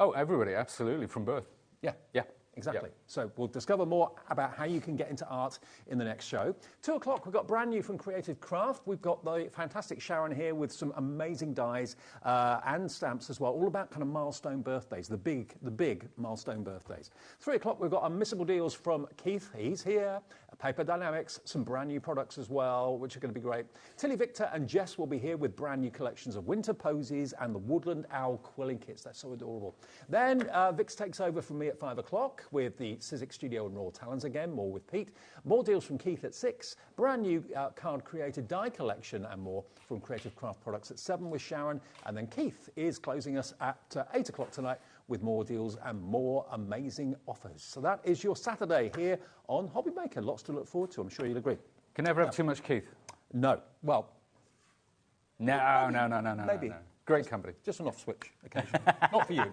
Oh, everybody, absolutely, from birth. Yeah. Yeah. Exactly. Yep. So we'll discover more about how you can get into art in the next show. 2 o'clock, we've got brand new from Creative Craft. We've got the fantastic Sharon here with some amazing dies and stamps as well, all about kind of milestone birthdays, the big milestone birthdays. 3 o'clock, we've got unmissable deals from Keith. He's here. Paper Dynamics, some brand new products as well, which are going to be great. Tilly Victor and Jess will be here with brand new collections of winter posies and the Woodland Owl quilling kits. They're so adorable. Then Vix takes over from me at 5 o'clock with the Sizzix Studio and Raw Talons again, more with Pete. More deals from Keith at 6. Brand new card created die collection and more from Creative Craft Products at 7 with Sharon. And then Keith is closing us at 8 o'clock tonight with more deals and more amazing offers. So that is your Saturday here on HobbyMaker. Lots to look forward to, I'm sure you'll agree. Can never have too much Keith. No. Well, No. maybe. No. Great company. Just an off switch occasionally. Not for you.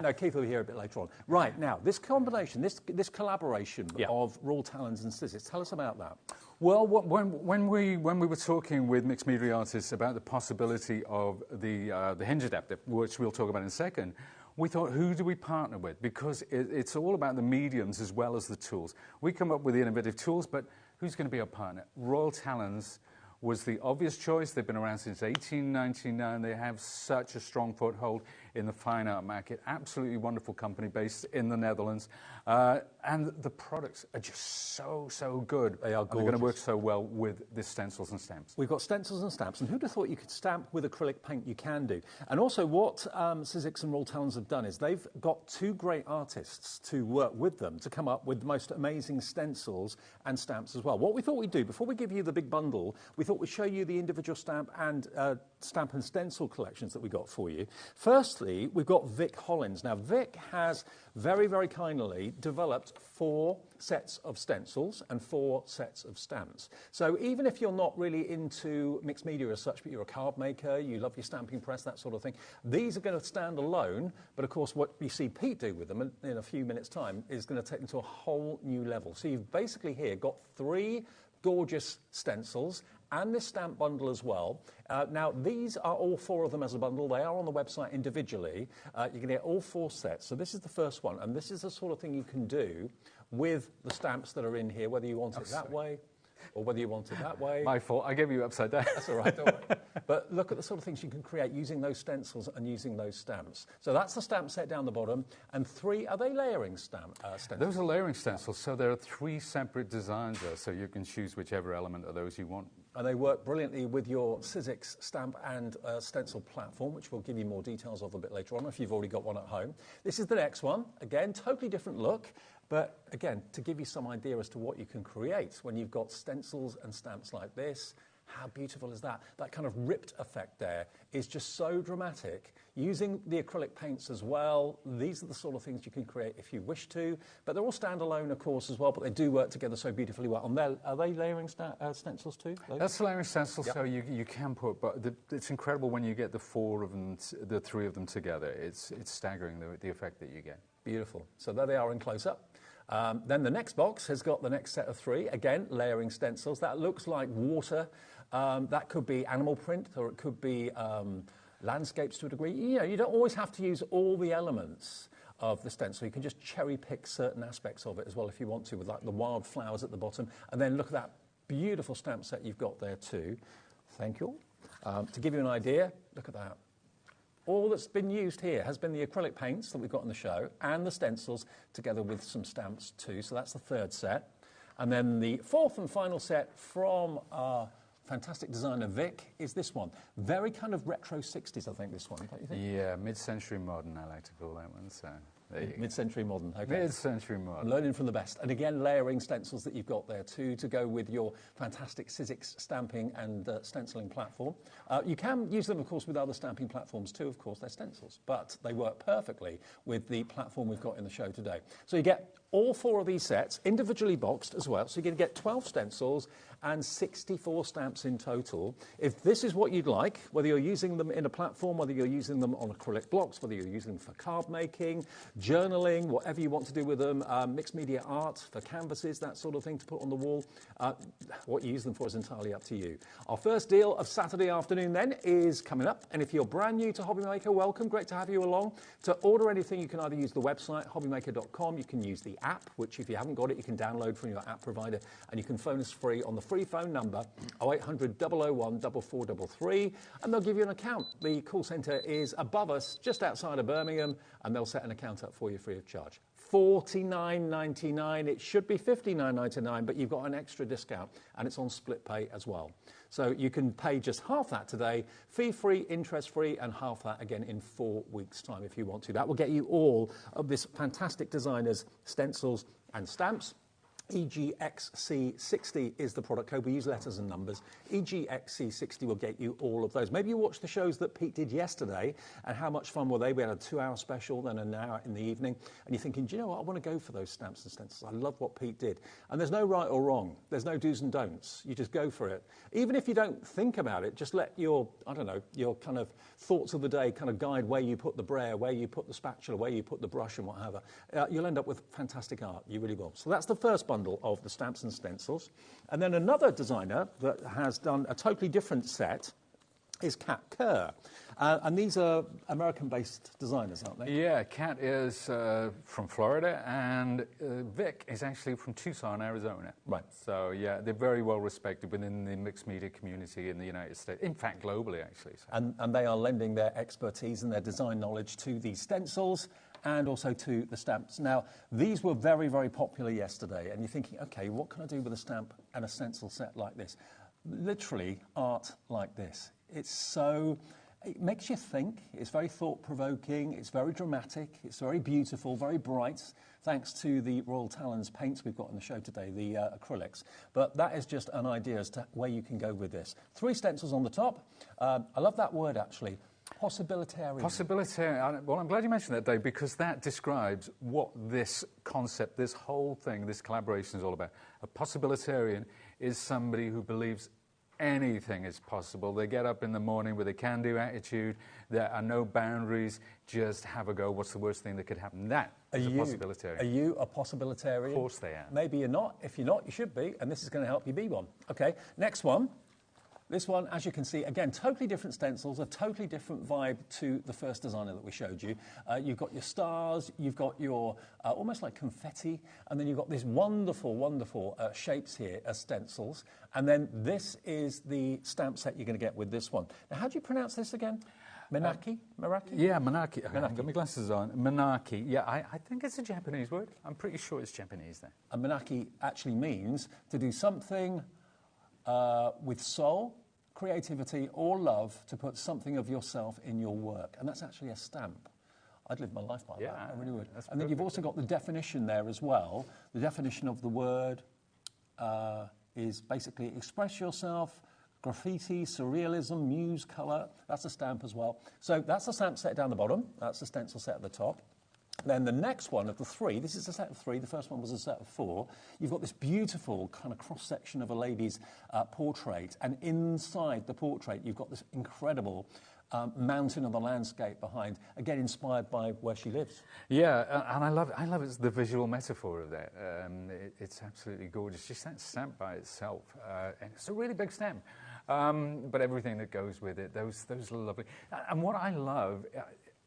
No, Keith will be here a bit later on. Right, now, this combination, this collaboration of Raw Talons and Sizzix, tell us about that. Well, when we were talking with mixed media artists about the possibility of the Hinge adapter, which we'll talk about in a second, we thought, who do we partner with? Because it's all about the mediums as well as the tools. We come up with the innovative tools, but who's going to be our partner? Royal Talons was the obvious choice. They've been around since 1899. They have such a strong foothold in the fine art market. Absolutely wonderful company based in the Netherlands. And the products are just so good. They are gorgeous. They're going to work so well with the stencils and stamps. We've got stencils and stamps, and who'd have thought you could stamp with acrylic paint? You can do. And also what Sizzix and Royal Talons have done is they've got 2 great artists to work with them to come up with the most amazing stencils and stamps as well. What we thought we'd do, before we give you the big bundle, we thought we'd show you the individual stamp and stencil collections that we got for you. Firstly, we've got Vic Hollins. Now, Vic has very, very kindly developed 4 sets of stencils and 4 sets of stamps. So even if you're not really into mixed media as such, but you're a card maker, you love your stamping press, that sort of thing, these are going to stand alone. But of course, what you see Pete do with them in a few minutes' time is going to take them to a whole new level. So you've basically here got 3 gorgeous stencils and this stamp bundle as well. Now, these are all 4 of them as a bundle. They are on the website individually. You can get all 4 sets. So this is the first one, and this is the sort of thing you can do with the stamps that are in here, whether you want it that way or whether you want it that way. My fault. I gave you upside down. That's all right, don't worry. But look at the sort of things you can create using those stencils and using those stamps. So that's the stamp set down the bottom. And 3, are they layering stencils? Those are layering stencils. So there are 3 separate designs there, so you can choose whichever element of those you want. And they work brilliantly with your Sizzix stamp and stencil platform, which we'll give you more details of a bit later on if you've already got one at home. This is the next one. Again, totally different look. But again, to give you some idea as to what you can create when you've got stencils and stamps like this, how beautiful is that? That kind of ripped effect there is just so dramatic. Using the acrylic paints as well, these are the sort of things you can create if you wish to. But they're all standalone, of course, as well, but they do work together so beautifully well. And are they layering stencils too? Those? That's layering stencils, so you can put, but it's incredible when you get the 4 of them, the 3 of them together. It's staggering, the effect that you get. Beautiful. So there they are in close-up. Then the next box has got the next set of 3, again, layering stencils. That looks like water. That could be animal print, or it could be landscapes to a degree. You know, you don't always have to use all the elements of the stencil. You can just cherry pick certain aspects of it as well if you want to, with like the wild flowers at the bottom. And then look at that beautiful stamp set you've got there too. Thank you. To give you an idea, look at that. All that's been used here has been the acrylic paints that we've got in the show and the stencils together with some stamps too. So that's the 3rd set. And then the 4th and final set from our fantastic designer Vic is this one. Very kind of retro 60s, I think, this one, don't you think? Yeah, mid-century modern, I like to call that one. So mid-century modern, okay. Mid-century modern. Learning from the best. And again, layering stencils that you've got there too to go with your fantastic Sizzix stamping and stenciling platform. You can use them, of course, with other stamping platforms too, of course, they're stencils. But they work perfectly with the platform we've got in the show today. So you get all 4 of these sets, individually boxed as well. So you're going to get 12 stencils and 64 stamps in total. If this is what you'd like, whether you're using them in a platform, whether you're using them on acrylic blocks, whether you're using them for card making, journaling, whatever you want to do with them, mixed media art for canvases, that sort of thing to put on the wall. What you use them for is entirely up to you. Our first deal of Saturday afternoon then is coming up, and if you're brand new to HobbyMaker, welcome, great to have you along. To order anything, you can either use the website, hobbymaker.com, you can use the app, which if you haven't got it, you can download from your app provider, and you can phone us free on the free phone number 0800 001 4433, and they'll give you an account. The call centre is above us, just outside of Birmingham, and they'll set an account up for you free of charge. $49.99. It should be $59.99, but you've got an extra discount, and it's on split pay as well. So you can pay just half that today, fee-free, interest-free, and half that again in 4 weeks' time if you want to. That will get you all of this fantastic designers, stencils, and stamps. EGXC60 is the product code. We use letters and numbers. EGXC60 will get you all of those. Maybe you watched the shows that Pete did yesterday, and how much fun were they? We had a 2-hour special, then an hour in the evening, and you're thinking, do you know what? I want to go for those stamps and stencils. I love what Pete did. And there's no right or wrong. There's no do's and don'ts. You just go for it. Even if you don't think about it, just let your, I don't know, your kind of thoughts of the day kind of guide where you put the brayer, where you put the spatula, where you put the brush and whatever. You'll end up with fantastic art. You really will. So that's the first bundle of the stamps and stencils. And then another designer that has done a totally different set is Kat Kerr. And these are American-based designers, aren't they? Yeah, Kat is from Florida, and Vic is actually from Tucson, Arizona. Right. So, yeah, they're very well respected within the mixed media community in the United States. In fact, globally, actually. So. And they are lending their expertise and their design knowledge to these stencils and also to the stamps. Now, these were very, very popular yesterday, and you're thinking, okay, what can I do with a stamp and a stencil set like this? Literally, art like this. It makes you think, it's very thought-provoking, it's very dramatic, it's very beautiful, very bright, thanks to the Royal Talons paints we've got on the show today, the acrylics. But that is just an idea as to where you can go with this. 3 stencils on the top. I love that word, actually. Possibilitarian. Possibilitarian. Well, I'm glad you mentioned that, Dave, because that describes what this concept, this whole thing, this collaboration is all about. A possibilitarian is somebody who believes anything is possible. They get up in the morning with a can-do attitude. There are no boundaries. Just have a go. What's the worst thing that could happen? That is a possibilitarian. Are you a possibilitarian? Of course they are. Maybe you're not. If you're not, you should be, and this is going to help you be one. Okay, next one. This one, as you can see, again, totally different stencils, a totally different vibe to the first designer that we showed you. You've got your stars, you've got your almost like confetti, and then you've got these wonderful, wonderful shapes here as stencils. And then this is the stamp set you're going to get with this one. Now, how do you pronounce this again? Menaki? Meraki? Yeah, Menaki. I've got my glasses on. Menaki. Yeah, I think it's a Japanese word. I'm pretty sure it's Japanese there. And Menaki actually means to do something with soul, creativity, or love, to put something of yourself in your work. And that's actually a stamp. I'd live my life by that. I really would. And then you've also got the definition there as well. The definition of the word is basically express yourself, graffiti, surrealism, muse, colour. That's a stamp as well. So that's the stamp set down the bottom. That's the stencil set at the top. Then the next one of the 3, this is a set of 3, the first one was a set of 4. You've got this beautiful kind of cross-section of a lady's portrait, and inside the portrait you've got this incredible mountain of the landscape behind, again inspired by where she lives. Yeah, and I love it, the visual metaphor of that. It's absolutely gorgeous. Just that stamp by itself, and it's a really big stamp, but everything that goes with it, those are lovely. And what I love,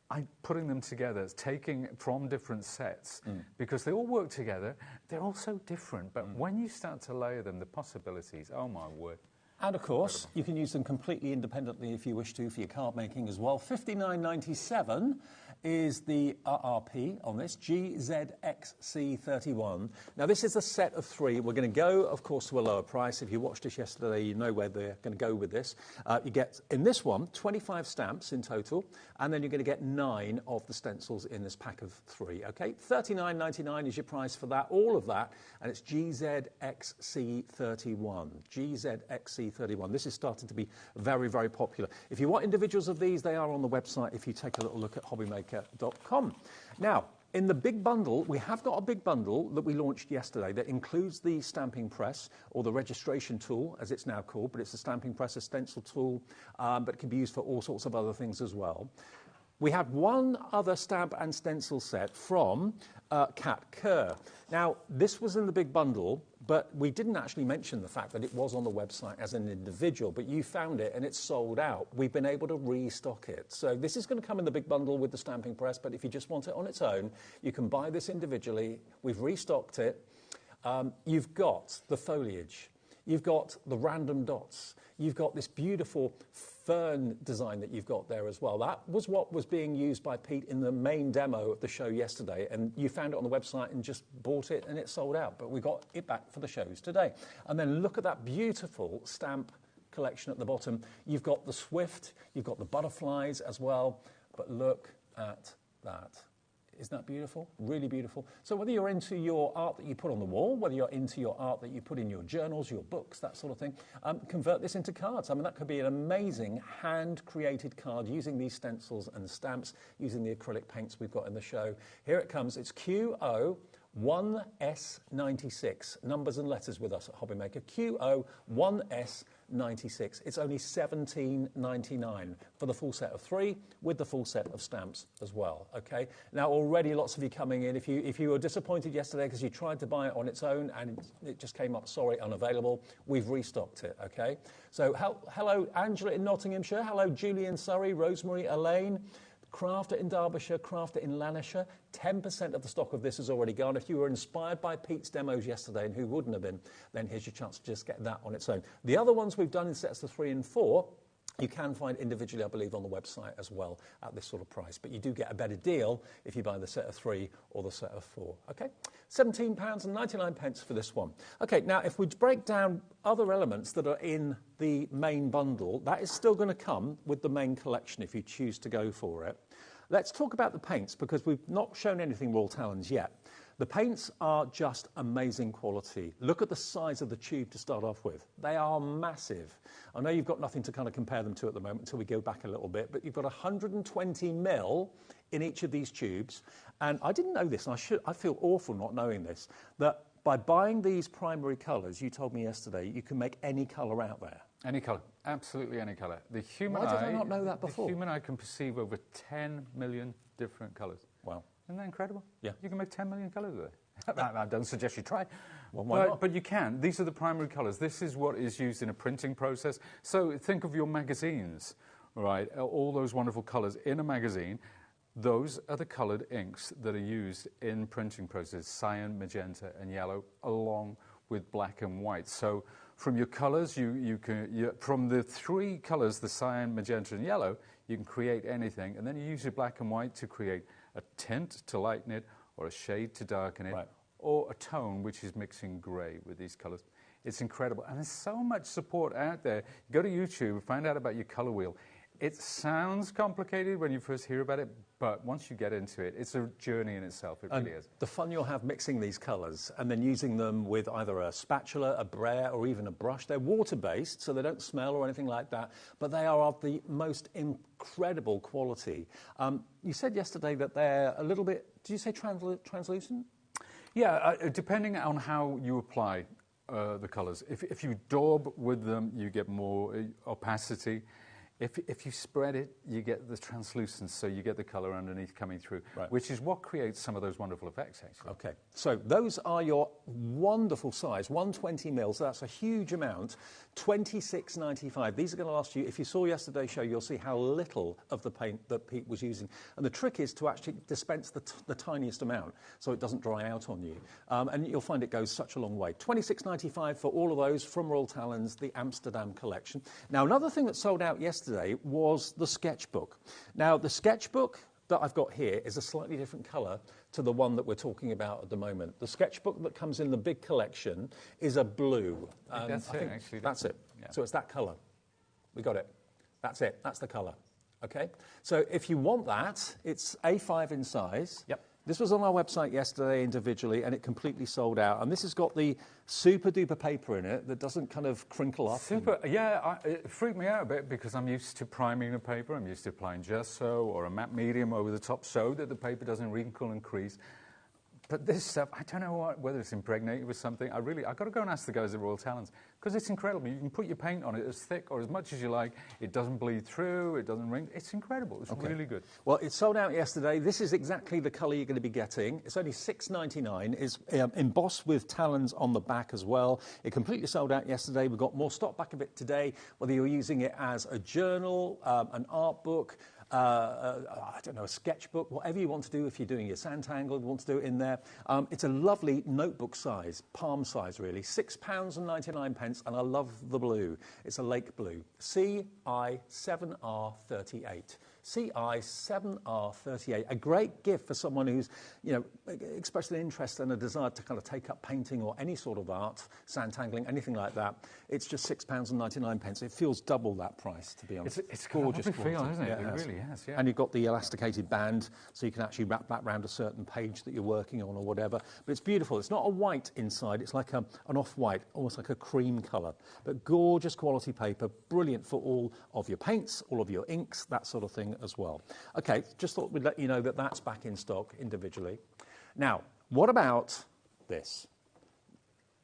I'm putting them together, it's taking from different sets, because they all work together. They're all so different, but when you start to layer them, the possibilities, oh my word. And of course, you can use them completely independently if you wish to for your card making as well. $59.97 is the RRP on this, GZXC31. Now, this is a set of 3. We're going to go, of course, to a lower price. If you watched us yesterday, you know where they're going to go with this. You get, in this one, 25 stamps in total, and then you're going to get 9 of the stencils in this pack of 3, okay? $39.99 is your price for that, all of that, and it's GZXC31. GZXC31. This is starting to be very, very popular. If you want individuals of these, they are on the website if you take a little look at HobbyMaker.com. Now, in the big bundle, we have got a big bundle that we launched yesterday that includes the stamping press, or the registration tool, as it's now called, but it's a stamping press, a stencil tool, but it can be used for all sorts of other things as well. we had one other stamp and stencil set from Cat Kerr. Now, this was in the big bundle, but we didn't actually mention the fact that it was on the website as an individual, but you found it and it's sold out. We've been able to restock it. So this is going to come in the big bundle with the stamping press, but if you just want it on its own, you can buy this individually. We've restocked it. You've got the foliage. You've got the random dots. You've got this beautiful fern design that you've got there as well. That was what was being used by Pete in the main demo of the show yesterday, and you found it on the website and just bought it and it sold out. But we got it back for the shows today. And then look at that beautiful stamp collection at the bottom. You've got the Swift, you've got the butterflies as well, but look at that. Isn't that beautiful? Really beautiful. So whether you're into your art that you put on the wall, whether you're into your art that you put in your journals, your books, that sort of thing, convert this into cards. I mean, that could be an amazing hand-created card using these stencils and stamps, using the acrylic paints we've got in the show. Here it comes. It's QO1S96. Numbers and letters with us at HobbyMaker. QO1S96. It's only $17.99 for the full set of 3 with the full set of stamps as well. Okay. Now already lots of you coming in. If you were disappointed yesterday because you tried to buy it on its own and it just came up, sorry, unavailable, we've restocked it. Okay. So hello Angela in Nottinghamshire. Hello Julie in Surrey. Rosemary, Elaine. Crafter in Derbyshire, Crafter in Lanarkshire. 10% of the stock of this is already gone. If you were inspired by Pete's demos yesterday, and who wouldn't have been, then here's your chance to just get that on its own. The other ones we've done in sets of 3 and 4, you can find individually, I believe, on the website as well at this sort of price. But you do get a better deal if you buy the set of 3 or the set of 4. Okay, £17.99 for this one. Okay, now if we break down other elements that are in the main bundle, that is still going to come with the main collection if you choose to go for it. Let's talk about the paints because we've not shown anything Royal Talons yet. The paints are just amazing quality. Look at the size of the tube to start off with. They are massive. I know you've got nothing to kind of compare them to at the moment until we go back a little bit, but you've got 120 mil in each of these tubes. And I didn't know this, and I feel awful not knowing this, that by buying these primary colours, you told me yesterday, you can make any colour out there. Any colour, absolutely any colour. The human Why did I not know that before? The human eye can perceive over 10 million different colours. Wow. Isn't that incredible? Yeah. You can make 10 million colours with it. I don't suggest you try. Well, why not? But you can. These are the primary colours. This is what is used in a printing process. So think of your magazines, right? All those wonderful colours in a magazine. Those are the coloured inks that are used in printing process, cyan, magenta and yellow, along with black and white. So from your colours, from the 3 colours, the cyan, magenta and yellow, you can create anything. And then you use your black and white to create a tint to lighten it, or a shade to darken it, right, or a tone which is mixing grey with these colours. It's incredible. And there's so much support out there. Go to YouTube, find out about your colour wheel. It sounds complicated when you first hear about it, but once you get into it, it's a journey in itself. It really is. The fun you'll have mixing these colours and then using them with either a spatula, a brayer, or even a brush. They're water-based, so they don't smell or anything like that, but they are of the most incredible quality. You said yesterday that they're a little bit, did you say translucent? Yeah, depending on how you apply the colours. If you daub with them, you get more opacity. If you spread it, you get the translucence, so you get the colour underneath coming through, right, which is what creates some of those wonderful effects, actually. Okay, so those are your wonderful size, 120 mils, so that's a huge amount, $26.95. These are going to last you, if you saw yesterday's show, you'll see how little of the paint that Pete was using. And the trick is to actually dispense the tiniest amount so it doesn't dry out on you. And you'll find it goes such a long way. $26.95 for all of those from Royal Talons, the Amsterdam collection. Now, another thing that sold out yesterday was the Sketchbook. Now, the Sketchbook that I've got here is a slightly different colour to the one that we're talking about at the moment. The Sketchbook that comes in the big collection is a blue. That's it, actually. That's it. Yeah. So it's that colour. We got it. That's it. That's the colour. Okay? So if you want that, it's A5 in size. Yep. This was on our website yesterday individually, and it completely sold out. And this has got the super-duper paper in it that doesn't kind of crinkle up. Yeah, it freaked me out a bit because I'm used to priming the paper. I'm used to applying gesso or a matte medium over the top so that the paper doesn't wrinkle and crease. But this stuff, I don't know whether it's impregnated with something. I've got to go and ask the guys at Royal Talents, because it's incredible. You can put your paint on it as thick or as much as you like. It doesn't bleed through. It doesn't ring. It's incredible. It's really good. Well, it sold out yesterday. This is exactly the colour you're going to be getting. It's only $6.99. It's embossed with talons on the back as well. It completely sold out yesterday. We've got more stock back of it today, whether you're using it as a journal, an art book, I don't know, a sketchbook, whatever you want to do. If you're doing your Sanntangle, you want to do it in there. It's a lovely notebook size, palm size really, £6.99, and I love the blue. It's a lake blue, CI7R38. CI7R38, a great gift for someone who's, expressed an interest and a desire to kind of take up painting or any sort of art, sandtangling, anything like that. It's just £6.99. It feels double that price, to be honest. It's gorgeous feel, isn't it? Yeah, it really has, yeah. And you've got the elasticated band, so you can actually wrap that around a certain page that you're working on or whatever. But it's beautiful. It's not a white inside. It's like an off-white, almost like a cream colour. But gorgeous quality paper, brilliant for all of your paints, all of your inks, that sort of thing as well. Okay, just thought we'd let you know that that's back in stock individually. Now, what about this?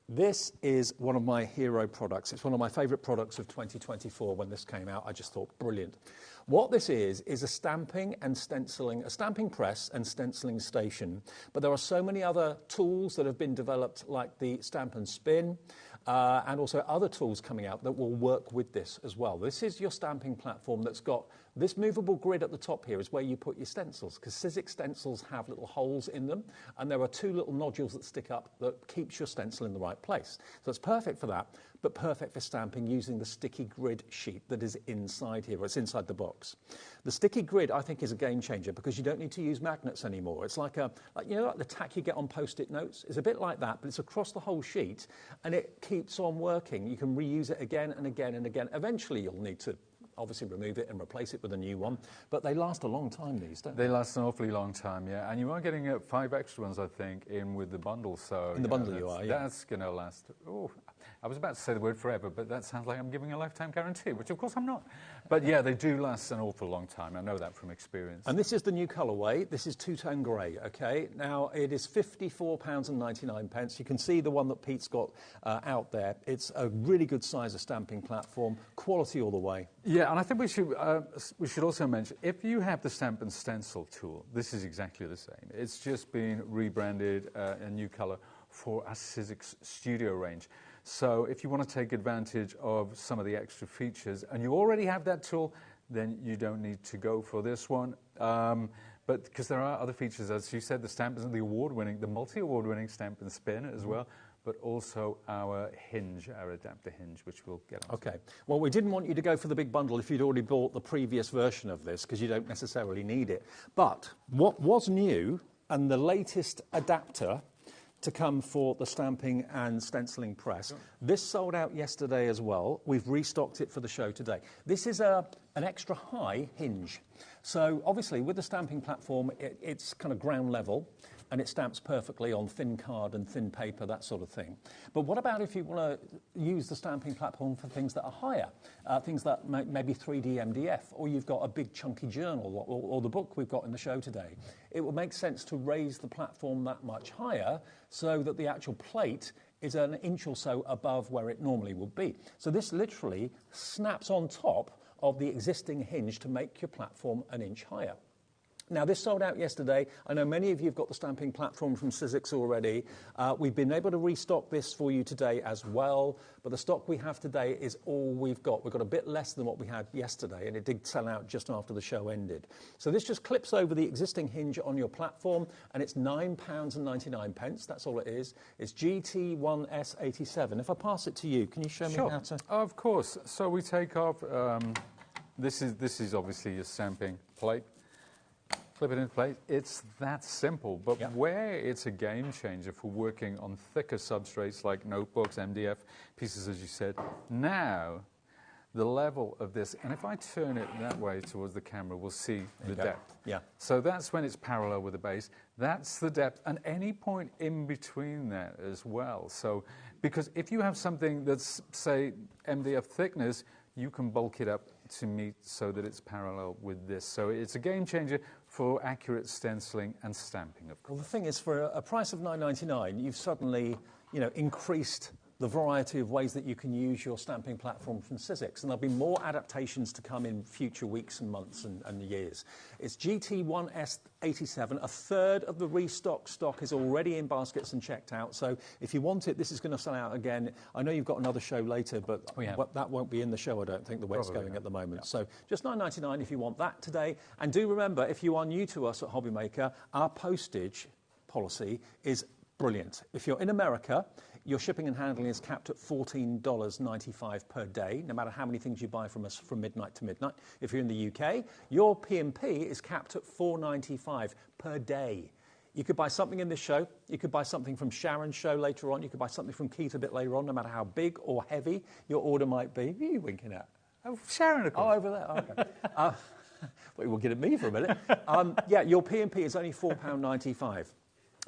This is one of my hero products. It's one of my favourite products of 2024 when this came out. I just thought, brilliant. What this is a stamping and stenciling, a stamping press and stenciling station. But there are so many other tools that have been developed, like the Stamp and Spin, and also other tools coming out that will work with this as well. This is your stamping platform that's got this movable grid at the top here is where you put your stencils, because Sizzix stencils have little holes in them, and there are two little nodules that stick up that keeps your stencil in the right place. So it's perfect for that, but perfect for stamping using the sticky grid sheet that is inside here, or it's inside the box. The sticky grid, I think, is a game changer because you don't need to use magnets anymore. It's like like the tack you get on Post-it notes. It's a bit like that, but it's across the whole sheet, and it keeps on working. You can reuse it again and again and again. Eventually, you'll need to obviously remove it and replace it with a new one, but they last a long time, these, don't they? They last an awfully long time, yeah. And you are getting 5 extra ones, I think, in with the bundle. So in the bundle you are, yeah. That's going to last. Oh, I was about to say the word forever, but that sounds like I'm giving a lifetime guarantee, which of course I'm not. But yeah, they do last an awful long time. I know that from experience. And this is the new colourway. This is two-tone grey, okay? Now, it is £54.99. You can see the one that Pete's got out there. It's a really good size of stamping platform, quality all the way. Yeah, and I think we should also mention, if you have the Stamp and Stencil tool, this is exactly the same. It's just been rebranded a new colour for our Sizzix Studio range. So if you want to take advantage of some of the extra features, and you already have that tool, then you don't need to go for this one. But because there are other features, as you said, the Stamp is the award-winning, the multi-award-winning Stamp and Spin as well, but also our Hinge, our adapter Hinge, which we'll get on. Okay. Well, we didn't want you to go for the big bundle if you'd already bought the previous version of this, because you don't necessarily need it. But what was new, and the latest adapter to come for the stamping and stenciling press. Sure. This sold out yesterday as well. We've restocked it for the show today. This is an extra high hinge. So obviously with the stamping platform, it's kind of ground level, and it stamps perfectly on thin card and thin paper, that sort of thing. But what about if you want to use the stamping platform for things that are higher, things that maybe 3D MDF, or you've got a big chunky journal, or the book we've got in the show today? It would make sense to raise the platform that much higher so that the actual plate is an inch or so above where it normally would be. So this literally snaps on top of the existing hinge to make your platform an inch higher. Now, this sold out yesterday. I know many of you have got the stamping platform from Sizzix already. We've been able to restock this for you today as well, but the stock we have today is all we've got. We've got a bit less than what we had yesterday, and it did sell out just after the show ended. So this just clips over the existing hinge on your platform, and it's £9.99. That's all it is. It's GT1S87. If I pass it to you, can you show me how to? Of course. So we take off, this is obviously your stamping plate. Flip it into place. It's that simple, but where it's a game changer for working on thicker substrates like notebooks, MDF pieces, as you said, now the level of this, and if I turn it that way towards the camera, we'll see the depth. Yeah. So that's when it's parallel with the base. That's the depth, and any point in between that as well. So, because if you have something that's, say, MDF thickness, you can bulk it up to meet so that it's parallel with this. So it's a game changer for accurate stenciling and stamping, of Well, course. the thing is, for a price of $9.99, you've suddenly, increased the variety of ways that you can use your stamping platform from Sizzix, and there'll be more adaptations to come in future weeks and months and years. It's GT1S87. A third of the restock stock is already in baskets and checked out, so if you want it, this is going to sell out again. I know you've got another show later, but that won't be in the show, I don't think, the way it's going at the moment. Yeah. So just $9.99 if you want that today. And do remember, if you are new to us at HobbyMaker, our postage policy is brilliant. If you're in America, your shipping and handling is capped at $14.95 per day, no matter how many things you buy from us from midnight to midnight. If you're in the UK, your P&P is capped at $4.95 per day. You could buy something in this show. You could buy something from Sharon's show later on. You could buy something from Keith a bit later on, no matter how big or heavy your order might be. Who are you winking at? Oh, Sharon, of course. Oh, over there. Okay. Well, we'll get at me for a minute. Your P&P is only £4.95.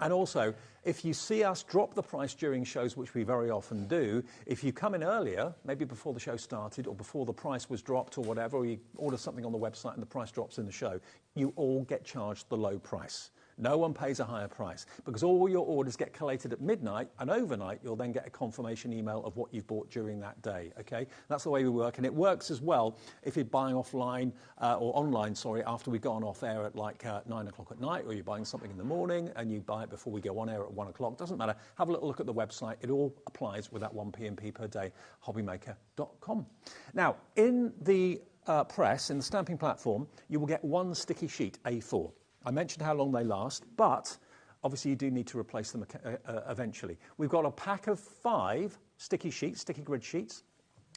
And also, if you see us drop the price during shows, which we very often do, if you come in earlier, maybe before the show started or before the price was dropped or whatever, or you order something on the website and the price drops in the show, you all get charged the low price. No one pays a higher price because all your orders get collated at midnight, and overnight you'll then get a confirmation email of what you've bought during that day, okay? That's the way we work, and it works as well if you're buying offline or online, after we've gone off air at like 9 o'clock at night, or you're buying something in the morning and you buy it before we go on air at 1 o'clock. Doesn't matter. Have a little look at the website. It all applies with that 1 P&P per day, hobbymaker.com. Now, in the press, in the stamping platform, you will get one sticky sheet, A4. I mentioned how long they last, but obviously you do need to replace them eventually. We've got a pack of 5 sticky sheets, sticky grid sheets,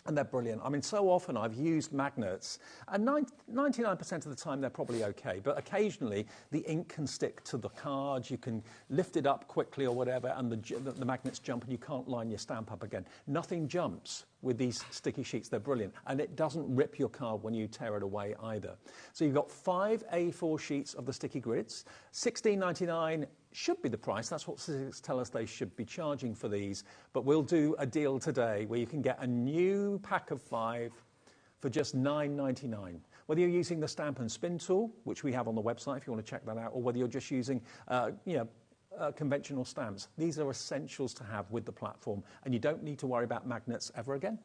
and they're brilliant. I mean, so often I've used magnets, and 99% of the time they're probably okay, but occasionally the ink can stick to the card, you can lift it up quickly or whatever, and the magnets jump and you can't line your stamp up again. Nothing jumps with these sticky sheets. They're brilliant, and it doesn't rip your card when you tear it away either. So you've got 5 A4 sheets of the sticky grids. $16.99 should be the price. That's what Sizzix tell us they should be charging for these, but we'll do a deal today where you can get a new pack of 5 for just $9.99. Whether you're using the stamp and spin tool, which we have on the website if you want to check that out, or whether you're just using conventional stamps. These are essentials to have with the platform, and you don't need to worry about magnets ever again.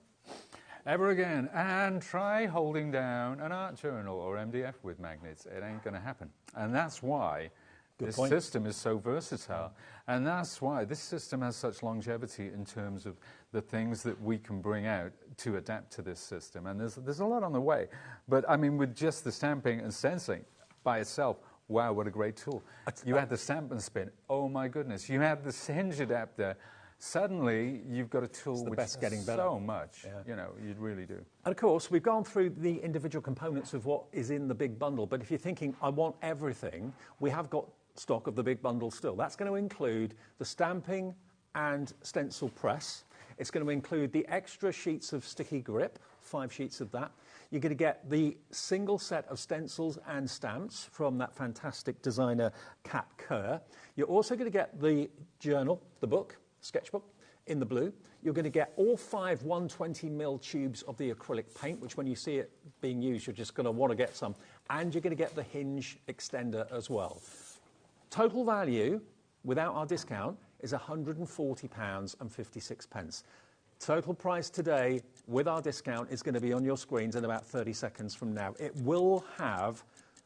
Ever again. And try holding down an art journal or MDF with magnets. It ain't going to happen. And that's why this system is so versatile. And that's why this system has such longevity in terms of the things that we can bring out to adapt to this system. And there's a lot on the way. But, I mean, with just the stamping and stenciling by itself, wow, what a great tool. You had the stamp and spin. Oh, my goodness. You had this Hinge adapter. Suddenly, you've got a tool which is getting better. So much. Yeah. You really do. And, of course, we've gone through the individual components of what is in the big bundle. But if you're thinking, I want everything, we have got stock of the big bundle still. That's going to include the stamping and stencil press. It's going to include the extra sheets of sticky grip, 5 sheets of that. You're going to get the single set of stencils and stamps from that fantastic designer Kat Kerr. You're also going to get the journal, the book, Sketchbook, in the blue. You're going to get all 5 120mm tubes of the acrylic paint, which when you see it being used, you're just going to want to get some. And you're going to get the Hinge extender as well. Total value, without our discount, is £140.56. Total price today, with our discount, is going to be on your screens in about 30 seconds from now. It will have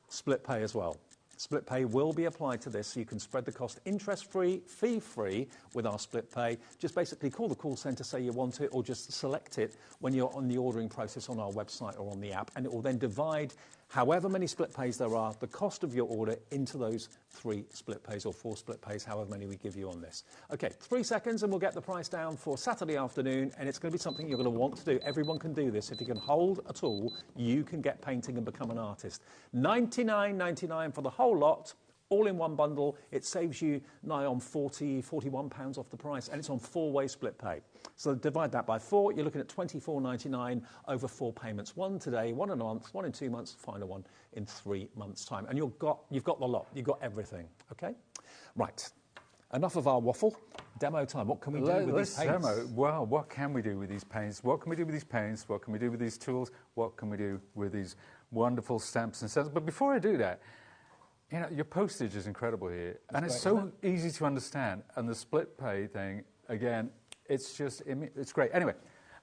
split pay as well. Split pay will be applied to this, so you can spread the cost interest-free, fee-free with our split pay. Just basically call the call centre, say you want it, or just select it when you're on the ordering process on our website or on the app, and it will then divide however many split pays there are, the cost of your order into those 3 split pays or 4 split pays, however many we give you on this. Okay, 3 seconds and we'll get the price down for Saturday afternoon, and it's going to be something you're going to want to do. Everyone can do this. If you can hold a tool, you can get painting and become an artist. $99.99 for the whole lot. All in one bundle. It saves you nigh on £41 off the price, and it's on 4-way split pay. So divide that by 4, you're looking at $24.99 over 4 payments. 1 today, 1 in a month, 1 in 2 months, final one in 3 months' time. And you've got the lot. You've got everything. Okay? Right. Enough of our waffle. Demo time. What can we do with these paints? Demo. Well, what can we do with these paints? What can we do with these paints? What can we do with these tools? What can we do with these wonderful stamps and stencils? But before I do that, You know, your postage is incredible here, and it's great, so easy to understand. And the split pay thing, again, it's great. Anyway,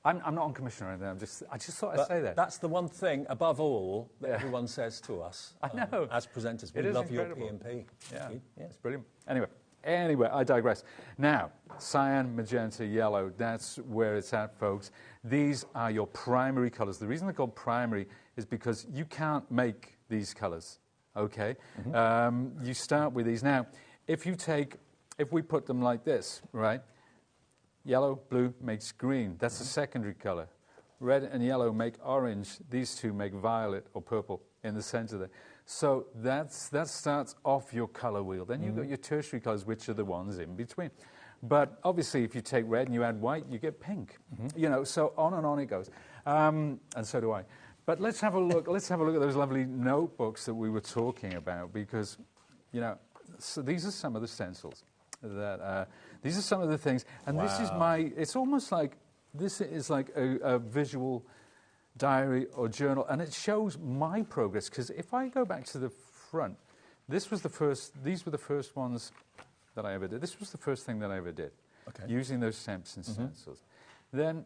I'm not on commission or anything. I just thought I'd say that. That's the one thing, above all, that everyone says to us. I know. As presenters, we love your P&P. Yeah, it's brilliant. Anyway, I digress. Now, cyan, magenta, yellow, that's where it's at, folks. These are your primary colors. The reason they're called primary is because you can't make these colors, okay? You start with these. Now, if we put them like this, right? Yellow, blue makes green. That's a secondary color. Red and yellow make orange. These two make violet or purple in the center there. So that starts off your color wheel. Then you've got your tertiary colors, which are the ones in between. But obviously, if you take red and you add white, you get pink. You know, so on it goes. And so do I. But let's have a look. Let's have a look at those lovely notebooks that we were talking about, because, you know, so these are some of the stencils. These are some of the things, and this is it's almost like, this is like a visual diary or journal, and it shows my progress, because if I go back to the front, these were the first ones that I ever did. This was the first thing that I ever did, using those stamps and stencils. Then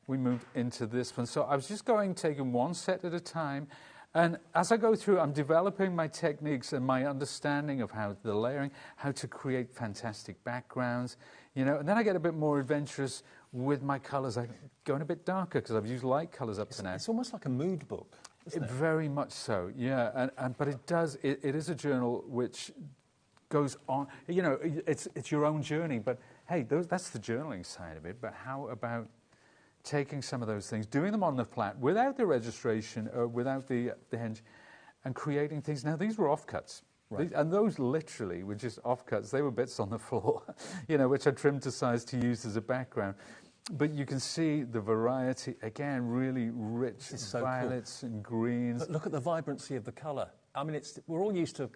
we moved into this one. So I was just taking one set at a time. And as I go through, I'm developing my techniques and my understanding of how the layering, how to create fantastic backgrounds, you know. And then I get a bit more adventurous with my colors. I'm going a bit darker because I've used light colors up to now. It's almost like a mood book, isn't it? Very much so, yeah. But it is a journal which goes on. You know, it's your own journey. But hey, that's the journaling side of it. But how about taking some of those things, doing them on the flat without the registration or without the hinge, and creating things. Now, these were offcuts. Right. And those literally were just offcuts. They were bits on the floor, you know, which I trimmed to size to use as a background. But you can see the variety, again, really rich violets and greens. But look at the vibrancy of the colour. I mean, we're all used to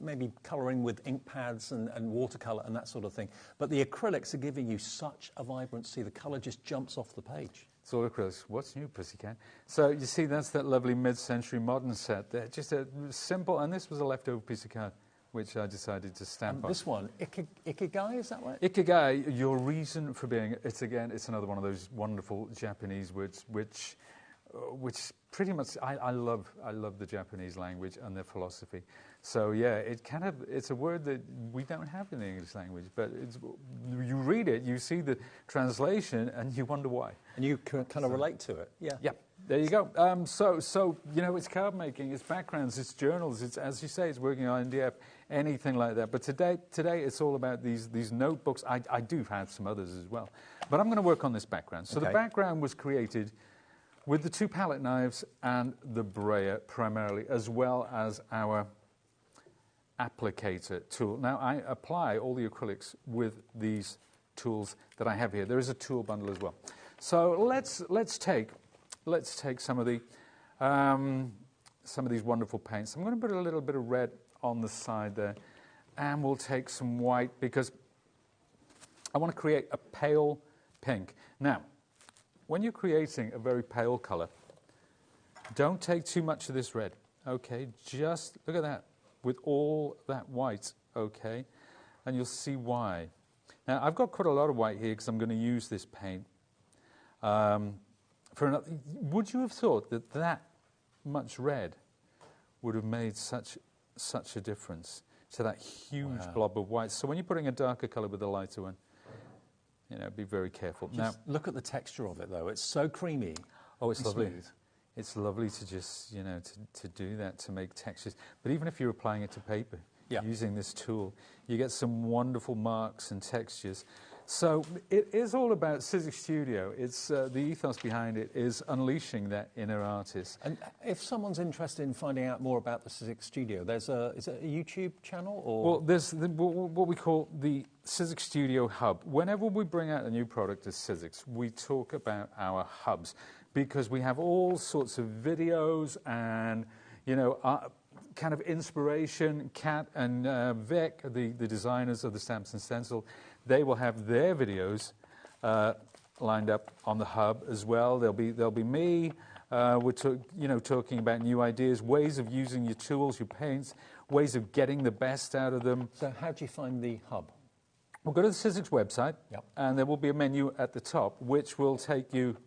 maybe colouring with ink pads and watercolour and that sort of thing. But the acrylics are giving you such a vibrancy. The colour just jumps off the page. It's all acrylics. What's new, pussycat? So you see, that's that lovely mid-century modern set there. Just a simple, and this was a leftover piece of card, which I decided to stamp on. This one, Ikigai, is that right? Ikigai, your reason for being, it's another one of those wonderful Japanese words, which pretty much, I love the Japanese language and their philosophy. So yeah, it's a word that we don't have in the English language, but you read it, you see the translation, and you wonder why. And you can kind of relate to it. Yeah. Yeah. There you go. So you know, it's card making, it's backgrounds, it's journals, it's, as you say, it's working on NDF, anything like that. But today it's all about these notebooks. I do have some others as well, but I'm going to work on this background. So the background was created with the two palette knives and the brayer primarily, as well as our applicator tool. Now, I apply all the acrylics with these tools that I have here. There is a tool bundle as well. So let's take some of these wonderful paints. I'm going to put a little bit of red on the side there, and we'll take some white, because I want to create a pale pink. Now, when you're creating a very pale color, don't take too much of this red, okay? Just look at that, with all that white, okay? And you'll see why. Now, I've got quite a lot of white here because I'm going to use this paint. Would you have thought that much red would have made such a difference to that huge blob of white? So when you're putting a darker color with a lighter one, you know, be very careful. Just now, look at the texture of it, though. It's so creamy. Oh, it's lovely. Smooth. It's lovely to just, you know, to do that, to make textures. But even if you're applying it to paper, using this tool, you get some wonderful marks and textures. So it is all about Sizzix Studio. It's the ethos behind it is unleashing that inner artist. And if someone's interested in finding out more about the Sizzix Studio, is it a YouTube channel? Or? Well, there's what we call the Sizzix Studio Hub. Whenever we bring out a new product as Sizzix, we talk about our hubs, because we have all sorts of videos and, you know, kind of inspiration. Kat and Vic, the designers of the stamps and stencil, they will have their videos lined up on the hub as well. There'll be me, We're talking about new ideas, ways of using your tools, your paints, ways of getting the best out of them. So how do you find the hub? We'll go to the Sizzix website, Yep. and there will be a menu at the top, which will take you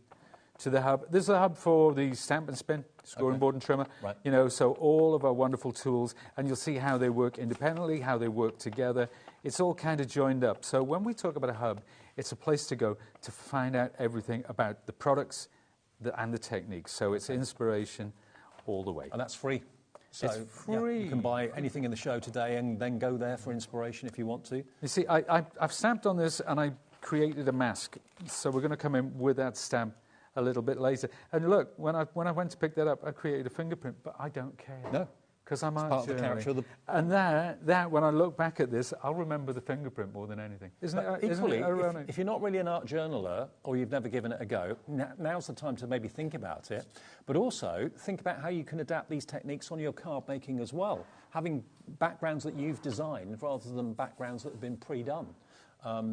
to the hub. There's a hub for the stamp and spin, scoring board and trimmer. Right. So all of our wonderful tools, and you'll see how they work independently, how they work together. It's all kind of joined up. So when we talk about a hub, it's a place to go to find out everything about the products and the techniques. So it's inspiration all the way. And that's free. So it's free. Yeah, you can buy anything in the show today and then go there for inspiration if you want to. You see, I've stamped on this and I created a mask. So we're going to come in with that stamp a little bit later. And look, when I went to pick that up, I created a fingerprint, but I don't care. No. Because I'm part of the character of the... And that, when I look back at this, I'll remember the fingerprint more than anything. Isn't it ironic? If you're not really an art journaler or you've never given it a go, now's the time to maybe think about it. But also, think about how you can adapt these techniques on your card making as well. Having backgrounds that you've designed rather than backgrounds that have been pre-done.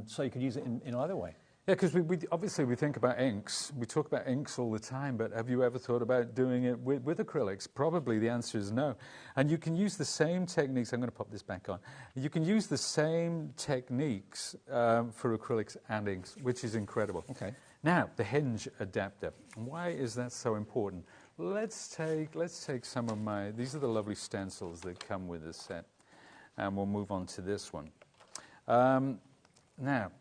So you could use it in either way. Yeah, because obviously we think about inks. We talk about inks all the time, but have you ever thought about doing it with acrylics? Probably the answer is no. And you can use the same techniques. I'm going to pop this back on. You can use the same techniques for acrylics and inks, which is incredible. Okay. Now, the Hinge adapter. Why is that so important? Let's take some of my... These are the lovely stencils that come with this set. And we'll move on to this one. Now...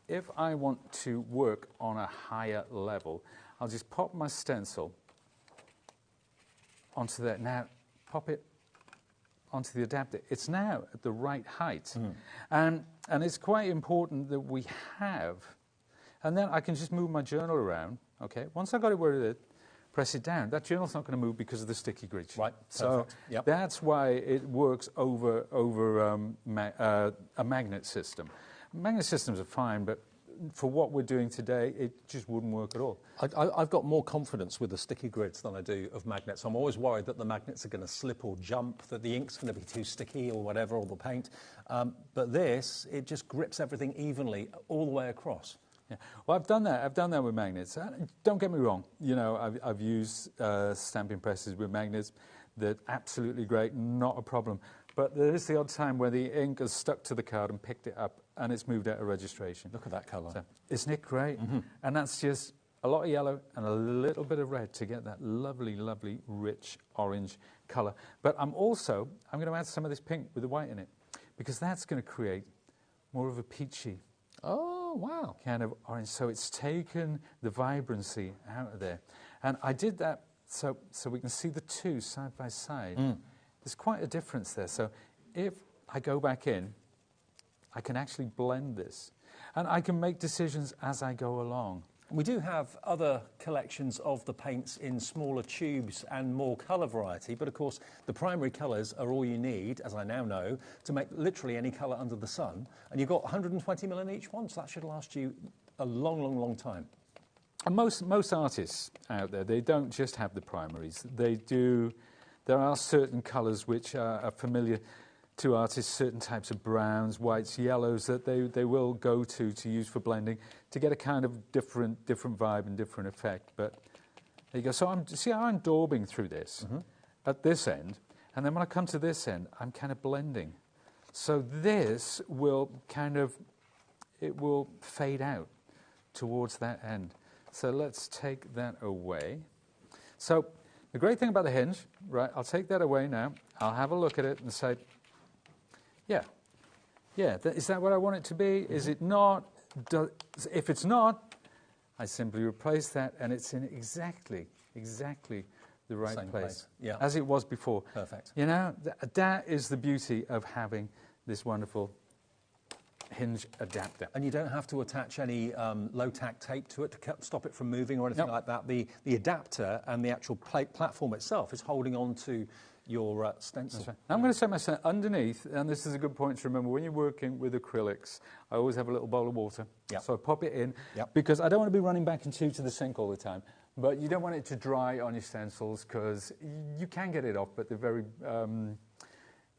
If I want to work on a higher level, I'll just pop my stencil onto that. Now, pop it onto the adapter. It's now at the right height. And it's quite important that we have, and then I can just move my journal around, okay? Once I've got it where it is, press it down. That journal's not going to move because of the sticky grid. Right, so yep. That's why it works over a magnet system. Magnet systems are fine, but for what we're doing today, it just wouldn't work at all. I've got more confidence with the sticky grids than I do of magnets. I'm always worried that the magnets are going to slip or jump, that the ink's going to be too sticky or whatever, or the paint. But this, it just grips everything evenly all the way across. Yeah. Well, I've done that. I've done that with magnets. Don't get me wrong. I've used stamping presses with magnets. They're absolutely great, not a problem. But there is the odd time where the ink has stuck to the card and picked it up, and it's moved out of registration. Look at that colour. So, isn't it great? And that's just a lot of yellow and a little bit of red to get that lovely, lovely, rich orange colour. But I'm going to add some of this pink with the white in it, because that's going to create more of a peachy kind of orange. So it's taken the vibrancy out of there. And I did that so we can see the two side by side. There's quite a difference there. So if I go back in, I can actually blend this. And I can make decisions as I go along. We do have other collections of the paints in smaller tubes and more colour variety, but of course the primary colours are all you need, as I now know, to make literally any colour under the sun. And you've got 120 ml in each one, so that should last you a long, long, long time. And most artists out there, they don't just have the primaries. They do... There are certain colours which are familiar to artists, certain types of browns, whites, yellows that they will go to use for blending to get a kind of different vibe and different effect. But there you go. So see how I'm daubing through this at this end, and then when I come to this end, I'm kind of blending. So this will it will fade out towards that end. So let's take that away. So the great thing about the Hinge, right, I'll take that away now. I'll have a look at it and say, yeah, is that what I want it to be? Is it not? If it's not, I simply replace that and it's in exactly the right Same place. Yeah. As it was before. Perfect. That is the beauty of having this wonderful Hinge adapter. And you don't have to attach any low-tack tape to it to stop it from moving or anything like that. The adapter and the actual platform itself is holding on to your stencil. Right. I'm going to set my stencil underneath, and this is a good point to remember, when you're working with acrylics, I always have a little bowl of water. Yep. So I pop it in, Yep. because I don't want to be running back and to the sink all the time. But you don't want it to dry on your stencils, because you can get it off, but they're very,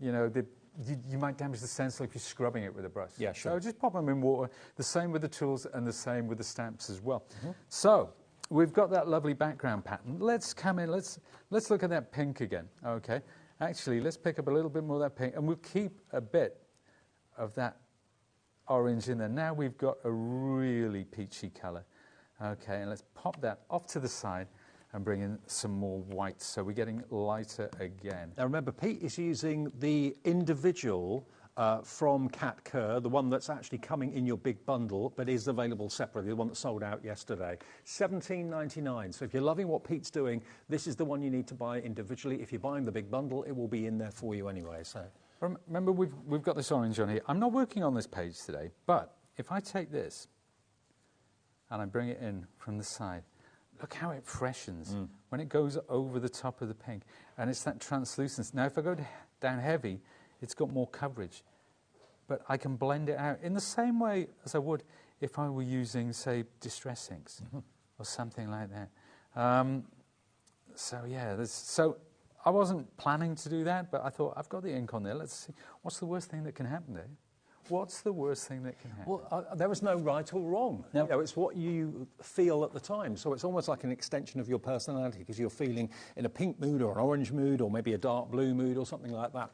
you might damage the stencil if you're scrubbing it with a brush. Yeah, sure. So just pop them in water. The same with the tools and the same with the stamps as well. So we've got that lovely background pattern. Let's come in, let's look at that pink again, okay? Actually, let's pick up a little bit more of that pink, and we'll keep a bit of that orange in there. Now we've got a really peachy colour, okay? And let's pop that off to the side and bring in some more white, so we're getting lighter again. Now remember, Pete is using the individual from Cat Kerr, the one that's actually coming in your big bundle, but is available separately, the one that sold out yesterday. $17.99. So if you're loving what Pete's doing, this is the one you need to buy individually. If you're buying the big bundle, it will be in there for you anyway. So remember, we've got this orange on here. I'm not working on this page today, but if I take this and I bring it in from the side, look how it freshens when it goes over the top of the pink, and it's that translucence. Now, if I go down heavy, it's got more coverage, but I can blend it out in the same way as I would if I were using, say, Distress inks or something like that. So yeah, so I wasn't planning to do that, but I thought, I've got the ink on there. Let's see, what's the worst thing that can happen there? What's the worst thing that can happen? Well, there is no right or wrong. No. You know, it's what you feel at the time. So it's almost like an extension of your personality, because you're feeling in a pink mood or an orange mood or maybe a dark blue mood or something like that.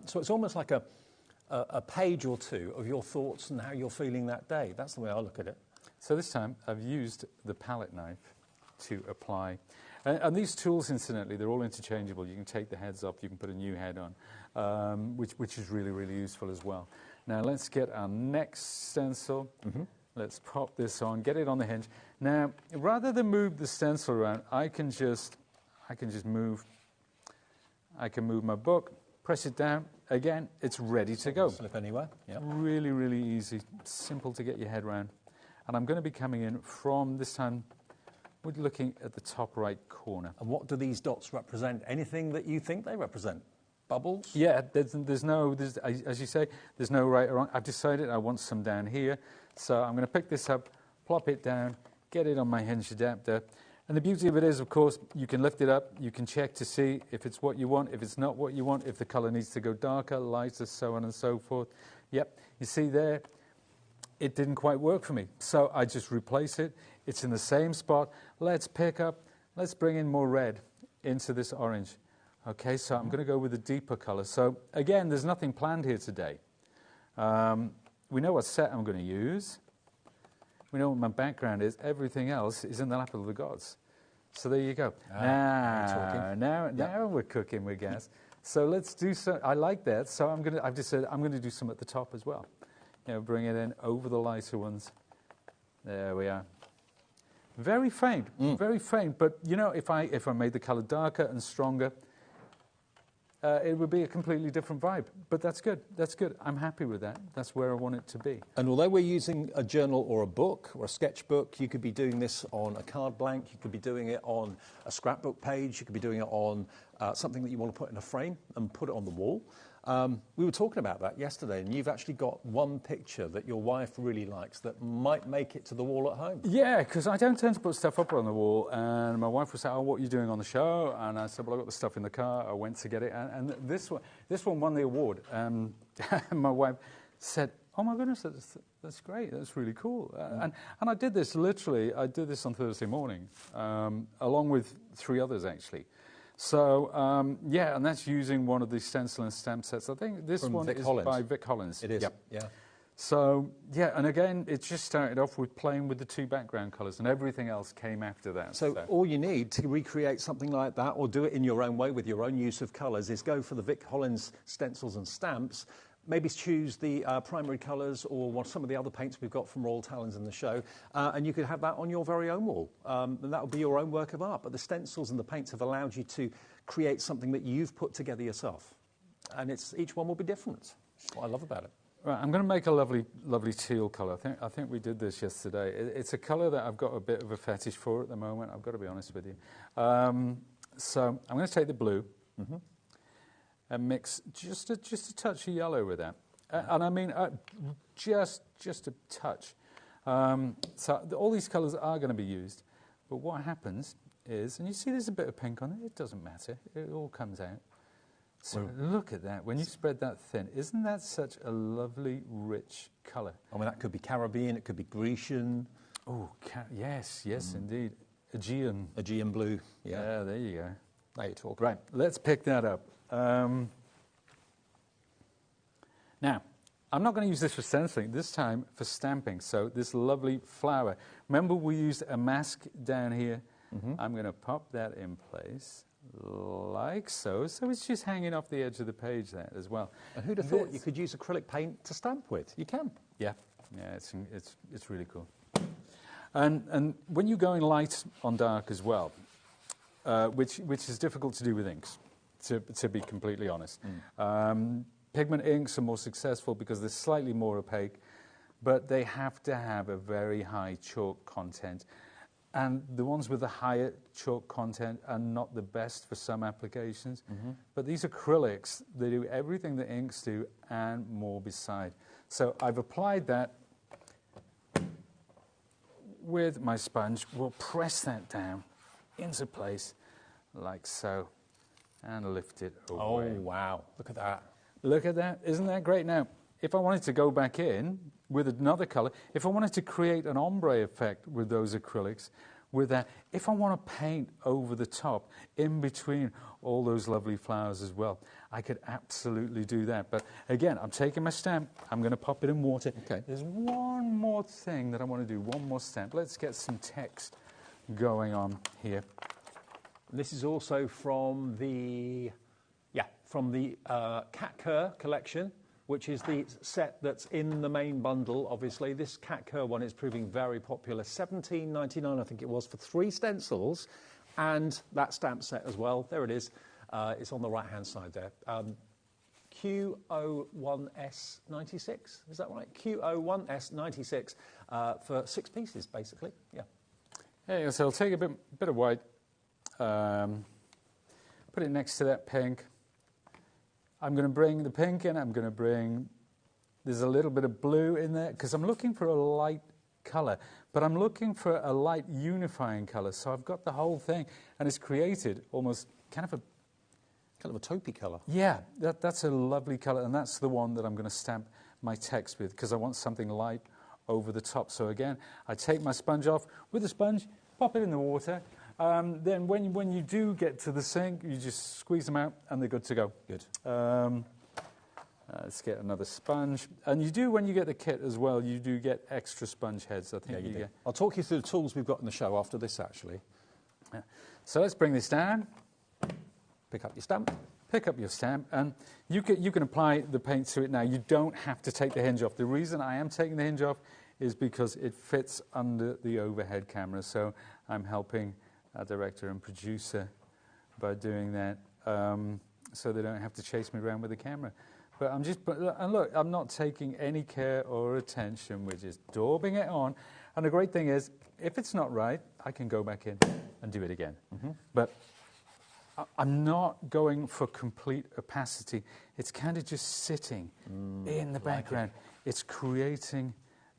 So it's almost like a page or two of your thoughts and how you're feeling that day. That's the way I look at it. So this time I've used the palette knife to apply. And these tools, incidentally, they're all interchangeable. You can take the heads off, you can put a new head on, which is really, really useful as well. Now let's get our next stencil. Let's pop this on, get it on the hinge. Now, rather than move the stencil around, I can just move. I can move my book, press it down. Again, it's ready to go. Slip anywhere. Yeah. Really, really easy, simple to get your head around. And I'm going to be coming in from this time. We're looking at the top right corner. And what do these dots represent? Anything that you think they represent? Bubbles? Yeah, there's as you say, there's no right or wrong. I've decided I want some down here. So I'm going to pick this up, plop it down, get it on my hinge adapter. And the beauty of it is, of course, you can lift it up, you can check to see if it's what you want, if it's not what you want, if the colour needs to go darker, lighter, so on and so forth. Yep, you see there, it didn't quite work for me. So I just replace it. It's in the same spot. Let's bring in more red into this orange. Okay, so I'm going to go with a deeper colour. So again, there's nothing planned here today. We know what set I'm going to use. We know what my background is. Everything else is in the lap of the gods. So there you go. Now we're cooking with gas. So let's do some. I like that. So I've decided I'm going to do some at the top as well. You know, bring it in over the lighter ones. There we are. Very faint, very faint. But you know, if I made the colour darker and stronger, it would be a completely different vibe. But that's good. That's good. I'm happy with that. That's where I want it to be. And although we're using a journal or a book or a sketchbook, you could be doing this on a card blank. You could be doing it on a scrapbook page. You could be doing it on something that you want to put in a frame and put it on the wall. We were talking about that yesterday, and you've actually got one picture that your wife really likes that might make it to the wall at home. Yeah, because I don't tend to put stuff up on the wall, and my wife would say, "Oh, what are you doing on the show?" And I said, "Well, I got the stuff in the car. I went to get it," and this one won the award. My wife said, "Oh my goodness, that's great. That's really cool." And I did this literally. I did this on Thursday morning, along with 3 others actually. So, yeah, and that's using one of the stencil and stamp sets. I think this one is by Vic Hollins. It is, yep. Yeah. So, yeah, and again, it just started off with playing with the 2 background colours, and everything else came after that. So all you need to recreate something like that, or do it in your own way with your own use of colours, is go for the Vic Hollins stencils and stamps. Maybe choose the primary colours or some of the other paints we've got from Royal Talons in the show, and you could have that on your very own wall. And that would be your own work of art. But the stencils and the paints have allowed you to create something that you've put together yourself. And each one will be different. That's what I love about it. Right, I'm going to make a lovely, lovely teal colour. I think we did this yesterday. It's a colour that I've got a bit of a fetish for at the moment. I've got to be honest with you. So I'm going to take the blue. And mix just a touch of yellow with that, and I mean just a touch. So all these colours are going to be used, but what happens is, and you see there's a bit of pink on it. It doesn't matter; it all comes out. So look at that. When you spread that thin, isn't that such a lovely, rich colour? I mean, that could be Caribbean, it could be Grecian. Oh, yes, indeed. Aegean blue. Yeah, there you go. Now you talk. Right, let's pick that up. Now, I'm not going to use this for stenciling, this time for stamping. So this lovely flower. Remember we used a mask down here? I'm going to pop that in place like so. So it's just hanging off the edge of the page there as well. And who'd have thought you could use acrylic paint to stamp with? You can. Yeah, it's really cool. And when you're going light on dark as well, which is difficult to do with inks, to be completely honest. Pigment inks are more successful because they're slightly more opaque, but they have to have a very high chalk content. And the ones with the higher chalk content are not the best for some applications. But these acrylics, they do everything that inks do and more beside. So I've applied that with my sponge. We'll press that down into place like so and lift it away. Oh, wow. Look at that. Look at that. Isn't that great? Now, if I wanted to go back in with another color, if I wanted to create an ombre effect with those acrylics, with that, if I want to paint over the top, in between all those lovely flowers as well, I could absolutely do that. But again, I'm taking my stamp, I'm going to pop it in water. Okay. There's one more thing that I want to do, one more stamp. Let's get some text going on here. This is also from the Cat Kerr collection, which is the set that's in the main bundle, obviously. This Cat Kerr one is proving very popular. $17.99, I think it was, for 3 stencils and that stamp set as well. There it is. It's on the right-hand side there. Q01S96, is that right? Q01S96 for 6 pieces, basically. Yeah. Yeah, so I'll take a bit of white, put it next to that pink. I'm going to bring the pink in, there's a little bit of blue in there, because I'm looking for a light colour, but I'm looking for a light unifying colour, so I've got the whole thing, and it's created almost kind of a taupey colour. Yeah, that's a lovely colour, and that's the one that I'm going to stamp my text with, because I want something light over the top. So again, I take my sponge off. With the sponge, pop it in the water. Then when you do get to the sink, you just squeeze them out and they're good to go. Good. Let's get another sponge. And you do, when you get the kit as well, you do get extra sponge heads, I think. Yeah, you do. Get. I'll talk you through the tools we've got in the show after this, actually. Yeah. So let's bring this down. Pick up your stamp. Pick up your stamp, and you can apply the paint to it now. You don't have to take the hinge off. The reason I am taking the hinge off is because it fits under the overhead camera, so I'm helping our director and producer by doing that, so they don't have to chase me around with the camera. But and look, I'm not taking any care or attention. We're just daubing it on. And the great thing is, if it's not right, I can go back in and do it again. But I'm not going for complete opacity. It's kind of just sitting in the background. It's creating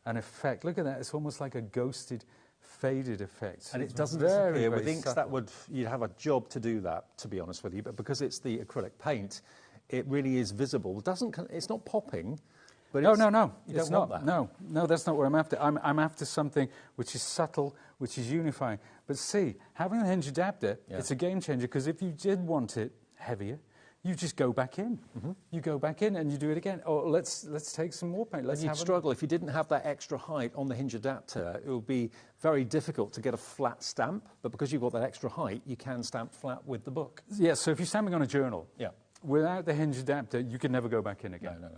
an effect. Look at that. It's almost like a ghosted, faded effect. So and it doesn't very, disappear. very With inks, you'd have a job to do that, to be honest with you. But because it's the acrylic paint, it really is visible. It's not popping. But no. It's not. No, that's not what I'm after. I'm after something which is subtle, which is unifying. But see, having the hinge adapter, it's a game changer, because if you did want it heavier, you just go back in. You go back in and you do it again. Or let's take some more paint. You'd struggle if you didn't have that extra height on the hinge adapter. It would be very difficult to get a flat stamp. But because you've got that extra height, you can stamp flat with the book. Yeah. So if you're stamping on a journal, yeah, without the hinge adapter, you can never go back in again. No.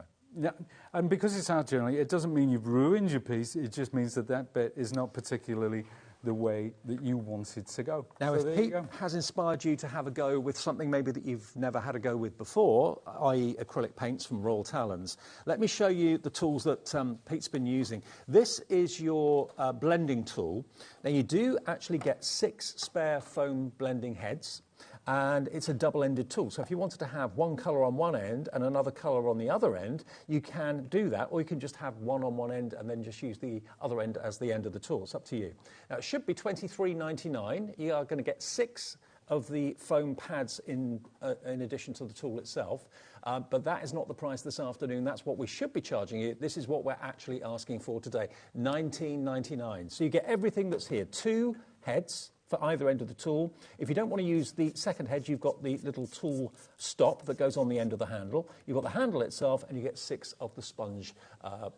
Yeah, and because it's art journaling, it doesn't mean you've ruined your piece. It just means that bit is not particularly the way that you want it to go. Now, so if Pete has inspired you to have a go with something maybe that you've never had a go with before, i.e. acrylic paints from Royal Talons, let me show you the tools that Pete's been using. This is your blending tool. Now, you do actually get 6 spare foam blending heads. And it's a double-ended tool. So if you wanted to have one colour on one end and another colour on the other end, you can do that. Or you can just have one on one end and then just use the other end as the end of the tool. It's up to you. Now, it should be $23.99. You are going to get 6 of the foam pads in addition to the tool itself. But that is not the price this afternoon. That's what we should be charging you. This is what we're actually asking for today, $19.99. So you get everything that's here. 2 heads, for either end of the tool. If you don't want to use the second head, you've got the little tool stop that goes on the end of the handle. You've got the handle itself, and you get 6 of the sponge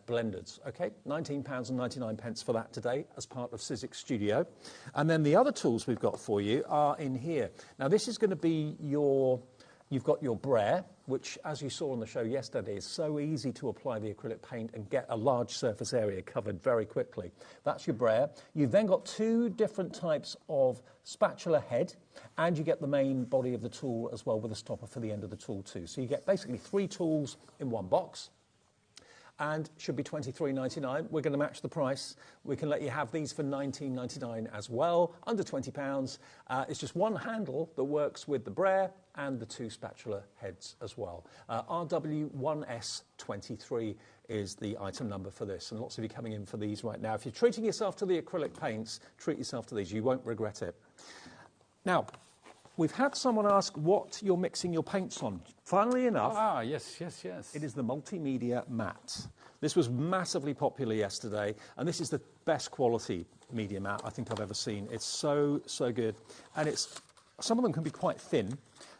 blenders. Okay, £19.99 for that today as part of Sizzix Studio. And then the other tools we've got for you are in here. Now this is going to be you've got your brayer, which, as you saw on the show yesterday, is so easy to apply the acrylic paint and get a large surface area covered very quickly. That's your brayer. You've then got 2 different types of spatula head, and you get the main body of the tool as well with a stopper for the end of the tool too. So you get basically 3 tools in one box. And should be £23.99. We're going to match the price. We can let you have these for £19.99 as well, under £20. It's just one handle that works with the brayer and the 2 spatula heads as well. RW1S23 is the item number for this, and lots of you coming in for these right now. If you're treating yourself to the acrylic paints, treat yourself to these. You won't regret it. Now, we've had someone ask what you're mixing your paints on. Funnily enough, yes. it is the multimedia matte. This was massively popular yesterday, and this is the best quality media matte I think I've ever seen. It's so, so good. And some of them can be quite thin.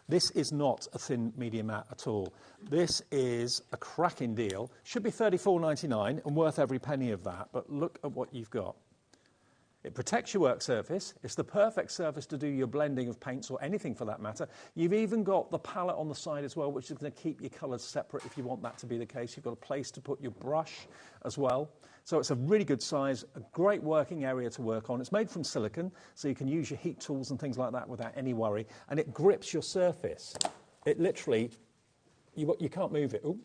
This is not a thin media matte at all. This is a cracking deal. Should be £34.99 and worth every penny of that, but look at what you've got. It protects your work surface. It's the perfect surface to do your blending of paints or anything for that matter. You've even got the palette on the side as well, which is going to keep your colours separate if you want that to be the case. You've got a place to put your brush as well. So it's a really good size, a great working area to work on. It's made from silicone, so you can use your heat tools and things like that without any worry. And it grips your surface. It literally, you can't move it. Ooh.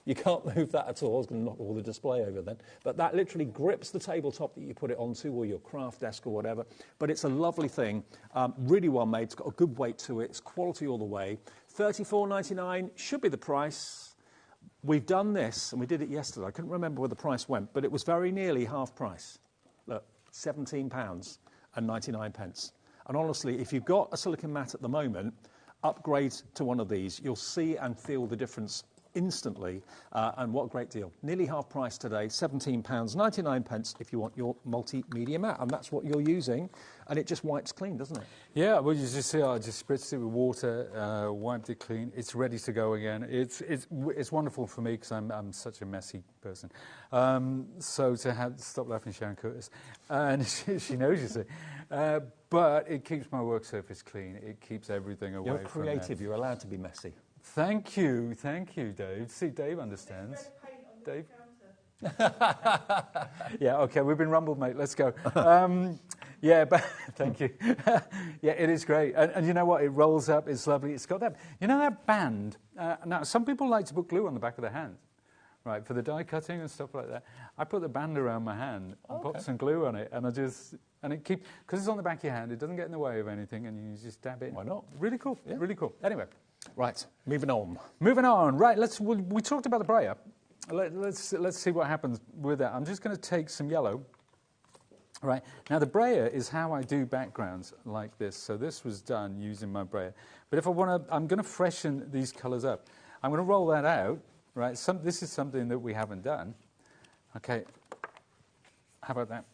You can't move that at all. I was going to knock all the display over then. But that literally grips the tabletop that you put it onto, or your craft desk or whatever. But it's a lovely thing, really well made. It's got a good weight to it. It's quality all the way. £34.99 should be the price. We've done this, and we did it yesterday. I couldn't remember where the price went, but it was very nearly half price. Look, £17.99. And honestly, if you've got a silicone matte at the moment, upgrade to one of these. You'll see and feel the difference instantly, and what a great deal. Nearly half price today, £17.99 if you want your multimedia matte, and that's what you're using, and it just wipes clean, doesn't it? Yeah, well, you just see, I just spritzed it with water, wiped it clean. It's ready to go again. It's wonderful for me because I'm such a messy person. So to stop laughing, Sharon Curtis, and she knows, you see. But it keeps my work surface clean. It keeps everything away. You're creative. You're allowed to be messy. Thank you, Dave. See, Dave understands. Dave? Yeah, okay, we've been rumbled, mate. Let's go. Yeah, but thank you. Yeah, it is great. And you know what? It rolls up. It's lovely. It's got that, you know that band? Now, some people like to put glue on the back of their hand, right, for the die cutting and stuff like that. I put the band around my hand and put some glue on it, and it keeps, because it's on the back of your hand, it doesn't get in the way of anything, and you just dab it. Why not? Really cool. Yeah. Really cool. Anyway. Right, moving on. Right, we talked about the brayer. Let's see what happens with that. I'm just going to take some yellow. Right, now the brayer is how I do backgrounds like this. So this was done using my brayer. But if I want to, I'm going to freshen these colours up. I'm going to roll that out. Right, this is something that we haven't done. Okay, how about that?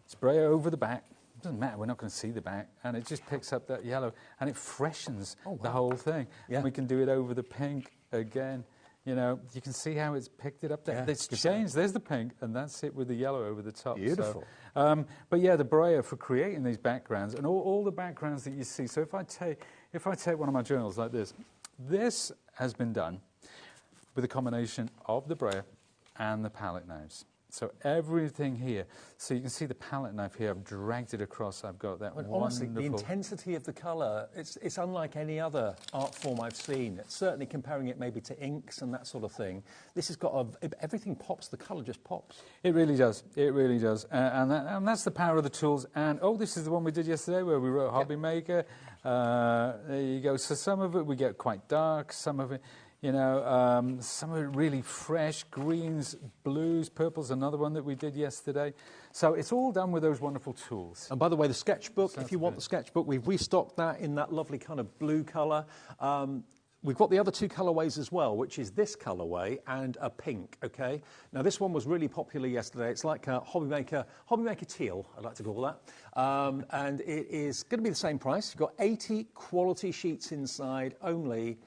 Spray over the back. It doesn't matter, we're not going to see the back, and it just picks up that yellow, and it freshens the whole thing. Yeah. We can do it over the pink again. You know, you can see how it's picked it up there. Yeah, it's changed. There's the pink, and that's it with the yellow over the top. Beautiful. So, but yeah, the brayer for creating these backgrounds, and all the backgrounds that you see. So if I take one of my journals like this has been done with a combination of the brayer and the palette knives. So everything here, so you can see the palette knife here, I've dragged it across, I've got that wonderful... Honestly, the intensity of the colour, it's unlike any other art form I've seen. It's certainly comparing it maybe to inks and that sort of thing. This has got everything pops, the colour just pops. It really does, it really does. And that's the power of the tools. And, this is the one we did yesterday where we wrote HobbyMaker. There you go. So some of it we get quite dark, some of it... You know, some of it really fresh, greens, blues, purples, another one that we did yesterday. So it's all done with those wonderful tools. And by the way, the sketchbook, if you want the sketchbook, we've restocked that in that lovely kind of blue colour. We've got the other two colourways as well, which is this colourway and a pink, okay? Now, this one was really popular yesterday. It's like a HobbyMaker teal, I'd like to call that. And it is going to be the same price. You've got 80 quality sheets inside, only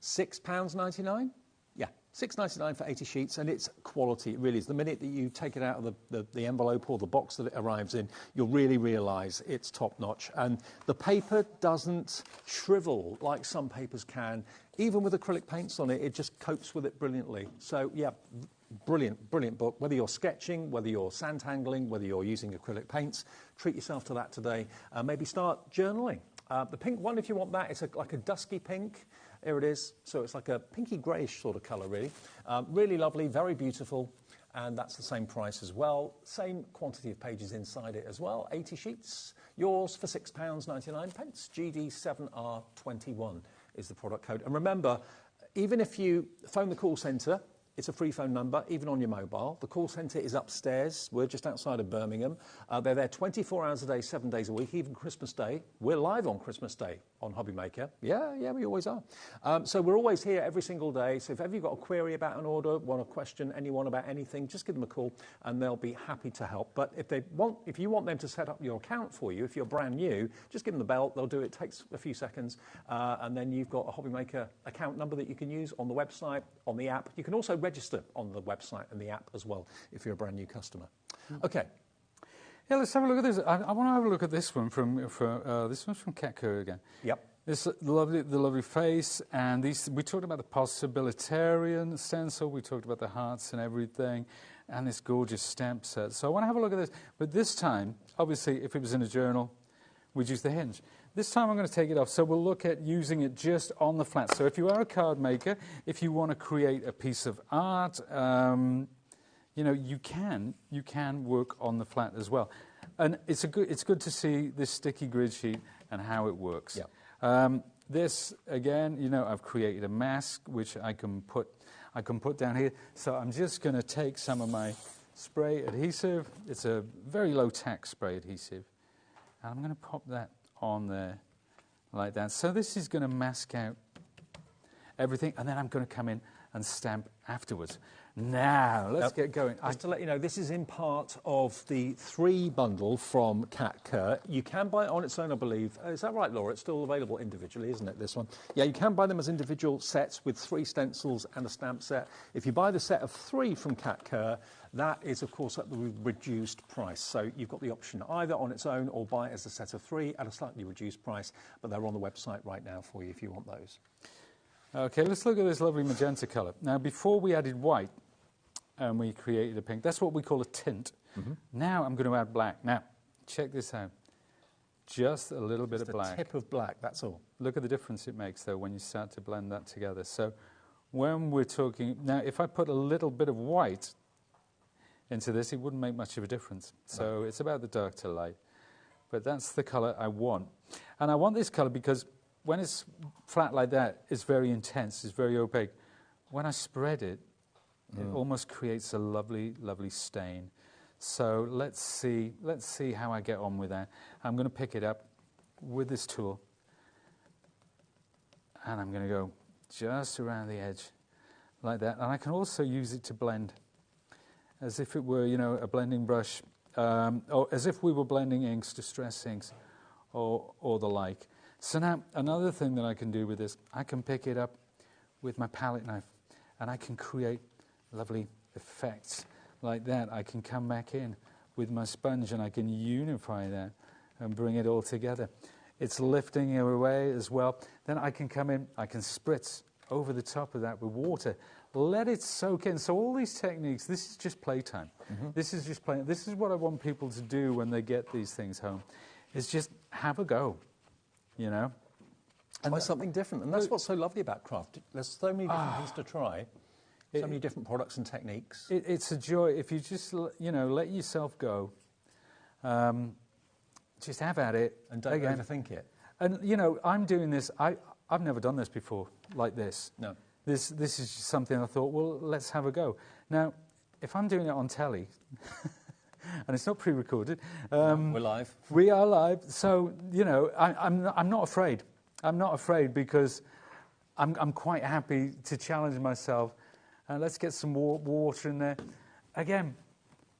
£6.99? Yeah, £6.99 for 80 sheets, and it's quality. It really is. The minute that you take it out of the envelope or the box that it arrives in, you'll really realise it's top-notch. And the paper doesn't shrivel like some papers can. Even with acrylic paints on it, it just copes with it brilliantly. So, yeah, brilliant, brilliant book. Whether you're sketching, whether you're sandangling, whether you're using acrylic paints, treat yourself to that today. Maybe start journaling. The pink one, if you want that, it's like a dusky pink. Here it is. So it's like a pinky greyish sort of colour, really. Really lovely, very beautiful, and that's the same price as well. Same quantity of pages inside it as well. 80 sheets. Yours for £6.99. GD7R21 is the product code. And remember, even if you phone the call centre, it's a free phone number, even on your mobile. The call centre is upstairs. We're just outside of Birmingham. They're there 24 hours a day, 7 days a week, even Christmas Day. We're live on Christmas Day on HobbyMaker. Yeah, we always are. So we're always here every single day. So if ever you've got a query about an order, want to question anyone about anything, just give them a call and they'll be happy to help. But if you want them to set up your account for you, if you're brand new, just give them the bell. They'll do it. It takes a few seconds. And then you've got a HobbyMaker account number that you can use on the website, on the app. You can also register on the website and the app as well if you're a brand new customer. Okay. Yeah, let's have a look at this. I want to have a look at this one this one's from Cat Kerr again. Yep. This the lovely face, and these we talked about the possibilitarian stencil. We talked about the hearts and everything, and this gorgeous stamp set. So I want to have a look at this. But this time, obviously, if it was in a journal, we'd use the Hinge. This time I'm going to take it off, so we'll look at using it just on the flat. So if you are a card maker, if you want to create a piece of art, you know, you can work on the flat as well. And it's good to see this sticky grid sheet and how it works. Yeah. This, again, you know, I've created a mask, which I can put down here. So I'm just going to take some of my spray adhesive. It's a very low-tack spray adhesive. And I'm going to pop that on there like that. So this is going to mask out everything, and then I'm going to come in and stamp afterwards. Now, let's get going. Just to let you know, this is in part of the 3 bundle from Cat Kerr. You can buy it on its own, I believe. Is that right, Laura? It's still available individually, isn't it, this one? Yeah, you can buy them as individual sets with 3 stencils and a stamp set. If you buy the set of 3 from Cat Kerr, that is, of course, at the reduced price. So you've got the option either on its own or buy it as a set of 3 at a slightly reduced price, but they're on the website right now for you if you want those. Okay, let's look at this lovely magenta colour. Now, before we added white and we created a pink, that's what we call a tint. Now I'm going to add black. Now, check this out. Just a little bit of black. Just a tip of black, that's all. Look at the difference it makes, though, when you start to blend that together. So when we're talking... Now, if I put a little bit of white into this, it wouldn't make much of a difference. So it's about the dark to light. But that's the colour I want. And I want this colour because when it's flat like that, it's very intense, it's very opaque. When I spread it, it almost creates a lovely, lovely stain. So let's see how I get on with that. I'm going to pick it up with this tool, and I'm going to go just around the edge like that. And I can also use it to blend, as if it were, you know, a blending brush, or as if we were blending inks, distress inks, or the like. So now, another thing that I can do with this, I can pick it up with my palette knife, and I can create lovely effects like that. I can come back in with my sponge, and I can unify that and bring it all together. It's lifting it away as well. Then I can come in, I can spritz over the top of that with water, let it soak in. So all these techniques, this is just playtime. This is just playing. This is what I want people to do when they get these things home, is just have a go. You know, and there's something different, and that's what's so lovely about craft. There's so many different things to try, so many different products and techniques. It's a joy if you just, you know, let yourself go. Just have at it, and don't overthink it. And you know, I'm doing this. I've never done this before like this. No, this is just something I thought. Well, let's have a go. Now, if I'm doing it on telly. And it's not pre-recorded. We're live. We are live. So, you know, I'm not afraid. I'm not afraid because I'm quite happy to challenge myself. Let's get some water in there. Again,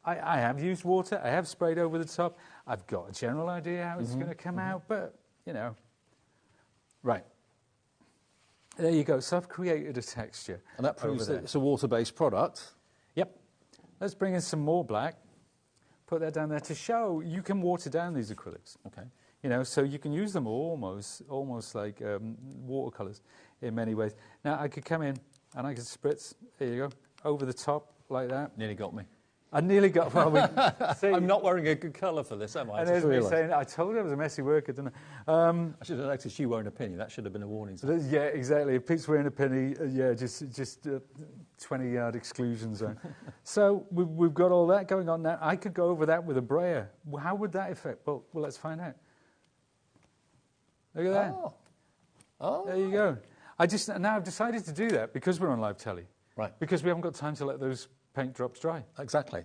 I have used water. I have sprayed over the top. I've got a general idea how it's going to come out, but, you know. Right. There you go. So I've created a texture. And that proves that it's a water-based product. Yep. Let's bring in some more black. Put that down there to show you can water down these acrylics. Okay. You know, so you can use them almost like watercolors in many ways. Now I could come in and I could spritz. There you go, over the top like that. Nearly got me. I nearly got. Well, see, I'm not wearing a good colour for this, am I? And there's me saying, I told you I was a messy worker, didn't I? I should have noticed you wearing a penny. That should have been a warning. Yeah, exactly. If Pete's wearing a penny, yeah, just 20-yard exclusion zone. So we've got all that going on now. I could go over that with a brayer. How would that affect? Well, let's find out. Look at that. Oh. There you go. Now I've decided to do that because we're on live telly. Right. Because we haven't got time to let those paint drops dry. Exactly.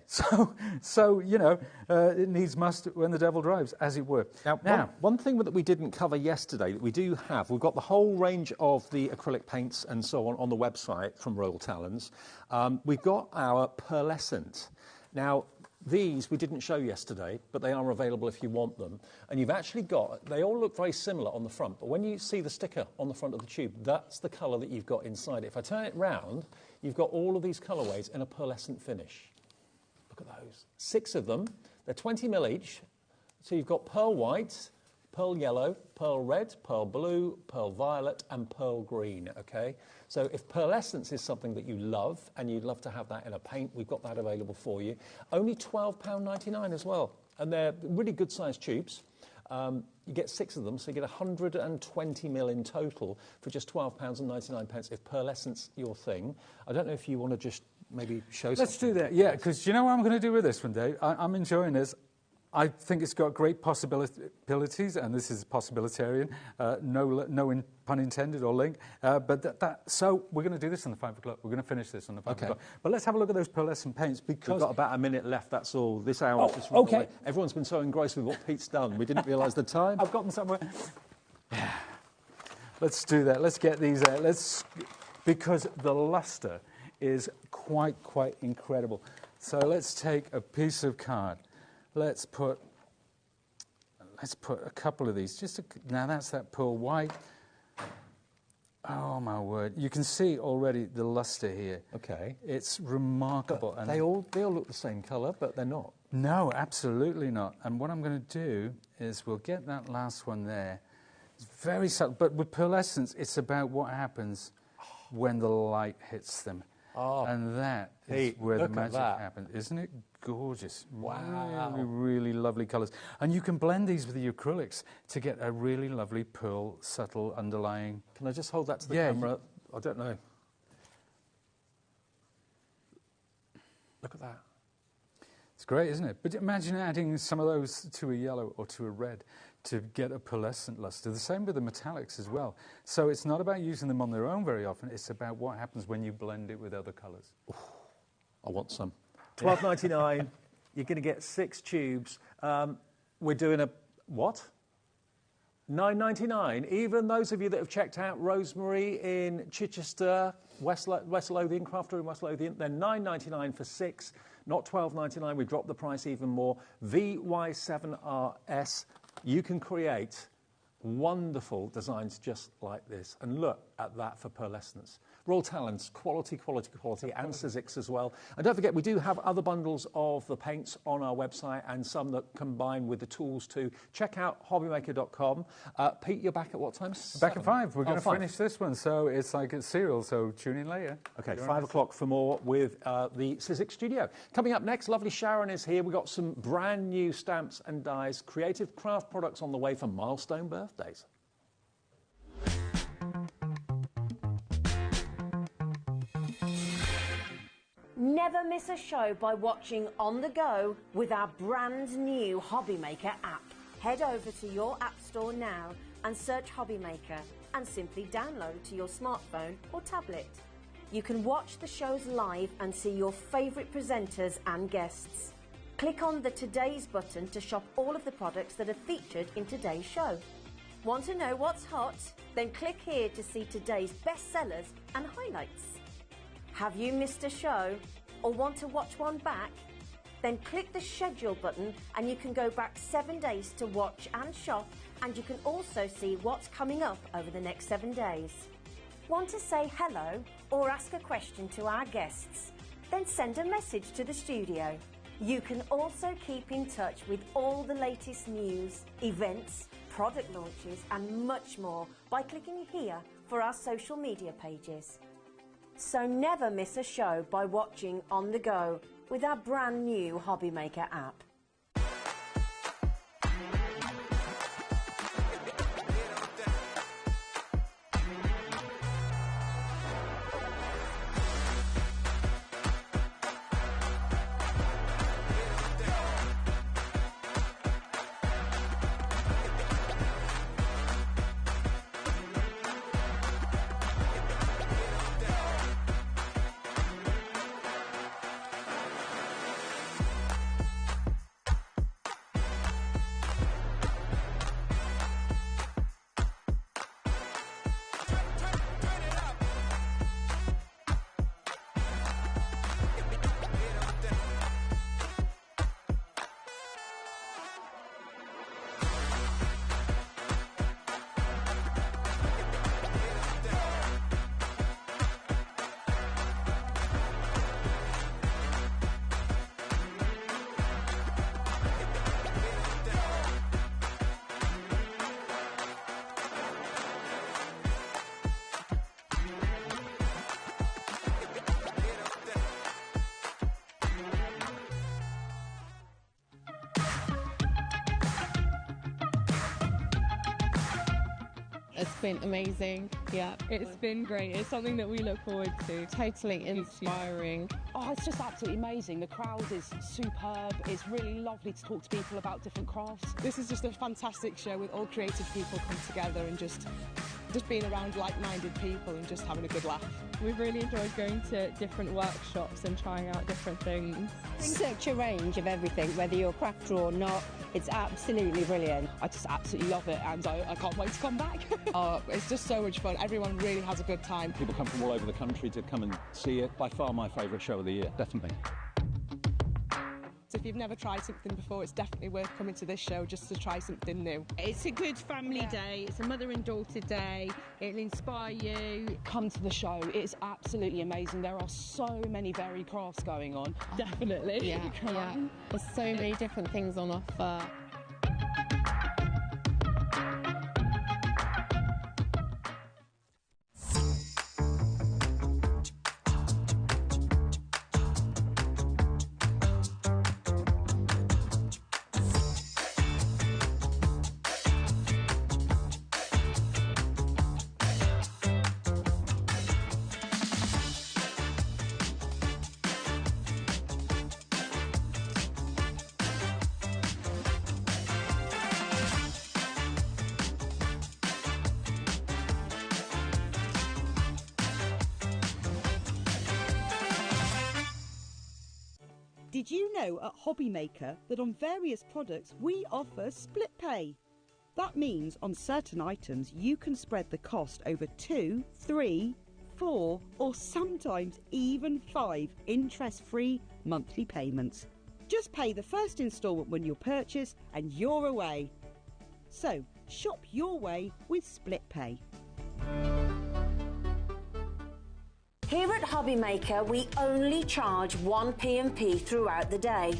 So you know, it needs must when the devil drives, as it were. Now, one thing that we didn't cover yesterday that we do have, we've got the whole range of the acrylic paints and so on the website from Royal Talons. We've got our pearlescent. Now, these we didn't show yesterday, but they are available if you want them. And you've actually got, they all look very similar on the front, but when you see the sticker on the front of the tube, that's the colour that you've got inside it. If I turn it round, you've got all of these colourways in a pearlescent finish. Look at those. 6 of them. They're 20 mil each. So you've got pearl white, pearl yellow, pearl red, pearl blue, pearl violet, and pearl green, okay? So if pearlescence is something that you love, and you'd love to have that in a paint, we've got that available for you. Only £12.99 as well. And they're really good sized tubes. You get 6 of them, so you get 120 mil in total for just £12.99 if pearlescence your thing. I don't know if you want to just maybe show something. Let's do that, yeah, because you know what I'm going to do with this one, Dave? I'm enjoying this. I think it's got great possibilities, and this is possibilitarian, no pun intended or link. So we're going to do this on the 5 o'clock. We're going to finish this on the 5 o'clock. But let's have a look at those pearlescent paints because we've got about a minute left. That's all. This hour just run away. Everyone's been so engrossed with what Pete's done. We didn't realise the time. I've got them somewhere. Yeah. Let's do that. Let's get these out. Because the luster is quite incredible. So let's take a piece of card. Let's put a couple of these. Now that's that pearl white. Oh my word! You can see already the luster here. Okay, it's remarkable. But they all look the same colour, but they're not. No, absolutely not. And what I'm going to do is we'll get that last one there. It's very subtle, but with pearlescence, it's about what happens when the light hits them. Oh, and that is where the magic happens. Isn't it gorgeous? Wow. Really lovely colours. And you can blend these with the acrylics to get a really lovely pearl, subtle, underlying... Can I just hold that to the camera? I don't know. Look at that. It's great, isn't it? But imagine adding some of those to a yellow or to a red to get a pearlescent luster. The same with the metallics as well. So it's not about using them on their own very often. It's about what happens when you blend it with other colours. I want some. $12.99. You're going to get 6 tubes. We're doing a what? $9.99. Even those of you that have checked out Rosemary in Chichester, West Lothian, Crafter in West Lothian, they're $9.99 for 6, not $12.99. We dropped the price even more. VY7RS. You can create wonderful designs just like this. And look at that for pearlescence. Royal Talons, quality, and Sizzix as well. And don't forget, we do have other bundles of the paints on our website and some that combine with the tools too. Check out hobbymaker.com. Pete, you're back at what time? Back at 5. We're going to finish this one, so it's like a serial, so tune in later. Okay, 5 o'clock for more with the Sizzix studio. Coming up next, lovely Sharon is here. We've got some brand new stamps and dies, creative craft products on the way for Milestone birthdays. Never miss a show by watching on the go with our brand new HobbyMaker app. Head over to your app store now and search HobbyMaker and simply download to your smartphone or tablet. You can watch the shows live and see your favourite presenters and guests. Click on the Today's button to shop all of the products that are featured in today's show. Want to know what's hot? Then click here to see today's bestsellers and highlights. Have you missed a show or want to watch one back? Then click the schedule button and you can go back 7 days to watch and shop, and you can also see what's coming up over the next 7 days. Want to say hello or ask a question to our guests? Then send a message to the studio. You can also keep in touch with all the latest news, events, product launches and much more by clicking here for our social media pages. So never miss a show by watching on the go with our brand new HobbyMaker app. It's been amazing. Yeah, It's been great. It's something that we look forward to. totally inspiring. Oh, it's just absolutely amazing. The crowd is superb. It's really lovely to talk to people about different crafts. This is just a fantastic show with all creative people come together and just being around like-minded people and just having a good laugh. We've really enjoyed going to different workshops and trying out different things. Such a range of everything, whether you're a crafter or not. It's absolutely brilliant. I just absolutely love it, and I can't wait to come back. Oh, it's just so much fun. Everyone really has a good time. People come from all over the country to come and see it. By far my favourite show of the year, definitely. So if you've never tried something before, it's definitely worth coming to this show just to try something new. It's a good family day. It's a mother and daughter day. It'll inspire you. Come to the show. It's absolutely amazing. There are so many varied crafts going on. Definitely. Yeah, yeah. There's so many different things on offer. Did you know at HobbyMaker that on various products we offer split pay? That means on certain items you can spread the cost over 2, 3, 4 or sometimes even 5 interest-free monthly payments. Just pay the first instalment when you purchase and you're away. So shop your way with split pay. Here at HobbyMaker, we only charge 1 P&P throughout the day.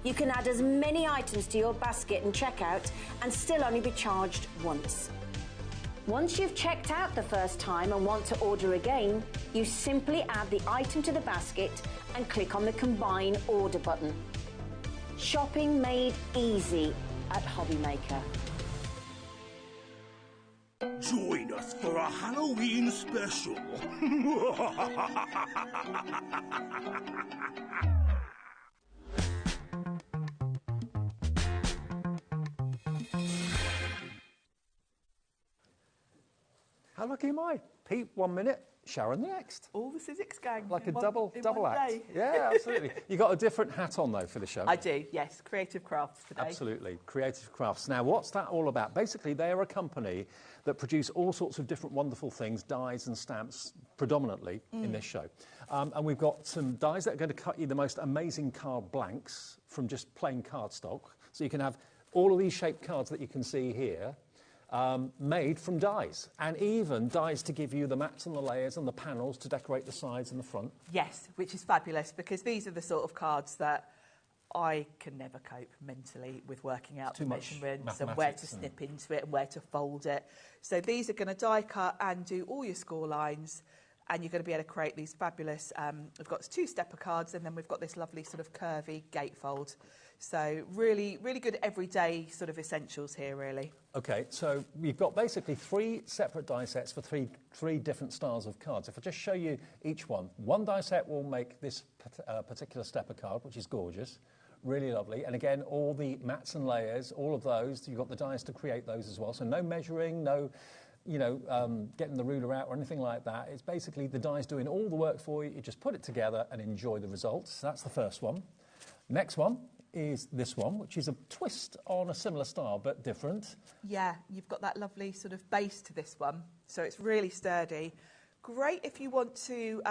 You can add as many items to your basket and checkout and still only be charged once. Once you've checked out the first time and want to order again, you simply add the item to the basket and click on the Combine Order button. Shopping made easy at HobbyMaker. Join us for a Halloween special. How lucky am I? Pete, 1 minute. Sharon next. All the Sizzix gang. Like a in double one act. day. Yeah, absolutely. You got a different hat on, though, for the show. I do, yes. Creative Crafts today. Absolutely. Creative Crafts. Now, what's that all about? Basically, they are a company that produce all sorts of different wonderful things, dies and stamps, predominantly in this show. And we've got some dies that are going to cut you the most amazing card blanks from just plain cardstock. So you can have all of these shaped cards that you can see here made from dies, and even dies to give you the mats and the layers and the panels to decorate the sides and the front. Yes, which is fabulous, because these are the sort of cards that I can never cope mentally with working out the measurements and where to snip into it and where to fold it. So these are going to die cut and do all your score lines, and you're going to be able to create these fabulous, we've got 2-stepper cards, and then we've got this lovely sort of curvy gatefold. So really, really good everyday sort of essentials here, really. Okay, so we've got basically 3 separate die sets for three different styles of cards. If I just show you each one die set will make this particular stepper card, which is gorgeous, really lovely. And again, all the mats and layers, all of those, you've got the dies to create those as well. So no measuring, no, getting the ruler out or anything like that. It's basically the dies doing all the work for you. You just put it together and enjoy the results. So that's the first one. Next one is this one, which is a twist on a similar style but different. Yeah, you've got that lovely sort of base to this one, so it's really sturdy. Great if you want to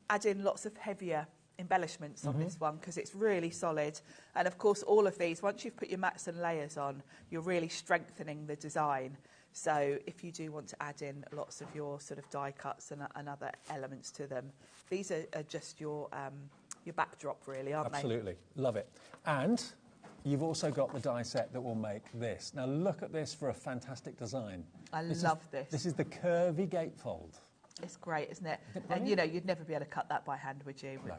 add in lots of heavier embellishments on this one, because it's really solid. And of course, all of these, once you've put your mats and layers on, you're really strengthening the design. So if you do want to add in lots of your sort of die cuts and other elements to them, these are just your backdrop, really, aren't they? Absolutely. Love it. And you've also got the die set that will make this. Now, look at this for a fantastic design. I love this. This is the curvy gatefold. It's great, isn't it? And, you'd never be able to cut that by hand, would you? No.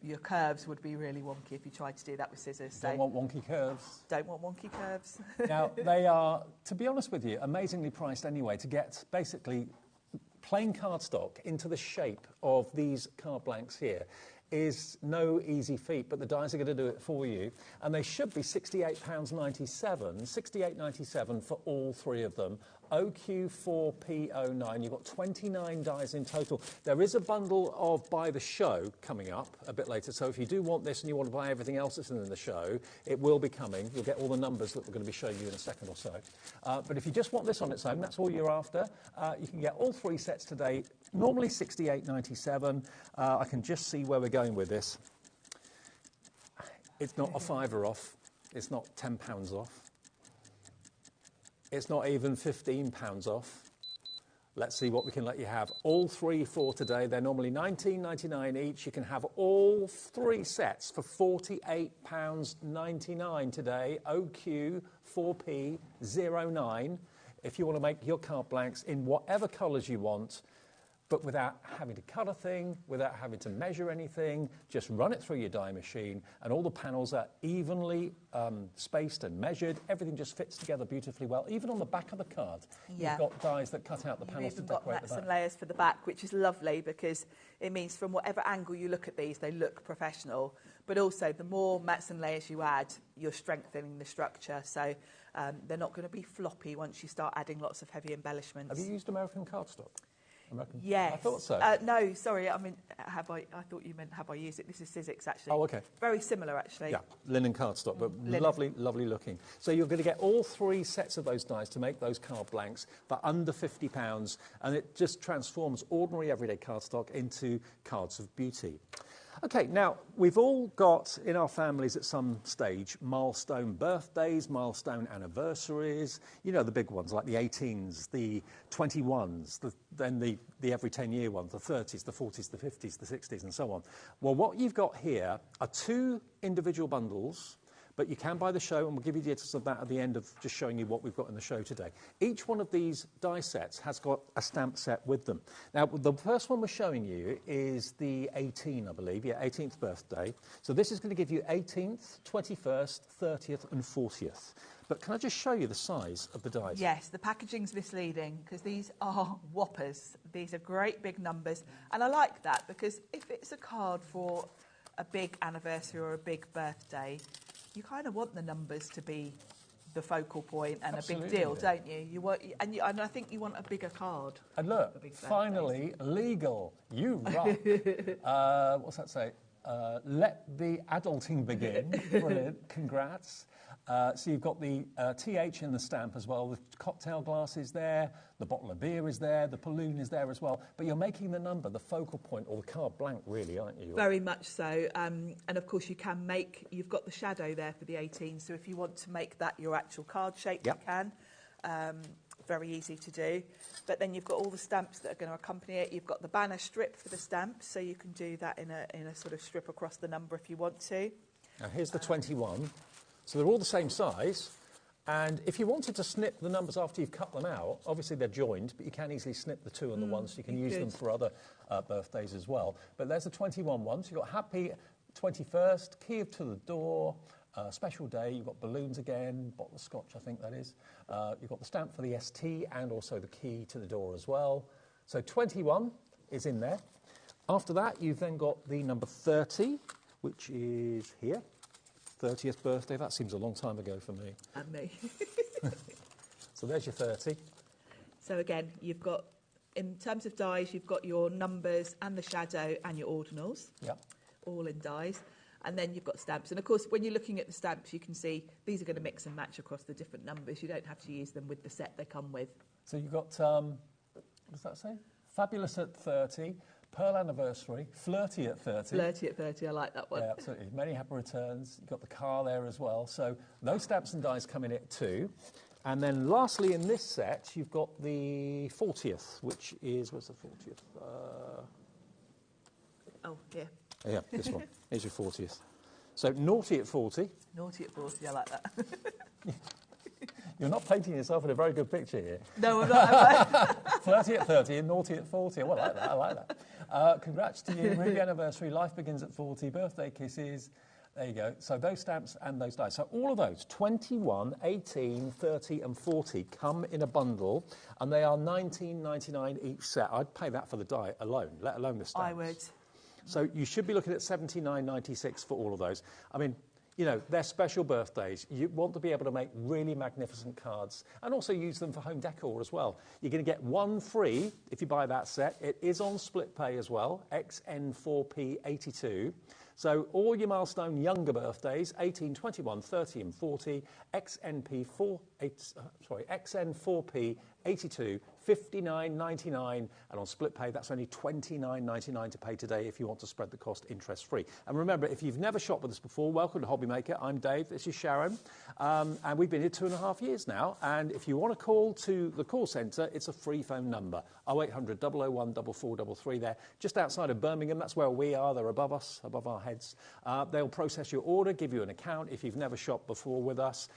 Your curves would be really wonky if you tried to do that with scissors. Don't want wonky curves. Don't want wonky curves. Now, they are, to be honest with you, amazingly priced anyway, to get basically plain cardstock into the shape of these card blanks here is no easy feat, but the dies are going to do it for you. And they should be £68.97, £68.97 for all 3 of them. OQ4P09, you've got 29 dies in total. There is a bundle of Buy the Show coming up a bit later, so if you do want this and you want to buy everything else that's in the show, it will be coming. You'll get all the numbers that we're going to be showing you in a second or so. But if you just want this on its own, that's all you're after. You can get all 3 sets today, normally £68.97. I can just see where we're going with this. It's not a £5 off. It's not £10 off. It's not even £15 off. Let's see what we can let you have. All 3 for today. They're normally $19.99 each. You can have all 3 sets for £48.99 today. OQ4P09. If you want to make your card blanks in whatever colours you want, but without having to cut a thing, without having to measure anything, just run it through your die machine, and all the panels are evenly spaced and measured. Everything just fits together beautifully well. Even on the back of the card, you've got dies that cut out the panels to decorate the back. You've got mats and layers for the back, which is lovely, because it means from whatever angle you look at these, they look professional. But also, the more mats and layers you add, you're strengthening the structure. So they're not going to be floppy once you start adding lots of heavy embellishments. Have you used American cardstock? Yes. I thought so. No, sorry. I mean, I thought you meant have I used it? This is Sizzix, actually. Oh, okay. Very similar, actually. Yeah, linen cardstock, but linen. Lovely, lovely looking. So you're going to get all 3 sets of those dies to make those card blanks for under £50, and it just transforms ordinary everyday cardstock into cards of beauty. Okay, now, we've all got in our families at some stage milestone birthdays, milestone anniversaries, the big ones like the 18s, the 21s, then the every 10-year ones, the 30s, the 40s, the 50s, the 60s, and so on. Well, what you've got here are 2 individual bundles, but you can buy the show, and we'll give you details of that at the end of just showing you what we've got in the show today. Each one of these die sets has got a stamp set with them. Now, the first one we're showing you is the 18, I believe, 18th birthday. So this is going to give you 18th, 21st, 30th, and 40th. But can I just show you the size of the dies? Yes, the packaging's misleading, because these are whoppers. These are great big numbers. And I like that, because if it's a card for a big anniversary or a big birthday, you kind of want the numbers to be the focal point and Absolutely a big deal, do. don't you? You want, and I think you want a bigger card. And look, for big finally, legal. You rock. What's that say? Let the adulting begin. Brilliant. Congrats. So you've got the TH in the stamp as well. The cocktail glass is there. The bottle of beer is there. The balloon is there as well. But you're making the number, the focal point, or the card blank, really, aren't you? Very much so. And of course, you've got the shadow there for the 18. So if you want to make that your actual card shape, Yep. you can. Very easy to do. But then you've got all the stamps that are going to accompany it. You've got the banner strip for the stamps, so you can do that in a sort of strip across the number if you want to. Now here's the 21. So they're all the same size. And if you wanted to snip the numbers after you've cut them out, obviously they're joined, but you can easily snip the 2 and the 1, so you can use them for other birthdays as well. But there's the 21 one. So you've got happy 21st, key to the door, special day. You've got balloons again, bottle of scotch, I think that is. You've got the stamp for the ST and also the key to the door as well. So 21 is in there. After that, you've then got the number 30, which is here. 30th birthday, that seems a long time ago for me. And me. So there's your 30. So again, you've got, in terms of dies, you've got your numbers and the shadow and your ordinals. Yep. All in dies. And then you've got stamps. And of course, when you're looking at the stamps, you can see these are going to mix and match across the different numbers. You don't have to use them with the set they come with. So you've got, what does that say? Fabulous at 30, Pearl Anniversary, Flirty at 30. Flirty at 30, I like that one. Yeah, absolutely. Many happy returns. You've got the car there as well. So those stamps and dies come in it too. And then lastly in this set, you've got the 40th, which is, what's the 40th? Oh, here. Yeah, this one. Here's your 40th. So naughty at 40. Naughty at 40, I like that. You're not painting yourself in a very good picture here. No, I'm not. Flirty at 30 and naughty at 40. Well, I like that. I like that. Congrats to you. Ruby anniversary. Life begins at 40. Birthday kisses. There you go. So those stamps and those dies. So all of those, 21, 18, 30 and 40, come in a bundle, and they are $19.99 each set. I'd pay that for the die alone, let alone the stamps. I would. So you should be looking at $79.96 for all of those. I mean, you know, they're special birthdays. You want to be able to make really magnificent cards and also use them for home decor as well. You're going to get one free if you buy that set. It is on split pay as well, XN4P82. So all your Milestone younger birthdays, 18, 21, 30 and 40, XN4P82, $59.99, and on split pay that's only $29.99 to pay today if you want to spread the cost interest-free. And remember, if you've never shopped with us before, welcome to HobbyMaker. I'm Dave, this is Sharon, and we've been here 2.5 years now. And if you want to call to the call centre, it's a free phone number, 0800 001 4433 there, just outside of Birmingham. That's where we are. They're above us, above our heads. They'll process your order, give you an account if you've never shopped before with us.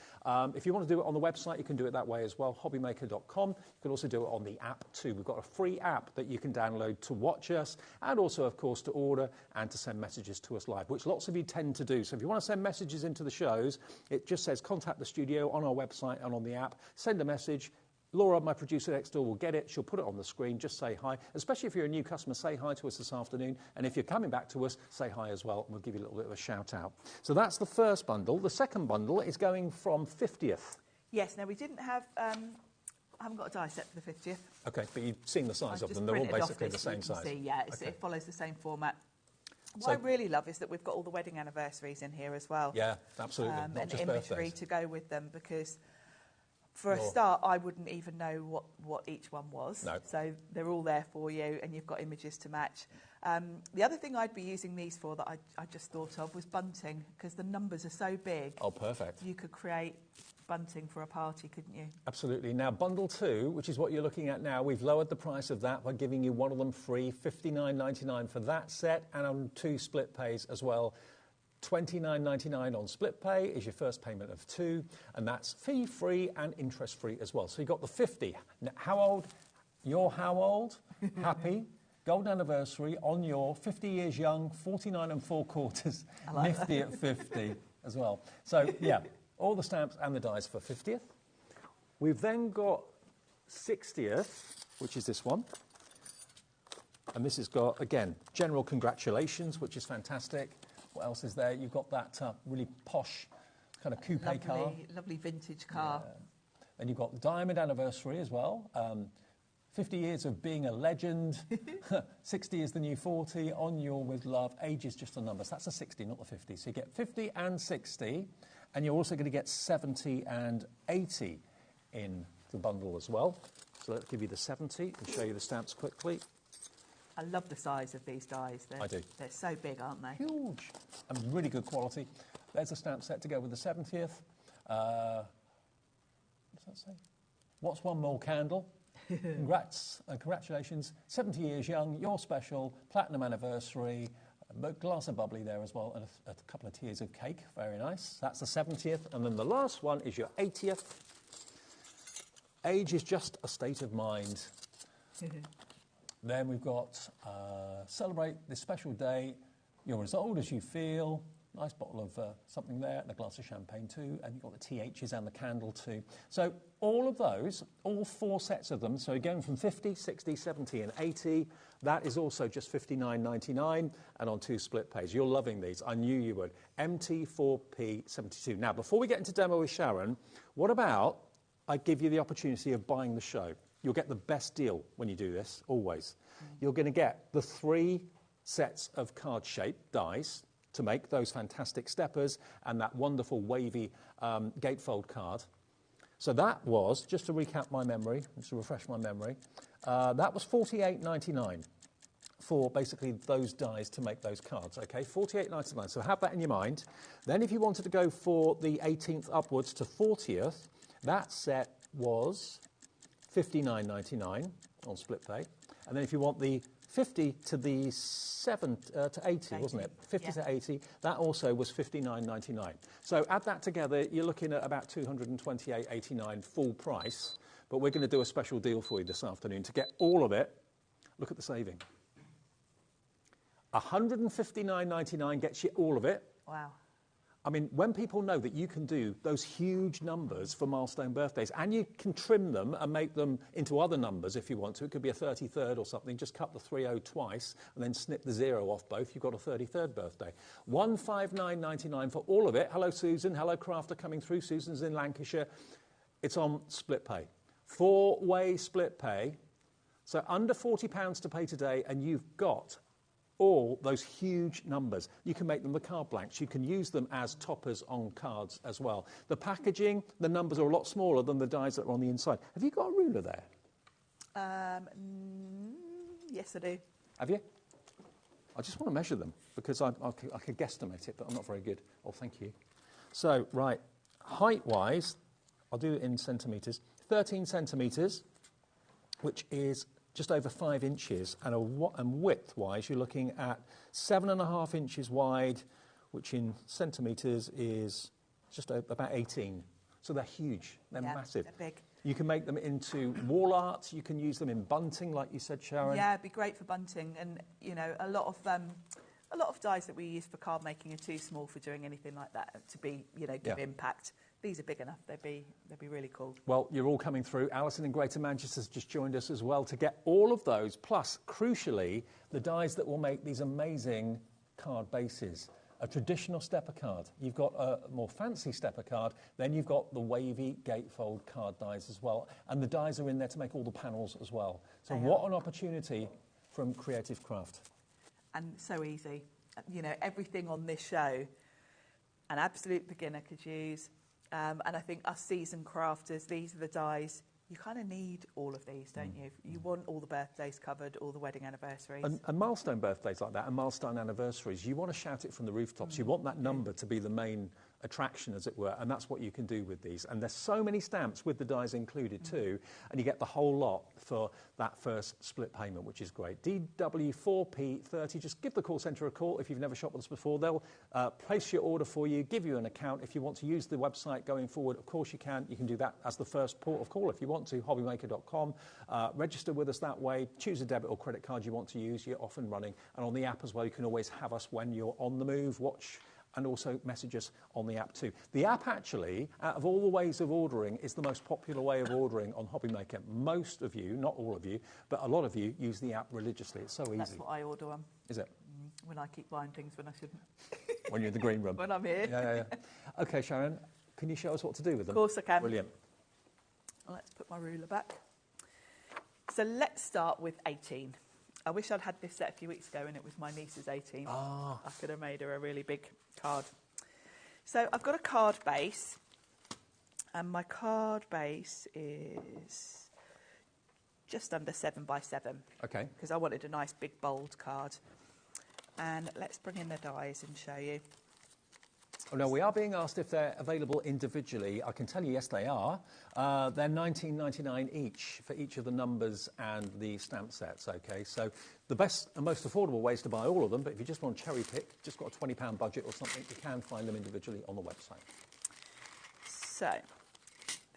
If you want to do it on the website, you can do it that way as well, hobbymaker.com. You can also do it on the app too. We've got a free app that you can download to watch us and also, of course, to order and to send messages to us live, which lots of you tend to do. So if you want to send messages into the shows, it just says contact the studio on our website and on the app. Send a message. Laura, my producer next door, will get it. She'll put it on the screen. Just say hi. Especially if you're a new customer, say hi to us this afternoon. And if you're coming back to us, say hi as well, and we'll give you a little bit of a shout out. So that's the first bundle. The second bundle is going from 50th. Yes, now we didn't have... I haven't got a die set for the 50th. OK, but you've seen the size of them. They're all basically the same size. See, yeah, okay. it follows the same format. What I really love is that we've got all the wedding anniversaries in here as well. Yeah, absolutely. Not and just imagery birthdays. to go with them, because for a start, I wouldn't even know what each one was. No. So they're all there for you, and you've got images to match. The other thing I'd be using these for that I just thought of was bunting, because the numbers are so big. Oh, perfect. You could create bunting for a party, couldn't you? Absolutely. Now, bundle 2, which is what you're looking at now, we've lowered the price of that by giving you one of them free, $59.99 for that set, and on 2 split pays as well. $29.99 on split pay is your first payment of 2, and that's fee-free and interest-free as well. So you've got the 50. Now, how old? You're how old? Happy. Golden anniversary on your 50 years young, 49 and 4 quarters, like nifty at 50 as well. So, yeah. All the stamps and the dies for 50th. We've then got 60th, which is this one. And this has got, again, general congratulations, which is fantastic. What else is there? You've got that really posh kind of coupe car. Lovely vintage car. Yeah. And you've got the diamond anniversary as well. 50 years of being a legend. 60 is the new 40. On your with love. Age is just a number. So that's a 60, not the 50. So you get 50 and 60. And you're also going to get 70 and 80 in the bundle as well. So let's give you the 70 and show you the stamps quickly. I love the size of these dies. I do. They're so big, aren't they? Huge. And really good quality. There's a stamp set to go with the 70th. What does that say? What's one more candle? Congrats, congratulations. 70 years young, you're special, platinum anniversary, a glass of bubbly there as well, and a couple of tiers of cake. Very nice. That's the 70th. And then the last one is your 80th. Age is just a state of mind. Then we've got celebrate this special day. You're as old as you feel. Nice bottle of something there, and a glass of champagne too, and you've got the THs and the candle too. So all of those, all 4 sets of them, so you're going from 50, 60, 70 and 80, that is also just $59.99 and on 2 split pays. You're loving these, I knew you would. MT4P72. Now, before we get into demo with Sharon, what about I give you the opportunity of buying the show? You'll get the best deal when you do this, always. You're going to get the 3 sets of card-shaped dies to make those fantastic steppers and that wonderful wavy gatefold card. So that was, just to recap my memory, just to refresh my memory, that was $48.99 for basically those dies to make those cards, okay? $48.99, so have that in your mind. Then if you wanted to go for the 18th upwards to 40th, that set was $59.99 on split pay. And then if you want the 50 to the 80, wasn't it? 50 to 80, that also was $59.99. So add that together, you're looking at about $228.89 full price, but we're going to do a special deal for you this afternoon to get all of it. Look at the saving. $159.99 gets you all of it. Wow. I mean, when people know that you can do those huge numbers for milestone birthdays, and you can trim them and make them into other numbers if you want to, it could be a 33rd or something, just cut the 30 twice and then snip the 0 off both, you've got a 33rd birthday. $159.99 for all of it. Hello, Susan. Hello, Crafter coming through. Susan's in Lancashire. It's on split pay. 4-way split pay. So under £40 to pay today, and you've got all those huge numbers. You can make them the card blanks. You can use them as toppers on cards as well. The packaging, the numbers are a lot smaller than the dies that are on the inside. Have you got a ruler there? Yes, I do. Have you? I just want to measure them because I could guesstimate it, but I'm not very good. Oh, thank you. So, right, height-wise, I'll do it in centimetres. 13 centimetres, which is just over 5 inches, and width-wise, you're looking at 7.5 inches wide, which in centimetres is just about 18. So they're huge. They're massive. They're big. You can make them into wall art. You can use them in bunting, like you said, Sharon. Yeah, it'd be great for bunting. And you know, a lot of dies that we use for card making are too small for doing anything like that to be, you know, give impact. These are big enough. They'd be really cool. Well, you're all coming through. Alison in Greater Manchester has just joined us as well to get all of those, plus, crucially, the dies that will make these amazing card bases. A traditional stepper card. You've got a more fancy stepper card. Then you've got the wavy gatefold card dies as well. And the dies are in there to make all the panels as well. So what an opportunity from Creative Craft. And so easy. You know, everything on this show, an absolute beginner could use. And I think us seasoned crafters, these are the dies. You kind of need all of these, don't you? You want all the birthdays covered, all the wedding anniversaries. And milestone birthdays like that, and milestone anniversaries, you want to shout it from the rooftops. You want that number to be the main attraction, as it were, and that's what you can do with these. And there's so many stamps with the dies included too, and you get the whole lot for that first split payment, which is great. DW4P30, just give the call centre a call if you've never shopped with us before. They'll place your order for you, give you an account. If you want to use the website going forward, of course you can. You can do that as the first port of call if you want to, hobbymaker.com. Register with us that way, choose a debit or credit card you want to use, you're off and running. And on the app as well, you can always have us when you're on the move, watch and also message us on the app too. The app actually, out of all the ways of ordering, is the most popular way of ordering on HobbyMaker. Most of you, not all of you, but a lot of you use the app religiously. It's so easy. That's what I order on. Is it? When I keep buying things when I shouldn't. when you're in the green room. When I'm here. Yeah. OK, Sharon, can you show us what to do with them? Of course I can. Brilliant. Let's put my ruler back. So let's start with 18. I wish I'd had this set a few weeks ago and it was my niece's 18. I could have made her a really big card. So I've got a card base, and my card base is just under 7 by 7. OK. Because I wanted a nice big bold card. And let's bring in the dies and show you. Oh, no, we are being asked if they're available individually. I can tell you, yes, they are. They're $19.99 each for each of the numbers and the stamp sets, OK? So the best and most affordable way is to buy all of them, but if you just want to cherry pick, just got a £20 budget or something, you can find them individually on the website. So,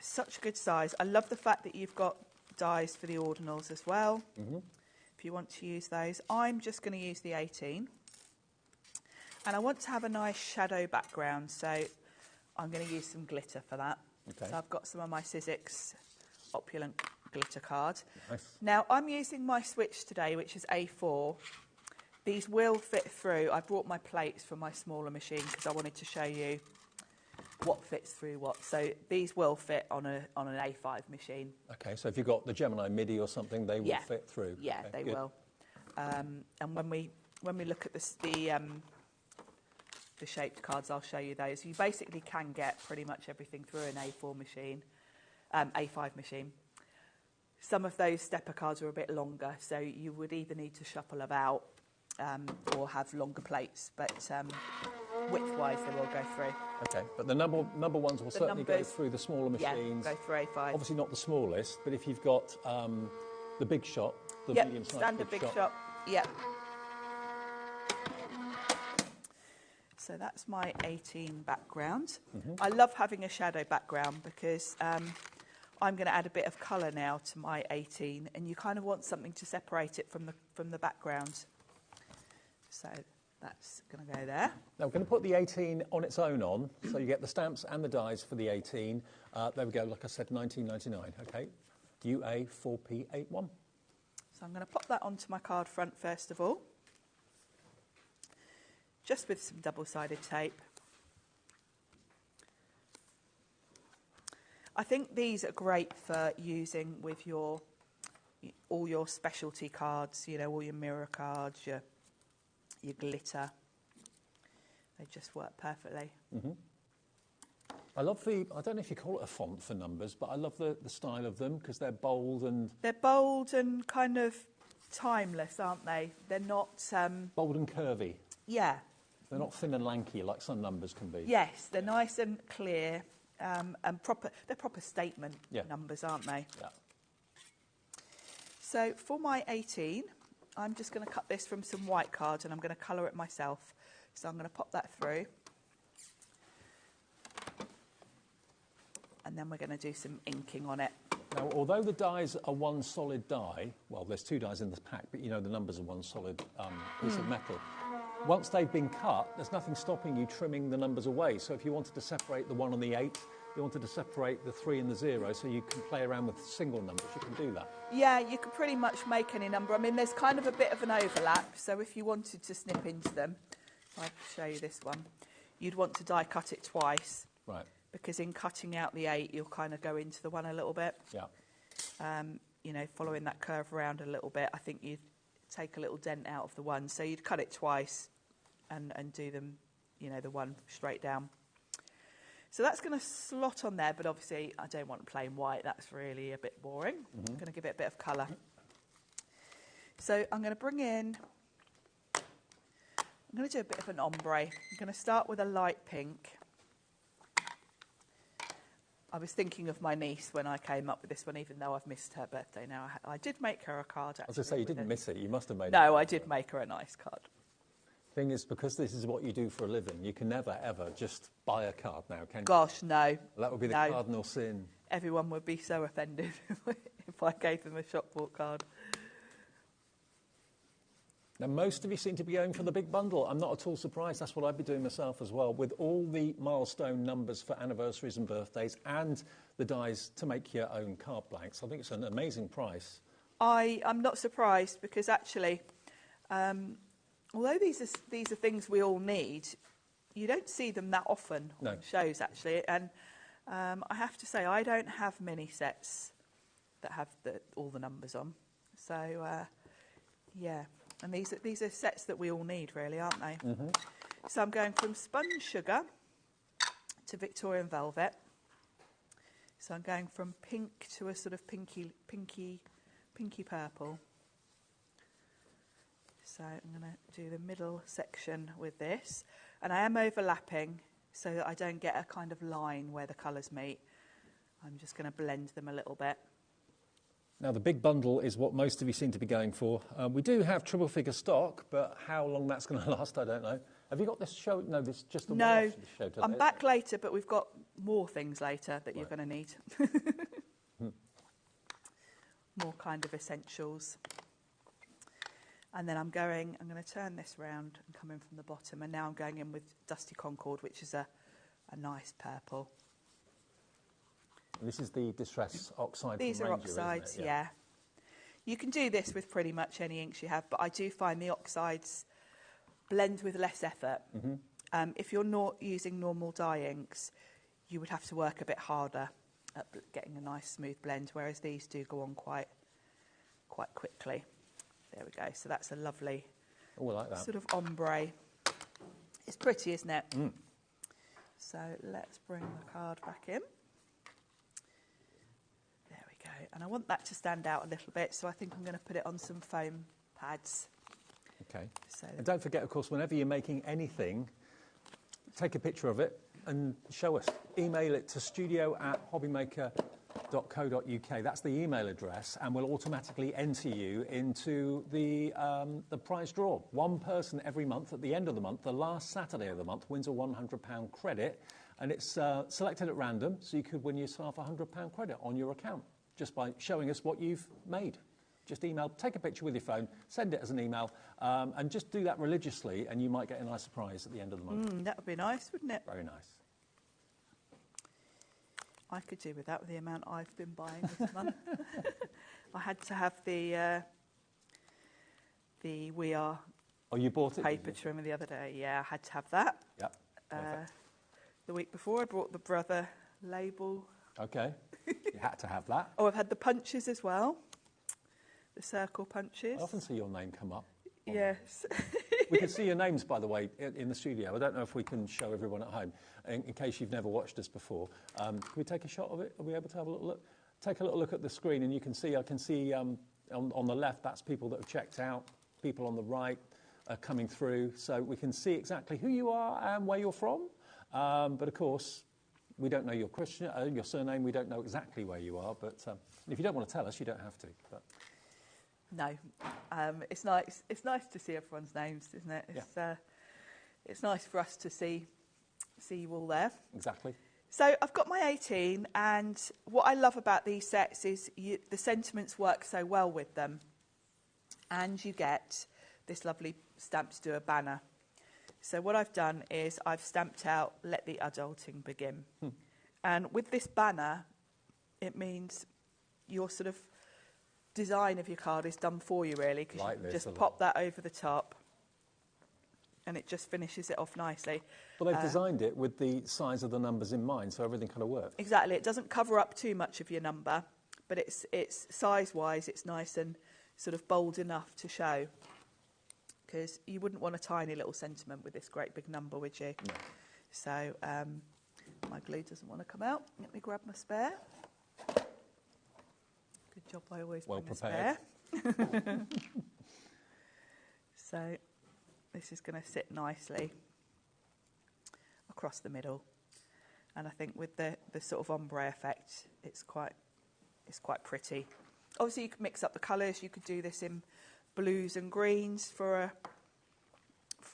such a good size. I love the fact that you've got dies for the ordinals as well, if you want to use those. I'm just going to use the 18. And I want to have a nice shadow background, so I'm going to use some glitter for that. Okay. So I've got some of my Sizzix opulent glitter card. Nice. Now, I'm using my switch today, which is A4. These will fit through. I brought my plates from my smaller machine because I wanted to show you what fits through what. So these will fit on an A5 machine. OK, so if you've got the Gemini MIDI or something, they will fit through. Yeah, okay, they will. And when we look at the shaped cards, I'll show you those. You basically can get pretty much everything through an A4 machine, A5 machine. Some of those stepper cards are a bit longer, so you would either need to shuffle about or have longer plates, but width-wise they will go through. OK, but the number ones will certainly go through the smaller machines. Yeah, go through A5. Obviously not the smallest, but if you've got the big shot, the medium-sized standard big shot. Yep. So that's my 18 background. I love having a shadow background because I'm going to add a bit of colour now to my 18, and you kind of want something to separate it from the background. So that's going to go there. Now we're going to put the 18 on its own on, so you get the stamps and the dies for the 18. There we go, like I said, $19.99, OK? UA4P81. So I'm going to pop that onto my card front first of all, just with some double-sided tape. I think these are great for using with all your specialty cards, you know, all your mirror cards, your glitter. They just work perfectly. I love I don't know if you call it a font for numbers, but I love the style of them because they're bold and... They're bold and kind of timeless, aren't they? They're not... bold and curvy. Yeah. They're not thin and lanky like some numbers can be. Yes, they're nice and clear and proper. They're proper statement numbers, aren't they? Yeah. So for my 18, I'm just going to cut this from some white cards and I'm going to colour it myself. So I'm going to pop that through. And then we're going to do some inking on it. Now, although the dies are one solid die, well, there's two dies in this pack, but you know the numbers are one solid piece of metal. Once they've been cut, there's nothing stopping you trimming the numbers away. So if you wanted to separate the 1 and the 8, you wanted to separate the 3 and the 0, so you can play around with single numbers, you can do that. Yeah, you can pretty much make any number. I mean, there's kind of a bit of an overlap, so if you wanted to snip into them, I'll show you this one, you'd want to die cut it twice. Right. Because in cutting out the 8, you'll kind of go into the 1 a little bit. Yeah. You know, following that curve around a little bit, I think you'd take a little dent out of the 1. So you'd cut it twice and do them, you know, the 1 straight down. So that's going to slot on there, but obviously I don't want plain white. That's really a bit boring. I'm going to give it a bit of colour. So I'm going to bring in, I'm going to do a bit of an ombre. I'm going to start with a light pink. I was thinking of my niece when I came up with this one, even though I've missed her birthday now. I did make her a card, actually. As I say, you didn't miss it. You must have made it. No, I did make her a nice card. Thing is, because this is what you do for a living, you can never, ever just buy a card now, can you? Gosh, no. That would be the cardinal sin. Everyone would be so offended if I gave them a shop bought card. Now, most of you seem to be going for the big bundle. I'm not at all surprised. That's what I'd be doing myself as well, with all the milestone numbers for anniversaries and birthdays and the dies to make your own card blanks. I think it's an amazing price. I'm not surprised because actually, although these are things we all need, you don't see them that often No. on shows, actually. And I have to say, I don't have many sets that have all the numbers on. So, yeah. And these are sets that we all need, really, aren't they? Mm-hmm. So I'm going from sponge sugar to Victorian velvet. So I'm going from pink to a sort of pinky purple. So I'm going to do the middle section with this. And I am overlapping so that I don't get a kind of line where the colours meet. I'm just going to blend them a little bit. Now, the big bundle is what most of you seem to be going for. We do have triple figure stock, but how long that's going to last, I don't know. Have you got this show? No, this is just the No, one-off show today. I'm back later, but we've got more things later that you're going to need. More kind of essentials. And then I'm going to turn this round and come in from the bottom. And now I'm going in with Dusty Concord, which is a nice purple. And this is the Distress Oxide. These from are Ranger, oxides, isn't it? yeah. You can do this with pretty much any inks you have, but I do find the oxides blend with less effort. Mm-hmm. If you're not using normal dye inks, you would have to work a bit harder at getting a nice smooth blend, whereas these do go on quite quickly. There we go. So that's a lovely I like that. sort of ombre. It's pretty, isn't it? Mm. So let's bring the card back in. There we go. And I want that to stand out a little bit, so I think I'm going to put it on some foam pads. Okay. So And don't forget, of course, whenever you're making anything, take a picture of it and show us. Email it to studio@hobbymaker.co.uk. That's the email address, and we'll automatically enter you into the prize draw. One person every month at the end of the month, the last Saturday of the month, wins a £100 credit, and it's selected at random, so you could win yourself a £100 credit on your account just by showing us what you've made. Just email, take a picture with your phone, send it as an email, and just do that religiously, and you might get a nice surprise at the end of the month. That would be nice, wouldn't it? Very nice. I could do with that with the amount I've been buying this month. I had to have the We Are Oh, you bought it? paper trimmer the other day. Yeah, I had to have that. Yep. The week before, I brought the Brother label. Okay. You had to have that. Oh, I've had the punches as well. The circle punches. I often see your name come up. Yes. We can see your names, by the way, in the studio. I don't know if we can show everyone at home, in case you've never watched us before. Can we take a shot of it? Are we able to have a little look? Take a little look at the screen, and you can see, I can see on the left, that's people that have checked out. People on the right are coming through. So we can see exactly who you are and where you're from. But, of course, we don't know your surname. We don't know exactly where you are. But if you don't want to tell us, you don't have to. But. No, it's nice. It's nice to see everyone's names, isn't it? It's nice for us to see you all there. Exactly. So I've got my 18, and what I love about these sets is the sentiments work so well with them, and you get this lovely stamp to do a banner. So what I've done is I've stamped out "Let the Adulting Begin," and with this banner, it means your sort of design of your card is done for you, really, because like you can just pop that over the top and it just finishes it off nicely. Well, they've designed it with the size of the numbers in mind, so everything kind of works. Exactly. It doesn't cover up too much of your number, but it's size-wise, it's nice and sort of bold enough to show, because you wouldn't want a tiny little sentiment with this great big number, would you? No. So my glue doesn't want to come out. Let me grab my spare. Good job, I always well bring prepared. a spare. So this is going to sit nicely across the middle, and I think with the sort of ombre effect, it's quite pretty. Obviously, you could mix up the colours. You could do this in blues and greens for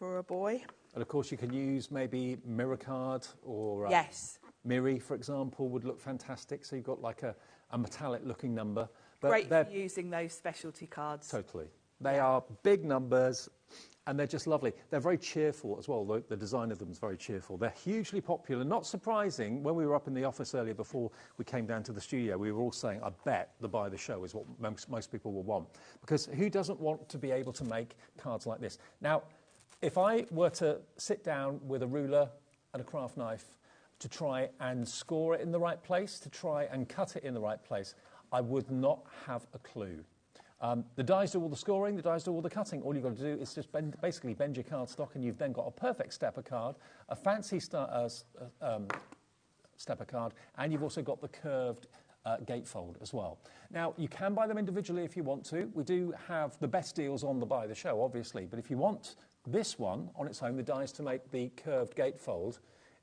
a boy. And of course, you can use maybe mirror card or yes. Miri, for example, would look fantastic. So you've got like a metallic-looking number. But great for using those specialty cards. Totally. They are big numbers, and they're just lovely. They're very cheerful as well. The design of them is very cheerful. They're hugely popular. Not surprising, when we were up in the office earlier before we came down to the studio, we were all saying, I bet the buy the show is what most people will want. Because who doesn't want to be able to make cards like this? Now, if I were to sit down with a ruler and a craft knife to try and score it in the right place, to try and cut it in the right place, I would not have a clue. The dies do all the scoring, the dies do all the cutting. All you've got to do is just basically bend your cardstock, and you've then got a perfect stepper card, a fancy stepper card, and you've also got the curved gatefold as well. Now, you can buy them individually if you want to. We do have the best deals on the Buy the Show, obviously, but if you want this one on its own, the dies to make the curved gatefold,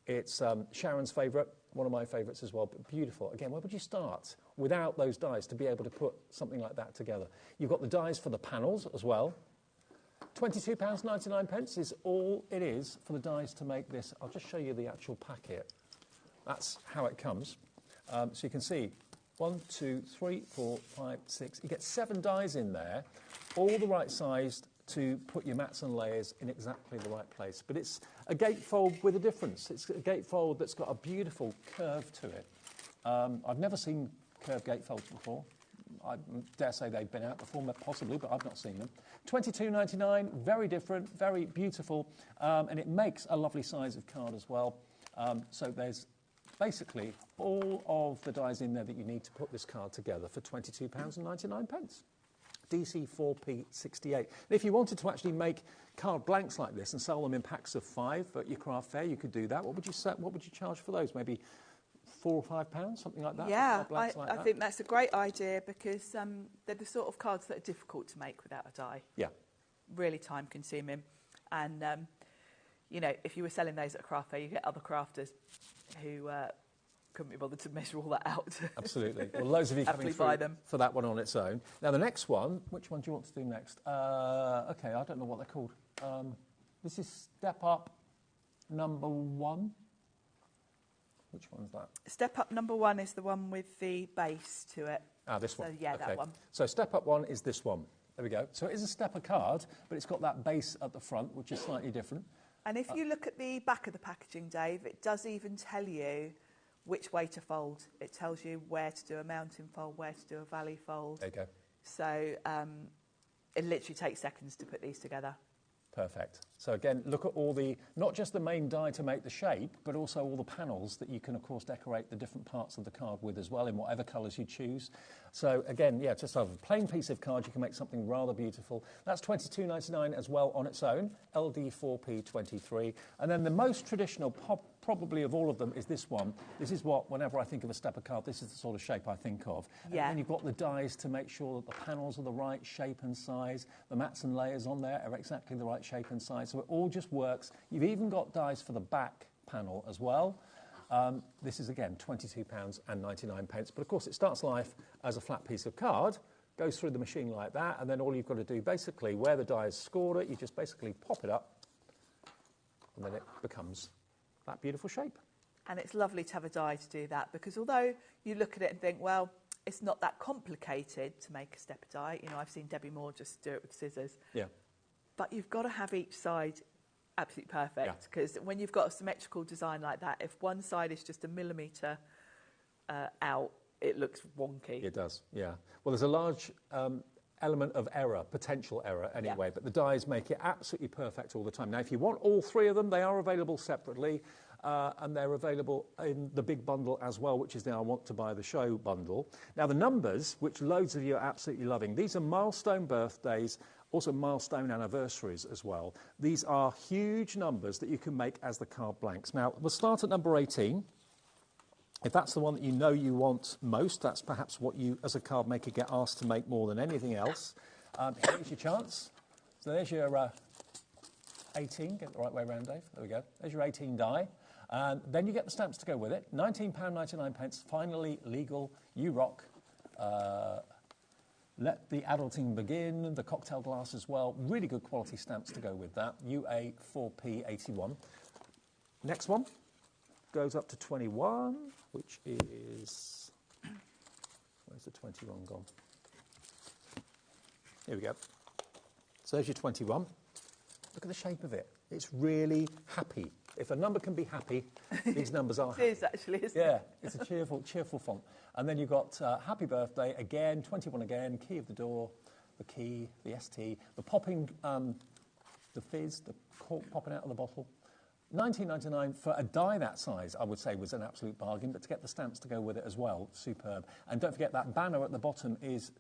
it's Sharon's favourite, one of my favourites as well, but beautiful. Again, where would you start without those dies to be able to put something like that together? You've got the dies for the panels as well. £22.99 is all it is for the dies to make this. I'll just show you the actual packet. That's how it comes. So you can see 1, 2, 3, 4, 5, 6. You get 7 dies in there, all the right sized to put your mats and layers in exactly the right place. But it's a gatefold with a difference. It's a gatefold that's got a beautiful curve to it. I've never seen curved gatefolds before. I dare say they've been out before, possibly, but I've not seen them. £22.99, very different, very beautiful, and it makes a lovely size of card as well. So there's basically all of the dies in there that you need to put this card together for £22.99. DC4P68. And if you wanted to actually make card blanks like this and sell them in packs of 5 at your craft fair, you could do that. What would you charge for those? Maybe £4 or £5, something like that? Yeah, I think that's a great idea because they're the sort of cards that are difficult to make without a die. Yeah. Really time consuming. And, you know, if you were selling those at a craft fair, you get other crafters who couldn't be bothered to measure all that out. Absolutely. Well, loads of you coming through for that one on its own. Now, the next one, which one do you want to do next? OK, I don't know what they're called. This is Step Up number 1. Which one's that? Step Up number 1 is the one with the base to it. Ah, this one. So, yeah, okay. that one. So Step Up 1 is this one. There we go. So it is a stepper card, but it's got that base at the front, which is slightly different. And if you look at the back of the packaging, Dave, it does even tell you which way to fold. It tells you where to do a mountain fold, where to do a valley fold. There you go. So it literally takes seconds to put these together. Perfect. So again, look at all the, not just the main die to make the shape, but also all the panels that you can, of course, decorate the different parts of the card with as well in whatever colours you choose. So again, yeah, just have a plain piece of card, you can make something rather beautiful. That's £22.99 as well on its own, LD4P23. And then the most traditional, probably of all of them, is this one. This is what, whenever I think of a stepper card, this is the sort of shape I think of. Yeah. And then you've got the dies to make sure that the panels are the right shape and size. The mats and layers on there are exactly the right shape and size. So it all just works. You've even got dies for the back panel as well. This is, again, £22.99. But, of course, it starts life as a flat piece of card, goes through the machine like that, and then all you've got to do, basically, where the die is scored it, you just basically pop it up, and then it becomes that beautiful shape. And it's lovely to have a die to do that, because although you look at it and think, well, it's not that complicated to make a stepper die. You know, I've seen Debbie Moore just do it with scissors. Yeah. But you've got to have each side absolutely perfect, because when you've got a symmetrical design like that, if one side is just a millimetre out, it looks wonky. It does, yeah. Well, there's a large element of error, potential error anyway, but the dies make it absolutely perfect all the time. Now, if you want all 3 of them, they are available separately, and they're available in the big bundle as well, which is the I Want to Buy the Show bundle. Now, the numbers, which loads of you are absolutely loving, these are milestone birthdays, also milestone anniversaries as well. These are huge numbers that you can make as the card blanks. Now, we'll start at number 18. If that's the one that you know you want most, that's perhaps what you, as a card maker, get asked to make more than anything else. Here's your chance. So there's your 18. Get it the right way around, Dave. There we go. There's your 18 die. Then you get the stamps to go with it. £19.99, finally legal. You rock. Let the adulting begin. The cocktail glass as well. Really good quality stamps to go with that. UA4P81. Next one goes up to 21, which is... Where's the 21 gone? Here we go. So there's your 21. Look at the shape of it. It's really happy. If a number can be happy, these numbers are happy. It is, actually, isn't it? Yeah, it's a cheerful font. And then you've got Happy Birthday, again, 21 again, key of the door, the key, the ST, the popping the fizz, the cork popping out of the bottle. $19.99 for a die that size, I would say, was an absolute bargain, but to get the stamps to go with it as well, superb. And don't forget that banner at the bottom is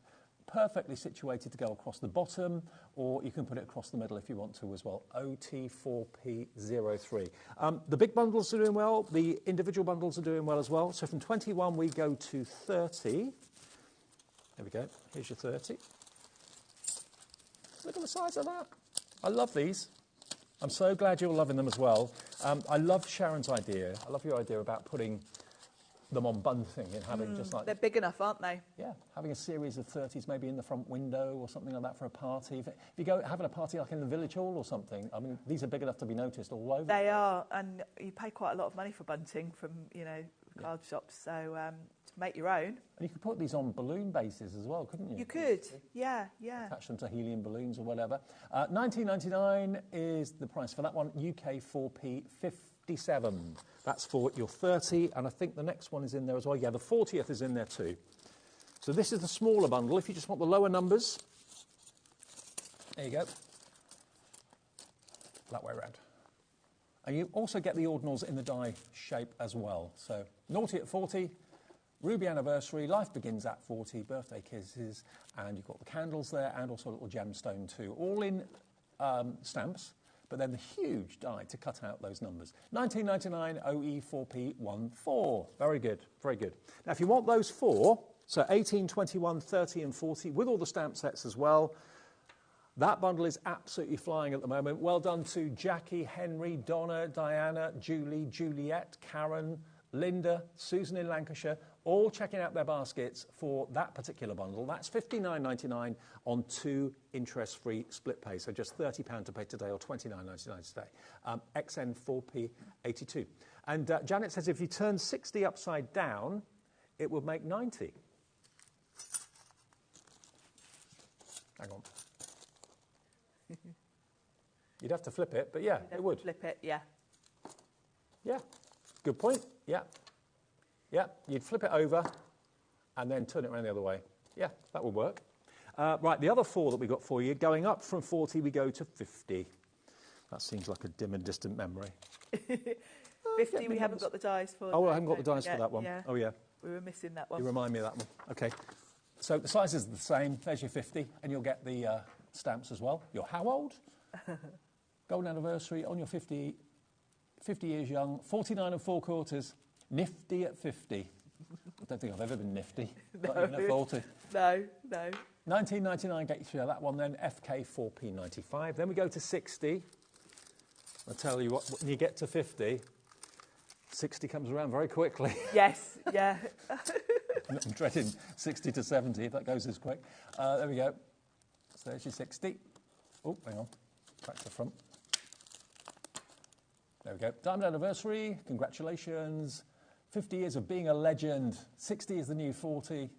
perfectly situated to go across the bottom, or you can put it across the middle if you want to as well. OT4P03. The big bundles are doing well. The individual bundles are doing well as well. So from 21 we go to 30. There we go. Here's your 30. Look at the size of that. I love these. I'm so glad you're loving them as well. I love Sharon's idea. I love your idea about putting them on bunting and having just like... They're big enough, aren't they? Yeah, having a series of 30s maybe in the front window or something like that for a party. If you go having a party like in the village hall or something, I mean, these are big enough to be noticed all over. They are, and you pay quite a lot of money for bunting from, you know, card shops, so to make your own. And you could put these on balloon bases as well, couldn't you? You could, yeah, yeah. Attach them to helium balloons or whatever. $19.99 is the price for that one. UK 4P 57. That's for your 30, and I think the next one is in there as well. Yeah, the 40th is in there too. So this is the smaller bundle. If you just want the lower numbers, there you go. That way around. And you also get the ordinals in the die shape as well. So naughty at 40, Ruby anniversary, life begins at 40, birthday kisses, and you've got the candles there, and also a little gemstone too, all in stamps. But then the huge die to cut out those numbers. $19.99 OE4P14. Very good, very good. Now, if you want those four, so 18, 21, 30 and 40, with all the stamp sets as well, that bundle is absolutely flying at the moment. Well done to Jackie, Henry, Donna, Diana, Julie, Juliet, Karen, Linda, Susan in Lancashire, all checking out their baskets for that particular bundle. That's $59.99 on 2 interest-free split pay, so just £30 to pay today or $29.99 today. XN4P82. And Janet says if you turn 60 upside down, it would make 90. Hang on. You'd have to flip it, but yeah, it would. Flip it, yeah. Yeah, good point. Yeah. Yeah, you'd flip it over and then turn it around the other way. Yeah, that would work. Right, the other four that we got for you, going up from 40, we go to 50. That seems like a dim and distant memory. 50, we haven't got the dies for. Oh, I haven't got the dies for that one. Yeah. Oh, yeah. We were missing that one. You remind me of that one. OK. So the sizes are the same. There's your 50, and you'll get the stamps as well. You're how old? Golden anniversary on your 50 years young, 49 4/4. Nifty at 50. I don't think I've ever been nifty. No. Not even at 40. No, no. $19.99 get you through that one then. FK4P95. Then we go to 60. I'll tell you what, when you get to 50, 60 comes around very quickly. Yes, yeah. I'm dreading 60 to 70 if that goes as quick. There we go. So there's your 60. Oh, hang on. Back to the front. There we go. Diamond anniversary. Congratulations. 50 years of being a legend. 60 is the new 40.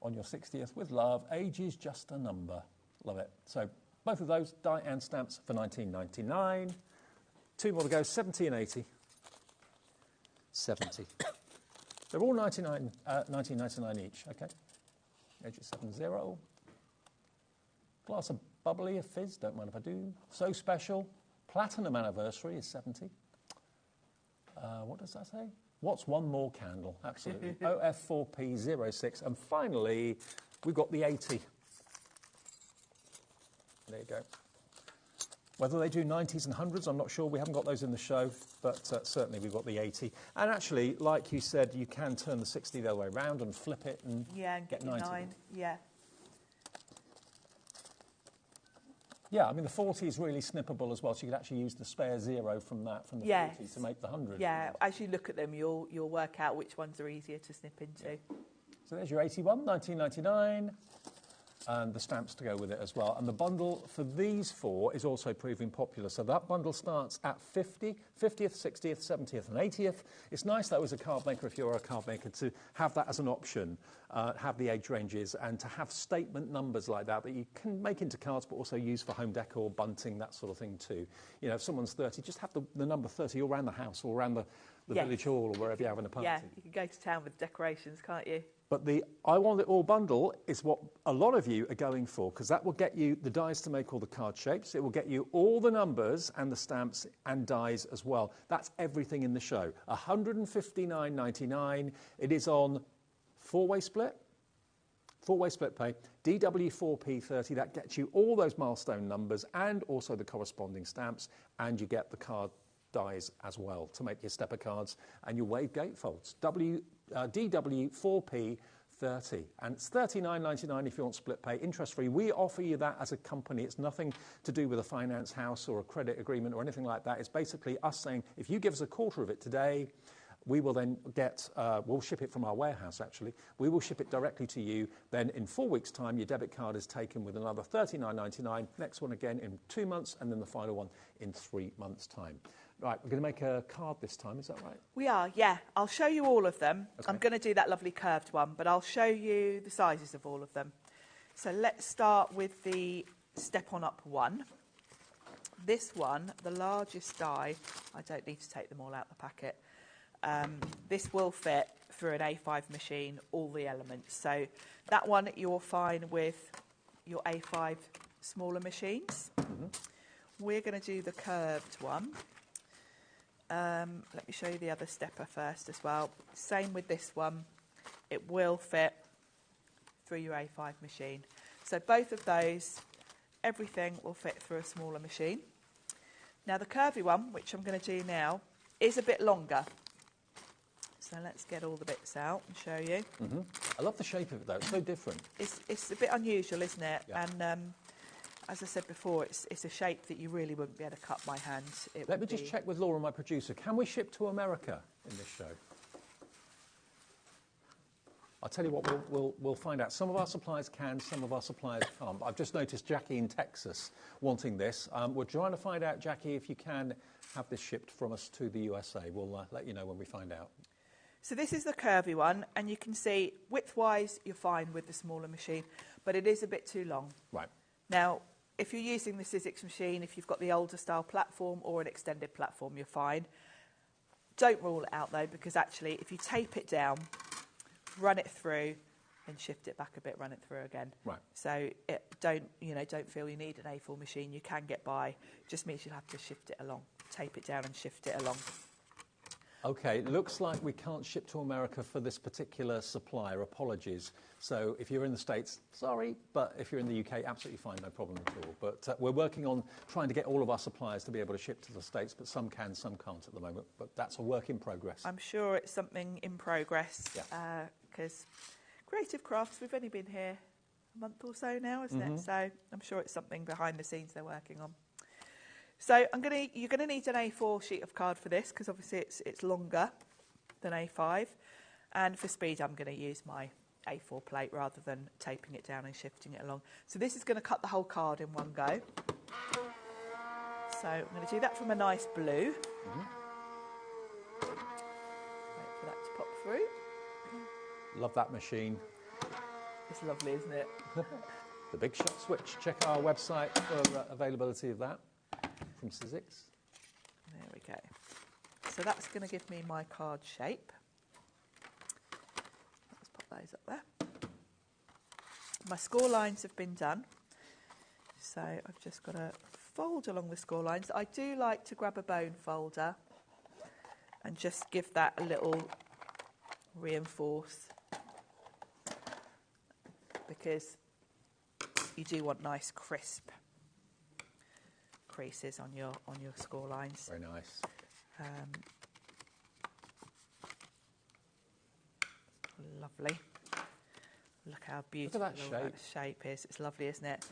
On your 60th with love. Age is just a number. Love it. So both of those, die and stamps for $19.99. 2 more to go, 70 and 80. 70. They're all $19.99 each. Okay. Age is 70. Glass of bubbly, a fizz. Don't mind if I do. So special. Platinum anniversary is 70. What does that say? What's one more candle? Absolutely. OF4P06. And finally, we've got the 80. There you go. Whether they do 90s and 100s, I'm not sure. We haven't got those in the show, but certainly we've got the 80. And actually, like you said, you can turn the 60 the other way around and flip it and get 90. 9. Yeah. Yeah, I mean, the 40 is really snippable as well, so you could actually use the spare 0 from that, from the 40 to make the 100. Yeah, as you look at them, you'll work out which ones are easier to snip into. Yeah. So there's your 81, $19.99, and the stamps to go with it as well. And the bundle for these four is also proving popular. So that bundle starts at 50, 50th, 60th, 70th and 80th. It's nice, though, as a card maker, if you're a card maker, to have that as an option, have the age ranges, and to have statement numbers like that you can make into cards, but also use for home decor, bunting, that sort of thing too. You know, if someone's 30, just have the number 30 all around the house or around the village hall or wherever you're having a party. Yeah, you can go to town with decorations, can't you? But the I Want It All bundle is what a lot of you are going for, because that will get you the dies to make all the card shapes. It will get you all the numbers and the stamps and dies as well. That's everything in the show. $159.99. It is on four-way split pay, DW4P30. That gets you all those milestone numbers and also the corresponding stamps, and you get the card dies as well to make your stepper cards and your wave gatefolds. DW4P30, and it's $39.99 if you want split pay, interest free. We offer you that as a company. It's nothing to do with a finance house or a credit agreement or anything like that. It's basically us saying, if you give us a quarter of it today, we will then get, we'll ship it from our warehouse actually. We will ship it directly to you. Then in 4 weeks' time, your debit card is taken with another $39.99. Next one again in 2 months, and then the final one in 3 months' time. Right, we're going to make a card this time, is that right? We are, yeah. I'll show you all of them. Okay. I'm going to do that lovely curved one, but I'll show you the sizes of all of them. So let's start with the Step On Up one. This one, the largest die, I don't need to take them all out the packet. This will fit through an A5 machine, all the elements. So that one you'll find with your A5 smaller machines. We're going to do the curved one. Let me show you the other stepper first as well. Same with this one. It will fit through your A5 machine. So both of those, everything will fit through a smaller machine. Now the curvy one, which I'm going to do now, is a bit longer. So let's get all the bits out and show you. I love the shape of it though, it's so different. It's a bit unusual, isn't it? Yeah. And as I said before, it's a shape that you really wouldn't be able to cut by hand. Let me just check with Laura, my producer. Can we ship to America in this show? I'll tell you what, we'll find out. Some of our suppliers can, some of our suppliers can't. I've just noticed Jackie in Texas wanting this. We're trying to find out, Jackie, if you can have this shipped from us to the USA. We'll let you know when we find out. So this is the curvy one, and you can see width-wise you're fine with the smaller machine, but it is a bit too long. Right. Now, if you're using the Sizzix machine, if you've got the older style platform or an extended platform, you're fine. Don't rule it out though, because actually if you tape it down, run it through, and shift it back a bit, run it through again. Right. So don't feel you need an A4 machine. You can get by. It just means you'll have to shift it along, tape it down and shift it along. Okay, it looks like we can't ship to America for this particular supplier. Apologies. So if you're in the States, sorry, but if you're in the UK, absolutely fine, no problem at all. But we're working on trying to get all of our suppliers to be able to ship to the States, but some can, some can't at the moment. But that's a work in progress. I'm sure it's something in progress, Yeah. because Creative Crafts, we've only been here a month or so now, isn't it? So I'm sure it's something behind the scenes they're working on. So you're going to need an A4 sheet of card for this, because obviously it's longer than A5. And for speed, I'm going to use my A4 plate rather than taping it down and shifting it along. So this is going to cut the whole card in one go. So I'm going to do that from a nice blue. Wait for that to pop through. Love that machine. It's lovely, isn't it? The Big Shot Switch. Check our website for availability of that from Sizzix. There we go. So that's going to give me my card shape. Let's pop those up there. My score lines have been done. So I've just got to fold along the score lines. I do like to grab a bone folder and just give that a little reinforce, because you do want nice crisp creases on your score lines. Very nice. Lovely. Look how beautiful Look at that that shape is. It's lovely, isn't it?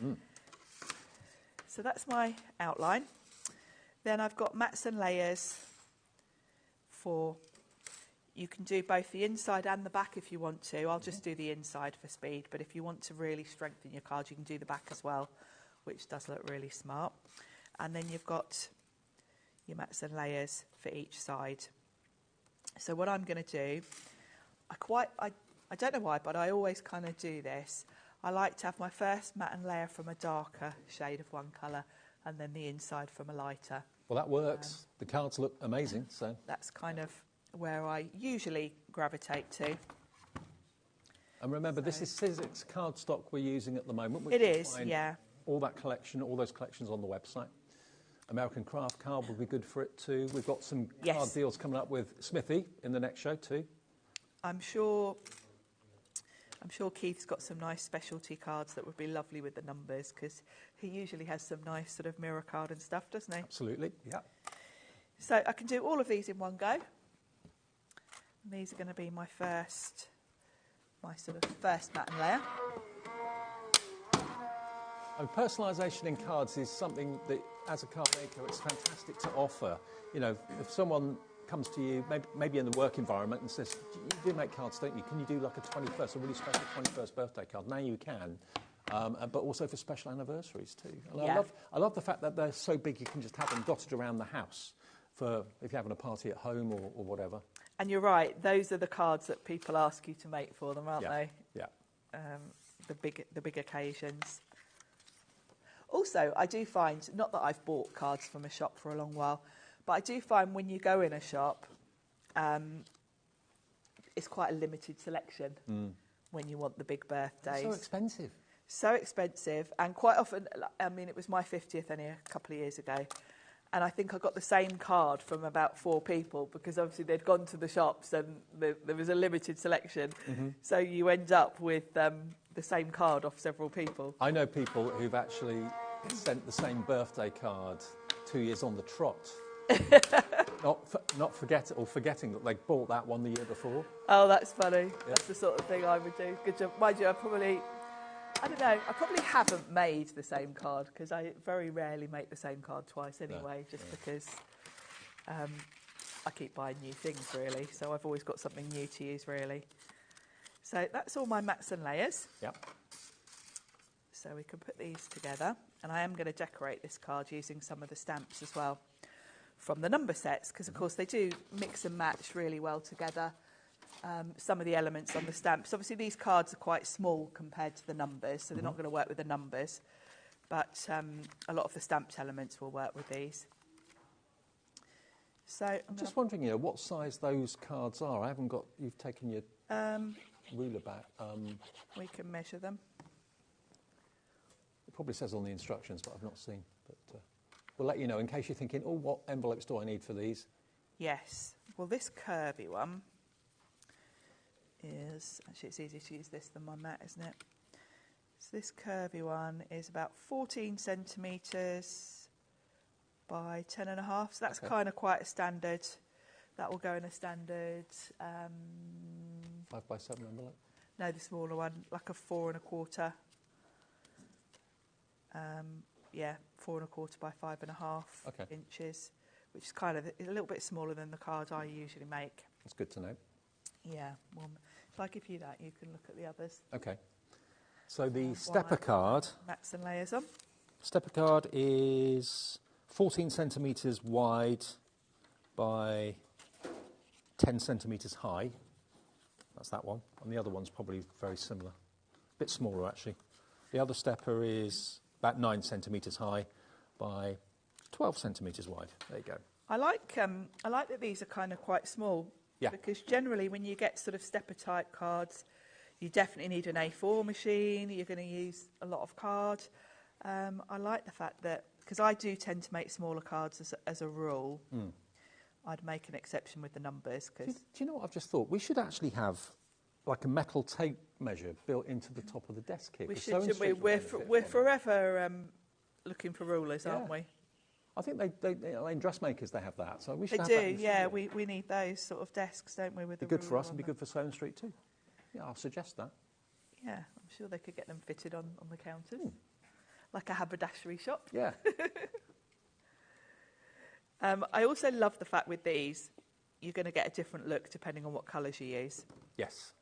So that's my outline. Then I've got mats and layers for, you can do both the inside and the back if you want to. I'll just do the inside for speed, but if you want to really strengthen your card, you can do the back as well, which does look really smart. And then you've got your mats and layers for each side. So what I'm going to do, I don't know why, but I always kind of do this. I like to have my first mat and layer from a darker shade of one colour, and then the inside from a lighter. Well, that works. The cards look amazing, so. That's kind of where I usually gravitate to. And remember, this is Sizzix cardstock we're using at the moment. Which It is, find yeah. all that collection, all those collections on the website. American Craft card would be good for it too. We've got some card deals coming up with Smithy in the next show too. I'm sure Keith's got some nice specialty cards that would be lovely with the numbers, because he usually has some nice sort of mirror card and stuff, doesn't he? Absolutely, yeah. So I can do all of these in one go. And these are going to be my sort of first matte and layer. And personalisation in cards is something that, as a card maker, it's fantastic to offer. You know, if someone comes to you, maybe in the work environment, and says, "You do make cards, don't you? Can you do like a 21st, a really special 21st birthday card?" Now you can, but also for special anniversaries too. And I love the fact that they're so big you can just have them dotted around the house for if you're having a party at home or whatever. And you're right; those are the cards that people ask you to make for them, aren't they? Yeah. The big occasions. Also, I do find, not that I've bought cards from a shop for a long while, but I do find when you go in a shop, it's quite a limited selection when you want the big birthdays. So expensive. So expensive, and quite often, I mean, it was my 50th only a couple of years ago, and I think I got the same card from about 4 people, because obviously they'd gone to the shops and there was a limited selection. So you end up with the same card off several people. I know people who've actually sent the same birthday card 2 years on the trot. not forgetting that they bought that one the year before. Oh, that's funny. Yeah. That's the sort of thing I would do. Good job. Mind you, I probably haven't made the same card, because I very rarely make the same card twice anyway, because I keep buying new things, really. So I've always got something new to use, really. So that's all my mats and layers. Yep. So we can put these together, and I am going to decorate this card using some of the stamps as well from the number sets, because of course they do mix and match really well together. Some of the elements on the stamps, obviously these cards are quite small compared to the numbers, so they're not going to work with the numbers, but a lot of the stamped elements will work with these. So I'm just wondering, what size those cards are. I haven't got. You've taken your ruler back. We can measure them. It probably says on the instructions, but I've not seen. But we'll let you know in case you're thinking, oh, what envelopes do I need for these? Yes. Well, this curvy one is, actually it's easier to use this than my mat, isn't it? So this curvy one is about 14 centimetres by 10.5. So that's kind of quite a standard. That will go in a standard 5x7 envelope? No, the smaller one, like a 4 1/4. 4 1/4 by 5.5 inches, which is kind of a little bit smaller than the card I usually make. That's good to know. Yeah, well, if I give you that, you can look at the others. Okay. So the stepper card. Mats and layers on. Stepper card is 14 centimetres wide by 10 centimetres high. That's that one. And the other one's probably very similar. A bit smaller, actually. The other stepper is about 9 centimetres high by 12 centimetres wide. There you go. I like that these are kind of quite small. Yeah. Because generally when you get sort of stepper type cards, you definitely need an A4 machine. You're going to use a lot of card. I like the fact that, because I do tend to make smaller cards as a rule. I'd make an exception with the numbers. Cause do you know what I've just thought? We should actually have like a metal tape measure built into the top of the desk here. We should, we're forever looking for rulers, aren't we? I think they in dressmakers they have that, so we should have that. They do, yeah. We need those sort of desks, don't we? With the good for us and be good for Sloane Street too. Yeah, I'll suggest that. Yeah, I'm sure they could get them fitted on the counters, like a haberdashery shop. Yeah. I also love the fact with these, you're going to get a different look depending on what colours you use. Yes.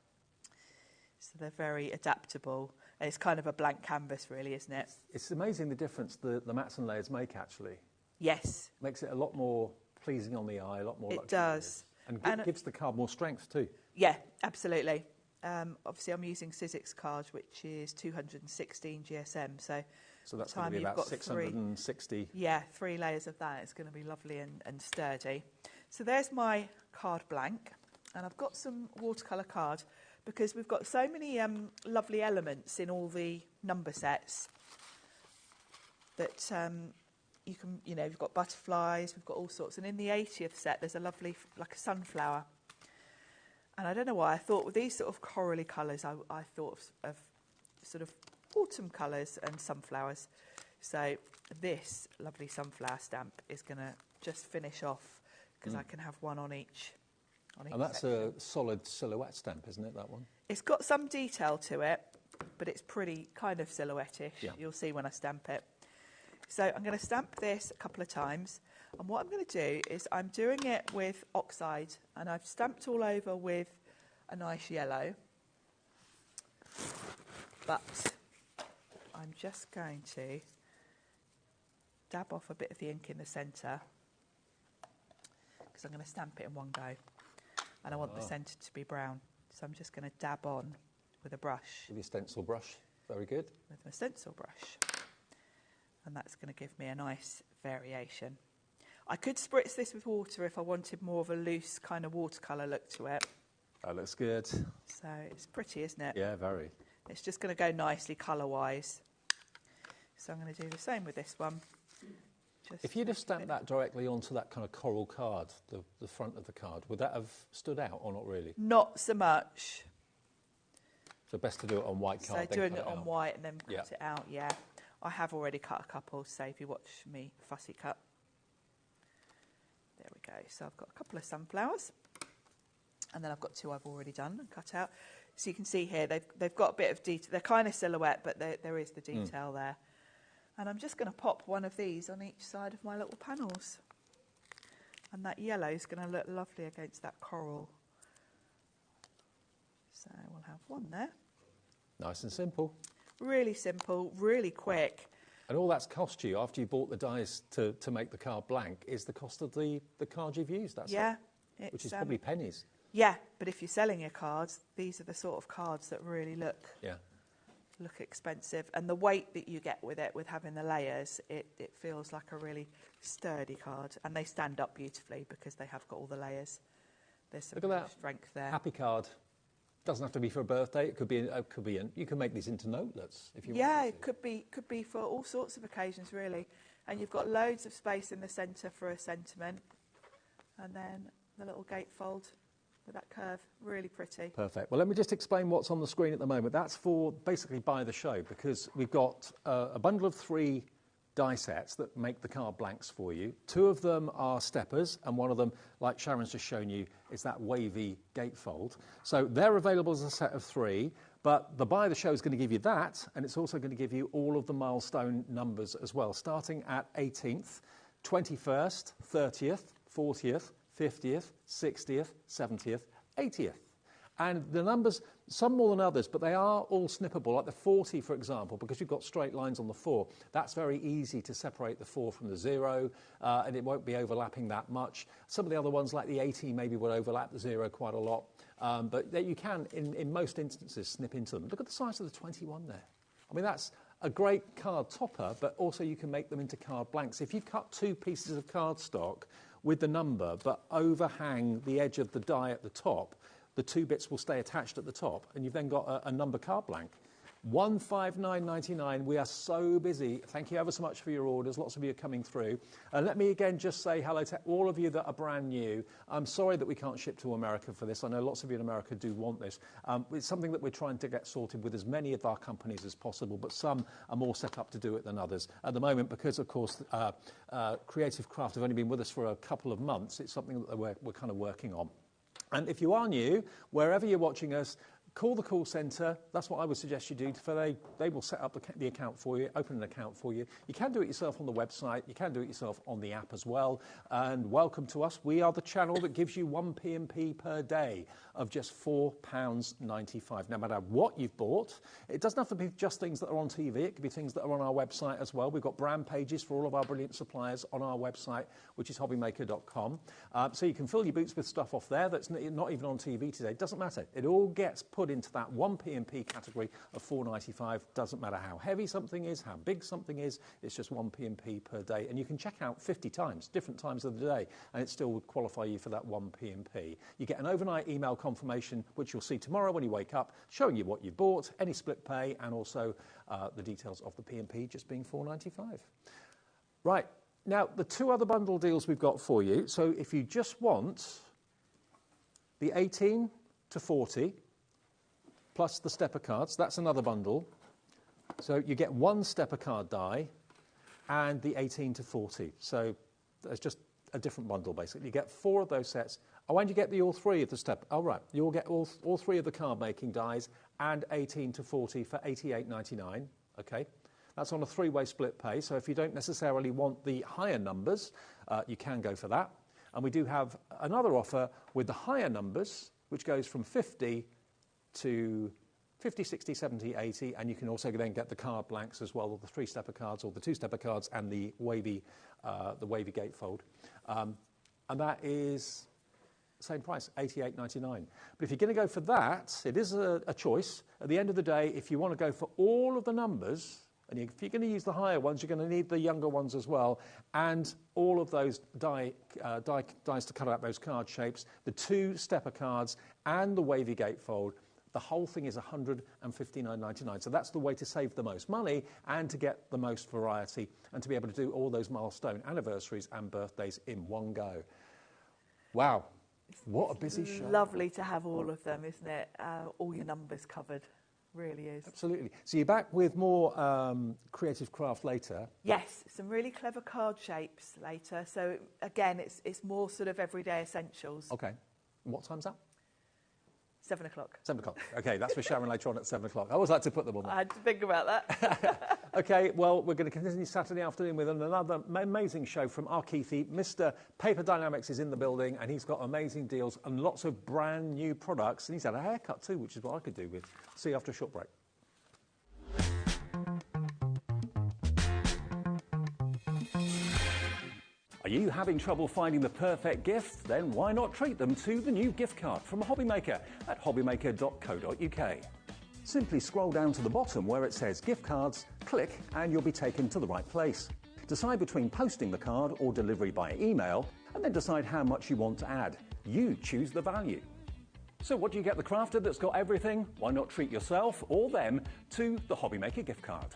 So they're very adaptable. And it's kind of a blank canvas, really, isn't it? It's amazing the difference the mats and layers make, actually. Yes. Makes it a lot more pleasing on the eye, a lot more luxurious. It does. And gives the card more strength, too. Yeah, absolutely. Obviously, I'm using Sizzix card, which is 216 GSM. So that's going to be about 660. 3 layers of that. It's going to be lovely and sturdy. So there's my card blank. And I've got some watercolour card. because we've got so many lovely elements in all the number sets that you can, you know, we've got butterflies, we've got all sorts. And in the 80th set, there's a lovely, like a sunflower. And I don't know why, I thought with these sort of corally colours, I thought of sort of autumn colours and sunflowers. So this lovely sunflower stamp is going to just finish off, because I can have one on each. And that's section. a solid silhouette stamp, isn't it, that one? It's got some detail to it, but it's pretty kind of silhouette-ish. Yeah. You'll see when I stamp it. So I'm going to stamp this a couple of times. And what I'm going to do is I'm doing it with oxide, and I've stamped all over with a nice yellow. But I'm just going to dab off a bit of the ink in the centre, because I'm going to stamp it in one go. And I want the centre to be brown. So I'm just going to dab on with a brush. With your stencil brush. Very good. With my stencil brush. And that's going to give me a nice variation. I could spritz this with water if I wanted more of a loose kind of watercolour look to it. That looks good. So it's pretty, isn't it? Yeah, very. It's just going to go nicely colour-wise. So I'm going to do the same with this one. Just if you'd have stamped that directly onto that kind of coral card, the front of the card, would that have stood out or not really? Not so much. So best to do it on white card. So doing it on white and then cut Yeah. it out, yeah. I have already cut a couple, so if you watch me fussy cut. There we go. So I've got a couple of sunflowers. And then I've got two I've already done and cut out. So you can see here, they've got a bit of detail. They're kind of silhouette, but there is the detail there. And I'm just going to pop one of these on each side of my little panels. And that yellow is going to look lovely against that coral. So we'll have one there. Nice and simple. Really simple, really quick. And all that's cost you after you bought the dies to make the card blank is the cost of the card you've used. That's it. Which is probably pennies. Yeah, but if you're selling your cards, these are the sort of cards that really look expensive. And the weight that you get with it, with having the layers, it feels like a really sturdy card. And they stand up beautifully because they have got all the layers. There's some strength there. Happy card. Doesn't have to be for a birthday. It could be. You can make these into notelets if you want. Yeah, it could be for all sorts of occasions, really. And you've got loads of space in the centre for a sentiment, and then the little gatefold with that curve, really pretty. Perfect. Well, let me just explain what's on the screen at the moment. That's for basically buy the show, because we've got a bundle of 3 die sets that make the card blanks for you. 2 of them are steppers, and one of them, like Sharon's just shown you, is that wavy gatefold. So they're available as a set of 3, but the buy the show is going to give you that, and it's also going to give you all of the milestone numbers as well, starting at 18th, 21st, 30th, 40th, 50th, 60th, 70th, 80th. And the numbers, some more than others, but they are all snippable, like the 40, for example, because you've got straight lines on the 4. That's very easy to separate the 4 from the 0, and it won't be overlapping that much. Some of the other ones, like the 80, maybe will overlap the 0 quite a lot. But you can, in most instances, snip into them. Look at the size of the 21 there. I mean, that's a great card topper, but also you can make them into card blanks. If you cut 2 pieces of cardstock with the number, but overhang the edge of the die at the top, the 2 bits will stay attached at the top, and you've then got a number card blank. $159.99. We are so busy. Thank you ever so much for your orders. Lots of you are coming through. And let me again just say hello to all of you that are brand new. I'm sorry that we can't ship to America for this. I know lots of you in America do want this. It's something that we're trying to get sorted with as many of our companies as possible, but some are more set up to do it than others. At the moment, because, of course, Creative Craft have only been with us for a couple of months, it's something that we're kind of working on. And if you are new, wherever you're watching us, call the call centre. That's what I would suggest you do. They will set up the account for you, open an account for you. You can do it yourself on the website. You can do it yourself on the app as well. And welcome to us. We are the channel that gives you 1 P&P per day of just £4.95. No matter what you've bought, it doesn't have to be just things that are on TV. It could be things that are on our website as well. We've got brand pages for all of our brilliant suppliers on our website, which is hobbymaker.com. So you can fill your boots with stuff off there that's not even on TV today. It doesn't matter. It all gets put put into that one P&P category of £4.95. Doesn't matter how heavy something is, how big something is, it's just one P&P per day. And you can check out 50 times, different times of the day, and it still would qualify you for that one P&P. You get an overnight email confirmation, which you'll see tomorrow when you wake up, showing you what you bought, any split pay, and also the details of the P&P just being £4.95. Right, now the two other bundle deals we've got for you. So if you just want the 18 to 40 plus the stepper cards, that's another bundle. So you get one stepper card die and the 18 to 40. So there's just a different bundle basically. You get 4 of those sets. Oh, and you get all 3 of the step. Oh, right. You'll get all 3 of the card making dies and 18 to 40 for $88.99. Okay. That's on a 3-way split pay. So if you don't necessarily want the higher numbers, you can go for that. And we do have another offer with the higher numbers, which goes from 50 to 50, 60, 70, 80, and you can also then get the card blanks as well, or the 3-stepper cards, or the 2-stepper cards, and the wavy gatefold. And that is the same price, $88.99. But if you're going to go for that, it is a choice. At the end of the day, if you want to go for all of the numbers, and if you're going to use the higher ones, you're going to need the younger ones as well, and all of those dies to cut out those card shapes, the 2-stepper cards, and the wavy gatefold. The whole thing is $159.99. So that's the way to save the most money and to get the most variety and to be able to do all those milestone anniversaries and birthdays in one go. Wow, what a busy show. Lovely to have all of them, isn't it? All your numbers covered. Really is. Absolutely. So you're back with more creative craft later. Yes, some really clever card shapes later. So again, it's more sort of everyday essentials. Okay. And what time's that? 7 o'clock. 7 o'clock. Okay, that's for Sharon later on at 7 o'clock. I always like to put them on. I had to think about that. Okay, well, we're going to continue Saturday afternoon with another amazing show from our Keithy. Mr. Paper Dynamics is in the building, and he's got amazing deals and lots of brand new products. And he's had a haircut too, which is what I could do with. See you after a short break. Are you having trouble finding the perfect gift? Then why not treat them to the new gift card from HobbyMaker at hobbymaker.co.uk. Simply scroll down to the bottom where it says gift cards, click and you'll be taken to the right place. Decide between posting the card or delivery by email and then decide how much you want to add. You choose the value. So what do you get the crafter that's got everything? Why not treat yourself or them to the HobbyMaker gift card?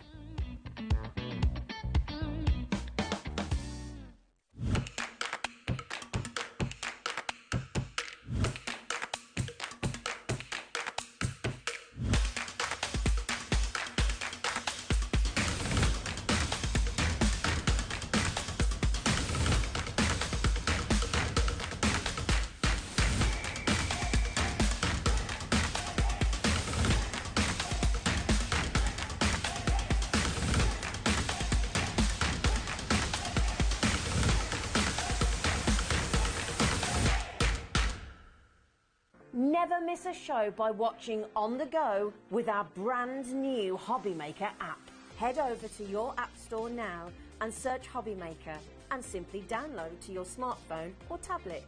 Never miss a show by watching on the go with our brand new HobbyMaker app. Head over to your app store now and search HobbyMaker and simply download to your smartphone or tablet.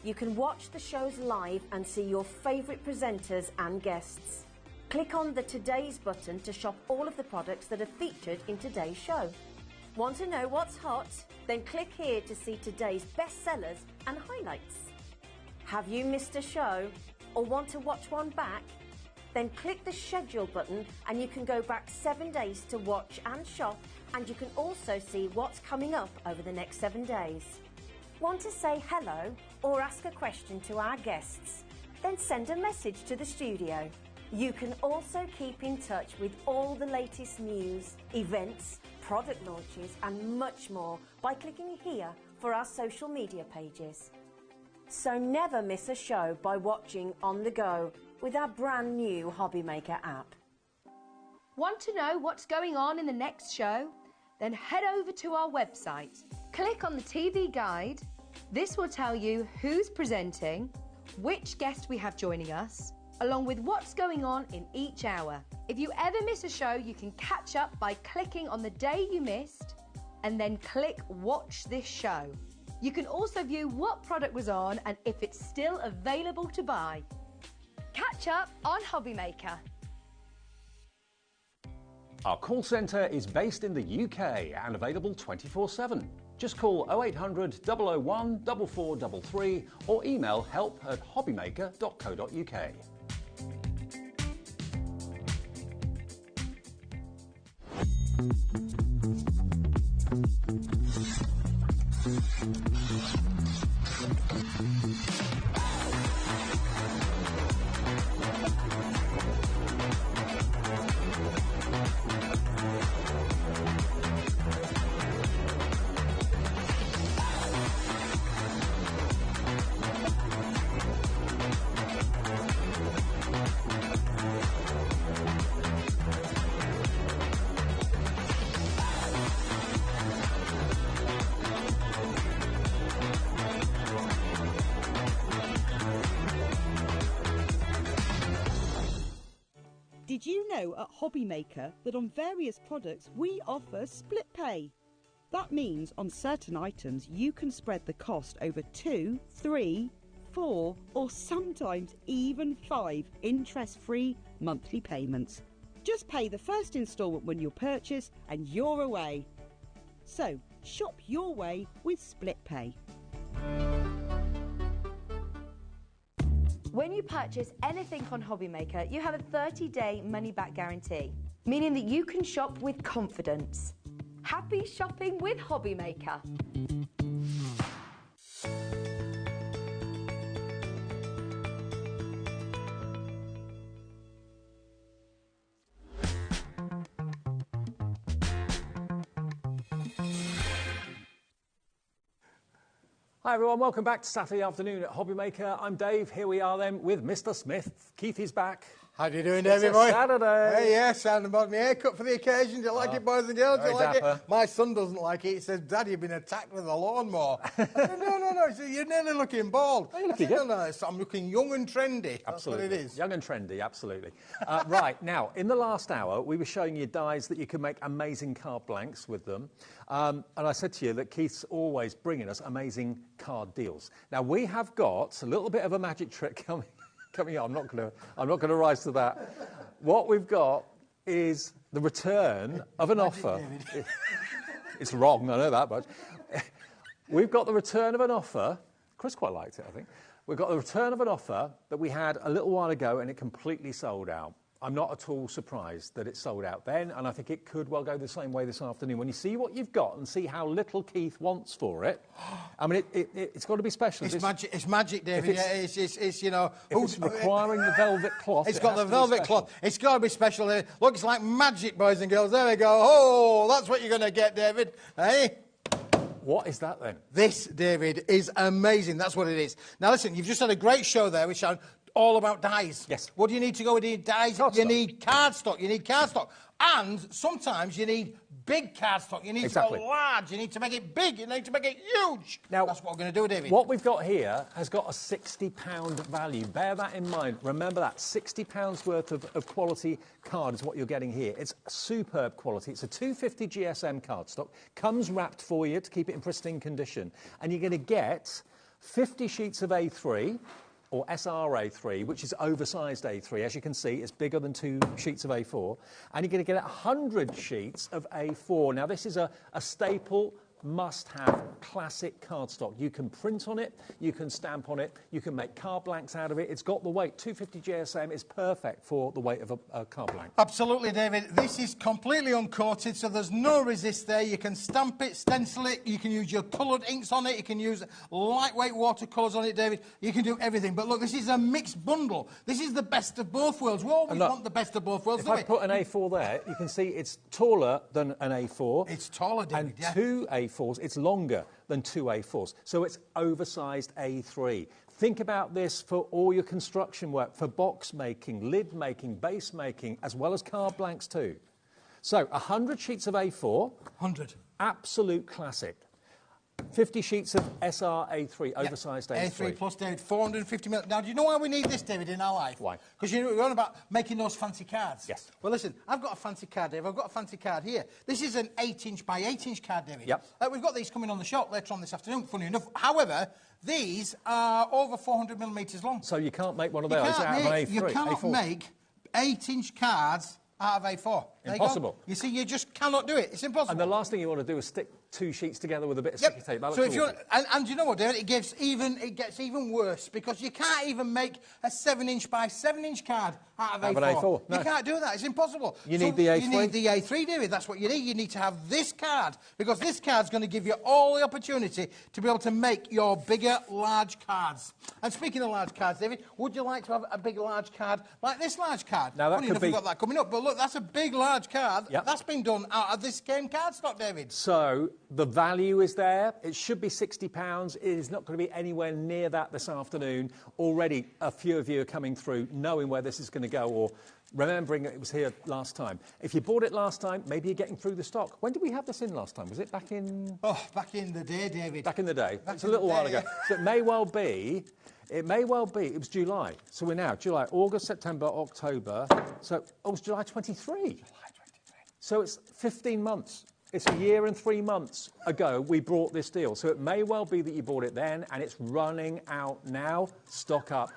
You can watch the shows live and see your favourite presenters and guests. Click on the Today's button to shop all of the products that are featured in today's show. Want to know what's hot? Then click here to see today's bestsellers and highlights. Have you missed a show or want to watch one back? Then click the schedule button and you can go back 7 days to watch and shop, and you can also see what's coming up over the next 7 days. Want to say hello or ask a question to our guests? Then send a message to the studio. You can also keep in touch with all the latest news, events, product launches and much more by clicking here for our social media pages. So never miss a show by watching on the go with our brand new HobbyMaker app. Want to know what's going on in the next show? Then head over to our website. Click on the TV guide. This will tell you who's presenting, which guest we have joining us, along with what's going on in each hour. If you ever miss a show, you can catch up by clicking on the day you missed and then click Watch This Show. You can also view what product was on and if it's still available to buy. Catch catch up on HobbyMaker. Our call centre is based in the UK and available 24/7. Just call 0800 001 4433 or email help@hobbymaker.co.uk. Did you know at HobbyMaker that on various products we offer split pay? That means on certain items you can spread the cost over 2, 3, 4 or sometimes even 5 interest-free monthly payments. Just pay the first instalment when you purchase and you're away. So shop your way with split pay. When you purchase anything on HobbyMaker, you have a 30-day money-back guarantee, meaning that you can shop with confidence. Happy shopping with HobbyMaker. Hi everyone, welcome back to Saturday afternoon at HobbyMaker. I'm Dave. Here we are then with Mr. Smith. Keith is back. How you doing, Davey boy? Saturday. Hey, yes, and about my haircut for the occasion. Do you like it, boys and girls? Do you like it? My son doesn't like it. He says, Dad, you've been attacked with a lawnmower. I said, no. He said, you're nearly looking bald. Oh, I said, no, I'm looking young and trendy. That's Absolutely. what it is. Young and trendy, absolutely. Right, now, in the last hour, we were showing you dies that you can make amazing card blanks with them. And I said to you that Keith's always bringing us amazing card deals. Now, we have got a little bit of a magic trick coming up. I'm not going to rise to that. What we've got is the return of an offer. It's wrong, I know that much. We've got the return of an offer. Chris quite liked it, I think. We've got the return of an offer that we had a little while ago and it completely sold out. I'm not at all surprised that it sold out then, and I think it could well go the same way this afternoon. When you see what you've got and see how little Keith wants for it, I mean, it's got to be special. It's magic, David. It's you know... If it's requiring the velvet cloth... It's got the velvet cloth. It's got to be special. Look, it's like magic, boys and girls. There we go. Oh, that's what you're going to get, David. Hey? What is that, then? This, David, is amazing. That's what it is. Now, listen, you've just had a great show there, which I'm... all about dies. Yes. What do you need to go with your dies? You need cardstock. You need cardstock. And sometimes you need big cardstock. You need to go large. You need to make it big. You need to make it huge. Now, that's what we're going to do, David. What we've got here has got a £60 value. Bear that in mind. Remember that. £60 worth of quality card is what you're getting here. It's superb quality. It's a 250 GSM cardstock. Comes wrapped for you to keep it in pristine condition. And you're going to get 50 sheets of A3, or SRA3, which is oversized A3. As you can see, it's bigger than 2 sheets of A4. And you're going to get 100 sheets of A4. Now, this is a staple, must-have, classic cardstock. You can print on it, you can stamp on it, you can make card blanks out of it. It's got the weight. 250 GSM is perfect for the weight of a card blank. Absolutely, David. This is completely uncoated, so there's no resist there. You can stamp it, stencil it, you can use your coloured inks on it, you can use lightweight watercolours on it, David. You can do everything. But look, this is a mixed bundle. This is the best of both worlds. We always want the best of both worlds, don't we? If I put an A4 there, you can see it's taller than an A4. It's taller, David, and 2 A4s, it's longer than 2 A4s. So it's oversized A3. Think about this for all your construction work, for box making, lid making, base making, as well as card blanks too. So 100 sheets of A4. 100. Absolute classic. 50 sheets of SR-A3, oversized A3. A3 plus, David, 450 mil. Now, do you know why we need this, David, in our life? Why? Because you're on about making those fancy cards. Yes. Well, listen, I've got a fancy card, Dave. I've got a fancy card here. This is an 8-inch by 8-inch card, David. Yep. We've got these coming on the shop later on this afternoon, funny enough. However, these are over 400 millimetres long. So you can't make one of those out of an A3. You cannot make 8-inch cards out of A4. There Impossible. You see, you just cannot do it. It's impossible. And the last thing you want to do is stick 2 sheets together with a bit of sticky tape. That So looks if awful. you're, and you know what, David, it gets even worse because you can't even make a 7-inch by 7-inch card out of A4. No. You can't do that. It's impossible. You need the A3. You need the A3, David. That's what you need. You need to have this card because this card's going to give you all the opportunity to be able to make your bigger, large cards. And speaking of large cards, David, would you like to have a big, large card like this large card? Now, that Funny could enough, be... we've got that coming up. But look, that's a big, large card. Yep. That's been done out of this game Cardstock, David. So the value is there. It should be £60. It is not going to be anywhere near that this afternoon. Already a few of you are coming through knowing where this is going to go or remembering it was here last time. If you bought it last time, maybe you're getting through the stock. When did we have this in last time? Was it back in... Oh, back in the day, David. Back in the day. It's a little while ago. So it may well be, it was July. So we're now July, August, September, October. So it was July 23. So it's 15 months. It's a year and 3 months ago we brought this deal. So it may well be that you bought it then and it's running out now. Stock up.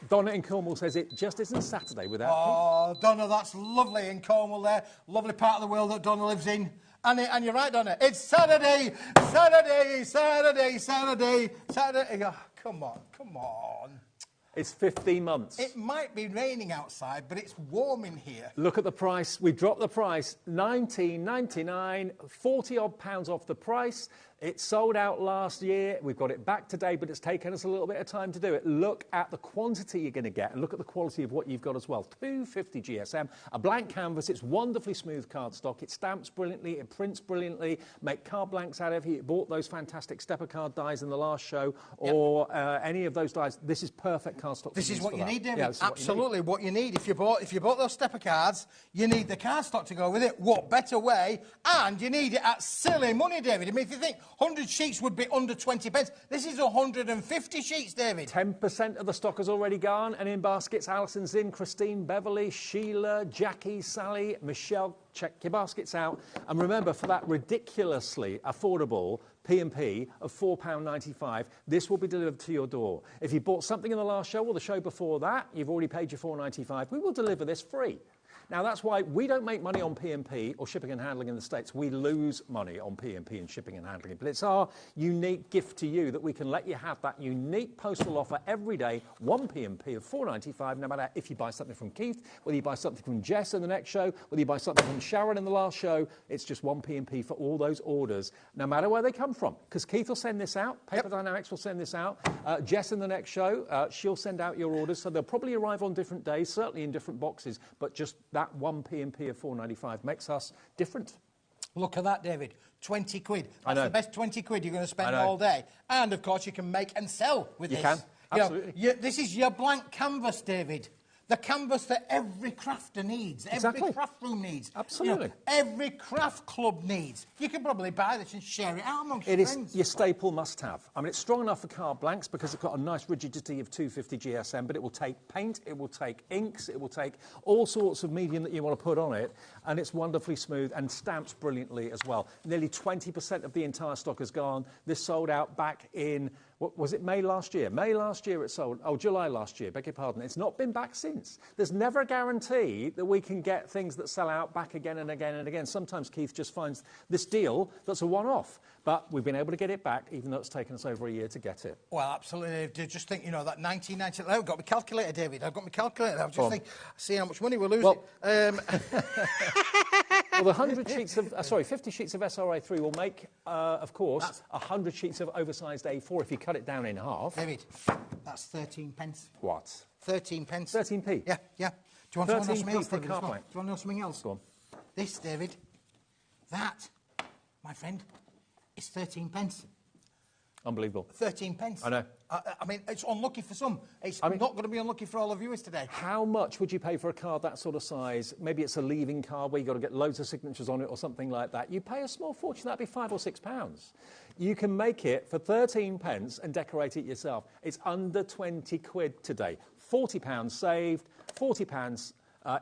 Donna in Cornwall says it just isn't Saturday without... Oh, Donna, that's lovely in Cornwall there. Lovely part of the world that Donna lives in. And you're right, Donna. It's Saturday, Saturday, Saturday, Saturday, Saturday. Oh, come on, come on. It's 15 months. It might be raining outside, but it's warm in here. Look at the price. We dropped the price, £19.99, 40-odd pounds off the price. It sold out last year. We've got it back today, but it's taken us a little bit of time to do it. Look at the quantity you're going to get and look at the quality of what you've got as well. 250 GSM, a blank canvas. It's wonderfully smooth cardstock. It stamps brilliantly. It prints brilliantly. Make card blanks out of it. You bought those fantastic stepper card dies in the last show or any of those dies. This is perfect cardstock. This is what you need, David. Yeah, absolutely what you need. If you bought those stepper cards, you need the cardstock to go with it. What better way? And you need it at silly money, David. I mean, if you think 100 sheets would be under 20 pence, this is 150 sheets, David. 10% of the stock has already gone, and in baskets, Alison, Zim, Christine, Beverly, Sheila, Jackie, Sally, Michelle. Check your baskets out. And remember, for that ridiculously affordable P&P of £4.95, this will be delivered to your door. If you bought something in the last show or the show before that, you've already paid your £4.95, we will deliver this free. Now, that's why we don't make money on P&P or shipping and handling in the States. We lose money on P&P and shipping and handling. But it's our unique gift to you that we can let you have that unique postal offer every day, one P&P of £4.95, no matter if you buy something from Keith, whether you buy something from Jess in the next show, whether you buy something from Sharon in the last show. It's just one P&P for all those orders, no matter where they come from. Because Keith will send this out, Paper Dynamics will send this out, Jess in the next show, she'll send out your orders, so they'll probably arrive on different days, certainly in different boxes, but just that one P&P of £4.95 makes us different. Look at that, David. 20 quid. That's the best 20 quid you're going to spend all day. And, of course, you can make and sell with this. You can, absolutely. This is your blank canvas, David. The canvas that every crafter needs, every craft room needs. Absolutely. Every craft club needs. You can probably buy this and share it out amongst your friends. It is your staple must-have. I mean, it's strong enough for card blanks because it's got a nice rigidity of 250 GSM, but it will take paint, it will take inks, it will take all sorts of medium that you want to put on it, and it's wonderfully smooth and stamps brilliantly as well. Nearly 20% of the entire stock has gone. This sold out back in... What, was it May last year? May last year it sold. Oh, July last year, beg your pardon. It's not been back since. There's never a guarantee that we can get things that sell out back again and again and again. Sometimes Keith just finds this deal that's a one-off. But we've been able to get it back, even though it's taken us over a year to get it. Well, absolutely. Just think, that 1990... I've got my calculator, David. I've got my calculator. I've just think, see how much money we're losing. Well, well, the 100 sheets of... 50 sheets of SRA3 will make, of course, 100 sheets of oversized A4 if you cut it down in half. David, that's 13 pence. What? 13 pence. 13p? Yeah. Do you want to know something else, for a David? car Do you blank. want to know something else? Go on. This, David, that, my friend, is 13 pence. Unbelievable. 13 pence. I know. I mean, it's unlucky for some. It's not going to be unlucky for all the viewers today. How much would you pay for a card that sort of size? Maybe it's a leaving card where you've got to get loads of signatures on it or something like that. You pay a small fortune, that'd be £5 or £6. You can make it for 13 pence and decorate it yourself. It's under 20 quid today. £40 saved, £40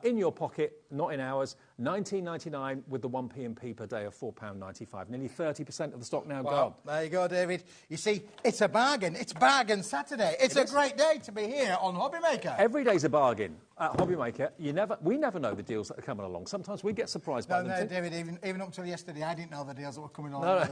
in your pocket, not in ours. $19.99 with the 1p&p per day of £4.95. Nearly 30% of the stock now gone. There you go, David. You see, it's a bargain. It's Bargain Saturday. It's a great day to be here on HobbyMaker. Every day's a bargain at HobbyMaker. We never know the deals that are coming along. Sometimes we get surprised by them. No, David, even up till yesterday, I didn't know the deals that were coming along.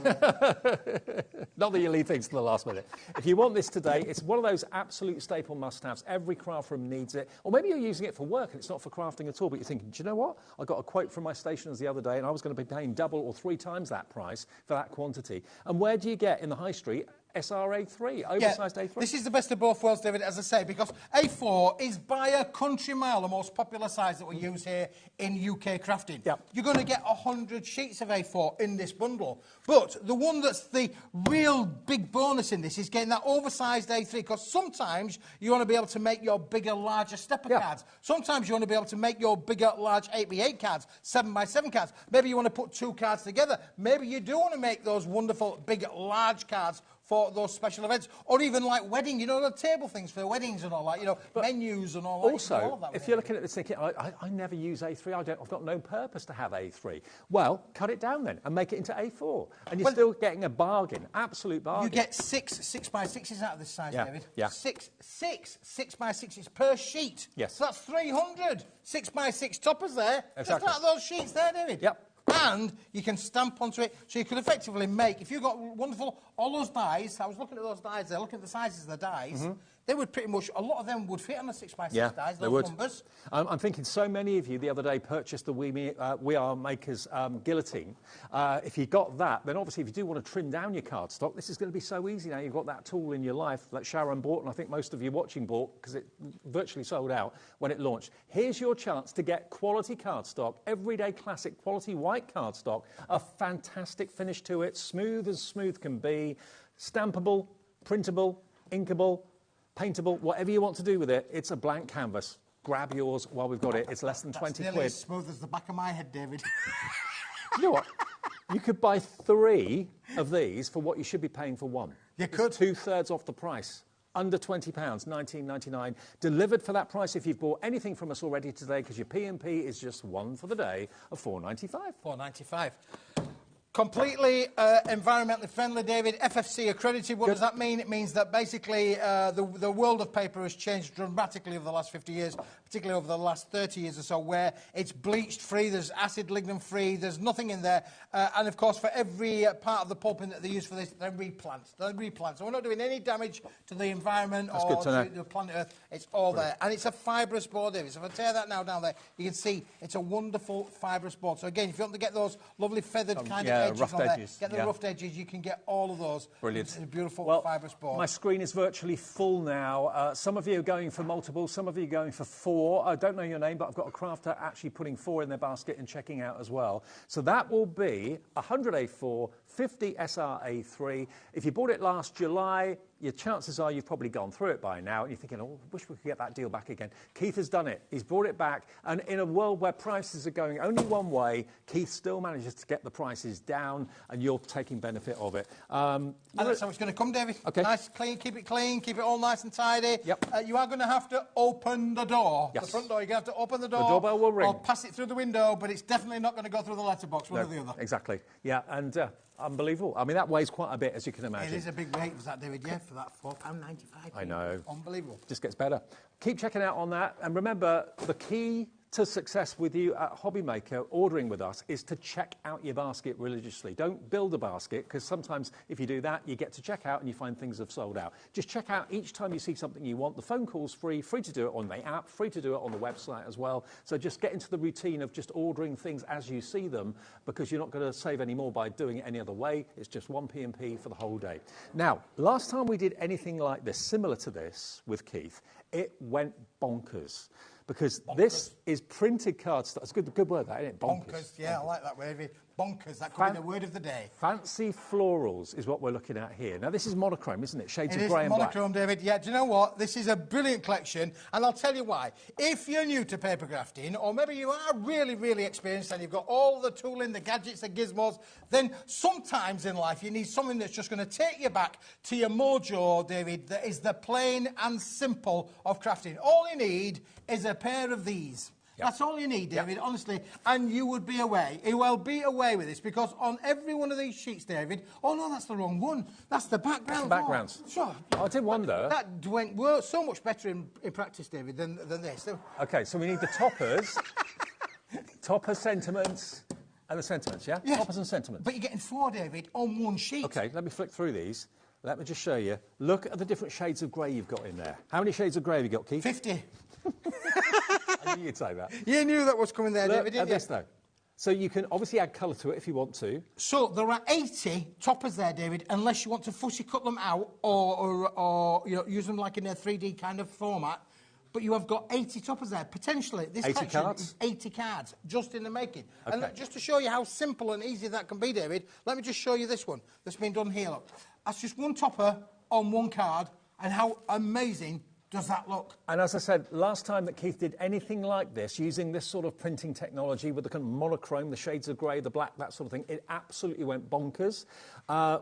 Not that you leave things to the last minute. If you want this today, it's one of those absolute staple must-haves. Every craft room needs it. Or maybe you're using it for work and it's not for crafting at all, but you're thinking, do you know what? I got a quote from my stationers the other day and I was going to be paying double or 3 times that price for that quantity. And where do you get in the high street SRA3, oversized A3? This is the best of both worlds, David, as I say, because A4 is by a country mile the most popular size that we use here in UK crafting. You're going to get 100 sheets of A4 in this bundle. But the one that's the real big bonus in this is getting that oversized A3, because sometimes you want to be able to make your bigger, larger stepper cards. Sometimes you want to be able to make your bigger, large 8x8 cards, 7x7 cards. Maybe you want to put 2 cards together. Maybe you do want to make those wonderful, big, large cards for those special events, or even like wedding, you know, the table things for weddings and all that, you know, menus and all that. Also, if you're looking at this thinking, I never use A3, I've got no purpose to have A3. Well, cut it down then and make it into A4. And you're still getting a bargain, absolute bargain. You get 6 6x6s out of this size, David. Yeah. 6 6x6s per sheet. Yes. So that's 300 6x6 toppers there. Exactly. Just out of those sheets there, David. Yep. And you can stamp onto it, so you can effectively make, if you've got wonderful, all those dies, I was looking at those dies there, looking at the sizes of the dies, they would pretty much, a lot of them would fit on a 6x6 dies, those numbers. I'm thinking so many of you the other day purchased the We Are Makers guillotine. If you got that, then obviously if you do want to trim down your cardstock, this is going to be so easy now. You've got that tool in your life that Sharon bought, and I think most of you watching bought, because it virtually sold out when it launched. Here's your chance to get quality cardstock, everyday classic quality white cardstock, a fantastic finish to it, smooth as smooth can be, stampable, printable, inkable, paintable, whatever you want to do with it. It's a blank canvas. Grab yours while we've got it. It's less than 20 nearly quid. As smooth as the back of my head, David. You know what? You could buy 3 of these for what you should be paying for 1. You could. It's 2/3 off the price. Under £20, $19.99. Delivered for that price if you've bought anything from us already today, because your P&P is just 1 for the day of £4.95. £4.95. Completely environmentally friendly, David. FFC accredited. What does that mean? It means that basically the world of paper has changed dramatically over the last 50 years, particularly over the last 30 years or so, where it's bleached free, there's acid lignin free, there's nothing in there. And of course, for every part of the pulping that they use for this, they replant. So we're not doing any damage to the environment or to the planet Earth. It's all there. And it's a fibrous board, David. So if I tear that now down there, you can see it's a wonderful fibrous board. So again, if you want to get those lovely feathered kind of edges on there, get the roughed edges, you can get all of those. Brilliant. It's a beautiful fibrous board. My screen is virtually full now. Some of you are going for multiple, some of you are going for 4. I don't know your name, but I've got a crafter actually putting 4 in their basket and checking out as well. So that will be 100 A4, 50 SRA3. If you bought it last July, your chances are you've probably gone through it by now and you're thinking, oh, I wish we could get that deal back again. Keith has done it. He's brought it back. And in a world where prices are going only one way, Keith still manages to get the prices down and you're taking benefit of it. And that's how it's going to come, David. Okay. Nice, clean, keep it all nice and tidy. Yep. You are going to have to open the door. Yes. The front door, you're going to have to open the door. The doorbell will ring. Or pass it through the window, but it's definitely not going to go through the letterbox, one or the other. Exactly. Yeah, and unbelievable. I mean, that weighs quite a bit, as you can imagine. It is a big weight, was that, David? Yeah, for that £4.95. I know. Unbelievable. Just gets better. Keep checking out on that. And remember, the key to success with you at HobbyMaker ordering with us is to check out your basket religiously. Don't build a basket, because sometimes if you do that, you get to check out and you find things have sold out. Just check out each time you see something you want. The phone call's free to do it on the app, free to do it on the website as well. So just get into the routine of just ordering things as you see them, because you're not going to save any more by doing it any other way. It's just 1 P&P for the whole day. Now, last time we did anything like this, similar to this with Keith, it went bonkers. Because this is printed cardstock. It's a good word, that, isn't it? Bonkers. Yeah, I like that word. bonkers. That could be the word of the day. Fancy florals is what we're looking at here. Now, this is monochrome, isn't it? Shades of It grey is and black. monochrome, David. Yeah, do you know what? This is a brilliant collection, and I'll tell you why. If you're new to paper crafting, or maybe you are really, really experienced and you've got all the tooling, the gadgets, the gizmos, then sometimes in life you need something that's just going to take you back to your mojo, David, that is the plain and simple of crafting. All you need is a pair of these. Yep. That's all you need, David, honestly, and you would be away. You will be away with this, because on every one of these sheets, David... Oh, no, that's the wrong one. That's the background. That's the backgrounds. Oh, sure. I did wonder... That went so much better in practice, David, than this. OK, so we need the toppers, topper sentiments, and the sentiments, yeah? Yes. Toppers and sentiments. But you're getting 4, David, on one sheet. OK, let me flick through these. Let me just show you. Look at the different shades of grey you've got in there. How many shades of grey have you got, Keith? 50. I knew you'd say that. You knew that was coming there, Look David, didn't at this, though. So you can obviously add colour to it if you want to. So there are 80 toppers there, David, unless you want to fussy cut them out or you know, use them like in a 3D kind of format. But you have got 80 toppers there, potentially. This 80 collection cards? is 80 cards, just in the making. Okay. And just to show you how simple and easy that can be, David, let me just show you this one that's been done here, look. That's just one topper on one card, and how amazing does that look? And as I said, last time that Keith did anything like this, using this sort of printing technology with the kind of monochrome, the shades of grey, the black, that sort of thing, it absolutely went bonkers.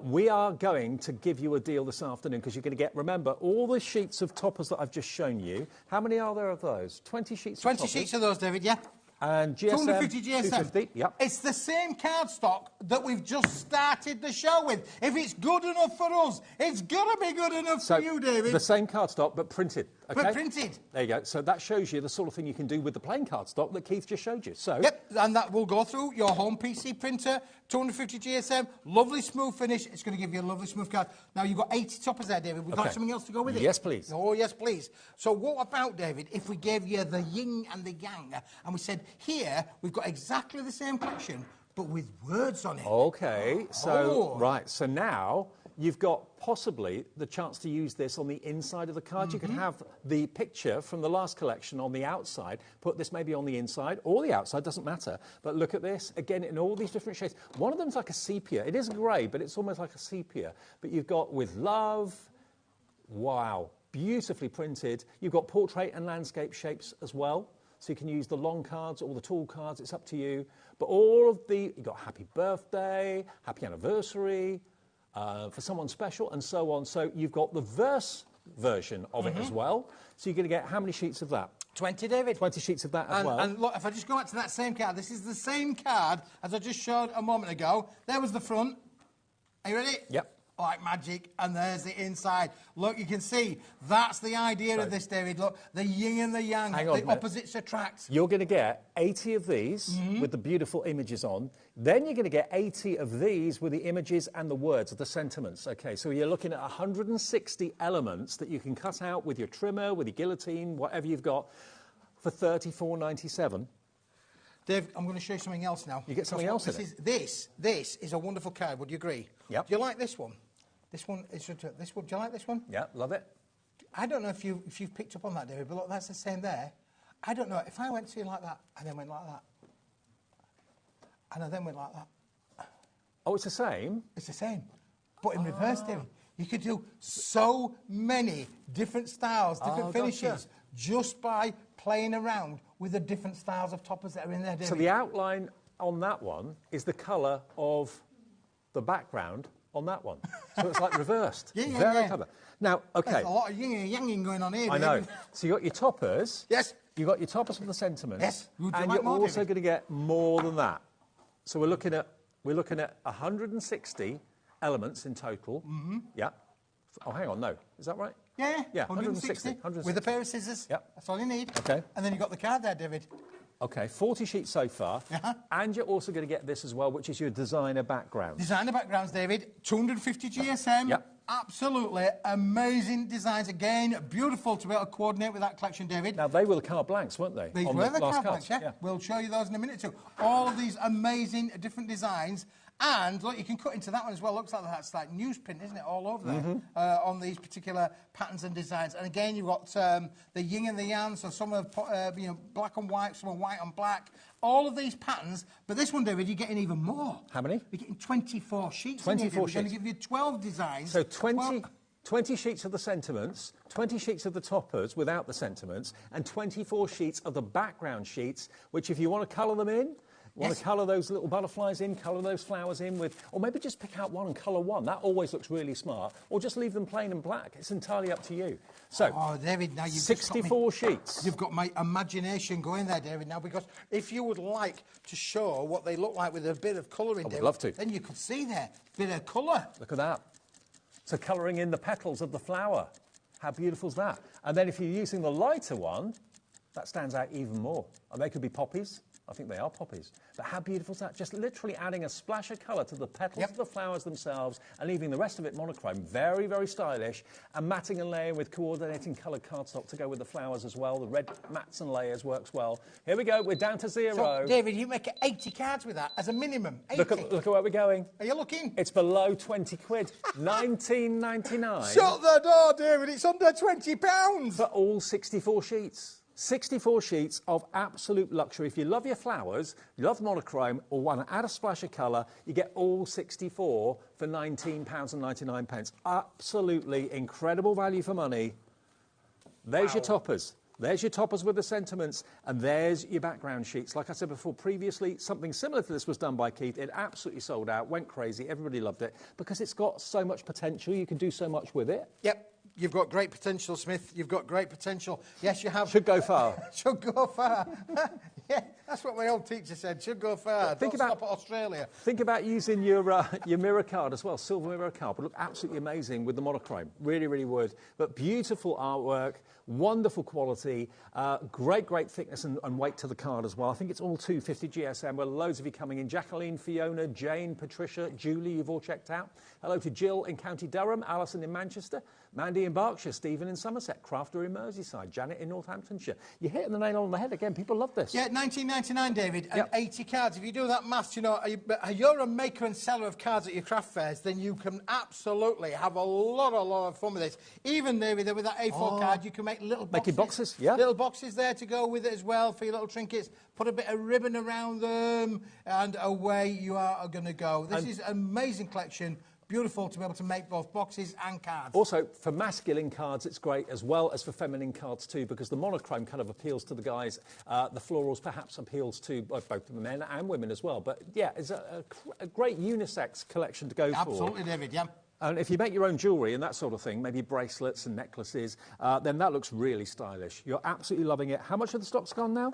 We are going to give you a deal this afternoon, because you're going to get, remember, all the sheets of toppers that I've just shown you. How many are there of those? 20 sheets of toppers? 20 sheets of those, David, yeah. And GSM? 250 GSM. 250, yep. It's the same cardstock that we've just started the show with. If it's good enough for us, it's got to be good enough for you, David. The same cardstock, but printed. Okay? But printed. There you go. So that shows you the sort of thing you can do with the plain cardstock that Keith just showed you. So. Yep, and that will go through your home PC printer, 250 GSM, lovely smooth finish. It's going to give you a lovely smooth card. Now, you've got 80 toppers there, David. We've got something else to go with it? Yes, please. Oh, yes, please. So what about, David, if we gave you the yin and the yang, and we said, here, we've got exactly the same collection, but with words on it. OK, so, right, so now you've got possibly the chance to use this on the inside of the card. You can have the picture from the last collection on the outside, put this maybe on the inside or the outside, doesn't matter. But look at this, again, in all these different shades. One of them's like a sepia. It is grey, but it's almost like a sepia. But you've got with love, wow, beautifully printed. You've got portrait and landscape shapes as well. So you can use the long cards or the tall cards, it's up to you. But all of the, you've got happy birthday, happy anniversary, for someone special, and so on. So you've got the verse version of it as well. So you're going to get how many sheets of that? 20, David. 20 sheets of that as well. And look, if I just go back to that same card, this is the same card as I just showed a moment ago. There was the front. Are you ready? Yep. Like magic, and there's the inside. Look, you can see, that's the idea of this, David. Look, the yin and the yang, the opposites attract. You're going to get 80 of these with the beautiful images on. Then you're going to get 80 of these with the images and the words, the sentiments. OK, so you're looking at 160 elements that you can cut out with your trimmer, with your guillotine, whatever you've got, for $34.97. Dave, I'm going to show you something else now. You get something else in it? This is a wonderful card, would you agree? Yep. Do you like this one? This one, this one, do you like this one? Yeah, love it. I don't know if you've picked up on that, David, but look, that's the same there. I don't know, if I went to you like that, and then went like that, and I then went like that. Oh, it's the same? It's the same, but in reverse, David. You could do so many different styles, different finishes, just by playing around with the different styles of toppers that are in there, David. So the outline on that one is the colour of the background on that one. So it's like reversed. Very clever. Now, OK. There's a lot of yin and yanging going on here, I know. So you got your toppers. Yes. You've got your toppers from the sentiments. Yes. And you're also going to get more than that. So we're looking at 160 elements in total. Yeah. Oh, hang on, no. Is that right? Yeah. 160. With a pair of scissors. Yep. That's all you need. OK. And then you've got the card there, David. OK, 40 sheets so far. And you're also going to get this as well, which is your designer background. Designer backgrounds, David. 250 GSM. Yep. Absolutely amazing designs. Again, beautiful to be able to coordinate with that collection, David. Now, they were the card blanks, weren't they? These were the card blanks, yeah. We'll show you those in a minute too. All of these amazing different designs. And look, you can cut into that one as well. Looks like that's like newsprint, isn't it? All over there on these particular patterns and designs. And again, you've got the yin and the yang. So some are black and white, some are white and black. All of these patterns. But this one, David, you're getting even more. How many? You're getting 24 sheets. 24 sheets. We're going to give you 12 designs. So 20 sheets of the sentiments, 20 sheets of the toppers without the sentiments, and 24 sheets of the background sheets, which if you want to colour them in, want to colour those little butterflies in, colour those flowers in with, or maybe just pick out one and colour one. That always looks really smart. Or just leave them plain and black. It's entirely up to you. So, David, now you've 64 sheets. You've got my imagination going there, David, now, because if you would like to show what they look like with a bit of colouring, I would love to. Then you could see there, bit of colour. Look at that. So colouring in the petals of the flower. How beautiful is that? And then if you're using the lighter one, that stands out even more. And they could be poppies. I think they are poppies. But how beautiful is that? Just literally adding a splash of colour to the petals of the flowers themselves and leaving the rest of it monochrome. Very, very stylish. And matting and layering with coordinating coloured cardstock to go with the flowers as well. The red mats and layers works well. Here we go. We're down to 0. So, David, you make 80 cards with that as a minimum. 80. Look at where we're going. Are you looking? It's below 20 quid. 19.99. Shut the door, David. It's under £20. For all 64 sheets. 64 sheets of absolute luxury. If you love your flowers, you love monochrome, or want to add a splash of colour, you get all 64 for £19.99. Absolutely incredible value for money. There's your toppers. There's your toppers with the sentiments, and there's your background sheets. Like I said before, previously, something similar to this was done by Keith. It absolutely sold out, went crazy. Everybody loved it because it's got so much potential. You can do so much with it. Yep. You've got great potential, Smith. You've got great potential. Yes, you have. Should go far. Should go far. Yeah, that's what my old teacher said. Should go far. Don't stop at Australia. Think about using your mirror card as well. Silver mirror card would look absolutely amazing with the monochrome. Really, really would. But beautiful artwork, wonderful quality, great thickness and weight to the card as well. I think it's all 250 GSM. Well, loads of you coming in. Jacqueline, Fiona, Jane, Patricia, Julie, you've all checked out. Hello to Jill in County Durham, Alison in Manchester, Mandy in Berkshire, Stephen in Somerset, Crafter in Merseyside, Janet in Northamptonshire. You're hitting the nail on the head again. People love this. Yeah, £19.99, David, and 80 cards. If you do that maths, you know, you're a maker and seller of cards at your craft fairs, then you can absolutely have a lot of fun with this. Even, David, with that A4 card, you can make little boxes. Making boxes, yeah. Little boxes there to go with it as well for your little trinkets. Put a bit of ribbon around them, and away you are going to go. This is an amazing collection. Beautiful to be able to make both boxes and cards. Also, for masculine cards, it's great, as well as for feminine cards too, because the monochrome kind of appeals to the guys. The florals perhaps appeals to both the men and women as well. But yeah, it's a great unisex collection to go for. Absolutely, David, yeah. And if you make your own jewellery and that sort of thing, maybe bracelets and necklaces, then that looks really stylish. You're absolutely loving it. How much of the stock's gone now?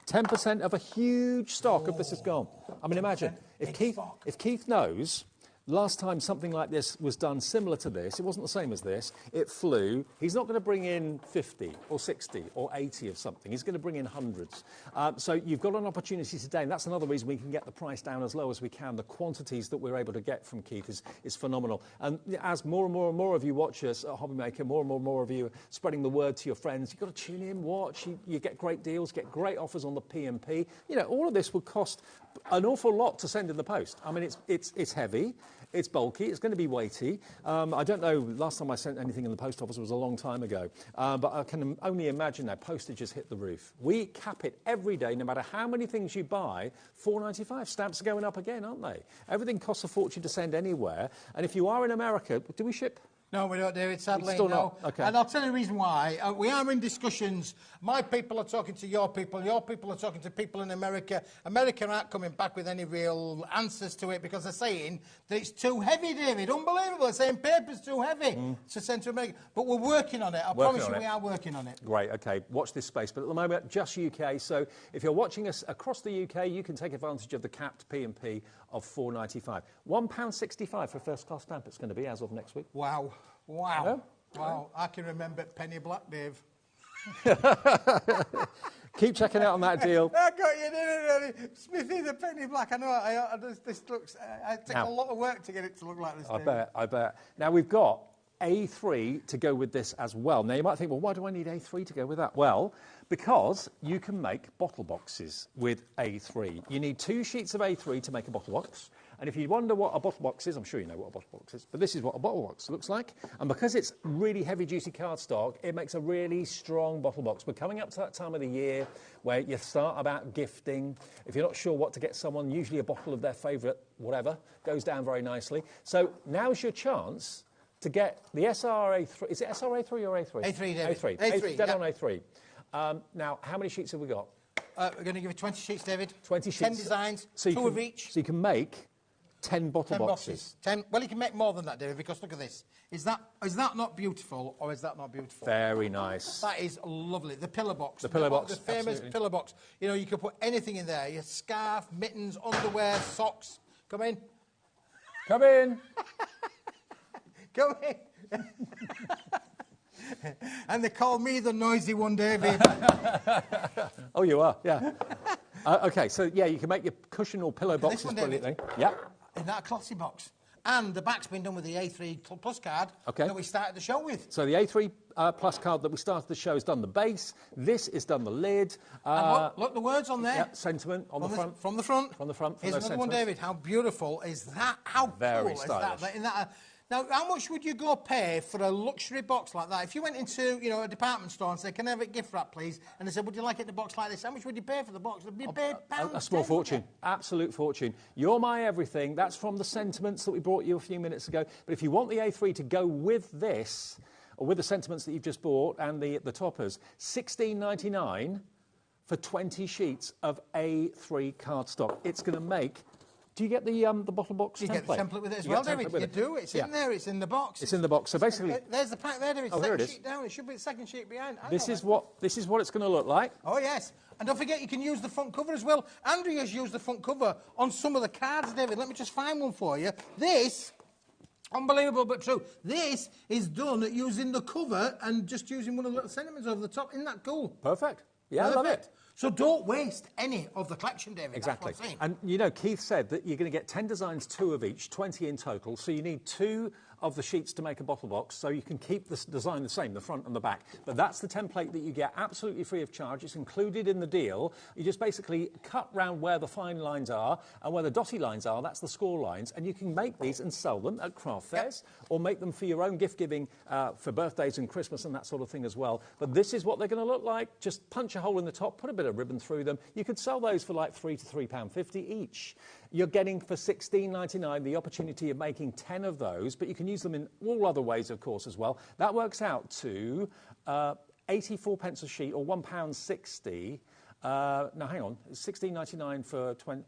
10% of a huge stock of this is gone. I mean, imagine, if Keith knows... Last time something like this was done similar to this, it wasn't the same as this, it flew. He's not going to bring in 50 or 60 or 80 of something. He's going to bring in hundreds. So you've got an opportunity today, and that's another reason we can get the price down as low as we can. The quantities that we're able to get from Keith is phenomenal. And as more and more of you watch us at HobbyMaker, more and more of you are spreading the word to your friends. You've got to tune in, watch. You get great deals, get great offers on the P&P. You know, all of this would cost an awful lot to send in the post. I mean, it's heavy. It's bulky. It's going to be weighty. I don't know. Last time I sent anything in the post office was a long time ago. But I can only imagine now postage has hit the roof. We cap it every day, no matter how many things you buy. $4.95. Stamps are going up again, aren't they? Everything costs a fortune to send anywhere. And if you are in America, do we ship? No, we don't, David, sadly, Still no. not. Okay. And I'll tell you the reason why. We are in discussions. My people are talking to your people are talking to people in America. America aren't coming back with any real answers to it because they're saying that it's too heavy, David. Unbelievable. They're saying paper's too heavy to send to America. But we're working on it. I promise you we are working on it. Great, OK. Watch this space. But at the moment, just UK. So if you're watching us across the UK, you can take advantage of the capped P&P of £4.95. £1.65 for a first-class stamp it's going to be as of next week. Wow. Wow. Wow. I can remember penny black, Dave. Keep checking out on that deal. I got you, didn't I? Smithy, the penny black. I know. This looks... it takes a lot of work to get it to look like this, I bet. Now, we've got A3 to go with this as well. Now, you might think, well, why do I need A3 to go with that? Well, because you can make bottle boxes with A3. You need 2 sheets of A3 to make a bottle box, And if you wonder what a bottle box is, I'm sure you know what a bottle box is, but this is what a bottle box looks like. And because it's really heavy duty cardstock, it makes a really strong bottle box. We're coming up to that time of the year where you start about gifting. If you're not sure what to get someone, usually a bottle of their favourite whatever goes down very nicely. So now's your chance to get the SRA3. Is it SRA3 or A3? A3, David. A3. A3, dead yeah. on A3. Now, how many sheets have we got? We're going to give you 20 sheets, David. 20 sheets. 10 designs, so 2 of each. So you can make 10 bottle 10 boxes. 10. Well, you can make more than that, David, because look at this. Is that not beautiful, or is that not beautiful? Very nice. That is lovely. The pillow box. The pillow box. The famous absolutely. pillow box. You know, you can put anything in there. Your scarf, mittens, underwear, socks. Come in. Come in. Come in. And they call me the noisy one, David. Oh, you are, yeah. OK, so, yeah, you can make your cushion or pillow boxes brilliantly. Yeah. In that classy box. And the back's been done with the A3 Plus card that we started the show with. So the A3 Plus card that we started the show has done the base. This has done the lid. Look, the words on there. Yeah, sentiment on the front. From the front. From the front. Here's another one, David. How beautiful is that? How Very cool stylish. is that? Now, how much would you go pay for a luxury box like that? If you went into, you know, a department store and said, "Can I have a gift wrap, please?" And they said, "Would you like it in a box like this?" How much would you pay for the box? Would you pay pounds? A small fortune. Absolute fortune. You're my everything. That's from the sentiments that we brought you a few minutes ago. But if you want the A3 to go with this, or with the sentiments that you've just bought and the toppers, $16.99 for 20 sheets of A3 cardstock. It's going to make... Do you get the bottle box template? You get the template with it as well, David. You do. It's in there. It's in the box. It's in the box. So basically... There's the pack there, David. Oh, there it is. Second sheet down. It should be the second sheet behind. This is what it's going to look like. Oh, yes. And don't forget, you can use the front cover as well. Andrea's used the front cover on some of the cards, David. Let me just find one for you. This... Unbelievable but true. This is done using the cover and just using one of the little sentiments over the top. Isn't that cool? Perfect. Yeah, I love it. So don't waste any of the collection, David. Exactly. That's what I'm saying. And, you know, Keith said that you're going to get 10 designs, 2 of each, 20 in total. So you need 2 of the sheets to make a bottle box, so you can keep the design the same, the front and the back. But that's the template that you get absolutely free of charge. It's included in the deal. You just basically cut round where the fine lines are, and where the dotty lines are, that's the score lines, and you can make these and sell them at craft fairs, or make them for your own gift giving for birthdays and Christmas and that sort of thing as well. But this is what they're going to look like. Just punch a hole in the top, put a bit of ribbon through them. You could sell those for like £3 to £3.50 each. You're getting for $16.99 the opportunity of making 10 of those, but you can use them in all other ways, of course, as well. That works out to 84 pence a sheet, or £1.60. Now, hang on, it's $16.99 for 20.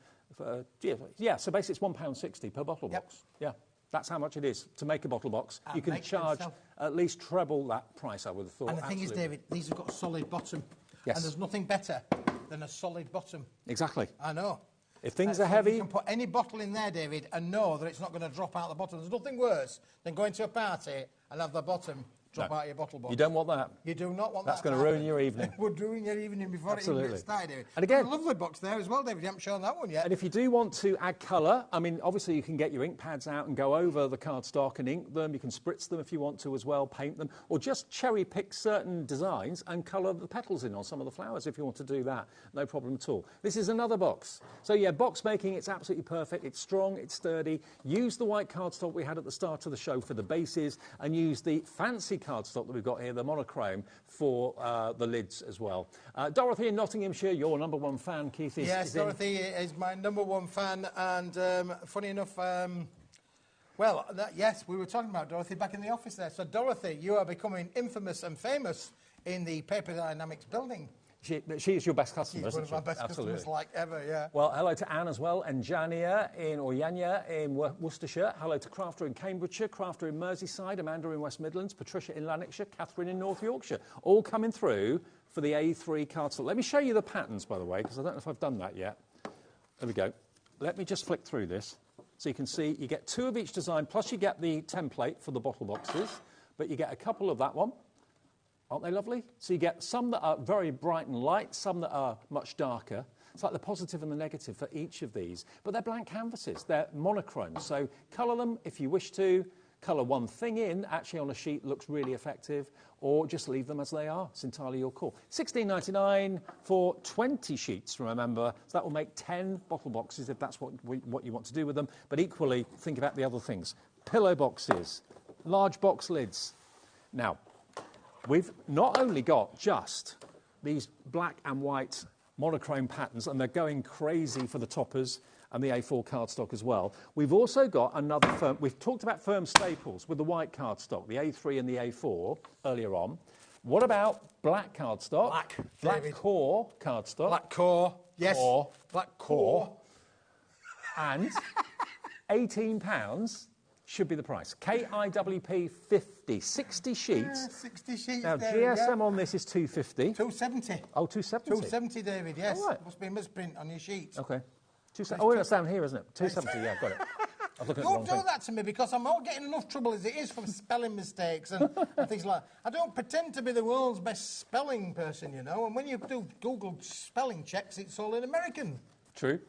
Yeah, so basically it's £1.60 per bottle box. Yeah, that's how much it is to make a bottle box. You can charge at least treble that price, I would have thought. And the thing is, David, these have got a solid bottom. Yes. And there's nothing better than a solid bottom. Exactly. I know. If things are heavy... You can put any bottle in there, David, and know that it's not going to drop out the bottom. There's nothing worse than going to a party and have the bottom drop out your bottle box. You don't want that. You do not want That's that. going to ruin your evening. It would ruin your evening before it even gets started, David. And again... There's a lovely box there as well, David. You haven't shown that one yet. And if you do want to add colour, I mean, obviously you can get your ink pads out and go over the cardstock and ink them. You can spritz them if you want to as well, paint them, or just cherry pick certain designs and colour the petals in on some of the flowers if you want to do that. No problem at all. This is another box. So yeah, box making, it's absolutely perfect. It's strong, it's sturdy. Use the white cardstock we had at the start of the show for the bases, and use the fancy cardstock that we've got here, the monochrome, for the lids as well. Dorothy in Nottinghamshire, your #1 fan, Keith, is Yes, Dorothy is my #1 fan, and funny enough, yes, we were talking about Dorothy back in the office there. So, Dorothy, you are becoming infamous and famous in the Paper Dynamics building. She is your best customer, She's one isn't of our best Absolutely. customers like ever, yeah. Well, hello to Anne as well, and Jania in Worcestershire. Hello to Crafter in Cambridgeshire, Crafter in Merseyside, Amanda in West Midlands, Patricia in Lanarkshire, Catherine in North Yorkshire. All coming through for the A3 cardstock. Let me show you the patterns, by the way, because I don't know if I've done that yet. There we go. Let me just flick through this. So you can see you get 2 of each design, plus you get the template for the bottle boxes, but you get a couple of that one. Aren't they lovely? So you get some that are very bright and light, some that are much darker. It's like the positive and the negative for each of these. But they're blank canvases. They're monochrome. So colour them if you wish to. colour one thing in, actually on a sheet looks really effective, or just leave them as they are. It's entirely your call. $16.99 for 20 sheets, remember. So that will make 10 bottle boxes if that's what you want to do with them. But equally, think about the other things. Pillow boxes, large box lids. Now, we've not only got just these black and white monochrome patterns, and they're going crazy for the toppers and the A4 cardstock as well. We've also got another firm. We've talked about firm staples with the white cardstock, the A3 and the A4 earlier on. What about black cardstock? Black core cardstock. Black core, yes. Core. Black core. And £18 should be the price. KIWP 50, 60 sheets. 60 sheets. Now, GSM on this is 250. 270. Oh, 270. 270, David, yes. All right. Must be a misprint on your sheet. OK. Oh, it's down here, isn't it? 270, yeah, got it. I was looking at the wrong Don't do thing. that to me, because I'm not getting enough trouble as it is from spelling mistakes and things like that. I don't pretend to be the world's best spelling person, you know, and when you do Google spelling checks, it's all in American. True.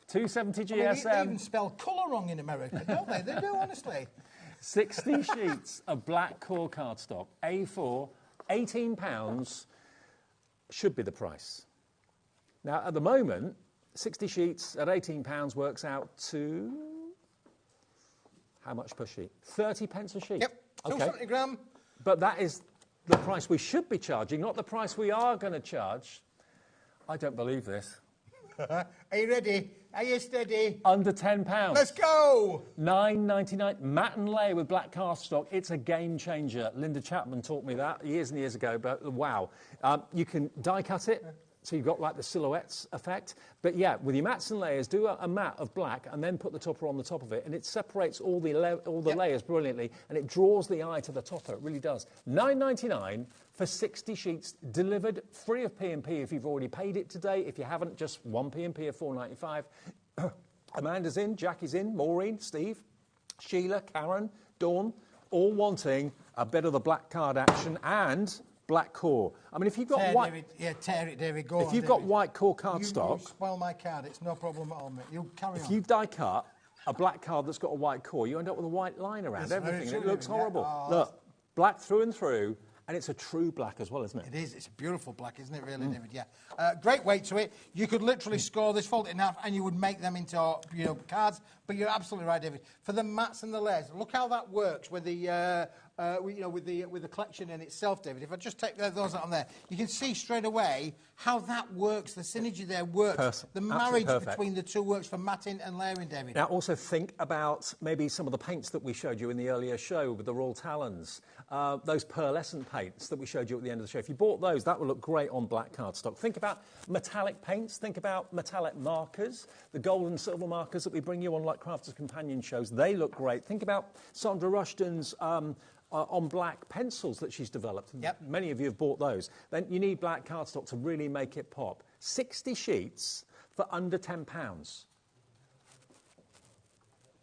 270 GSM. I mean, they even spell colour wrong in America, don't they? They do, honestly. 60 sheets of black core cardstock, A4, £18 should be the price. Now, at the moment, 60 sheets at £18 works out to how much per sheet? 30 pence a sheet. Yep, 270 gram. But that is the price we should be charging, not the price we are going to charge. I don't believe this. Are you ready? Are you steady? Under £10. Let's go! $9.99. Matte and layer with black cardstock. It's a game changer. Linda Chapman taught me that years and years ago, but wow. You can die cut it. So you've got like the silhouettes effect. But yeah, with your mattes and layers, do a matte of black and then put the topper on the top of it. And it separates all the layers brilliantly. And it draws the eye to the topper. It really does. $9.99 for 60 sheets, delivered free of P&P if you've already paid it today. If you haven't, just one P&P of $4.95. Amanda's in, Jackie's in, Maureen, Steve, Sheila, Karen, Dawn, all wanting a bit of the black card action and black core. I mean, if you've got white... David. Yeah, tear it, David. Go If on, you've David. got white core cardstock... You spoil my card. It's no problem at all, mate. You carry on. If you die cut a black card that's got a white core, you end up with a white line around everything, and it looks horrible. Oh, look, black through and through, and it's a true black as well, isn't it? It is. It's a beautiful black, isn't it, really, David? Yeah. Great weight to it. You could literally score this, fold it in half, and you would make them into, you know, cards. But you're absolutely right, David. For the mats and the layers, look how that works with the... with the collection in itself, David. If I just take those out on there, you can see straight away how that works. The synergy there works. The marriage between the two works for matting and layering, David. Now, also think about maybe some of the paints that we showed you in the earlier show with the Royal Talons, those pearlescent paints that we showed you at the end of the show. If you bought those, that would look great on black cardstock. Think about metallic paints. Think about metallic markers, the gold and silver markers that we bring you on like Crafters Companion shows. They look great. Think about Sandra Rushton's on black pencils that she's developed. Yep. Many of you have bought those. Then you need black cardstock to really make it pop. 60 sheets for under £10.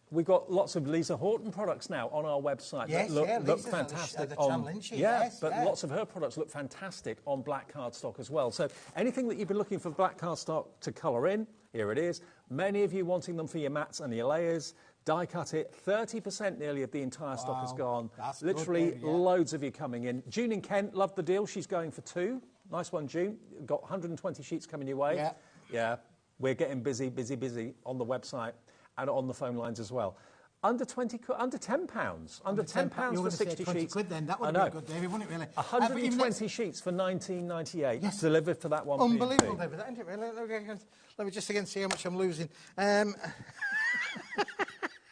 We've got lots of Lisa Horton products now on our website yes, that look fantastic. Lots of her products look fantastic on black cardstock as well. So anything that you've been looking for black cardstock to colour in, here it is. Many of you wanting them for your mats and your layers. Die cut it, 30% nearly of the entire stock has gone. That's literally good, David, loads of you coming in. June in Kent, loved the deal. She's going for 2. Nice one, June. Got 120 sheets coming your way. Yeah. We're getting busy on the website and on the phone lines as well. Under £10. Under £10 for 60 sheets. Quid, then. That would be good, David, wouldn't it, really? 120 sheets for £19.98. Delivered for that one. Unbelievable, David. That isn't it, really? Let me just again see how much I'm losing.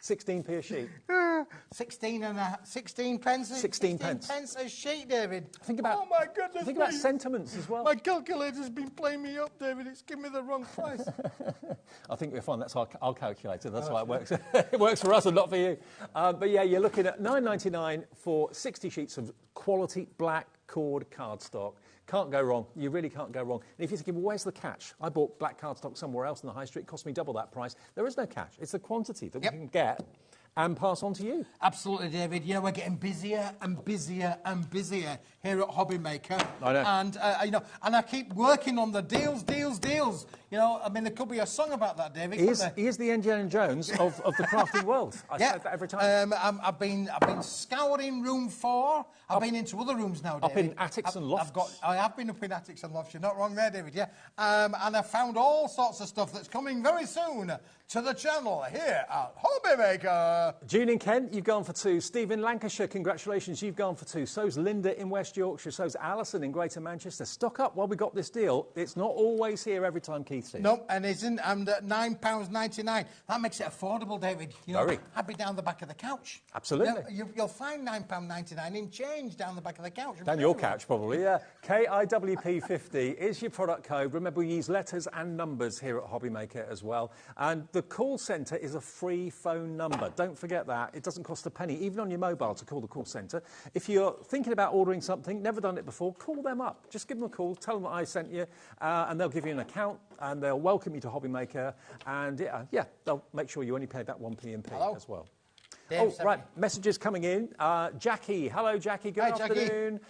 16p a sheet. 16 pence. 16 pence. Pence a sheet, David. Think about, oh my goodness. Think about sentiments as well. My calculator's been playing me up, David. It's given me the wrong price. I think we're fine. That's our calculator. That's why it works. It works for us and not for you. But yeah, you're looking at $9.99 for 60 sheets of quality black cord cardstock. Can't go wrong. You really can't go wrong. And if you're thinking, well, where's the catch? I bought black cardstock somewhere else in the high street. It cost me double that price. There is no catch. It's the quantity that we can get and pass on to you. Absolutely, David. You know, we're getting busier and busier and busier here at HobbyMaker. I know. And, you know, and I keep working on the deals. You know, I mean, there could be a song about that, David. He is the Indiana Jones of the crafting world. I say that every time. I've been scouring room 4. I've been into other rooms now, David. Up in attics and lofts. I have been up in attics and lofts. You're not wrong there, David, yeah. And I've found all sorts of stuff that's coming very soon to the channel here at HobbyMaker. June in Kent, you've gone for 2. Steve in Lancashire, congratulations, you've gone for 2. So's Linda in West Yorkshire. So's Alison in Greater Manchester. Stock up while we got this deal. It's not always here every time, Keith sees. No, and isn't. And at £9.99. That makes it affordable, David. You know, Very. I'd be down the back of the couch. Absolutely. You'll find £9.99 in change down the back of the couch. Down your couch, probably, yeah. KIWP50 is your product code. Remember, we use letters and numbers here at HobbyMaker as well. And the call centre is a free phone number. Don't forget that. It doesn't cost a penny, even on your mobile, to call the call centre. If you're thinking about ordering something, never done it before, call them up. Just give them a call, tell them that I sent you, and they'll give you an account, and they'll welcome you to HobbyMaker, and yeah, they'll make sure you only pay that 1p and p as well. Right, messages coming in. Jackie, hello Jackie, good afternoon.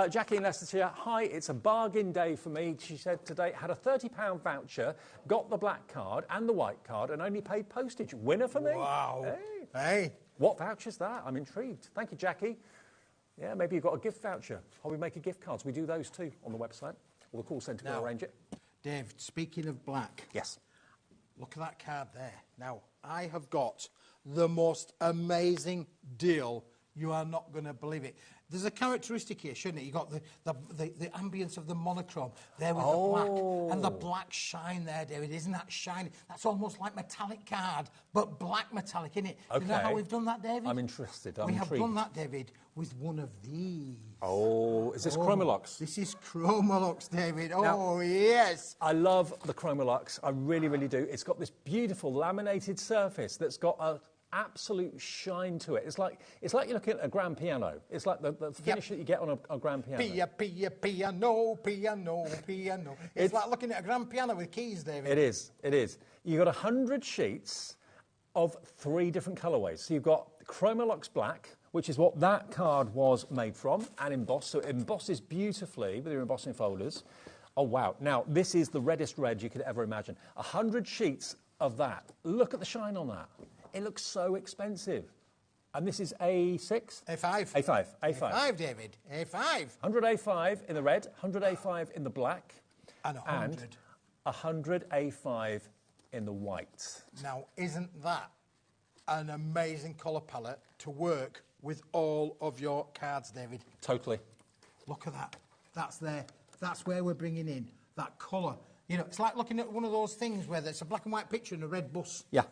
Jackie in Leicestershire, hi, it's a bargain day for me. She said today, had a £30 voucher, got the black card and the white card, and only paid postage. Winner for me. Wow. Hey. What voucher's that? I'm intrigued. Thank you, Jackie. Yeah, maybe you've got a gift voucher. HobbyMaker gift cards. We do those too on the website. Or the call centre will arrange it. Dave, speaking of black. Yes. Look at that card there. Now, I have got the most amazing deal. You are not going to believe it. There's a characteristic here, shouldn't it? You've got the ambience of the monochrome there with the black. And the black shine there, David. Isn't that shiny? That's almost like metallic card, but black metallic, isn't it? Okay. You know how we've done that, David? I'm interested. We have done that, David, with one of these. Oh, is this Chromolux? This is Chromolux, David. Now, yes. I love the Chromolux. I really, really do. It's got this beautiful laminated surface that's got a absolute shine to it. It's like you're looking at a grand piano. It's like the finish that you get on a grand piano. Piano. It's like looking at a grand piano with keys, David. It is. You've got 100 sheets of 3 different colourways. So you've got Chromolux Black, which is what that card was made from, and embossed. So it embosses beautifully with your embossing folders. Oh, wow. Now, this is the reddest red you could ever imagine. 100 sheets of that. Look at the shine on that. It looks so expensive. And this is A6? A5. A5, David. A5. 100 A5 in the red, 100 A5 in the black. And 100. 100 A5 in the white. Now, isn't that an amazing colour palette to work with all of your cards, David? Totally. Look at that. That's there. That's where we're bringing in that colour. You know, it's like looking at one of those things where there's a black and white picture and a red bus. Yeah.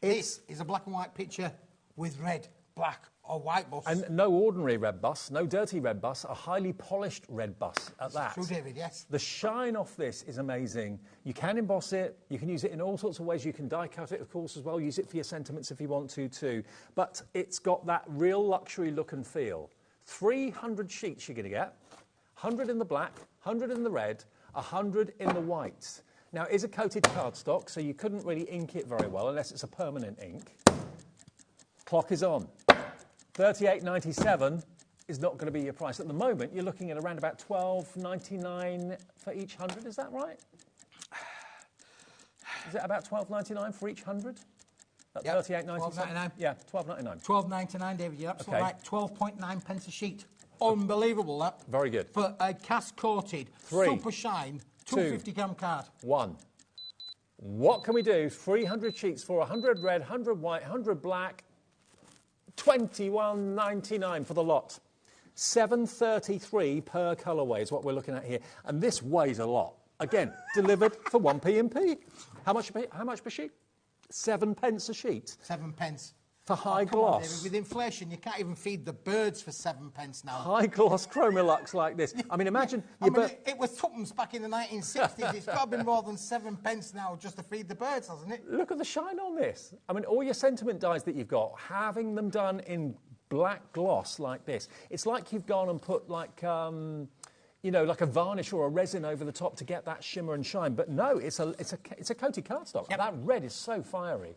This is a black and white picture with red, black or white bus. And no ordinary red bus, no dirty red bus, a highly polished red bus at that. True, David, yes. The shine off this is amazing. You can emboss it, you can use it in all sorts of ways. You can die cut it, of course, as well. Use it for your sentiments if you want to, too. But it's got that real luxury look and feel. 300 sheets you're going to get. 100 in the black, 100 in the red, 100 in the white. Now, it is a coated cardstock, so you couldn't really ink it very well unless it's a permanent ink. Clock is on. $38.97 is not going to be your price. At the moment, you're looking at around about $12.99 for each 100. Is that right? Is it about $12.99 for each 100? Yep. $38.97? Yeah, $12.99. $12.99, David. You're absolutely right. 12.9 pence a sheet. Unbelievable, that. Very good. For a cast-coated, 3, super shine, 250-gram card. 1. What can we do? 300 sheets for 100 red, 100 white, 100 black, $21.99 for the lot. $7.33 per colourway is what we're looking at here. And this weighs a lot. Again, delivered for 1p and p. How much per sheet? 7 pence a sheet. 7 pence. For high gloss. On, David, with inflation, you can't even feed the birds for 7 pence now. High gloss Chromolux like this. I mean, imagine... it was tuppence back in the 1960s. It's got to be more than 7 pence now just to feed the birds, hasn't it? Look at the shine on this. I mean, all your sentiment dies that you've got, having them done in black gloss like this, it's like you've gone and put like... you know, like a varnish or a resin over the top to get that shimmer and shine. But no, it's a coated cardstock. Yep. That red is so fiery.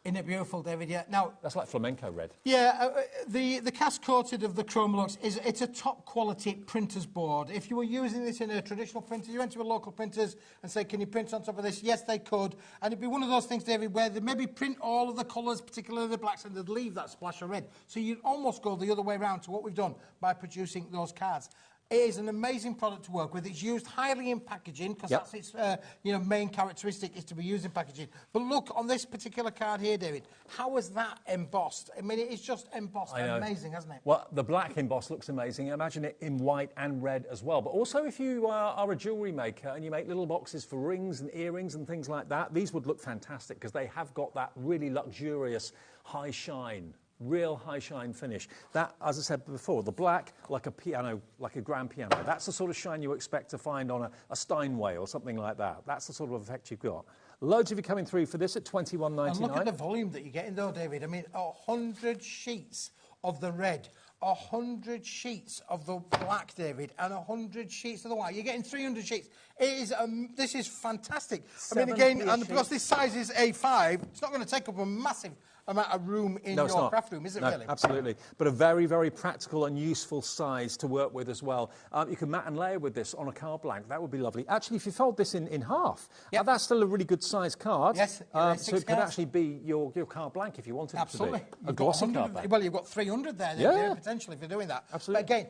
Isn't it beautiful, David? Yeah. Now that's like flamenco red. Yeah, the cast coated of the Chromolux it's a top quality printer's board. If you were using this in a traditional printer, you went to a local printers and say, "Can you print on top of this?" Yes, they could, and it'd be one of those things, David, where they maybe print all of the colours, particularly the blacks, and they'd leave that splash of red. So you'd almost go the other way around to what we've done by producing those cards. It is an amazing product to work with. It's used highly in packaging because that's its main characteristic is to be used in packaging. But look on this particular card here, David. How is that embossed? I mean, it's just embossed. Amazing, hasn't it? Well, the black emboss looks amazing. Imagine it in white and red as well. But also, if you are a jewellery maker and you make little boxes for rings and earrings and things like that, these would look fantastic because they have got that really luxurious high shine. Real high shine finish. That, as I said before, the black, like a piano, like a grand piano. That's the sort of shine you expect to find on a Steinway or something like that. That's the sort of effect you've got. Loads of you coming through for this at $21.99. And look at the volume that you're getting though, David. I mean, 100 sheets of the red, 100 sheets of the black, David, and 100 sheets of the white. You're getting 300 sheets. It is, this is fantastic. I mean, again, and because this size is A5, it's not going to take up a massive amount of room in your craft room, is it really? Absolutely. But a very, very practical and useful size to work with as well. You can mat and layer with this on a card blank. That would be lovely. Actually, if you fold this in half, that's still a really good size card. Yes. So it could actually be your card blank if you wanted it to be. A glossy card blank. Well, you've got 300 there, potentially, if you're doing that. Absolutely. But again,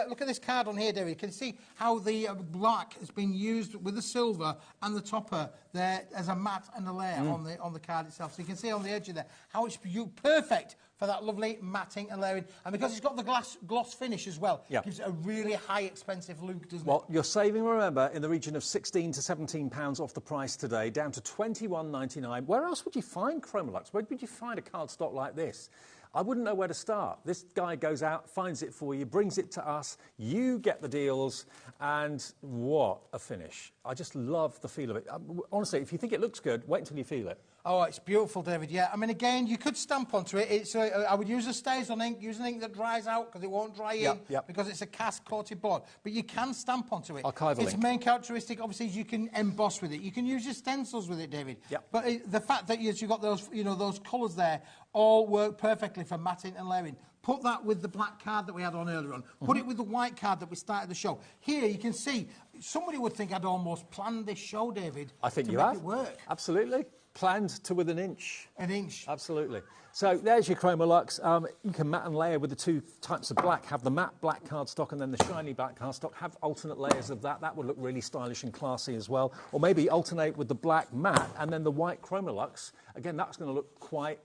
look at this card on here, David. You can see how the black has been used with the silver and the topper there as a mat and a layer on the card itself. So you can see on the edge of there how it's perfect for that lovely matting and layering. And because it's got the gloss finish as well, it gives it a really high expensive look, doesn't it? Well, you're saving, remember, in the region of £16 to £17 off the price today, down to $21.99. Where else would you find Chromolux? Where would you find a cardstock like this? I wouldn't know where to start. This guy goes out, finds it for you, brings it to us, you get the deals, and what a finish. I just love the feel of it. Honestly, if you think it looks good, wait until you feel it. Oh, it's beautiful, David, yeah. I mean, again, you could stamp onto it. I would use a StazOn ink, use an ink that dries out because it won't dry in because it's a cast-coated board. But you can stamp onto it. Archival its ink. Main characteristic, obviously, is you can emboss with it. You can use your stencils with it, David. But the fact that you've got those, those colours there all work perfectly for matting and layering. Put that with the black card that we had on earlier on. Put it with the white card that we started the show. Here, you can see, somebody would think I'd almost planned this show, David. I think you to have. make it work. Absolutely. Planned to within an inch. An inch. Absolutely. So there's your Chromolux. You can mat and layer with the two types of black. Have the matte black cardstock and then the shiny black cardstock. Have alternate layers of that. That would look really stylish and classy as well. Or maybe alternate with the black matte and then the white Chromolux. Again, that's going to look quite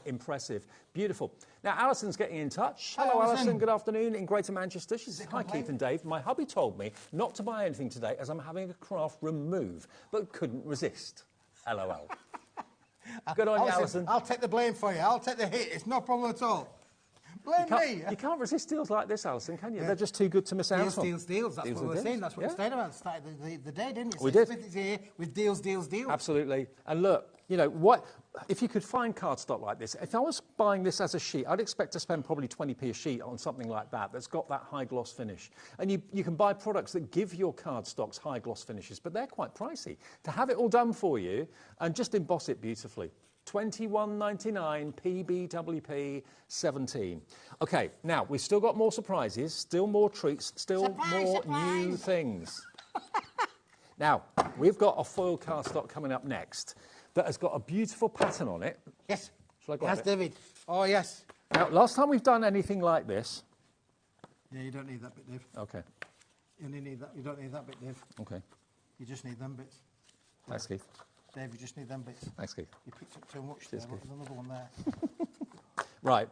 impressive. Beautiful. Now, Alison's getting in touch. Hello, Alison. Good afternoon in Greater Manchester. She says, hi, Keith and Dave. My hubby told me not to buy anything today as I'm having a craft room move, but couldn't resist. LOL. Good on you, Alison. I'll take the blame for you. I'll take the hit. It's no problem at all. Blame me. You can't resist deals like this, Alison, can you? They're just too good to miss out on. Deals. That's what we're saying. That's what we stayed about. Started the day, didn't you? We did. It's here with deals. Absolutely. And look, what if you could find cardstock like this? If I was buying this as a sheet, I'd expect to spend probably 20p a sheet on something like that that's got that high gloss finish. And you can buy products that give your cardstocks high gloss finishes, but they're quite pricey. To have it all done for you and just emboss it beautifully. $21.99 PBWP 17. Okay, now we've still got more surprises, still more treats, still more new things. Now, we've got a foil cardstock coming up next that has got a beautiful pattern on it. Yes. Shall I grab it? Yes, David. Oh, yes. Now, last time we've done anything like this... Yeah, you don't need that bit, Dave. Okay. You don't need that bit, Dave. Okay. You just need them bits. Thanks, Keith. Dave, you just need them bits. Thanks, Keith. You picked up too much there. There's another one there. Right.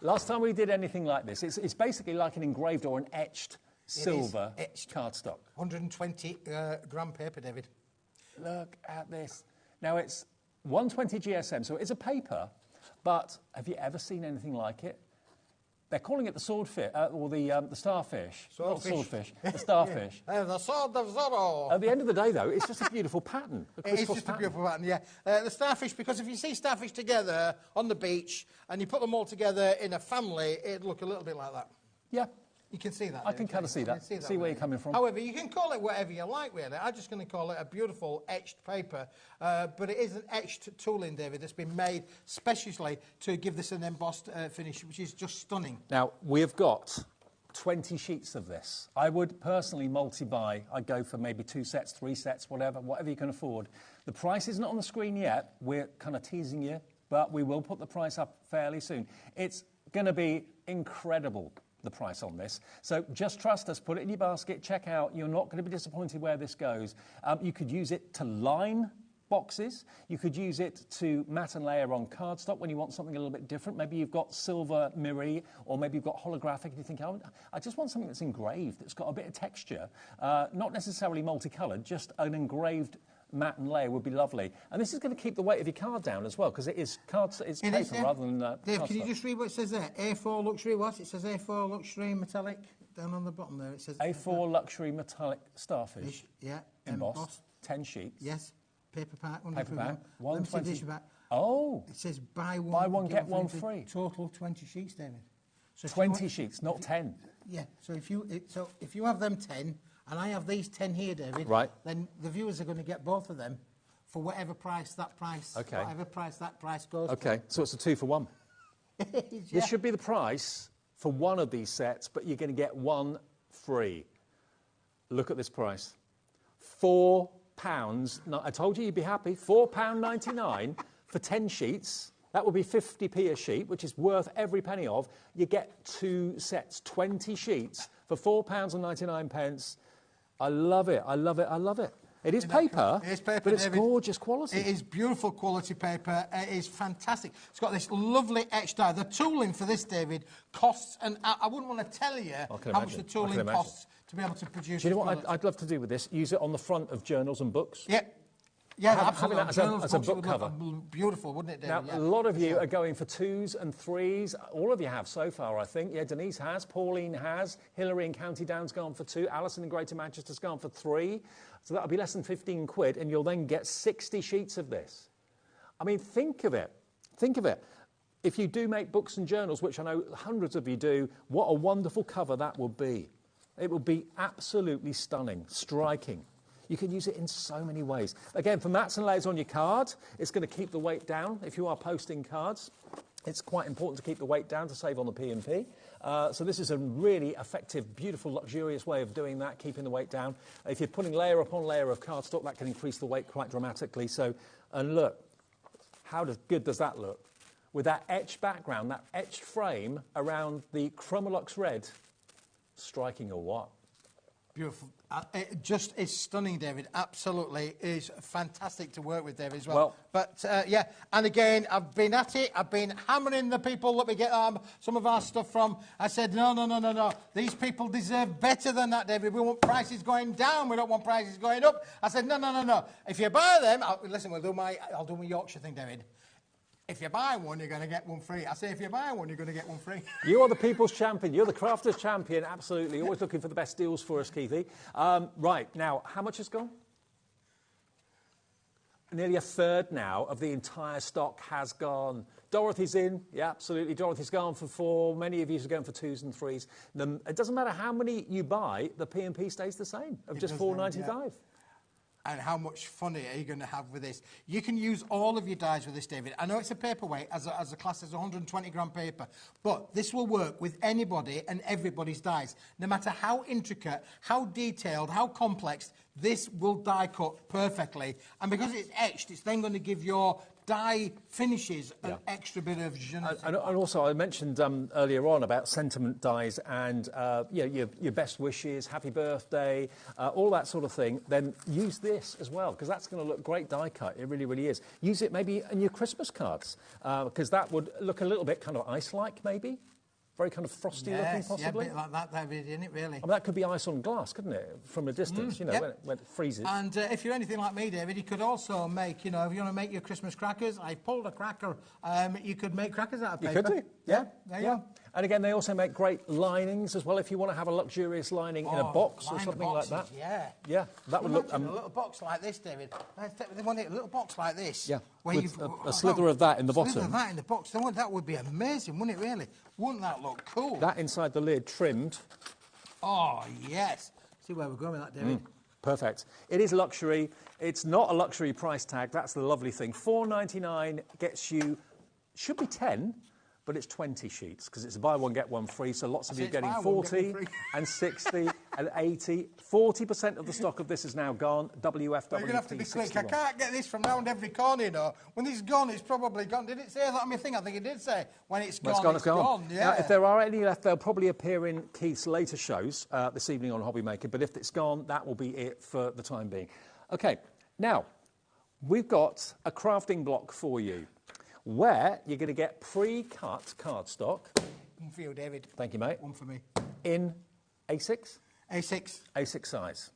Last time we did anything like this, it's basically like an engraved or an etched silver cardstock. 120 gram paper, David. Look at this. Now, it's 120 GSM, so it's a paper, but have you ever seen anything like it? They're calling it the swordfish, or the starfish. Not swordfish, the starfish. The sword of Zorro. At the end of the day, though, it's just a beautiful pattern. It's just a beautiful pattern, yeah. The starfish, because if you see starfish together on the beach and you put them all together in a family, it'd look a little bit like that. Yeah. You can see that. I can kind of see that. See where you're coming from. However, you can call it whatever you like, really. I'm just going to call it a beautiful etched paper. But it is an etched tooling, David, that's been made specially to give this an embossed finish, which is just stunning. Now, we've got 20 sheets of this. I would personally multi-buy. I'd go for maybe 2 sets, 3 sets, whatever you can afford. The price isn't on the screen yet. We're kind of teasing you, but we will put the price up fairly soon. It's going to be incredible, the price on this. So just trust us, put it in your basket, check out. You're not going to be disappointed where this goes. You could use it to line boxes. You could use it to matte and layer on cardstock when you want something a little bit different. Maybe you've got silver mirror, or maybe you've got holographic and you think, oh, I just want something that's engraved, that's got a bit of texture, not necessarily multicoloured, just an engraved matte and layer would be lovely. And this is going to keep the weight of your card down as well, because it is it's paper rather than Dave, cardstock. can you just read what it says there? A4 luxury what? It says A4 luxury metallic down on the bottom there. It says A4 luxury metallic starfish. Yeah. Embossed. 10 sheets. Yes. Paper pack. Paper pack. Limited edition pack. Oh. It says buy one get one free. Total 20 sheets, David. So 20 sheets, not 10. Yeah. So if you have them 10, and I have these 10 here, David, right, then the viewers are going to get both of them for whatever price that price, whatever price that price goes Okay, so it's a 2 for 1. Yeah. This should be the price for one of these sets, but you're going to get one free. Look at this price. £4. No, I told you you'd be happy. £4.99 for 10 sheets. That would be 50p a sheet, which is worth every penny of. You get 2 sets, 20 sheets for £4.99. I love it. I love it. I love it. It is paper, it is paper, but it's David. gorgeous quality. It is beautiful quality paper. It is fantastic. It's got this lovely etched die. The tooling for this, David, costs, and I wouldn't want to tell you how much the tooling costs to be able to produce. Do you know what I'd love to do with this? Use it on the front of journals and books. Yeah. Yeah, absolutely. Having that as a book cover. Beautiful, wouldn't it, David? Now, a lot of you are going for 2s and 3s. All of you have so far, I think. Yeah, Denise has, Pauline has, Hilary in County Down's gone for 2, Alison in Greater Manchester's gone for 3. So that'll be less than 15 quid, and you'll then get 60 sheets of this. I mean, think of it. Think of it. If you do make books and journals, which I know hundreds of you do, what a wonderful cover that would be. It would be absolutely stunning, striking. You can use it in so many ways. Again, for mats and layers on your card, it's going to keep the weight down. If you are posting cards, it's quite important to keep the weight down to save on the P&P. So this is a really effective, beautiful, luxurious way of doing that, keeping the weight down. If you're putting layer upon layer of cardstock, that can increase the weight quite dramatically. So, and look, how good does that look? With that etched background, that etched frame around the Chromolux red, striking or what? Beautiful. It just is stunning, David. Absolutely. It is fantastic to work with, David, as well. But, yeah, and again, I've been at it. I've been hammering the people that we get some of our stuff from. I said, no. These people deserve better than that, David. We want prices going down. We don't want prices going up. I said, no. If you buy them, listen, I'll do my Yorkshire thing, David. If you buy one, you're going to get one free. I say, if you buy one, you're going to get one free. You are the people's champion. You're the crafters champion, absolutely. Always looking for the best deals for us, Keithy. Right, now, how much has gone? Nearly a third now of the entire stock has gone. Dorothy's in. Yeah, absolutely. Dorothy's gone for 4. Many of you are going for 2s and 3s. It doesn't matter how many you buy, the P&P stays the same, of just £4.95. Yeah. And how much fun are you going to have with this? You can use all of your dies with this, David. I know it's a paperweight, as a class as 120-gram paper, but this will work with anybody and everybody's dies. No matter how intricate, how detailed, how complex, this will die cut perfectly. And because it's etched, it's then going to give your die finishes an extra bit of je ne sais quoi. And also, I mentioned earlier on about sentiment dies and your best wishes, happy birthday, all that sort of thing. Then use this as well, because that's going to look great die cut. It really, really is. Use it maybe in your Christmas cards, because that would look a little bit kind of ice-like, maybe. Very kind of frosty looking, possibly. Yeah, a bit like that, David, isn't it, really? I mean, that could be ice on glass, couldn't it? From a distance, when it freezes. And if you're anything like me, David, you could also make, if you want to make your Christmas crackers, I pulled a cracker, you could make crackers out of paper. You could do, yeah. There you go. And again, they also make great linings as well, if you want to have a luxurious lining in a box or something boxes, like that. Yeah. Yeah, that would look... a little box like this, David. They want a little box like this. Yeah, where with a slither of that in the bottom. A slither of that in the box. That would be amazing, wouldn't it, really? Wouldn't that look cool? That inside the lid, trimmed, Oh, yes. See where we're going with that, David. Perfect. It is luxury. It's not a luxury price tag. That's the lovely thing. $4.99 gets you, should be 10, but it's 20 sheets because it's a buy one, get one free. So lots of you are getting 40 and 60 and 80. 40% of the stock of this is now gone. WFWP You're going to have to be quick. 61. I can't get this from round every corner, you know. When this is gone, it's probably gone. Did it say that on my thing? I think it did say. When it's gone, it's gone. Yeah. Now, if there are any left, they'll probably appear in Keith's later shows this evening on HobbyMaker. But if it's gone, that will be it for the time being. OK, now, we've got a crafting block for you, where you're going to get pre-cut cardstock. One for you, David. Thank you, mate. One for me. In A6? A6. A6 size.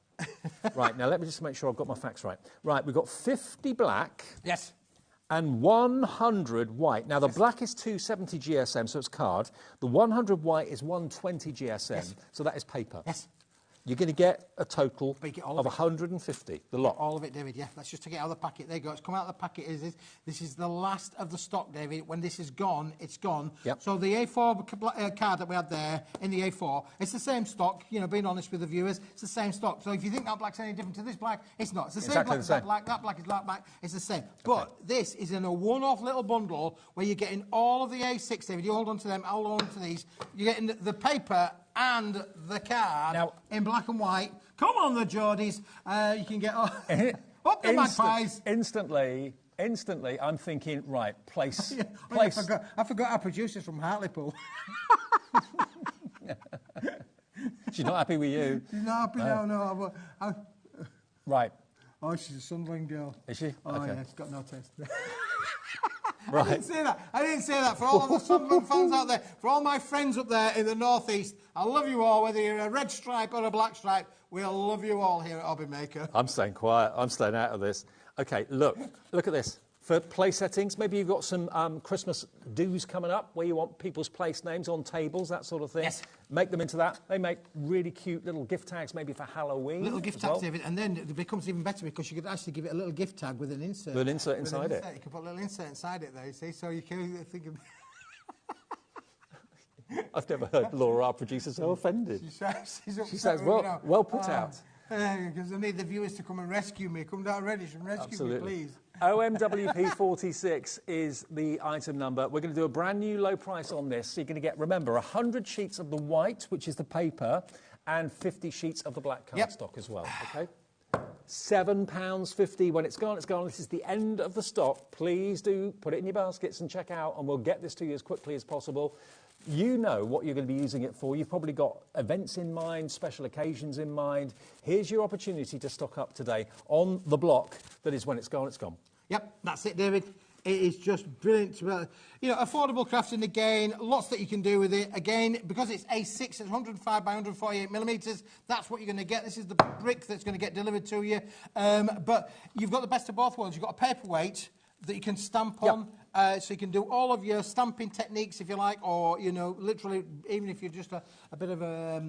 Right, now let me just make sure I've got my facts right. Right, we've got 50 black. Yes. And 100 white. Now, the black is 270 GSM, so it's card. The 100 white is 120 GSM, so that is paper. Yes. You're going to get a total all of 150, the lot. All of it, David, yeah. Let's just take it out of the packet. There you go. It's come out of the packet. This is the last of the stock, David. When this is gone, it's gone. Yep. So the A4 card that we had there in the A4, it's the same stock. You know, being honest with the viewers, it's the same stock. So if you think that black's any different to this black, it's not. It's the same Exactly black as that black. That black is that black. It's the same. But this is in a one-off little bundle where you're getting all of the A6, David. You hold on to them. I'll hold on to these. You're getting the paper and the card now, in black and white. Come on, the Geordies. You can get up the magpies. Instantly, I'm thinking, right, place. I forgot our producer's from Hartlepool. She's not happy with you. She's not happy, no. Right. Oh, she's a Sunderland girl. Is she? Oh, okay. yeah, she's got no taste. Right. I didn't say that. For all of the Sunderland fans out there, for all my friends up there in the North East, I love you all, whether you're a red stripe or a black stripe. We'll love you all here at HobbyMaker. I'm staying quiet. I'm staying out of this. OK, look at this. For place settings, maybe you've got some Christmas do's coming up where you want people's place names on tables, that sort of thing. Yes. Make them into that. They make really cute little gift tags, maybe for Halloween. Little gift tags, David, and then it becomes even better because you could actually give it a little gift tag with an insert. With an insert inside it. You can put a little insert inside it there, you see, so you can think of... I've never heard Laura, our producer, so offended. She says, well put out. Because I need the viewers to come and rescue me. Come down Reddish and rescue me, please. OMWP46 is the item number. We're going to do a brand new low price on this. So you're going to get, remember, 100 sheets of the white, which is the paper, and 50 sheets of the black cardstock as well, OK? £7.50. When it's gone, it's gone. This is the end of the stock. Please do put it in your baskets and check out, and we'll get this to you as quickly as possible. You know what you're going to be using it for. You've probably got events in mind, special occasions in mind. Here's your opportunity to stock up today on the block that is when it's gone, it's gone. Yep, that's it, David. It is just brilliant. You know, affordable crafting again, lots that you can do with it. Again, because it's A6, it's 105 by 148 millimetres. That's what you're going to get. This is the brick that's going to get delivered to you. But you've got the best of both worlds. You've got a paperweight that you can stamp on. So you can do all of your stamping techniques, if you like, or, you know, literally, even if you're just a bit of a,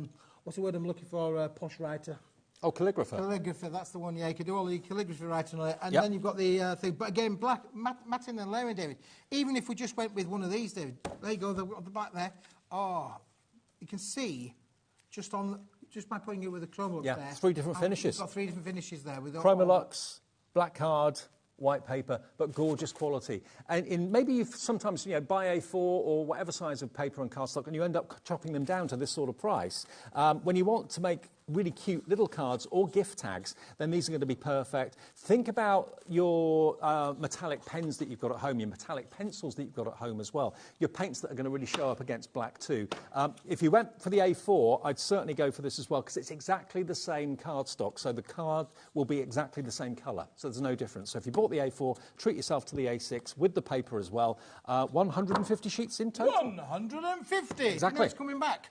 what's the word I'm looking for, a posh writer. Oh, calligrapher. Calligrapher, that's the one, yeah. You can do all the calligraphy writing on it. And then you've got the thing. But again, black, matting and layering, David. Even if we just went with one of these, David. There you go, the back there. Oh, you can see just by putting it with the Chromolux there. Yeah, 3 different finishes. You've got 3 different finishes there. With Chromolux, black card, white paper, but gorgeous quality. And maybe you sometimes buy A4 or whatever size of paper and cardstock, and you end up chopping them down to this sort of price. When you want to make really cute little cards or gift tags, then these are going to be perfect. Think about your metallic pens that you've got at home, your metallic pencils that you've got at home as well, your paints that are going to really show up against black too. If you went for the A4, I'd certainly go for this as well, because it's exactly the same cardstock, so the card will be exactly the same colour, so there's no difference. So if you bought the A4, treat yourself to the A6 with the paper as well. 150 sheets in total. 150! Exactly. You know it's coming back.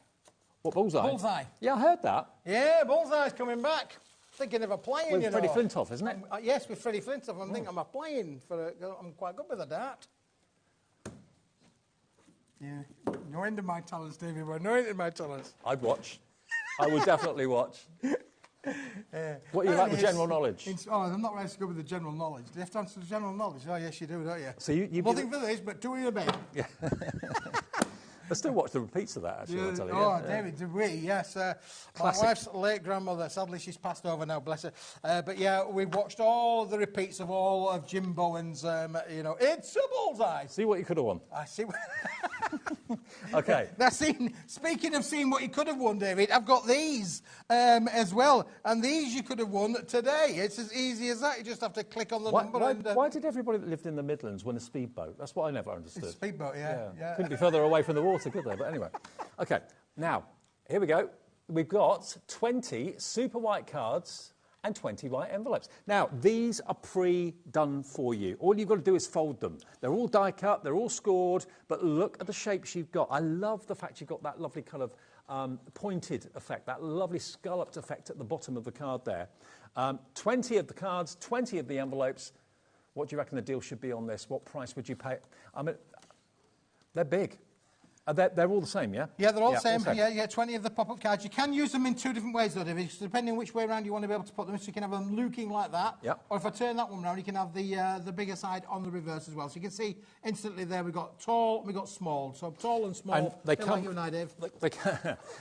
What, Bullseye? Bullseye. Yeah, I heard that. Yeah, Bullseye's coming back. Thinking of applying, with Freddie Flintoff, isn't it? Yes, with Freddie Flintoff. I'm thinking I'm applying for I'm quite good with a dart. Yeah, no end of my talents, David. No end of my talents. I'd watch. I would definitely watch. What are you like with general knowledge? I'm not very good with the general knowledge. Do you have to answer the general knowledge? Oh, yes, you do, don't you? So you nothing for this, but 2 in a bed. Yeah. I still watch the repeats of that, actually, I'll tell you. Oh, David, did we? Yes. My wife's late grandmother, sadly she's passed over now, bless her. But yeah, we watched all the repeats of all of Jim Bowen's, It's a Bullseye. See what you could have won. I see. Okay. Now, speaking of seeing what you could have won, David, I've got these as well. And these you could have won today. It's as easy as that. You just have to click on the number. Why did everybody that lived in the Midlands win a speedboat? That's what I never understood. It's a speedboat, yeah. Couldn't be further away from the water, could they? But anyway. Okay, now, here we go. We've got 20 super white cards and 20 white envelopes. Now, these are pre-done for you. All you've got to do is fold them. They're all die cut, they're all scored, but look at the shapes you've got. I love the fact you've got that lovely kind of pointed effect, that lovely scalloped effect at the bottom of the card there. 20 of the cards, 20 of the envelopes. What do you reckon the deal should be on this? What price would you pay? I mean, they're big. They're all the same, yeah? Yeah, they're all the same. Yeah, 20 of the pop-up cards. You can use them in two different ways, though, David, depending which way around you want to be able to put them. So you can have them looking like that. Yep. Or if I turn that one round, you can have the bigger side on the reverse as well. So you can see instantly there we've got tall, we've got small. So tall and small, and they come, like you and I, Dave.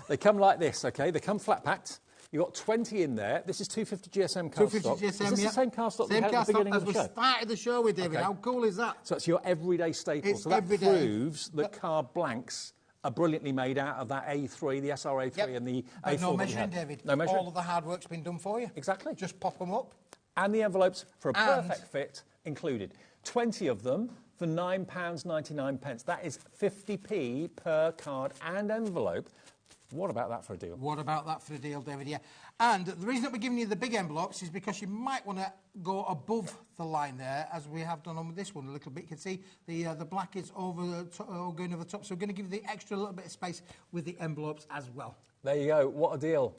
They come like this, OK? They come flat-packed. You've got 20 in there. This is 250 GSM cardstock. 250 GSM, is this the same cardstock we had at the beginning of the show? As we started the show with, David. Okay. How cool is that? So it's your everyday staple. It's so that everyday. Proves that card blanks are brilliantly made out of that A3, the SRA3 and the A4. No measuring, David. No measuring. All of the hard work's been done for you. Exactly. Just pop them up. And the envelopes for a perfect fit included. 20 of them for £9.99. That is 50p per card and envelope. What about that for a deal? What about that for a deal, David? Yeah. And the reason that we're giving you the big envelopes is because you might want to go above the line there, as we have done on with this one a little bit. You can see the black is over the going over the top, so we're going to give you the extra little bit of space with the envelopes as well. There you go. What a deal.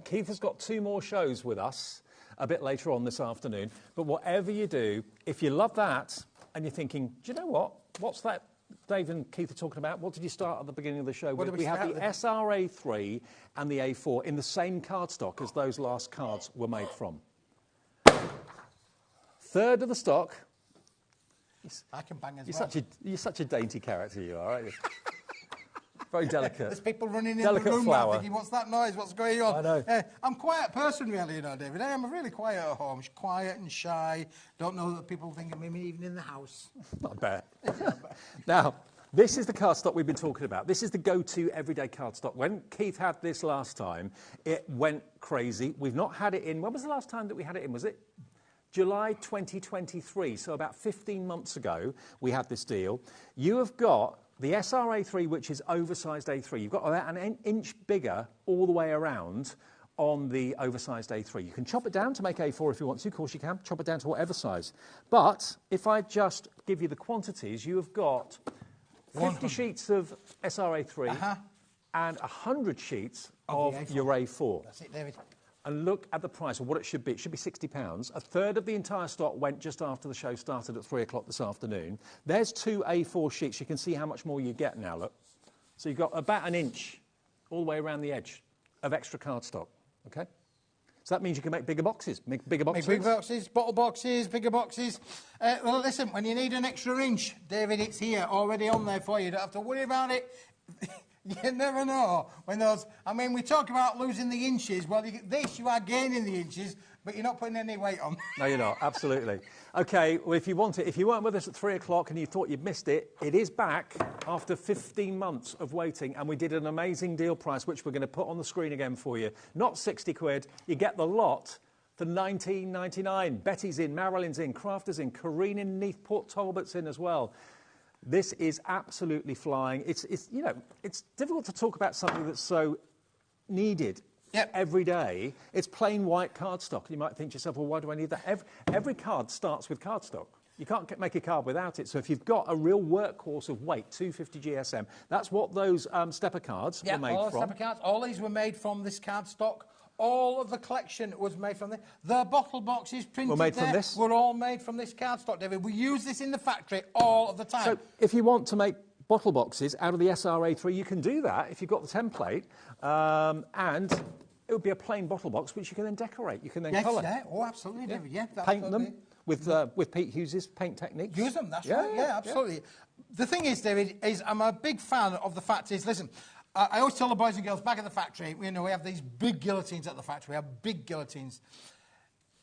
Keith has got 2 more shows with us a bit later on this afternoon. But whatever you do, if you love that and you're thinking, do you know what? What's that Dave and Keith are talking about? What did you start at the beginning of the show with? We have the SRA3 and the A4 in the same cardstock as those last cards were made from. Third of the stock. I can bang as well. You're such a dainty character, you are, aren't you? Very delicate. There's people running in delicate the room flower. thinking, what's that noise? What's going on? I know. I'm a quiet person, really, David. I am really quiet at home. Quiet and shy. Don't know that people think of me even in the house. Not bad. Now, this is the cardstock we've been talking about. This is the go-to everyday cardstock. When Keith had this last time, it went crazy. We've not had it in... When was the last time that we had it in? Was it July 2023? So about 15 months ago, we had this deal. You have got the SRA3, which is oversized A3. You've got about an inch bigger all the way around on the oversized A3. You can chop it down to make A4 if you want to. Of course you can. Chop it down to whatever size. But if I just give you the quantities, you have got 50 sheets of SRA3 and 100 sheets of your A4. That's it, David. And look at the price of what it should be. It should be £60. A third of the entire stock went just after the show started at 3 o'clock this afternoon. There's 2 A4 sheets. You can see how much more you get now, look. So you've got about an inch all the way around the edge of extra cardstock, OK? So that means you can make bigger boxes. Make bigger boxes. Make big boxes, bottle boxes, bigger boxes. Well, listen, when you need an extra inch, David, it's here, already on there for you. You don't have to worry about it. You never know when those... I mean, we talk about losing the inches. Well, you are gaining the inches, but you're not putting any weight on. No, you're not. Absolutely. OK, well, if you want it, if you weren't with us at 3 o'clock and you thought you'd missed it, it is back after 15 months of waiting, and we did an amazing deal price, which we're going to put on the screen again for you. Not 60 quid. You get the lot for £19.99. Betty's in, Marilyn's in, Crafter's in, Corrine in, Neath, Port Talbot's in as well. This is absolutely flying. It's difficult to talk about something that's so needed every day. It's plain white cardstock. You might think to yourself, well, why do I need that? Every card starts with cardstock. You can't make a card without it. So if you've got a real workhorse of weight, 250 GSM, that's what those stepper cards were made from. Stepper cards. All these were made from this cardstock. All of the collection was made from this. The bottle boxes printed from this. Were all made from this cardstock, David. We use this in the factory all of the time. So if you want to make bottle boxes out of the SRA3, you can do that if you've got the template. And it would be a plain bottle box, which you can then decorate. You can then colour. Yeah, oh, absolutely, David. Yeah, paint them with Pete Hughes' paint techniques. Use them, that's right. Yeah, absolutely. The thing is, David, is I'm a big fan of the fact is, listen, I always tell the boys and girls back at the factory, you know, we have these big guillotines at the factory. We have big guillotines.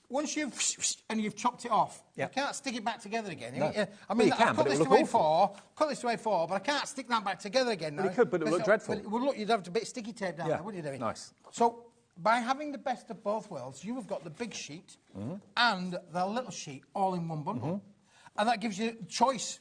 Once you've chopped it off, you can't stick it back together again. No. I mean, you can, I've cut this to A4, but I can't stick that back together again now. Well, you could, but it would look dreadful. It would look, you'd have to bit sticky tape down there, wouldn't you, David? Nice. So, by having the best of both worlds, you have got the big sheet and the little sheet all in one bundle. And that gives you choices.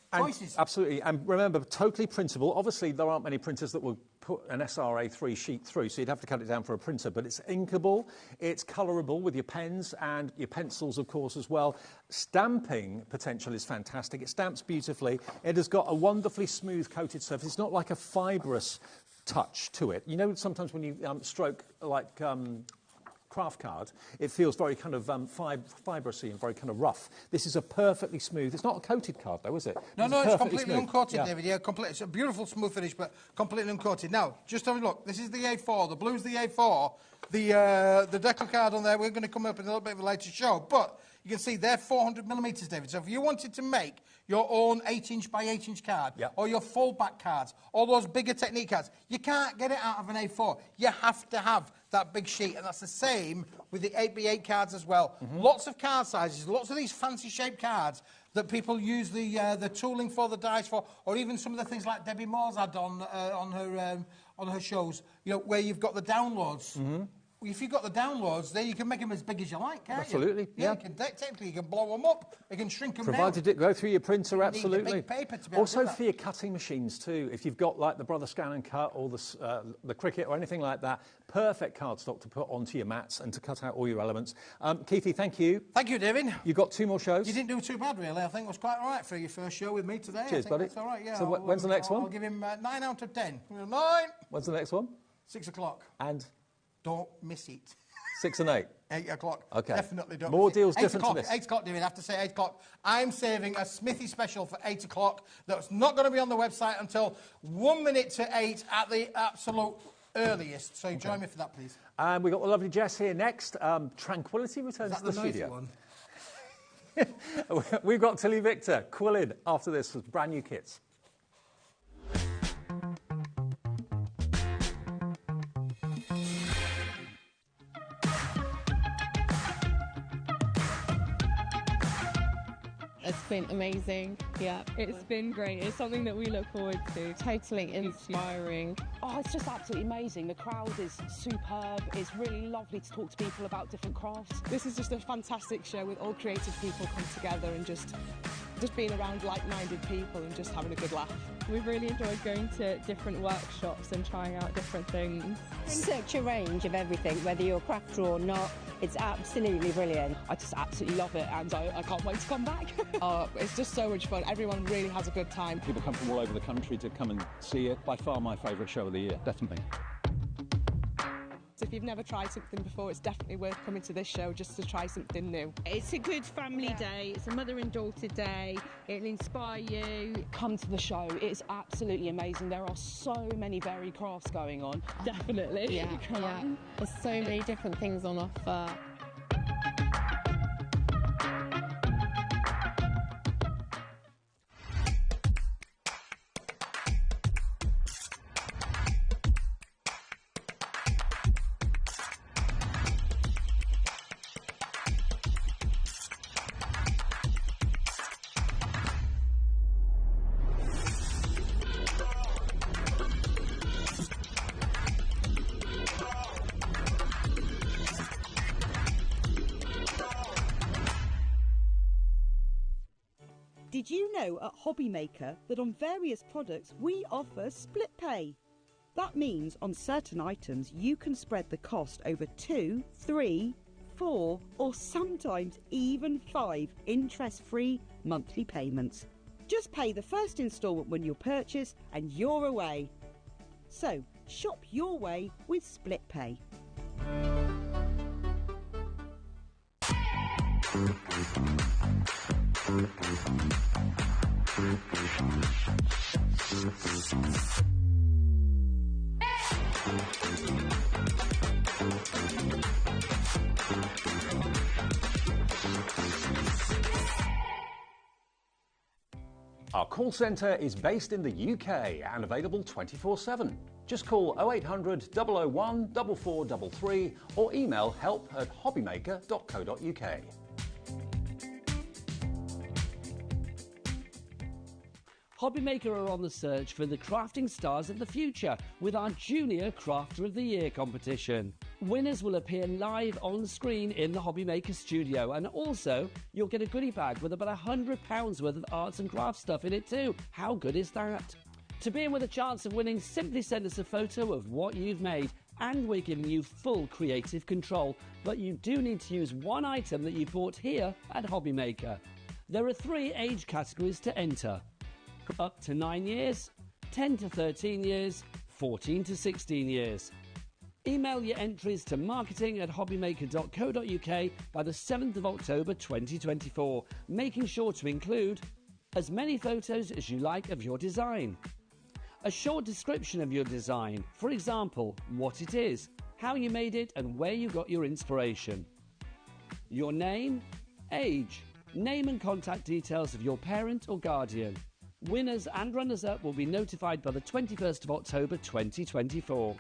Absolutely. And remember, totally printable. Obviously, there aren't many printers that will put an SRA3 sheet through, so you'd have to cut it down for a printer. But it's inkable, it's colourable with your pens and your pencils, of course, as well. Stamping potential is fantastic. It stamps beautifully. It has got a wonderfully smooth coated surface. It's not like a fibrous touch to it. You know, sometimes when you stroke like craft card, it feels very kind of fibrous-y and very kind of rough. This is a perfectly smooth. It's not a coated card, though, is it? No, it's completely uncoated, David. Yeah, completely. It's a beautiful smooth finish, but completely uncoated. Now, just have a look. This is the A4. The blue's the A4. The decal card on there, we're going to come up in a little bit of a later show, but you can see they're 400 millimetres, David. So if you wanted to make your own 8-inch by 8-inch card, or your full back cards, all those bigger technique cards, you can't get it out of an A4. You have to have that big sheet, and that's the same with the 8x8 cards as well. Lots of card sizes, lots of these fancy shaped cards that people use the tooling for, the dies for, or even some of the things like Debbie Moore's had on her shows, you know, where you've got the downloads. If you've got the downloads, then you can make them as big as you like, can't you? Absolutely, yeah. You can, technically, you can blow them up, you can shrink them Provided it go through your printer, absolutely. Need the big paper to be also able to do that. for your cutting machines too. If you've got like the Brother Scan and Cut or the Cricut or anything like that, perfect cardstock to put onto your mats and to cut out all your elements. Keithy, thank you. Thank you, David. You've got 2 more shows. You didn't do too bad, really. I think it was quite all right for your first show with me today. Cheers, buddy. That's all right, yeah. So when's the next one? I'll give him 9 out of 10. 9. When's the next one? 6 o'clock. And? Don't miss it. 6 and 8? 8 o'clock. Okay. Definitely don't More miss it. deals 8 different to o'clock, this. 8 o'clock, David. I have to say 8 o'clock. I'm saving a Smithy special for 8 o'clock that's not going to be on the website until 1 minute to 8 at the absolute earliest. So join me for that, please. And we've got the lovely Jess here next. Tranquility returns to the studio. We've got Tilly Victor, Quilling, after this with brand new kits. It's been amazing. Yeah, It's been great. It's something that we look forward to. totally inspiring. Oh, it's just absolutely amazing. The crowd is superb. It's really lovely to talk to people about different crafts. This is just a fantastic show with all creative people come together and just being around like-minded people and just having a good laugh. We've really enjoyed going to different workshops and trying out different things. Such a range of everything, whether you're a crafter or not. It's absolutely brilliant. I just absolutely love it, and I can't wait to come back. It's just so much fun. Everyone really has a good time. People come from all over the country to come and see it. By far my favourite show of the year, definitely. So if you've never tried something before, it's definitely worth coming to this show just to try something new. It's a good family day. It's a mother and daughter day. It'll inspire you. Come to the show. It's absolutely amazing. There are so many varied crafts going on. Definitely. Yeah, Come on. There's so many different things on offer. Did you know at HobbyMaker that on various products we offer split pay? That means on certain items you can spread the cost over 2, 3, 4 or sometimes even 5 interest-free monthly payments. Just pay the first instalment when you purchase and you're away. So shop your way with split pay. Our call centre is based in the UK and available 24/7. Just call 0800 001 4433 or email help@hobbymaker.co.uk. HobbyMaker are on the search for the crafting stars of the future with our Junior Crafter of the Year competition. Winners will appear live on screen in the HobbyMaker studio, and also you'll get a goodie bag with about £100 worth of arts and crafts stuff in it too. How good is that? To be in with a chance of winning, simply send us a photo of what you've made, and we're giving you full creative control, but you do need to use one item that you bought here at HobbyMaker. There are 3 age categories to enter: up to 9 years, 10 to 13 years, 14 to 16 years. Email your entries to marketing@hobbymaker.co.uk by the 7th of October 2024, making sure to include as many photos as you like of your design, a short description of your design, for example, what it is, how you made it and where you got your inspiration, your name, age, name and contact details of your parent or guardian. Winners and runners-up will be notified by the 21st of October 2024.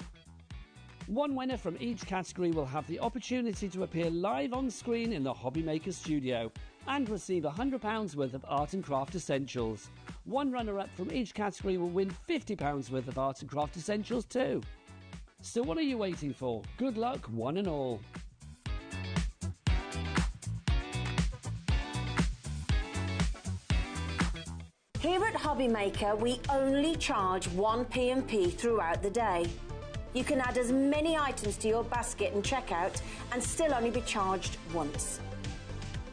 One winner from each category will have the opportunity to appear live on screen in the HobbyMaker studio and receive £100 worth of art and craft essentials. One runner-up from each category will win £50 worth of art and craft essentials too. So what are you waiting for? Good luck, one and all. Here at HobbyMaker, we only charge one P&P throughout the day. You can add as many items to your basket and checkout and still only be charged once.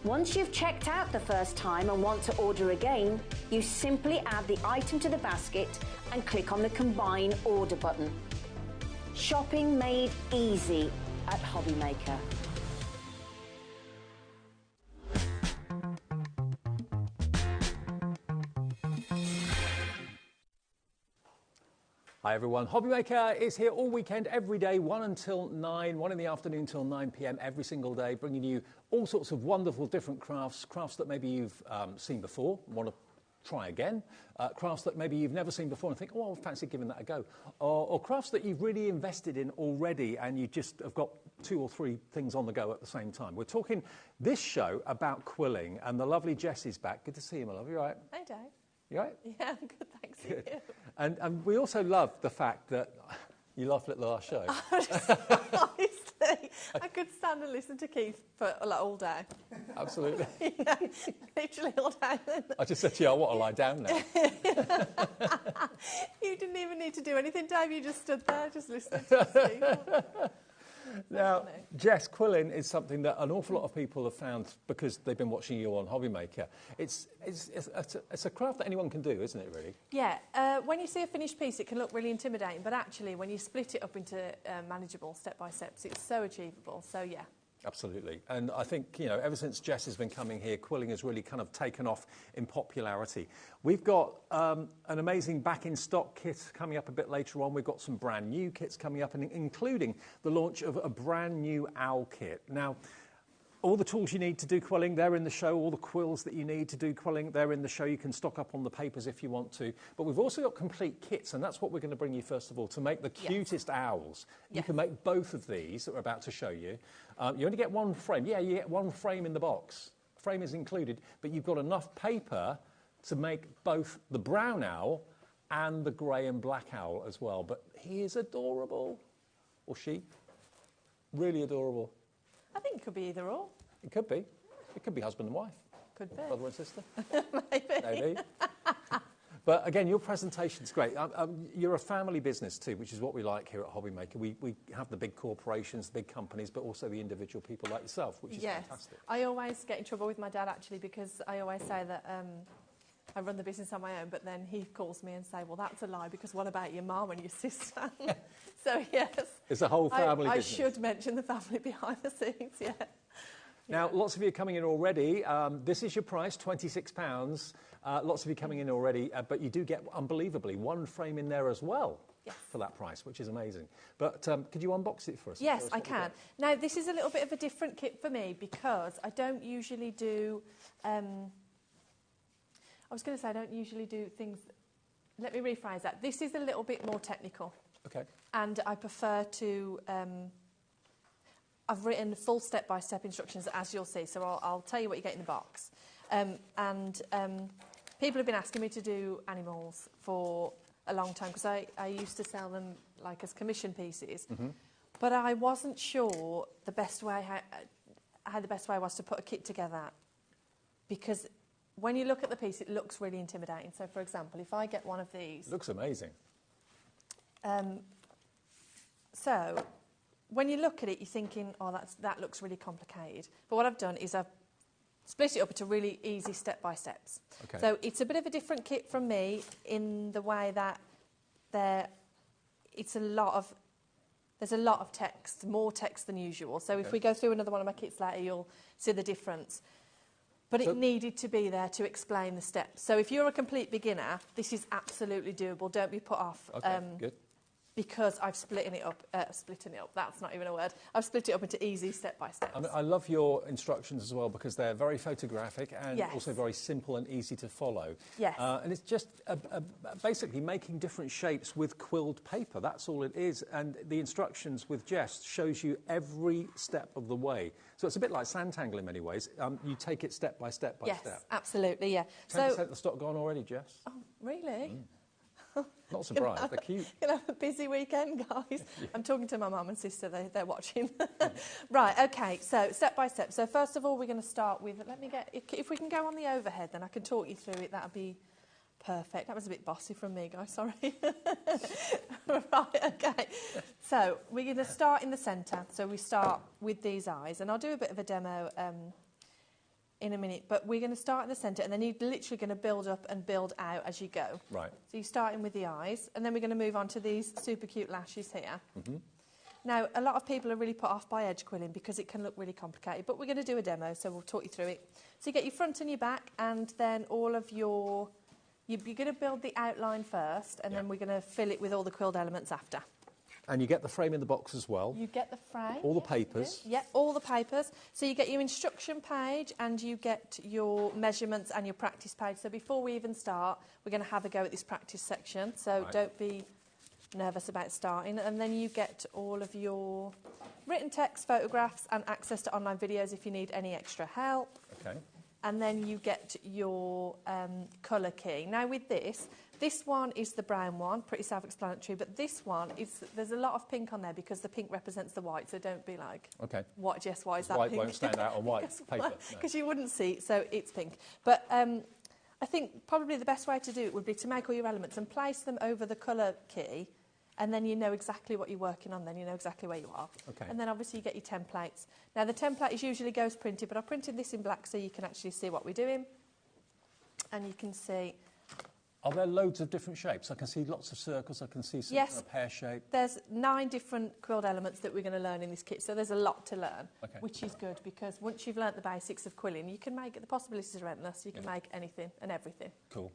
Once you've checked out the first time and want to order again, you simply add the item to the basket and click on the Combine Order button. Shopping made easy at HobbyMaker. Hi everyone, HobbyMaker is here all weekend, every day, 1 until 9, 1 in the afternoon till 9 p.m. every single day, bringing you all sorts of wonderful different crafts that maybe you've seen before, want to try again, crafts that maybe you've never seen before and think, oh, I fancy giving that a go, or crafts that you've really invested in already and you just have got 2 or 3 things on the go at the same time. We're talking this show about quilling, and the lovely Jess is back. Good to see you, my love. You all right? Hi, Dave. You all right? Yeah, I'm good, thanks. Good. And we also love the fact that you laughed at the last show. Honestly, I could stand and listen to Keith for like, all day. Absolutely. Yeah, literally all day. I just said to you, I want to lie down now. You didn't even need to do anything, Dave. You just stood there, just listening to speak. Now, Jess, quilling is something that an awful lot of people have found because they've been watching you on HobbyMaker. It's a craft that anyone can do, isn't it, really? Yeah, when you see a finished piece, it can look really intimidating, but actually, when you split it up into manageable step-by-steps, it's so achievable, so yeah. Absolutely. And I think, you know, ever since Jess has been coming here, quilling has really kind of taken off in popularity. We've got an amazing back-in-stock kit coming up a bit later on. We've got some brand new kits coming up, and including the launch of a brand new owl kit. Now, all the tools you need to do quilling, they're in the show. All the quills that you need to do quilling, they're in the show. You can stock up on the papers if you want to. But we've also got complete kits, and that's what we're going to bring you first of all, to make the cutest owls. You can make both of these that we're about to show you. You only get one frame. Yeah, you get one frame in the box. Frame is included, but you've got enough paper to make both the brown owl and the grey and black owl as well. But he is adorable. Or she. Really adorable. I think it could be either or. It could be. It could be husband and wife. Could be. Brother and sister. Maybe. Maybe. But again, your presentation's great. You're a family business too, which is what we like here at HobbyMaker. We have the big corporations, the big companies, but also the individual people like yourself, which is fantastic. I always get in trouble with my dad, actually, because I always say that I run the business on my own, but then he calls me and say, well, that's a lie, because what about your mum and your sister? So, yes. It's a whole family business. I should mention the family behind the scenes, yeah. Now, lots of you are coming in already. This is your price, £26. Lots of you coming in already, but you do get, unbelievably, one frame in there as well for that price, which is amazing. But could you unbox it for us? Yes, I can. Now, this is a little bit of a different kit for me because I don't usually do... I was going to say I don't usually do things. Let me rephrase that. This is a little bit more technical. Okay. And I prefer to. I've written full step-by-step instructions, as you'll see. So I'll tell you what you get in the box. People have been asking me to do animals for a long time because I used to sell them like as commission pieces. Mm-hmm. But I wasn't sure the best way how the best way was to put a kit together, because when you look at the piece, it looks really intimidating. So, for example, if I get one of these, It looks amazing. So when you look at it, you're thinking, oh, that looks really complicated. But what I've done is I've split it up into really easy step-by-steps. Okay. So it's a bit of a different kit from me in the way that there's a lot of text, more text than usual. So if we go through another one of my kits later, you'll see the difference. But it needed to be there to explain the steps. So if you're a complete beginner, this is absolutely doable. Don't be put off. Okay, good. Because I've splitting it up, that's not even a word. I've split it up into easy step-by-steps. I mean, I love your instructions as well because they're very photographic and Yes. also very simple and easy to follow. Yes. And it's just basically making different shapes with quilled paper. That's all it is. And the instructions with Jess shows you every step of the way. So it's a bit like Sanntangle in many ways. You take it step by step by yes, step. absolutely, yeah. 10% of the stock gone already, Jess? Oh, really? Not surprised, they're cute. You're going to have a busy weekend, guys. I'm talking to my mum and sister, they're watching. Right, okay, so step by step. So first of all, we're going to start with, if we can go on the overhead, then I can talk you through it. That would be perfect. That was a bit bossy from me, guys, sorry. Right, okay. So we're going to start in the centre. So we start with these eyes, and I'll do a bit of a demo in a minute, but we're going to start in the centre, and then you're literally going to build up and build out as you go. Right. So you're starting with the eyes, and then we're going to move on to these super cute lashes here. Mm-hmm. Now, a lot of people are really put off by edge quilling because it can look really complicated, but we're going to do a demo, so we'll talk you through it. So you get your front and your back, and then all of your... You're going to build the outline first, and then we're going to fill it with all the quilled elements after. And you get the frame in the box as well. You get the frame. All the papers. Yeah, all the papers. So you get your instruction page and you get your measurements and your practice page. So before we even start, we're going to have a go at this practice section. So don't be nervous about starting. And then you get all of your written text, photographs and access to online videos if you need any extra help. Okay. And then you get your colour key. Now with this one is the brown one, pretty self-explanatory, but this one, there's a lot of pink on there because the pink represents the white, so don't be like, what, Jess, why is that white pink? won't stand out on white paper. Because you wouldn't see it, so it's pink. But I think probably the best way to do it would be to make all your elements and place them over the colour key, and then you know exactly what you're working on, then you know exactly where you are. Okay. And then obviously you get your templates. Now the template is usually ghost printed, but I printed this in black so you can actually see what we're doing. And you can see... Are there loads of different shapes? I can see lots of circles, I can see some pear shape. There's 9 different quilled elements that we're going to learn in this kit, so there's a lot to learn, which is good because once you've learnt the basics of quilling, you can make it, the possibilities are endless, you can make anything and everything. Cool.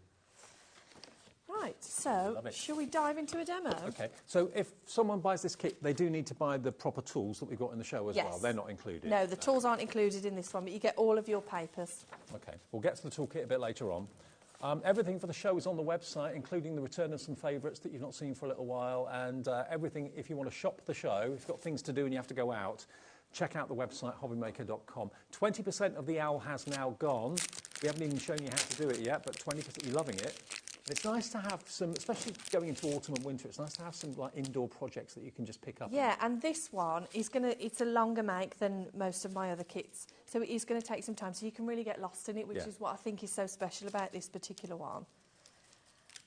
Right, so shall we dive into a demo? Okay, so if someone buys this kit, they do need to buy the proper tools that we've got in the show as well. They're not included. No, the tools aren't included in this one, but you get all of your papers. Okay, we'll get to the toolkit a bit later on. Everything for the show is on the website, including the return of some favourites that you've not seen for a little while, and everything, if you want to shop the show, if you've got things to do and you have to go out, check out the website, hobbymaker.com. 20% of the owl has now gone. We haven't even shown you how to do it yet, but 20%, you're loving it. It's nice to have some, especially going into autumn and winter, it's nice to have some like indoor projects that you can just pick up. Yeah, and this one is it's a longer make than most of my other kits. So it is going to take some time, so you can really get lost in it, which is what I think is so special about this particular one.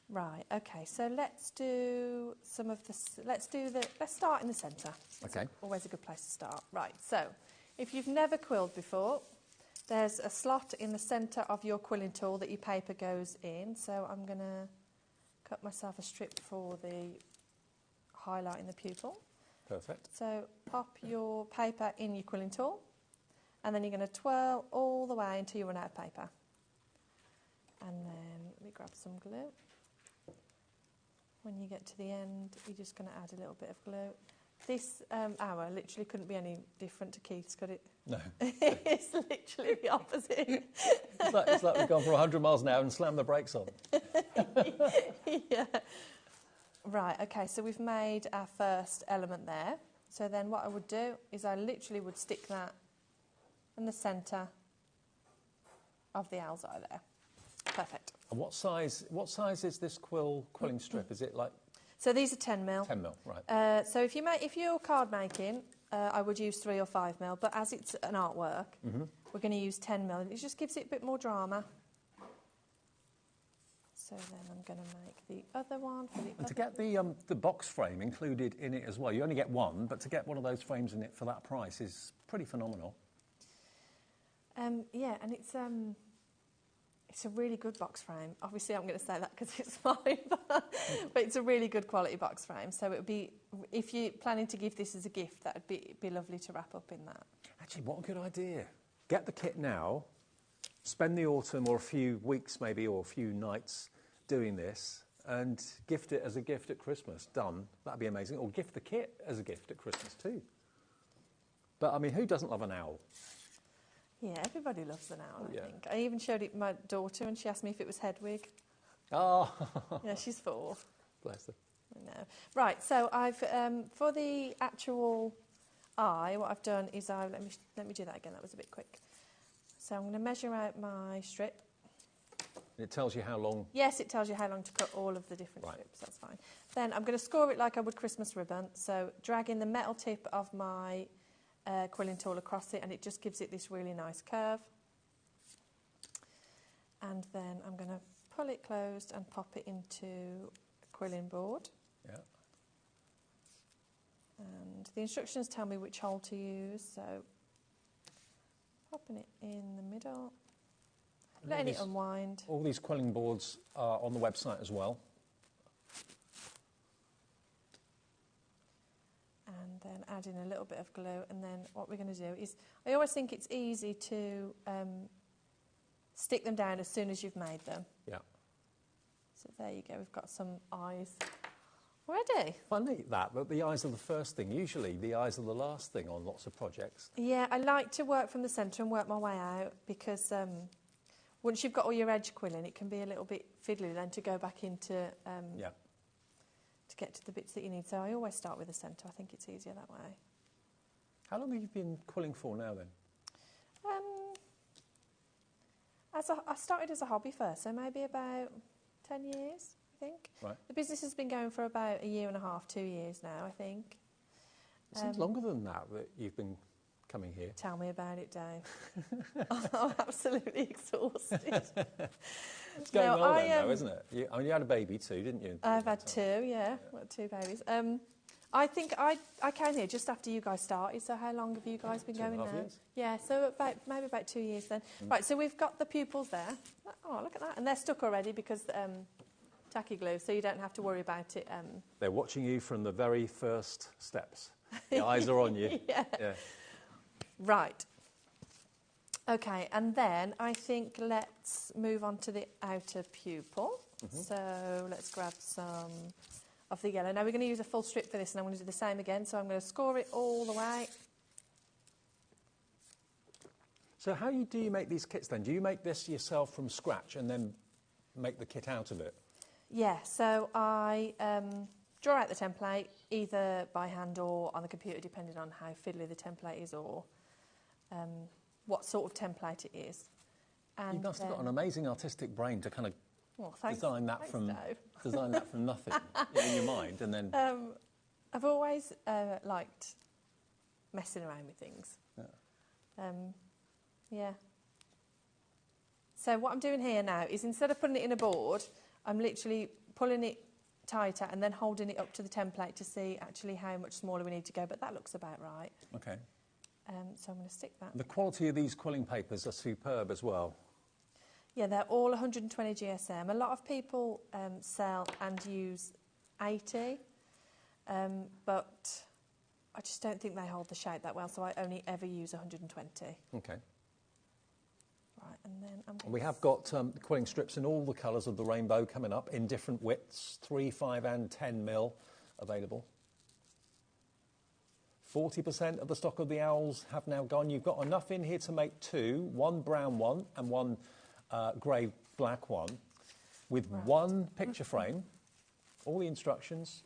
Right, okay, so let's do some of this, let's start in the centre. Okay. Always a good place to start. Right, so if you've never quilled before, there's a slot in the centre of your quilling tool that your paper goes in. So I'm going to cut myself a strip for the highlighting the pupil. Perfect. So pop your paper in your quilling tool, and then you're going to twirl all the way until you run out of paper. And then let me grab some glue. When you get to the end, you're just going to add a little bit of glue. This hour literally couldn't be any different to Keith's, could it? No. It's literally the opposite. It's like we've gone for 100 miles an hour and slammed the brakes on. Yeah. Right, okay, so we've made our first element there. So then what I would do is I literally would stick that in the centre of the owl's eye there. Perfect. And what size is this quilling strip? Is it like... So these are 10 mil. 10 mil, right. So if you're card making, I would use 3 or 5 mil, but as it's an artwork, we're going to use 10 mil. It just gives it a bit more drama. So then I'm going to make the other one for the And to get the box frame included in it as well, you only get one, but to get one of those frames in it for that price is pretty phenomenal. Yeah, and it's a really good box frame. Obviously, I'm going to say that because it's mine, but it's a really good quality box frame. So it would be, if you're planning to give this as a gift, that would be lovely to wrap up in that. Actually, what a good idea. Get the kit now, spend the autumn or a few weeks maybe or a few nights doing this and gift it as a gift at Christmas. Done. That'd be amazing. Or gift the kit as a gift at Christmas too. But, I mean, who doesn't love an owl? Yeah, everybody loves an owl, I think. I even showed it to my daughter and she asked me if it was Hedwig. Oh. Yeah, she's 4. Bless her. I know. Right, so I've, for the actual eye, what I've done is let me do that again, that was a bit quick. So I'm going to measure out my strip. And it tells you how long? Yes, it tells you how long to cut all of the different strips, that's fine. Then I'm going to score it like I would Christmas ribbon, so dragging the metal tip of my quilling tool across it, and it just gives it this really nice curve. And then I'm going to pull it closed and pop it into a quilling board. Yeah. And the instructions tell me which hole to use, so popping it in the middle, letting it unwind. All these quilling boards are on the website as well. And then adding a little bit of glue, and then what we're going to do is, I always think it's easy to stick them down as soon as you've made them. Yeah. So there you go, we've got some eyes ready. Funny that, but the eyes are the first thing. Usually the eyes are the last thing on lots of projects. Yeah, I like to work from the centre and work my way out, because once you've got all your edge quilling, it can be a little bit fiddly then to go back into to get to the bits that you need. So I always start with the centre. I think it's easier that way. How long have you been quilling for now then? I started as a hobby first, so maybe about 10 years, I think. Right. The business has been going for about 1.5 years, 2 years now, I think. It seems longer than that you've been coming here. Tell me about it, Dave. I'm absolutely exhausted. It's going well then, though, isn't it? You had a baby too, didn't you? I've had 2, yeah. I've had 2 babies. I think I came here just after you guys started, so how long have you guys been going now? 2.5 years. Yeah, so maybe about 2 years then. Right, so we've got the pupils there. Oh, look at that. And they're stuck already because tacky glue, so you don't have to worry about it. They're watching you from the very first steps. The eyes are on you. Yeah. Right. Okay, and then I think let's move on to the outer pupil. So let's grab some of the yellow. Now we're going to use a full strip for this, and I'm going to do the same again. So I'm going to score it all the way. So how do you make these kits then? Do you make this yourself from scratch and then make the kit out of it? Yeah, so I draw out the template either by hand or on the computer, depending on how fiddly the template is or what sort of template it is. And you must have got an amazing artistic brain to kind of design that from nothing in your mind, and then. I've always liked messing around with things. Yeah. So what I'm doing here now is, instead of putting it in a board, I'm literally pulling it tighter and then holding it up to the template to see actually how much smaller we need to go. But that looks about right. Okay. So I'm going to stick that. The quality of these quilling papers are superb as well. Yeah, they're all 120 GSM. A lot of people sell and use 80, but I just don't think they hold the shape that well, so I only ever use 120. Okay. Right, and then we have got quilling strips in all the colours of the rainbow coming up in different widths, 3, 5 and 10 mil available. 40% of the stock of the owls have now gone. You've got enough in here to make two, one brown one and one grey black one, with one picture frame, all the instructions,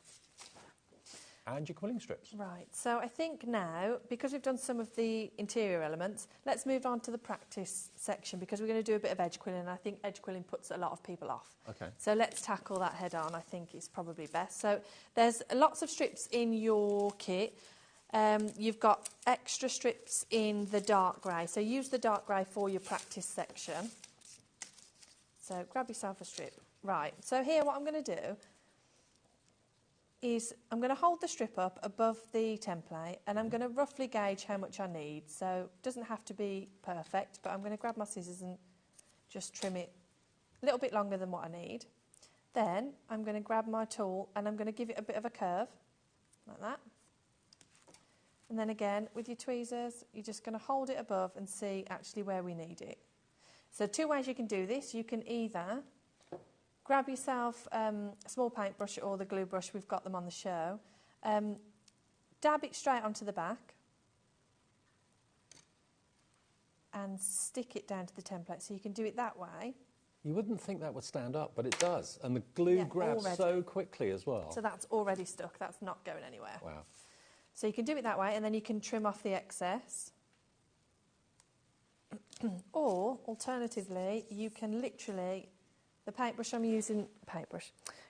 and your quilling strips. Right, so I think now, because we've done some of the interior elements, let's move on to the practice section, because we're going to do a bit of edge quilling, and I think edge quilling puts a lot of people off. Okay. So let's tackle that head on, I think is probably best. So there's lots of strips in your kit. You've got extra strips in the dark grey, so use the dark grey for your practice section. So grab yourself a strip. Right, so here what I'm going to do is I'm going to hold the strip up above the template, and I'm going to roughly gauge how much I need. So it doesn't have to be perfect, but I'm going to grab my scissors and just trim it a little bit longer than what I need. Then I'm going to grab my tool and I'm going to give it a bit of a curve, like that. And then again, with your tweezers, you're just going to hold it above and see actually where we need it. So two ways you can do this. You can either grab yourself a small paintbrush or the glue brush, we've got them on the show. Dab it straight onto the back and stick it down to the template, so you can do it that way. You wouldn't think that would stand up, but it does. And the glue grabs so quickly as well. So that's already stuck, that's not going anywhere. Wow. So you can do it that way, and then you can trim off the excess. Or, alternatively, you can literally, the paintbrush I'm using,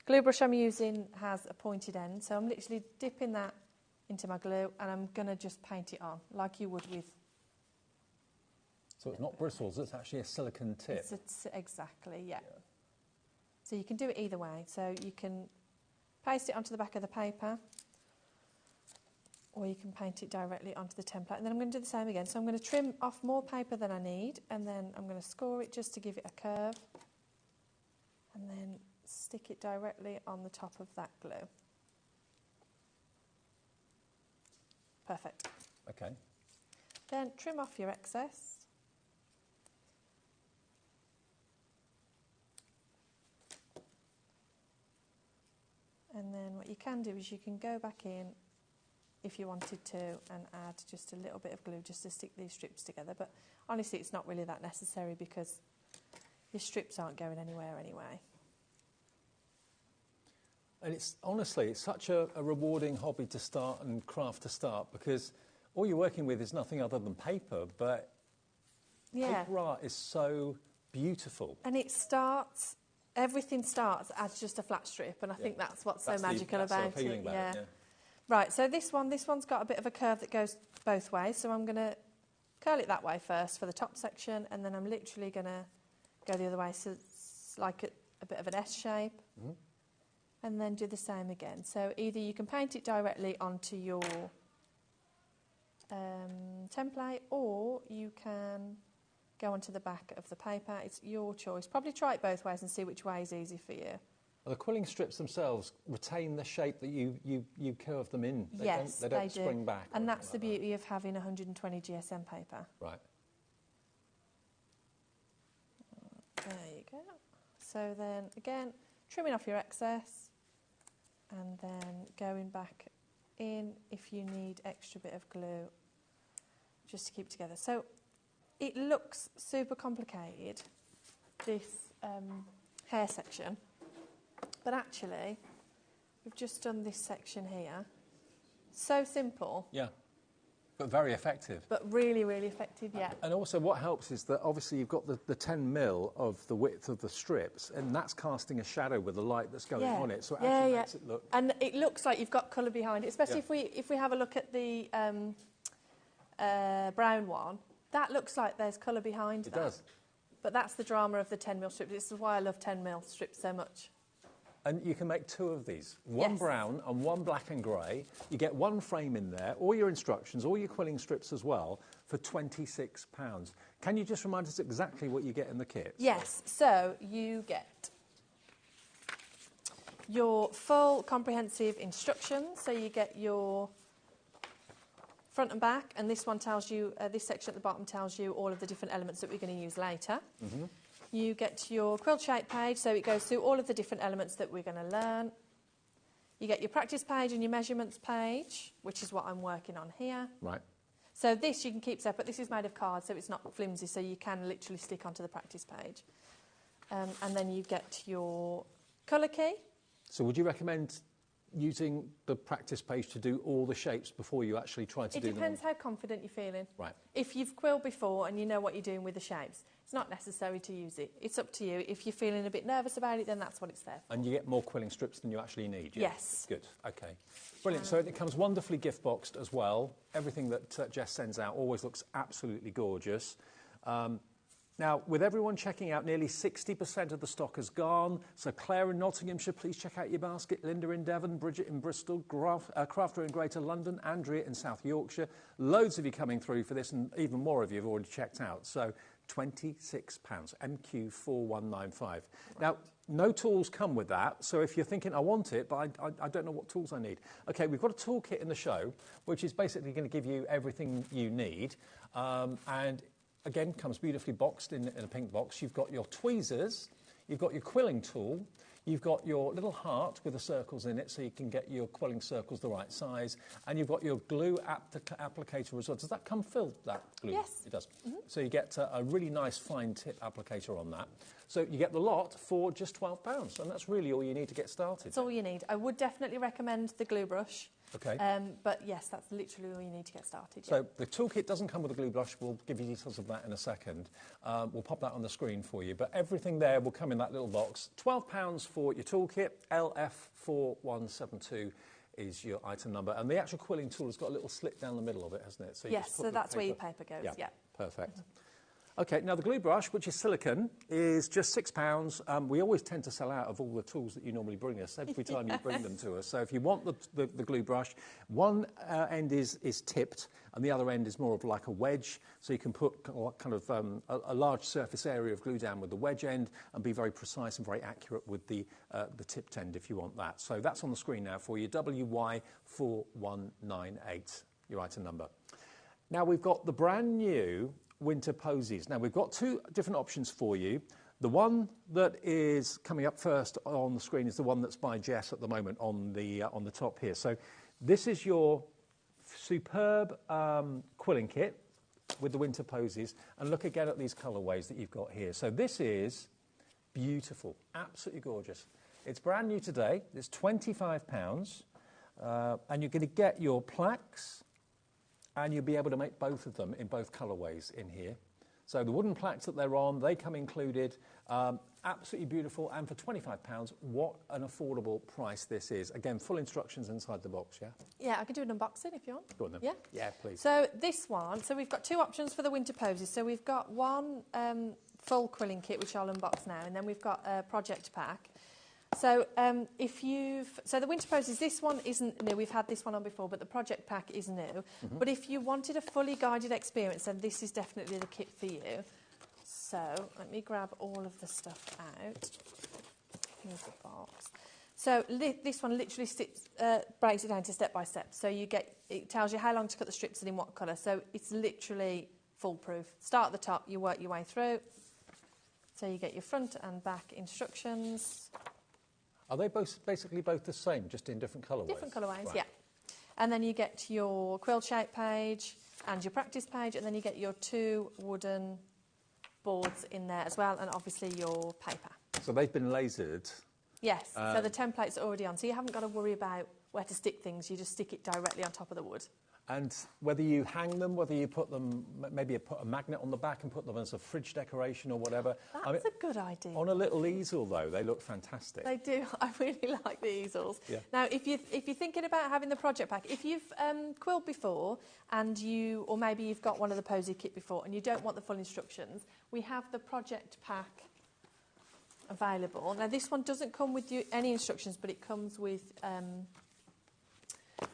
glue brush I'm using has a pointed end, so I'm literally dipping that into my glue and I'm going to just paint it on, like you would with... So it's not bristles, it's actually a silicone tip. Exactly, yeah. So you can do it either way. So you can paste it onto the back of the paper, or you can paint it directly onto the template. And then I'm going to do the same again. So I'm going to trim off more paper than I need, and then I'm going to score it just to give it a curve, and then stick it directly on the top of that glue. Perfect. Okay. Then trim off your excess. And then what you can do is you can go back in if you wanted to and add just a little bit of glue just to stick these strips together. But honestly, it's not really that necessary because your strips aren't going anywhere anyway. And it's honestly, it's such a rewarding hobby to start and craft to start, because all you're working with is nothing other than paper, but paper art is so beautiful. And it starts, everything starts as just a flat strip, and I think that's what's so magical about it. Yeah. Right, so this one's got a bit of a curve that goes both ways, so I'm going to curl it that way first for the top section, and then I'm literally going to go the other way, so it's like a bit of an S shape, and then do the same again. So either you can paint it directly onto your template, or you can go onto the back of the paper. It's your choice. Probably try it both ways and see which way is easy for you. Well, the quilling strips themselves retain the shape that you curve them in. They don't spring back. And that's the beauty of having 120 GSM paper. Right. There you go. So then, again, trimming off your excess and then going back in if you need extra bit of glue just to keep it together. So it looks super complicated, this hair section, but actually we've just done this section here. So simple. Yeah, but very effective. But really, really effective, yeah. And also what helps is that obviously you've got the 10 mil of the width of the strips, and that's casting a shadow with the light that's going on it, so it actually makes it look... And it looks like you've got colour behind it, especially if we have a look at the brown one. That looks like there's colour behind that. It does. But that's the drama of the 10 mil strips. This is why I love 10 mil strips so much. And you can make two of these, one brown and one black and grey. You get one frame in there, all your instructions, all your quilling strips as well, for £26. Can you just remind us exactly what you get in the kit? Yes, so you get your full comprehensive instructions. So you get your front and back, and this one tells you, this section at the bottom tells you all of the different elements that we're going to use later. You get your quilt shape page, so it goes through all of the different elements that we're going to learn. You get your practice page and your measurements page, which is what I'm working on here. Right. So this you can keep separate. This is made of card, so it's not flimsy, so you can literally stick onto the practice page. And then you get your colour key. So would you recommend using the practice page to do all the shapes before you actually try to do them? It depends how confident you're feeling. Right. If you've quilled before and you know what you're doing with the shapes, it's not necessary to use it. It's up to you. If you're feeling a bit nervous about it, then that's what it's there for. And you get more quilling strips than you actually need, yeah? Yes. Good, okay. Brilliant, so it comes wonderfully gift boxed as well. Everything that Jess sends out always looks absolutely gorgeous. Now, with everyone checking out, nearly 60% of the stock has gone. So Claire in Nottinghamshire, please check out your basket. Linda in Devon, Bridget in Bristol, Crafter in Greater London, Andrea in South Yorkshire. Loads of you coming through for this, and even more of you have already checked out. So £26, MQ4195. Right. Now, no tools come with that, so if you're thinking, I want it, but I don't know what tools I need. OK, we've got a toolkit in the show, which is basically going to give you everything you need. And again, comes beautifully boxed in a pink box. You've got your tweezers, you've got your quilling tool, you've got your little heart with the circles in it so you can get your quilling circles the right size, and you've got your glue applicator as well. Does that come filled, that glue? Yes. It does. So you get a really nice fine tip applicator on that. So you get the lot for just £12, and that's really all you need to get started. That's all you need. I would definitely recommend the glue brush. Okay. But yes, that's literally all you need to get started. So the toolkit doesn't come with a glue brush. We'll give you details of that in a second. We'll pop that on the screen for you. But everything there will come in that little box. £12 for your toolkit. LF4172 is your item number. And the actual quilling tool has got a little slit down the middle of it, hasn't it? So yes, so that's where your paper goes, yeah. Perfect. OK, now the glue brush, which is silicone, is just £6. We always tend to sell out of all the tools that you normally bring us every time you bring them to us. So if you want the glue brush, one end is tipped and the other end is more of like a wedge. So you can put kind of a large surface area of glue down with the wedge end and be very precise and very accurate with the tipped end if you want that. So that's on the screen now for you, WY4198, your item number. Now we've got the brand new winter posies. Now we've got two different options for you. The one that is coming up first on the screen is the one that's by Jess at the moment on the top here. So this is your superb quilling kit with the winter posies, and look again at these colourways that you've got here. So this is beautiful, absolutely gorgeous. It's brand new today. It's £25, and you're going to get your plaques. And you'll be able to make both of them in both colourways in here. So the wooden plaques that they're on, they come included. Absolutely beautiful. And for £25, what an affordable price this is. Again, full instructions inside the box, yeah? Yeah, I can do an unboxing if you want. Go on then. Yeah? Yeah, please. So this one, so we've got two options for the winter posies. So we've got one full quilling kit, which I'll unbox now, and then we've got a project pack. So so the winter posies, this one isn't new. We've had this one on before, but the project pack is new. But if you wanted a fully guided experience, then this is definitely the kit for you. So let me grab all of the stuff out. Here's the box. So this one literally breaks it down to step by step. So it tells you how long to cut the strips and in what colour. So it's literally foolproof. Start at the top, you work your way through. So you get your front and back instructions. Are they basically both the same, just in different colourways? Different colourways, right. Yeah. And then you get your quill shape page and your practice page, and then you get your two wooden boards in there as well, and obviously your paper. So they've been lasered? Yes, so the template's already on, so you haven't got to worry about where to stick things, you just stick it directly on top of the wood. And whether you hang them, whether you put them, maybe you put a magnet on the back and put them as a fridge decoration or whatever. That's a good idea. On a little easel, though, they look fantastic. They do. I really like the easels. Yeah. Now, if you're thinking about having the project pack, if you've quilled before and or maybe you've got one of the posy kit before and you don't want the full instructions, we have the project pack available. Now, this one doesn't come with any instructions, but it comes with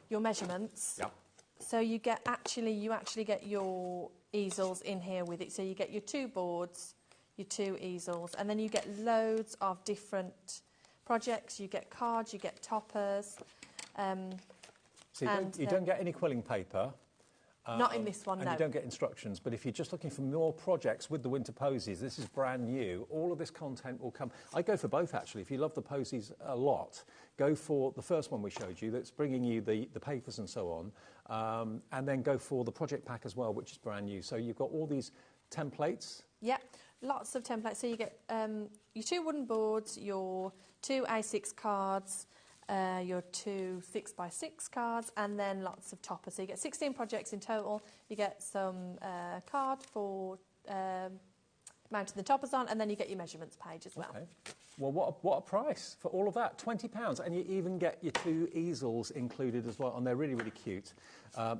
your measurements. Yep. So you actually get your easels in here with it. So you get your two boards, your two easels, and then you get loads of different projects. You get cards, you get toppers. So you don't get any quilling paper, Not in this one, and no. you don't get instructions, but if you're just looking for more projects with the winter posies, this is brand new. All of this content will come. I go for both, actually. If you love the posies a lot, go for the first one we showed you that's bringing you the papers and so on, and then go for the project pack as well, which is brand new. So you've got all these templates. Yeah, lots of templates. So you get your 2 wooden boards, your 2 A6 cards, your 2 6x6 cards, and then lots of toppers. So you get 16 projects in total. You get some card for mounting the toppers on, and then you get your measurements page as well. Okay. Well, what a price for all of that, £20. And you even get your 2 easels included as well, and they're really, really cute.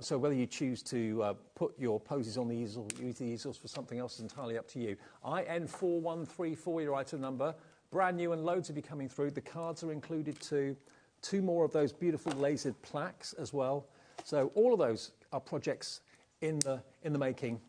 So whether you choose to put your posies on the easel, use the easels for something else is entirely up to you. IN4134, your item number. Brand new and loads of you coming through. The cards are included too. 2 more of those beautiful lasered plaques as well. So all of those are projects in the making.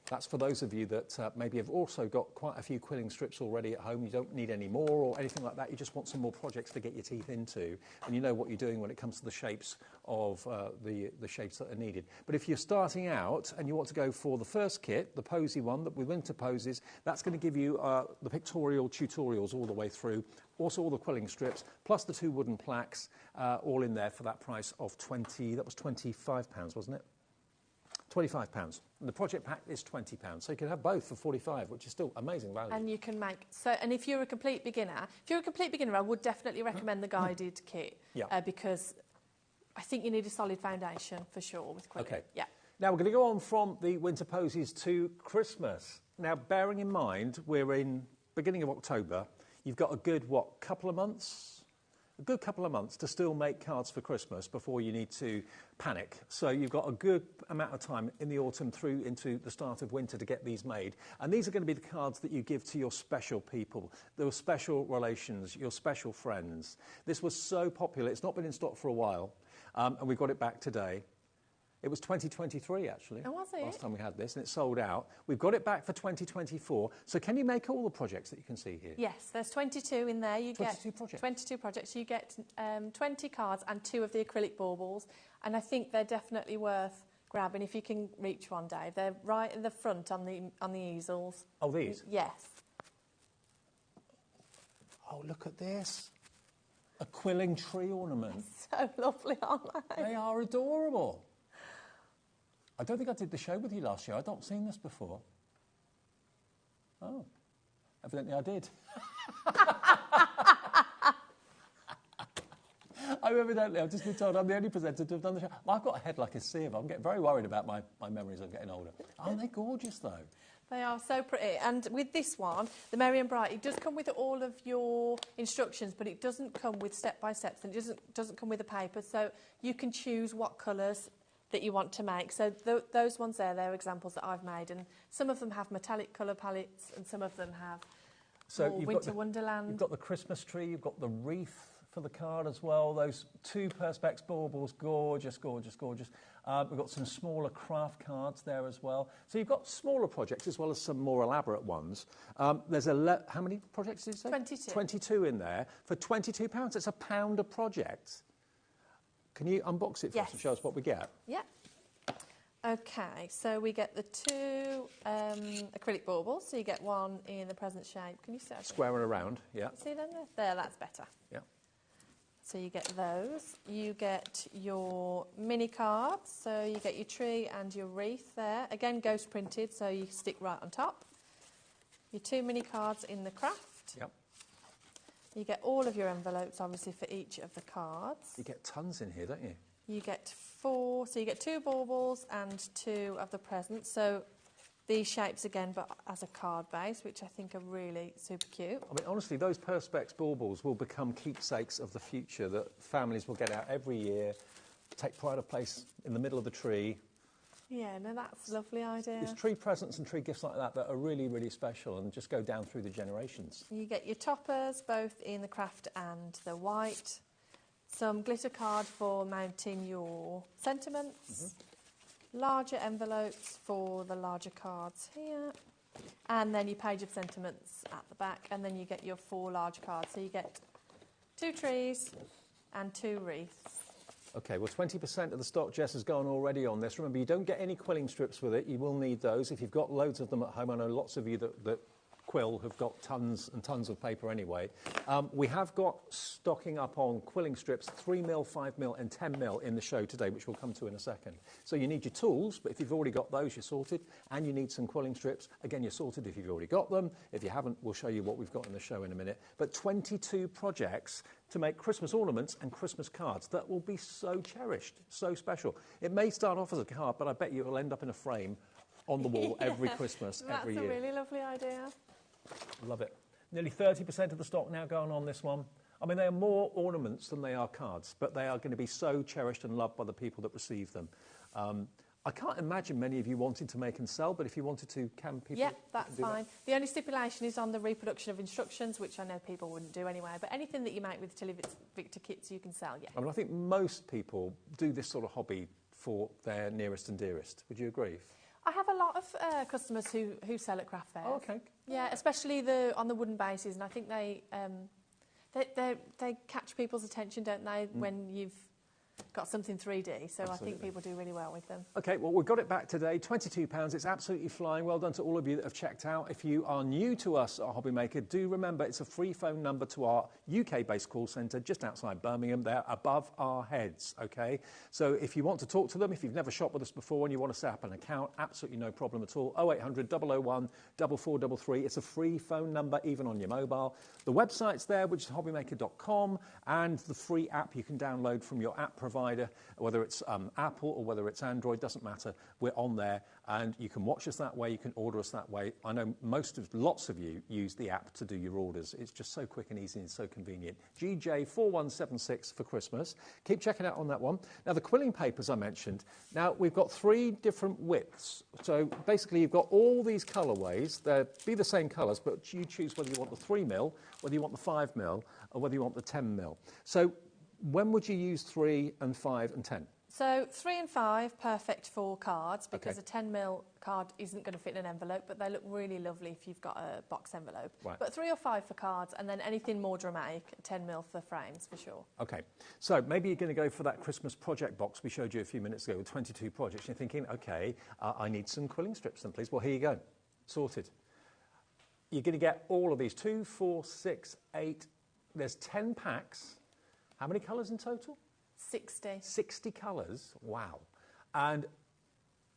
That's for those of you that maybe have also got quite a few quilling strips already at home. You don't need any more or anything like that. You just want some more projects to get your teeth into, and you know what you're doing when it comes to the shapes of the shapes that are needed. But if you're starting out and you want to go for the first kit, the posy one with winter poses, that's going to give you the pictorial tutorials all the way through, also all the quilling strips, plus the 2 wooden plaques, all in there for that price of that was £25, wasn't it? £25. And the project pack is £20. So you can have both for £45, which is still amazing value. And you can make and if you're a complete beginner, I would definitely recommend the guided kit. Yeah. Because I think you need a solid foundation for sure with quilling. Okay. Yeah. Now we're going to go on from the winter posies to Christmas. Now, bearing in mind we're in beginning of October, you've got a good couple of months? A good couple of months to still make cards for Christmas before you need to panic. So you've got a good amount of time in the autumn through into the start of winter to get these made. And these are going to be the cards that you give to your special people, your special relations, your special friends. This was so popular. It's not been in stock for a while, and we got it back today. It was 2023, actually. Oh, was it? Last time we had this, and it sold out. We've got it back for 2024. So can you make all the projects that you can see here? Yes, there's 22 in there. You 22 get projects. 22 projects. You get 20 cards and 2 of the acrylic baubles. And I think they're definitely worth grabbing if you can reach one, Dave. They're right in the front on the easels. Oh, these? Yes. Oh, look at this. A quilling tree ornament. So lovely, aren't they? They are adorable. I don't think I did the show with you last year. I've not seen this before. Oh, evidently I did. I've just been told I'm the only presenter to have done the show. Well, I've got a head like a sieve. I'm getting very worried about my memories. I'm getting older. Aren't they gorgeous, though? They are so pretty. And with this one, the Merry and Bright, it does come with all of your instructions, but it doesn't come with step-by-steps, and it doesn't come with a paper. So you can choose what colours that you want to make. So those ones they're examples that I've made, and some of them have metallic colour palettes and some of them have Winter Wonderland. You've got the Christmas tree, you've got the wreath for the card as well, those 2 Perspex baubles, gorgeous, gorgeous, gorgeous. We've got some smaller craft cards there as well. So you've got smaller projects as well as some more elaborate ones. There's how many projects did you say? 22. 22 in there for £22. It's £1 a project. Can you unbox it for us and show us what we get? Yeah. Okay, so we get the 2 acrylic baubles. So you get one in the present shape. Can you see that? Square and around, yeah. See them there? There, that's better. Yeah. So you get those. You get your mini cards. So you get your tree and your wreath there. Again, ghost printed, so you stick right on top. Your 2 mini cards in the craft. Yep. You get all of your envelopes, obviously, for each of the cards. You get tons in here, don't you? You get 4, so you get 2 baubles and 2 of the presents. So these shapes again, but as a card base, which I think are really super cute. I mean, honestly, those Perspex baubles will become keepsakes of the future that families will get out every year, take pride of place in the middle of the tree. Yeah, no, that's a lovely idea. There's tree presents and tree gifts like that that are really, really special and just go down through the generations. You get your toppers, both in the craft and the white. Some glitter card for mounting your sentiments. Larger envelopes for the larger cards here. And then your page of sentiments at the back. And then you get your 4 large cards. So you get 2 trees and 2 wreaths. Okay, well, 20% of the stock, Jess, has gone already on this. Remember, you don't get any quilling strips with it. You will need those. If you've got loads of them at home, I know lots of you that quill have got tons and tons of paper anyway. We have got stocking up on quilling strips, 3mm, 5mm and 10mm in the show today, which we'll come to in a second. So you need your tools, but if you've already got those, you're sorted. And you need some quilling strips. Again, you're sorted if you've already got them. If you haven't, we'll show you what we've got in the show in a minute. But 22 projects to make Christmas ornaments and Christmas cards that will be so cherished, so special. It may start off as a card, but I bet you it'll end up in a frame on the wall every Christmas, every year. That's a really lovely idea. Love it. Nearly 30% of the stock now going on this one. I mean, they are more ornaments than they are cards, but they are going to be so cherished and loved by the people that receive them. I can't imagine many of you wanting to make and sell, but if you wanted to, can people? Yeah, that's fine. The only stipulation is on the reproduction of instructions, which I know people wouldn't do anyway, but anything that you make with Tilly Victor kits you can sell, yeah. I mean, I think most people do this sort of hobby for their nearest and dearest. Would you agree? I have a lot of customers who sell at craft fairs. Oh, okay. Yeah, especially on the wooden bases, and I think they catch people's attention, don't they, when you've got something 3D, so absolutely. I think people do really well with them. OK, well, we've got it back today, £22. It's absolutely flying. Well done to all of you that have checked out. If you are new to us at HobbyMaker, do remember it's a free phone number to our UK-based call centre just outside Birmingham. They're above our heads, OK? So if you want to talk to them, if you've never shopped with us before and you want to set up an account, absolutely no problem at all. 0800 001 4433. It's a free phone number, even on your mobile. The website's there, which is hobbymaker.com, and the free app you can download from your app provider, whether it's Apple or whether it's Android, doesn't matter. We're on there, and you can watch us that way, you can order us that way. I know lots of you use the app to do your orders. It's just so quick and easy and so convenient. GJ4176 for Christmas. Keep checking out on that one. Now, the quilling papers I mentioned. Now, we've got 3 different widths. So basically, you've got all these colourways. They'll be the same colours, but you choose whether you want the 3mm, whether you want the 5mm, or whether you want the 10mm. So when would you use 3 and 5 and 10? So 3 and 5, perfect for cards, because Okay. a 10mm card isn't going to fit in an envelope, but they look really lovely if you've got a box envelope. Right. But 3 or 5 for cards, and then anything more dramatic, 10mm for frames, for sure. OK, so maybe you're going to go for that Christmas project box we showed you a few minutes ago with 22 projects. You're thinking, OK, I need some quilling strips then, please. Well, here you go. Sorted. You're going to get all of these, 2, 4, 6, 8. There's 10 packs. How many colours in total? 60. 60 colours, wow. And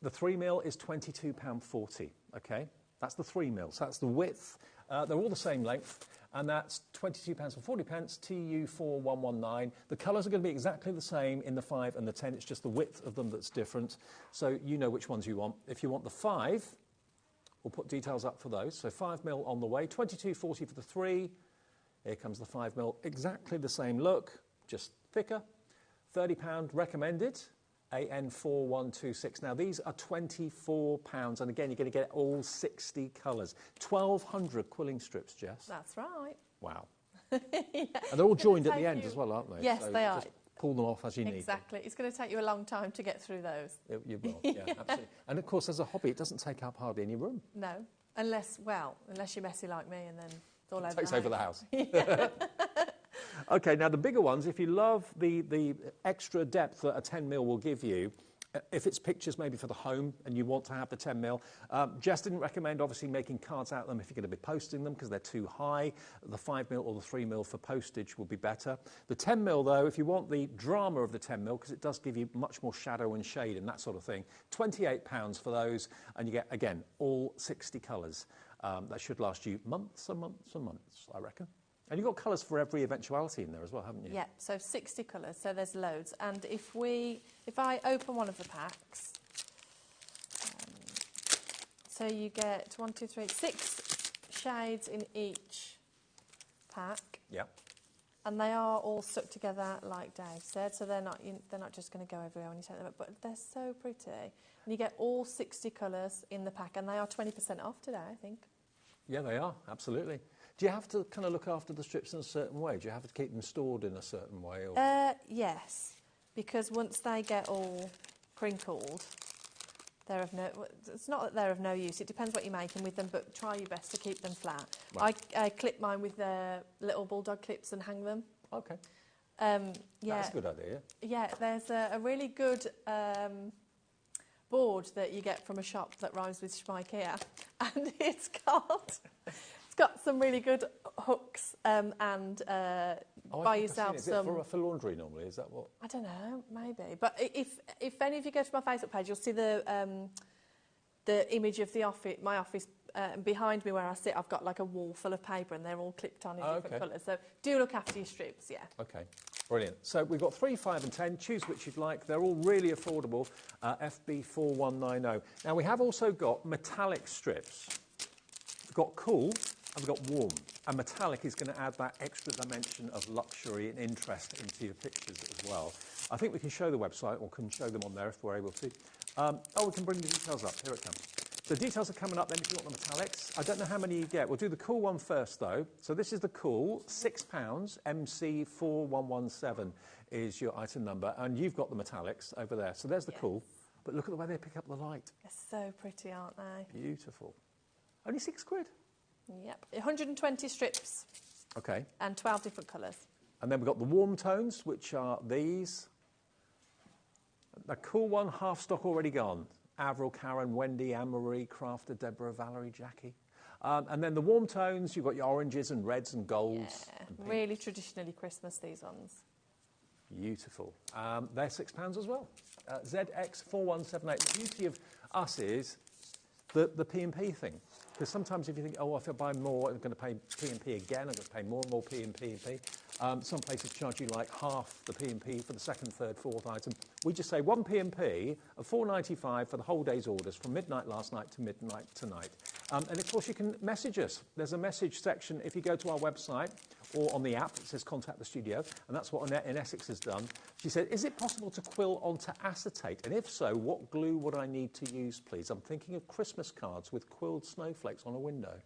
the 3mm is £22.40, OK? That's the 3mm, so that's the width. They're all the same length, and that's £22.40, TU4119. The colours are going to be exactly the same in the 5 and the 10, it's just the width of them that's different, so you know which ones you want. If you want the 5, we'll put details up for those, so 5mm on the way, £22.40 for the 3. Here comes the 5mm, exactly the same look, just thicker. £30 recommended, AN4126. Now, these are £24, and again, you're going to get all 60 colours. 1,200 quilling strips, Jess. That's right. Wow. Yeah. And they're all joined at the end as well, aren't they? Yes, so they are. Just pull them off as you need. Exactly. It's going to take you a long time to get through those. You will, yeah, absolutely. And of course, as a hobby, it doesn't take up hardly any room. No, unless you're messy like me, and then it's all over It takes the over the house. house. OK, now the bigger ones, if you love the extra depth that a 10mm will give you, if it's pictures maybe for the home and you want to have the 10mm, Jess didn't recommend obviously making cards out of them if you're going to be posting them because they're too high. The 5mm or the 3mm for postage would be better. The 10mm though, if you want the drama of the 10mm, because it does give you much more shadow and shade and that sort of thing, £28 for those, and you get, again, all 60 colours. That should last you months and months and months, I reckon. And you've got colours for every eventuality in there as well, haven't you? Yeah, so 60 colours, so there's loads. And if I open one of the packs, so you get 6 shades in each pack. Yeah. And they are all stuck together, like Dave said, so they're not just going to go everywhere when you take them up, but they're so pretty. And you get all 60 colours in the pack, and they are 20% off today, I think. Yeah, they are, absolutely. Do you have to kind of look after the strips in a certain way? Do you have to keep them stored in a certain way? Or? Yes, because once they get all crinkled, it's not that they're of no use. It depends what you're making with them, but try your best to keep them flat. Right. I clip mine with little bulldog clips and hang them. OK. Yeah. That's a good idea. Yeah, there's a really good board that you get from a shop that rhymes with Schmeikea, and it's got some really good hooks and buy yourself Is some. it for laundry normally? Is that what? I don't know, maybe. But if any of you go to my Facebook page, you'll see the image of the office, my office. Behind me where I sit, I've got like a wall full of paper, and they're all clipped on in different colours. So do look after your strips, yeah. Okay, brilliant. So we've got 3, 5 and 10. Choose which you'd like. They're all really affordable. FB4190. Now we have also got metallic strips. We've got cool and we've got warm. And metallic is going to add that extra dimension of luxury and interest into your pictures as well. I think we can show the website, or can show them on there if we're able to. We can bring the details up. Here it comes. The details are coming up then if you want the metallics. I don't know how many you get. We'll do the cool one first though. So this is the cool, £6, MC4117 is your item number, and you've got the metallics over there. So there's the cool, but look at the way they pick up the light. They're so pretty, aren't they? Beautiful. Only £6. Yep, 120 strips. Okay. And 12 different colours. And then we've got the warm tones, which are these. The cool one, half stock already gone. Avril, Karen, Wendy, Anne-Marie, Crafter, Deborah, Valerie, Jackie. And then the warm tones, you've got your oranges and reds and golds. Yeah, and really traditionally Christmas, these ones. Beautiful. They're £6 as well. ZX4178. The beauty of us is the P&P thing. Because sometimes if you think, if I buy more, I'm going to pay P&P again, I'm going to pay more and more P&P. Some places charge you like half the P&P for the second, third, fourth item. We just say one P&P of £4.95 for the whole day's orders from midnight last night to midnight tonight. And of course you can message us. There's a message section if you go to our website or on the app. It says contact the studio, and that's what Annette in Essex has done. She said, is it possible to quill onto acetate? And if so, what glue would I need to use, please? I'm thinking of Christmas cards with quilled snowflakes on a window.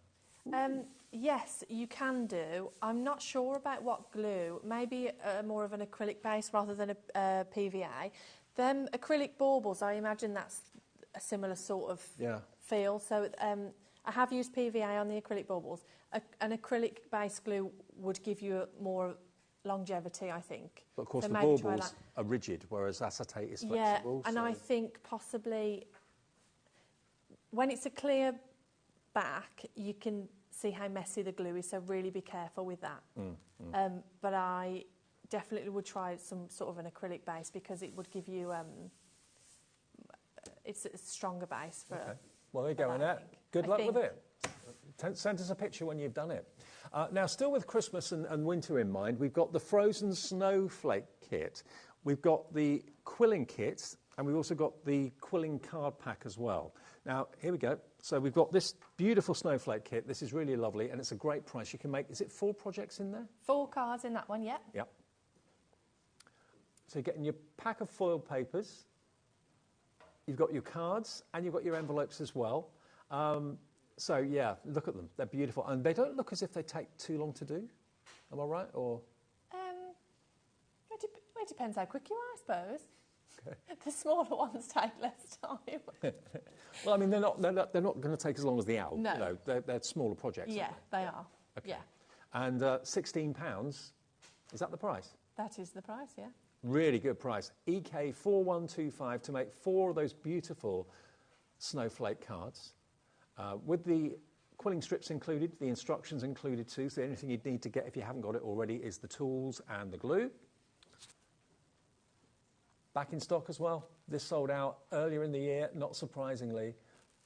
Yes, you can do. I'm not sure about what glue. Maybe more of an acrylic base rather than a PVA. Them acrylic baubles, I imagine that's a similar sort of feel. So I have used PVA on the acrylic baubles. An acrylic base glue would give you more longevity, I think. But of course so the baubles are rigid, whereas acetate is flexible. Yeah, and I think possibly when it's a clear back, you can see how messy the glue is, so really be careful with that. But I definitely would try some sort of an acrylic base because it would give you it's a stronger base for well, there you go, Annette. Good luck with it. Send us a picture when you've done it. Now, still with Christmas and winter in mind, we've got the frozen snowflake kit. We've got the quilling kit, and we've also got the quilling card pack as well. Now, here we go. So we've got this beautiful snowflake kit. This is really lovely, and it's a great price. You can make, is it 4 projects in there? 4 cards in that one, yeah. Yep. So you're getting your pack of foil papers. You've got your cards, and you've got your envelopes as well. So, yeah, look at them. They're beautiful. And they don't look as if they take too long to do. Am I right? Or it depends how quick you are, I suppose. Okay. The smaller ones take less time. Well, I mean, they're not going to take as long as the owl. No. You know, they're smaller projects. Yeah, they are. Okay. Yeah. And £16, is that the price? That is the price, yeah. Really good price. EK4125 to make 4 of those beautiful snowflake cards. With the quilling strips included, the instructions included too, so the only thing you'd need to get if you haven't got it already is the tools and the glue. Back in stock as well. This sold out earlier in the year, not surprisingly.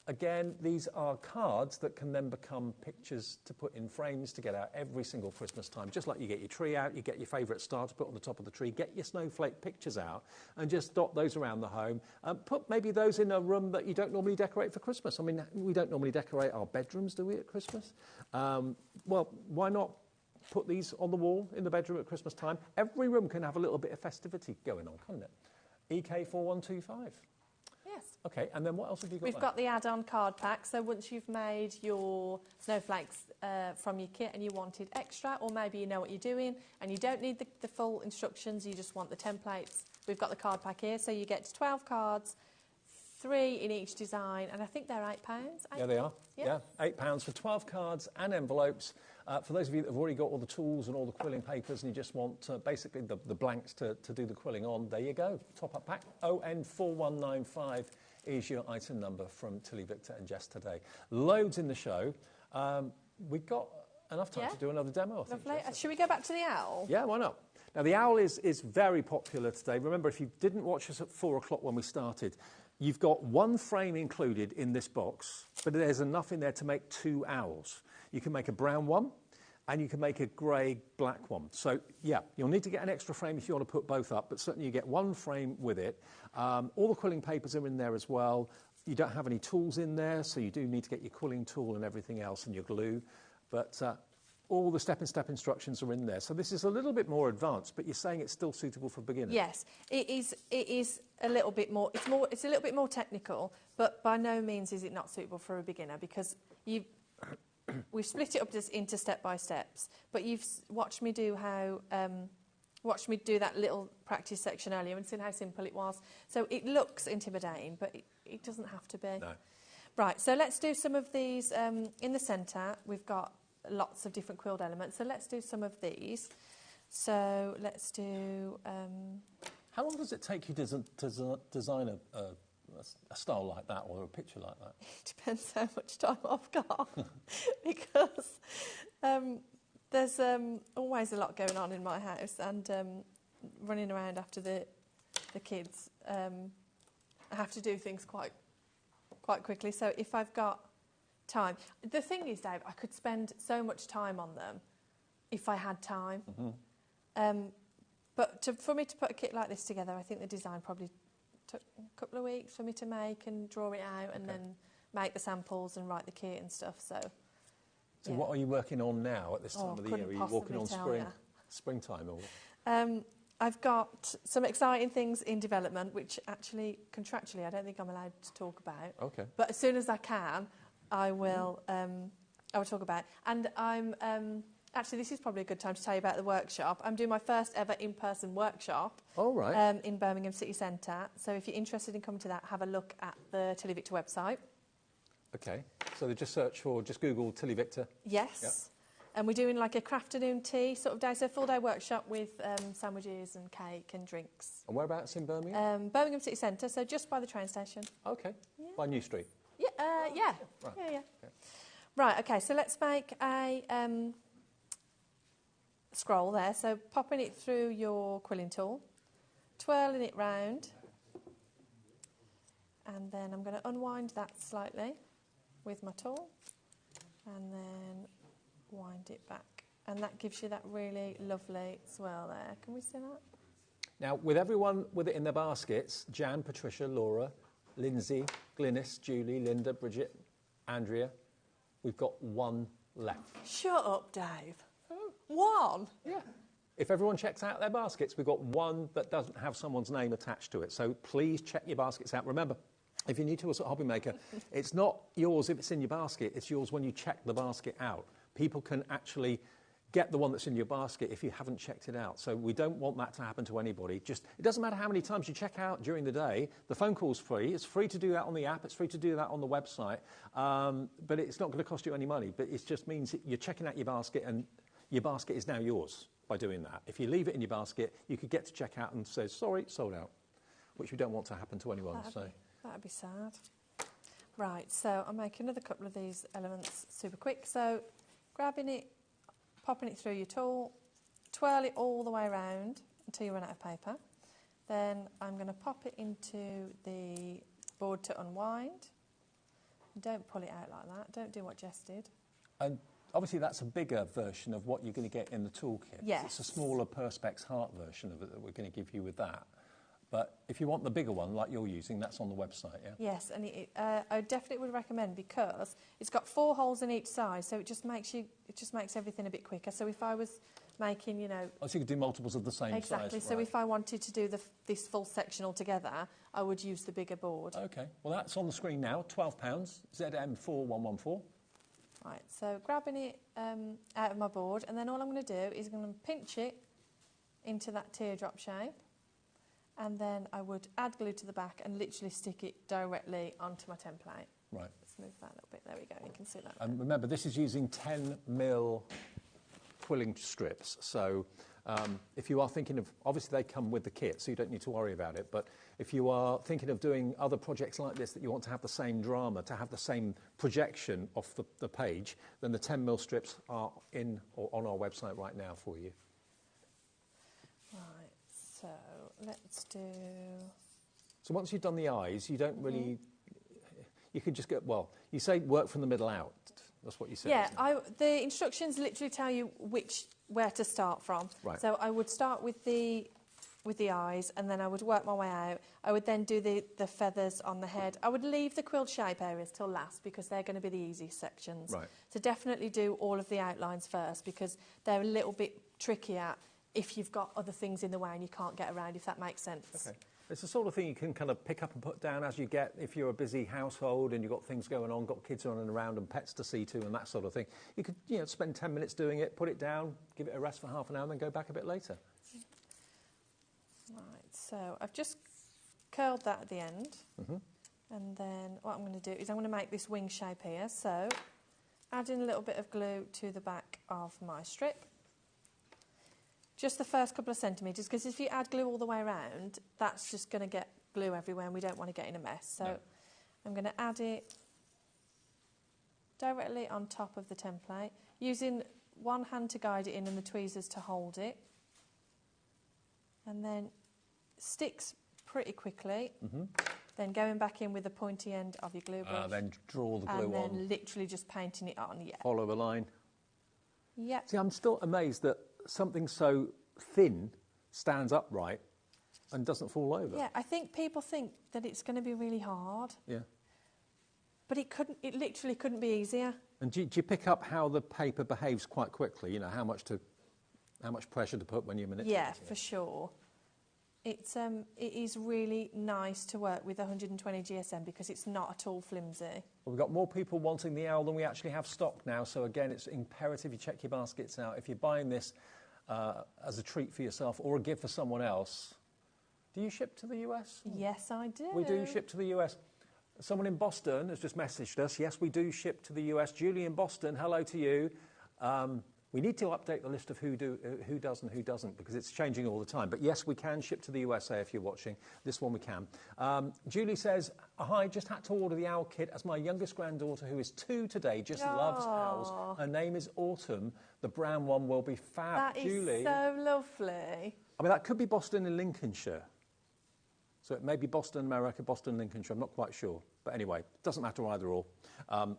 Again, these are cards that can then become pictures to put in frames to get out every single Christmas time. Just like you get your tree out, you get your favourite star to put on the top of the tree, get your snowflake pictures out and just dot those around the home. Put maybe those in a room that you don't normally decorate for Christmas. I mean, we don't normally decorate our bedrooms, do we, at Christmas? Well, why not put these on the wall in the bedroom at Christmas time? Every room can have a little bit of festivity going on, can't it? EK4125. Yes. Okay, and then what else have you got? We've got the add-on card pack, so once you've made your snowflakes from your kit and you wanted extra, or maybe you know what you're doing and you don't need the full instructions, you just want the templates, we've got the card pack here, so you get 12 cards, 3 in each design, and I think they're £8. Yeah, they are. Yeah. Yeah, £8 for 12 cards and envelopes. For those of you that have already got all the tools and all the quilling papers and you just want basically the blanks to do the quilling on, there you go. Top-up pack. ON4195 is your item number from Tilly, Victor and Jess today. Loads in the show. We've got enough time to do another demo, I think. Lovely. Should we go back to the owl? Yeah, why not? Now, the owl is very popular today. Remember, if you didn't watch us at 4 o'clock when we started, you've got one frame included in this box, but there's enough in there to make 2 owls. You can make a brown one, and you can make a grey-black one. So, yeah, you'll need to get an extra frame if you want to put both up, but certainly you get one frame with it. All the quilling papers are in there as well. You don't have any tools in there, so you do need to get your quilling tool and everything else and your glue. But all the step-in-step instructions are in there. So this is a little bit more advanced, but you're saying it's still suitable for beginners. Yes, it is a little bit more. It's a little bit more technical, but by no means is it not suitable for a beginner, because we've split it up into step-by-steps. But you've watched me do that little practice section earlier and seen how simple it was. So it looks intimidating, but it doesn't have to be. No. Right, so let's do some of these. In the centre, we've got lots of different quilled elements, so let's do some of these. So let's do... How long does it take you to design a style like that or a picture like that? It depends how much time I've got, because there's always a lot going on in my house, and running around after the kids, I have to do things quite quickly. So if I've got time. The thing is, Dave, I could spend so much time on them if I had time. But for me to put a kit like this together, I think the design probably took a couple of weeks for me to make and draw it out, and then make the samples and write the kit and stuff. So what are you working on now at this time of the year? Are you walking on springtime or? I've got some exciting things in development, which actually contractually I don't think I'm allowed to talk about. Okay. But as soon as I can, I will talk about. And I'm actually, this is probably a good time to tell you about the workshop. I'm doing my first ever in-person workshop. Oh, right. In Birmingham City Centre. So if you're interested in coming to that, have a look at the Tilly Victor website. Okay. So they just Google Tilly Victor. Yes. Yep. And we're doing like a crafternoon tea sort of day, so a full day workshop with sandwiches and cake and drinks. And whereabouts in Birmingham? Birmingham City Centre, so just by the train station. Okay. Yeah. By New Street. Yeah. Yeah. Right. Yeah. Okay. Right. Okay. So let's make a scroll there. So popping it through your quilling tool, twirling it round, and then I'm going to unwind that slightly with my tool, and then wind it back, and that gives you that really lovely swirl there. Can we see that? Now, with everyone with it in their baskets, Jan, Patricia, Laura, Lindsay, Glynis, Julie, Linda, Bridget, Andrea, we've got one left. Shut up, Dave. One? Yeah. If everyone checks out their baskets, we've got one that doesn't have someone's name attached to it. So please check your baskets out. Remember, if you're new to us at HobbyMaker, it's not yours if it's in your basket. It's yours when you check the basket out. People can actually get the one that's in your basket if you haven't checked it out. So we don't want that to happen to anybody. Just, it doesn't matter how many times you check out during the day. The phone call's free. It's free to do that on the app. It's free to do that on the website. But it's not going to cost you any money. But it just means that you're checking out your basket, and your basket is now yours by doing that. If you leave it in your basket, you could get to check out and say, sorry, sold out, which we don't want to happen to anyone. That'd be sad. Right, so I'll make another couple of these elements super quick. So grabbing it, popping it through your tool, twirl it all the way around until you run out of paper. Then I'm going to pop it into the board to unwind. Don't pull it out like that. Don't do what Jess did. And obviously that's a bigger version of what you're going to get in the toolkit. Yes. It's a smaller Perspex Heart version of it that we're going to give you with that. But if you want the bigger one, like you're using, that's on the website, yeah? Yes, and I definitely would recommend, because it's got 4 holes in each side, so it just makes everything a bit quicker. So if I was making, you know... Oh, so you could do multiples of the same size. Exactly, so if I wanted to do this full section altogether, I would use the bigger board. OK, well, that's on the screen now, £12, ZM4114. Right, so grabbing it out of my board, and then all I'm going to do is I'm going to pinch it into that teardrop shape. and then I would add glue to the back and literally stick it directly onto my template. Right. Let's move that a little bit. There we go. You can see that. And remember, this is using 10mm quilling strips. So if you are thinking of, obviously they come with the kit, so you don't need to worry about it. But if you are thinking of doing other projects like this that you want to have the same drama, to have the same projection off the page, then the 10mm strips are in or on our website right now for you. Right. So let's do. So once you've done the eyes, you don't really. You can just get, well, you say work from the middle out. That's what you said. Yeah, the instructions literally tell you where to start from. Right. So I would start with the eyes, and then I would work my way out. I would then do the feathers on the head. I would leave the quilt shape areas till last because they're going to be the easy sections. Right. So definitely do all of the outlines first because they're a little bit trickier if you've got other things in the way and you can't get around, if that makes sense. Okay. It's the sort of thing you can kind of pick up and put down as you get, if you're a busy household and you've got things going on, got kids running around and pets to see to and that sort of thing. You could, spend 10 minutes doing it, put it down, give it a rest for half an hour and then go back a bit later. Right, so I've just curled that at the end. And then what I'm going to do is I'm going to make this wing shape here. So adding a little bit of glue to the back of my strip. Just the first couple of centimetres, because if you add glue all the way around, that's just going to get glue everywhere and we don't want to get in a mess. So I'm going to add it directly on top of the template, using one hand to guide it in and the tweezers to hold it. And then sticks pretty quickly. Then going back in with the pointy end of your glue brush. Then draw the glue on. And then literally just painting it on, Follow the line. Yep. See, I'm still amazed that something so thin stands upright and doesn't fall over. Yeah, I think people think that it's going to be really hard. Yeah. But it literally couldn't be easier. And do you pick up how the paper behaves quite quickly? How much pressure to put when you're manipulating? Yeah, for sure. It is really nice to work with 120 GSM because it's not at all flimsy. Well, we've got more people wanting the owl than we actually have stock now, so again, it's imperative you check your baskets out. If you're buying this as a treat for yourself or a gift for someone else, do you ship to the US? Yes, I do. We do ship to the US. Someone in Boston has just messaged us. Yes, we do ship to the US. Julie in Boston, hello to you. We need to update the list of who does and who doesn't because it's changing all the time. But yes, we can ship to the USA if you're watching. This one we can. Julie says, hi, just had to order the owl kit as my youngest granddaughter, who is 2 today, just loves owls. Her name is Autumn. The brown one will be fab. That Julie. is so lovely. I mean, that could be Boston in Lincolnshire. So it may be Boston, America, Boston, Lincolnshire. I'm not quite sure. But anyway, it doesn't matter either or.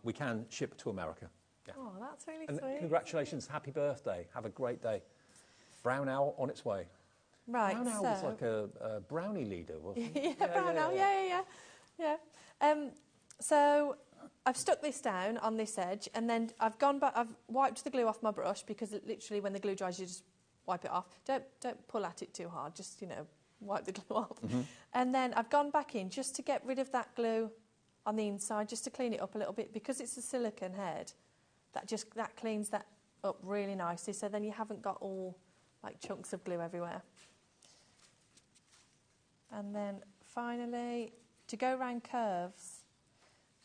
We can ship to America. Yeah. Oh, that's really and sweet. Congratulations, happy birthday. Have a great day. Brown owl on its way. Right, Brown owl was like a brownie leader, wasn't it? Yeah, brown owl, yeah. So I've stuck this down on this edge and then I've gone back, I've wiped the glue off my brush because literally when the glue dries you just wipe it off. Don't pull at it too hard, just, wipe the glue off. And then I've gone back in just to get rid of that glue on the inside, just to clean it up a little bit because it's a silicone head. That cleans that up really nicely, so then you haven't got all like chunks of glue everywhere. And then finally, to go around curves,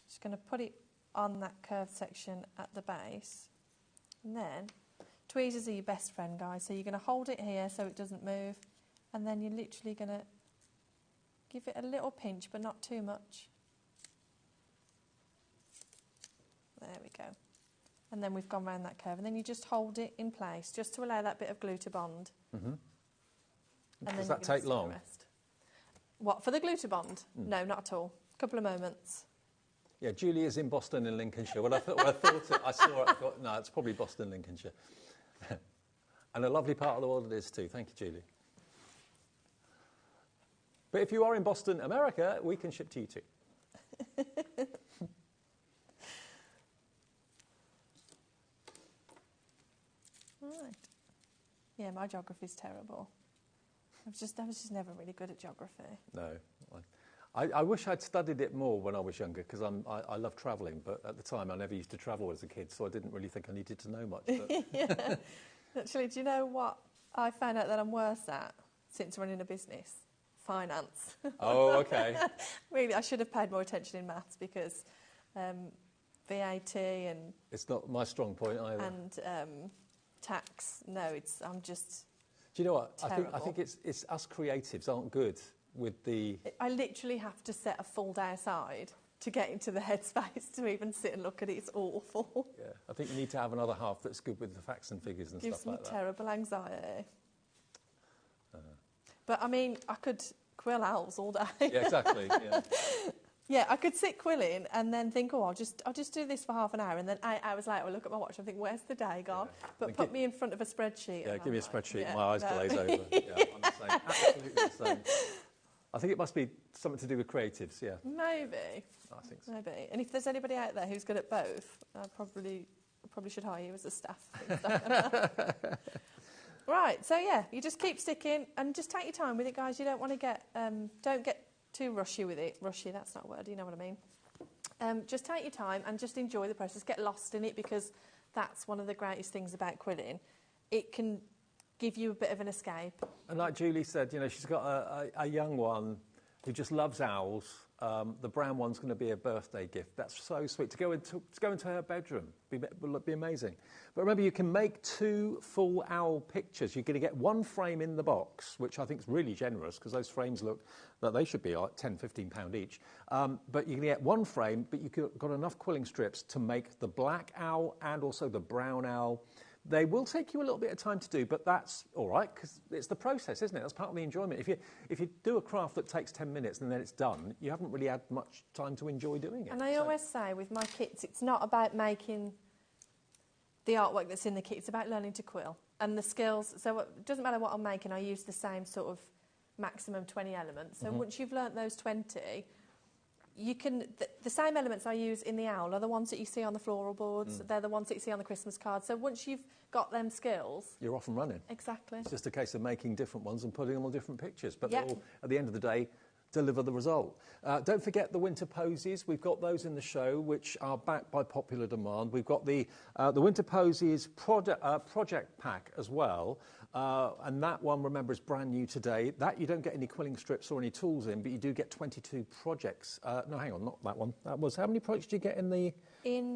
just going to put it on that curved section at the base. And then tweezers are your best friend, guys. So you're going to hold it here so it doesn't move, and then you're literally going to give it a little pinch, but not too much. There we go. And then we've gone round that curve. And then you just hold it in place, just to allow that bit of glue to bond. Does that take long? What, for the glue to bond? No, not at all. A couple of moments. Yeah, Julie is in Boston in Lincolnshire. When I saw it, I thought, no, it's probably Boston, Lincolnshire. And a lovely part of the world it is too. Thank you, Julie. But if you are in Boston, America, we can ship to you too. Right. Yeah, my geography's terrible. I was just never really good at geography. No. I wish I'd studied it more when I was younger because I love travelling, but at the time I never used to travel as a kid, so I didn't really think I needed to know much. But Yeah. Actually, do you know what I found out that I'm worse at since running a business? finance. Oh, okay. Really, I should have paid more attention in maths because VAT and... It's not my strong point either. And tax, no, I'm just... Do you know what? Terrible. I think it's us creatives aren't good with the... I literally have to set a full day aside to get into the headspace to even sit and look at it. It's awful. Yeah, I think you need to have another half that's good with the facts and figures and Gives stuff like that. Gives me terrible anxiety. But, I mean, I could quill owls all day. Yeah, exactly, yeah. Yeah, I could sit quilling and then think, oh, I'll just do this for half an hour, and then 8 hours later I look at my watch and think, where's the day gone? Yeah. But put me in front of a spreadsheet. Yeah, give me a spreadsheet, yeah, my eyes glaze over. Yeah, I'm the same, absolutely the same. I think it must be something to do with creatives, yeah. Maybe. I think so. Maybe. And if there's anybody out there who's good at both, I probably should hire you as a staff. Right, so yeah, you just keep sticking and just take your time with it, guys. You don't want to don't get too rushy with it. Rushy, that's not a word, you know what I mean. Just take your time and just enjoy the process. Get lost in it, because that's one of the greatest things about quilling. It can give you a bit of an escape. And like Julie said, you know, she's got a young one who just loves owls. The brown one's going to be a birthday gift. That's so sweet. To go into her bedroom will be amazing. But remember, you can make 2 full owl pictures. You're going to get 1 frame in the box, which I think is really generous, because those frames look that they should be like £10, £15 each. But you can get 1 frame, but you've got enough quilling strips to make the black owl and also the brown owl. They will take you a little bit of time to do, but that's all right, because it's the process, isn't it? That's part of the enjoyment. If you do a craft that takes 10 minutes and then it's done, you haven't really had much time to enjoy doing it. And I always say with my kits, it's not about making the artwork that's in the kit, it's about learning to quill. And the skills, so it doesn't matter what I'm making, I use the same sort of maximum 20 elements. So once you've learnt those 20, you can, the same elements I use in the owl are the ones that you see on the floral boards. They're the ones that you see on the Christmas cards. So once you've got them skills... You're off and running. Exactly. It's just a case of making different ones and putting them on different pictures. But they'll, at the end of the day, deliver the result. Don't forget the winter posies. We've got those in the show, which are backed by popular demand. We've got the winter posies project pack as well. And that one, remember, is brand new today. That you don't get any quilling strips or any tools in, but you do get 22 projects. No, hang on, not that one. That was, how many projects did you get in the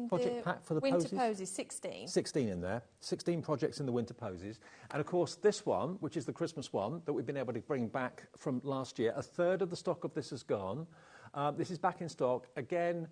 project pack for the winter posies? posies? 16. 16 in there. 16 projects in the winter posies. And of course, this one, which is the Christmas one that we've been able to bring back from last year, 1/3 of the stock of this has gone. This is back in stock. Again,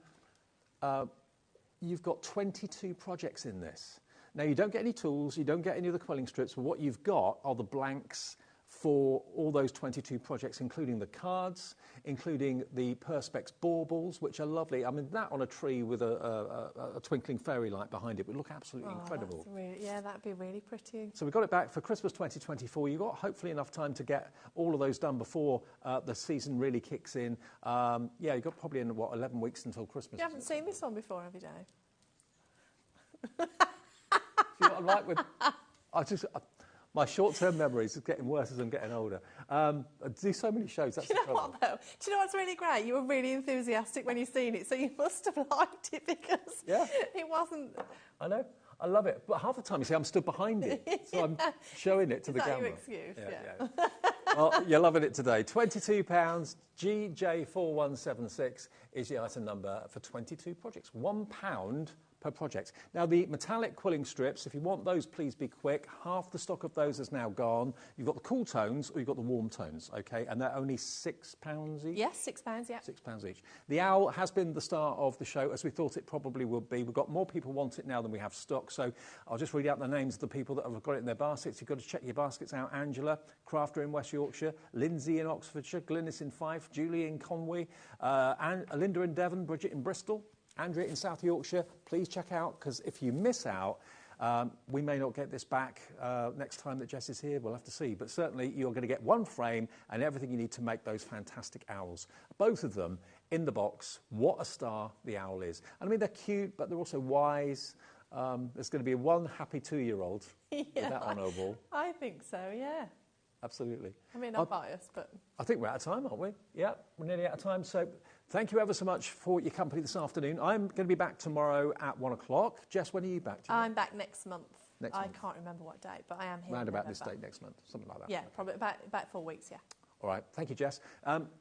you've got 22 projects in this. Now, you don't get any tools, you don't get any of the quilling strips, but what you've got are the blanks for all those 22 projects, including the cards, including the Perspex baubles, which are lovely. I mean, that on a tree with a twinkling fairy light behind it would look absolutely incredible. Yeah, that'd be really pretty. So we got it back for Christmas 2024. You've got hopefully enough time to get all of those done before the season really kicks in. Yeah, you've got probably, 11 weeks until Christmas. You haven't seen this one before, have you, Dave? You know what I'm like with... my short-term memories are getting worse as I'm getting older. I do so many shows, that's the trouble. What, though? Do you know what's really great? You were really enthusiastic when you seen it, so you must have liked it because it wasn't... I know. I love it. But half the time, you see, I'm stood behind it, so I'm showing it to the camera. Is that your excuse? Yeah. Well, you're loving it today. £22, GJ4176 is the item number for 22 projects. £1 per project. Now, the metallic quilling strips, if you want those, please be quick. Half the stock of those is now gone. You've got the cool tones or you've got the warm tones, OK? And they're only £6 each? Yes, £6, yeah. £6 each. The owl has been the star of the show, as we thought it probably would be. We've got more people want it now than we have stock, so I'll just read out the names of the people that have got it in their baskets. You've got to check your baskets out. Angela, Crafter in West Yorkshire, Lindsay in Oxfordshire, Glynis in Fife, Julie in Conwy, and Linda in Devon, Bridget in Bristol, Andrea in South Yorkshire. Please check out, because if you miss out, we may not get this back next time that Jess is here. We'll have to see. But certainly you're going to get 1 frame and everything you need to make those fantastic owls. Both of them in the box. What a star the owl is. And I mean, they're cute, but they're also wise. There's going to be one happy 2-year-old with that honourable. I think so, yeah. Absolutely. I mean, I'm biased, but... I think we're out of time, aren't we? Yeah, we're nearly out of time. So thank you ever so much for your company this afternoon. I'm going to be back tomorrow at 1 o'clock. Jess, when are you back? I'm back next month. Next I month. can't remember what date, but I am here. Round about this date next month, something like that. Yeah, probably about 4 weeks, yeah. All right, thank you, Jess.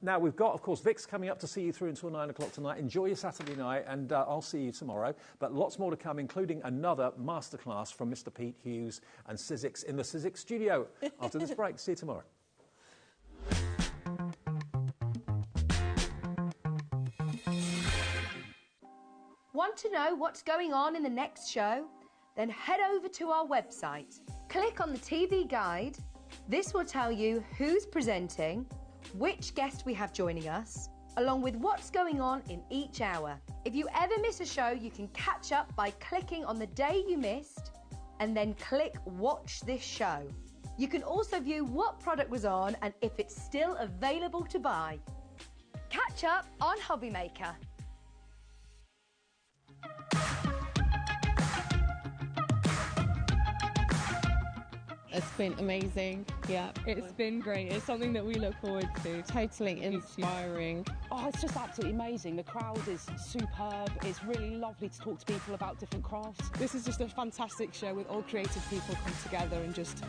Now, we've got, of course, Vic's coming up to see you through until 9 o'clock tonight. Enjoy your Saturday night, and I'll see you tomorrow. But lots more to come, including another masterclass from Mr. Pete Hughes and Sizzix in the Sizzix studio after this break. See you tomorrow. Want to know what's going on in the next show? Then head over to our website. Click on the TV guide. This will tell you who's presenting, which guest we have joining us, along with what's going on in each hour. If you ever miss a show, you can catch up by clicking on the day you missed and then click Watch This Show. You can also view what product was on and if it's still available to buy. Catch up on HobbyMaker. It's been amazing. Yeah, It's been great. It's something that we look forward to. totally inspiring. Oh, it's just absolutely amazing. The crowd is superb. It's really lovely to talk to people about different crafts. This is just a fantastic show with all creative people come together and just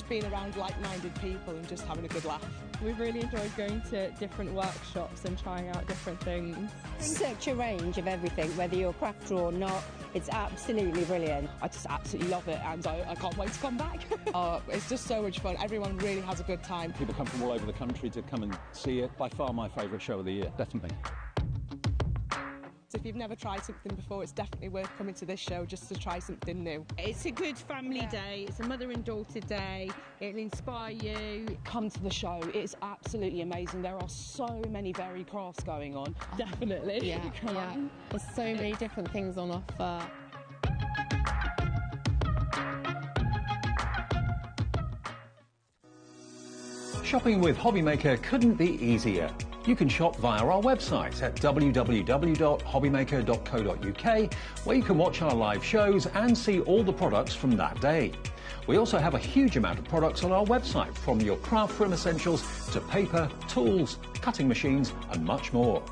being around like-minded people and just having a good laugh. We've really enjoyed going to different workshops and trying out different things. Such a range of everything, whether you're a crafter or not. It's absolutely brilliant. I just absolutely love it, and I can't wait to come back. It's just so much fun. Everyone really has a good time. People come from all over the country to come and see it. By far my favourite show of the year, definitely. So if you've never tried something before, it's definitely worth coming to this show just to try something new. It's a good family day. It's a mother and daughter day. It'll inspire you. Come to the show. It's absolutely amazing. There are so many varied crafts going on. Definitely. Yeah, yeah. There's so many different things on offer. Shopping with HobbyMaker couldn't be easier. You can shop via our website at www.hobbymaker.co.uk, where you can watch our live shows and see all the products from that day. We also have a huge amount of products on our website, from your craft room essentials to paper, tools, cutting machines and much more.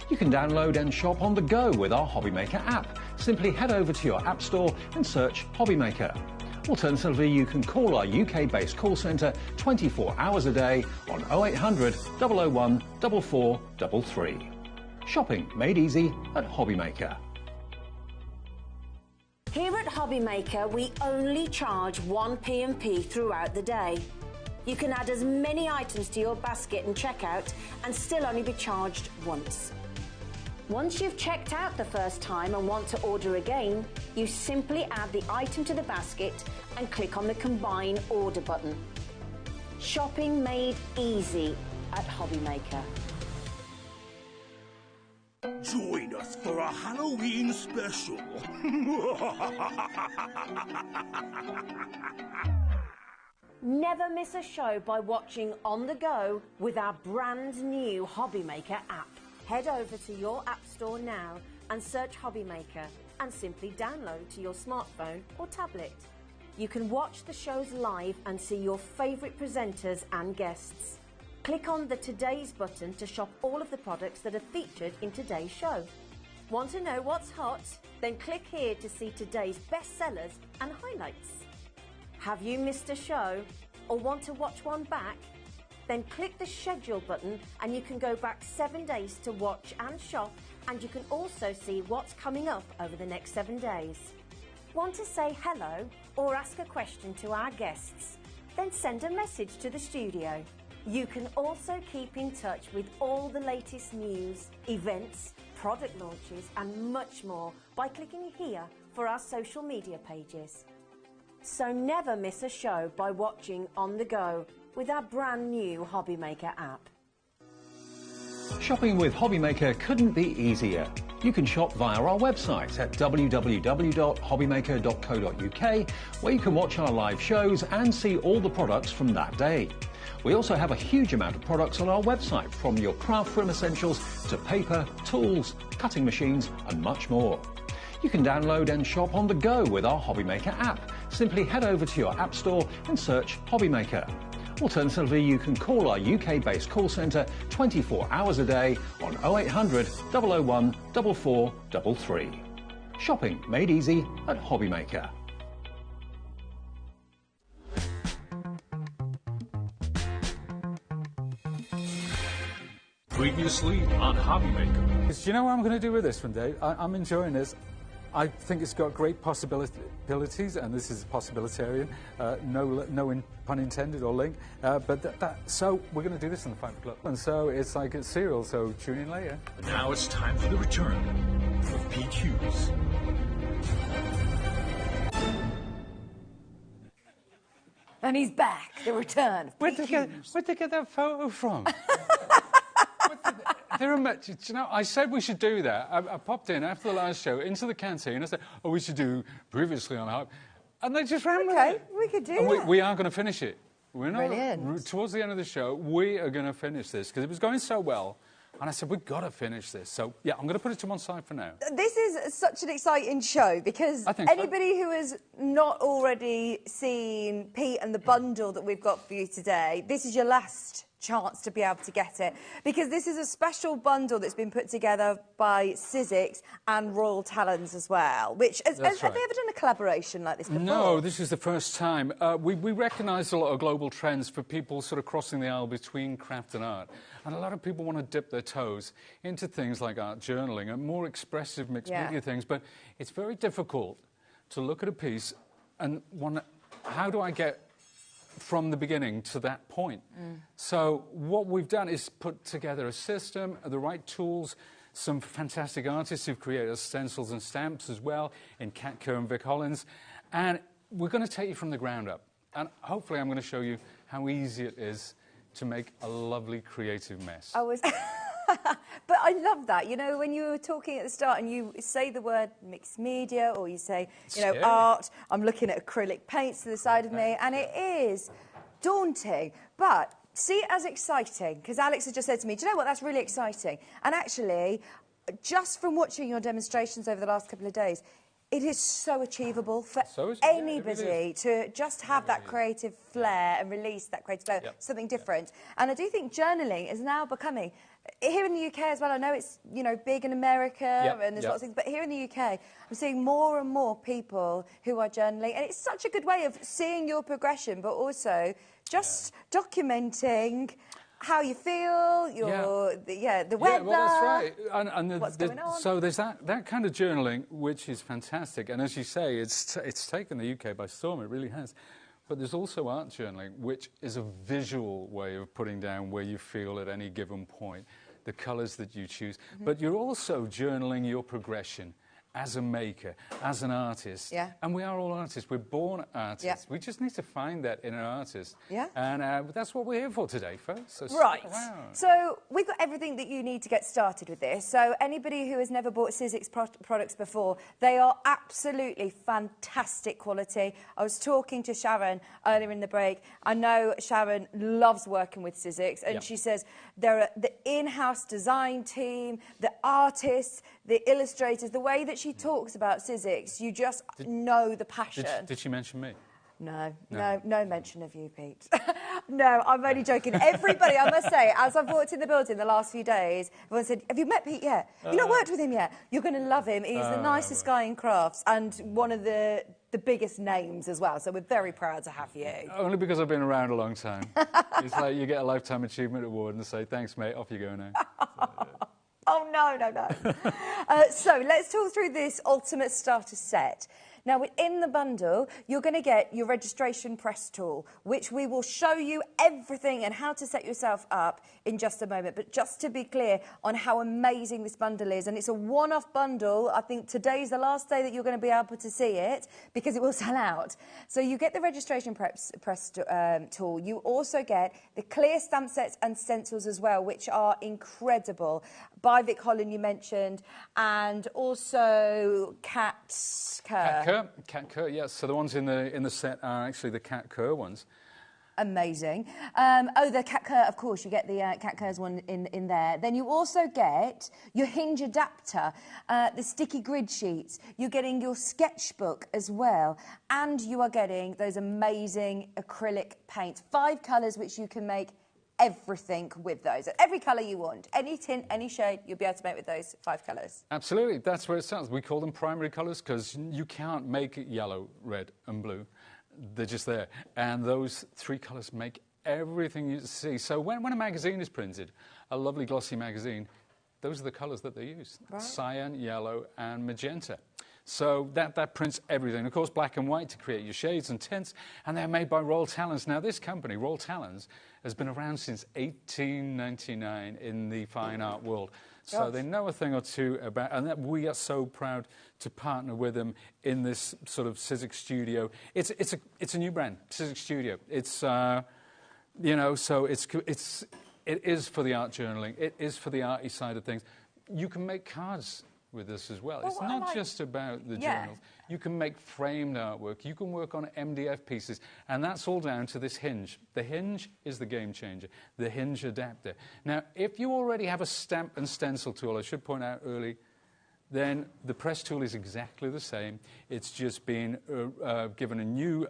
You can download and shop on the go with our HobbyMaker app. Simply head over to your app store and search HobbyMaker. Alternatively, you can call our UK-based call centre 24 hours a day on 0800 001 4433. Shopping made easy at HobbyMaker. Here at HobbyMaker, we only charge 1 P&P throughout the day. You can add as many items to your basket and checkout and still only be charged once. Once you've checked out the first time and want to order again, you simply add the item to the basket and click on the Combine Order button. Shopping made easy at HobbyMaker. Join us for a Halloween special. Never miss a show by watching on the go with our brand new HobbyMaker app. Head over to your app store now and search HobbyMaker and simply download to your smartphone or tablet. You can watch the shows live and see your favourite presenters and guests. Click on the Today's button to shop all of the products that are featured in today's show. Want to know what's hot? Then click here to see today's bestsellers and highlights. Have you missed a show or want to watch one back? Then click the schedule button and you can go back 7 days to watch and shop, and you can also see what's coming up over the next 7 days. Want to say hello or ask a question to our guests? Then send a message to the studio. You can also keep in touch with all the latest news, events, product launches and much more by clicking here for our social media pages. So never miss a show by watching on the go with our brand new HobbyMaker app. Shopping with HobbyMaker couldn't be easier. You can shop via our website at www.hobbymaker.co.uk, where you can watch our live shows and see all the products from that day. We also have a huge amount of products on our website, from your craft room essentials to paper, tools, cutting machines and much more. You can download and shop on the go with our HobbyMaker app. Simply head over to your app store and search HobbyMaker. Alternatively, you can call our UK-based call centre 24 hours a day on 0800 001 4433. Shopping made easy at HobbyMaker. Previously on HobbyMaker. Do you know what I'm going to do with this one, Dave? I'm enjoying this. I think it's got great possibilities, and this is possibilitarian. No pun intended or link. So we're going to do this in the 5 o'clock. And so it's like a serial, so tune in later. Now it's time for the return of Pete Hughes. And he's back, the return. Where'd they get that photo from? Do you know, I said we should do that. I popped in after the last show into the canteen. I said, oh, we should do previously on Hub. And they just ran with it. Okay, we could do that. We are going to finish it. We're not, Brilliant. Towards the end of the show, we are going to finish this because it was going so well. And I said, we've got to finish this. So, yeah, I'm going to put it to one side for now. This is such an exciting show because anybody who has not already seen Pete and the bundle that we've got for you today, this is your last chance to be able to get it because this is a special bundle that's been put together by Sizzix and Royal Talons as well, which have they ever done a collaboration like this before? No, this is the first time. We recognise a lot of global trends for people sort of crossing the aisle between craft and art, and a lot of people want to dip their toes into things like art journaling and more expressive mixed media things, but it's very difficult to look at a piece and wonder, how do I get from the beginning to that point? So what we've done is put together a system, the right tools, some fantastic artists who've created stencils and stamps as well in Kat Kerr and Vic Hollins, and we're going to take you from the ground up, and hopefully I'm going to show you how easy it is to make a lovely creative mess. But I love that. You know, when you were talking at the start and you say the word mixed media or you say, you know, art, I'm looking at acrylic paints to the side of me, and it is daunting. But see it as exciting, because Alex has just said to me, do you know what, that's really exciting. And actually, just from watching your demonstrations over the last couple of days, it is so achievable for anybody to just have that creative flair and release that creative flair, something different. And I do think journaling is now becoming, here in the UK as well, I know it's, you know, big in America and there's lots of things, but here in the UK, I'm seeing more and more people who are journaling, and it's such a good way of seeing your progression, but also just documenting how you feel, the weather. Well, that's right. And what's going on. So there's that kind of journaling, which is fantastic. And as you say, it's taken the UK by storm. It really has. But there's also art journaling, which is a visual way of putting down where you feel at any given point, the colours that you choose. But you're also journaling your progression as a maker, as an artist. And we are all artists. We're born artists. We just need to find that in an artist. And that's what we're here for today, folks. So right. So we've got everything that you need to get started with this. So anybody who has never bought Sizzix products before, they are absolutely fantastic quality. I was talking to Sharon earlier in the break. I know Sharon loves working with Sizzix, and she says there are the in-house design team, the artists, the illustrators, the way that she talks about Sizzix, you just know the passion. Did she mention me? No mention of you, Pete. No, I'm only joking. Everybody, I must say, as I've walked in the building the last few days, everyone said, have you met Pete yet? You've not worked with him yet? You're going to love him. He's the nicest guy in crafts and one of the biggest names as well, so we're very proud to have you. Only because I've been around a long time. It's like you get a Lifetime Achievement Award and they say, thanks, mate, off you go now. Oh, no. So let's talk through this Ultimate Starter Set. Now, within the bundle, you're going to get your registration press tool, which we will show you everything and how to set yourself up in just a moment. But just to be clear on how amazing this bundle is, and it's a one-off bundle. I think today's the last day that you're going to be able to see it because it will sell out. So you get the registration press tool. You also get the clear stamp sets and stencils as well, which are incredible. By Vic Hollins, you mentioned, and also Kat Kerr. Kat Kerr, yes. So the ones in the set are actually the Kat Kerr ones. Amazing. The Kat Kerr, of course, you get the Kat Kerr's one in there. Then you also get your Hinge adapter, the sticky grid sheets. You're getting your sketchbook as well. And you are getting those amazing acrylic paints. 5 colours which you can make everything with those. Every colour you want. Any tint, any shade, you'll be able to make with those 5 colours. Absolutely. That's where it starts. We call them primary colours because you can't make yellow, red and blue. They're just there. And those 3 colours make everything you see. So when a magazine is printed, a lovely glossy magazine, those are the colours that they use. Right. Cyan, yellow, and magenta. So that prints everything. Of course, black and white to create your shades and tints, and they're made by Royal Talens. Now, this company, Royal Talens, has been around since 1899 in the fine art world. So Gosh. they know a thing or two about, and that we are so proud to partner with them in this sort of Sizzix studio. It's a new brand, Sizzix Studio. It's you know, so it is for the art journaling. It is for the arty side of things. You can make cards with this as well. It's not just about the journals. You can make framed artwork. You can work on MDF pieces. And that's all down to this hinge. The hinge is the game changer, the hinge adapter. Now, if you already have a stamp and stencil tool, I should point out early, then the press tool is exactly the same. It's just been given a new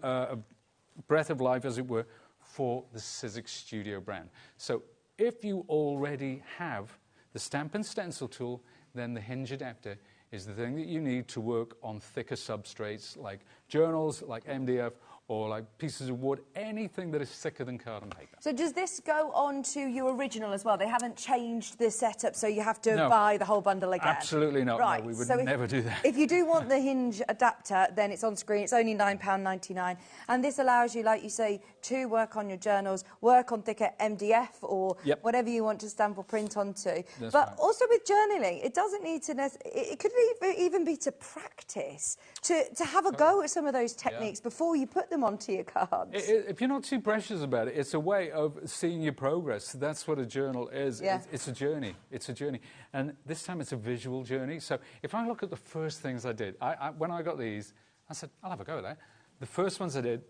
breath of life, as it were, for the Sizzix Studio brand. So if you already have the stamp and stencil tool, then the hinge adapter is the thing that you need to work on thicker substrates like journals, like MDF, or like pieces of wood, anything that is thicker than card and paper. So does this go on to your original as well? They haven't changed the setup, so you have to No. buy the whole bundle again? Absolutely not. Right. No, we would so never do that. If you do want the hinge adapter, then it's on screen. It's only £9.99. And this allows you, like you say, to work on your journals, work on thicker MDF or whatever you want to stamp or print onto. That's but right. also with journaling, it doesn't need to... It could even be to practice, to have a go at some of those techniques before you put them onto your cards. If you're not too precious about it, it's a way of seeing your progress. That's what a journal is. Yeah. It's a journey. It's a journey. And this time it's a visual journey. So if I look at the first things I did, when I got these, I said, I'll have a go at that. The first ones I did,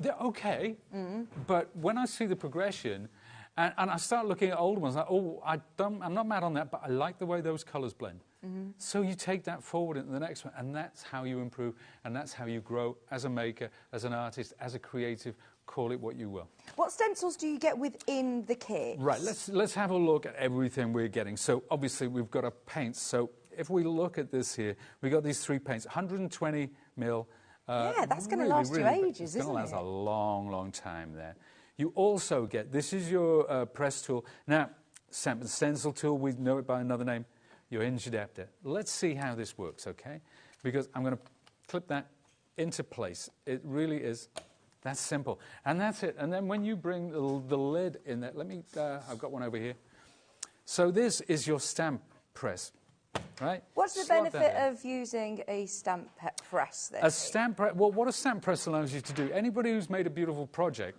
they're okay. But when I see the progression, and I start looking at older ones, like, oh, I'm not mad on that, but I like the way those colours blend. So you take that forward into the next one, and that's how you improve, and that's how you grow as a maker, as an artist, as a creative, call it what you will. What stencils do you get within the kit? Right, let's have a look at everything we're getting. So obviously we've got our paints. So if we look at this here, we've got these 3 paints, 120 mil. Yeah, that's going to last you ages, it's isn't it? It's going to last a long, long time there. You also get, this is your press tool. Now, stamp and stencil tool, we know it by another name, your hinge adapter. Let's see how this works, okay? Because I'm going to clip that into place. It really is that simple. And that's it. And then when you bring the lid in there, I've got one over here. So this is your stamp press, right? What's the benefit of using a stamp press then? A stamp press, well, what a stamp press allows you to do, anybody who's made a beautiful project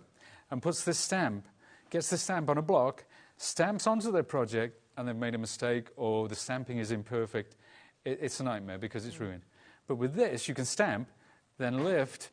and puts this stamp, gets the stamp on a block, stamps onto their project, and they've made a mistake or the stamping is imperfect, it's a nightmare because it's ruined. But with this, you can stamp, then lift,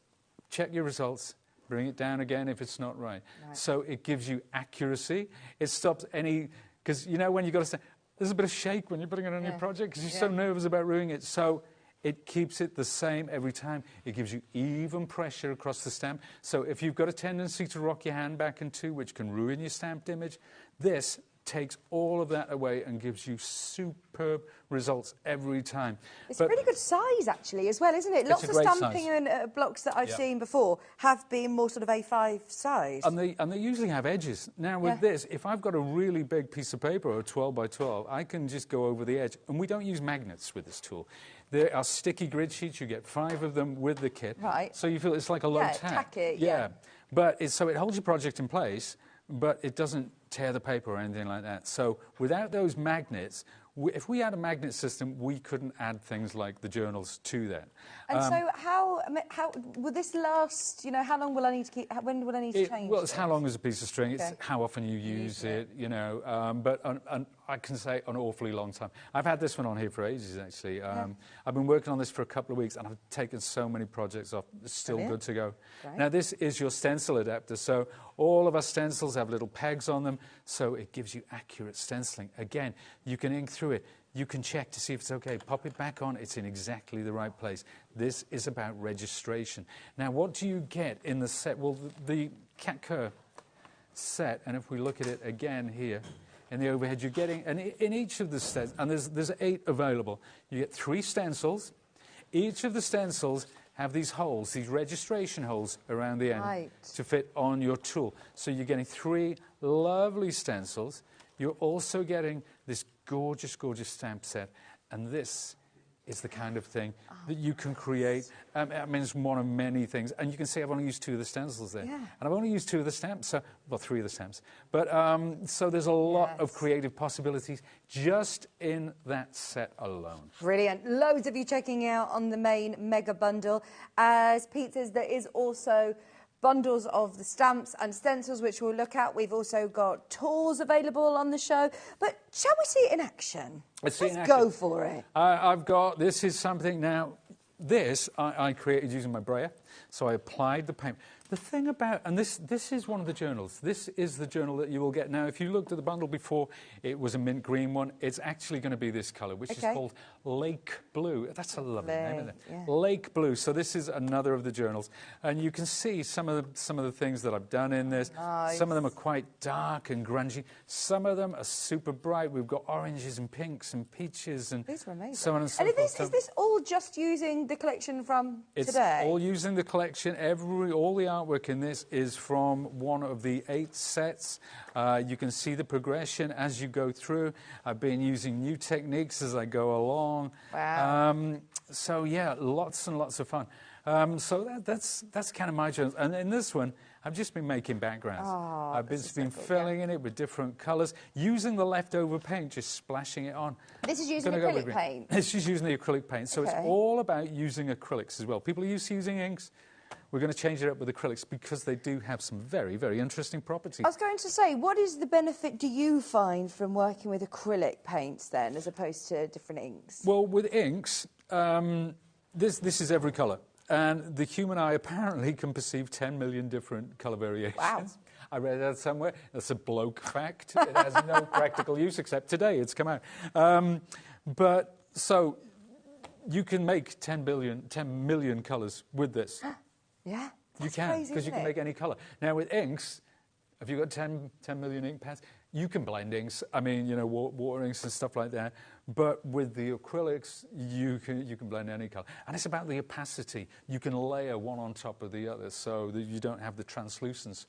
check your results, bring it down again if it's not right. So it gives you accuracy. It stops any... Because, you know, when you've got to stamp, there's a bit of shake when you're putting it on your project because you're so nervous about ruining it. So it keeps it the same every time. It gives you even pressure across the stamp. So if you've got a tendency to rock your hand back and two, which can ruin your stamped image, this takes all of that away and gives you superb results every time. It's a pretty good size, actually, as well, isn't it? Lots of stamping and blocks that I've seen before have been more sort of A5 size. And they usually have edges. Now, with this, if I've got a really big piece of paper, or 12 by 12, I can just go over the edge. And we don't use magnets with this tool. There are sticky grid sheets. You get 5 of them with the kit. Right. So you feel it's like a low tack. Tack it, But so it holds your project in place, but it doesn't tear the paper or anything like that. So without those magnets, if we had a magnet system, we couldn't add things like the journals to that. And so how will this last, you know, how long will I need to keep, when will I need to change Well, it's how long is a piece of string, it's Okay. how often you use it, you know, but I can say an awfully long time. I've had this one on here for ages, actually. I've been working on this for a couple of weeks, and I've taken so many projects off. It's still good to go. Great. Now, this is your stencil adapter, so all of our stencils have little pegs on them, so it gives you accurate stenciling. Again, you can ink through it. You can check to see if it's okay. Pop it back on. It's in exactly the right place. This is about registration. Now, what do you get in the set? Well, the Cat Kerr set, and if we look at it again here, in the overhead, you're getting, and in each of the stencils, and there's 8 available, you get 3 stencils. Each of the stencils have these holes, these registration holes around the end Right. to fit on your tool. So you're getting 3 lovely stencils. You're also getting this gorgeous, gorgeous stamp set. And this is the kind of thing that you can create. I mean, it's one of many things. And you can see I've only used 2 of the stencils there. Yeah. And I've only used 2 of the stamps, so, well, 3 of the stamps. But so there's a lot of creative possibilities just in that set alone. Brilliant. Loads of you checking out on the main mega bundle. As Pete says, there is also bundles of the stamps and stencils, which we'll look at. We've also got tools available on the show. But shall we see it in action? Let's go for it. I've got, this is something now, this I created using my brayer. So I applied the paint. The thing about, and this is one of the journals. This is the journal that you will get. Now, if you looked at the bundle before, it was a mint green one. It's actually going to be this colour, which is called Lake Blue. That's a lovely name, isn't it? Yeah. Lake Blue. So this is another of the journals. And you can see some of the things that I've done in this. Nice. Some of them are quite dark and grungy. Some of them are super bright. We've got oranges and pinks and peaches and These are amazing. so on and so And forth. is this all just using the collection from today? It's all using the collection. All the artwork in this is from one of the 8 sets. You can see the progression as you go through. I've been using new techniques as I go along. Wow. So yeah, lots and lots of fun. So that's kind of my journal. And in this one, I've just been making backgrounds. Oh, I've been filling in it with different colours, using the leftover paint, just splashing it on. This is using Gonna go with acrylic green. paint? It's just using the acrylic paint. So it's Okay. all about using acrylics as well. People are used to using inks. We're going to change it up with acrylics because they do have some very, very interesting properties. I was going to say, what is the benefit do you find from working with acrylic paints then, as opposed to different inks? Well, with inks, this is every colour. And the human eye apparently can perceive 10 million different colour variations. Wow. I read that somewhere. That's a bloke fact. It has no practical use except today it's come out. But so you can make 10 million colours with this. Yeah, You can, because you can make any colour. Now, with inks, if you've got 10 million ink pads, you can blend inks. I mean, you know, water inks and stuff like that. But with the acrylics, you can blend any colour. And it's about the opacity. You can layer one on top of the other so that you don't have the translucence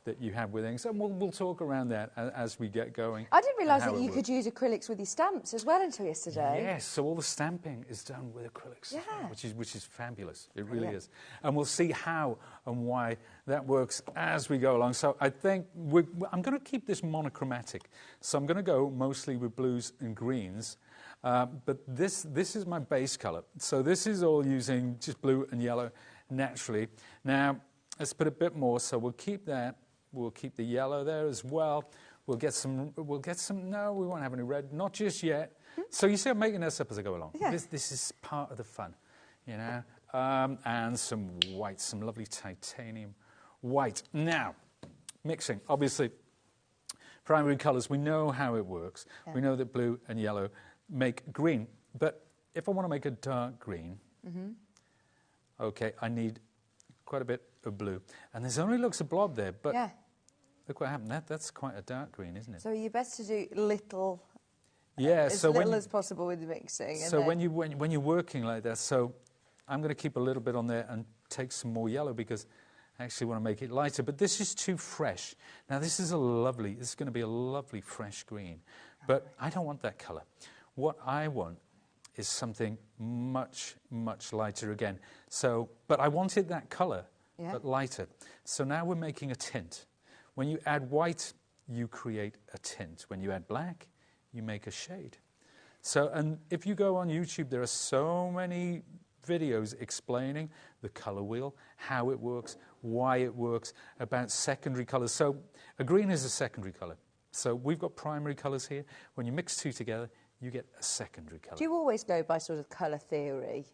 that you have with inks. And we'll talk around that as we get going. I didn't realise that you could use acrylics with your stamps as well until yesterday. Yes, so all the stamping is done with acrylics, Yeah. which is fabulous. It really is. And we'll see how and why that works as we go along. So I think I'm going to keep this monochromatic. So I'm going to go mostly with blues and greens. But this is my base colour. So this is all using just blue and yellow naturally. Now, let's put a bit more. So we'll keep that. We'll keep the yellow there as well. We'll get some, no, we won't have any red, not just yet. So you see I'm making this up as I go along. Yeah. This is part of the fun, you know. And some white, some lovely titanium white. Now, mixing, obviously, primary colours, we know how it works. Yeah. We know that blue and yellow make green. But if I want to make a dark green, okay, I need quite a bit of blue. And there's only looks a blob there, but look what happened. That's quite a dark green, isn't it? So you're best to do little, as little as possible with the mixing. So when you're working like that, so I'm going to keep a little bit on there and take some more yellow because I actually want to make it lighter. But this is too fresh. Now this is going to be a lovely fresh green. But I don't want that colour. What I want is something much, much lighter again. So, but I wanted that colour, but lighter. So now we're making a tint. When you add white, you create a tint. When you add black, you make a shade. So, and if you go on YouTube, there are so many videos explaining the colour wheel, how it works, why it works, about secondary colours. So a green is a secondary colour. So we've got primary colours here. When you mix 2 together, you get a secondary colour. Do you always go by sort of colour theory?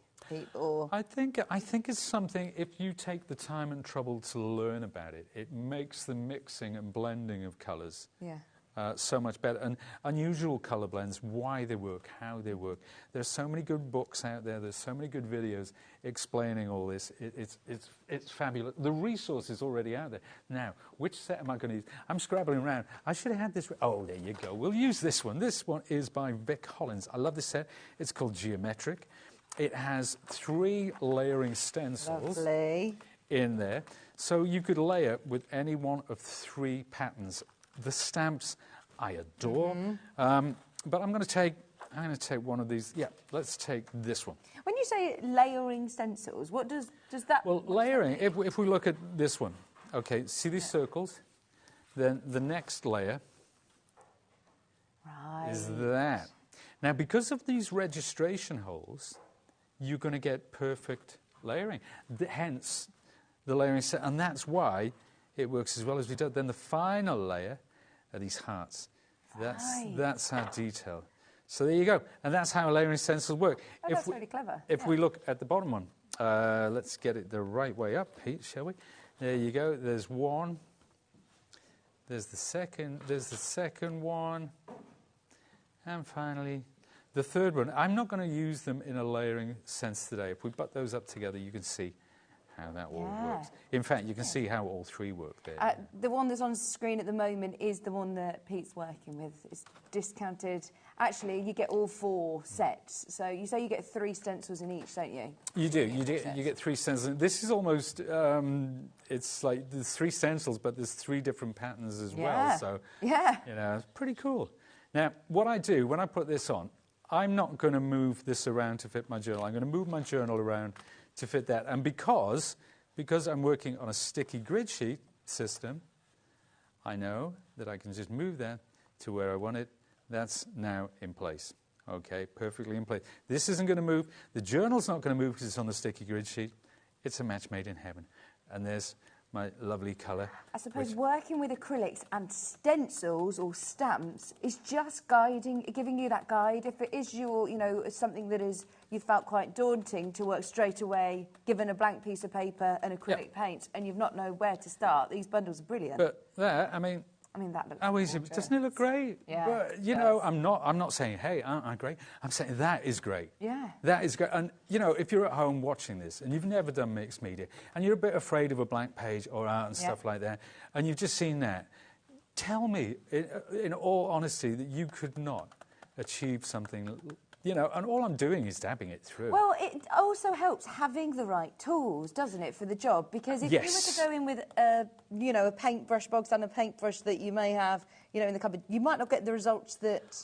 Or I think it's something, if you take the time and trouble to learn about it, it makes the mixing and blending of colours so much better. And unusual colour blends, why they work, how they work. There's so many good books out there. There's so many good videos explaining all this. It's fabulous. The resource is already out there. Now, which set am I going to use? I'm scrabbling around. I should have had this. Oh, there you go. We'll use this one. This one is by Vic Hollins. I love this set. It's called Geometric. it has 3 layering stencils Lovely. in there. So you could layer with any one of 3 patterns. The stamps I adore, but I'm going to take one of these. Yeah, let's take this one. When you say layering stencils, what does that... Well, layering, if we look at this one, okay, see these circles? Then the next layer is that. Now, because of these registration holes, you're going to get perfect layering. Hence, the layering set, and that's why it works as well as we do. Then the final layer are these hearts. That's how detailed. So there you go, and that's how layering stencils work. Oh, that's really clever. If we look at the bottom one, let's get it the right way up, Pete, shall we? There you go. There's one. There's the second. There's the second one, and finally, the third one. I'm not going to use them in a layering sense today. If we butt those up together, you can see how that all works. In fact, you can see how all 3 work there. The one that's on screen at the moment is the one that Pete's working with. It's discounted. Actually, you get all 4 sets. So you say you get 3 stencils in each, don't you? You do. You get 3 stencils. This is almost, it's like there's 3 stencils, but there's 3 different patterns as well. So, you know, it's pretty cool. Now, what I do when I put this on, I'm not going to move this around to fit my journal. I'm going to move my journal around to fit that. And because I'm working on a sticky grid sheet system, I know that I can just move that to where I want it. That's now in place. Okay, perfectly in place. This isn't going to move. The journal's not going to move because it's on the sticky grid sheet. It's a match made in heaven. And there's my lovely colour. I suppose working with acrylics and stencils or stamps is just giving you that guide. If it is something that is you felt quite daunting to work straight away, given a blank piece of paper and acrylic paint, and you've not know where to start, these bundles are brilliant. But that, I mean, that looks how easy. Doesn't it look great? Yeah. But, you know, I'm not saying, hey, aren't I great? I'm saying that is great. Yeah. That is great. And, you know, if you're at home watching this and you've never done mixed media and you're a bit afraid of a blank page or art and stuff like that, and you've just seen that, tell me, in all honesty, that you could not achieve something, you know, and all I'm doing is dabbing it through. Well, it also helps having the right tools, doesn't it, for the job? Because if you were to go in with, a paintbrush, bog standard paintbrush that you may have, in the cupboard, you might not get the results that...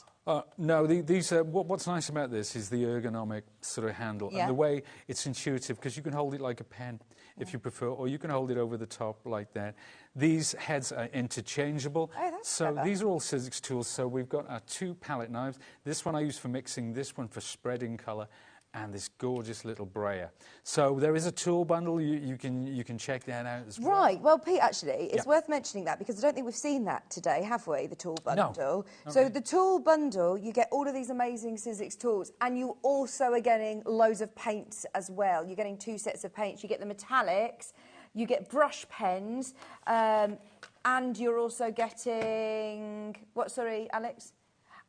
No, these are, what's nice about this is the ergonomic sort of handle and the way it's intuitive, because you can hold it like a pen if you prefer, or you can hold it over the top like that. These heads are interchangeable. Oh, that's so clever. these are all Sizzix tools. So we've got our 2 palette knives. This one I use for mixing, this one for spreading colour, and this gorgeous little brayer. So there is a tool bundle. You can check that out as well. Right. Well, Pete, actually, it's worth mentioning that because I don't think we've seen that today, have we, the tool bundle? No. So the tool bundle, you get all of these amazing Sizzix tools, and you also are getting loads of paints as well. You're getting 2 sets of paints. You get the metallics, you get brush pens, and you're also getting... What, sorry, Alex?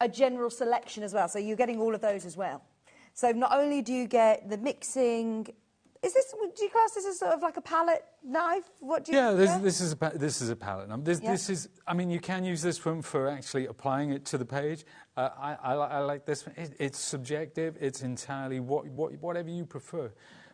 A general selection as well. So you're getting all of those as well. So not only do you get the mixing, do you class this as sort of like a palette knife? What do you? Yeah, this is a palette knife. This is. I mean, you can use this one for actually applying it to the page. I like this one. It's subjective. It's entirely whatever you prefer.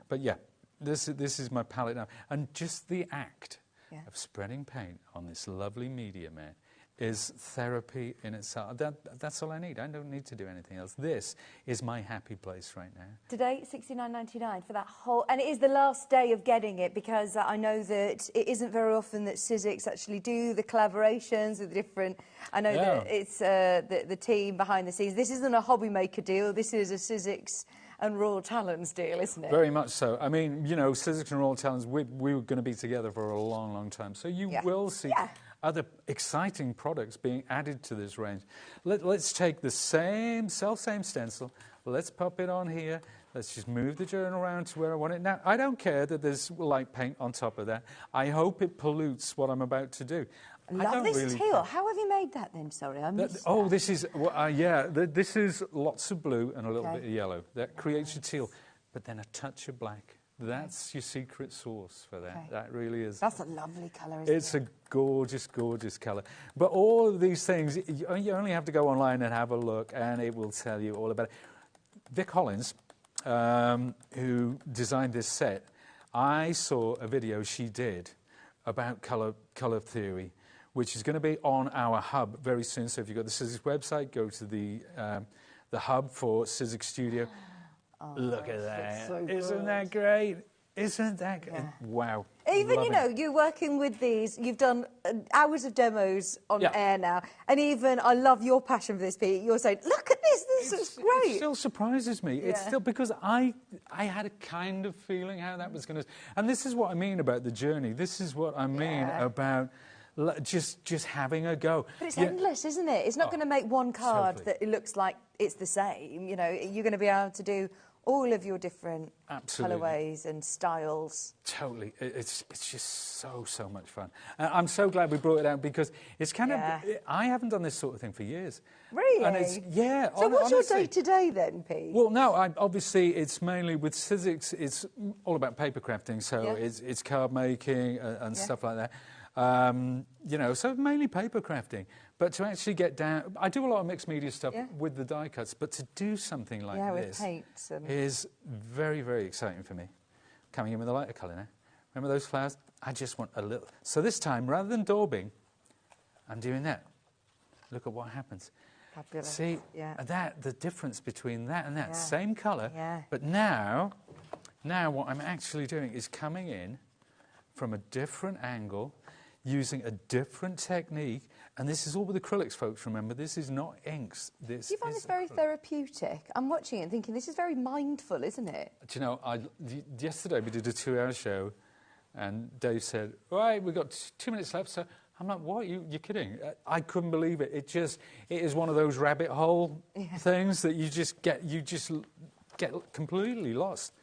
But yeah, this is my palette knife, and just the act of spreading paint on this lovely media, man, is therapy in itself. That's all I need. I don't need to do anything else. This is my happy place right now. Today, $69.99 for that whole... And it is the last day of getting it because I know that it isn't very often that Sizzix actually do the collaborations with the different... I know that it's the team behind the scenes. This isn't a HobbyMaker deal. This is a Sizzix and Royal Talons deal, isn't it? Very much so. I mean, you know, Sizzix and Royal Talons, we were going to be together for a long, long time. So you will see... other exciting products being added to this range. Let's take the same stencil, let's pop it on here, let's just move the journal around to where I want it. Now, I don't care that there's light paint on top of that. I hope it pollutes what I'm about to do. Love this teal. How have you made that then? Sorry, I missed that. Oh, this is, this is lots of blue and a little bit of yellow. That creates your teal, but then a touch of black. That's your secret sauce for that. That really is. That's a lovely colour, isn't it? It's a gorgeous, gorgeous colour. But all of these things, you only have to go online and have a look, and it will tell you all about it. Vic Hollins, who designed this set, I saw a video she did about colour theory, which is going to be on our hub very soon. So if you've got the Sizzix website, go to the hub for Sizzix Studio. Oh, look at that. So Isn't that great? Isn't that great? Yeah. Wow. Even, Love you know, it. you're working with these, you've done hours of demos on air now, and even, I love your passion for this, Pete. You're saying, look at this looks great. It still surprises me. Yeah. It's still, because I had a kind of feeling how that was going to... And this is what I mean about the journey. This is what I mean about just having a go. But it's endless, isn't it? It's not going to make one card totally. that it looks like it's the same. You know, you're going to be able to do all of your different colourways and styles. Totally. It's just so much fun. I'm so glad we brought it out, because it's kind of... I haven't done this sort of thing for years. Really? And it's, So what's your day-to-day then, Pete? Well, no, obviously it's mainly with Sizzix. It's all about paper crafting, so it's card making and stuff like that. You know, so mainly paper crafting. But to actually get down... I do a lot of mixed media stuff with the die cuts, but to do something like this with paints and... is very, very exciting for me. Coming in with a lighter colour now. Remember those flowers? I just want a little... So this time, rather than daubing, I'm doing that. Look at what happens. Fabulous. See, the difference between that and that. Same colour, but now what I'm actually doing is coming in from a different angle, using a different technique, and this is all with acrylics, folks, remember. This is not inks. Do you find this very therapeutic? I'm watching it and thinking, this is very mindful, isn't it? Do you know, yesterday we did a 2-hour show, and Dave said, right, we've got 2 minutes left, so I'm like, what? You're kidding? I couldn't believe it. It is one of those rabbit hole things that you just get completely lost.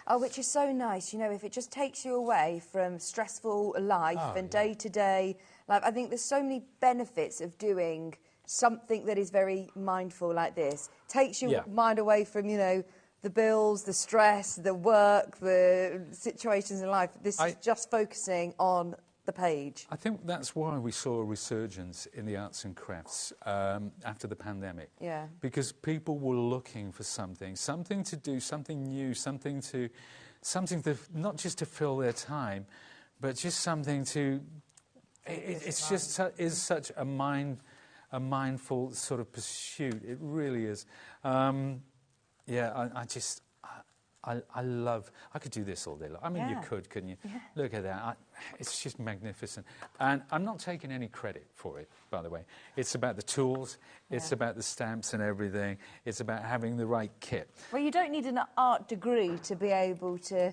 Oh, which is so nice, you know, if it just takes you away from stressful life and day-to-day life. I think there's so many benefits of doing something that is very mindful like this. Takes your mind away from, you know, the bills, the stress, the work, the situations in life. This is just focusing on the page. I think that's why we saw a resurgence in the arts and crafts after the pandemic. Yeah. Because people were looking for something to do, something new, something to not just to fill their time, but just something to. It's just is such a mindful sort of pursuit. It really is. I love... I could do this all day long. I mean, you could, couldn't you? Yeah. Look at that. It's just magnificent. And I'm not taking any credit for it, by the way. It's about the tools. It's about the stamps and everything. It's about having the right kit. Well, you don't need an art degree to be able to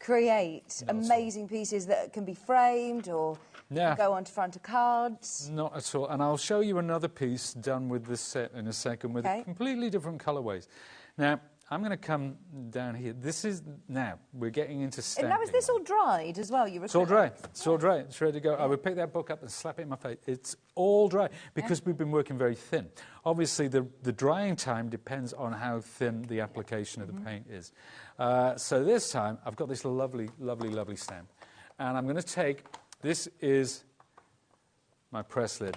create amazing pieces that can be framed or go onto front of cards. Not at all. And I'll show you another piece done with this set in a second with completely different colourways. Now, I'm going to come down here. This is... Now, we're getting into stamping. And now, is this all dried as well? It's all dry. It's all dry. It's ready to go. I would pick that book up and slap it in my face. It's all dry because we've been working very thin. Obviously, the drying time depends on how thin the application of the paint is. So this time, I've got this lovely, lovely, lovely stamp. And I'm going to take... This is my press lid.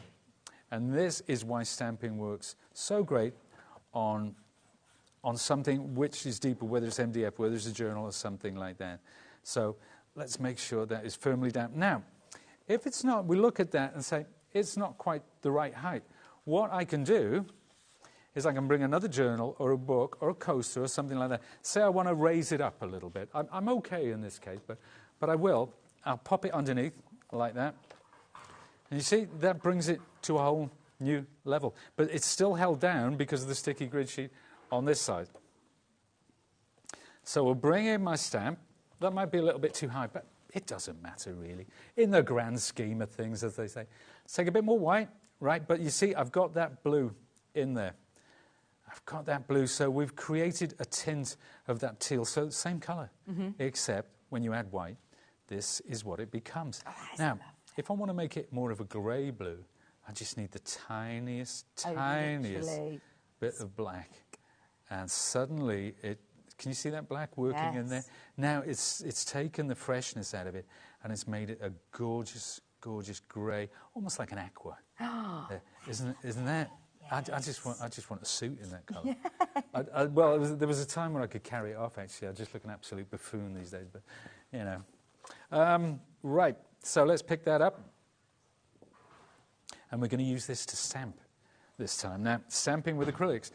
And this is why stamping works so great on something which is deeper, whether it's MDF, whether it's a journal or something like that. So let's make sure that is firmly down. Now, if it's not, we look at that and say, it's not quite the right height. What I can do is I can bring another journal or a book or a coaster or something like that. Say I want to raise it up a little bit. I'm okay in this case, but I will. I'll pop it underneath like that. And you see, that brings it to a whole new level. But it's still held down because of the sticky grid sheet on this side. So we'll bring in my stamp. That might be a little bit too high, but it doesn't matter really. In the grand scheme of things, as they say. Let's take a bit more white, right? But you see, I've got that blue in there. I've got that blue, so we've created a tint of that teal. So same colour, except when you add white, this is what it becomes. Now, if I want to make it more of a grey blue, I just need the tiniest bit of black. And suddenly, can you see that black working in there? Now, it's taken the freshness out of it, and it's made it a gorgeous, gorgeous grey, almost like an aqua. Isn't that? I just want a suit in that colour. Well, there was a time when I could carry it off, actually. I just look an absolute buffoon these days, but, you know. Right, so let's pick that up. And we're going to use this to stamp this time. Now, stamping with acrylics.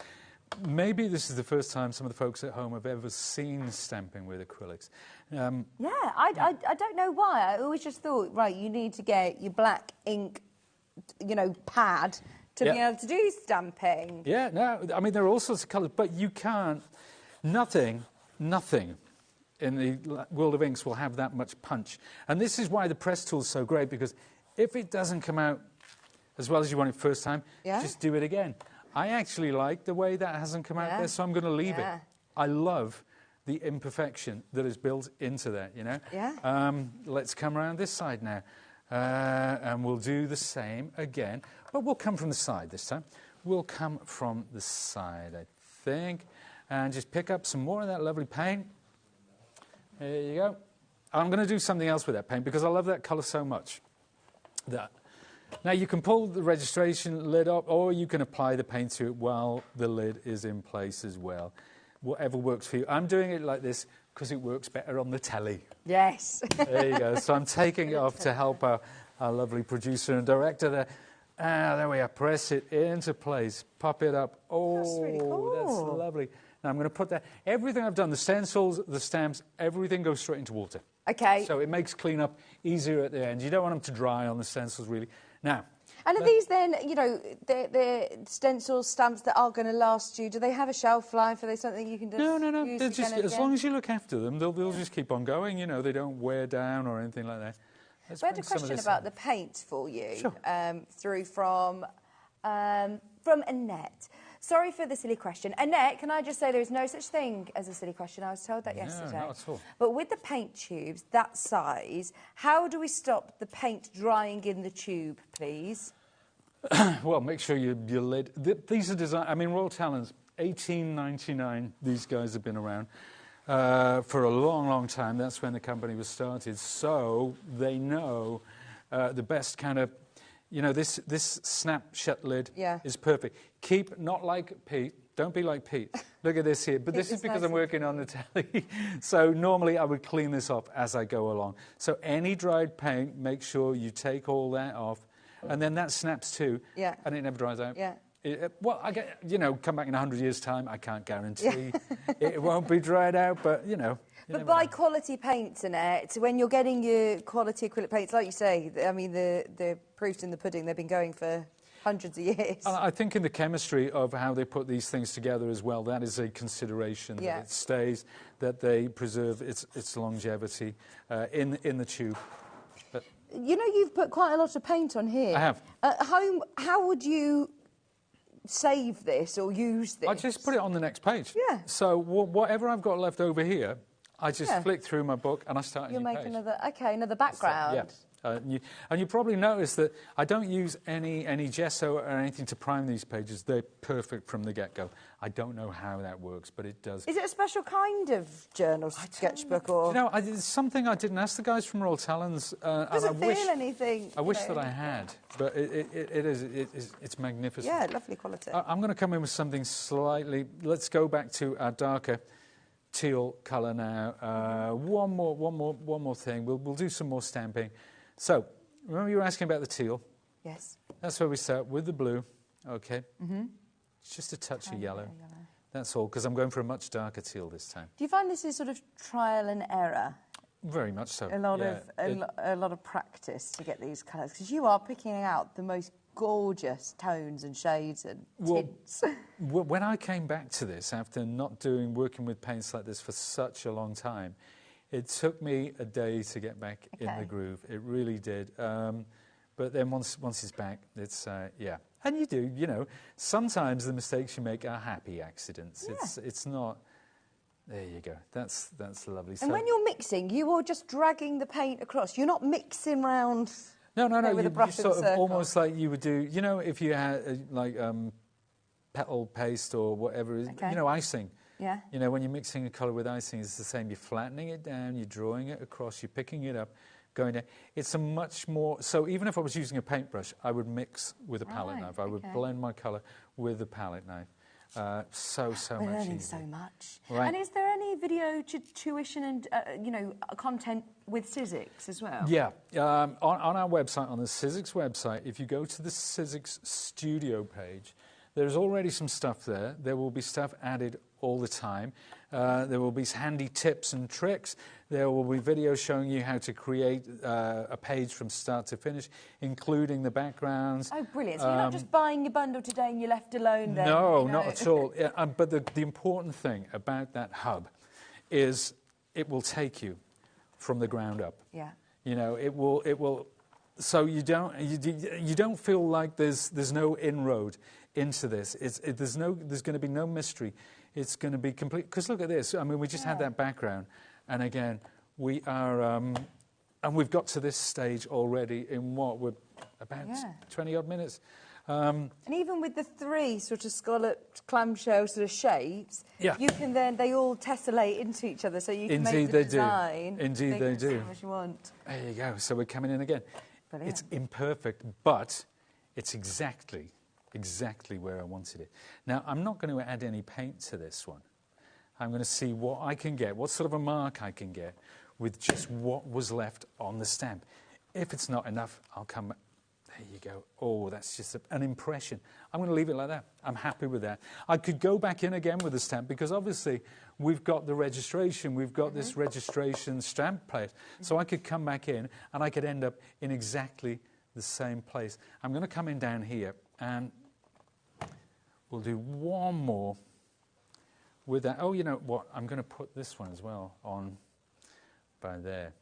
Maybe this is the first time some of the folks at home have ever seen stamping with acrylics. Yeah, I don't know why. I always just thought, right, you need to get your black ink, you know, pad to be able to do stamping. Yeah, no, I mean, there are all sorts of colours, but you can't, nothing in the world of inks will have that much punch. And this is why the press tool is so great, because if it doesn't come out as well as you want it first time, just do it again. I actually like the way that hasn't come out there, so I'm going to leave it. I love the imperfection that is built into that, you know. Yeah. Let's come around this side now. And we'll do the same again. But we'll come from the side this time. We'll come from the side, I think. And just pick up some more of that lovely paint. There you go. I'm going to do something else with that paint because I love that colour so much. Now, you can pull the registration lid up, or you can apply the paint to it while the lid is in place as well. Whatever works for you. I'm doing it like this because it works better on the telly. Yes. There you go. So I'm taking it off to help our lovely producer and director there. There we are. Press it into place. Pop it up. Oh, that's really cool. That's lovely. Now I'm going to put that. Everything I've done, the stencils, the stamps, everything goes straight into water. Okay. So it makes cleanup easier at the end. You don't want them to dry on the stencils, really. Now. And are these then, you know, they're stencil stamps that are going to last you? Do they have a shelf life? Are they something you can just No. use They're again just, and as again? long as you look after them, they'll just keep on going. You know, they don't wear down or anything like that. I had a question about the paint for you, Sure. through from Annette. Sorry for the silly question. Annette, can I just say there is no such thing as a silly question? I was told that yesterday. No, not at all. But with the paint tubes that size, how do we stop the paint drying in the tube, please? Well, make sure your lid... These are designed... I mean, Royal Talons, 1899, these guys have been around for a long, long time. That's when the company was started. So they know the best kind of... You know, this snap shut lid is perfect. Keep, not like Pete. Don't be like Pete. Look at this here. But this is because I'm working on the telly. So normally I would clean this off as I go along. So any dried paint, make sure you take all that off. And then that snaps too. Yeah. And it never dries out. Yeah. Well, I get, you know, come back in 100 years' time, I can't guarantee it won't be dried out, but, you know. But buy quality paints, Annette. When you're getting your quality acrylic paints, like you say, I mean, the proof's in the pudding. They've been going for hundreds of years. I think in the chemistry of how they put these things together as well, that is a consideration, that it stays, that they preserve its longevity in the tube. But you know, you've put quite a lot of paint on here. I have. At home, how would you save this or use this? I just put it on the next page. Yeah. So whatever I've got left over here, I just flick through my book and I start a new make page. another background. So, yeah. And you probably notice that I don't use any gesso or anything to prime these pages. They're perfect from the get-go. I don't know how that works, but it does. Is it a special kind of journal sketchbook, or? You know, it's something I didn't ask the guys from Royal Talons. Does it feel anything? I wish that I had, but it's magnificent. Yeah, lovely quality. I'm going to come in with something slightly. Let's go back to our darker teal colour now. One more thing. We'll do some more stamping. So, remember you were asking about the teal? Yes. That's where we start with the blue. Okay. Just a touch of yellow. That's all, because I'm going for a much darker teal this time. Do you find this is sort of trial and error? Very much so. A lot of practice to get these colours, because you are picking out the most gorgeous tones and shades and tints. When I came back to this after not working with paints like this for such a long time, it took me a day to get back in the groove. It really did. But then once it's back, it's And you do, you know. Sometimes the mistakes you make are happy accidents. Yeah. It's not. There you go. That's lovely. And when you're mixing, you are just dragging the paint across. You're not mixing round. No. With a brush you sort of circle. almost like you would do. You know, if you had petal paste or whatever, you know, icing. Yeah. You know, when you're mixing a colour with icing, it's the same. You're flattening it down, you're drawing it across, you're picking it up, going down. It's a much more, so even if I was using a paintbrush, I would mix with a palette knife. I would blend my colour with the palette knife. So We're much learning easier. so much. Right. And is there any video tuition and, content with Sizzix as well? Yeah. On our website, on the Sizzix website, if you go to the Sizzix Studio page, there's already some stuff there. There will be stuff added all the time. There will be handy tips and tricks. There will be videos showing you how to create a page from start to finish, including the backgrounds. Oh, brilliant. So you're not just buying your bundle today and you're left alone then? No, not at all. But the important thing about that hub is it will take you from the ground up. Yeah. It will. So you don't feel like there's no inroad into this. There's going to be no mystery. It's going to be complete. Because look at this. I mean, we just had that background, and again, we are, and we've got to this stage already in we're about 20 odd minutes. And even with the 3 sort of scalloped clamshell sort of shapes, you can then, they all tessellate into each other, so you can make the design. Indeed they do. As you want. There you go. So we're coming in again. Brilliant. It's imperfect, but it's exactly where I wanted it. Now, I'm not going to add any paint to this one. I'm going to see what I can get, what sort of a mark I can get with just what was left on the stamp. If it's not enough, I'll come back. There you go. Oh, that's just an impression. I'm going to leave it like that. I'm happy with that. I could go back in again with the stamp because obviously we've got the registration. We've got this registration stamp plate. So I could come back in and I could end up in exactly the same place. I'm going to come in down here and we'll do one more with that. Oh, you know what? I'm going to put this one as well on by there.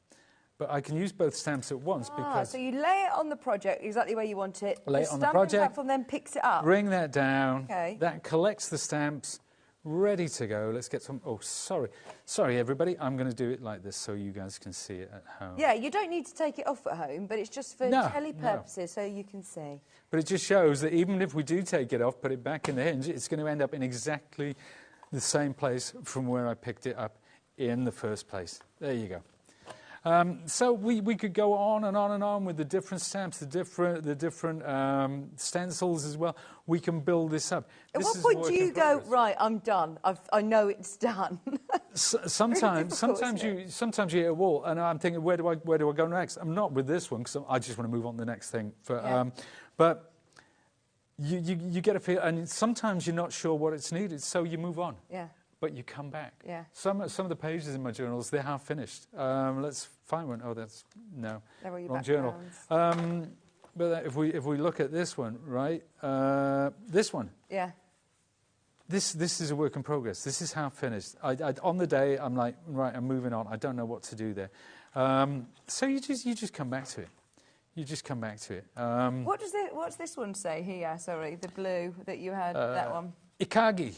But I can use both stamps at once because... So you lay it on the project exactly where you want it. Lay it on the stamping project. platform then picks it up. Bring that down. Okay. That collects the stamps. Ready to go. Let's get some... Oh, sorry. Sorry, everybody. I'm going to do it like this so you guys can see it at home. Yeah, you don't need to take it off at home, but it's just for telly purposes so you can see. But it just shows that even if we do take it off, put it back in the hinge, it's going to end up in exactly the same place from where I picked it up in the first place. There you go. So we could go on and on and on with the different stamps, the different stencils as well. We can build this up. At what point do you go, right, I'm done, I know it's done? Sometimes you hit a wall and I'm thinking, where do I go next? I'm not with this one because I just want to move on to the next thing. But you get a feel, and sometimes you're not sure what it's needed, so you move on. Yeah. But you come back. Yeah. Some of the pages in my journals, they're half finished. Let's find one. Oh, that's no. Wrong journal. But if we look at this one, right? This one. Yeah. This is a work in progress. This is half finished. On the day, I'm like, right, I'm moving on. I don't know what to do there. So you just come back to it. You just come back to it. What's this one say here? Sorry, the blue that you had. That one. Ikigai.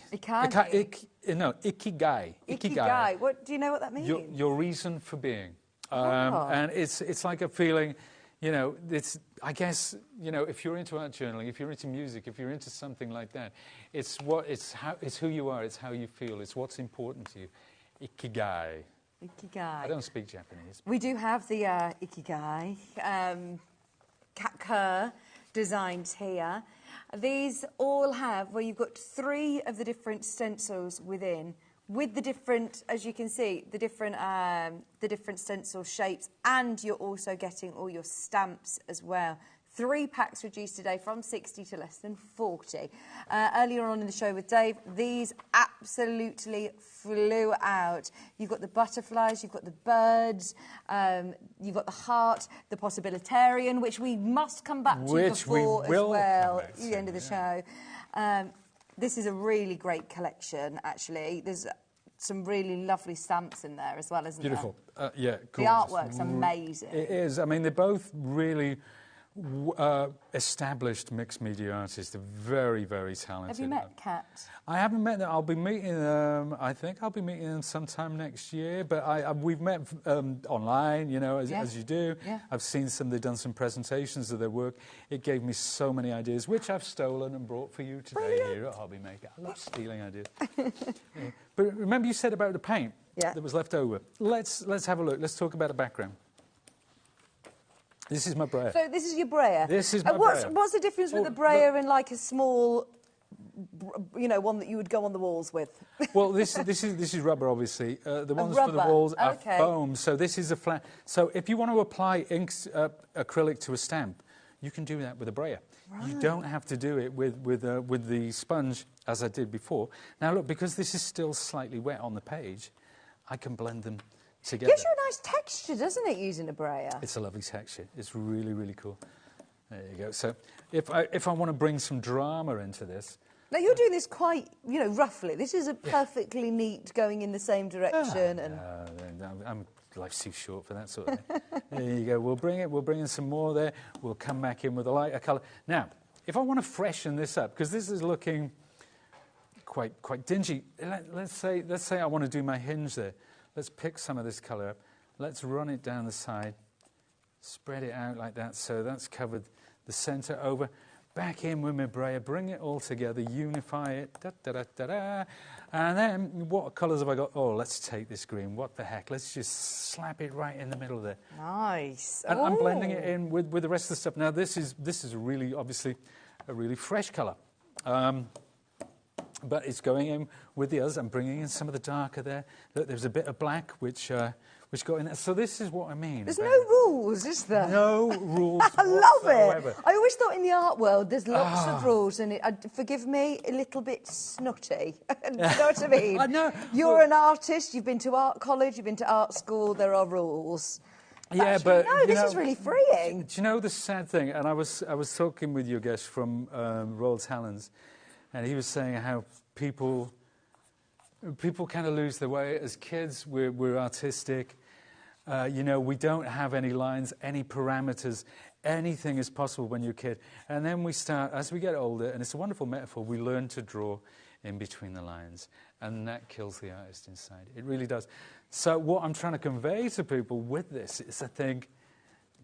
Ikigai. What do you know what that means? Your reason for being. And it's like a feeling, it's, I guess, if you're into art journaling, if you're into music, if you're into something like that, it's who you are, it's how you feel, it's what's important to you. Ikigai. Ikigai. I don't speak Japanese. We do have the Ikigai cat cur designs here. These all have, where you've got 3 of the different stencils within, with the different, as you can see, the different stencil shapes, and you're also getting all your stamps as well. 3 packs reduced today from 60 to less than 40. Earlier on in the show with Dave, these absolutely flew out. You've got the butterflies, you've got the birds, you've got the heart, the possibilitarian, which we must come back to before as well at the end of the show. This is a really great collection, actually. There's some really lovely stamps in there as well, isn't there? Beautiful. Yeah, gorgeous. The artwork's amazing. It is. I mean, they're both really... established mixed media artists. They're very, very talented. Have you met Kat? I haven't met them. I'll be meeting them. I think I'll be meeting them sometime next year. But we've met online, as you do. Yeah. I've seen they've done some presentations of their work. It gave me so many ideas, which I've stolen and brought for you today here at HobbyMaker. I love stealing ideas. Yeah. But remember you said about the paint that was left over. Let's have a look. Let's talk about the background. This is my brayer. So this is your brayer? This is my brayer. What's the difference with the brayer and like a small, you know, one that you would go on the walls with? Well, this is rubber, obviously. The ones rubber. for the walls are Okay. foam. So this is a flat. So if you want to apply acrylic to a stamp, you can do that with a brayer. Right. You don't have to do it with the sponge as I did before. Now look, because this is still slightly wet on the page, I can blend them together. Gives you a nice texture, doesn't it, using a brayer? It's a lovely texture. It's really, really cool. There you go. So if I want to bring some drama into this... Now, you're doing this quite, you know, roughly. This is a perfectly neat going in the same direction. Life's too short for that sort of thing. There you go. We'll bring in some more there. We'll come back in with a lighter colour. Now, if I want to freshen this up, because this is looking quite dingy. Let's say I want to do my hinge there. Let's pick some of this colour up. Let's run it down the side. Spread it out like that. So that's covered the centre over. Back in with my brayer. Bring it all together. Unify it. Da-da-da-da-da. And then, what colours have I got? Oh, let's take this green. What the heck? Let's just slap it right in the middle there. Nice. And I'm blending it in with the rest of the stuff. Now, this is really, obviously, a really fresh colour. But it's going in with the others. I'm bringing in some of the darker there. Look, there's a bit of black which got in there. So this is what I mean. There's no rules, is there? No rules I whatsoever. love it. I always thought in the art world there's lots of rules, and forgive me, a little bit snotty. You know what I mean? I know. You're an artist. You've been to art college. You've been to art school. There are rules. Yeah, but no, this is really freeing. Do you know the sad thing? And I was talking with your guest from Royal Talents, and he was saying how people kind of lose their way. As kids, we're artistic. You know, we don't have any lines, any parameters. Anything is possible when you're a kid. And then we start, as we get older, and it's a wonderful metaphor, we learn to draw in between the lines. And that kills the artist inside. It really does. So what I'm trying to convey to people with this is, I think,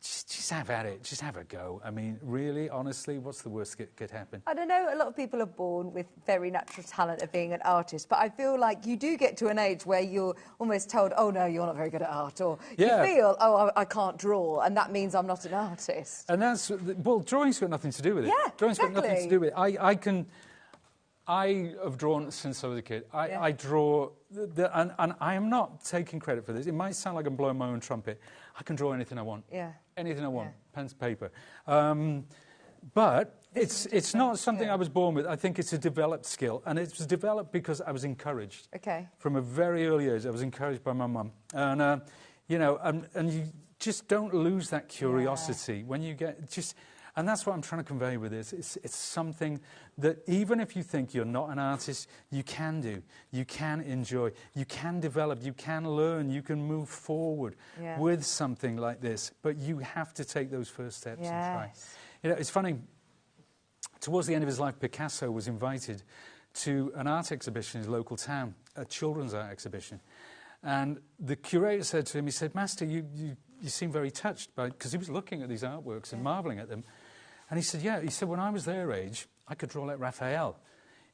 just have at it. Just have a go. I mean, really, honestly, what's the worst that could happen? I don't know, a lot of people are born with very natural talent of being an artist, but I feel like you do get to an age where you're almost told, oh, no, you're not very good at art, or you feel, oh, I can't draw, and that means I'm not an artist. And that's, well, drawing's got nothing to do with it. Yeah, Drawing's got nothing to do with it. I have drawn since I was a kid. I draw, and I am not taking credit for this. It might sound like I'm blowing my own trumpet. I can draw anything I want. Yeah. Anything I want, pen to paper. But it's not something I was born with. I think it's a developed skill, and it was developed because I was encouraged. Okay. From a very early age, I was encouraged by my mum. And, you know, and you just don't lose that curiosity when you get just... And that's what I'm trying to convey with this. It's something that even if you think you're not an artist, you can do. You can enjoy. You can develop. You can learn. You can move forward with something like this. But you have to take those first steps and try. You know, it's funny. Towards the end of his life, Picasso was invited to an art exhibition in his local town, a children's art exhibition. And the curator said to him, he said, "Master, you seem very touched by..." Because he was looking at these artworks and marvelling at them. And he said, yeah, he said, when I was their age, I could draw like Raphael.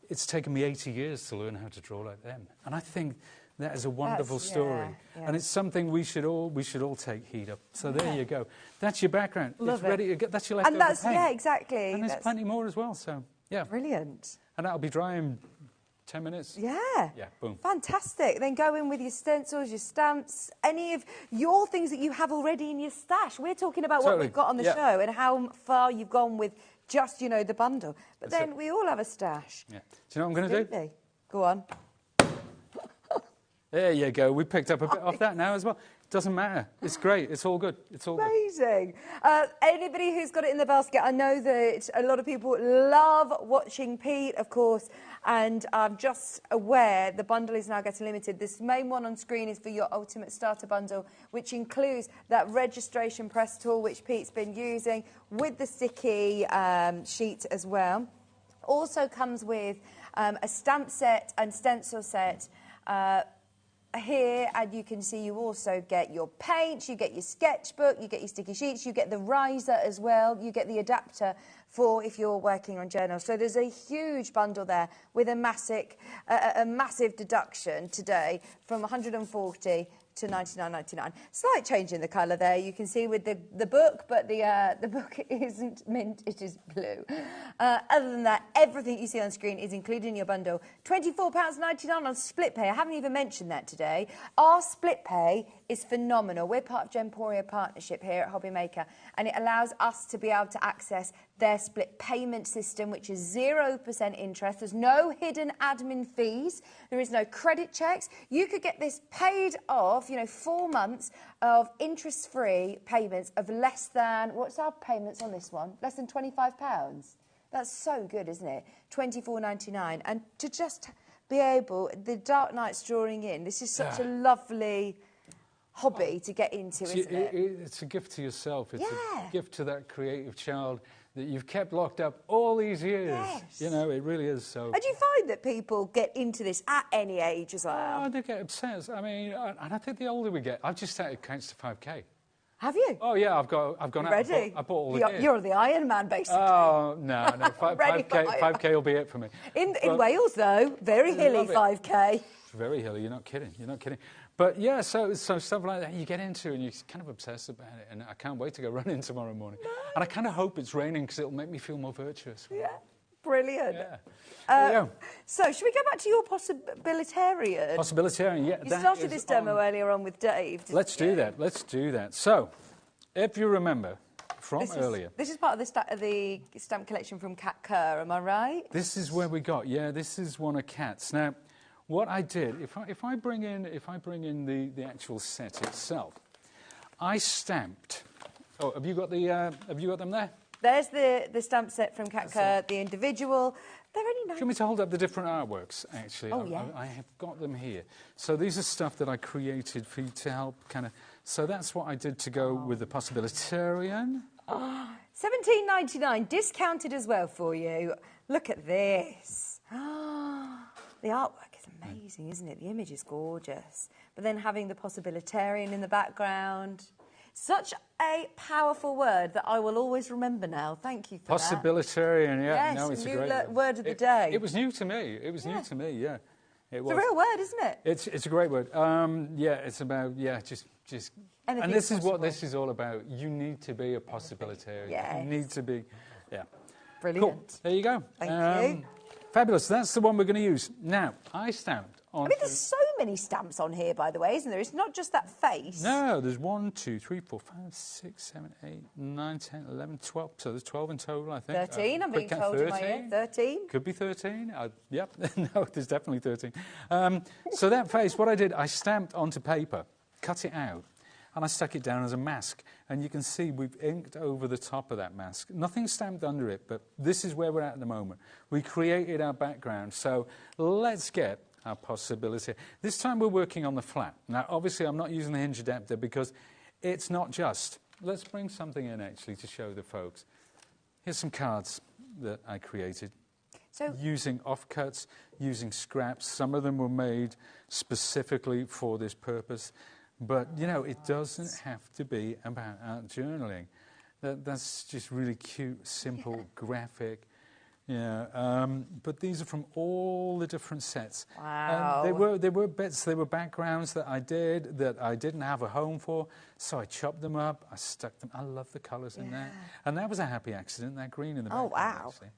It's taken me 80 years to learn how to draw like them. And I think that is a wonderful story. And it's something we should all take heed of. So there you go. That's your background. Love it's ready to get, that's your leftover paint. Yeah, exactly. And there's plenty more as well, so yeah. Brilliant. And that'll be dry in 10 minutes. Yeah. Yeah, boom. Fantastic. Then go in with your stencils, your stamps, any of your things that you have already in your stash. We're talking about what we've got on the show and how far you've gone with just, you know, the bundle. But then we all have a stash. Yeah. Do you know what I'm going to do? Go on. There you go. We picked up a bit off that now as well. Doesn't matter. It's great. It's all good. It's all amazing. Anybody who's got it in the basket, I know that a lot of people love watching Pete, of course, and I'm just aware the bundle is now getting limited. This main one on screen is for your Ultimate Starter Bundle, which includes that registration press tool, which Pete's been using, with the sticky sheet as well. Also comes with a stamp set and stencil set, here, and you can see you also get your paints, you get your sketchbook, you get your sticky sheets, you get the riser as well, you get the adapter for if you're working on journals. So there's a huge bundle there with a massive deduction today from 140 to $99.99. Slight change in the colour there, you can see with the book, but the book isn't mint, it is blue. Other than that, everything you see on screen is included in your bundle. £24.99 on split pay. I haven't even mentioned that today. Our split pay is phenomenal. We're part of Gemporia Partnership here at HobbyMaker, and it allows us to be able to access their split payment system, which is 0% interest. There's no hidden admin fees. There is no credit checks. You could get this paid off, 4 months of interest-free payments of less than, what's our payments on this one? Less than £25. That's so good, isn't it? £24.99. And to just be able, the Dark Nights drawing in, this is such a lovely hobby to get into, isn't it? It's a gift to yourself. It's a gift to that creative child that you've kept locked up all these years. Yes. It really is so. And do you find that people get into this at any age as well? Oh, they get obsessed. I mean, and I think the older we get, I've just started counts to 5K. Have you? Oh, yeah, I've gone out. Ready? I bought all the gear. You're the Iron Man, basically. Oh, no, 5K will be it for me. In Wales, though, very hilly 5K. It's very hilly, you're not kidding. But yeah, so stuff like that you get into and you're kind of obsessed about it, and I can't wait to go running tomorrow morning. No. And I kind of hope it's raining because it'll make me feel more virtuous. Yeah, brilliant. Yeah. So, should we go back to your possibilitarian? Possibilitarian, yeah. You started this demo earlier on with Dave. Let's do that. So, if you remember from earlier. This is part of the stamp collection from Cat Kerr, am I right? This is where we got, this is one of Cat's. Now, what I did, if I bring in the actual set itself, I stamped. Oh, have you got them there? There's the stamp set from Cat Kerr, the individual. They're really nice. Do you want me to hold up the different artworks? Actually, I have got them here. So these are stuff that I created for you to help kind of. So that's what I did to go with the Possibilitarian. $17.99, discounted as well for you. Look at this. The artwork is amazing, isn't it? The image is gorgeous. But then having the Possibilitarian in the background. Such a powerful word that I will always remember now. Thank you for Possibilitarian, that. Yes, it's a great word of the day. It was new to me. It was new to me, yeah. It was. It's a real word, isn't it? It's a great word. It's about, just... Anything and this possible. is what this is all about. You need to be a Possibilitarian. Yes. You need to be, Brilliant. Cool. There you go. Thank you. Fabulous. That's the one we're going to use. Now, I stamped on... I mean, there's so many stamps on here, by the way, isn't there? It's not just that face. No, there's 1, 2, 3, 4, 5, 6, 7, 8, 9, 10, 11, 12. So there's 12 in total, I think. 13, I'm being told in my ear. 13. Could be 13. Yep. No, there's definitely 13. So that face, what I did, I stamped onto paper, cut it out, and I stuck it down as a mask. And you can see we've inked over the top of that mask. Nothing's stamped under it, but this is where we're at the moment. We created our background, so let's get our possibility. This time we're working on the flat. Now, obviously, I'm not using the hinge adapter because it's not just. Let's bring something in, actually, to show the folks. Here's some cards that I created. So, using offcuts, using scraps. Some of them were made specifically for this purpose. But, it doesn't have to be about art journaling. That's just really cute, simple, graphic. But these are from all the different sets. Wow. They were bits, they were backgrounds that I did that I didn't have a home for. So I chopped them up, I stuck them. I love the colours in that. And that was a happy accident, that green in the background. Oh, wow. Actually.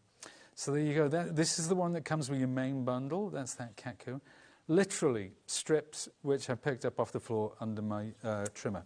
So there you go. This is the one that comes with your main bundle. That's that Catco. Literally strips which I picked up off the floor under my trimmer.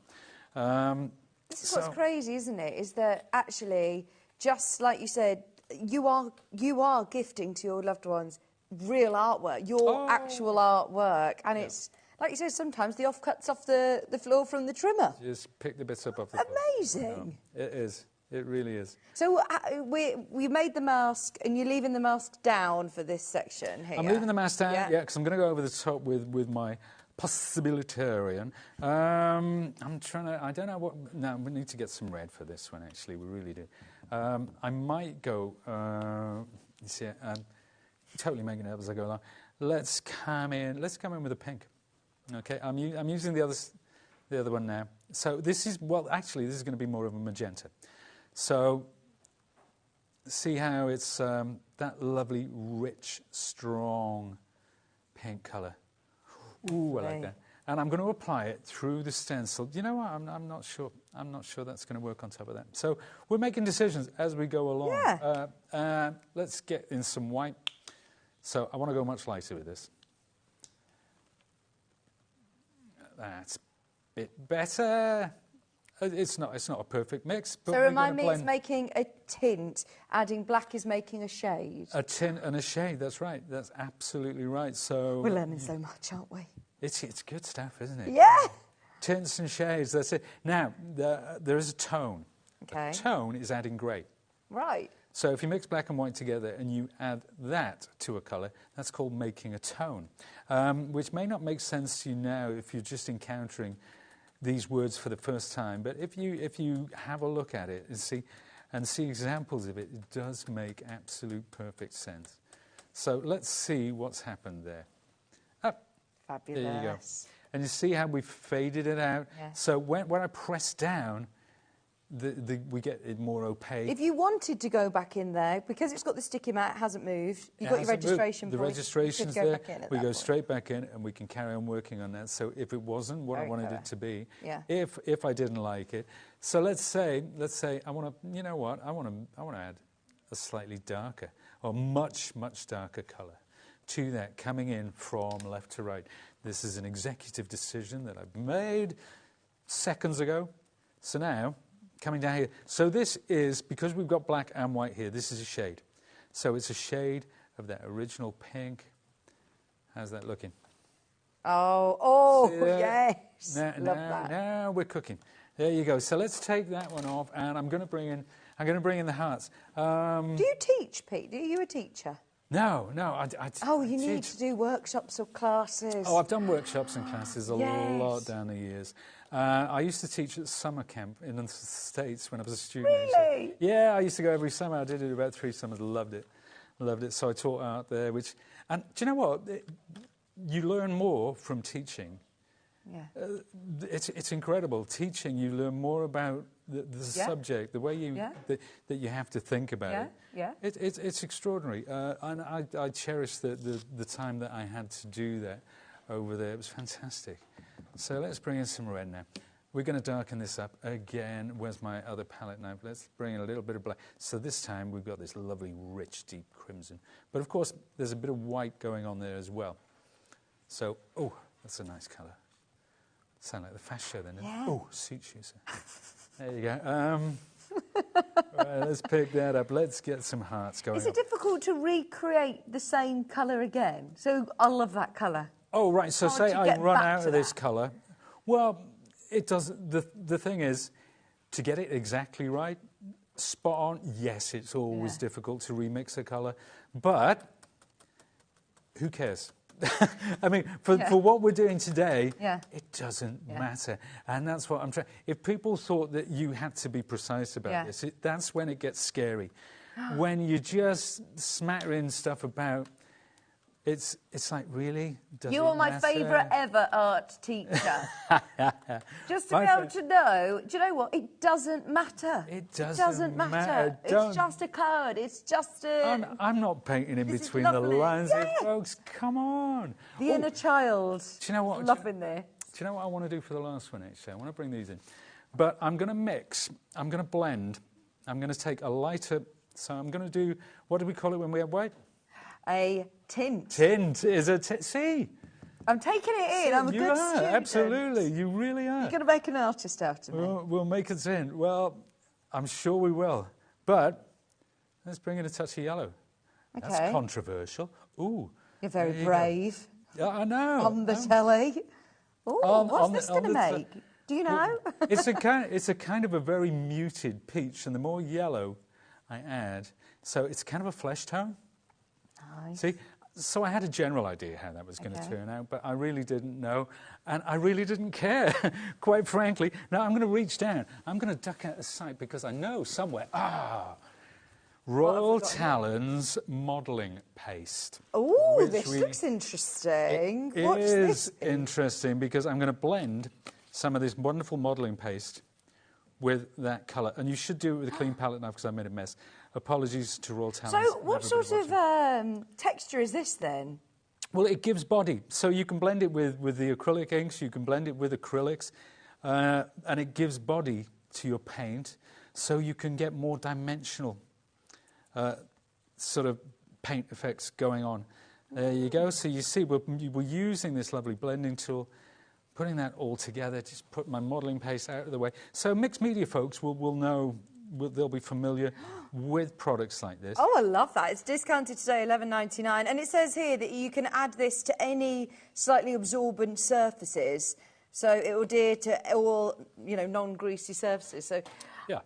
This is what's crazy, isn't it? Is that actually, just like you said, you are gifting to your loved ones real artwork, your actual artwork, and it's like you said, sometimes the offcuts off the floor from the trimmer. Just pick the bits up off the floor. Amazing. It is. It really is. So we made the mask, and you're leaving the mask down for this section here. I'm leaving the mask down, because I'm going to go over the top with my Possibilitarian. I'm trying to... I don't know what... No, we need to get some red for this one, actually. We really do. I might go... you see, I'm totally making it up as I go along. Let's come in with a pink. Okay, I'm using the other one now. So this is... Well, actually, this is going to be more of a magenta. So, see how it's that lovely, rich, strong pink colour. Ooh, I like that. And I'm going to apply it through the stencil. You know what? I'm not sure. I'm not sure that's going to work on top of that. So we're making decisions as we go along. Yeah. Let's get in some white. So I want to go much lighter with this. That's a bit better. It's not a perfect mix. But so remind me, it's making a tint. Adding black is making a shade. A tint and a shade. That's right. That's absolutely right. So we're learning so much, aren't we? It's good stuff, isn't it? Yeah. Tints and shades. That's it. Now there is a tone. Okay. A tone is adding grey. Right. So if you mix black and white together and you add that to a colour, that's called making a tone, which may not make sense to you now if you're just encountering these words for the first time. But if you have a look at it and see examples of it, it does make absolute perfect sense. So let's see what's happened there. Fabulous. There you go. And you see how we've faded it out. Yeah. So when I press down, we get it more opaque. If you wanted to go back in there, because it's got the sticky mat, it hasn't moved, you've got your registration point. The registration's there. We go point. straight back in and we can carry on working on that. So if it wasn't what I wanted it to be, yeah. if I didn't like it. So let's say I want to, you know what, I want to add a slightly darker or much darker colour to that, coming in from left to right. This is an executive decision that I've made seconds ago. So now, coming down here. So this is, because we've got black and white here, this is a shade. So it's a shade of that original pink. How's that looking? Oh, yes. Love that. Now we're cooking. There you go. So let's take that one off, and I'm going to bring in the hearts. Do you teach, Pete? Are you a teacher? No. You need to do workshops or classes. Oh, I've done workshops and classes a lot down the years. I used to teach at summer camp in the States when I was a student. Really? Yeah, I used to go every summer. I did it about 3 summers. Loved it. So I taught out there. And do you know what? You learn more from teaching. Yeah. It's incredible. Teaching, you learn more about the subject, the way that you have to think about it. Yeah. It's extraordinary. And I cherish the time that I had to do that over there. It was fantastic. So let's bring in some red now. We're going to darken this up again. Where's my other palette knife? Let's bring in a little bit of black. So this time we've got this lovely, rich, deep crimson. But of course, there's a bit of white going on there as well. So, that's a nice colour. Sound like the fast show then. Yeah. Oh, suits you, sir. There you go. Right, let's pick that up. Let's get some hearts going. Is it difficult to recreate the same colour again? So I love that colour. Oh, right. So say I run out of this colour. Well, it does. The thing is, to get it exactly right, spot on, yes, it's always difficult to remix a colour. But who cares? I mean, for what we're doing today, it doesn't matter. And that's what I'm trying. If people thought that you had to be precise about this, that's when it gets scary. When you just smattering stuff about, it's like, really? Does you it are my matter? favourite ever art teacher. Just to be able to know, do you know what? It doesn't matter. It doesn't matter. It's just a code. It's just a... I'm not painting in between the lines here, folks. Come on. The inner child. Do you know what? Loving this. Do you know what I want to do for the last one, actually? I want to bring these in. But I'm going to mix. I'm going to blend. I'm going to take a lighter... So I'm going to do... What do we call it when we have white? A tint. Tint is a... See? I'm taking it in. I'm a good student. Absolutely. You really are. You're going to make an artist out of me. We'll make a tint. Well, I'm sure we will. But let's bring in a touch of yellow. Okay. That's controversial. Ooh. You're very brave. Yeah, I know. On the telly. Ooh, what's this going to make? Do you know? It's a kind of a very muted peach, and the more yellow I add, so it's kind of a flesh tone. Nice. See? So I had a general idea how that was going to turn out, but I really didn't know, and I really didn't care, quite frankly. Now I'm going to reach down. I'm going to duck out of sight because I know somewhere... Royal Talons modelling paste. Oh, this looks interesting. It is interesting because I'm going to blend some of this wonderful modelling paste with that colour. And you should do it with a clean palette knife because I made a mess. Apologies to Royal Talons. So what sort of texture is this then? Well, it gives body. So you can blend it with the acrylic inks, you can blend it with acrylics, and it gives body to your paint, so you can get more dimensional sort of paint effects going on. There you go. So you see, we're using this lovely blending tool, putting that all together. Just put my modelling paste out of the way. So mixed media folks will know, they'll be familiar with products like this. Oh, I love that. It's discounted today, $11.99. And it says here that you can add this to any slightly absorbent surfaces. So it will adhere to all, you know, non-greasy surfaces. So,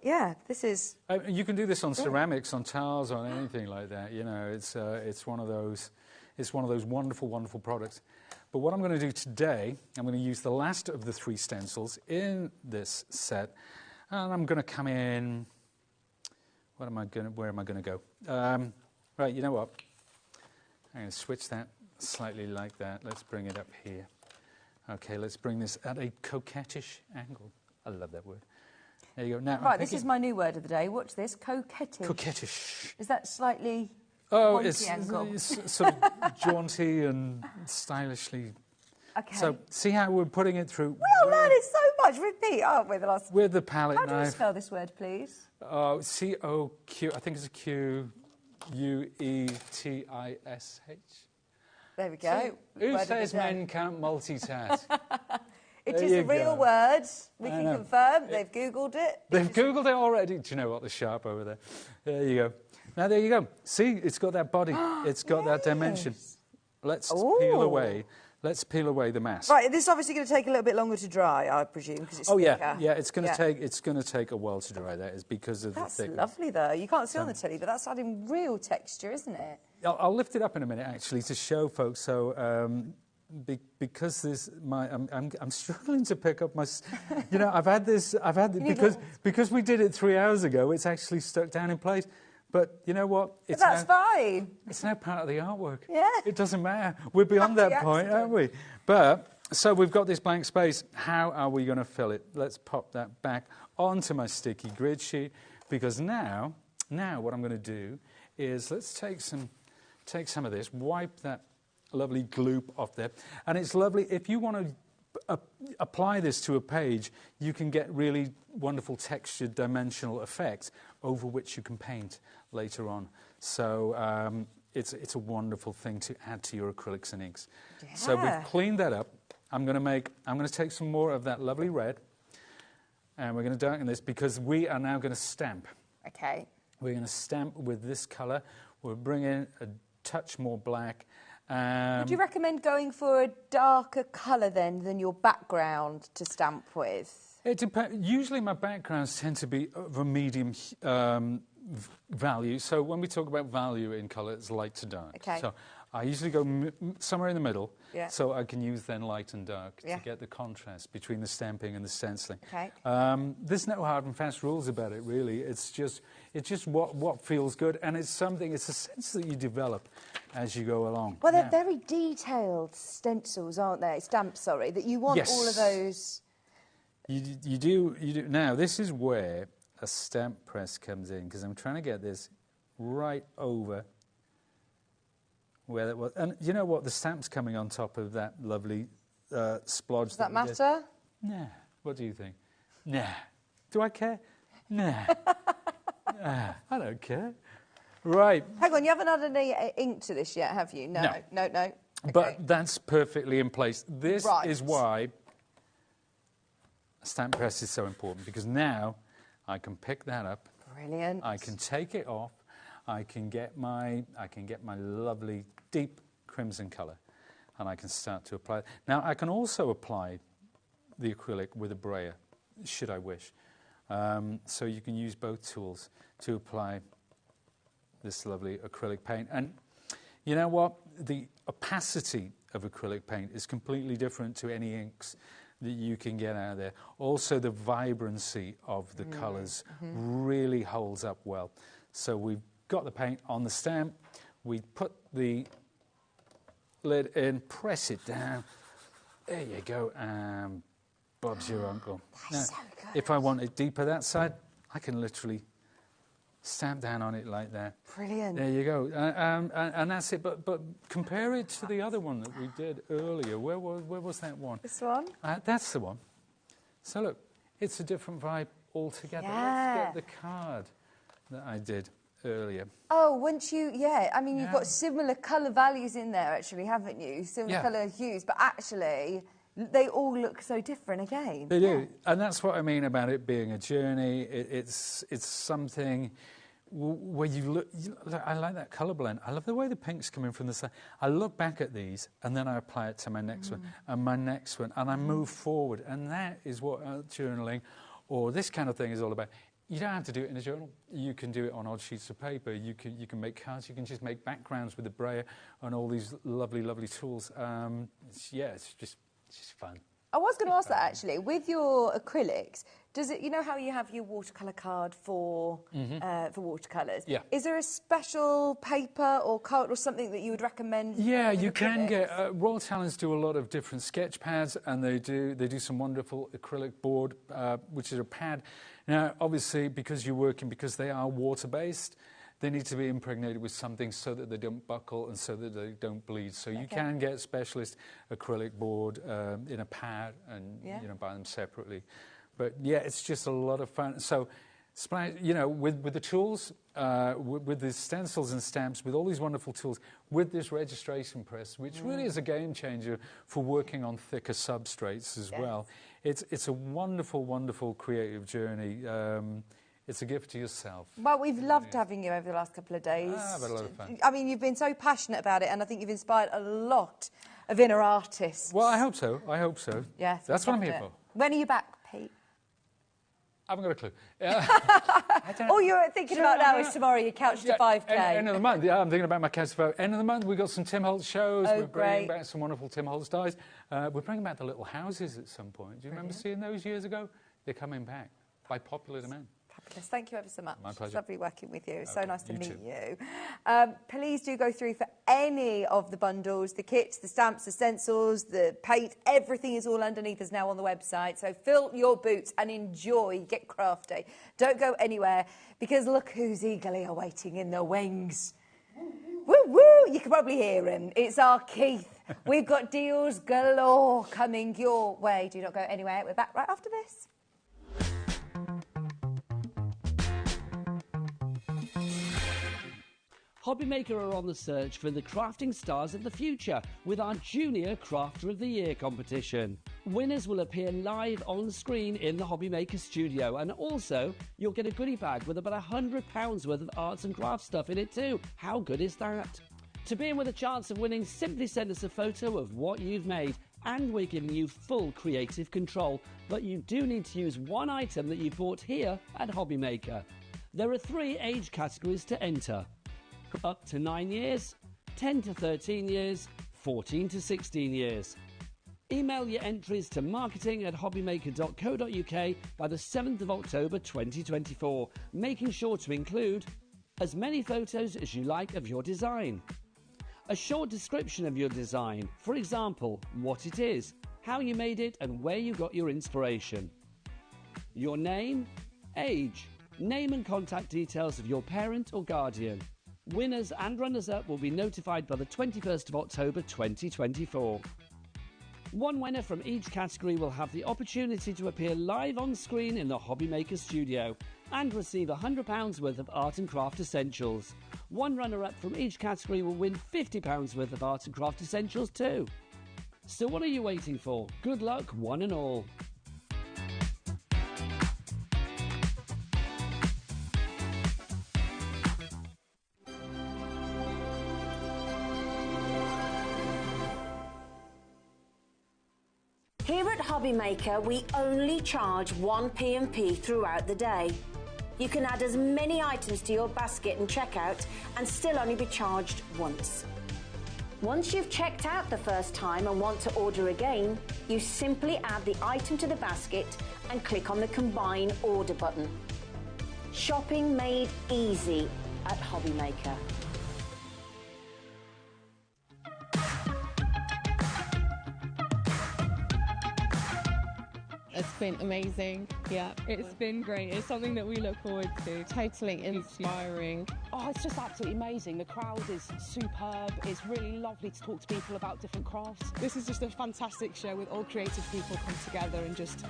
yeah, this is... you can do this on ceramics, on tiles, on anything like that. You know, it's one of those wonderful, wonderful products. But what I'm going to do today, I'm going to use the last of the 3 stencils in this set. And I'm going to come in... where am I going to go? Right, you know what? I'm going to switch that slightly like that. Let's bring it up here. Okay, let's bring this at a coquettish angle. I love that word. There you go. Now, right, this is my new word of the day. Watch this, coquettish. Coquettish. Is that slightly it's angle? It's sort of jaunty and stylishly. Okay. So see how we're putting it through. We are learning so much. Repeat, aren't we? The last. With the palette knife. How do you spell this word, please? C-O-Q. I think it's a Q-U-E-T-I-S-H. There we go. Who says men can't multitask? It is a real word. We can confirm. They've Googled it. They've Googled it already. Do you know what? The sharp over there. There you go. Now, there you go. See, it's got that body. It's got that dimension. Let's peel away. Let's peel away the mask. Right, this is obviously going to take a little bit longer to dry, I presume, because it's thicker. Yeah. It's going to take a while to dry. That is because of the thickness. That's lovely, though. You can't see on the telly, but that's adding real texture, isn't it? I'll lift it up in a minute, actually, to show folks. So, because this, I'm struggling to pick up my. You know, I've had this because we did it 3 hours ago. It's actually stuck down in place. But you know what? That's fine. It's now part of the artwork. Yeah. It doesn't matter. We're beyond that point, aren't we? But, so we've got this blank space. How are we going to fill it? Let's pop that back onto my sticky grid sheet. Because now what I'm going to do is let's take some of this, wipe that lovely gloop off there. And it's lovely. If you want to apply this to a page, you can get really wonderful textured dimensional effects over which you can paint later on. So it's a wonderful thing to add to your acrylics and inks. Yeah. So we've cleaned that up. I'm going to take some more of that lovely red, and we're going to darken this because we are now going to stamp. Okay. We're going to stamp with this colour. We'll bring in a touch more black. Would you recommend going for a darker colour then than your background to stamp with? It depends. Usually my backgrounds tend to be of a medium value. So when we talk about value in colour, it's light to dark. Okay. So I usually go somewhere in the middle, yeah. So I can use then light and dark to get the contrast between the stamping and the stenciling. Okay. There's no hard and fast rules about it, really. It's just what feels good, and it's a sense that you develop as you go along. Well, they're very detailed stencils, aren't they? Stamps, sorry, that you want all of those. You do. Now, this is where a stamp press comes in, because I'm trying to get this right over where it was. And you know what? The stamp's coming on top of that lovely splodge. Does that matter? Nah. What do you think? Nah. Do I care? Nah. Nah. I don't care. Right. Hang on, you haven't added any ink to this yet, have you? No. Okay. But that's perfectly in place. This is why a stamp press is so important, because now I can pick that up. Brilliant. I can take it off. I can get my lovely deep crimson colour, and I can start to apply it. Now I can also apply the acrylic with a brayer, should I wish. So you can use both tools to apply this lovely acrylic paint. And you know what? The opacity of acrylic paint is completely different to any inks that you can get out there. Also, the vibrancy of the colours really holds up well. So we've got the paint on the stamp, we put the lid in, press it down, there you go, and Bob's your uncle. Now, so good. if I want it deeper that side, I can literally stamp down on it like that. Brilliant. There you go. And that's it. But compare it to the other one that we did earlier. Where was that one? This one? That's the one. So look, it's a different vibe altogether. Yeah. Let's get the card that I did earlier. Oh, once you, I mean, you've got similar colour values in there, actually, haven't you? Similar colour hues, but actually, they all look so different again. They do, and that's what I mean about it being a journey. It's something where you look, I like that colour blend. I love the way the pink's coming from the side. I look back at these, and then I apply it to my next one, and my next one, and I move forward, and that is what journaling or this kind of thing is all about. You don't have to do it in a journal. You can do it on odd sheets of paper. You can make cards. You can just make backgrounds with the braille and all these lovely, lovely tools. It's just fun. I was going to ask that, actually. With your acrylics, does it, you know how you have your watercolour card for watercolours? Yeah. Is there a special paper or card or something that you would recommend? Yeah, you can get... Royal Talents do a lot of different sketch pads, and they do some wonderful acrylic board, which is a pad. Now, obviously, because they are water-based, they need to be impregnated with something so that they don't buckle and so that they don't bleed. So you can get specialist acrylic board in a pad and buy them separately. But yeah, it's just a lot of fun. So, with the tools, with the stencils and stamps, with all these wonderful tools, with this registration press, which really is a game changer for working on thicker substrates as well. It's a wonderful, wonderful creative journey. It's a gift to yourself. Well, we've loved having you over the last couple of days. I've had a lot of fun. I mean, you've been so passionate about it, and I think you've inspired a lot of inner artists. Well, I hope so. I hope so. Yes, that's what I'm here for. When are you back, Pete? I haven't got a clue. All you're thinking about now is tomorrow your couch to 5K. End of the month, I'm thinking about my couch to 5K. End of the month, we've got some Tim Holtz shows. Oh, we're bringing back some wonderful Tim Holtz dies. We're bringing back the little houses at some point. Do you remember seeing those years ago? They're coming back by popular demand. Fabulous. Thank you ever so much. My pleasure. It's lovely working with you. It's so nice to meet you. Please do go through for any of the bundles, the kits, the stamps, the stencils, the paint. Everything is all underneath us now on the website. So fill your boots and enjoy. Get crafty. Don't go anywhere, because look who's eagerly awaiting in the wings. Woo woo! You can probably hear him. It's our Keith. We've got deals galore coming your way. Do not go anywhere. We're back right after this. HobbyMaker are on the search for the crafting stars of the future with our Junior Crafter of the Year competition. Winners will appear live on screen in the HobbyMaker studio, and also you'll get a goodie bag with about £100 worth of arts and crafts stuff in it too. How good is that? To be in with a chance of winning, simply send us a photo of what you've made, and we're giving you full creative control. But you do need to use one item that you bought here at HobbyMaker. There are 3 age categories to enter: up to 9 years, 10 to 13 years, 14 to 16 years. Email your entries to marketing@hobbymaker.co.uk by the 7th of October 2024, making sure to include as many photos as you like of your design, a short description of your design, for example, what it is, how you made it and where you got your inspiration, your name, age, name and contact details of your parent or guardian. Winners and runners-up will be notified by the 21st of October 2024. One winner from each category will have the opportunity to appear live on screen in the HobbyMaker studio and receive £100 worth of art and craft essentials. One runner-up from each category will win £50 worth of art and craft essentials too. So what are you waiting for? Good luck, one and all. Here at HobbyMaker, we only charge 1 P&P throughout the day. You can add as many items to your basket and checkout and still only be charged once. Once you've checked out the first time and want to order again, you simply add the item to the basket and click on the Combine Order button. Shopping made easy at HobbyMaker. It's been amazing. Yeah. It's been great. It's something that we look forward to. Totally inspiring. Oh, it's just absolutely amazing. The crowd is superb. It's really lovely to talk to people about different crafts. This is just a fantastic show with all creative people come together and just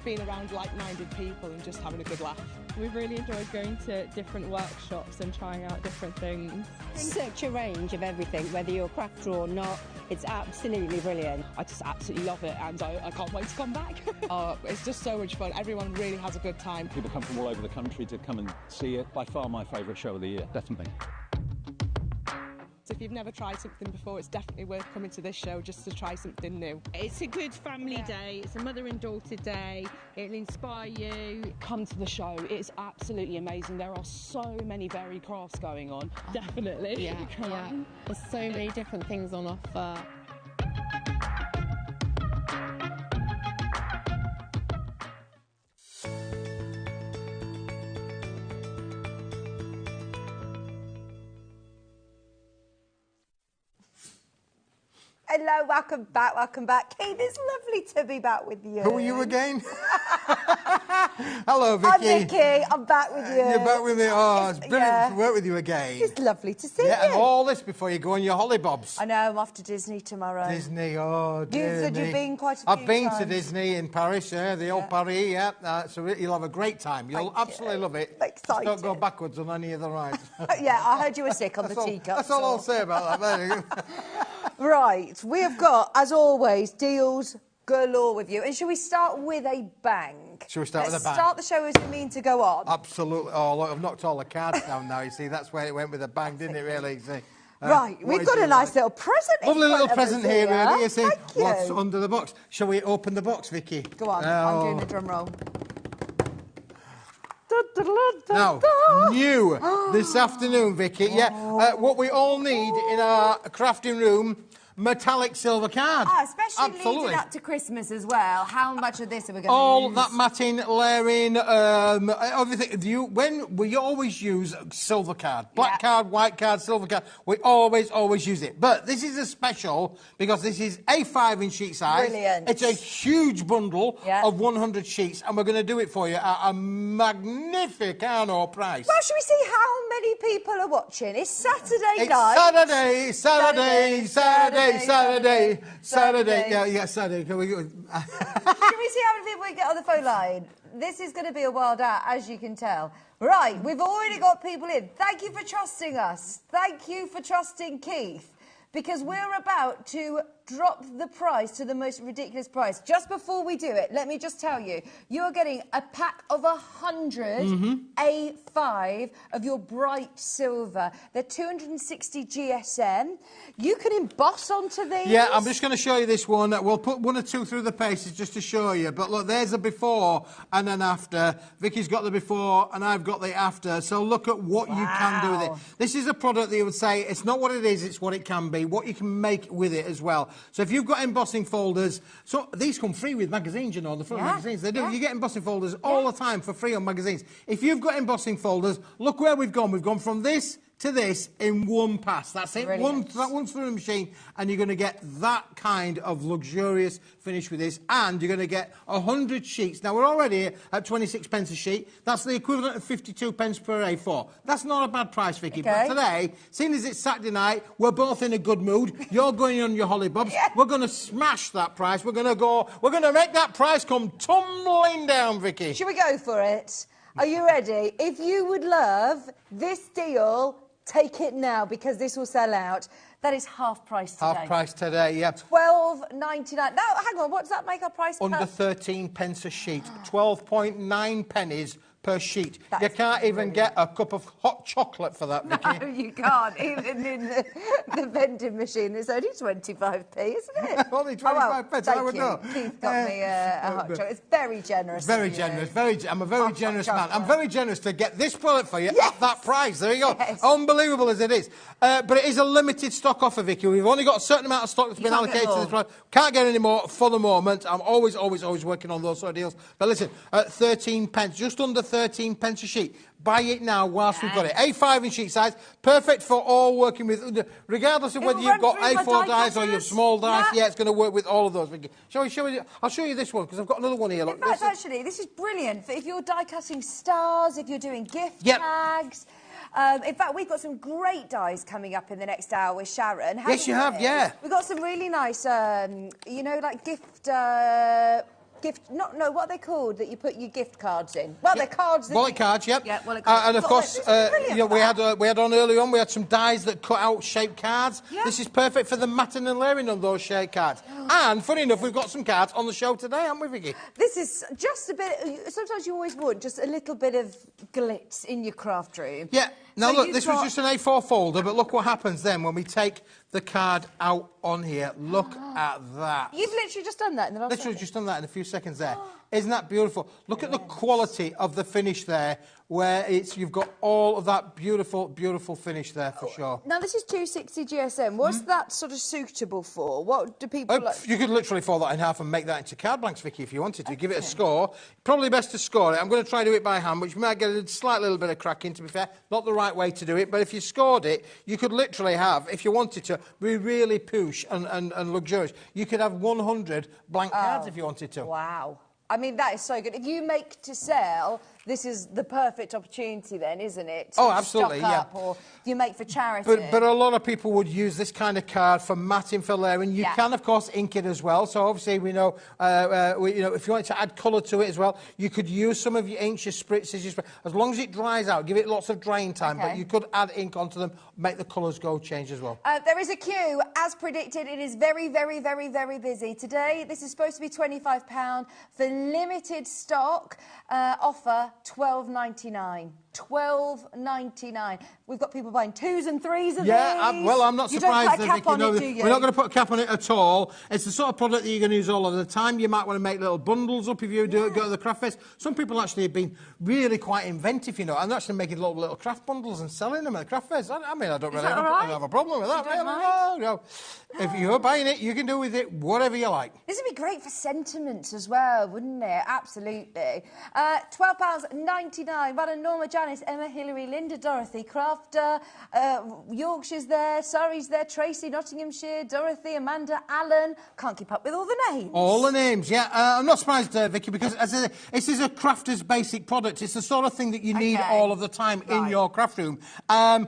being around like-minded people and just having a good laugh. We've really enjoyed going to different workshops and trying out different things. Such a range of everything, whether you're a crafter or not. It's absolutely brilliant. I just absolutely love it, and I can't wait to come back. It's just so much fun. Everyone really has a good time. People come from all over the country to come and see it. By far my favourite show of the year, definitely. So if you've never tried something before, it's definitely worth coming to this show just to try something new. It's a good family day. It's a mother and daughter day. It'll inspire you. Come to the show. It's absolutely amazing. There are so many varied crafts going on. Definitely. Yeah, yeah. There's so many different things on offer. Hello, welcome back. Keith, it's lovely to be back with you. Who are you again? Hello, Vicky. I'm Vicky, I'm back with you. You're back with me. Oh, it's brilliant to work with you again. It's lovely to see you. Yeah, and all this before you go on your hollybobs. I know, I'm off to Disney tomorrow. Disney, oh dear You said me. you've been quite a few I've been times. to Disney in Paris, the old Paris, so you'll have a great time. You'll absolutely love it. Excited. Just don't go backwards on any of the rides. Yeah, I heard you were sick on the teacups. That's all I'll say about that. There you go. Right, we have got, as always, deals galore with you. And shall we start with a bang? Shall we start with a bang? Start the show as we mean to go on. Absolutely. Oh, look, I've knocked all the cards down now, you see. That's where it went with a bang, didn't it, really? You see? Right, we've got a nice little present in Lovely front little of us present here, really. You see? Thank you. What's under the box? Shall we open the box, Vicky? Go on, I'm doing the drum roll. Now, new this afternoon, Vicky. Yeah, what we all need in our crafting room, metallic silver card. Especially leading up to Christmas as well. How much of this are we going to use? All that matting, layering, everything. When we always use silver card, black card, white card, silver card. We always use it. But this is a special because this is a 5-inch sheet size. Brilliant. It's a huge bundle of 100 sheets, and we're going to do it for you at a magnificano price. Well, shall we see how many people are watching? It's Saturday It's night. Saturday. Yeah, Saturday. Can we go? Can we see how many people we get on the phone line? This is going to be a wild out, as you can tell. Right, we've already got people in. Thank you for trusting us. Thank you for trusting Keith. Because we're about to drop the price to the most ridiculous price. Just before we do it, let me just tell you, you're getting a pack of 100 A5 of your bright silver. They're 260 GSM. You can emboss onto these. Yeah, I'm just going to show you this one. We'll put one or two through the paces just to show you. But look, there's a before and an after. Vicky's got the before and I've got the after. So look at what you can do with it. This is a product that you would say, it's not what it is, it's what it can be, what you can make with it as well. So if you've got embossing folders, so these come free with magazines, you know, the front magazines, they do. You get embossing folders all the time for free on magazines. If you've got embossing folders, look where we've gone. We've gone from this to this in one pass. That's it. That one's through the machine, and you're going to get that kind of luxurious finish with this, and you're going to get 100 sheets. Now, we're already at 26 pence a sheet. That's the equivalent of 52 pence per A4. That's not a bad price, Vicky. But today, seeing as it's Saturday night, we're both in a good mood. You're going on your hollybobs. We're going to smash that price. We're going to make that price come tumbling down, Vicky. Should we go for it? Are you ready? If you would love this deal, take it now, because this will sell out. That is half price today. Half price today, yeah. $12.99. No, hang on, what does that make our price? Under 13 pence a sheet. 12.9 pennies per sheet. You can't even get a cup of hot chocolate for that, Vicky. No, you can't. Even in the vending machine, it's only 25p, isn't it? Only 25 pence, I would know. Keith got me a hot chocolate. It's very generous. Very generous. I'm a very generous man. I'm very generous to get this product for you at that price. There you go. Unbelievable as it is. But it is a limited stock offer, Vicky. We've only got a certain amount of stock that's been allocated to this product. Can't get any more for the moment. I'm always working on those sort of deals. But listen, 13 pence, just under 13 13 pence a sheet. Buy it now whilst we've got it. A5 in sheet size, perfect for all working with, regardless of whether you've got A4 dies or your small dies. Yeah, it's going to work with all of those. I'll show you this one, because I've got another one here. Look, in fact, actually, this is brilliant for if you're die cutting stars, if you're doing gift tags. In fact, we've got some great dies coming up in the next hour with Sharon. Yes, you have, yeah. We've got some really nice, you know, like gift, what are they called that you put your gift cards in? Well, they're cards. Wallet cards, yep. Yeah, wallet cards. And of course, you know, we had on earlier on, we had some dies that cut out shaped cards. Yeah. This is perfect for the matting and layering on those shaped cards. And funny enough, we've got some cards on the show today, haven't we, Vicky? This is just a bit. Sometimes you always want just a little bit of glitz in your craft room. Yeah. Now look, this was just an A4 folder, but look what happens then when we take the card out on here. Look at that. You've literally just done that in the last Literally just done that in a few seconds there. Isn't that beautiful? Look at the quality of the finish there, where you've got all of that beautiful, beautiful finish there for sure. Now, this is 260 GSM. What's that sort of suitable for? What do people like? You could literally fold that in half and make that into card blanks, Vicky, if you wanted to. Give it a score. Probably best to score it. I'm going to try to do it by hand, which might get a slight little bit of cracking, to be fair. Not the right way to do it, but if you scored it, you could literally have, if you wanted to, be really push and luxurious. You could have 100 blank cards if you wanted to. Wow. I mean, that is so good. If you make to sell, this is the perfect opportunity then, isn't it? Oh, absolutely, stock up, or if you make for charity. But a lot of people would use this kind of card for matting, for layering. You can, of course, ink it as well. So obviously, we know, you know, if you wanted to add colour to it as well, you could use some of your inks, your spritzes, as long as it dries out. Give it lots of drying time. But you could add ink onto them, make the colours go change as well. There is a queue. As predicted, it is very, very, very, very busy. Today, this is supposed to be £25 for limited stock. Offer £12.99. £12.99. We've got people buying 2s and 3s of these. Well, I'm not surprised that Vicky, we're not going to put a cap on it at all. It's the sort of product that you're going to use all of the time. You might want to make little bundles up if you go to the craft fest. Some people actually have been really quite inventive, you know, and actually making little craft bundles and selling them at the craft fest. I mean, I don't really have a problem with that. No. If you're buying it, you can do with it whatever you like. This would be great for sentiments as well, wouldn't it? Absolutely. £12.99. Well, Norma, Janice, Emma, Hilary, Linda, Dorothy, Crafter, Yorkshire's there, Surrey's there, Tracy, Nottinghamshire, Dorothy, Amanda, Alan. Can't keep up with all the names. All the names, yeah. I'm not surprised, Vicky, because this is a crafter's basic product. It's the sort of thing that you need all of the time in your craft room. You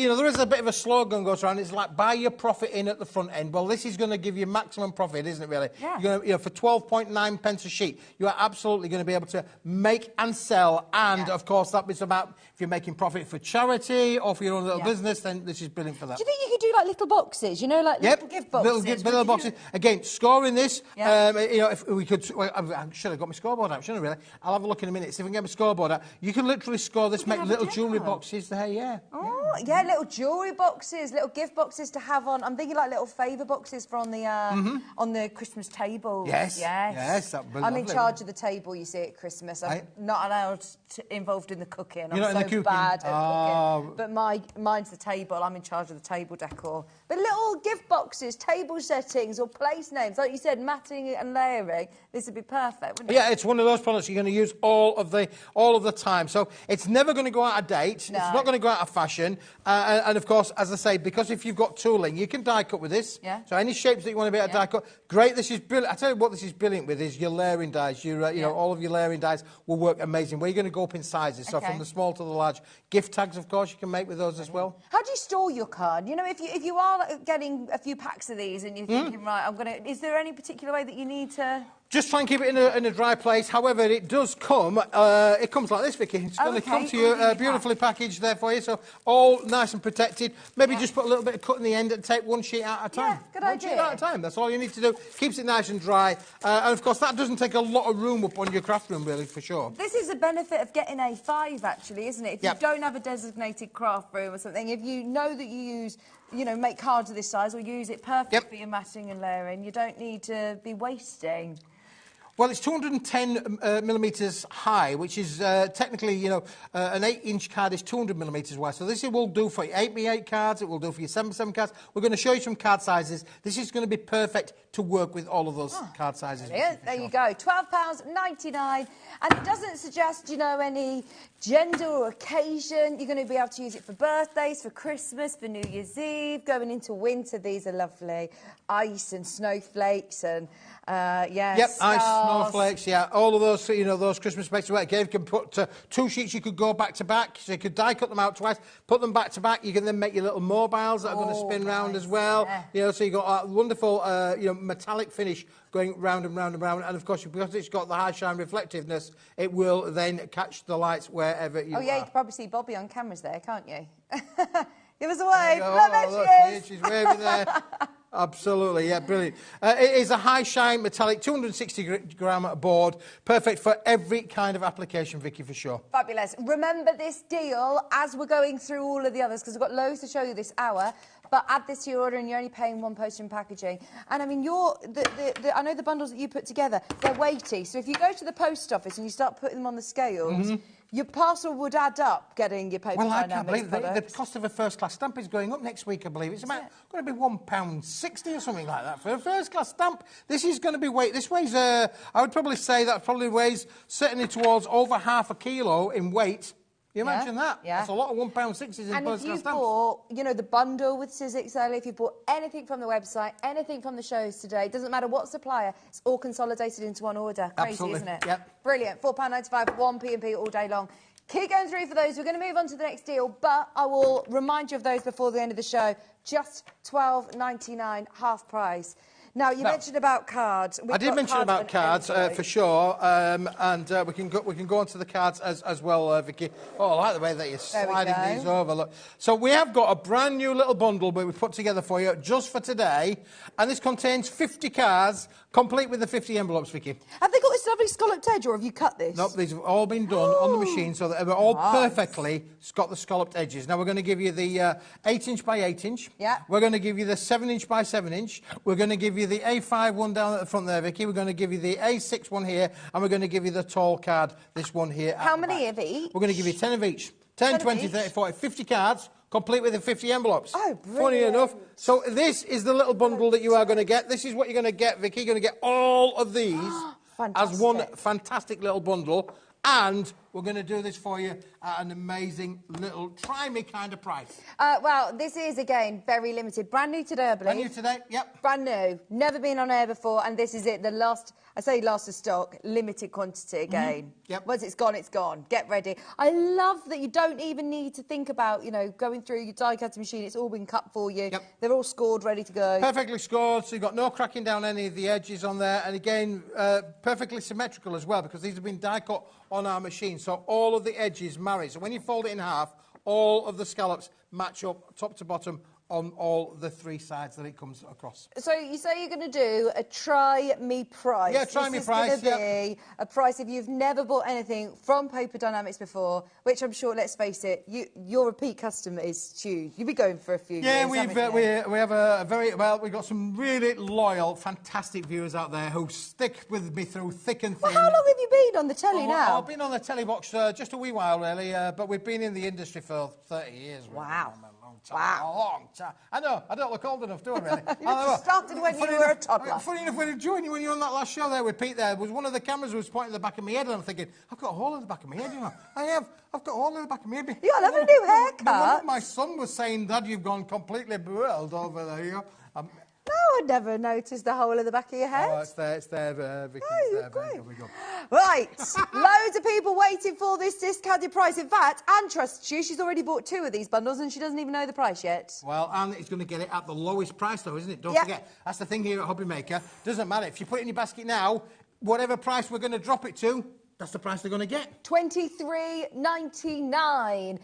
know, there is a bit of a slogan goes around. It's like, buy your profit in at the front end. Well, this is going to give you maximum profit, isn't it, really? Yeah. You're gonna, you know, for 12.9 pence a sheet, you are absolutely going to be able to make and sell. And, of course, that is about, if you're making profit for charity or for your own little business, then this is brilliant for that. Do you think you could do, like, little boxes? You know, like little gift boxes? Little boxes. Again, scoring this, you know, if we could... Well, I should have got my scoreboard out, shouldn't I, really? I'll have a look in a minute, see if I can get my scoreboard out. You can literally score this, make little jewellery boxes there, Oh, yeah, little jewellery boxes, little gift boxes to have on. I'm thinking like little favour boxes for on the Christmas table. Yes. I'm in charge of the table, you see, at Christmas. I'm not allowed involved in the cooking. I'm so bad at cooking. But mine's the table. I'm in charge of the table decor. But little gift boxes, table settings, or place names, like you said, matting and layering. This would be perfect, wouldn't it? Yeah, it's one of those products you're going to use all of the time. So it's never going to go out of date. No. It's not going to go out of fashion. And of course, as I say, because if you've got tooling, you can die cut with this. Yeah. So any shapes that you want to be able to die cut, great. This is brilliant. I tell you what, this is brilliant with is your layering dies. You know, all of your layering dies will work amazing. Where you're going to go up in sizes. So from the small to the large. Gift tags, of course, you can make with those as well. How do you store your card? You know, if you are getting a few packs of these and you're thinking, right, is there any particular way that you need to... Just try and keep it in a dry place. However, it does come. It comes like this, Vicky. It's going to come to you beautifully packaged there for you, so all nice and protected. Maybe just put a little bit of cut in the end and take one sheet at a time. Yeah, good idea. One sheet at a time. That's all you need to do. Keeps it nice and dry, and of course that doesn't take a lot of room up on your craft room, really, for sure. This is a benefit of getting A5, actually, isn't it? If you don't have a designated craft room or something, if you know that you use. You know, make cards of this size or use it perfect for your matting and layering. You don't need to be wasting. Well, it's 210 millimetres high, which is technically, you know, an 8-inch card is 200 millimetres wide. So this will do for your 8x8 cards. It will do for your 7x7 cards. We're going to show you some card sizes. This is going to be perfect to work with all of those card sizes. Brilliant. There you go. £12.99. And it doesn't suggest, you know, any gender or occasion. You're going to be able to use it for birthdays, for Christmas, for New Year's Eve. Going into winter, these are lovely. Ice and snowflakes and, Yep, stars. ice, snowflakes, yeah, all of those, you know, those Christmas specs. Again, you can put 2 sheets, you could go back to back, so you could die cut them out twice, put them back to back. You can then make your little mobiles that are going to spin round as well. Yeah. You know, so you've got a wonderful, you know, metallic finish going round and round and round. And of course, because it's got the high shine reflectiveness, it will then catch the lights wherever you are. Oh, yeah, you can probably see Bobby on cameras there, can't you? Give us a wave. Oh, Look, look, there she is. she's waving there. Absolutely, yeah, brilliant. It is a high shine metallic 260-gram board, perfect for every kind of application, Vicky, for sure. Fabulous. Remember this deal as we're going through all of the others, because we've got loads to show you this hour. But add this to your order and you're only paying £1 postage and packaging. And I mean, I know the bundles that you put together, they're weighty. So if you go to the post office and you start putting them on the scales, your parcel would add up getting your paper Well, I dynamics can't believe products. the cost of a first-class stamp is going up next week, I believe. It's about going to be £1.60 or something like that for a first-class stamp. This is going to be weight. This weighs, I would probably say that probably weighs certainly towards over half a kilo in weight. You imagine that? Yeah. That's a lot of £1.60s in And if you first-class stamps. bought, you know, the bundle with Sizzix earlier, if you bought anything from the website, anything from the shows today, doesn't matter what supplier, it's all consolidated into one order. Crazy, Absolutely. isn't it? Yep. Brilliant. £4.95, 1 P&P all day long. Keep going through for those. We're going to move on to the next deal, but I will remind you of those before the end of the show. Just £12.99, half price. Now, you mentioned about cards. I did mention about cards, for sure, and we can go on to the cards as well, Vicky. Oh, I like the way that you're sliding these over. Look. So we have got a brand new little bundle that we put together for you just for today, and this contains 50 cards, complete with the 50 envelopes, Vicky. Have they got this lovely scalloped edge, or have you cut this? Nope, these have all been done on the machine, so that they're all perfectly got the scalloped edges. Now, we're going to give you the 8-inch by 8-inch. Yeah. We're going to give you the 7-inch by 7-inch. We're going to give you the A5 one down at the front there, Vicky. We're going to give you the A6 one here, and we're going to give you the tall card, this one here. How many of each? We're going to give you 10 of each. 10, 20, 30, 40, 50 cards, complete with the 50 envelopes. Oh, brilliant. Funny enough. So this is the little bundle that you are going to get. This is what you're going to get, Vicky. You're going to get all of these as one fantastic little bundle. And we're going to do this for you at an amazing little try-me kind of price. Well, this is, again, very limited. Brand new today, I believe. Brand new today, yep. Brand new. Never been on air before, and this is it. The last, I say last of stock, limited quantity again. Yep. Once it's gone, it's gone. Get ready. I love that you don't even need to think about, you know, going through your die-cutting machine. It's all been cut for you. Yep. They're all scored, ready to go. Perfectly scored, so you've got no cracking down any of the edges on there. And again, perfectly symmetrical as well, because these have been die-cut on our machine. So all of the edges marry. So when you fold it in half, all of the scallops match up top to bottom on all the 3 sides that it comes across. So you say you're going to do a try-me price. Yeah, try-me price, This is going to be a price if you've never bought anything from Paper Dynamics before, which I'm sure, let's face it, your repeat customer is huge. You'll be going for a few years, we have a very, well, we've got some really loyal, fantastic viewers out there who stick with me through thick and thin. Well, how long have you been on the telly now? I've been on the telly box just a wee while, really, but we've been in the industry for 30 years. Really. Wow. Wow. A long time. I know, I don't look old enough, do I, really? You started when you were a toddler. Funny enough, when I joined you, when you were on that last show there with Pete there, was one of the cameras was pointing at the back of my head, and I'm thinking, I've got a hole in the back of my head, you know. I've got a hole in the back of my head. You'll have a new haircut. My son was saying, Dad, you've gone completely bewildered over there, you know. No, I never noticed the hole in the back of your head. Oh, it's there, Vicky. Oh, it's there, we go. Right, loads of people waiting for this discounted price. In fact, Anne trusts you. She's already bought 2 of these bundles and she doesn't even know the price yet. Well, Anne is going to get it at the lowest price, though, isn't it? Don't forget. That's the thing here at HobbyMaker. Doesn't matter. If you put it in your basket now, whatever price we're going to drop it to, that's the price they're going to get. $23.99.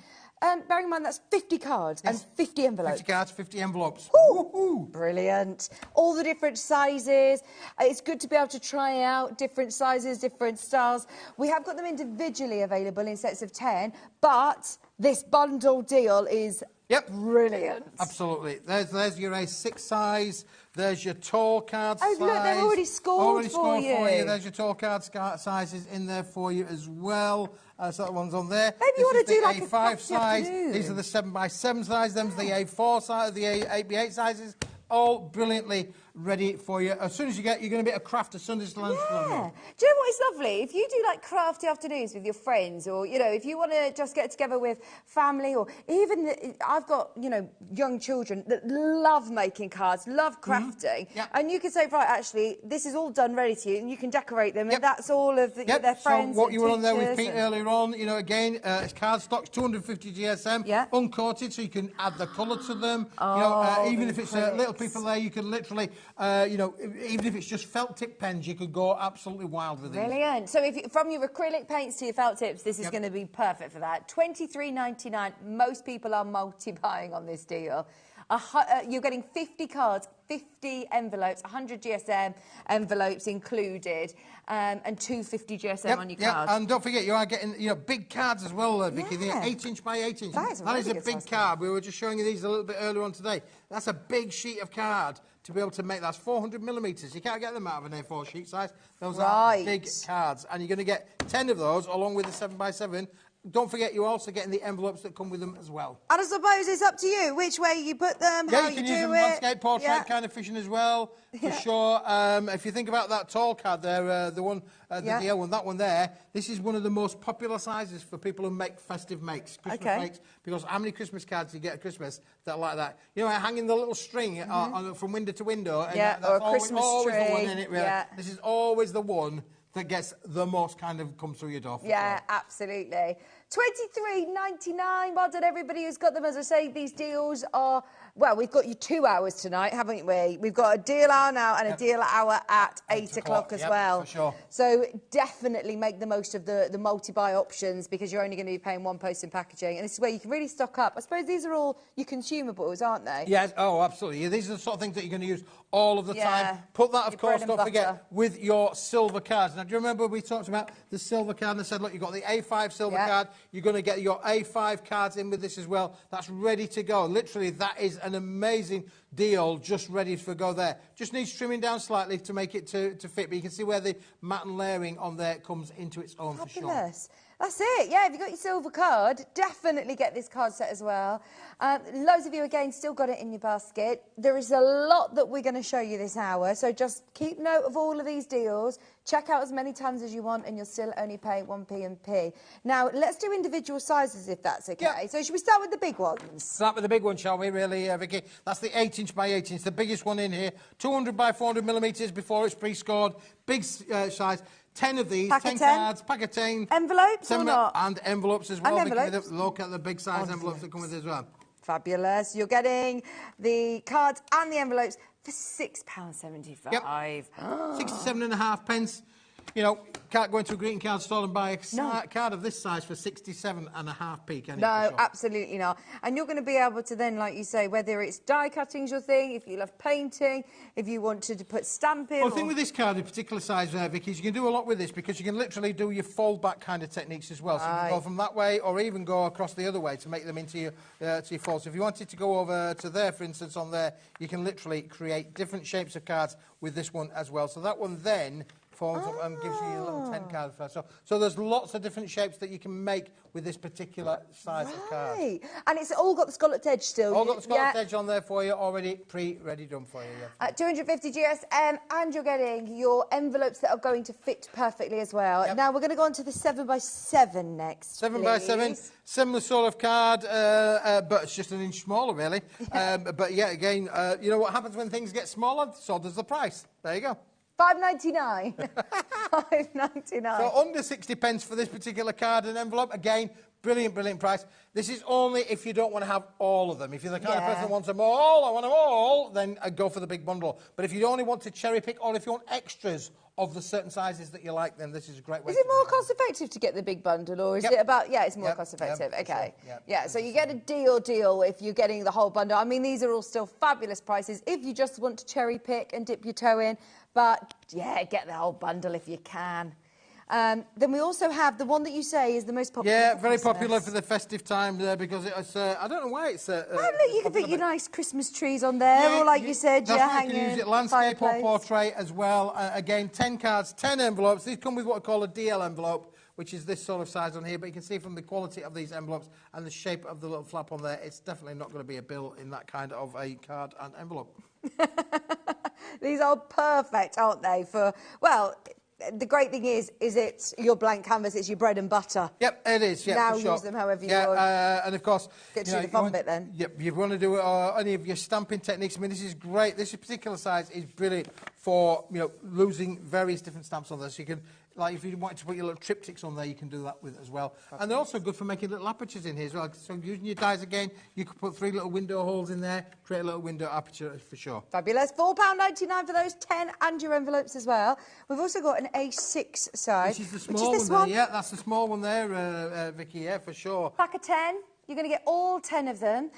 Bearing in mind that's 50 cards and 50 envelopes. 50 cards, 50 envelopes. Ooh, brilliant. All the different sizes. It's good to be able to try out different sizes, different styles. We have got them individually available in sets of 10, but this bundle deal is Yep. Brilliant. Absolutely. There's your A6 size. There's your tall card size. Oh, look, they're already scored for you. There's your tall card sizes in there for you as well. So that one's on there. Maybe you want to do the like a A5 crafty size. afternoon. These are the 7x7 size. Them's the A4 size, the 8x8 sizes. All brilliantly ready for you. As soon as you're going to be a craft as soon as lunch. Yeah. Do you know what is lovely? If you do like crafty afternoons with your friends, or if you want to just get together with family, or even I've got young children that love making cards, love crafting, and you can say, right, actually, this is all done ready to you, and you can decorate them, and that's all of their friends. So what you were on there with teachers Pete earlier on, again, it's cardstock, 250 GSM, uncoated, so you can add the colour to them. Even if it's little people there, you can literally, even if it's just felt tip pens, you could go absolutely wild with these. Brilliant. So from your acrylic paints to your felt tips, this is going to be perfect for that. $23.99. Most people are multi-buying on this deal. You're getting 50 cards, 50 envelopes, 100 GSM envelopes included, and 250 GSM on your cards. And don't forget, you are getting big cards as well, Vicky. They're 8-inch by 8-inch. That is a big card. We were just showing you these a little bit earlier on today. That's a big sheet of card to be able to make. That's 400 millimetres. You can't get them out of an A4 sheet size. Those are big cards, and you're going to get 10 of those along with the 7x7. Don't forget, you're also getting the envelopes that come with them as well. And I suppose it's up to you which way you put them, how you do it. Yeah, you can use them landscape, portrait kind of fishing as well, for sure. If you think about that tall card there, the one, the DL one, that one there, this is one of the most popular sizes for people who make festive makes, Christmas makes, because how many Christmas cards do you get at Christmas that are like that? Hanging the little string from window to window. And that's or a Christmas always tree. The one in it, really. This is always the one that gets the most kind of comes through your door. Yeah, absolutely. $23.99. Well done, everybody who's got them. As I say, these deals are, well, we've got you 2 hours tonight, haven't we? We've got a deal hour now and a deal hour at 8 o'clock as well. For sure. So definitely make the most of the multi-buy options, because you're only going to be paying one post in packaging. And this is where you can really stock up. I suppose these are all your consumables, aren't they? Yes, absolutely. These are the sort of things that you're going to use all of the time. Put that, of course, don't forget, with your silver cards. Now, do you remember we talked about the silver card and I said, look, you've got the A5 silver card. You're going to get your A5 cards in with this as well. That's ready to go. Literally, that is an amazing deal, just ready to go there. Just needs trimming down slightly to make it to fit, but you can see where the matte and layering on there comes into its own for sure. Fabulous. That's it. Yeah, if you've got your silver card, definitely get this card set as well. Loads of you, again, still got it in your basket. There is a lot that we're going to show you this hour, so just keep note of all of these deals. Check out as many times as you want, and you'll still only pay 1p and p. Now, let's do individual sizes, if that's okay. Yep. So should we start with the big ones? Start with the big one, shall we, really, Vicky? That's the 8-inch by 8-inch, the biggest one in here. 200 by 400 millimetres before it's pre-scored. Big size. 10 of these, 10 cards, pack of 10. Envelopes or not? And envelopes as well. And envelopes. Look at the big size envelopes that come with it as well. Fabulous. You're getting the cards and the envelopes for £6.75. Yep. 67.5 pence. Can't go into a greeting card store and buy a card of this size for 67.5p, can you? No, absolutely not. And you're going to be able to then, like you say, whether it's die cutting's your thing, if you love painting, if you want to put stamping. Well, the thing with this card in particular size, Vicky, is you can do a lot with this, because you can literally do your fold back kind of techniques as well. So you can go from that way or even go across the other way to make them into your fold. So if you wanted to go over to there, for instance, on there, you can literally create different shapes of cards with this one as well. So that one then forms up and gives you your little 10 card. So there's lots of different shapes that you can make with this particular size of card. And it's all got the scalloped edge still. All got the scalloped edge on there for you, already pre-ready done for you. At 250 GSM, and you're getting your envelopes that are going to fit perfectly as well. Now we're going to go on to the 7x7 next. 7x7, similar sort of card, but it's just an inch smaller, really. But yeah, again, you know what happens when things get smaller? So does the price. There you go. $5.99. $5.99. So under 60 pence for this particular card and envelope. Again, brilliant, brilliant price. This is only if you don't want to have all of them. If you're the kind of person that wants them all, I want them all, then go for the big bundle. But if you only want to cherry pick, or if you want extras of the certain sizes that you like, then this is a great way. Is it more cost effective to get the big bundle, or is it about? Yeah, it's more cost effective. Okay. Sure. So you get a deal if you're getting the whole bundle. I mean, these are all still fabulous prices if you just want to cherry pick and dip your toe in. But yeah, get the whole bundle if you can. Then we also have the one that you say is the most popular. Yeah, for very Christmas. popular for the festive time there because it's. I don't know why it's. Oh, look, you can put your nice Christmas trees on there, or like you said, that's you're right, hanging. You can use it landscape or fireplace. portrait as well. Again, 10 cards, 10 envelopes. These come with what I call a DL envelope, which is this sort of size on here. But you can see from the quality of these envelopes and the shape of the little flap on there, it's definitely not going to be a bill in that kind of a card and envelope. These are perfect, aren't they? For well. The great thing is it's your blank canvas, it's your bread and butter. Yep, it is, yeah, now for sure. use them however you want. want. And of course... Get to the fun bit then. Yep, you want to do any of your stamping techniques. I mean, this is great. This particular size is brilliant for, losing various different stamps on there. So you can, like, if you want to put your little triptychs on there, you can do that with as well. And they're also good for making little apertures in here as well. So using your dies again, you could put 3 little window holes in there, create a little window aperture for sure. Fabulous. £4.99 for those 10 and your envelopes as well. We've also got an A6 size. Which is the small one there. Yeah, that's the small one there, Vicky, yeah, for sure. Pack of 10. You're going to get all 10 of them.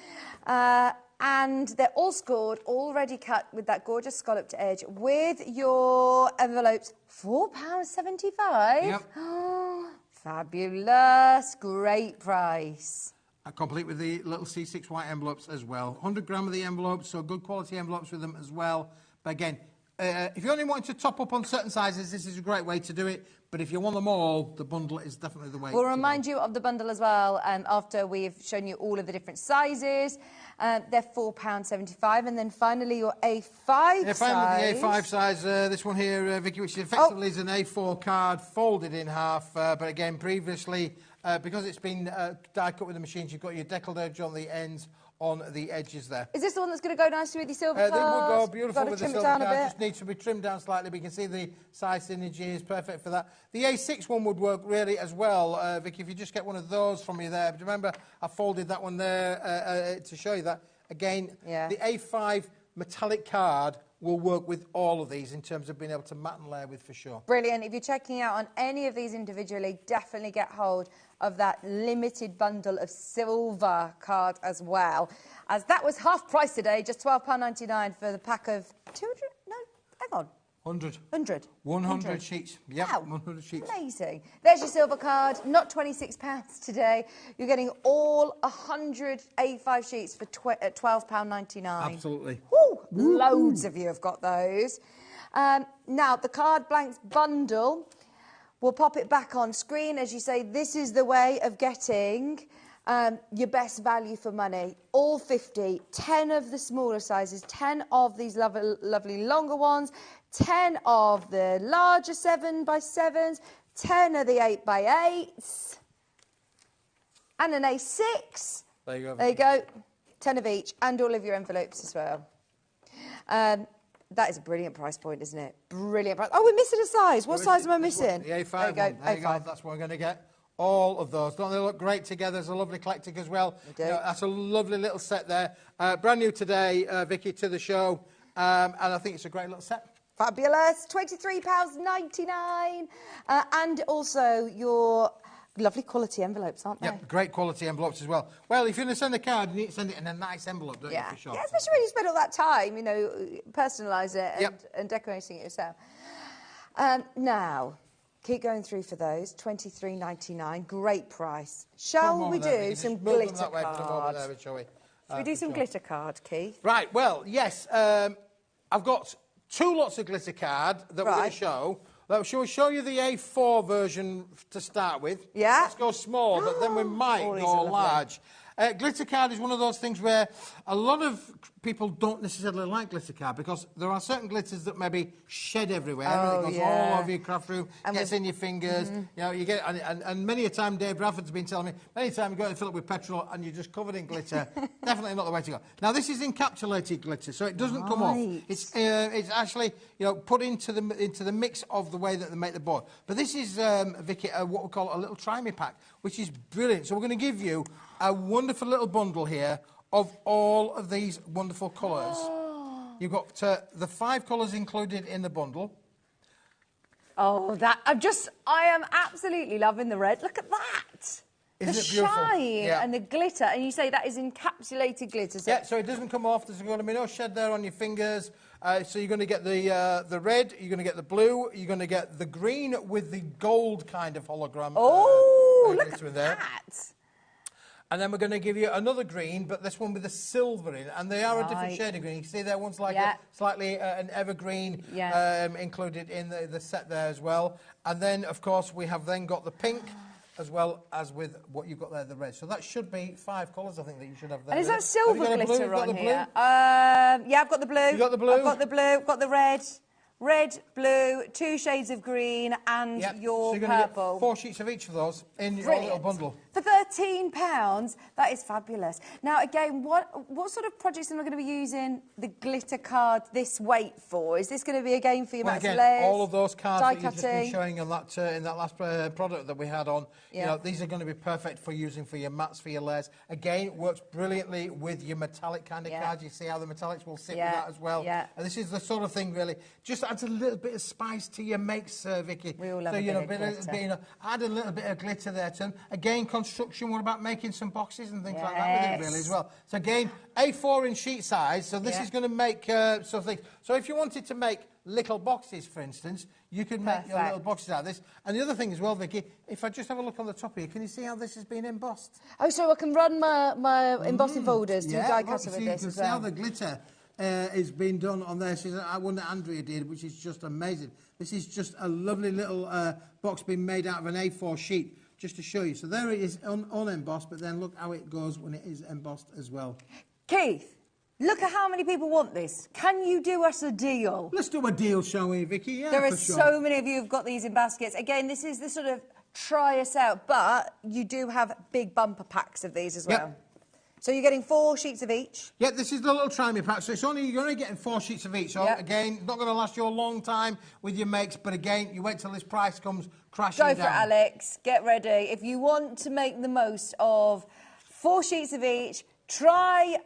And they're all scored, already cut with that gorgeous scalloped edge with your envelopes. £4.75. Yep. Oh, fabulous. Great price. Complete with the little C6 white envelopes as well. 100 gram of the envelopes, so good quality envelopes with them as well. But again, if you only want to top up on certain sizes, this is a great way to do it. But if you want them all, the bundle is definitely the way. We'll remind you of the bundle as well after we've shown you all of the different sizes. They're £4.75. And then finally your A5 size. Yeah, finally the A5 size. This one here, Vicky, which effectively is an A4 card folded in half. But again, previously, because it's been die cut with the machines, you've got your deckled edge on the ends, on the edges there. Is this the one that's going to go nicely with your silver card? They would go beautiful with the silver card. It Just needs to be trimmed down slightly. But you can see the size synergy is perfect for that. The A6 one would work really as well, Vicky, if you just get one of those from you there. But remember, I folded that one there to show you that. Again, the A5 metallic card will work with all of these in terms of being able to mat and layer with for sure. Brilliant. If you're checking out on any of these individually, definitely get hold of that limited bundle of silver card as well. As that was half price today, just £12.99 for the pack of 200... No, hang on. 100. 100 sheets. Yep, wow. 100 sheets. Amazing. There's your silver card, not £26 today. You're getting all 100 A5 sheets for £12.99. Absolutely. Woo! Loads of you have got those. Now, the card blanks bundle, we'll pop it back on screen. As you say, this is the way of getting your best value for money. All 50, 10 of the smaller sizes, 10 of these lovely longer ones, 10 of the larger 7x7s, 10 of the 8x8s, and an A6. There you go. There you go. 10 of each, and all of your envelopes as well. That is a brilliant price point, isn't it? Brilliant price. Oh, we're missing a size. What size am I missing? The A5 there you go. one. There you go. That's what we're going to get. All of those. Don't they look great together? There's a lovely eclectic as well. They do. That's a lovely little set there. Brand new today, Vicky, to the show. And I think it's a great little set. Fabulous. £23.99. And also your lovely quality envelopes, aren't they? Yep, great quality envelopes as well. Well, if you're going to send a card, you need to send it in a nice envelope, don't you, for sure? Yeah, especially when you spend all that time, personalise it and decorating it yourself. Now, keep going through for those. £23.99. Great price. Shall we do some glitter cards? Shall we? Shall we do some glitter card, Keith? Right, well, yes. I've got 2 lots of glitter card that we're going to show. Shall we show you the A4 version to start with? Yeah. Let's go small, but then we might go large. Glitter card is one of those things where a lot of people don't necessarily like glitter card because there are certain glitters that maybe shed everywhere. Oh, it goes all over your craft room, gets in your fingers. You get, and many a time Dave Bradford's been telling me, many a time you go to fill it with petrol and you're just covered in glitter. Definitely not the way to go. Now this is encapsulated glitter, so it doesn't come off. It's actually put into the mix of the way that they make the board. But this is Vicky, what we call a little try-me pack, which is brilliant. So we're going to give you a wonderful little bundle here of all of these wonderful colours. You've got the 5 colours included in the bundle. Oh, I am absolutely loving the red. Look at that. Isn't the it beautiful? shine Yeah. and the glitter, and you say that is encapsulated glitter. So yeah, so it doesn't come off. There's going to be no shed there on your fingers. So you're going to get the red, you're going to get the blue, you're going to get the green with the gold kind of hologram. Look at there. that. And then we're going to give you another green, but this one with the silver in, and they are a different shade of green. You can see there one's like a slightly an evergreen included in the set there as well. And then, of course, we have then got the pink as well as with what you've got there, the red. So that should be 5 colours, I think, that you should have there. And is that silver glitter on here? Yeah, I've got the blue. You got the blue? I've got the blue, got the red. Red, blue, 2 shades of green, and your so you're purple. Get 4 sheets of each of those in your little bundle. For £13, that is fabulous. Now, again, what sort of projects am I going to be using the glitter card this weight for? Is this going to be again for your Well, again, all of those cards that you've just been showing on that in that last product that we had on, you know, these are going to be perfect for using for your mats, for your layers. Again, it works brilliantly with your metallic kind of cards. You see how the metallics will sit with that as well. And this is the sort of thing, really, just adds a little bit of spice to your makes, Vicky. We all love so, a you know, bit of glitter. add a little bit of glitter there to them. Again, construction, what about making some boxes and things like that with it, really, as well. So, again, A4 in sheet size, so this is going to make something. So, if you wanted to make little boxes, for instance, you could make your little boxes out of this. And the other thing as well, Vicky, if I just have a look on the top here, can you see how this has been embossed? Oh, so I can run my embossing folders to die cutter with this as well. You can see how the glitter is being done on there. I wonder Andrea did, which is just amazing. This is just a lovely little box being made out of an A4 sheet, just to show you. So there it is unembossed, but then look how it goes when it is embossed as well. Keith, look at how many people want this. Can you do us a deal? Let's do a deal, shall we, Vicky? Yeah, there are so many of you who've got these in baskets. Again, this is the sort of try us out, but you do have big bumper packs of these as well. Yep. So you're getting 4 sheets of each? Yeah, this is the little try-me pack. So you're only getting 4 sheets of each. So again, not going to last you a long time with your makes, but again, you wait till this price comes crashing down. Go for it, Alex. Get ready. If you want to make the most of 4 sheets of each, try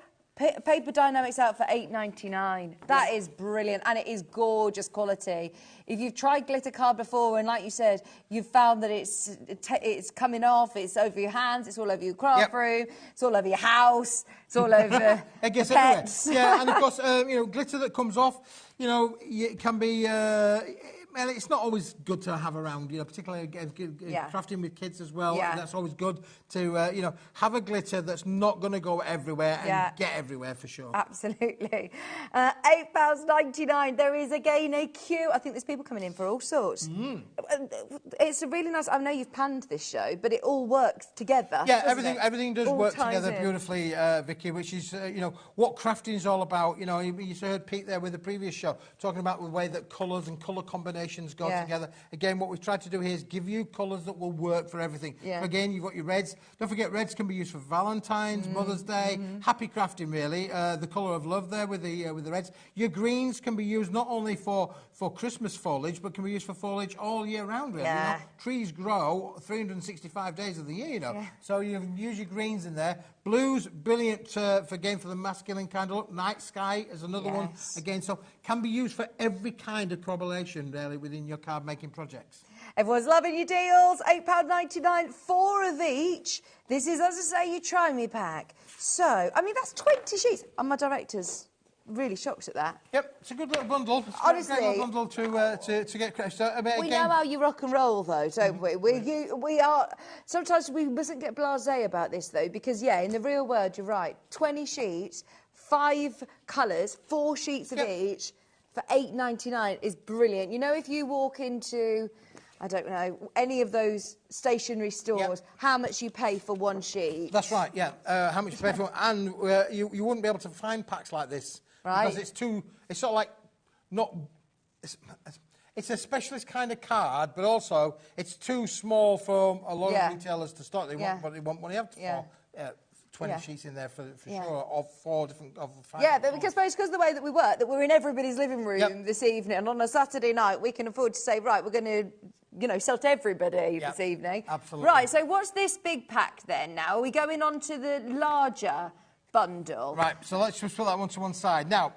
Paper Dynamics out for $8.99. That is brilliant, and it is gorgeous quality. If you've tried glitter card before, and like you said, you've found that it's coming off, it's over your hands, it's all over your craft room, it's all over your house, it's all over it gets pets. Everywhere. Yeah, and of course, you know, glitter that comes off, you know, it can be. Well, it's not always good to have around, you know, particularly crafting with kids as well. That's always good to, you know, have a glitter that's not going to go everywhere and get everywhere for sure. Absolutely. £8.99. There is again a queue. I think there's people coming in for all sorts. It's a really nice. I know you've planned this show, but it all works together. Yeah, everything does work together beautifully, Vicky. Which is, you know, what crafting is all about. You know, you heard Pete there with the previous show talking about the way that colours and colour combinations go together. Again, what we've tried to do here is give you colours that will work for everything. So again, you've got your reds. Don't forget, reds can be used for Valentine's, Mother's Day, happy crafting, really. The colour of love there with the reds. Your greens can be used not only for Christmas foliage, but can be used for foliage all year round, really. You know, trees grow 365 days of the year, you know. So you use your greens in there. Blues, brilliant for the masculine kind of look. Night sky is another one. Again, so can be used for every kind of combination, really, within your card making projects. Everyone's loving your deals. £8.99, 4 of each. This is, as I say, your try me pack. So, I mean, that's 20 sheets. And my director's really shocked at that. Yep, it's a good little bundle. Honestly, a great little bundle to get crashed. So, I mean, we know how you rock and roll, though, don't we? We are. Sometimes we mustn't get blasé about this, though, because in the real world, you're right. 20 sheets, 5 colours, 4 sheets of each for $8.99 is brilliant. You know, if you walk into, I don't know, any of those stationery stores, how much you pay for 1 sheet. That's right, how much you pay for, and you wouldn't be able to find packs like this. Right. Because it's sort of like, it's a specialist kind of card, but also it's too small for a lot of retailers to stock. They want what they want when they have to 20 sheets in there for sure, of 4 different, of 5. Yeah, but because of the way that we work, that we're in everybody's living room this evening, and on a Saturday night, we can afford to say, right, we're going to, you know, sell to everybody this evening. Absolutely. Right, so what's this big pack then now? Are we going on to the larger bundle? Right, so let's just put that one to one side. Now,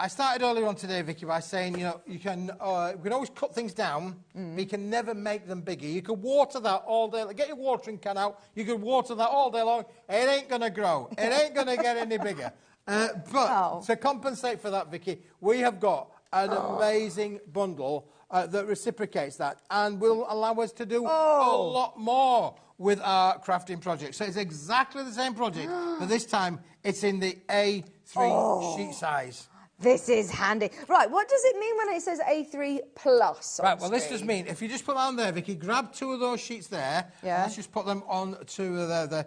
I started earlier on today, Vicky, by saying, you know, we can always cut things down, but you can never make them bigger. You could water that all day. Get your watering can out. You could water that all day long. It ain't going to grow. It ain't going to get any bigger. But to compensate for that, Vicky, we have got an amazing bundle that reciprocates that and will allow us to do a lot more with our crafting project. So it's exactly the same project, but this time it's in the A3 sheet size. This is handy. Right, what does it mean when it says A3 plus on Right, well, screen? this just means, if you just put that on there, Vicky, grab 2 of those sheets there. Yeah. Let's just put them on to there.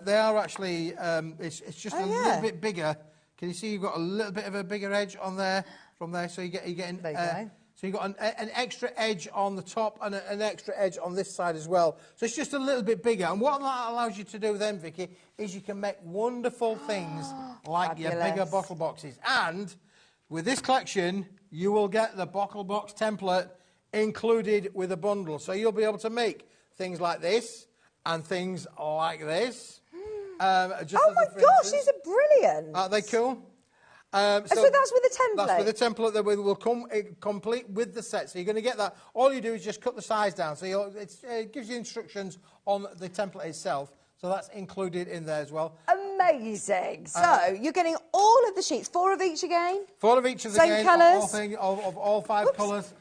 They are actually, it's just a little bit bigger. Can you see you've got a little bit of a bigger edge on there, from there, so you're getting... So you've got an extra edge on the top and an extra edge on this side as well. So it's just a little bit bigger. And what that allows you to do then, Vicky, is you can make wonderful things like your bigger bottle boxes. And with this collection, you will get the bottle box template included with a bundle. So you'll be able to make things like this and things like this. Oh my gosh, these are brilliant. Aren't they cool? So that's with the template? That's with the template that will come complete with the set. So you're going to get that. All you do is just cut the size down. So it gives you instructions on the template itself. So that's included in there as well. Amazing. So you're getting all of the sheets, 4 of each again? 4 of each of the same colours? Of all 5 colours.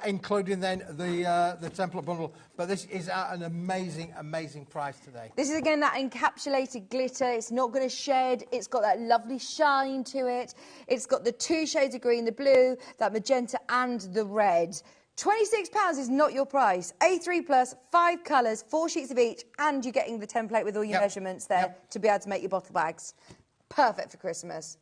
Including then the template bundle. But this is at an amazing, amazing price today. This is, again, that encapsulated glitter. It's not going to shed. It's got that lovely shine to it. It's got the 2 shades of green, the blue, that magenta and the red. £26 is not your price. A3 plus, 5 colours, 4 sheets of each, and you're getting the template with all your measurements there to be able to make your bottle bags. Perfect for Christmas.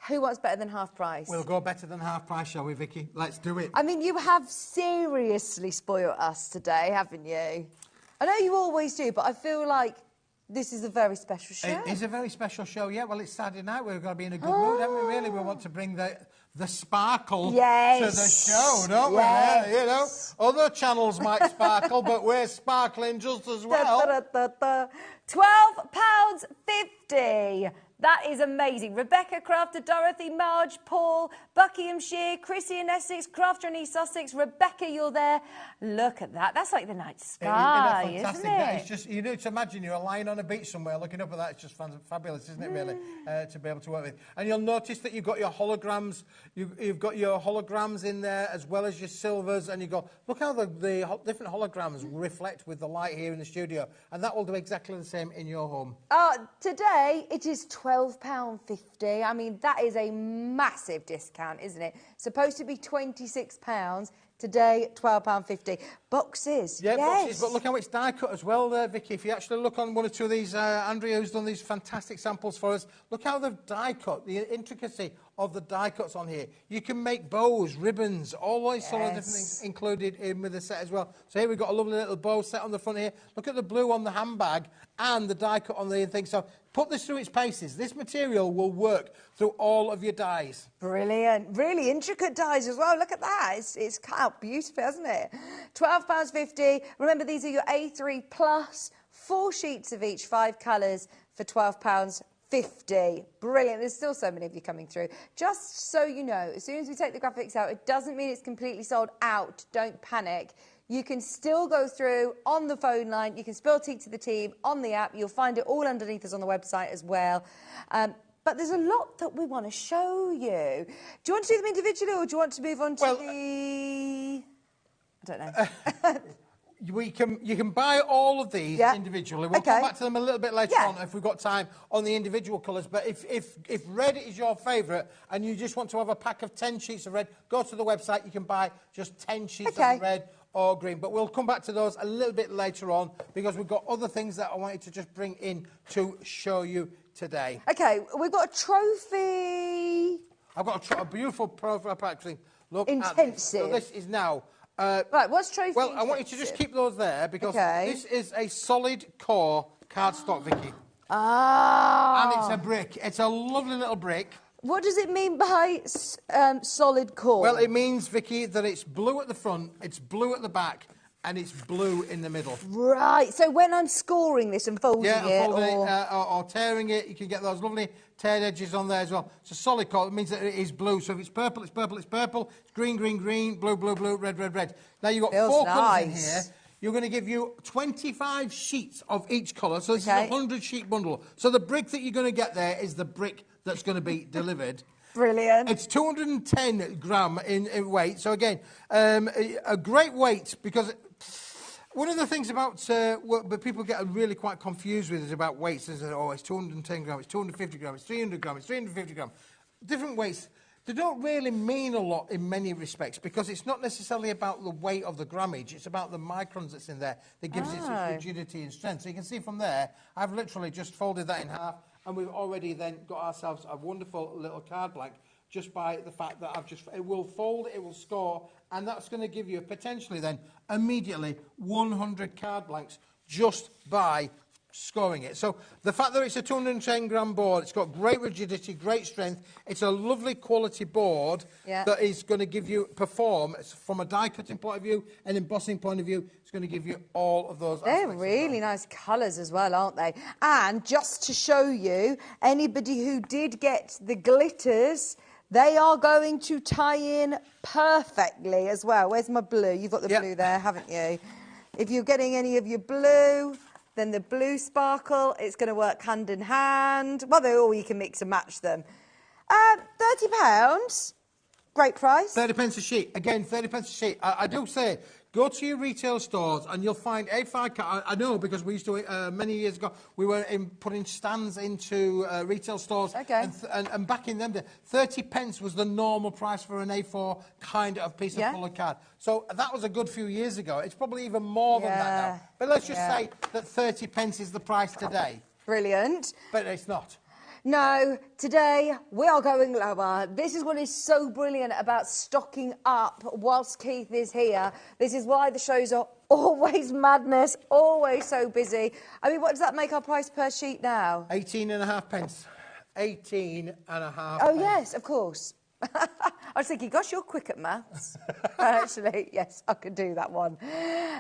Who wants better than half price? We'll go better than half price, shall we, Vicky? Let's do it. I mean, you have seriously spoiled us today, haven't you? I know you always do, but I feel like this is a very special show. It is a very special show, yeah. Well, it's Saturday night. We've got to be in a good mood, haven't we, really? We want to bring the sparkle to the show, don't we? Yeah, you know, other channels might sparkle, but we're sparkling just as well. £12.50. That is amazing. Rebecca Crafter, Dorothy, Marge, Paul, Buckinghamshire, Chrissy in Essex, Crafter in East Sussex. Rebecca, you're there. Look at that. That's like the night sky, isn't it? That is just, you know, to imagine you're lying on a beach somewhere looking up at that. It's just fabulous, isn't it, really, to be able to work with. And you'll notice that you've got your holograms. You've got your holograms in there as well as your silvers. And you go, look how the different holograms reflect with the light here in the studio. And that will do exactly the same in your home. Today, it is £12.50. I mean, that is a massive discount, isn't it? Supposed to be £26. Today, £12.50. Boxes, yeah, boxes, but look how it's die cut as well there, Vicky. If you actually look on 1 or 2 of these, Andrea, who's done these fantastic samples for us, look how they've die cut, the intricacy of the die cuts on here. You can make bows, ribbons, all those sort of different things included in with the set as well. So here we've got a lovely little bow set on the front here. Look at the blue on the handbag and the die cut on the thing. So put this through its paces. This material will work through all of your dies. Brilliant. Really intricate dies as well. Look at that. It's cut out beautifully, hasn't it? £12.50. Remember, these are your A3 plus, 4 sheets of each, 5 colours for £12.50. Brilliant. There's still so many of you coming through. Just so you know, as soon as we take the graphics out, it doesn't mean it's completely sold out. Don't panic. You can still go through on the phone line. You can spill tea to the team on the app. You'll find it all underneath us on the website as well. But there's a lot that we want to show you. Do you want to do them individually or do you want to move on to the... I don't know. You can buy all of these individually. We'll come back to them a little bit later on if we've got time on the individual colours. But if red is your favourite and you just want to have a pack of 10 sheets of red, go to the website. You can buy just 10 sheets of red or green. But we'll come back to those a little bit later on because we've got other things that I wanted to just bring in to show you today. OK, we've got a trophy. I've got a beautiful profile actually. Look intensive. At this. So this is now... right, what's trophy? Well, I want you to just keep those there because this is a solid core cardstock, Vicky. And it's a brick. It's a lovely little brick. What does it mean by solid core? Well, it means, Vicky, that it's blue at the front, it's blue at the back, and it's blue in the middle. Right, so when I'm scoring this and folding it... folding it or tearing it, you can get those lovely teared edges on there as well. It's a solid colour. It means that it is blue. So if it's purple, it's purple, it's purple. It's green, green, green, blue, blue, blue, red, red, red. Now you've got Feels 4 colours in nice. here. You're going to give you 25 sheets of each colour. So this is a 100-sheet bundle. So the brick that you're going to get there is the brick that's going to be delivered. Brilliant. It's 210 gram in weight. So again, a great weight, because one of the things about what people get really quite confused with is about weights. Is that, oh, it's 210 grams, it's 250 grams, it's 300 grams, it's 350 grams. Different weights. They don't really mean a lot in many respects, because it's not necessarily about the weight of the grammage, it's about the microns that's in there that gives it its rigidity and strength. So you can see from there, I've literally just folded that in half, and we've already then got ourselves a wonderful little card blank just by the fact that it will fold, it will score, and that's going to give you potentially then immediately 100 card blanks just by scoring it. So the fact that it's a 210 gram board, it's got great rigidity, great strength, it's a lovely quality board that is going to give you perform from a die cutting point of view, an embossing point of view. It's going to give you all of those They're really nice colours as well, aren't they? And just to show you, anybody who did get the glitters, they are going to tie in perfectly as well. Where's my blue? You've got the blue there, haven't you? If you're getting any of your blue, then the blue sparkle, it's going to work hand in hand. Well, you can mix and match them. £30, great price. 30 pence a sheet. Again, 30 pence a sheet. I do say, go to your retail stores and you'll find A5 card. I know, because we used to, many years ago, we were putting stands into retail stores. Okay. And back in them days, 30 pence was the normal price for an A4 kind of piece of coloured card. So that was a good few years ago. It's probably even more than that now. But let's just say that 30 pence is the price today. Brilliant. But it's not. No, today we are going lower. This is what is so brilliant about stocking up whilst Keith is here. This is why the shows are always madness, always so busy. I mean, what does that make our price per sheet now? 18.5 pence. 18.5 Oh, yes, of course. I was thinking, gosh, you're quick at maths. Actually, yes, I could do that one.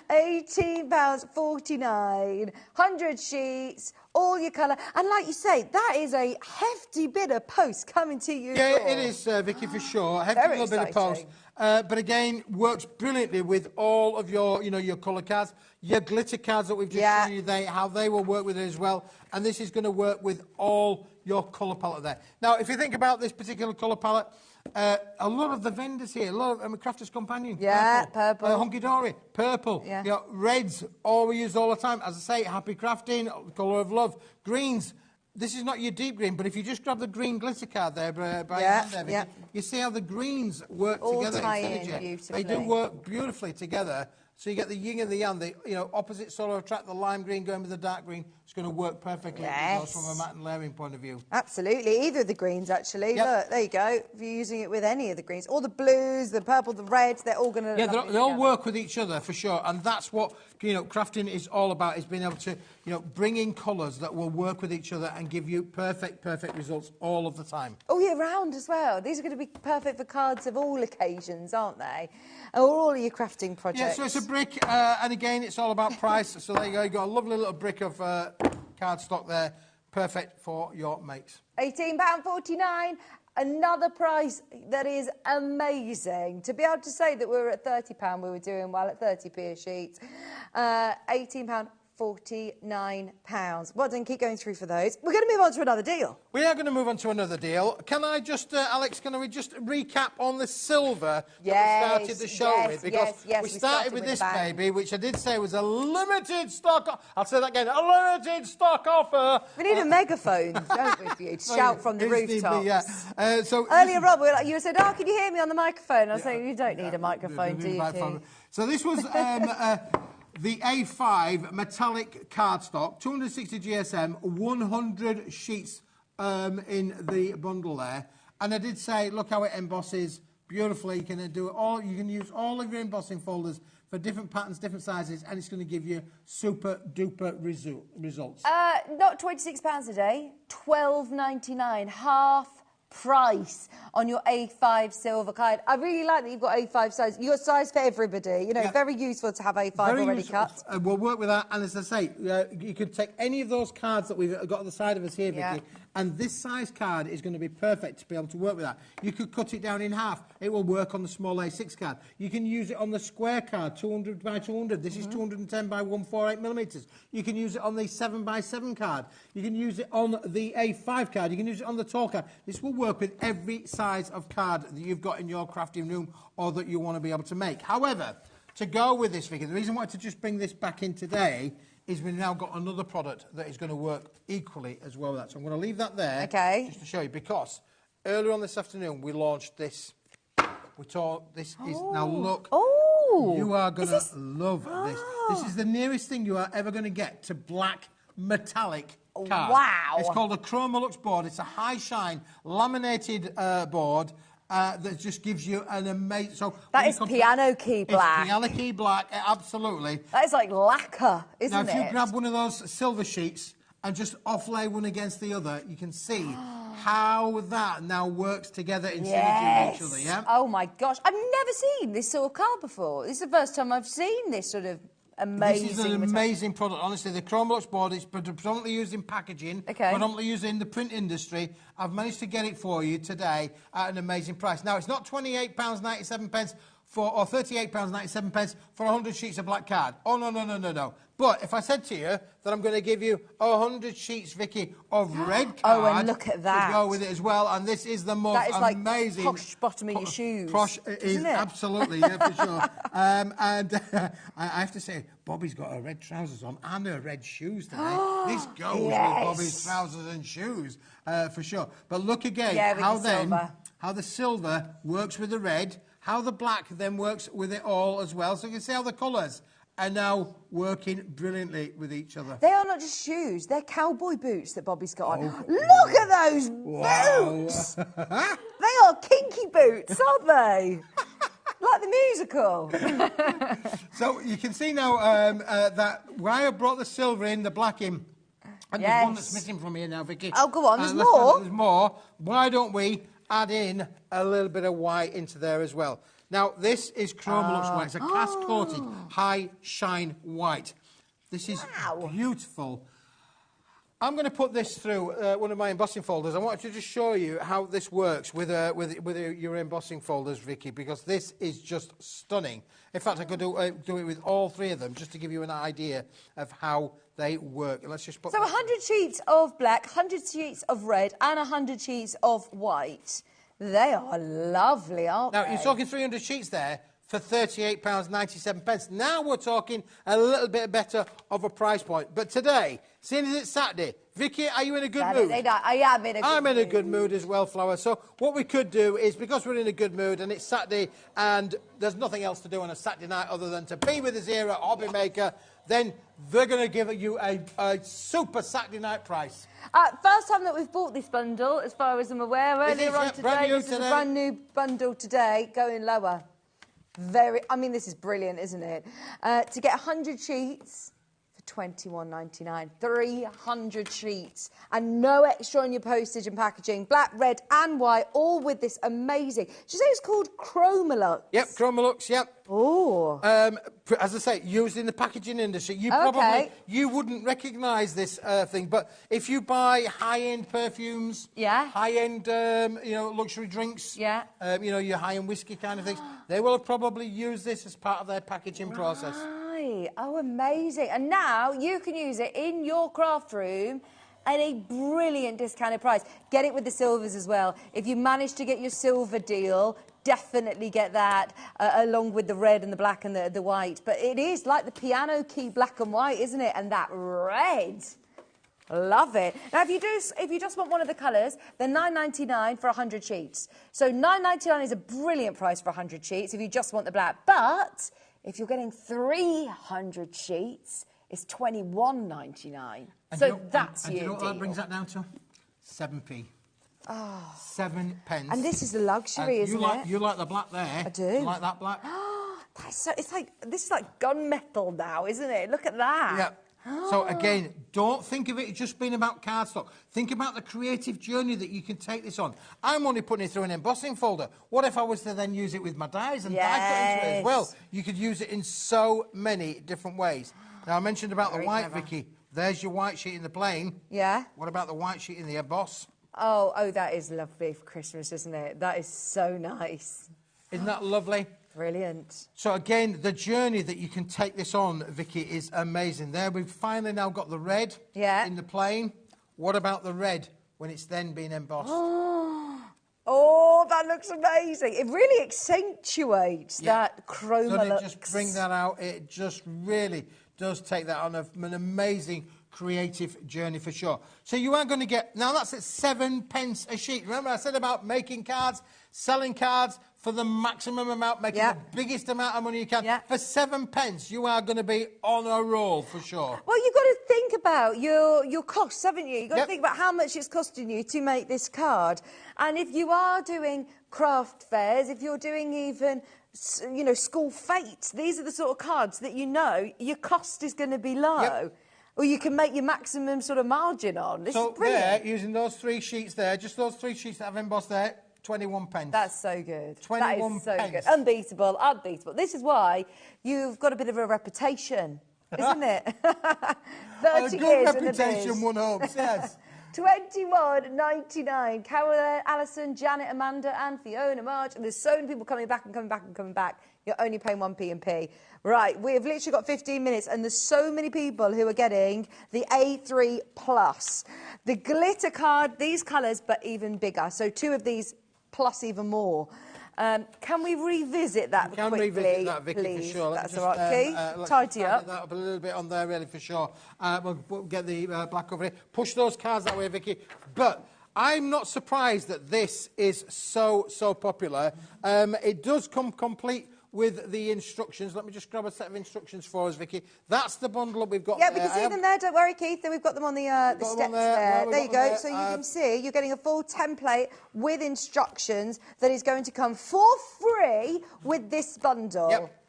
£18.49, 100 sheets, all your colour. And like you say, that is a hefty bit of post coming to you. Yeah, it is, Vicky, for sure. Hefty little bit of post. But again, works brilliantly with all of your, your colour cards, your glitter cards that we've just shown you, how they will work with it as well. And this is going to work with all your colour palette there. Now, if you think about this particular colour palette, a lot of the vendors here, a lot of Crafters Companion, purple. Hunky Dory, purple, reds, all we use all the time. As I say, Happy Crafting, Colour of Love, greens. This is not your deep green, but if you just grab the green glitter card there by your hand there, you see how the greens work together in synergy. They do work beautifully together. So you get the yin and the yang, the opposite sort of attract the lime green going with the dark green. It's going to work perfectly from a matte and layering point of view. Absolutely, either of the greens actually. Look, there you go. If you're using it with any of the greens, all the blues, the purple, the reds, they're all going to. Yeah, they all work with each other for sure, and that's what crafting is all about: is being able to bring in colours that will work with each other and give you perfect results all of the time. All year round as well. These are going to be perfect for cards of all occasions, aren't they? Or all of your crafting projects. Yeah, so it's a brick, and again, it's all about price. So there you go. You've got a lovely little brick of cardstock there, perfect for your makes. £18.49. Another price that is amazing. To be able to say that we were at £30, we were doing well at 30p a sheet. £18.49. Well done, keep going through for those. We're going to move on to another deal. We are going to move on to another deal. Can I just, Alex, can we just recap on the silver that we started the show with? Because we started with this baby, which I did say was a limited stock. I'll say that again, a limited stock offer. We need a megaphone, don't we, for you to shout from the rooftops. So earlier on, you said, "Oh, can you hear me on the microphone?" I was saying, "You don't need a microphone, do you?" So this was the A5 metallic cardstock, 260 GSM, 100 sheets in the bundle there. And I did say, look how it embosses beautifully. You can do it all. You can use all of your embossing folders for different patterns, different sizes, and it's going to give you super duper results. Not £26 a day, £12.99, half price on your A5 silver card. I really like that you've got A5 size. You've got size for everybody. Very useful to have A5 already cut. We'll work with that. And as I say, you could take any of those cards that we've got on the side of us here, Vicky, And this size card is going to be perfect to be able to work with that. You could cut it down in half. It will work on the small A6 card. You can use it on the square card, 200 by 200. This is 210 by 148 millimetres. You can use it on the 7 by 7 card. You can use it on the A5 card. You can use it on the tall card. This will work with every size of card that you've got in your crafting room or that you want to be able to make. However, to go with this, Vicky, the reason I wanted to just bring this back in today is we've now got another product that is going to work equally as well with that. So I'm going to leave that there just to show you, because earlier on this afternoon we launched this. We thought this is now look. You are going to love this. This is the nearest thing you are ever going to get to black metallic card. Wow. It's called a Chromolux board. It's a high shine laminated board. That just gives you an amazing... So that is piano key black. It's piano key black, absolutely. That is like lacquer, isn't it? Now, if you grab one of those silver sheets and just offlay one against the other, you can see how that now works together in synergy with each other, yeah? Oh, my gosh. I've never seen this sort of card before. This is the first time I've seen this sort of amazing... This is an amazing product. Honestly, the Chromolux board is predominantly used in packaging, predominantly used in the print industry. I've managed to get it for you today at an amazing price. Now, it's not £28.97 or £38.97 for 100 sheets of black card. Oh, no, no, no, no, no. But if I said to you that I'm going to give you 100 sheets, Vicky, of red card... Oh, and look at that. ...to go with it as well, and this is the most amazing... That is like posh bottom of your shoes. Posh, isn't it? Absolutely, yeah, for sure. And I have to say, Bobby's got her red trousers on and her red shoes today. This goes with Bobby's trousers and shoes, for sure. But look again, how the silver works with the red, how the black then works with it all as well. So you can see how the colours are now working brilliantly with each other. They are not just shoes, they're cowboy boots that Bobby's got on. Look at those boots! They are kinky boots, aren't they? Like the musical. So you can see now that why I brought the silver in, the black in, and there's one that's missing from here now, Vicky. Oh, go on, there's more. There's more. Why don't we add in a little bit of white into there as well? Now, this is Chromolux white. It's a cast-coated, high-shine white. This is beautiful. I'm going to put this through one of my embossing folders. I wanted to just show you how this works with your embossing folders, Vicky, because this is just stunning. In fact, I could do it with all three of them, just to give you an idea of how they work. Let's just put... So 100 sheets of black, 100 sheets of red, and 100 sheets of white. They are lovely, aren't they? Now, you're talking 300 sheets there for £38.97. Now we're talking a little bit better of a price point. But today, seeing as it's Saturday, Vicky, are you in a good mood? I am in a good mood. I'm in a good mood as well, Flower. So what we could do is, because we're in a good mood and it's Saturday and there's nothing else to do on a Saturday night other than to be with us here at HobbyMaker, then they're going to give you a super Saturday night price. First time that we've bought this bundle, as far as I'm aware. Earlier on today, this is a brand new bundle today, going lower. I mean, this is brilliant, isn't it? To get 100 sheets for £21.99, 300 sheets, and no extra on your postage and packaging. Black, red, and white, all with this amazing. Did you say it's called Chromolux? Yep, Chromolux. Yep. Oh. As I say, used in the packaging industry. You wouldn't recognise this thing, but if you buy high-end perfumes, high-end, luxury drinks, your high-end whiskey kind of things, they will probably use this as part of their packaging process. Oh, amazing. And now you can use it in your craft room at a brilliant discounted price. Get it with the silvers as well. If you manage to get your silver deal, definitely get that along with the red and the black and the white. But it is like the piano key black and white, isn't it? And that red. Love it. Now, if you just want one of the colours, then £9.99 for 100 sheets. So £9.99 is a brilliant price for 100 sheets if you just want the black. But if you're getting 300 sheets, it's £21.99. So that's your deal. Do you know what that brings that down to? 7p. Oh. 7 pence. And this is the luxury, isn't it? You like the black there. I do. You like that black? This is like gunmetal now, isn't it? Look at that. Yeah. So again, don't think of it just being about cardstock. Think about the creative journey that you can take this on. I'm only putting it through an embossing folder. What if I was to then use it with my dies and die cut into it as well? You could use it in so many different ways. Now, I mentioned about the white, Vicky. There's your white sheet in the plain. Yeah. What about the white sheet in the emboss? Oh, that is lovely for Christmas, isn't it? That is so nice. Isn't that lovely? Brilliant. So again, the journey that you can take this on, Vicky, is amazing. There, we've finally now got the red in the plain. What about the red when it's then been embossed? Oh, that looks amazing. It really accentuates that chroma Doesn't look. it just bring that out? It just really does take that on an amazing creative journey for sure. So you are going to get, now that's at 7 pence a sheet. Remember I said about making cards, selling cards for the maximum amount, making the biggest amount of money you can. For 7 pence, you are going to be on a roll for sure. Well, you've got to think about your costs, haven't you? You've got to think about how much it's costing you to make this card. And if you are doing craft fairs, if you're doing even, you know, school fetes, these are the sort of cards that you know your cost is going to be low. Or you can make your maximum sort of margin on. This is brilliant. There, using those 3 sheets there, just those 3 sheets that I've embossed there, 21 pence. That's so good. 21 that is so pence. good. Unbeatable, unbeatable. This is why you've got a bit of a reputation, isn't it? 30 a good years reputation, in the biz. one hopes, yes. £21.99. Caroline, Alison, Janet, Amanda and Fiona March. And there's so many people coming back and coming back and coming back. You're only paying 1p&p. Right, we've literally got 15 minutes and there's so many people who are getting the A3 Plus. The glitter card, these colours, but even bigger. So 2 of these plus even more. Can we revisit that quickly, Revisit that, Vicky, please? for sure. That's all right, Keith. Tidy up. That up a little bit on there, really, for sure. We'll get the black over here. Push those cards that way, Vicky. But I'm not surprised that this is so popular. It does come complete with the instructions. Let me just grab a set of instructions for us, Vicky. That's the bundle that we've got. Yeah, we can see them there. Don't worry, Keith. We've got them on the steps there. There you go. So you can see you're getting a full template with instructions that is going to come for free with this bundle. Yep.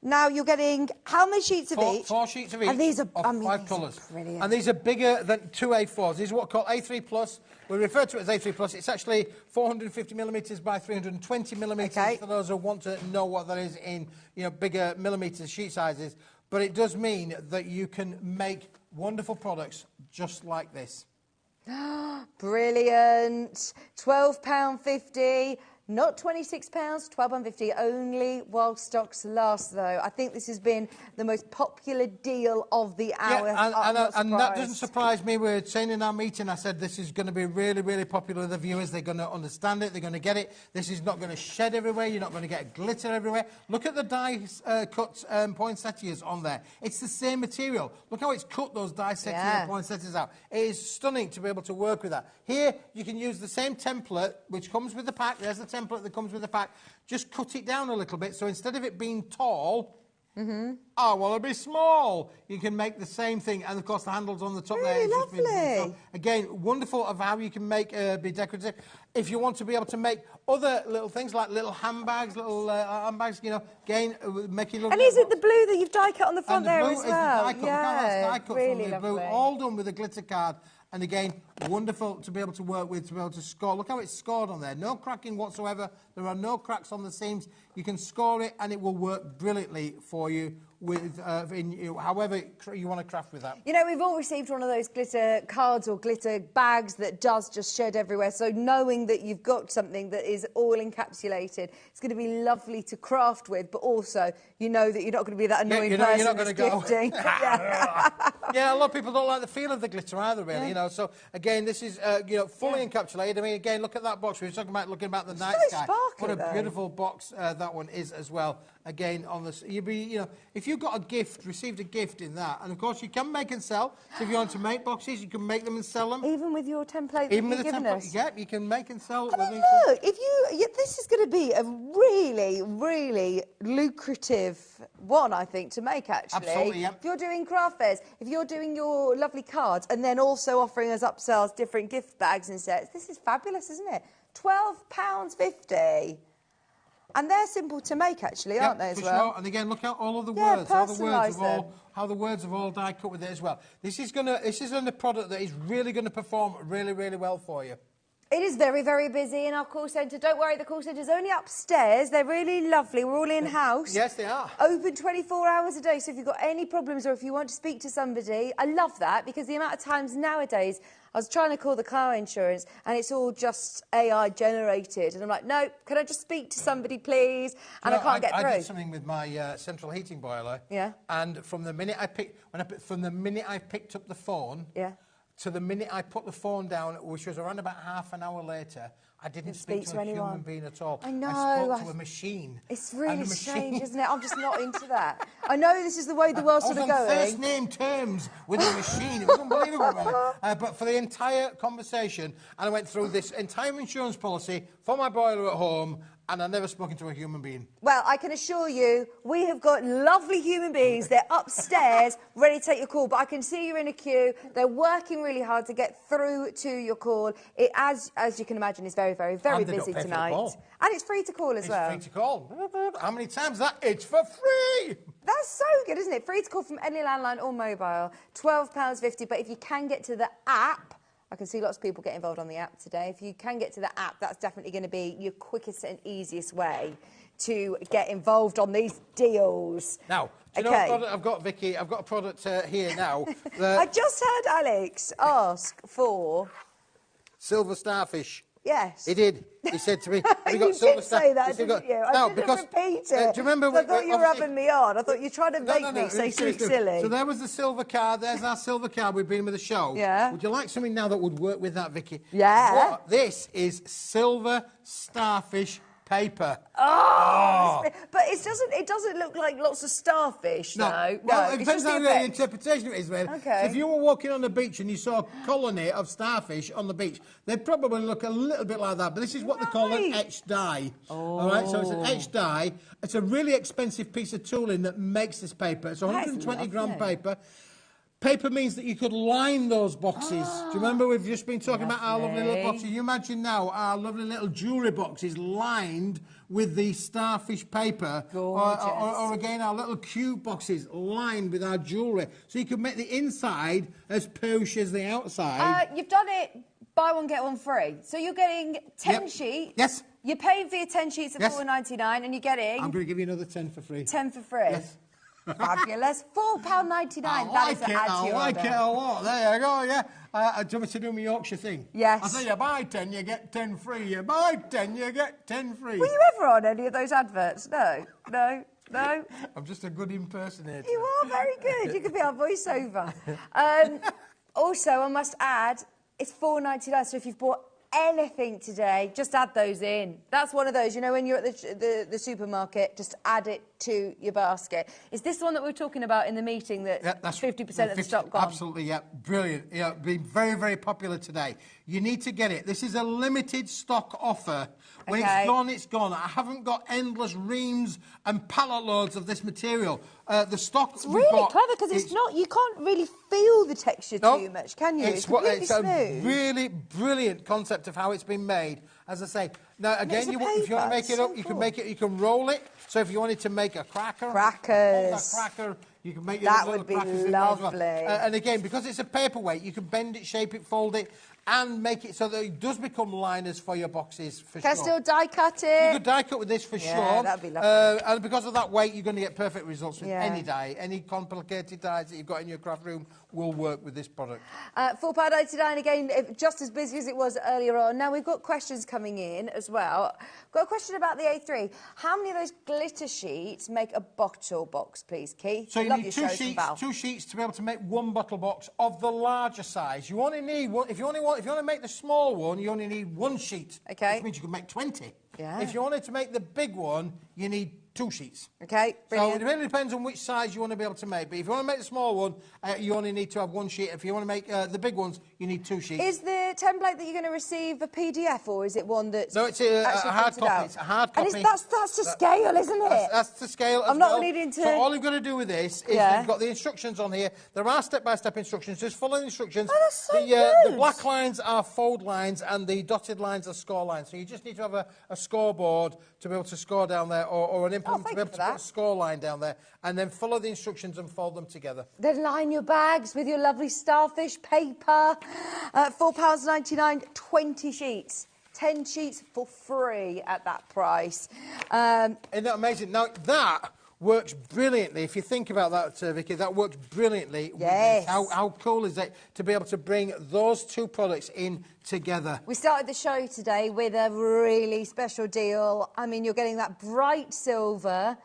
Now you're getting how many sheets of each? 4 sheets of each. And these are, of 5 colours. Brilliant. And these are bigger than 2 A4s. These are what are called A3 Plus. We refer to it as A3 Plus. It's actually 450 millimetres by 320 millimetres for those who want to know what that is in, you know, bigger millimetres sheet sizes. But it does mean that you can make wonderful products just like this. Brilliant. £12.50. Not £26, £12.50, only while stocks last, though. I think this has been the most popular deal of the hour. Yeah, and that doesn't surprise me. We were saying in our meeting, I said this is going to be really popular with the viewers. They're going to understand it. They're going to get it. This is not going to shed everywhere. You're not going to get glitter everywhere. Look at the die-cut poinsettias on there. It's the same material. Look how it's cut those die-cut poinsettias out. It is stunning to be able to work with that. Here, you can use the same template, which comes with the pack. There's the template that comes with the pack. Just cut it down a little bit, so instead of it being tall, I want to be small. You can make the same thing, and of course the handle's on the top there. Really lovely. So, again, wonderful of how you can make be decorative. If you want to be able to make other little things like little handbags, you know, again, making little. And is it the blue that you've die cut on the front there as well? And the blue is the die cut. Yeah, die cut really from the blue, lovely. all done with a glitter card. And again, wonderful to be able to work with, to be able to score. Look how it's scored on there. No cracking whatsoever. There are no cracks on the seams. You can score it and it will work brilliantly for you with however you want to craft with that. You know, we've all received one of those glitter cards or glitter bags that does just shed everywhere. So knowing that you've got something that is all encapsulated, it's going to be lovely to craft with, but also you know that you're not going to be that annoying person you're not going to go. gifting. Yeah, a lot of people don't like the feel of the glitter either, really. You know, so again, this is you know, fully encapsulated. I mean, again, look at that box. We were talking about looking about the night sky. What a beautiful box that one is as well. Again, on this, you know, if you've got a gift, received a gift in that, and of course you can make and sell. So if you want to make boxes, you can make them and sell them. Even with your template, even with the template, you can make and sell. I mean, look, if this is going to be a really lucrative one, I think, to make actually. Absolutely, yeah. If you're doing craft fairs, if you're doing your lovely cards, and then also offering us upsells, different gift bags and sets, this is fabulous, isn't it? £12.50. And they're simple to make, actually, aren't they, as well? Sure. And again, look at all of the words, how the words have all die cut with it as well. This is a product that is really going to perform really well for you. It is very, very busy in our call centre. Don't worry, the call centre's only upstairs. They're really lovely. We're all in-house. Yes, they are. Open 24 hours a day. So if you've got any problems or if you want to speak to somebody, I love that because the amount of times nowadays, I was trying to call the car insurance and it's all just AI generated. And I'm like, no, can I just speak to somebody, please? And I can't get through. I did something with my central heating boiler. Yeah. And from the minute I picked up the phone... Yeah. To the minute I put the phone down, which was around about half an hour later, I didn't speak to a human being at all. I know. I spoke to a machine. It's really strange, isn't it? I'm just not into that. I know this is the way the world's sort of going. I was on first name terms with a machine. It was unbelievable, really. But for the entire conversation, and I went through this entire insurance policy for my boiler at home, and I've never spoken to a human being. Well, I can assure you, we have got lovely human beings. They're upstairs, ready to take your call. But I can see you're in a queue. They're working really hard to get through to your call. It, as you can imagine, is very, very, very busy tonight. And it's free to call as well. It's free to call. How many times is that? It's for free. That's so good, isn't it? Free to call from any landline or mobile. £12.50. But if you can get to the app... I can see lots of people get involved on the app today. If you can get to the app, that's definitely going to be your quickest and easiest way to get involved on these deals. Now, do you know what product I've got, Vicky? I've got a product here now. I just heard Alex ask for... Silver starfish. Yes. He did. He said to me, you did say that, didn't you? I didn't repeat it. Do you remember... I thought you were having me on. I thought you were trying to make me say something silly. So there was the silver card. There's our silver card we've been with the show. Yeah. Would you like something now that would work with that, Vicky? Yeah. This is silver starfish paper. Oh! But it doesn't look like lots of starfish, no. though. Well, it it's depends just on the interpretation of it is, man. Okay. So if you were walking on the beach and you saw a colony of starfish on the beach, they'd probably look a little bit like that. But this is what they call an etched die. Oh. All right, so it's an etched die. It's a really expensive piece of tooling that makes this paper. It's 120-gram paper. Paper means that you could line those boxes. Do you remember we've just been talking about our lovely little boxes? You imagine now our lovely little jewellery boxes lined with the starfish paper. Or again, our little cube boxes lined with our jewellery. So you could make the inside as posh as the outside. You've done it, buy one, get one free. So you're getting 10 sheets. Yes. You're paying for your 10 sheets at $4.99 and you're getting... I'm going to give you another 10 for free. 10 for free? Yes. Fabulous. £4.99. I like it a lot. There you go, yeah. Do you want me to do my Yorkshire thing? Yes. I say you buy 10, you get 10 free. You buy 10, you get 10 free. Were you ever on any of those adverts? No. I'm just a good impersonator. You are very good. You could be our voiceover. Also, I must add, it's $4.99, so if you've bought anything today, just add those in. That's one of those, you know, when you're at the supermarket, just add it to your basket. Is this the one that we were talking about in the meeting that that's 50% of the stock gone? Absolutely, yeah. Brilliant. Yeah, been very, very popular today. You need to get it. This is a limited stock offer. When it's gone, it's gone. I haven't got endless reams and pallet loads of this material. The stock it's really clever because it's not. You can't really feel the texture too much, can you? It's completely smooth. A really brilliant concept of how it's been made. As I say, now again, if you want to make it up, you can make it. You can roll it. So if you wanted to make a cracker, you can make that would be lovely. And again, because it's a paperweight, you can bend it, shape it, fold it, and make it so that it does become liners for your boxes for sure. Can I still die cut it? You could die cut with this for sure. Yeah, that'd be lovely. And because of that weight, you're going to get perfect results with any die. Any complicated dies that you've got in your craft room will work with this product. £4.99 again, just as busy as it was earlier on. Now we've got questions coming in as well. Got a question about the A3. How many of those glitter sheets make a bottle box, please, Keith? So you need two sheets to be able to make one bottle box of the larger size. You only need one. If you want to make the small one, you only need one sheet. Okay. Which means you can make 20. Yeah. If you wanted to make the big one, you need 2 sheets. Okay, brilliant. So it really depends on which size you want to be able to make. But if you want to make the small one, you only need to have 1 sheet. If you want to make the big ones, you need 2 sheets. Is the template that you're going to receive a PDF or is it one that's No, it's a hard copy. Out? It's a hard copy. And that's to scale, isn't it? That's to scale as I'm not needing to... So all you've got to do with this is you've got the instructions on here. There are step-by-step instructions. Just follow the instructions. Oh, that's so good. The black lines are fold lines and the dotted lines are score lines. So you just need to have a scoreboard to be able to score down there or an for them to be able to put a score line down there, and then follow the instructions and fold them together. Then line your bags with your lovely starfish paper. £4.99, 20 sheets. 10 sheets for free at that price. Isn't that amazing? Now, that works brilliantly. If you think about that, Vicky, that works brilliantly. Yes. How cool is it to be able to bring those two products in together? We started the show today with a really special deal. I mean, you're getting that bright silver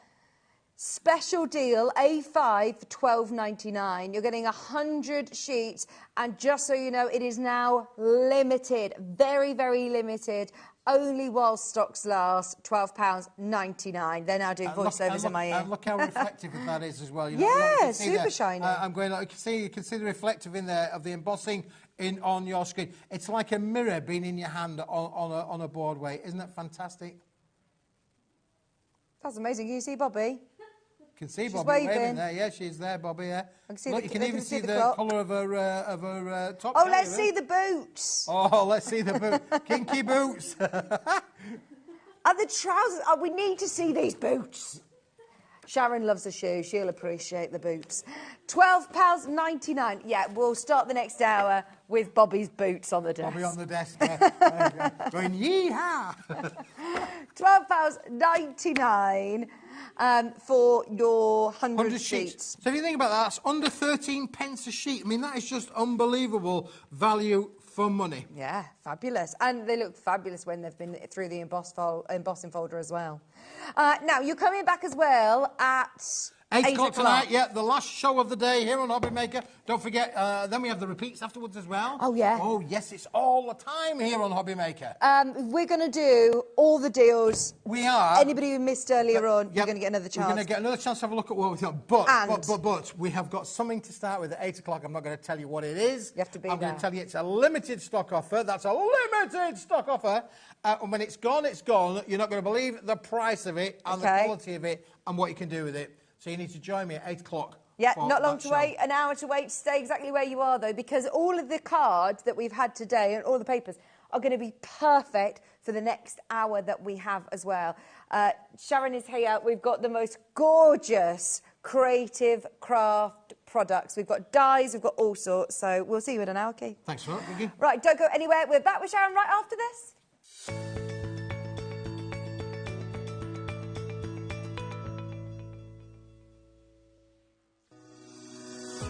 special deal, A5 for £12.99. You're getting 100 sheets, and just so you know, it is now limited, very, very limited. Only while stocks last, £12.99. They're now doing voiceovers in my ear. And look how reflective that is as well. You know, yeah, super shiny. I'm going. You can see the reflective in there of the embossing on your screen. It's like a mirror being in your hand on a board weight. Isn't that fantastic? That's amazing. Can you see Bobby? You can see she's Bobby waving there. Yeah, she's there, Bobby. Yeah. Look, you can even see the colour of her top. Oh, let's see the boots. Oh, let's see the boots. Kinky boots. And the trousers. Oh, we need to see these boots. Sharon loves a shoe. She'll appreciate the boots. £12.99. Yeah, we'll start the next hour with Bobby's boots on the desk. Bobby on the desk. Going, yeehaw. £12.99 for your 100 sheets. So if you think about that, that's under 13 pence a sheet. I mean, that is just unbelievable value for money. Yeah, fabulous. And they look fabulous when they've been through the embossing folder as well. Now, you're coming back as well at 8 o'clock tonight, yeah, the last show of the day here on HobbyMaker. Don't forget, then we have the repeats afterwards as well. Oh, yeah. Oh, yes, it's all the time here on HobbyMaker. We're going to do all the deals. We are. Anybody who missed earlier on, you're going to get another chance. We're going to get another chance to have a look at what we've done. But we have got something to start with at 8 o'clock. I'm not going to tell you what it is. You have to be I'm going to tell you it's a limited stock offer. That's a limited stock offer. And when it's gone, it's gone. You're not going to believe the price of it and the quality of it and what you can do with it. So you need to join me at 8 o'clock. Yeah, not long to wait, an hour to wait. Stay exactly where you are, though, because all of the cards that we've had today and all the papers are going to be perfect for the next hour that we have as well. Sharon is here. We've got the most gorgeous creative craft products. We've got dies, we've got all sorts. So we'll see you in an hour, Keith. Thanks for that, Vicky. Right, don't go anywhere. We're back with Sharon right after this.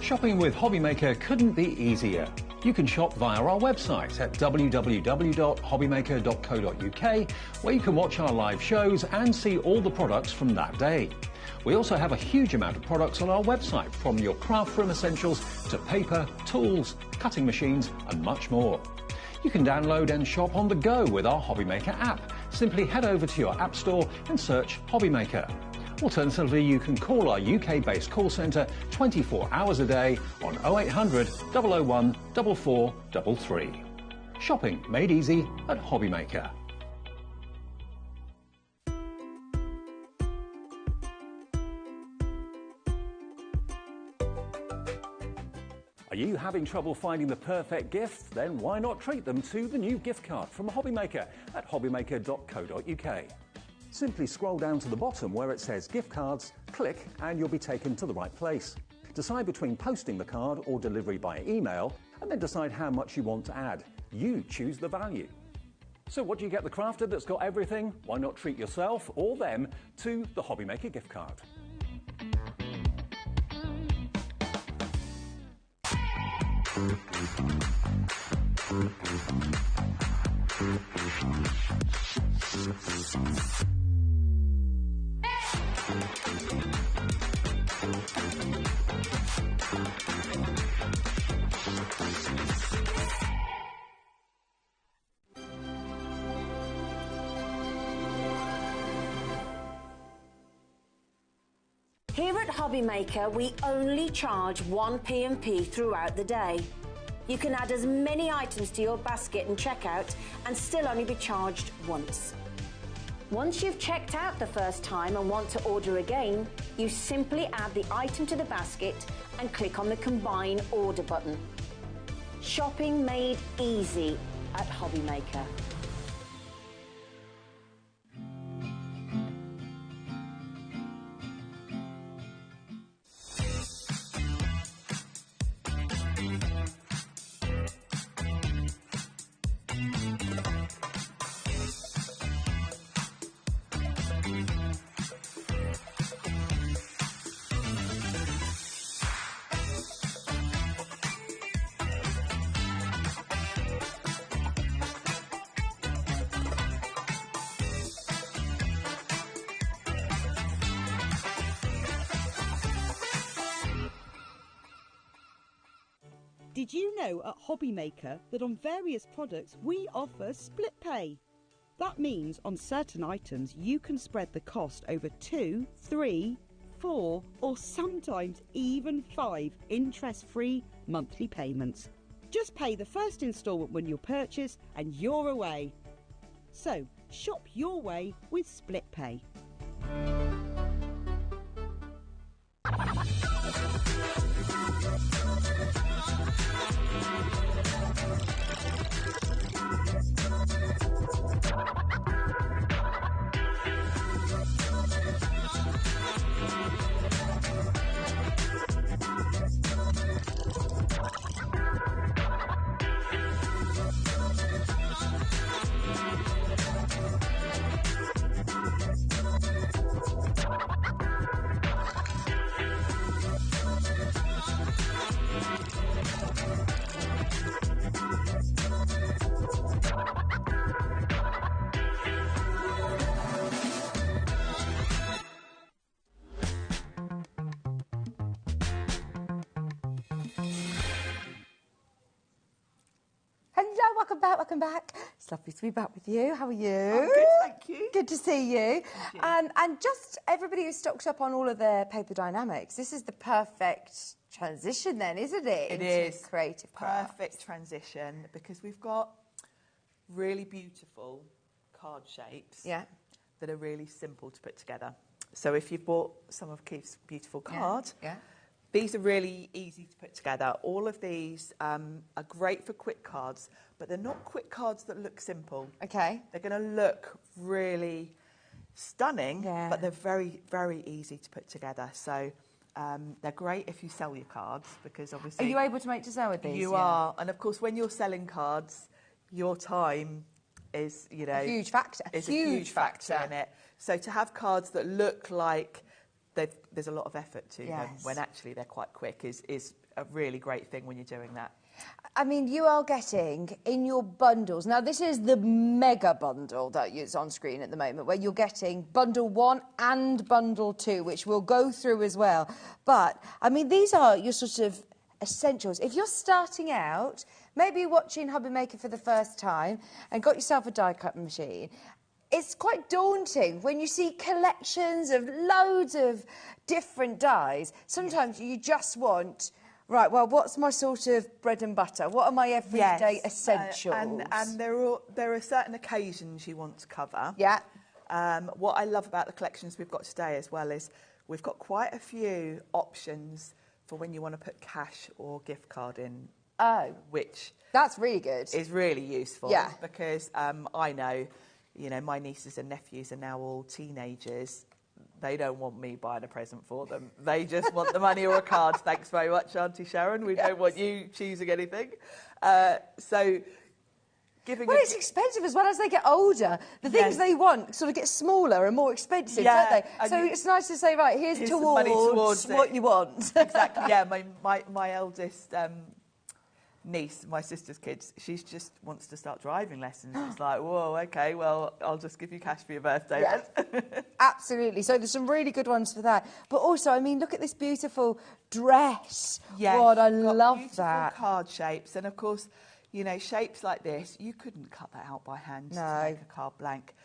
Shopping with HobbyMaker couldn't be easier. You can shop via our website at www.hobbymaker.co.uk, where you can watch our live shows and see all the products from that day. We also have a huge amount of products on our website, from your craft room essentials to paper, tools, cutting machines and much more. You can download and shop on the go with our HobbyMaker app. Simply head over to your app store and search HobbyMaker. Alternatively, you can call our UK-based call centre 24 hours a day on 0800 001 4433. Shopping made easy at HobbyMaker. Are you having trouble finding the perfect gift? Then why not treat them to the new gift card from HobbyMaker at hobbymaker.co.uk. Simply scroll down to the bottom where it says gift cards, click and you'll be taken to the right place. Decide between posting the card or delivery by email, and then decide how much you want to add. You choose the value. So what do you get the crafter that's got everything? Why not treat yourself or them to the HobbyMaker gift card? Here at HobbyMaker, we only charge one P&P throughout the day. You can add as many items to your basket and checkout and still only be charged once. Once you've checked out the first time and want to order again, you simply add the item to the basket and click on the Combine Order button. Shopping made easy at HobbyMaker. Did you know at HobbyMaker that on various products we offer split pay? That means on certain items you can spread the cost over 2, 3, 4 or sometimes even 5 interest-free monthly payments. Just pay the first instalment when you purchase and you're away. So, shop your way with split pay. Welcome back. It's lovely to be back with you. How are you? I'm good, thank you. Good to see you. And just everybody who's stocked up on all of their paper dynamics, this is the perfect transition then, isn't it? It into is. Creative craft. Perfect transition because we've got really beautiful card shapes that are really simple to put together. So if you've bought some of Keith's beautiful cards, these are really easy to put together. All of these are great for quick cards, but they're not quick cards that look simple. Okay. They're going to look really stunning, but they're very, very easy to put together. So they're great if you sell your cards because obviously... Are you able to make to sell with these? You are. And of course, when you're selling cards, your time is, you know... A huge factor. Is a huge factor in it. So to have cards that look like there's a lot of effort to them when actually they're quite quick is a really great thing when you're doing that. I mean, you are getting in your bundles. Now, this is the mega bundle that is on screen at the moment, where you're getting bundle 1 and bundle 2, which we'll go through as well. But, I mean, these are your sort of essentials. If you're starting out, maybe watching HobbyMaker for the first time and got yourself a die-cut machine, it's quite daunting when you see collections of loads of different dies. Sometimes you just want... Right, well, what's my sort of bread and butter? What are my everyday essentials? And there are certain occasions you want to cover. Yeah. What I love about the collections we've got today as well is we've got quite a few options for when you want to put cash or gift card in. Oh. Which... That's really good. Is really useful. Yeah. Because I know, you know, my nieces and nephews are now all teenagers. They don't want me buying a present for them. They just want the money or a card. Thanks very much, Auntie Sharon. We don't want you choosing anything. So giving... Well, it's expensive as well as they get older. The things they want sort of get smaller and more expensive, don't they? So it's nice to say, right, here's towards what you want. Exactly, yeah. My eldest... niece, my sister's kids, she just wants to start driving lessons. It's like, whoa, okay, well, I'll just give you cash for your birthday then. Absolutely. So there's some really good ones for that. But also, I mean, look at this beautiful dress. Yes, God, I love that. Card shapes. And of course, you know, shapes like this, you couldn't cut that out by hand to make a card blank.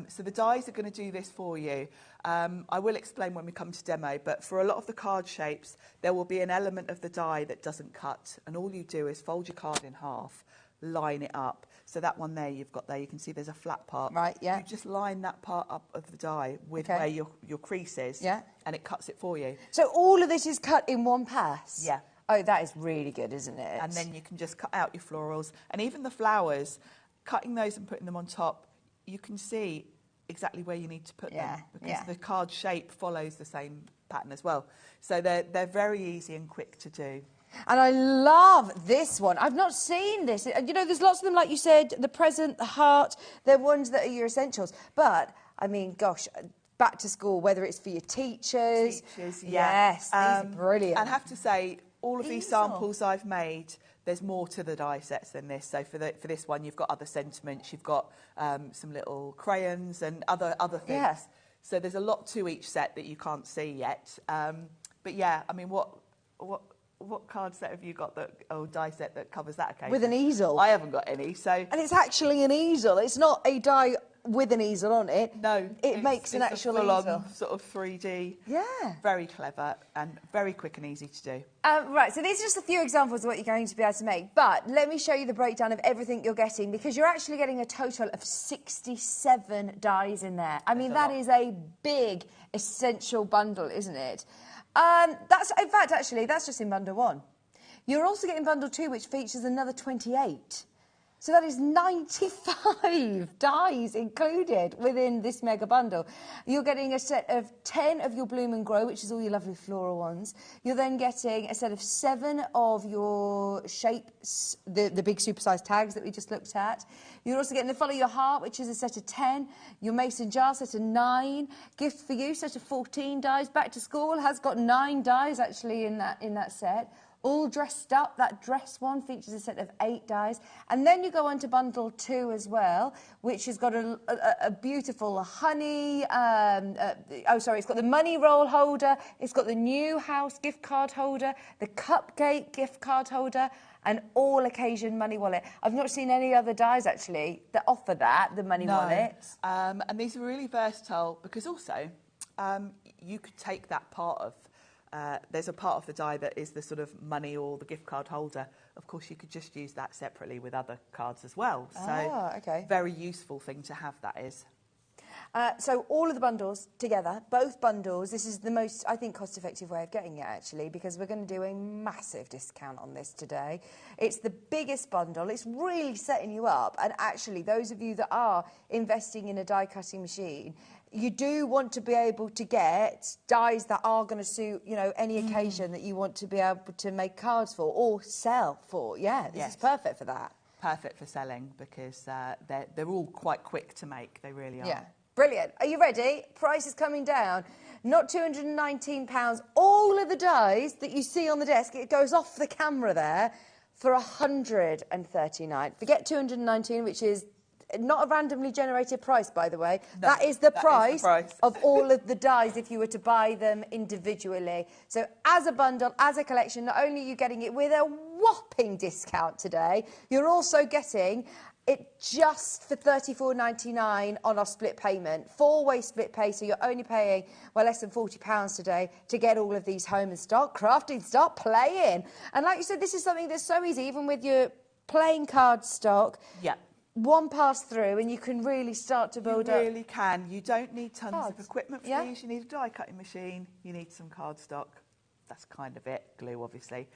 So the dies are going to do this for you. I will explain when we come to demo, but for a lot of the card shapes, there will be an element of the die that doesn't cut. And all you do is fold your card in half, line it up. So that one there you've got there, you can see there's a flat part. Right, yeah. You just line that part up of the die with where your crease is, and it cuts it for you. So all of this is cut in one pass? Yeah. Oh, that is really good, isn't it? And then you can just cut out your florals. And even the flowers, cutting those and putting them on top, you can see exactly where you need to put them because the card shape follows the same pattern as well. So they're very easy and quick to do. And I love this one. I've not seen this. You know, there's lots of them, like you said, the present, the heart. They're ones that are your essentials. But, I mean, gosh, back to school, whether it's for your teachers. Yes, these are brilliant. And I have to say, all of these samples I've made, there's more to the die sets than this. So for this one, you've got other sentiments, you've got some little crayons and other things. Yeah. So there's a lot to each set that you can't see yet. But yeah, I mean, what what card set have you got or die set that covers that occasion? With an easel. I haven't got any, so... And it's actually an easel. It's not a die with an easel on it. No. It makes an actual full-on sort of 3D. Yeah. Very clever and very quick and easy to do. Right, so these are just a few examples of what you're going to be able to make. But let me show you the breakdown of everything you're getting, because you're actually getting a total of 67 dies in there. I mean, that is a big, essential bundle, isn't it? In fact, actually, that's just in bundle 1. You're also getting bundle 2, which features another 28. So that is 95 dies included within this mega bundle. You're getting a set of 10 of your Bloom and Grow, which is all your lovely floral ones. You're then getting a set of 7 of your shapes, the big supersized tags that we just looked at. You're also getting the Follow Your Heart, which is a set of 10. Your Mason Jar set of 9. Gift for You set of 14 dies. Back to School has got 9 dies actually in that set. All Dressed Up, that dress one features a set of 8 dies. And then you go on to bundle 2 as well, which has got a beautiful honey, it's got the money roll holder, it's got the New House gift card holder, the Cupcake gift card holder, and all occasion money wallet. I've not seen any other dies actually that offer that, the money wallet. And these are really versatile because also you could take that part of there's a part of the die that is the sort of money or the gift card holder. Of course, you could just use that separately with other cards as well. So, okay. Very useful thing to have, that is. So all of the bundles together, both bundles, this is the most, I think, cost-effective way of getting it, actually, because we're going to do a massive discount on this today. It's the biggest bundle. It's really setting you up. And actually, those of you that are investing in a die-cutting machine, you do want to be able to get dies that are going to suit, you know, any occasion that you want to be able to make cards for or sell for. Yeah, this is perfect for that. Perfect for selling because they're all quite quick to make. They really are. Yeah. Brilliant. Are you ready? Price is coming down. Not £219. All of the dies that you see on the desk, it goes off the camera there, for £139. Forget 219, which is not a randomly generated price, by the way. No, that is the price of all of the dies if you were to buy them individually. So as a bundle, as a collection, not only are you getting it with a whopping discount today, you're also getting it just for $34.99 on our split payment. 4-way split pay, so you're only paying, well, less than £40 today to get all of these home and start crafting, start playing. And like you said, this is something that's so easy, even with your plain cardstock. Yeah. One pass through and you can really start to build up. You really can. You don't need tons of equipment for these. You need a die cutting machine. You need some cardstock. That's kind of it. Glue, obviously.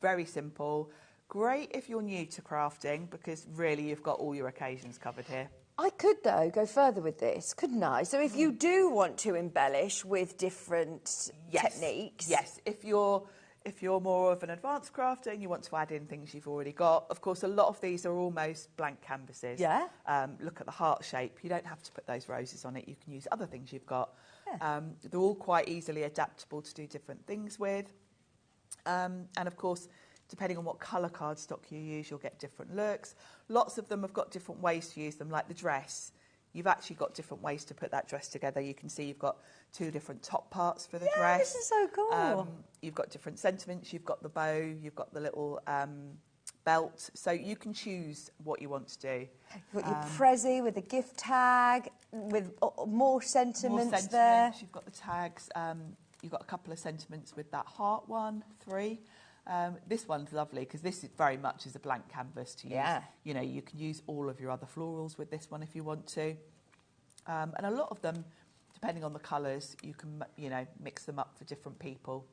Very simple. Great if you're new to crafting because really you've got all your occasions covered here. I could, though, go further with this, couldn't I? So if you do want to embellish with different techniques... Yes, if you're more of an advanced crafter and you want to add in things you've already got, of course, a lot of these are almost blank canvases. Yeah. Look at the heart shape. You don't have to put those roses on it. You can use other things you've got. Yeah. They're all quite easily adaptable to do different things with. And, of course, depending on what colour cardstock you use, you'll get different looks. Lots of them have got different ways to use them, like the dress. You've actually got different ways to put that dress together. You can see you've got 2 different top parts for the dress. This is so cool. You've got different sentiments. You've got the bow. You've got the little belt. So you can choose what you want to do. You've got your Prezi with the gift tag, with more sentiments there. You've got the tags. You've got a couple of sentiments with that heart one, 3. This one's lovely because this is very much is a blank canvas to use. Yeah. You know, you can use all of your other florals with this one if you want to. And a lot of them, depending on the colours, you can, you know, mix them up for different people.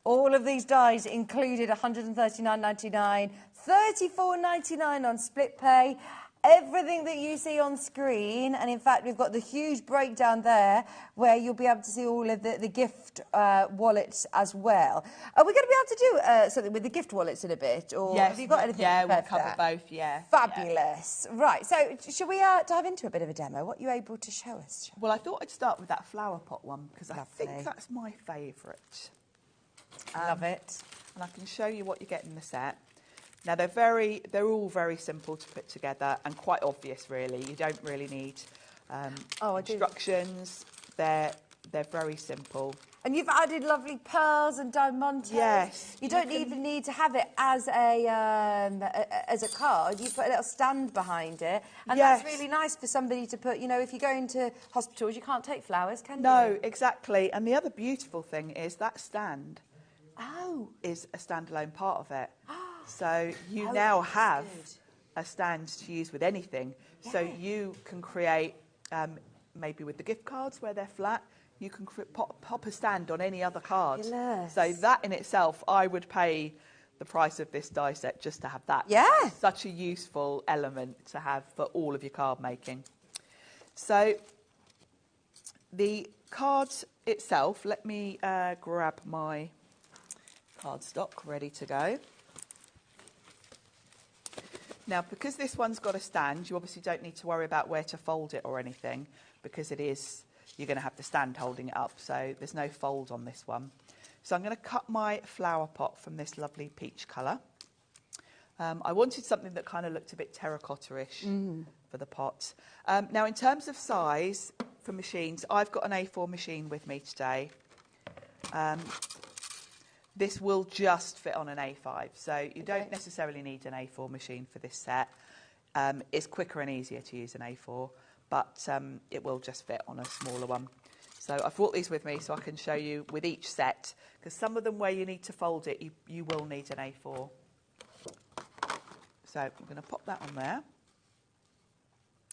All of these dies included $139.99, $34.99 on split pay. Everything that you see on screen, and in fact we've got the huge breakdown there where you'll be able to see all of the gift wallets as well. Are we going to be able to do something with the gift wallets in a bit? Or yes, have you got anything? Yeah, we'll cover both, yeah. Fabulous. Yeah. Right, so should we dive into a bit of a demo? What are you able to show us? Well, I thought I'd start with that flower pot one because I think that's my favourite. Love it. And I can show you what you get in the set. Now, they're all very simple to put together and quite obvious, really. You don't really need instructions. They're very simple. And you've added lovely pearls and diamantes. Yes. You don't even need to have it as a card. You put a little stand behind it. And Yes. that's really nice for somebody to put, you know, if you go into hospitals, you can't take flowers, can you? No, exactly. And the other beautiful thing is that stand Oh. is a standalone part of it. So you now have a stand to use with anything. So you can create, maybe with the gift cards where they're flat, you can pop a stand on any other card. Fabulous. So that in itself, I would pay the price of this die set just to have that. Yeah. Such a useful element to have for all of your card making. So the card itself, let me grab my cardstock ready to go. Now, because this one's got a stand, you obviously don't need to worry about where to fold it or anything, because you're going to have the stand holding it up, so there's no fold on this one. So I'm going to cut my flower pot from this lovely peach colour. I wanted something that kind of looked a bit terracotta-ish for the pot. Now, in terms of size for machines, I've got an A4 machine with me today. This will just fit on an A5, so you don't necessarily need an A4 machine for this set. It's quicker and easier to use an A4, but it will just fit on a smaller one. So I've brought these with me so I can show you with each set, because some of them where you need to fold it, you will need an A4. So I'm going to pop that on there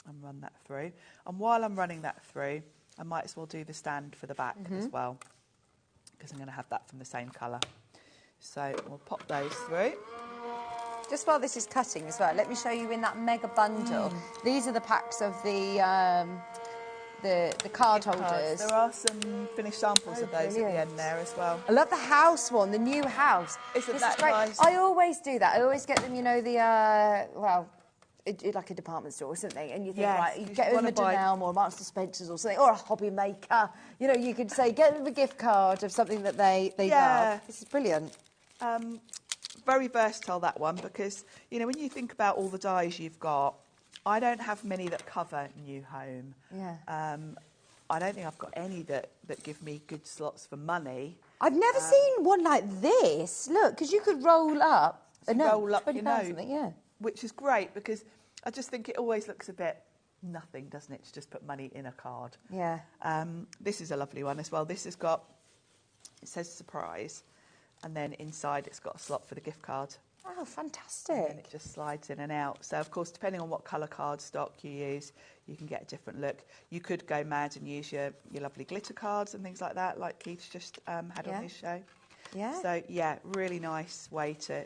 and run that through. And while I'm running that through, I might as well do the stand for the back as well, because I'm going to have that from the same colour. So we'll pop those through. Just while this is cutting as well, let me show you in that mega bundle. These are the packs of the card holders. There are some finished samples of those at the end there as well. I love the house one, the new house. Isn't this that is great. nice? I always do that. I always get them, you know, like a department store or something, and you think, right, you get them a Dunelm or a Marks and Spencer's or something, or a HobbyMaker. You know, you could say, get them a gift card of something that they love. This is brilliant. Very versatile, that one, because, you know, when you think about all the dies you've got, I don't have many that cover New Home. Yeah. I don't think I've got any that give me good slots for money. I've never seen one like this. Look, because you could roll up a note, roll up your note, something, yeah. Which is great, because I just think it always looks a bit nothing, doesn't it, to just put money in a card. Yeah. This is a lovely one as well. This has got, it says surprise, and then inside it's got a slot for the gift card. Oh, fantastic. And it just slides in and out. So, of course, depending on what colour cardstock you use, you can get a different look. You could go mad and use your lovely glitter cards and things like that, like Keith's just had on his show. Yeah. So, yeah, really nice way to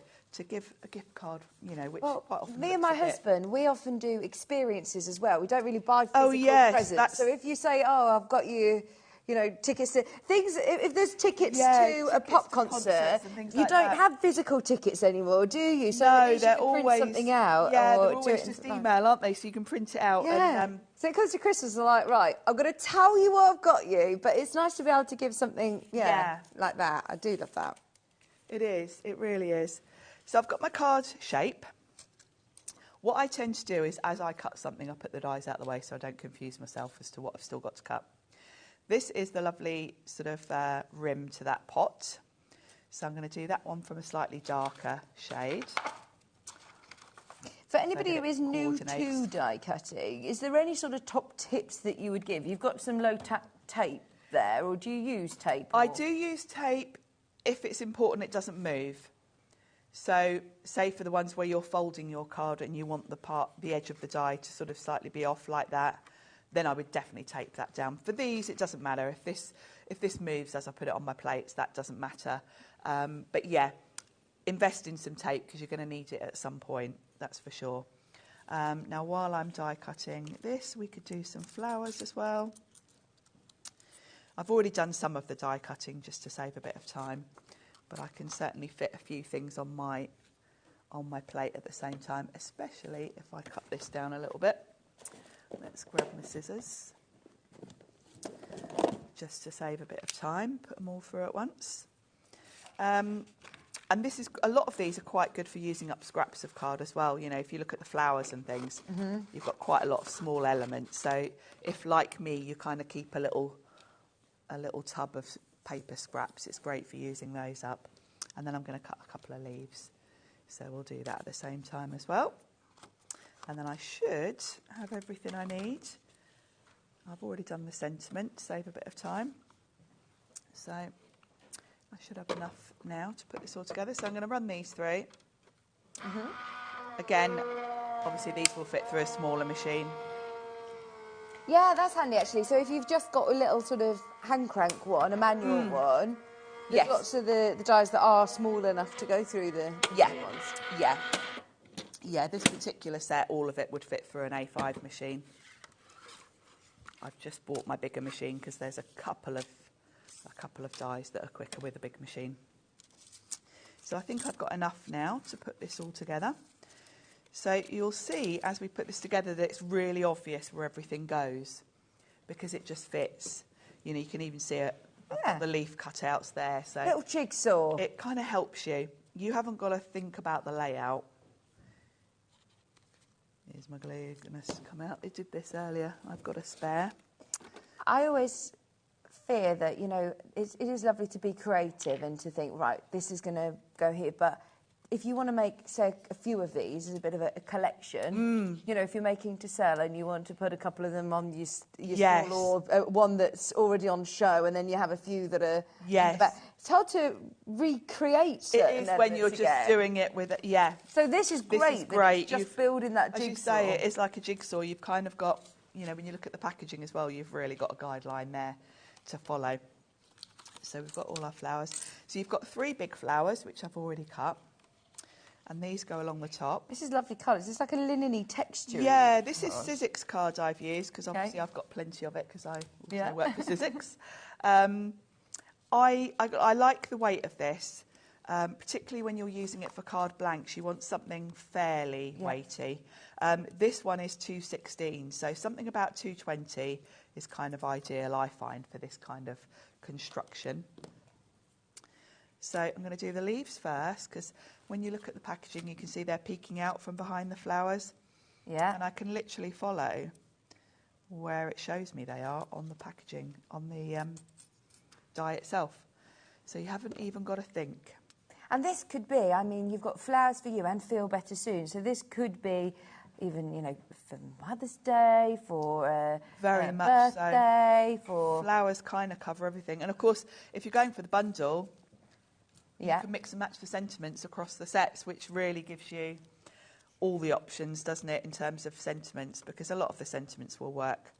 give a gift card, you know, which quite often me and my husband, we often do experiences as well. We don't really buy physical presents. So if you say, oh, I've got you, you know, tickets to things, if there's tickets to a pop concert, you don't have physical tickets anymore, do you? So no, you they're can always print something out. Yeah, or they're always just email, aren't they? So you can print it out. Yeah. And, so it comes to Christmas, and like, right, I'm going to tell you what I've got you, but it's nice to be able to give something, like that. I do love that. It is. It really is. So I've got my card shape. What I tend to do is, as I cut something, I put the dies out of the way so I don't confuse myself as to what I've still got to cut. This is the lovely sort of rim to that pot. So I'm going to do that one from a slightly darker shade. For anybody who is new to die cutting, is there any sort of top tips that you would give? You've got some low tape there, or do you use tape? I do use tape if it's important it doesn't move. So, say for the ones where you're folding your card and you want the edge of the die to sort of slightly be off like that, then I would definitely tape that down. For these, it doesn't matter. If this moves as I put it on my plates, that doesn't matter. But yeah, invest in some tape because you're going to need it at some point, that's for sure. Now, while I'm die cutting this, we could do some flowers as well. I've already done some of the die cutting just to save a bit of time, but I can certainly fit a few things on my plate at the same time, especially if I cut this down a little bit. Let's grab my scissors just to save a bit of time, put them all through at once. And this is, a lot of these are quite good for using up scraps of card as well. You know, if you look at the flowers and things, you've got quite a lot of small elements. So if, like me, you kind of keep a little tub of paper scraps. It's great for using those up. And then I'm going to cut a couple of leaves. So we'll do that at the same time as well. And then I should have everything I need. I've already done the sentiment to save a bit of time. So I should have enough now to put this all together. So I'm going to run these through. Again, obviously these will fit through a smaller machine. Yeah, that's handy actually. So if you've just got a little sort of hand crank one, a manual one, there's lots of the dies that are small enough to go through the ones. Yeah. Yeah, this particular set, all of it would fit through an A5 machine. I've just bought my bigger machine because there's a couple of dies that are quicker with a big machine. So I think I've got enough now to put this all together. So you'll see as we put this together that it's really obvious where everything goes because it just fits. You know, you can even see it. I've got the leaf cutouts there. So little jigsaw. It kind of helps you. You haven't got to think about the layout. Here's my glue going to come out. It did this earlier. I've got a spare. I always fear that, you know, it is lovely to be creative and to think, right, this is going to go here. But if you want to make, say, a few of these as a bit of a collection, you know, if you're making to sell and you want to put a couple of them on your stall or one that's already on show and then you have a few that are... It's hard to recreate certain It is when you're just doing it with it, So this is great. This is great. Just building that jigsaw. As you say, it is like a jigsaw. You've kind of got, you know, when you look at the packaging as well, you've really got a guideline there to follow. So we've got all our flowers. So you've got 3 big flowers, which I've already cut. And these go along the top. This is lovely colours. It's like a linen-y texture. Yeah, this is Sizzix card I've used because obviously I've got plenty of it because I also work for Sizzix. I like the weight of this, particularly when you're using it for card blanks. You want something fairly weighty. This one is 216, so something about 220 is kind of ideal, I find, for this kind of construction. So I'm going to do the leaves first because when you look at the packaging, you can see they're peeking out from behind the flowers. Yeah. And I can literally follow where it shows me they are on the packaging, on the die itself. So you haven't even got to think. And this could be, I mean, you've got flowers for you and feel better soon. So this could be even, you know, for Mother's Day, for very much birthday, so. for... Flowers kind of cover everything. And of course, if you're going for the bundle, you can mix and match the sentiments across the sets, which really gives you all the options, doesn't it, in terms of sentiments, because a lot of the sentiments will work.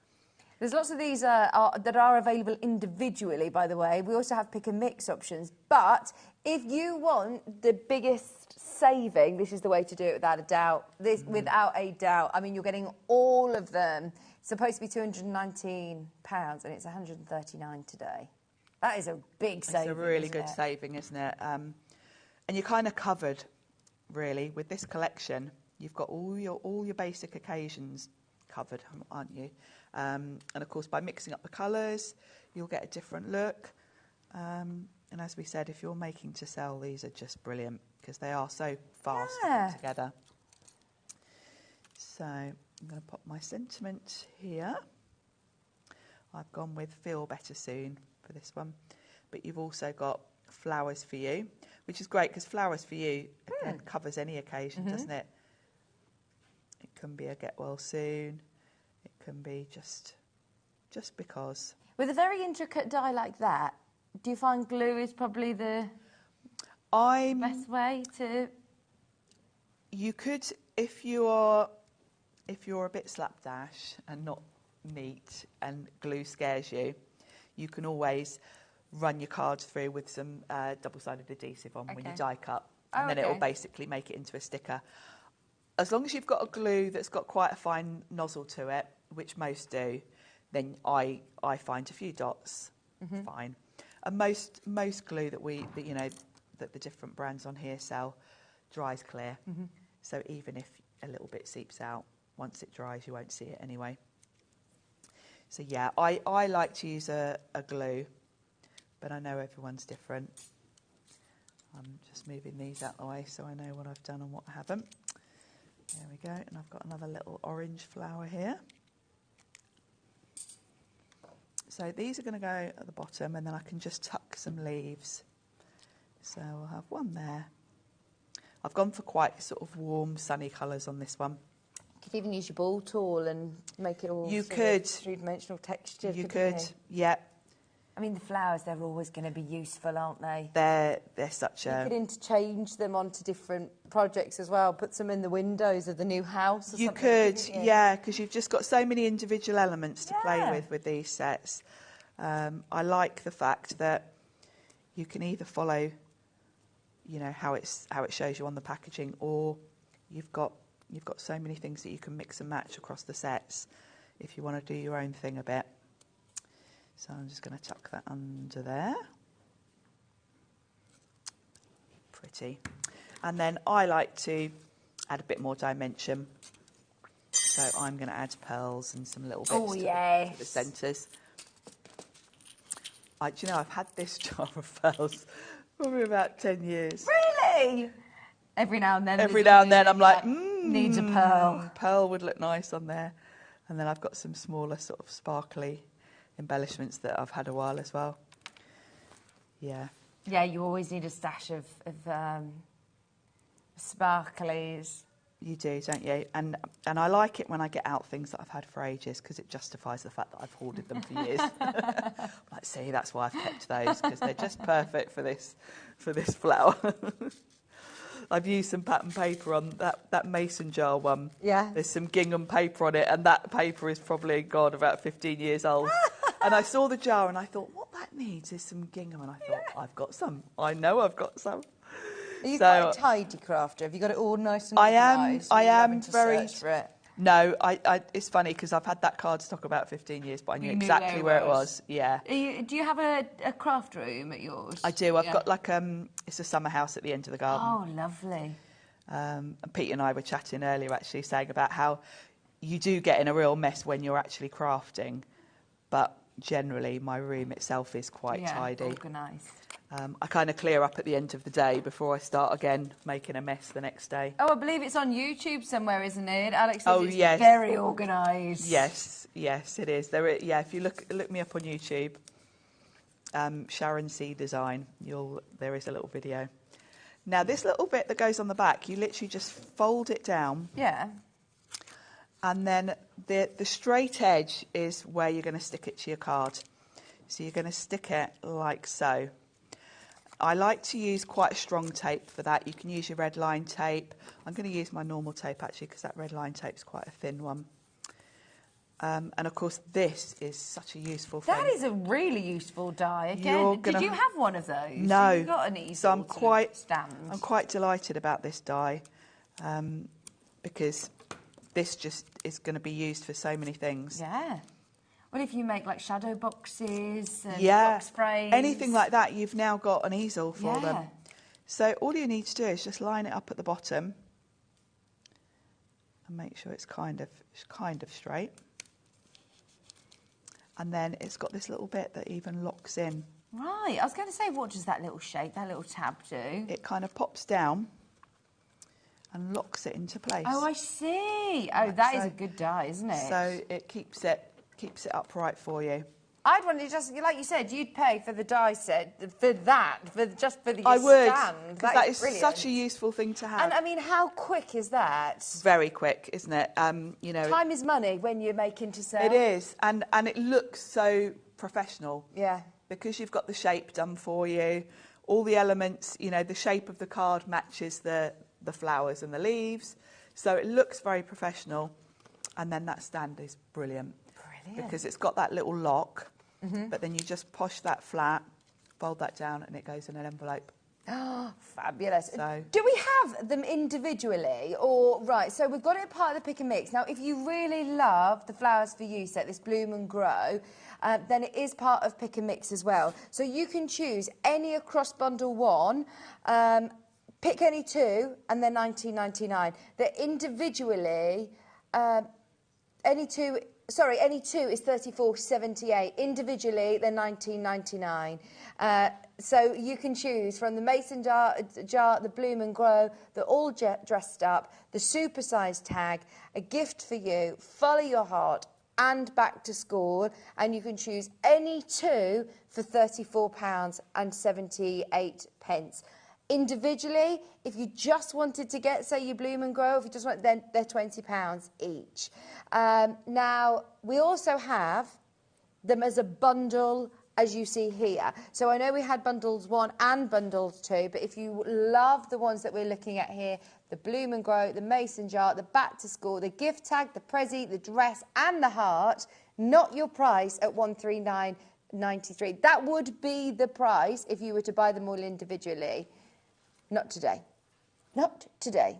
There's lots of these that are available individually, by the way. We also have pick and mix options. But if you want the biggest saving, this is the way to do it without a doubt. Without a doubt. I mean, you're getting all of them. It's supposed to be £219 and it's £139 today. That is a big saving. It's a really good saving, isn't it? And you're kind of covered, really, with this collection. You've got all your basic occasions covered, aren't you? And of course, by mixing up the colours, you'll get a different look. And as we said, if you're making to sell, these are just brilliant because they are so fast to put together. So I'm going to pop my sentiment here. I've gone with Feel Better Soon for this one, but you've also got Flowers for You, which is great because Flowers for You again covers any occasion, doesn't it? It can be a get well soon. It can be just because. With a very intricate die like that, do you find glue is probably the best way to? You could, if you're a bit slapdash and not neat, and glue scares you, you can always run your cards through with some double-sided adhesive on when you die cut, and then it will basically make it into a sticker. As long as you've got a glue that's got quite a fine nozzle to it, which most do, then I find a few dots fine. And most glue that the different brands on here sell dries clear. So even if a little bit seeps out, once it dries, you won't see it anyway. So yeah, I like to use a glue, but I know everyone's different. I'm just moving these out of the way so I know what I've done and what I haven't. There we go, and I've got another little orange flower here. So these are going to go at the bottom, and then I can just tuck some leaves. So I'll have one there. I've gone for quite sort of warm, sunny colours on this one. You could even use your ball tool and make it all three-dimensional texture. You could, yeah. I mean, the flowers, they're always going to be useful, aren't they? They're such a... You could interchange them onto different projects as well, put some in the windows of the new house or you something. Could, yeah, because you've just got so many individual elements to play with these sets. I like the fact that you can either follow, you know, how it shows you on the packaging, or you've got so many things that you can mix and match across the sets if you want to do your own thing a bit. So I'm just going to tuck that under there. Pretty. And then I like to add a bit more dimension. So I'm going to add pearls and some little bits to the centres. Do you know, I've had this jar of pearls probably about 10 years. Really? Every now and then. Every now and then I'm like, needs a pearl. Pearl would look nice on there. And then I've got some smaller sort of sparkly embellishments that I've had a while as well. Yeah. Yeah, you always need a stash of sparklies. You do, don't you? And I like it when I get out things that I've had for ages, because it justifies the fact that I've hoarded them for years. Like, see, that's why I've kept those, because they're just perfect for this flower. I've used some pattern paper on that mason jar one. Yeah. There's some gingham paper on it, and that paper is probably, God, about 15 years old. And I saw the jar and I thought, what that needs is some gingham. And I thought, I've got some. I know I've got some. Are you quite a tidy crafter? Have you got it all nice and organised? I am very... Search for it? No, it's funny because I've had that cardstock about 15 years, but I knew exactly where it was. Yeah. Do you have a craft room at yours? I do. I've got like it's a summer house at the end of the garden. Oh, lovely. And Pete and I were chatting earlier, actually, saying about how you do get in a real mess when you're actually crafting, but generally my room itself is quite tidy. Organised. I kind of clear up at the end of the day before I start again making a mess the next day. Oh, I believe it's on YouTube somewhere, isn't it? Alex says it's yes. very organised. Yes, it is. If you look me up on YouTube, Sharon C Design, there is a little video. Now, this little bit that goes on the back, you literally just fold it down. Yeah. And then the straight edge is where you're going to stick it to your card. So you're going to stick it like so. I like to use quite a strong tape for that. You can use your red line tape. I'm going to use my normal tape, actually, because that red line tape is quite a thin one. And, of course, this is such a useful thing. That is a really useful die. Again, did you have one of those? No. So you got an easel I'm quite stand. delighted about this die because this just is going to be used for so many things. Yeah. Well, if you make like shadow boxes and yeah, box frames. Anything like that, you've now got an easel for them. So all you need to do is just line it up at the bottom and make sure it's kind of straight. And then it's got this little bit that even locks in. Right. I was going to say, what does that little shape, that little tab do? It kind of pops down and locks it into place. Oh, I see. Oh, that is a good die, isn't it? So it keeps it upright for you. I'd want to just, like you said, you'd pay for the die set for that, just for the I would, stand. because that is brilliant. Such a useful thing to have. And I mean, how quick is that? Very quick, isn't it? Time is money when you're making to sell. It is, and it looks so professional. Yeah. Because you've got the shape done for you, all the elements. The shape of the card matches the flowers and the leaves, so it looks very professional. And then that stand is brilliant. Because it's got that little lock, but then you just push that flat, fold that down, and it goes in an envelope. Oh, fabulous. So, do we have them individually? Right, so we've got it part of the pick and mix. Now, if you really love the Flowers for You set, this Bloom and Grow, then it is part of pick and mix as well. So you can choose any across bundle one, pick any two, and they're $19.99. They're individually, any two is $34.78. Individually, they're $19.99. So you can choose from the mason jar, the Bloom and Grow, they're all dressed up, the supersized tag, a gift for you, follow your heart, and back to school, and you can choose any two for £34.78. Individually, if you just wanted to get, say, your Bloom and Grow, if you just want, then they're £20 each. Now, we also have them as a bundle, as you see here. So I know we had bundles 1 and bundles 2, but if you love the ones that we're looking at here, the Bloom and Grow, the mason jar, the back to school, the gift tag, the prezi, the dress and the heart, not your price at £139.93. That would be the price if you were to buy them all individually. Not today. Not today.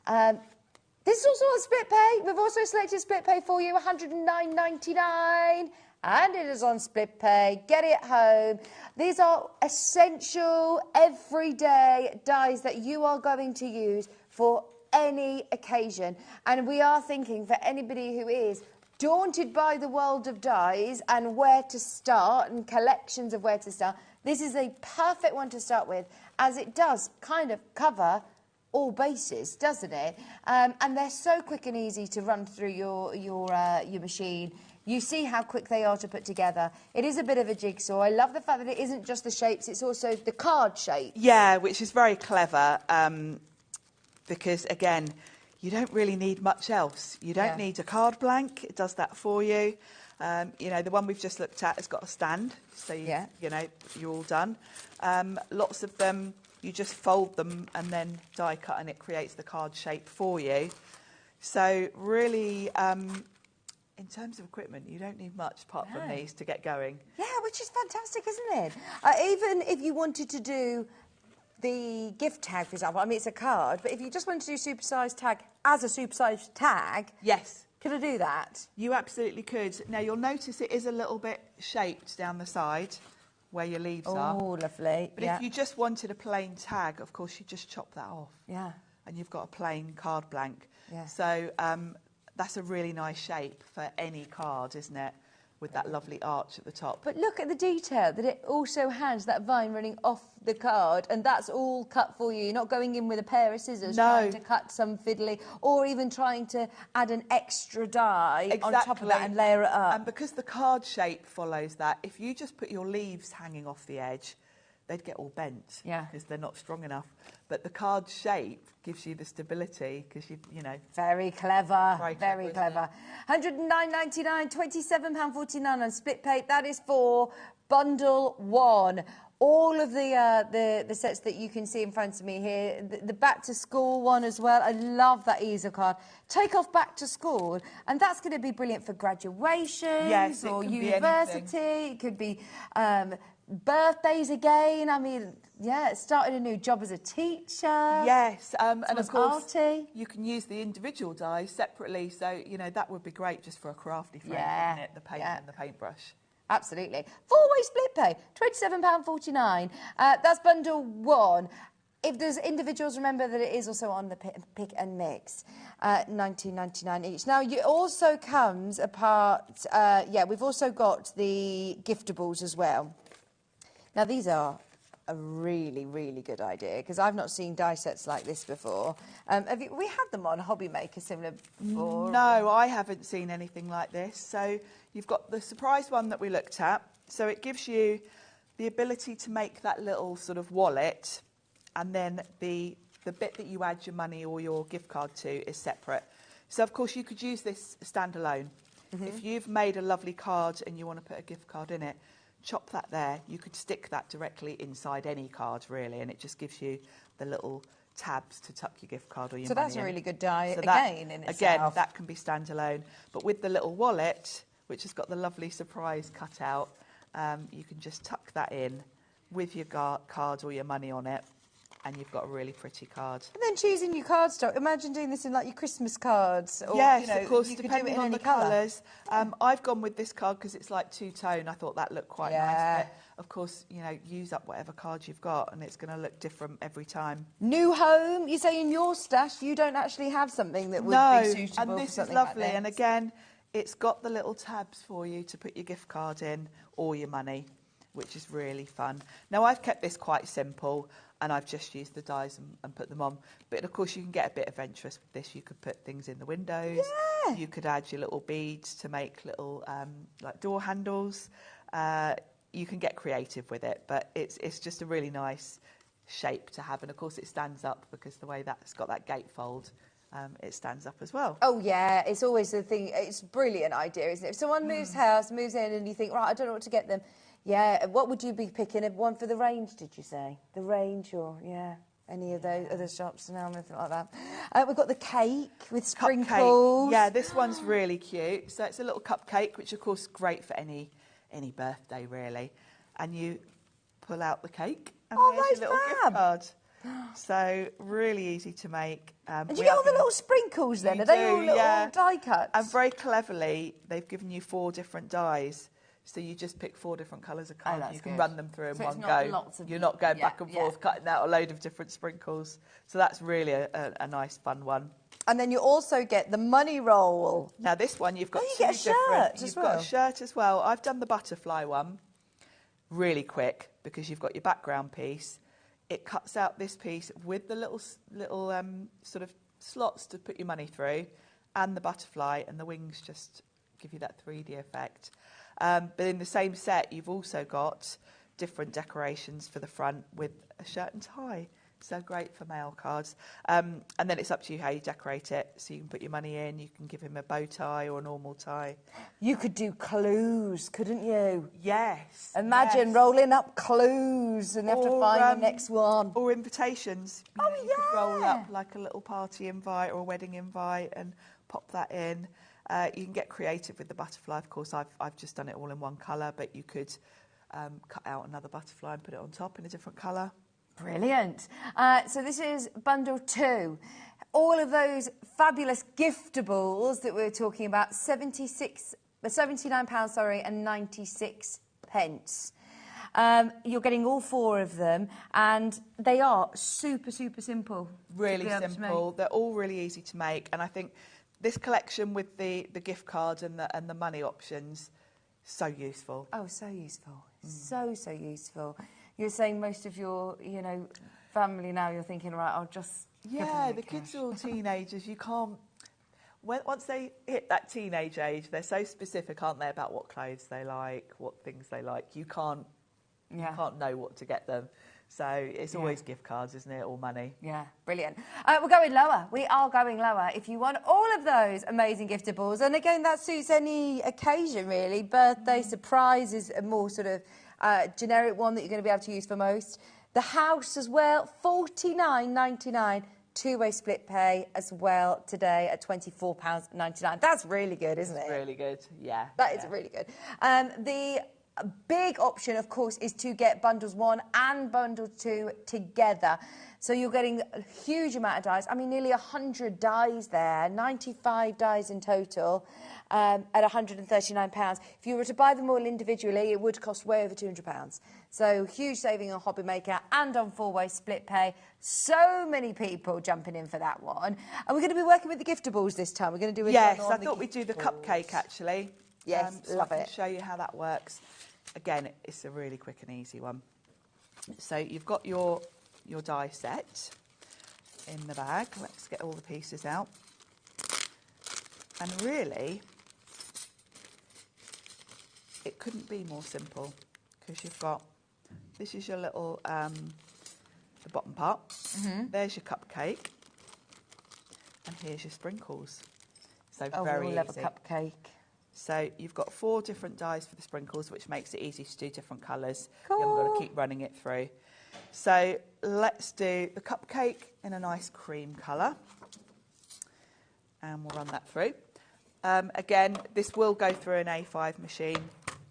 This is also on split pay. We've also selected split pay for you, £109.99. And it is on split pay. Get it home. These are essential, everyday dies that you are going to use for any occasion. And we are thinking for anybody who is daunted by the world of dies and where to start and collections of where to start, this is a perfect one to start with, as it does kind of cover all bases, doesn't it? And they're so quick and easy to run through your machine. You see how quick they are to put together. It is a bit of a jigsaw. I love the fact that it isn't just the shapes, it's also the card shape. Yeah, which is very clever because, again, you don't really need much else. You don't need a card blank. It does that for you. You know, the one we've just looked at has got a stand, so you know, you're all done. Lots of them, you just fold them and then die cut and it creates the card shape for you. So really, in terms of equipment, you don't need much apart from these to get going. Yeah, which is fantastic, isn't it? Even if you wanted to do the gift tag, for example, I mean, it's a card, but if you just wanted to do supersized tag as a supersized tag... Yes. Could I do that? You absolutely could. Now, you'll notice it is a little bit shaped down the side where your leaves are. Oh, lovely. But if you just wanted a plain tag, of course, you just chop that off. Yeah. And you've got a plain card blank. Yeah. So that's a really nice shape for any card, isn't it? With that lovely arch at the top. But look at the detail that it also has that vine running off the card, and that's all cut for you. You're not going in with a pair of scissors trying to cut some fiddly, or even trying to add an extra die on top of that and layer it up. And because the card shape follows that, if you just put your leaves hanging off the edge, they'd get all bent because they're not strong enough. But the card shape gives you the stability because you know. Very clever, very clever. £109.99, £27.49 on split pay. That is for bundle 1. All of the sets that you can see in front of me here, the back to school one as well. I love that easer card. Take off back to school, and that's going to be brilliant for graduations or university. It could be birthdays again. I mean, yeah, starting a new job as a teacher. Yes, and of course, party. You can use the individual dies separately. So, you know, that would be great just for a crafty friend, wouldn't it? The paint and the paintbrush. Absolutely. 4-way split pay, £27.49. That's bundle 1. If there's individuals, remember that it is also on the pick and mix, £19.99 each. Now, it also comes apart, we've also got the giftables as well. Now, these are a really, really good idea because I've not seen die sets like this before. We had them on HobbyMaker similar before? No, I haven't seen anything like this. So you've got the surprise one that we looked at. So it gives you the ability to make that little sort of wallet, and then the bit that you add your money or your gift card to is separate. So, of course, you could use this standalone. If you've made a lovely card and you want to put a gift card in it, chop that there. You could stick that directly inside any card, really, and it just gives you the little tabs to tuck your gift card or your money in. So that's a really good die, so again, in itself. Again, that can be standalone. But with the little wallet, which has got the lovely surprise cut out, you can just tuck that in with your card or your money on it, and you've got a really pretty card. And then choosing your cardstock. Imagine doing this in like your Christmas cards. Or, yes, you know, of course, you depending on the colours. I've gone with this card because it's like two-tone. I thought that looked quite nice. But of course, you know, use up whatever card you've got and it's going to look different every time. New home. You say in your stash you don't actually have something that would be suitable and this for something is lovely. like this. And again, it's got the little tabs for you to put your gift card in or your money. which is really fun. Now, I've kept this quite simple, and I've just used the dies and put them on. But, of course, you can get a bit adventurous with this. You could put things in the windows. Yeah. You could add your little beads to make little, like, door handles. You can get creative with it, but it's just a really nice shape to have. And, of course, it stands up because the way that's got that gatefold, it stands up as well. Oh, yeah, it's always the thing. It's a brilliant idea, isn't it? If someone moves house, moves in, and you think, right, I don't know what to get them. Yeah, what would you be picking? One for the range, did you say? The range or, yeah, any of those other shops now, anything like that. We've got the cake with sprinkles. Cupcake. Yeah, this one's really cute. So it's a little cupcake, which, of course, is great for any birthday, really. And you pull out the cake, and there's your little gift card. So, really easy to make. And you get all the little sprinkles then? Are they all little die cuts? And very cleverly, they've given you 4 different dies. So you just pick 4 different colours of card. You can run them through in one go. You're not going back and forth, cutting out a load of different sprinkles. So that's really a nice, fun one. And then you also get the money roll. Now this one, you've got you get a shirt You've got a shirt as well. I've done the butterfly one really quick because you've got your background piece. It cuts out this piece with the little sort of slots to put your money through, and the butterfly, and the wings just give you that 3D effect. But in the same set, you've also got different decorations for the front with a shirt and tie. So great for mail cards. And then it's up to you how you decorate it. So you can put your money in, you can give him a bow tie or a normal tie. You could do clues, couldn't you? Yes. Imagine rolling up clues and you have to find the next one. Or invitations. You could roll up like a little party invite or a wedding invite and pop that in. You can get creative with the butterfly. Of course, I've just done it all in one colour, but you could cut out another butterfly and put it on top in a different colour. Brilliant. So this is bundle 2. All of those fabulous giftables that we were talking about, £79, and 96 pence. You're getting all 4 of them, and they are super, super simple. Really simple. They're all really easy to make, and I think this collection with the gift cards and the money options, so useful. Oh, so useful. So useful. You're saying most of your, family now, you're thinking, right, I'll just... Yeah, the kids are all teenagers. You can't... Once they hit that teenage age, they're so specific, aren't they, about what clothes they like, what things they like. You can't know what to get them. So it's always gift cards, isn't it, or money? Yeah, brilliant. We're going lower. We are going lower. If you want all of those amazing giftables, and again, that suits any occasion, really. Birthday, surprise is a more sort of generic one that you're going to be able to use for most. The house as well, $49.99. 2-way split pay as well today at £24.99. That's really good, isn't it? Really good, yeah. That is really good. The big option, of course, is to get bundles 1 and bundle 2 together. So you're getting a huge amount of dies. I mean, nearly 100 dies there, 95 dies in total at £139. If you were to buy them all individually, it would cost way over £200. So huge saving on HobbyMaker and on 4-way split pay. So many people jumping in for that one. And we're going to be working with the giftables this time. We're going to do a Yes, I thought we'd do the cupcake, actually. Yes, so love I can it. show you how that works. Again, it's a really quick and easy one. So you've got your die set in the bag. Let's get all the pieces out. And really, it couldn't be more simple because you've got, this is your little, the bottom part. There's your cupcake. And here's your sprinkles. So very easy. Love a cupcake. So you've got 4 different dies for the sprinkles, which makes it easy to do different colours. Cool. You haven't got to keep running it through. So let's do the cupcake in a nice cream colour. And we'll run that through. Again, this will go through an A5 machine.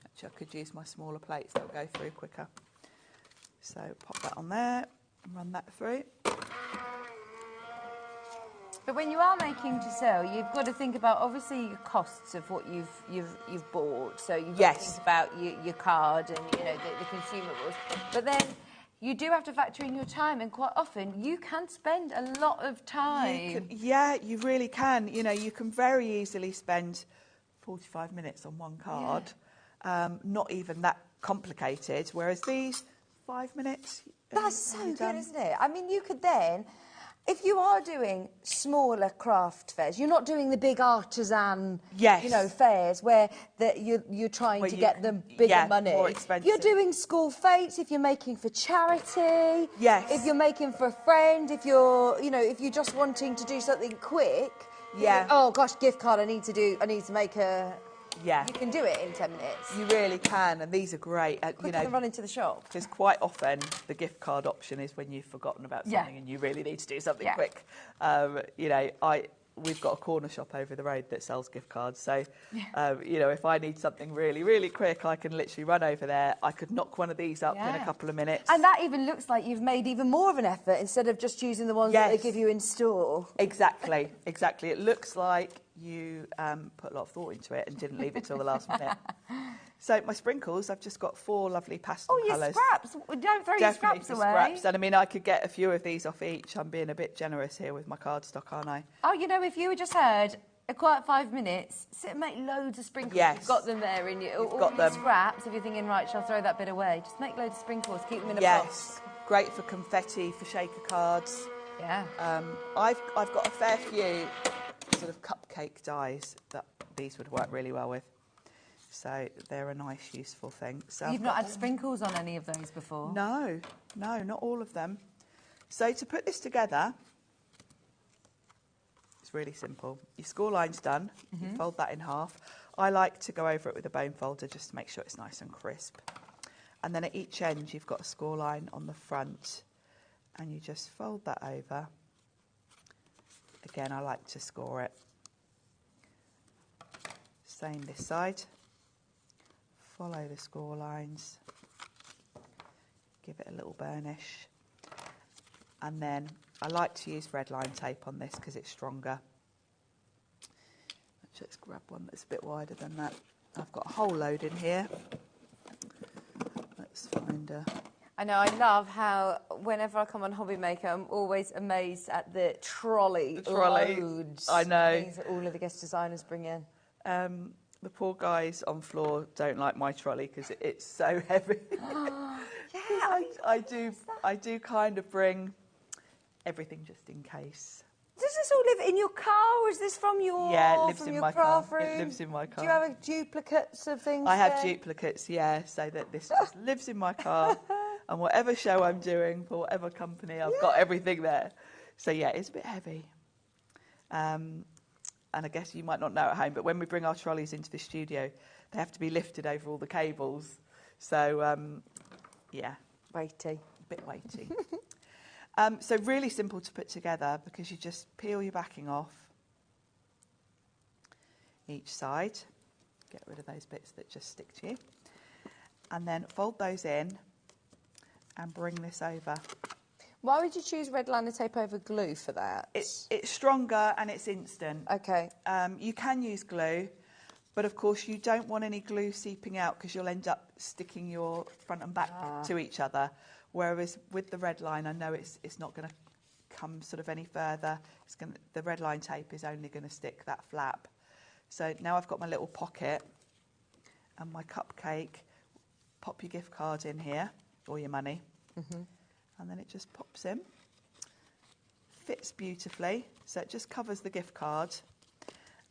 Actually, I could use my smaller plates. They'll go through quicker. So pop that on there and run that through. But when you are making to sell, you've got to think about, obviously, your costs of what you've bought. So you've got to think about your card and, the consumables. But then you do have to factor in your time, and quite often you can spend a lot of time. You really can. You can very easily spend 45 minutes on one card. Not even that complicated, whereas these, 5 minutes. That's so good, isn't it? I mean, you could then, if you are doing smaller craft fairs, you're not doing the big artisan, fairs where you're trying to get them bigger money. More expensive. You're doing school fetes, if you're making for charity, if you're making for a friend, if you're just wanting to do something quick. Oh gosh, gift card! I need to make a. Yeah. You can do it in 10 minutes. You really can, and these are great. Quicker than run into the shop. Because quite often the gift card option is when you've forgotten about something and you really need to do something quick. We've got a corner shop over the road that sells gift cards. So, if I need something really, really quick, I can literally run over there. I could knock one of these up in a couple of minutes. And that even looks like you've made even more of an effort instead of just using the ones that they give you in store. Exactly, exactly. It looks like you put a lot of thought into it and didn't leave it till the last minute. So my sprinkles, I've just got 4 lovely pastel colours. Oh, your scraps. Don't throw your scraps away. Scraps. And I mean, I could get a few of these off each. I'm being a bit generous here with my cardstock, aren't I? Oh, if you had just heard a quiet 5 minutes, sit and make loads of sprinkles. Yes. You've got them there in your scraps. If you're thinking, right, shall I throw that bit away? Just make loads of sprinkles, keep them in a box. Great for confetti, for shaker cards. Yeah. I've got a fair few sort of cupcake dies that these would work really well with. So they're a nice, useful thing. So You've not had sprinkles on any of those before? No, not all of them. So to put this together, it's really simple. Your score line's done. You fold that in half. I like to go over it with a bone folder just to make sure it's nice and crisp. And then at each end, you've got a score line on the front. And you just fold that over. Again, I like to score it. Same this side. Follow the score lines. Give it a little burnish. And then I like to use red line tape on this because it's stronger. Let's just grab one that's a bit wider than that. I've got a whole load in here. Let's find a... I know, I love how whenever I come on HobbyMaker, I'm always amazed at the trolley. Loads. I know. Of things that all of the guest designers bring in. The poor guys on floor don't like my trolley because it's so heavy. I do kind of bring everything just in case. Does this all live in your car, or is this from your it lives in my car. room? It lives in my car. Do you have duplicates of things? I have duplicates, so that this just lives in my car. And whatever show I'm doing for whatever company, I've got everything there. So it's a bit heavy. And I guess you might not know at home, but when we bring our trolleys into the studio, they have to be lifted over all the cables. So, weighty. A bit weighty. So really simple to put together because you just peel your backing off each side. Get rid of those bits that just stick to you. And then fold those in and bring this over. Why would you choose red liner tape over glue for that? It's stronger and it's instant. Okay. You can use glue, but of course you don't want any glue seeping out because you'll end up sticking your front and back to each other. Whereas with the red line, I know it's not going to come sort of any further. The red line tape is only going to stick that flap. So now I've got my little pocket and my cupcake. Pop your gift card in here, or your money. And then it just pops in. Fits beautifully, so it just covers the gift card.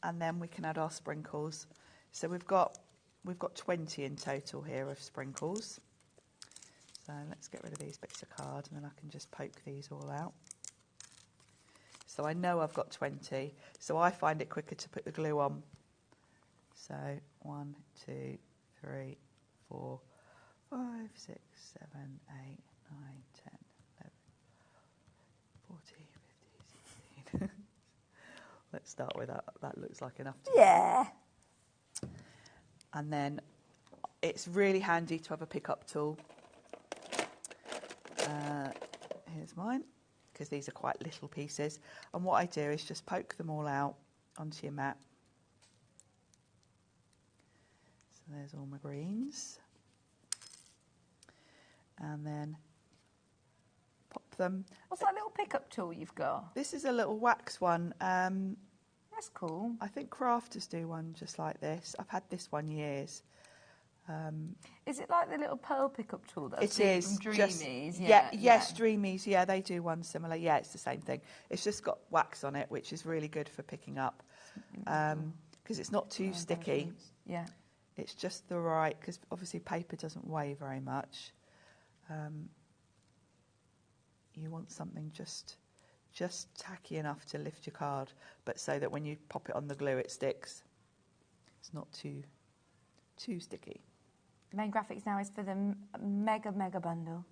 And then we can add our sprinkles. So we've got 20 in total here of sprinkles. So let's get rid of these bits of card, and then I can just poke these all out. So I know I've got 20, so I find it quicker to put the glue on. So 1, 2, 3, 4, 5, 6, 7, 8, 9, 10, 11, 14, 15, 16. Let's start with that. That looks like enough. And then it's really handy to have a pick-up tool. Here's mine, because these are quite little pieces. And what I do is just poke them all out onto your mat. So there's all my greens. And then pop them. What's that little pickup tool you've got? This is a little wax one. That's cool. I think crafters do one just like this. I've had this one years. Is it like the little pearl pickup tool that I've It seen is. from Just, Dreamies? yes, Dreamies, yeah, they do one similar. Yeah, it's the same thing. It's just got wax on it, which is really good for picking up, because it's not too sticky. Yeah. It's just the right, because obviously paper doesn't weigh very much. You want something just tacky enough to lift your card, but so that when you pop it on the glue, it sticks. It's not too sticky. The main graphics now is for the mega bundle.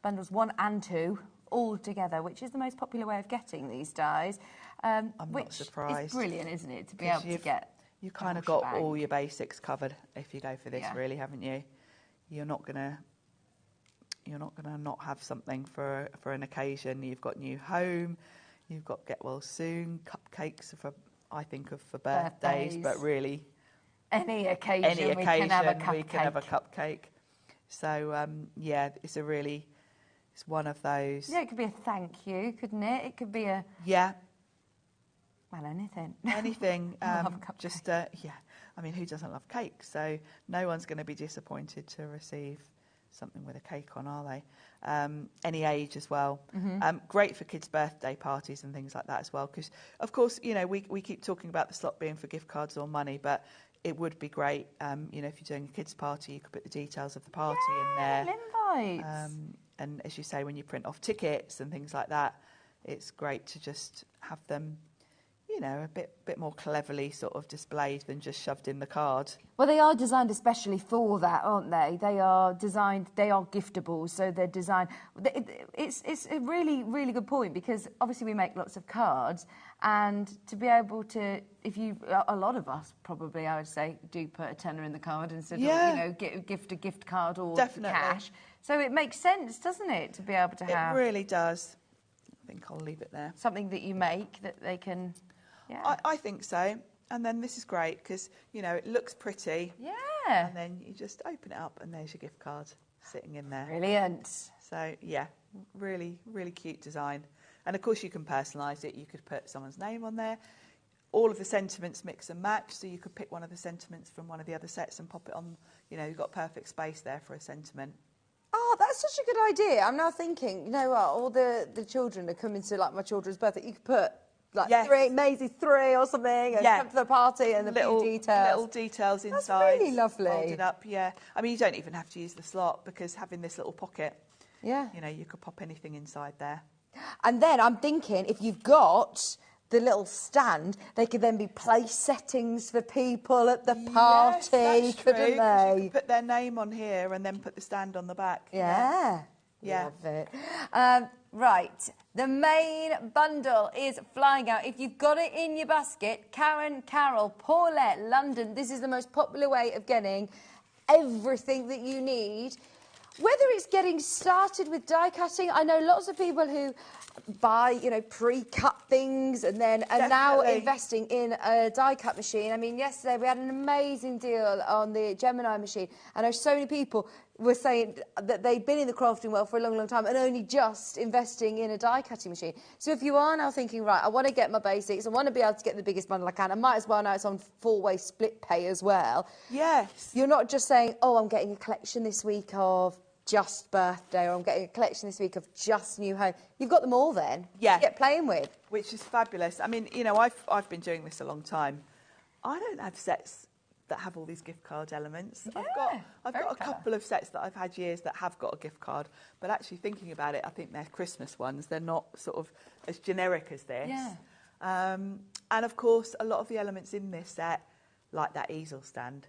Bundles 1 and 2 all together, which is the most popular way of getting these dies. I'm not surprised. It's brilliant, isn't it, to be able to get... You kind of got all your basics covered if you go for this, really, haven't you? You're not gonna not have something for an occasion. You've got new home, you've got get well soon, cupcakes for birthdays, but really any occasion we can have a cupcake. So it's one of those. Yeah, it could be a thank you, couldn't it? It could be a well, anything. Anything. I mean, who doesn't love cake? So no one's going to be disappointed to receive something with a cake on, are they? Any age as well. Great for kids' birthday parties and things like that as well. Because, of course, we keep talking about the slot being for gift cards or money, but it would be great, if you're doing a kids' party, you could put the details of the party in there. Invites. And as you say, when you print off tickets and things like that, it's great to just have them, a bit more cleverly sort of displayed than just shoved in the card. Well, they are designed especially for that, aren't they? They are giftable, so they're designed... It's a really, really good point, because obviously we make lots of cards, and to be able to... a lot of us probably, I would say, do put a tenner in the card instead of, gift a gift card or cash. So it makes sense, doesn't it, to be able to have... It really does. I think I'll leave it there. Something that you make that they can... Yeah. I think so. And then this is great because, it looks pretty. Yeah. And then you just open it up and there's your gift card sitting in there. Brilliant. So, yeah, really, really cute design. And, of course, you can personalise it. You could put someone's name on there. All of the sentiments mix and match, so you could pick one of the sentiments from one of the other sets and pop it on. You've got perfect space there for a sentiment. Oh, that's such a good idea. I'm now thinking, all the children are coming to, my children's birthday. You could put... Maisie 3 or something, and come to the party and little details. Little details inside. That's really lovely. Folded up, yeah. I mean, you don't even have to use the slot because having this little pocket, you could pop anything inside there. And then I'm thinking, if you've got the little stand, they could then be place settings for people at the party, couldn't they? You could put their name on here and then put the stand on the back. Yeah. Love it. Right, the main bundle is flying out. If you've got it in your basket, Karen, Carol, Paulette, London, this is the most popular way of getting everything that you need. Whether it's getting started with die cutting, I know lots of people who buy, pre-cut things and then are now investing in a die cut machine. I mean, yesterday we had an amazing deal on the Gemini machine. I know so many people were saying that they'd been in the crafting world for a long, long time and only just investing in a die cutting machine. So if you are now thinking, right, I want to get my basics, I want to be able to get the biggest bundle I can, I might as well now it's on four-way split pay as well. Yes. You're not just saying, oh, I'm getting a collection this week of just birthday, or I'm getting a collection this week of just new home. You've got them all then to get playing with. Which is fabulous. I mean, I've been doing this a long time. I don't have sets that have all these gift card elements. Yeah, I've got a couple of sets that I've had years that have got a gift card, but actually thinking about it, I think they're Christmas ones. They're not sort of as generic as this. Yeah. And of course, a lot of the elements in this set, like that easel stand,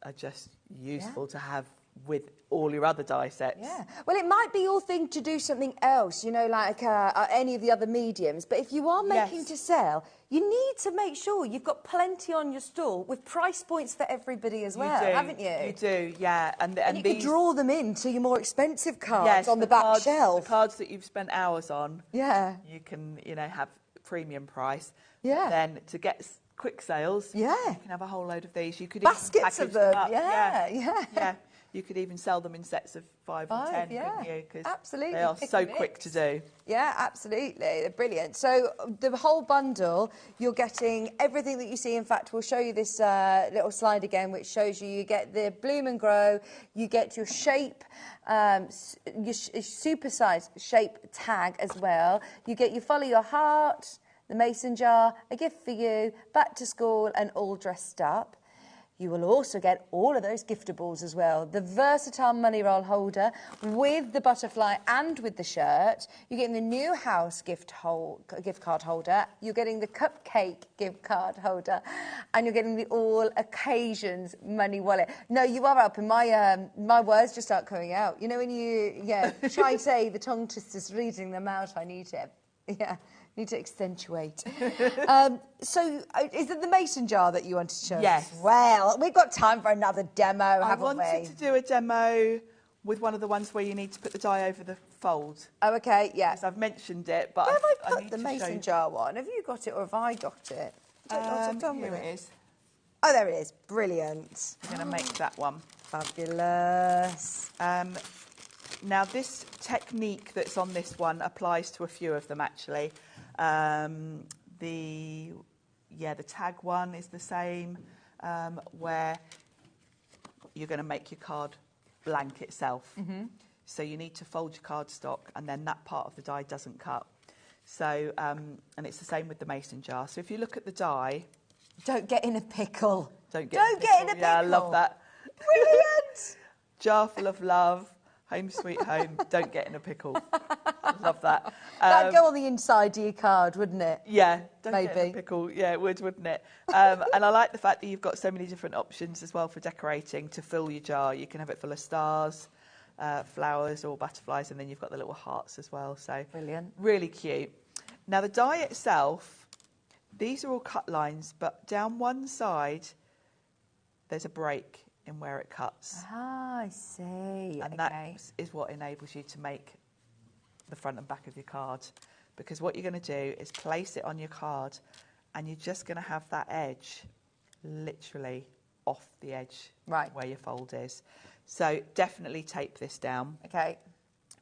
are just useful to have with all your other die sets. Yeah. Well, it might be your thing to do something else, like any of the other mediums. But if you are making to sell, you need to make sure you've got plenty on your stall with price points for everybody as well, haven't you? You do, yeah. And you can draw them into your more expensive cards on the back shelf. The cards that you've spent hours on. Yeah. You can, have premium price. Yeah. Then to get quick sales. Yeah. You can have a whole load of these. You could baskets even of them. them up. Yeah. Yeah. You could even sell them in sets of 5 or 10, couldn't you? 'Cause absolutely. they are Pick so and quick to mix. do. Yeah, absolutely. They're brilliant. So the whole bundle, you're getting everything that you see. In fact, we'll show you this little slide again, which shows you get the Bloom and Grow, you get your shape, your super-sized shape tag as well. You get your Follow Your Heart, the mason jar, a gift for you, back to school and all dressed up. You will also get all of those giftables as well. The versatile money roll holder with the butterfly and with the shirt. You're getting the new house gift card holder. You're getting the cupcake gift card holder. And you're getting the all occasions money wallet. No, you are helping. My words just start coming out. You know when you try to say the tongue twisters reading them out, I need to accentuate. So, is it the mason jar that you wanted to show Yes. us? Well, we've got time for another demo, haven't we? I wanted to do a demo with one of the ones where you need to put the die over the fold. Oh, okay, yeah. Because I've mentioned it, but Where have I I put need the to mason show... jar one? Have you got it or have I got it? I don't know what I've done Here with it is. Oh, there it is. Brilliant. I'm going to make that one. Fabulous. Now, this technique that's on this one applies to a few of them, actually. The tag one is the same, where you're going to make your card blank itself. So you need to fold your cardstock, and then that part of the die doesn't cut. So, and it's the same with the mason jar. So if you look at the die... Don't get in a pickle. Don't get in a pickle. Yeah, I love that. Brilliant. Jar full of love. Home sweet home, don't get in a pickle. I love that. That'd go on the inside of your card, wouldn't it? Yeah, don't Maybe. get in a pickle. Yeah, it would, wouldn't it? And I like the fact that you've got so many different options as well for decorating to fill your jar. You can have it full of stars, flowers or butterflies, and then you've got the little hearts as well. So brilliant. Really cute. Now, the die itself, these are all cut lines, but down one side, there's a break in where it cuts. Ah, I see. And that is what enables you to make the front and back of your card. Because what you're going to do is place it on your card, and you're just going to have that edge literally off the edge where your fold is. So definitely tape this down. Okay.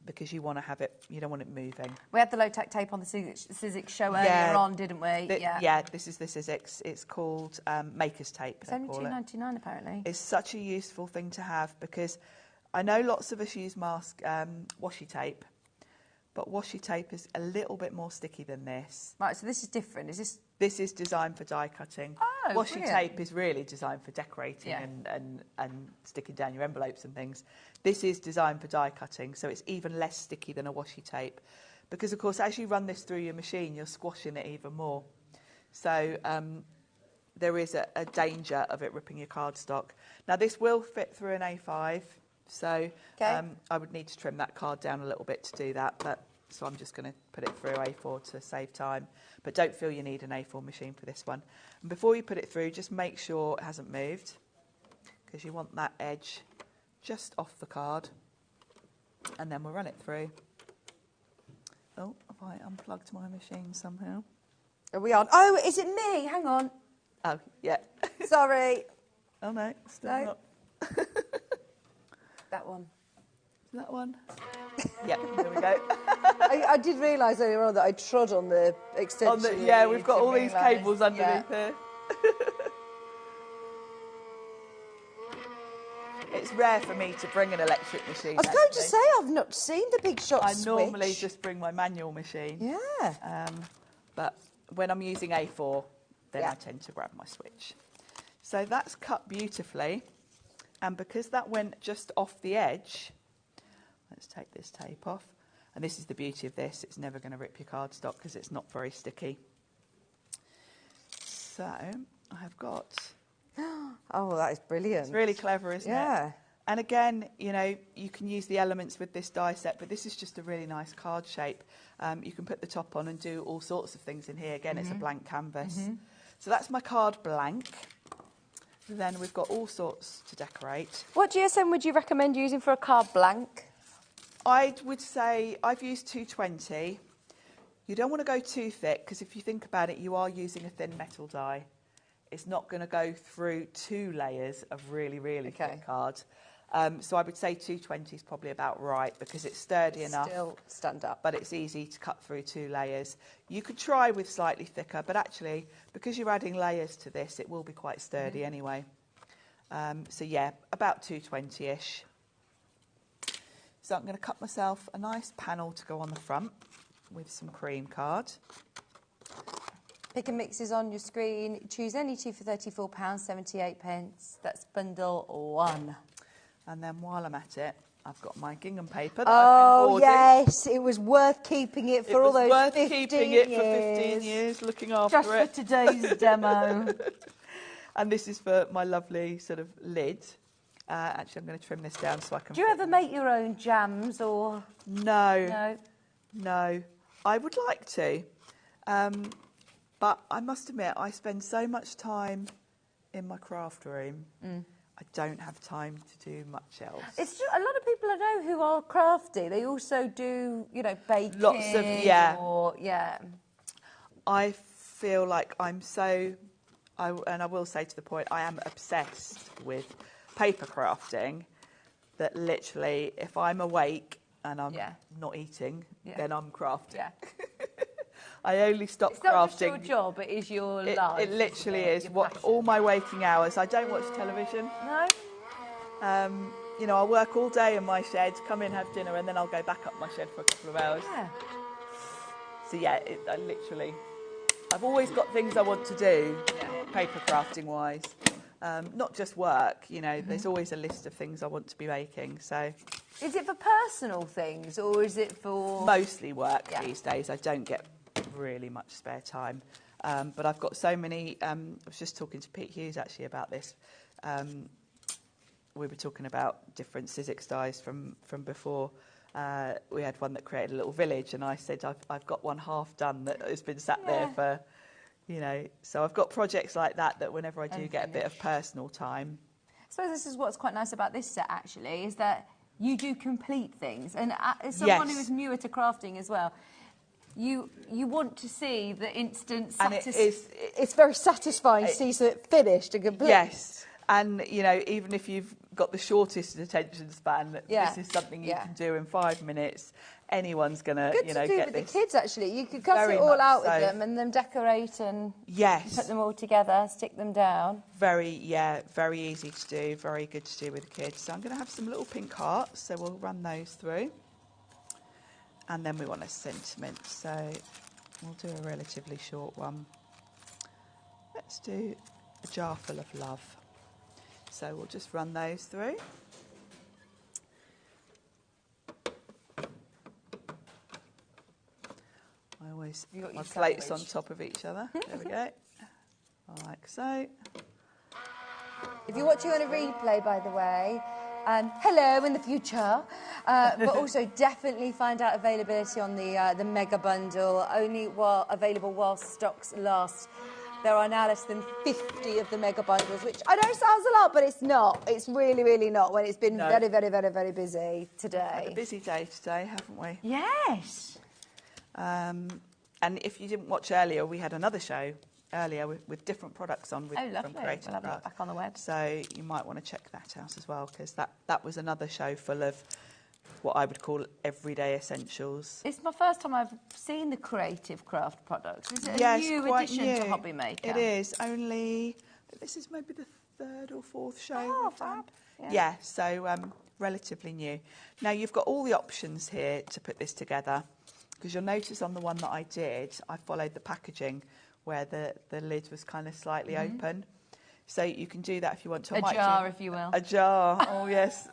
Because you want to have it, you don't want it moving. We had the low-tack tape on the Sizzix show earlier on, didn't we? Yeah, this is the Sizzix. It's called Maker's Tape. It's only $2.99 apparently. It's such a useful thing to have because I know lots of us use washi tape, but washi tape is a little bit more sticky than this. Right, so this is different. Is this? This is designed for die cutting. Oh, washi brilliant. tape is really designed for decorating and sticking down your envelopes and things. This is designed for die cutting, so it's even less sticky than a washi tape. Because, of course, as you run this through your machine, you're squashing it even more. So there is a danger of it ripping your cardstock. Now, this will fit through an A5, so I would need to trim that card down a little bit to do that, so I'm just going to put it through A4 to save time. But don't feel you need an A4 machine for this one. And before you put it through, just make sure it hasn't moved, because you want that edge just off the card. And then we'll run it through. Oh, have I unplugged my machine somehow? Are we on? Oh, is it me? Hang on. Oh, yeah. Sorry. Oh, no, still not. That one. That one? Yeah, there we go. I did realise earlier on that I trod on the extension. Yeah, we've got all these cables underneath here. It's rare for me to bring an electric machine. I was going to say, I've not seen the big shot switch. I normally just bring my manual machine. Yeah. But when I'm using A4, then I tend to grab my switch. So that's cut beautifully. And because that went just off the edge, let's take this tape off. And this is the beauty of this. It's never going to rip your cardstock because it's not very sticky. So I have got... Oh, that is brilliant. It's really clever, isn't it? And again, you know, you can use the elements with this die set, but this is just a really nice card shape. You can put the top on and do all sorts of things in here. Again, it's a blank canvas. So that's my card blank. Then we've got all sorts to decorate. What GSM would you recommend using for a card blank? I would say I've used 220. You don't want to go too thick because if you think about it, you are using a thin metal die. It's not going to go through 2 layers of really, really thick card. So I would say 220 is probably about right because it's sturdy enough. Still stand up. But it's easy to cut through 2 layers. You could try with slightly thicker, but actually, because you're adding layers to this, it will be quite sturdy anyway. So yeah, about 220-ish. So I'm going to cut myself a nice panel to go on the front with some cream card. Pick and mix is on your screen. Choose any two for £34.78. That's bundle 1. And then while I'm at it, I've got my gingham paper that Oh, I've been yes, it was worth keeping it for all those 15 years. It was worth keeping it for 15 years, looking after Just for today's demo. And this is for my lovely sort of lid. Actually, I'm going to trim this down so I can... Do you ever make your own jams or...? No. No. I would like to. But I must admit, I spend so much time in my craft room. I don't have time to do much else. It's true, a lot of people I know who are crafty. They also do, you know, baking. Lots of, yeah. Or, yeah. I feel like I'm so... and I will say to the point, I am obsessed with paper crafting that literally, if I'm awake and I'm not eating, then I'm crafting. Yeah. I only stop crafting. It's not just your job, it is your life. It literally is. All my waking hours. I don't watch television. No. You know, I'll work all day in my shed, come in, have dinner, and then I'll go back up my shed for a couple of hours. Yeah. So yeah, I've always got things I want to do, paper crafting wise. Not just work, you know, there's always a list of things I want to be making, so... Is it for personal things, or is it for... Mostly work these days. I don't get really much spare time. But I've got so many... I was just talking to Pete Hughes, actually, about this. We were talking about different Sizzix dies from before. We had one that created a little village, and I said, I've got one half done that has been sat there for... You know, so I've got projects like that whenever I do get a bit of personal time. I suppose this is what's quite nice about this set, actually, is that you do complete things. And as someone who is newer to crafting as well, you want to see the instant satisfaction. It's very satisfying to see it finished and complete. Yes. And, you know, even if you've got the shortest attention span, this is something you can do in 5 minutes. Anyone's going to, you know, get this. Good to do with the kids, actually. You could cut it all out with them and then decorate and put them all together, stick them down. Very easy to do, very good to do with the kids. So I'm going to have some little pink hearts, so we'll run those through. And then we want a sentiment, so we'll do a relatively short one. Let's do a jar full of love. So we'll just run those through. I always put my plates on top of each other. There we go. Like so. If you're watching on a replay, by the way, hello in the future. But also definitely find out availability on the mega bundle, only available while stocks last. There are now less than 50 of the mega bundles, which I know sounds a lot, but it's not. It's really, really not when it's been very, very, very, very busy today. We've had a busy day today, haven't we? Yes. And if you didn't watch earlier, we had another show earlier with different products on from Creative We'll have it back on the web. So you might want to check that out as well, because that was another show full of what I would call everyday essentials. It's my first time I've seen the creative craft products. Is it a new addition to HobbyMaker? It is. This is maybe the 3rd or 4th show. Oh, fab. Yeah, so relatively new. Now, you've got all the options here to put this together, because you'll notice on the one that I did, I followed the packaging where the lid was kind of slightly open. So you can do that if you want to. A jar, if you will. A jar, oh yes.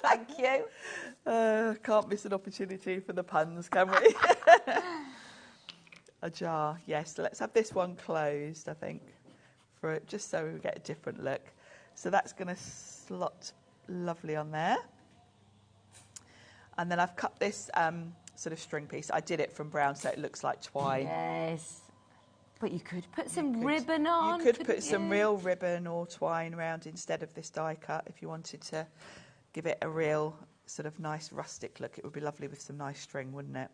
Thank you. Can't miss an opportunity for the puns, can we? A jar, yes. Let's have this one closed, I think, just so we get a different look. So that's going to slot lovely on there. And then I've cut this sort of string piece. I did it from brown, so it looks like twine. Yes. But you could put some ribbon on. You could put some real ribbon or twine around instead of this die cut if you wanted to give it a real sort of nice rustic look. It would be lovely with some nice string, wouldn't it?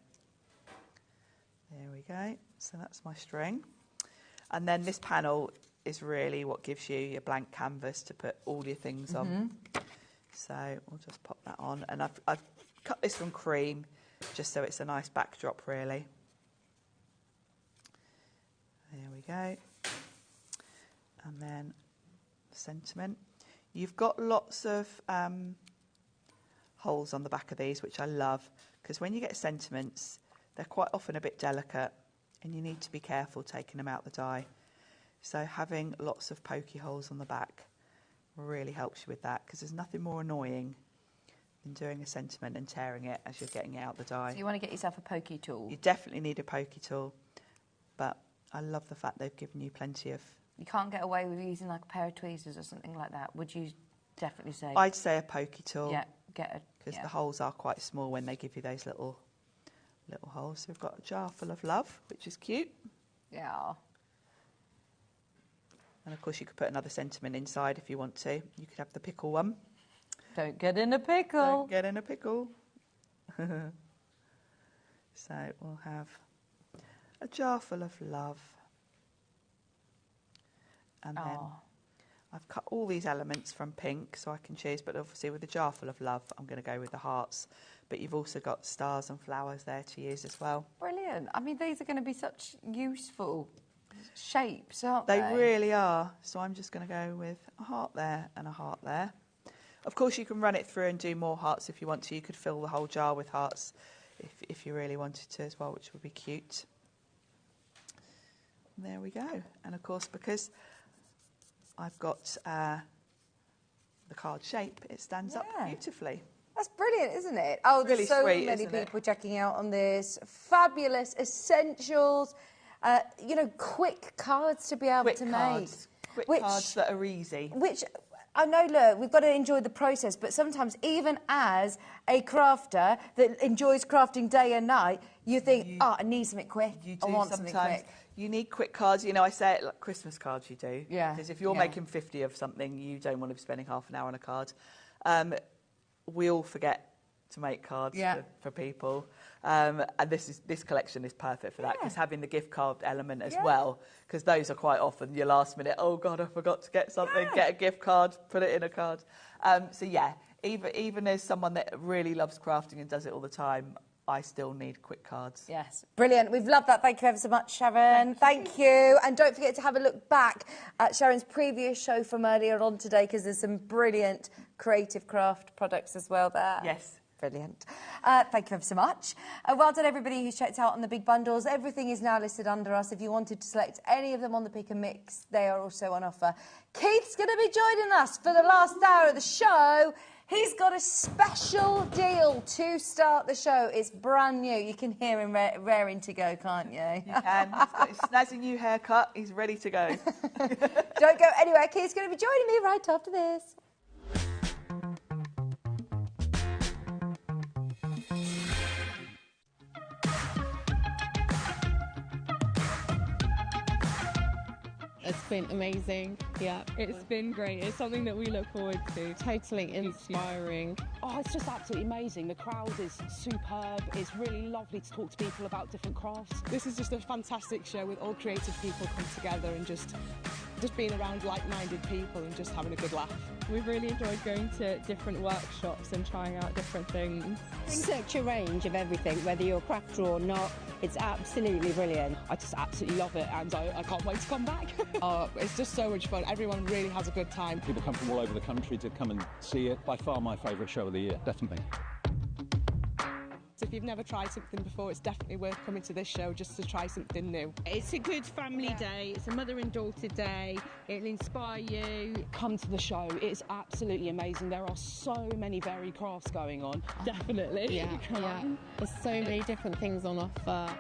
There we go. So that's my string. And then this panel is really what gives you your blank canvas to put all your things on. So we'll just pop that on. And I've cut this from cream just so it's a nice backdrop, really. There we go. And then sentiment. You've got lots of holes on the back of these, which I love, because when you get sentiments, they're quite often a bit delicate and you need to be careful taking them out the die. So having lots of pokey holes on the back really helps you with that, because there's nothing more annoying than doing a sentiment and tearing it as you're getting it out the die. So you want to get yourself a pokey tool? You definitely need a pokey tool, but I love the fact they've given you plenty of... You can't get away with using like a pair of tweezers or something like that, would you definitely say? I'd say a pokey tool. Yeah, get a... Because the holes are quite small when they give you those little holes. So we've got a jar full of love, which is cute. Yeah. And of course you could put another sentiment inside if you want to. You could have the pickle one. Don't get in a pickle. Don't get in a pickle. So we'll have a jar full of love. And then I've cut all these elements from pink so I can choose, but obviously with a jar full of love, I'm going to go with the hearts. But you've also got stars and flowers there to use as well. Brilliant. I mean, these are going to be such useful shapes, aren't they? They really are. So I'm just going to go with a heart there and a heart there. Of course, you can run it through and do more hearts if you want to. You could fill the whole jar with hearts if you really wanted to as well, which would be cute. And there we go. And of course, because I've got the card shape, it stands up beautifully. That's brilliant, isn't it? Oh, there's Really so sweet, many isn't it? people checking out on this. Fabulous essentials. You know, quick cards to be able to make. Quick cards that are easy. Which, I know, look, we've got to enjoy the process, but sometimes even as a crafter that enjoys crafting day and night, you think, I need something quick. I want something quick. You need quick cards. You know, I say it like Christmas cards you do. Yeah. Because if you're making 50 of something, you don't want to be spending half an hour on a card. We all forget to make cards for people. And this collection is perfect for that, because having the gift card element as well, because those are quite often your last minute, oh God, I forgot to get something, get a gift card, put it in a card. So yeah, even as someone that really loves crafting and does it all the time, I still need quick cards. Yes, brilliant. We've loved that. Thank you ever so much, Sharon. Thank you. And don't forget to have a look back at Sharon's previous show from earlier on today, because there's some brilliant creative craft products as well there. Yes. Brilliant. Thank you ever so much. Well done, everybody who's checked out on the big bundles. Everything is now listed under us. If you wanted to select any of them on the pick and mix, they are also on offer. Keith's going to be joining us for the last hour of the show. He's got a special deal to start the show. It's brand new. You can hear him raring to go, can't you? You can. He's got his snazzy new haircut. He's ready to go. Don't go anywhere. Keith's going to be joining me right after this. It's been amazing. Yeah, It's been great. It's something that we look forward to. totally inspiring. Oh, it's just absolutely amazing. The crowd is superb. It's really lovely to talk to people about different crafts. This is just a fantastic show with all creative people come together and just being around like-minded people and just having a good laugh. We've really enjoyed going to different workshops and trying out different things. Such a range of everything, whether you're a crafter or not. It's absolutely brilliant. I just absolutely love it, and I can't wait to come back. It's just so much fun. Everyone really has a good time. People come from all over the country to come and see it. By far my favourite show of the year, definitely. So if you've never tried something before, it's definitely worth coming to this show just to try something new. It's a good family day. It's a mother and daughter day. It'll inspire you. Come to the show. It's absolutely amazing. There are so many varied crafts going on. Definitely. Yeah. There's so many different things on offer.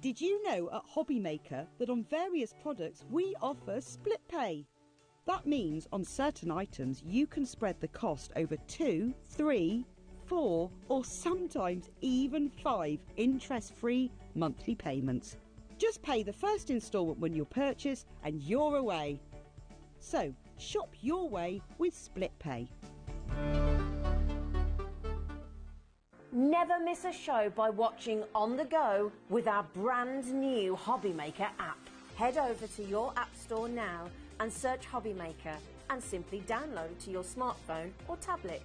Did you know at HobbyMaker that on various products we offer split pay? That means on certain items you can spread the cost over 2, 3, 4 or sometimes even 5 interest-free monthly payments. Just pay the first instalment when you purchase and you're away. So shop your way with split pay. Never miss a show by watching on the go with our brand new HobbyMaker app. Head over to your app store now and search HobbyMaker and simply download to your smartphone or tablet.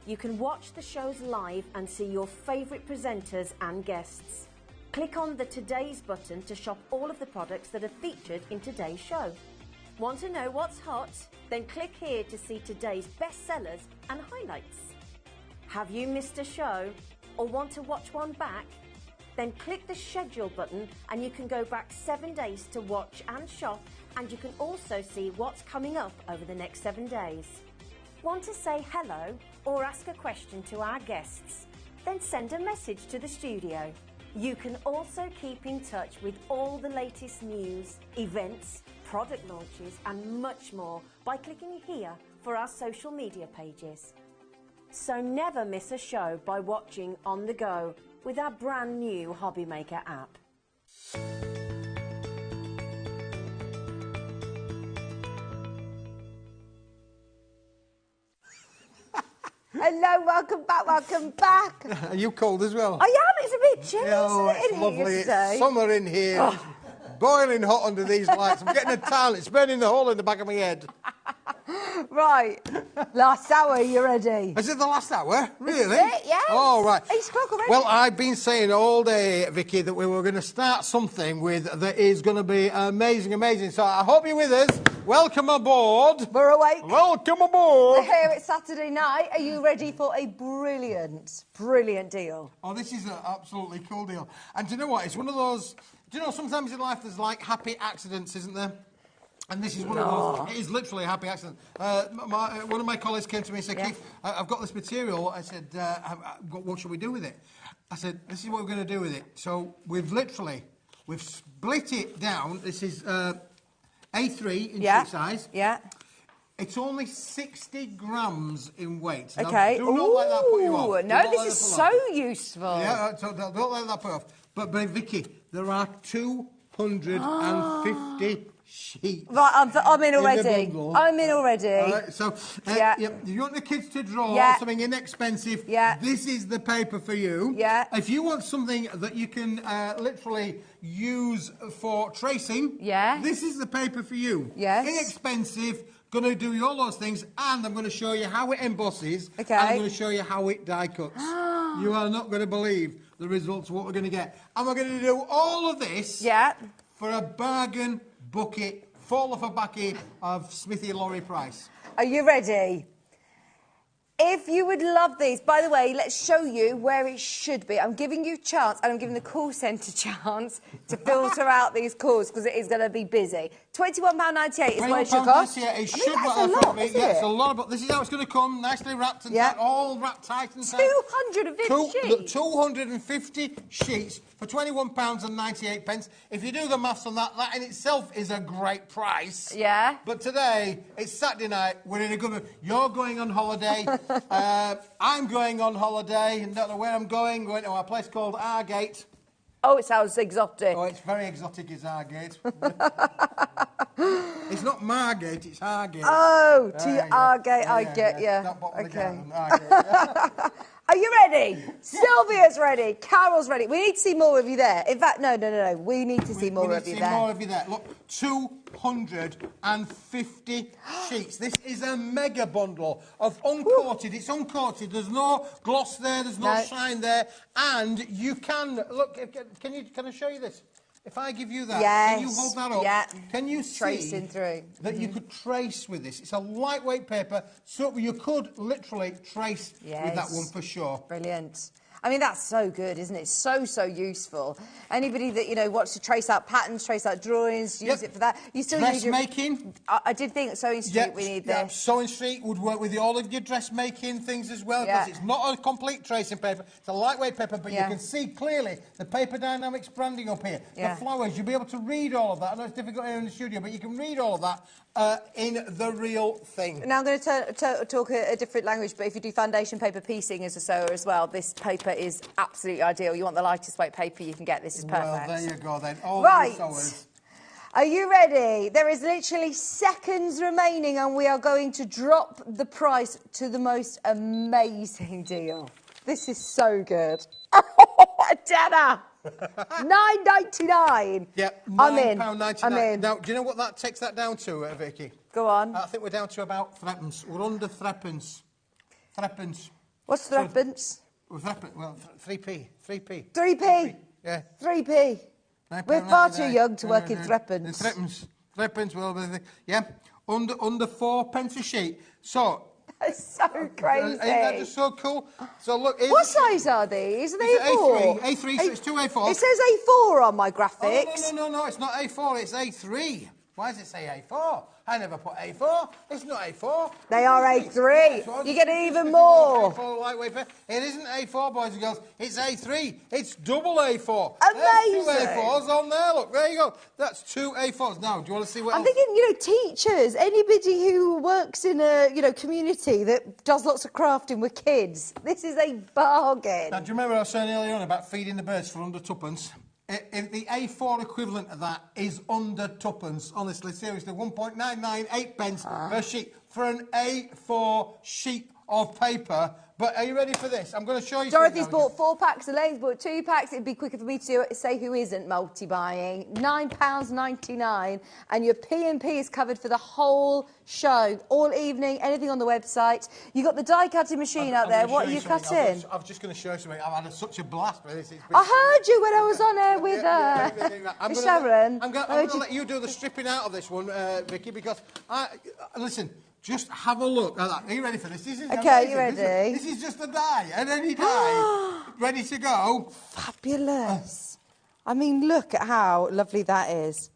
You can watch the shows live and see your favourite presenters and guests. Click on the Today's button to shop all of the products that are featured in today's show. Want to know what's hot? Then click here to see today's bestsellers and highlights. Have you missed a show or want to watch one back? Then click the schedule button and you can go back 7 days to watch and shop, and you can also see what's coming up over the next 7 days. Want to say hello or ask a question to our guests? Then send a message to the studio. You can also keep in touch with all the latest news, events, product launches and much more by clicking here for our social media pages. So never miss a show by watching on the go with our brand new HobbyMaker app. Hello, welcome back, welcome back. Are you cold as well? I am, it's a bit chilly, Oh, isn't it, it's in lovely. here It's today? summer in here. It's boiling hot under these lights. I'm getting a tan. It's burning the hole in the back of my head. Right, last hour, you ready? Is it the last hour? Really? This is it, yes. Oh, right. 8 o'clock already. Well, I've been saying all day, Vicky, that we were going to start something that is going to be amazing, amazing. So I hope you're with us. Welcome aboard. We're awake. Welcome aboard. We're here, it's Saturday night. Are you ready for a brilliant, brilliant deal? Oh, this is an absolutely cool deal. And do you know what? It's one of those... Do you know, sometimes in life there's like happy accidents, isn't there? And this is one of those. It is literally a happy accident. One of my colleagues came to me and said, Keith, I've got this material. I said, what should we do with it? I said, this is what we're going to do with it. So we've split it down. This is A3 in shoe size. Yeah. It's only 60 grams in weight. Now, Okay. do not let that put you off. No, this is so useful. Yeah, so don't let that put you off. But Vicky, there are 250 sheets. Right, I'm in already. In I'm in already. All right, so, you want the kids to draw something inexpensive? Yeah. This is the paper for you. Yeah. If you want something that you can literally use for tracing, this is the paper for you. Yes. Inexpensive. Going to do all those things, and I'm going to show you how it embosses. Okay. And I'm going to show you how it die cuts. You are not going to believe the results of what we're going to get. And we're going to do all of this for a bargain bucket, fall off a backy of Smithy Laurie price. Are you ready? If you would love these, by the way, let's show you where it should be. I'm giving you a chance, and I'm giving the call centre chance to filter out these calls because it is going to be busy. £21.98 is what it should cost. It should that's a lot, isn't it? It's a lot, but this is how it's going to come, nicely wrapped and tight, all wrapped tight and tight. 250 sheets. 250 sheets for £21.98. If you do the maths on that, that in itself is a great price. Yeah. But today, it's Saturday night, we're in a good mood. You're going on holiday. I'm going on holiday and don't know where I'm going to a place called Argate. Oh, it sounds exotic. Oh, it's very exotic, is Argate. It's not Margate, it's Argate. Oh, Argate, I get you. Okay. Are you ready? Sylvia's ready. Carol's ready. We need to see more of you there. In fact, no. We need to see more of you there. More of you there. Look, 250 sheets. This is a mega bundle of uncoated. It's uncoated. There's no gloss there. There's no shine there. And you can look. Can I show you this? If I give you that, can you hold that up? Yeah. Can you see tracing through that you could trace with this? It's a lightweight paper, so you could literally trace with that one for sure. Brilliant. I mean, that's so good, isn't it? So, so useful. Anybody that, you know, wants to trace out patterns, trace out drawings, use it for that. You still use your... Dressmaking. I did think Sewing Street we need this. Sewing Street would work with all of your dressmaking things as well, because it's not a complete tracing paper. It's a lightweight paper, but you can see clearly the Paper Dynamics branding up here. The flowers, you'll be able to read all of that. I know it's difficult here in the studio, but you can read all of that in the real thing. Now, I'm going to talk a different language, but if you do foundation paper piecing as a sewer as well, this paper is absolutely ideal. You want the lightest weight paper you can get. This is perfect. Well, there you go then. All right. the sewers. Are you ready? There is literally seconds remaining and we are going to drop the price to the most amazing deal. This is so good. A tenner! $9.99. Yeah, £9.99. I'm in. Now, do you know what that takes that down to, Vicky? Go on. I think we're down to about threepence. We're under threepence. Threepence. What's threepence? Well, 3p. 3p. 3p? Yeah. 3p. We're far too young to work in threepence. Threepence. Threepence, well, yeah. Under 4 pence a sheet. So... That's so crazy. Ain't that just so cool? So look... What size are these? Are they A4? A3, so it's 2 A4s. It says A4 on my graphics. Oh, no, it's not A4, it's A3. Why does it say A4? I never put A4. It's not A4. They are A3. You get even more. A4 lightweight paper. It isn't A4, boys and girls. It's A3. It's double A4. Amazing. There's 2 A4s on there. Look, there you go. That's 2 A4s. Now, do you want to see what I'm thinking, you know, teachers, anybody who works in a, you know, community that does lots of crafting with kids. This is a bargain. Now, do you remember I was saying earlier on about feeding the birds for under twopence? If the A4 equivalent of that is under twopence, honestly, seriously, 1.998 pence per sheet for an A4 sheet of paper. But are you ready for this? I'm going to show you. Dorothy's bought 4 packs, Elaine's bought 2 packs. It'd be quicker for me to say who isn't multi-buying. £9.99, and your P&P is covered for the whole show, all evening, anything on the website. You've got the die-cutting machine out there. What are you cutting? I'm just going to show you something. I've had such a blast with this. I heard you when I was on air with Sharon. I'm going to let you do the stripping out of this one, Vicky, because, listen... Just have a look at that. Are you ready for this? This is okay, you ready? This is just a die, and any die. Ready to go? Fabulous. I mean, look at how lovely that is.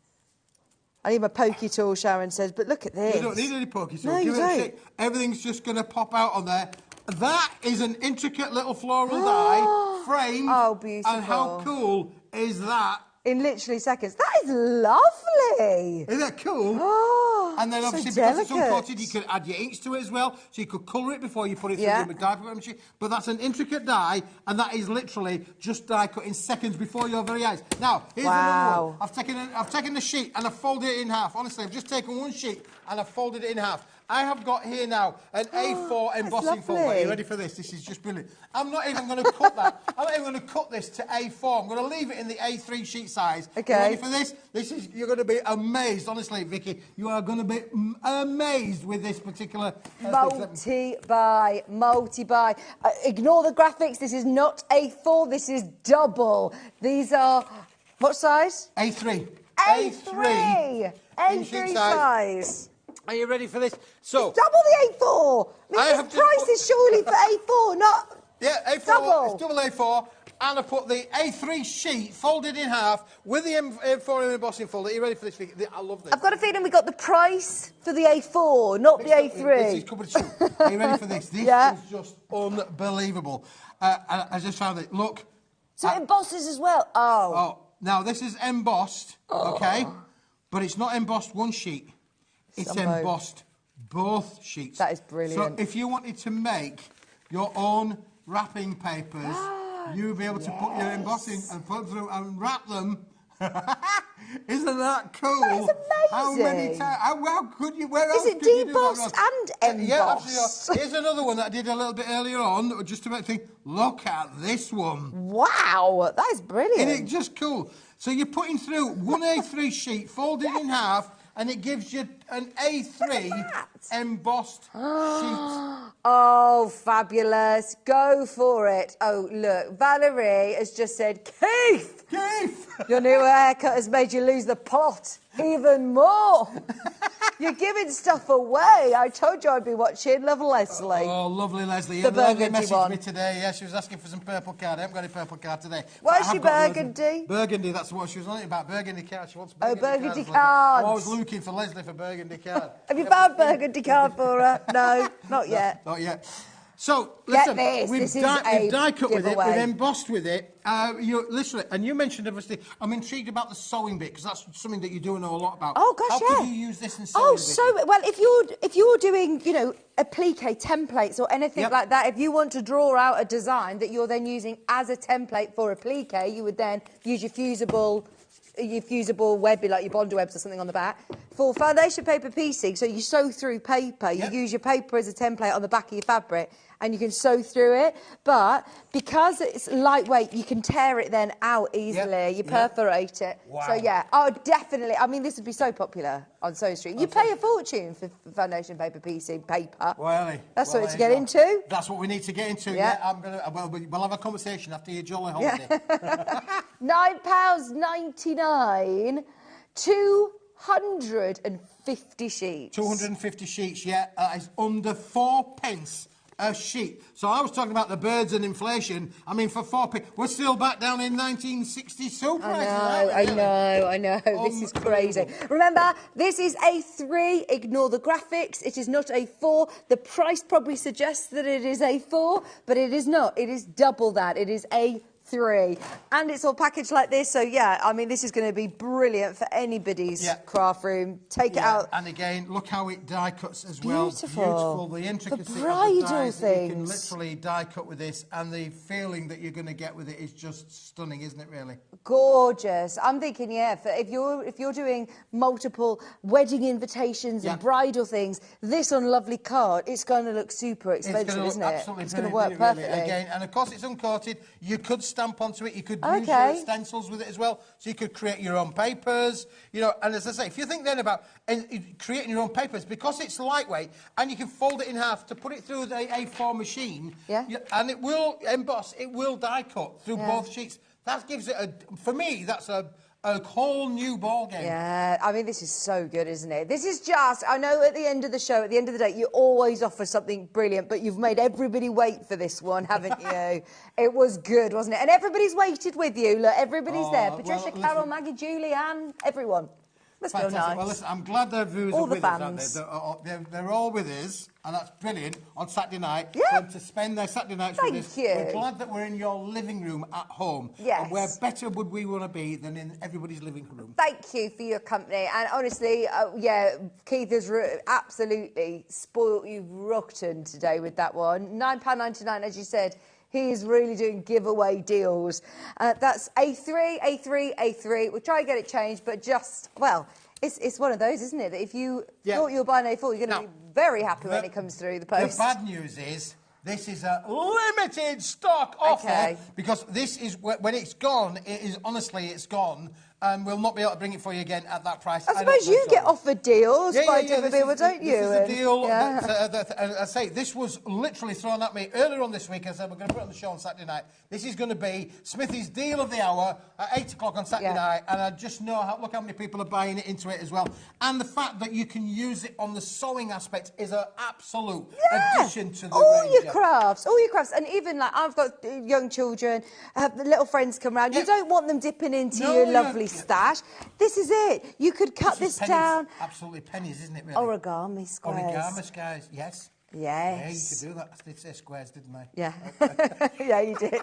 I need my pokey tool, Sharon says, but look at this. You don't need any pokey tool. No, you don't. Give it a shake. Everything's just going to pop out on there. That is an intricate little floral die, framed. Oh, beautiful. And how cool is that? In literally seconds. That is lovely. Isn't that cool? Oh, and then obviously, so because it's uncoated, you could add your inks to it as well. So you could colour it before you put it through the die cutting machine. But that's an intricate die, and that is literally just die cut in seconds before your very eyes. Now, here's another one. I've taken the sheet and I've folded it in half. Honestly, I've just taken one sheet and I've folded it in half. I have got here now an A4 embossing folder. Are you ready for this? This is just brilliant. I'm not even going to cut that. I'm not even going to cut this to A4. I'm going to leave it in the A3 sheet size. Okay. You ready for this? You're going to be amazed. Honestly, Vicky, you are going to be amazed with this particular... multi-buy. Ignore the graphics. This is not A4. This is double. These are... What size? A3. A3 size. Are you ready for this? So it's double the A4. I mean, this price is surely for A4, not A4. Double. It's double A4, and I put the A3 sheet folded in half with the M4 embossing folder. Are you ready for this? I love this. I've got a feeling we got the price for the A4, not the A3. This is covered shoe. Are you ready for this? This is just unbelievable. I just found it. Look. So it embosses as well. Oh. Now this is embossed, okay, but it's not embossed one sheet. It's embossed both sheets. That is brilliant. So if you wanted to make your own wrapping papers, you would be able to put your embossing and put through and wrap them. Isn't that cool? That is amazing. How many times? How could you? Where else is it could you do debossed and embossed? Yeah, absolutely. Here's another one that I did a little bit earlier on, just to make think. Look at this one. Wow, that is brilliant. Isn't it just cool? So you're putting through one A3 sheet, folded in half. And it gives you an A3 embossed sheet. Oh, fabulous. Go for it. Oh, look, Valerie has just said, Keith! Keith! Your new haircut has made you lose the plot even more. You're giving stuff away. I told you I'd be watching. Love, Leslie. Oh, lovely Leslie. The Leslie burgundy messaged one. me today. Yeah, she was asking for some purple card. I haven't got any purple card today. Why But is I she have got loads of- burgundy? Burgundy, that's what she was on it about. Burgundy card. She wants Oh, burgundy burgundy cards. cards. I'm always looking for Leslie for burgundy card. Have you found burgundy card for her? No, not yet. Not yet. So, Get listen, this, we've this is die a cut with it, giveaway. we've embossed with it. You literally, and you mentioned obviously, I'm intrigued about the sewing bit because that's something that you do know a lot about. Oh gosh, How yeah. could you use this in sewing? Oh, Vicky? so well. If you're doing, you know, applique templates or anything like that, if you want to draw out a design that you're then using as a template for applique, you would then use your fusible webby, like your Bondi webs or something on the back. For foundation paper piecing, so you sew through paper, you use your paper as a template on the back of your fabric, and you can sew through it. But because it's lightweight, you can tear it then out easily. You perforate it. Wow. So yeah, oh definitely. I mean, this would be so popular on Sewing Street. You pay a fortune for foundation paper piecing paper. Well, That's well, something to get into. That's what we need to get into. Yeah. I'm gonna. Well, we'll have a conversation after your jolly holiday. £9.99, 250 sheets. 250 sheets, yeah. That is under 4p a sheet. So I was talking about the birds and inflation. I mean, for 4p, we're still back down in 1962 prices. I know. This is crazy. Remember, this is A3. Ignore the graphics. It is not A4. The price probably suggests that it is A4, but it is not. It is double that. It is A3. And it's all packaged like this, so yeah, I mean, this is going to be brilliant for anybody's craft room. Take it out. And again, look how it die cuts as well. Beautiful. The intricacy The of the bridal dies that you can things. literally die cut with this, and the feeling that you're going to get with it is just stunning, isn't it? Really Gorgeous. I'm thinking, yeah, if you're doing multiple wedding invitations and bridal things, this on lovely card, it's going to look super expensive, isn't it? Absolutely, It's going to work perfectly. Again, and of course it's uncoated. You could stamp onto it. You could use your stencils with it as well. So you could create your own papers. You know, and as I say, if you think then about creating your own papers, because it's lightweight and you can fold it in half to put it through the A4 machine, and it will emboss. It will die cut through both sheets. That gives it for me, that's a whole new ball game. Yeah, I mean, this is so good, isn't it? This is just, I know at the end of the show, at the end of the day, you always offer something brilliant, but you've made everybody wait for this one, haven't you? It was good, wasn't it? And everybody's waited with you. Look, everybody's there. Patricia, Carol, Maggie, Julie, Anne, everyone. Must feel nice. Well, listen, I'm glad the viewers all are the with fans. us. They're all with us, and that's brilliant on Saturday night. Yeah. For them to spend their Saturday nights with us. Thank you. We're glad that we're in your living room at home. Yes. And where better would we want to be than in everybody's living room? Thank you for your company. And honestly, yeah, Keith has absolutely spoilt you rotten today with that one. £9.99, as you said. He is really doing giveaway deals. That's A3, A3, A3. We'll try and get it changed, but just, well, it's one of those, isn't it? That if you thought you were buying A4, you're going to be very happy when it comes through the post. The bad news is this is a limited stock offer because this is when it's gone. It is honestly, it's gone. And we'll not be able to bring it for you again at that price. I suppose you get offered deals by different people, don't you? This is a deal that, I say, this was literally thrown at me earlier on this week. I said, we're going to put it on the show on Saturday night. This is going to be Smithy's deal of the hour at 8 o'clock on Saturday night. And I just know, look how many people are buying it into it as well. And the fact that you can use it on the sewing aspect is an absolute addition to the range. Your crafts, all your crafts. And even, like, I've got young children, have the little friends come around. You don't want them dipping into your lovely stash. This is it. You could cut this down. Absolutely pennies, isn't it, really? Origami squares. Origami squares, yes. Yes. Yeah, you could do that. I did say squares, didn't I? Yeah. Yeah, you did.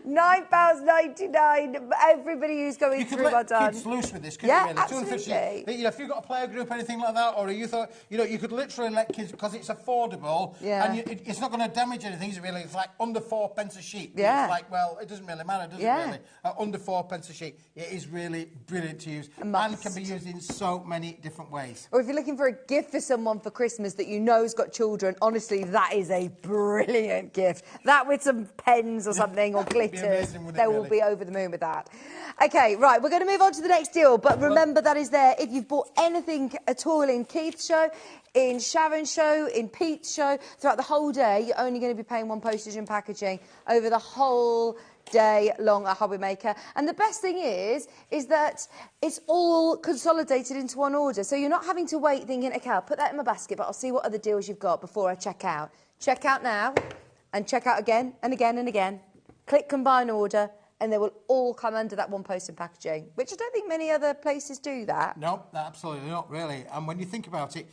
£9.99. Everybody who's going through well done. Kids loose with this, couldn't you? Really? Absolutely. You know, if you've got a player group, anything like that, or you thought, you know, you could literally let kids, because it's affordable, and it's not going to damage anything, is it really? It's like under 4p a sheet. Yeah. It's like, well, it doesn't really matter, does it really? Under 4p a sheet. It is really brilliant to use and can be used in so many different ways. Or if you're looking for a gift for someone for Christmas that you know has got children, honestly, that is a brilliant gift. That with some pens or something, or glitters, they will be over the moon with that. Okay, right, we're going to move on to the next deal, but remember that is there if you've bought anything at all in Keith's show, in Sharon's show, in Pete's show, throughout the whole day, you're only going to be paying one postage and packaging over the whole day long at HobbyMaker. And the best thing is that it's all consolidated into one order. So you're not having to wait thinking, okay, I'll put that in my basket, but I'll see what other deals you've got before I check out. Check out now and check out again and again and again. Click combine order and they will all come under that one post and packaging, which I don't think many other places do that. No, absolutely not, really. And when you think about it,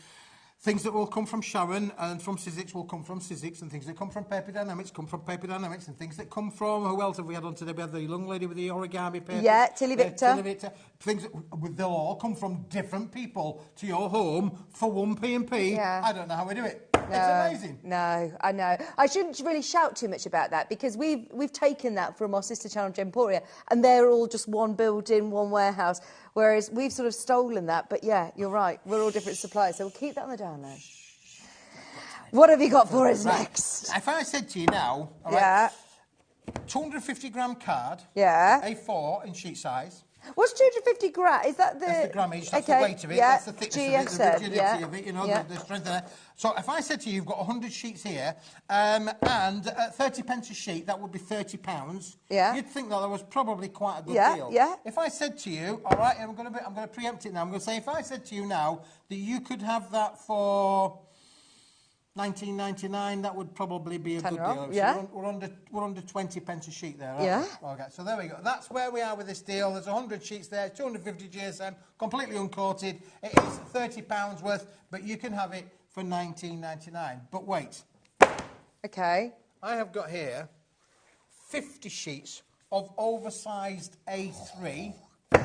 things that will come from Sharon and from Sizzix will come from Sizzix, and things that come from Paper Dynamics come from Paper Dynamics, and things that come from, who else have we had on today? We had the young lady with the origami paper. Yeah, Tilly Victor. Tilly Victor. Things that, they'll all come from different people to your home for one P&P. Yeah. I don't know how we do it. No, It's amazing. No, I know. I shouldn't really shout too much about that because we've taken that from our sister channel Gemporia, and they're all just one building, one warehouse. Whereas we've sort of stolen that, but yeah, you're right. We're all different suppliers, so we'll keep that on the down low. What have you got for us next? If I said to you now, all right, 250-gram card, A4 in sheet size. What's 250 gram? Is that the... That's the grammage, that's the weight of it, that's the thickness of it, the rigidity of it, you know, the strength of it. So if I said to you, you've got 100 sheets here, and 30 pence a sheet, that would be £30. Yeah. You'd think that was probably quite a good deal. Yeah. If I said to you, all right, I'm going to preempt it now. I'm going to say, if I said to you now that you could have that for £19.99, that would probably be a good deal. So we're under 20 pence a sheet there. Yeah. Okay, so there we go. That's where we are with this deal. There's 100 sheets there, 250 GSM, completely uncoated. It is £30 worth, but you can have it for £19.99. But wait. Okay. I have got here 50 sheets of oversized A3.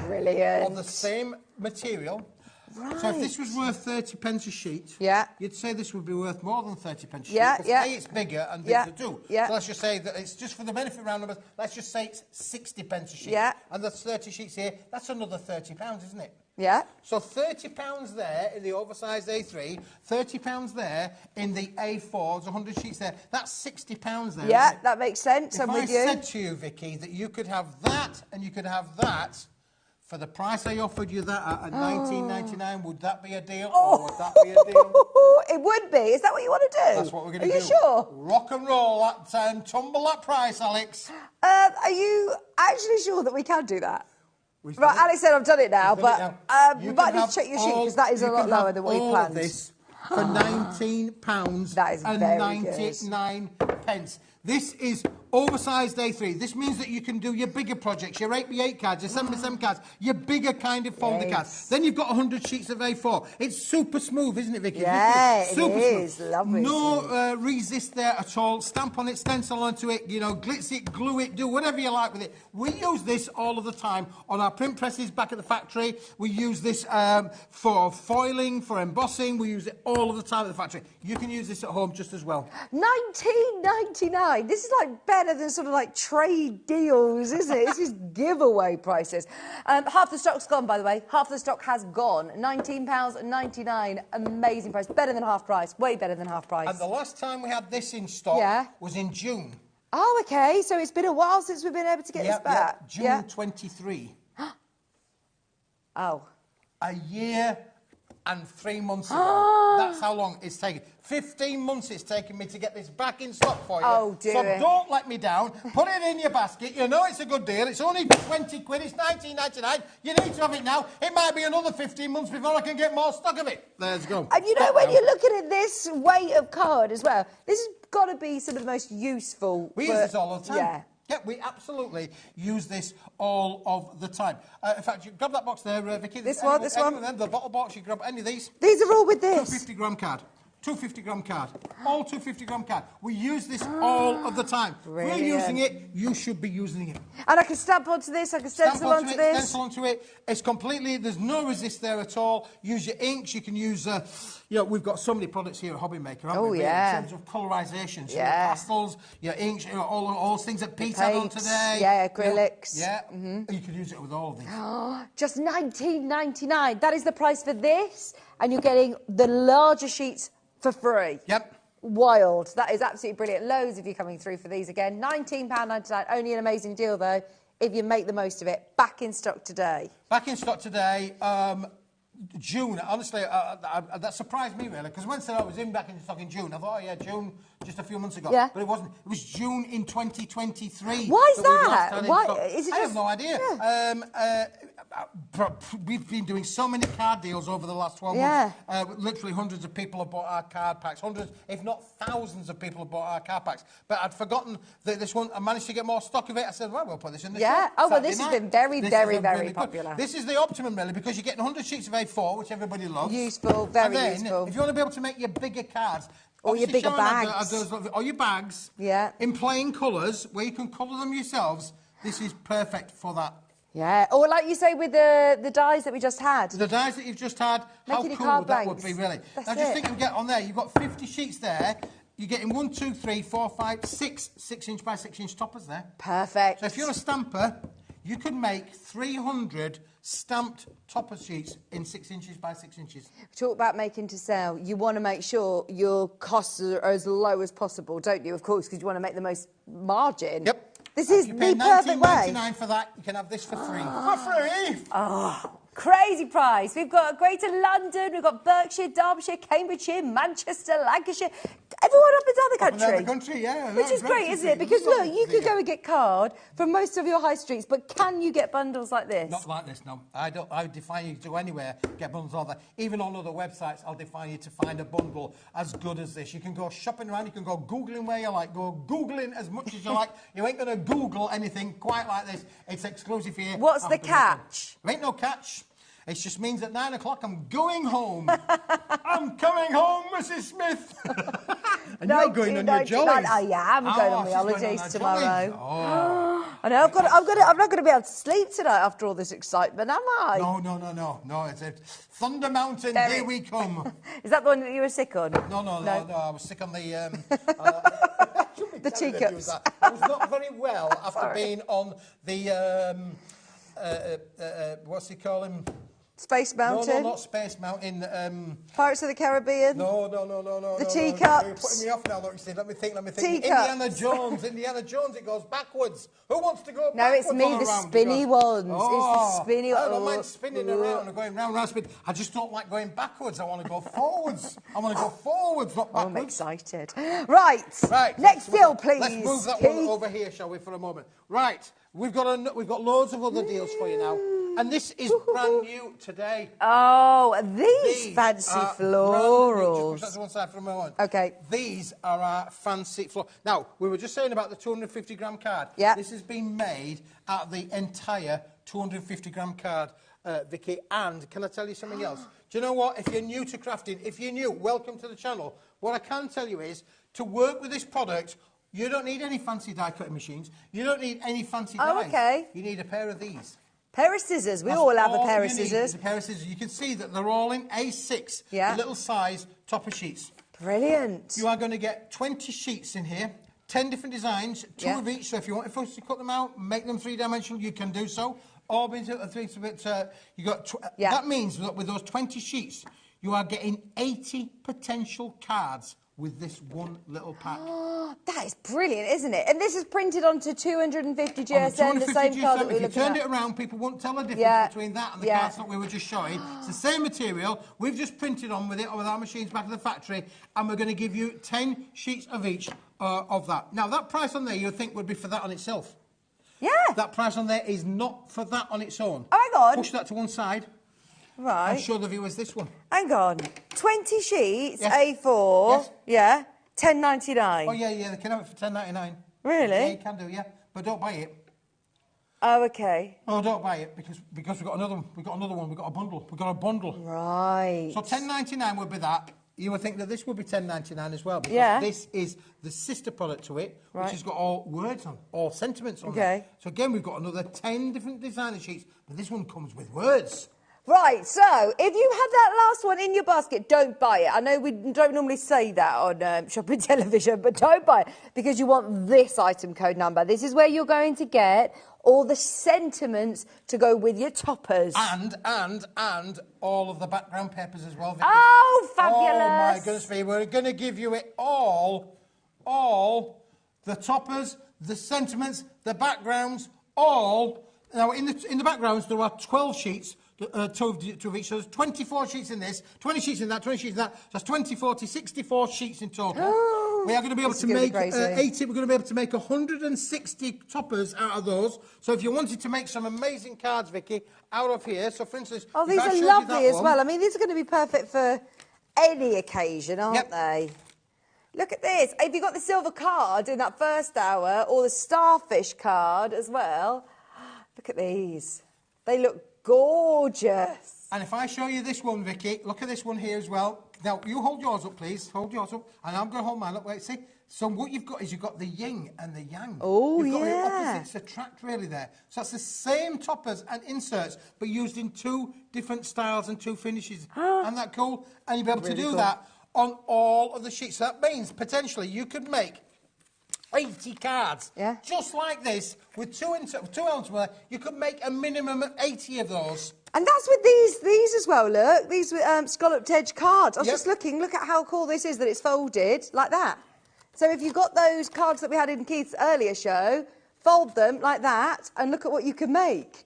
Brilliant. On the same material. Right. So if this was worth 30 pence a sheet, you'd say this would be worth more than 30 pence a sheet. Because A, it's bigger, and B, it's a two. So let's just say that it's just for the benefit round numbers, let's just say it's 60 pence a sheet. And there's 30 sheets here, that's another £30, isn't it? Yeah. So £30 there in the oversized A3, £30 there in the A4, there's 100 sheets there. That's £60 there. Yeah, that makes sense. I'm with you. If I said to you, Vicky, that you could have that and you could have that, for the price I offered you that at £19.99, would that be a deal? Or would that be a deal? It would be. Is that what you want to do? That's what we're going to do. Are you sure? Rock and roll that and tumble that price, Alex. Are you actually sure that we can do that? Right, Alex said I've done it now, but we might need to check your sheet because that is a lot lower than what we planned. This for £19 that is and very 99 pence. This is oversized A3. This means that you can do your bigger projects, your 8x8 cards, your 7x7 cards, your bigger kind of folder cards. Then you've got 100 sheets of A4. It's super smooth, isn't it, Vicky? Yeah, super it is. Smooth. Lovely. No resist there at all. Stamp on it, stencil onto it, you know, glitz it, glue it, do whatever you like with it. We use this all of the time on our print presses back at the factory. We use this for foiling, for embossing. We use it all of the time at the factory. You can use this at home just as well. £19.99. This is like better than sort of like trade deals, isn't it? This is giveaway prices. Half the stock's gone, by the way. Half the stock has gone. £19.99. Amazing price. Better than half price. Way better than half price. And the last time we had this in stock was in June. Oh, OK. So it's been a while since we've been able to get this back. June 23. Oh. A year and 3 months ago. That's how long it's taken. 15 months it's taken me to get this back in stock for you. Oh, dear. So don't let me down. Put it in your basket. You know it's a good deal. It's only 20 quid. It's £19.99. You need to have it now. It might be another 15 months before I can get more stock of it. Let's go. And you know, when you're looking at this weight of card as well, this has got to be some of the most useful. We use this all the time. Yeah. Yeah, we absolutely use this all of the time. In fact, you grab that box there, Vicky. This one. The bottle box, you grab any of these. These are all with this. 250-gram card. 250-gram card. All 250-gram card. We use this all of the time. Brilliant. We're using it, you should be using it. And I can stamp onto this, I can stencil onto this. Stencil onto it. It's completely, there's no resist there at all. Use your inks, you can use You know, we've got so many products here at HobbyMaker, haven't we? Yeah. In terms of colourisations, your Yeah. pastels, your inks, you know, all those things that Pete had on today. Yeah, acrylics. Yeah. You could use it with all of these. Just $19.99. That is the price for this, and you're getting the larger sheets for free. Yep. Wild. That is absolutely brilliant. Loads of you coming through for these again. £19.99. Only an amazing deal, though, if you make the most of it. Back in stock today. Back in stock today. June, honestly, that surprised me, really, because when I said I was back in stock in June, I thought, oh, yeah, June, just a few months ago. Yeah. But it wasn't. It was June in 2023. Why is that? I have no idea. Yeah. We've been doing so many card deals over the last 12 months. Literally hundreds of people have bought our card packs. Hundreds, if not thousands of people have bought our card packs. But I'd forgotten that this one, I managed to get more stock of it. I said, well, we'll put this in the shop. Oh, well, this has been very, very popular. This is the optimum, really, because you're getting 100 sheets of A4, which everybody loves. Useful, very useful. If you want to be able to make your bigger cards, or your bigger bags. Or your bags. Yeah. In plain colours, where you can colour them yourselves, this is perfect for that. Yeah, or like you say with the dies that we just had. The dies that you've just had, how cool that would be, really. Now, just think of get on there, you've got 50 sheets there, you're getting 1, 2, 3, 4, 5, 6 6-inch by 6-inch toppers there. Perfect. So if you're a stamper, you could make 300 stamped topper sheets in 6 inches by 6 inches. Talk about making to sell. You want to make sure your costs are as low as possible, don't you? Of course, because you want to make the most margin. Yep. This is the perfect way. $19.99 for that. You can have this for free. For free! Oh, crazy price. We've got Greater London, we've got Berkshire, Derbyshire, Cambridgeshire, Manchester, Lancashire, everyone up and down the country. Up and down the country, yeah. Which is great, isn't it? Because look, you could go and get card from most of your high streets, but can you get bundles like this? Not like this, no. I defy you to go anywhere, get bundles like that. Even on other websites, I'll defy you to find a bundle as good as this. You can go shopping around, you can go Googling where you like, go Googling as much as you like. You ain't going to Google anything quite like this. It's exclusive here. What's the catch? There ain't no catch. It just means at 9 o'clock I'm going home. I'm coming home, Mrs. Smith. And you're going on your jollies. I am going on my holidays tomorrow. Oh. I know. I'm not going to be able to sleep tonight after all this excitement, am I? No. It's a Thunder Mountain. Here we come. Is that the one that you were sick on? No. I was sick on the. The teacups. I was not very well after being on the. What's he call him? Space Mountain? No, not Space Mountain. Pirates of the Caribbean? No. The teacups? You're putting me off now, look, you see. Let me think. Teacups. Indiana Jones, it goes backwards. Who wants to go backwards? No, it's me, the spinny ones. Oh, it's the spinny ones. I don't mind spinning around and going round, spin. I just don't like going backwards. I want to go forwards. I want to go forwards, not backwards. I'm excited. Right. Next deal, please. Let's move that one over here, shall we, for a moment. Right. We've got loads of other deals for you now. And this is brand new today. Oh, these fancy florals. Push that to one side for a moment. Okay. These are our fancy florals. Now, we were just saying about the 250-gram card. Yeah. This has been made at the entire 250-gram card, Vicky. And can I tell you something else? Do you know what? If you're new to crafting, welcome to the channel. What I can tell you is, to work with this product, you don't need any fancy die-cutting machines. You don't need any fancy dies. Oh, okay. You need a pair of these. Pair of scissors. We all have a pair of scissors. A pair of scissors. You can see that they're all in A6, the little size topper sheets. Brilliant. You are going to get 20 sheets in here, 10 different designs, 2 of each. So if you want to cut them out, make them 3-dimensional, you can do so. Or you got. That means that with those 20 sheets, you are getting 80 potential cards with this one little pack. Oh, that is brilliant, isn't it? And this is printed onto 250 GSM, the same card that we're looking at. If you turned it around, people won't tell the difference between that and the cardstock we were just showing. It's the same material. We've just printed on with it, with our machines back at the factory, and we're going to give you 10 sheets of each of that. Now, that price on there you'd think would be for that on itself. Yeah. That price on there is not for that on its own. Oh, hang on. Push that to one side. Right. And show the viewers this one. Hang on. 20 sheets, A4. Yes. Yeah. $10.99. Oh, yeah, they can have it for $10.99. Really? Yeah, you can do, but don't buy it. Oh, okay. Oh, don't buy it because we've got another one. We've got a bundle. We've got a bundle. Right. So $10.99 would be that. You would think that this would be $10.99 as well because this is the sister product to it, which has got all words on, all sentiments on there. So again, we've got another 10 different designer sheets, but this one comes with words. Right, so if you have that last one in your basket, don't buy it. I know we don't normally say that on shopping television, but don't buy it because you want this item code number. This is where you're going to get all the sentiments to go with your toppers. And all of the background papers as well, Vicky. Oh, fabulous. Oh, my goodness me. We're going to give you it all the toppers, the sentiments, the backgrounds, all. Now, in the backgrounds, there are 12 sheets. 2 of each. So there's 24 sheets in this, 20 sheets in that, 20 sheets in that. So that's 20, 40, 64 sheets in total. We are going to be able to make 80. We're going to be able to make 160 toppers out of those. So if you wanted to make some amazing cards, Vicky, out of here. So for instance, oh, these are lovely as well. I mean, these are going to be perfect for any occasion, aren't they? Look at this. If you got the silver card in that first hour, or the starfish card as well, look at these. They look gorgeous. And if I show you this one, Vicky, look at this one here as well. Now, you hold yours up, please. Hold yours up. And I'm going to hold mine up. Wait, see? So what you've got is you've got the yin and the yang. Oh, you've got the opposites attract really there. So that's the same toppers and inserts, but used in 2 different styles and 2 finishes. Isn't that cool? And you'll be able to do that on all of the sheets. So that means, potentially, you could make 80 cards, just like this, with 2 elements where you could make a minimum of 80 of those. And that's with these as well, look. These scalloped edge cards. I was just looking, look at how cool this is that it's folded like that. So if you've got those cards that we had in Keith's earlier show, fold them like that and look at what you can make.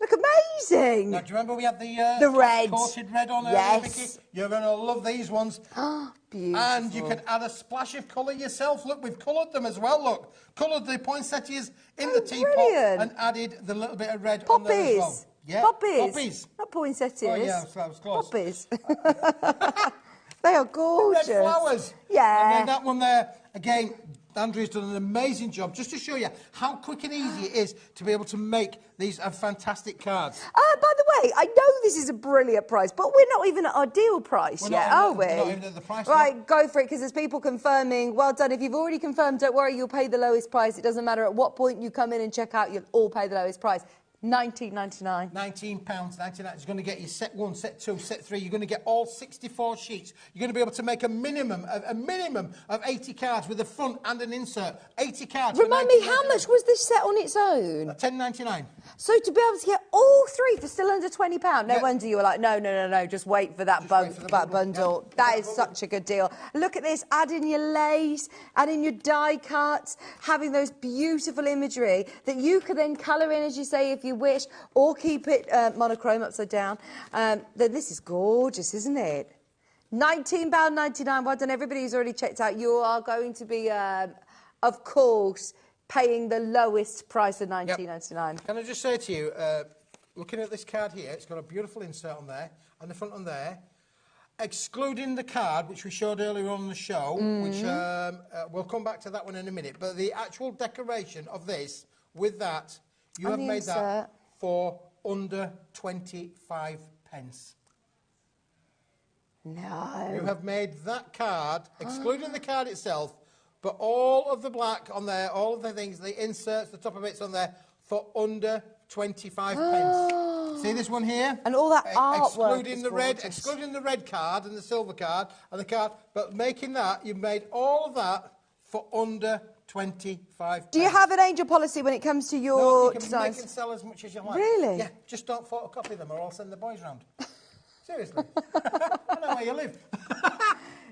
Look amazing. Now, do you remember we had the red coated red on earlier, Vicky? You're going to love these ones. Beautiful. And you can add a splash of colour yourself. Look, we've coloured them as well, look. Coloured the poinsettias in the teapot and added the little bit of red on there as well. Yeah. Poppies. Not poinsettias. Oh, yeah, that was close. Poppies. They are gorgeous. Red flowers. Yeah. And then that one there, again, Andrew's done an amazing job just to show you how quick and easy it is to be able to make these fantastic cards. By the way, I know this is a brilliant price, but we're not even at our deal price yet, are we? We're not even at the price right, yet. go for it, because there's people confirming. Well done. If you've already confirmed, don't worry, you'll pay the lowest price. It doesn't matter at what point you come in and check out, you'll all pay the lowest price. £19.99. £19.99. It's going to get you set 1, set 2, set 3. You're going to get all 64 sheets. You're going to be able to make a minimum of 80 cards with a front and an insert. 80 cards. Remind me, how much was this set on its own? £10.99. So to be able to get all 3 for still under £20, no wonder you were like, no, just wait for that bundle. Yeah. That is such a good deal. Look at this, add in your lace, add in your die cuts, having those beautiful imagery that you could then colour in, as you say, if you wish, or keep it monochrome upside down. Then this is gorgeous, isn't it? £19.99. Well done, everybody who's already checked out. You are going to be, of course, paying the lowest price of £19.99. Can I just say to you, looking at this card here, it's got a beautiful insert on there, and the front on there. Excluding the card, which we showed earlier on the show, which we'll come back to that one in a minute, but the actual decoration of this, with that, you have made that for under 25 pence. No. You have made that card, excluding the card itself, but all of the black on there, all of the things, the inserts, the top of it's on there, for under 25 pence. See this one here? And all that artwork excluding the red card and the silver card and the card, but making that, you've made all of that for under 25 Do you have an angel policy when it comes to your designs? You can sell as much as you like. Really? Yeah, just don't photocopy them or I'll send the boys round. Seriously. I know where you live.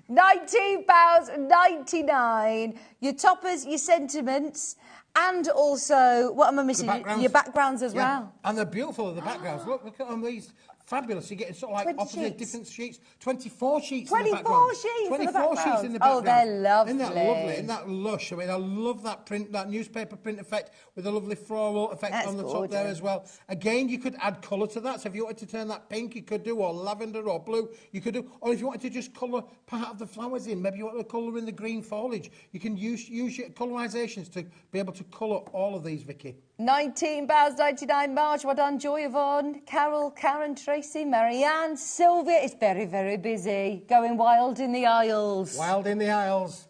£19.99. Your toppers, your sentiments, and also, what am I missing? Your backgrounds as well. And they're beautiful, the backgrounds. Look at them, these. Fabulous. You're getting sort of like opposite different sheets. 24 sheets in the background. 24 sheets 24 sheets in the background. Oh, they're lovely. Isn't that lovely? Isn't that lush? I mean, I love that print, that newspaper print effect with a lovely floral effect on the top there as well. Again, you could add colour to that. So if you wanted to turn that pink, you could do, or lavender or blue, you could do. Or if you wanted to just colour part of the flowers in, maybe you want to colour in the green foliage, you can use your colourisations to be able to colour all of these, Vicky. £19.99. Marge, well done. Joy, Yvonne, Carol, Karen, Tracy, Marianne, Sylvia. It's very, very busy. Going wild in the aisles. Wild in the aisles.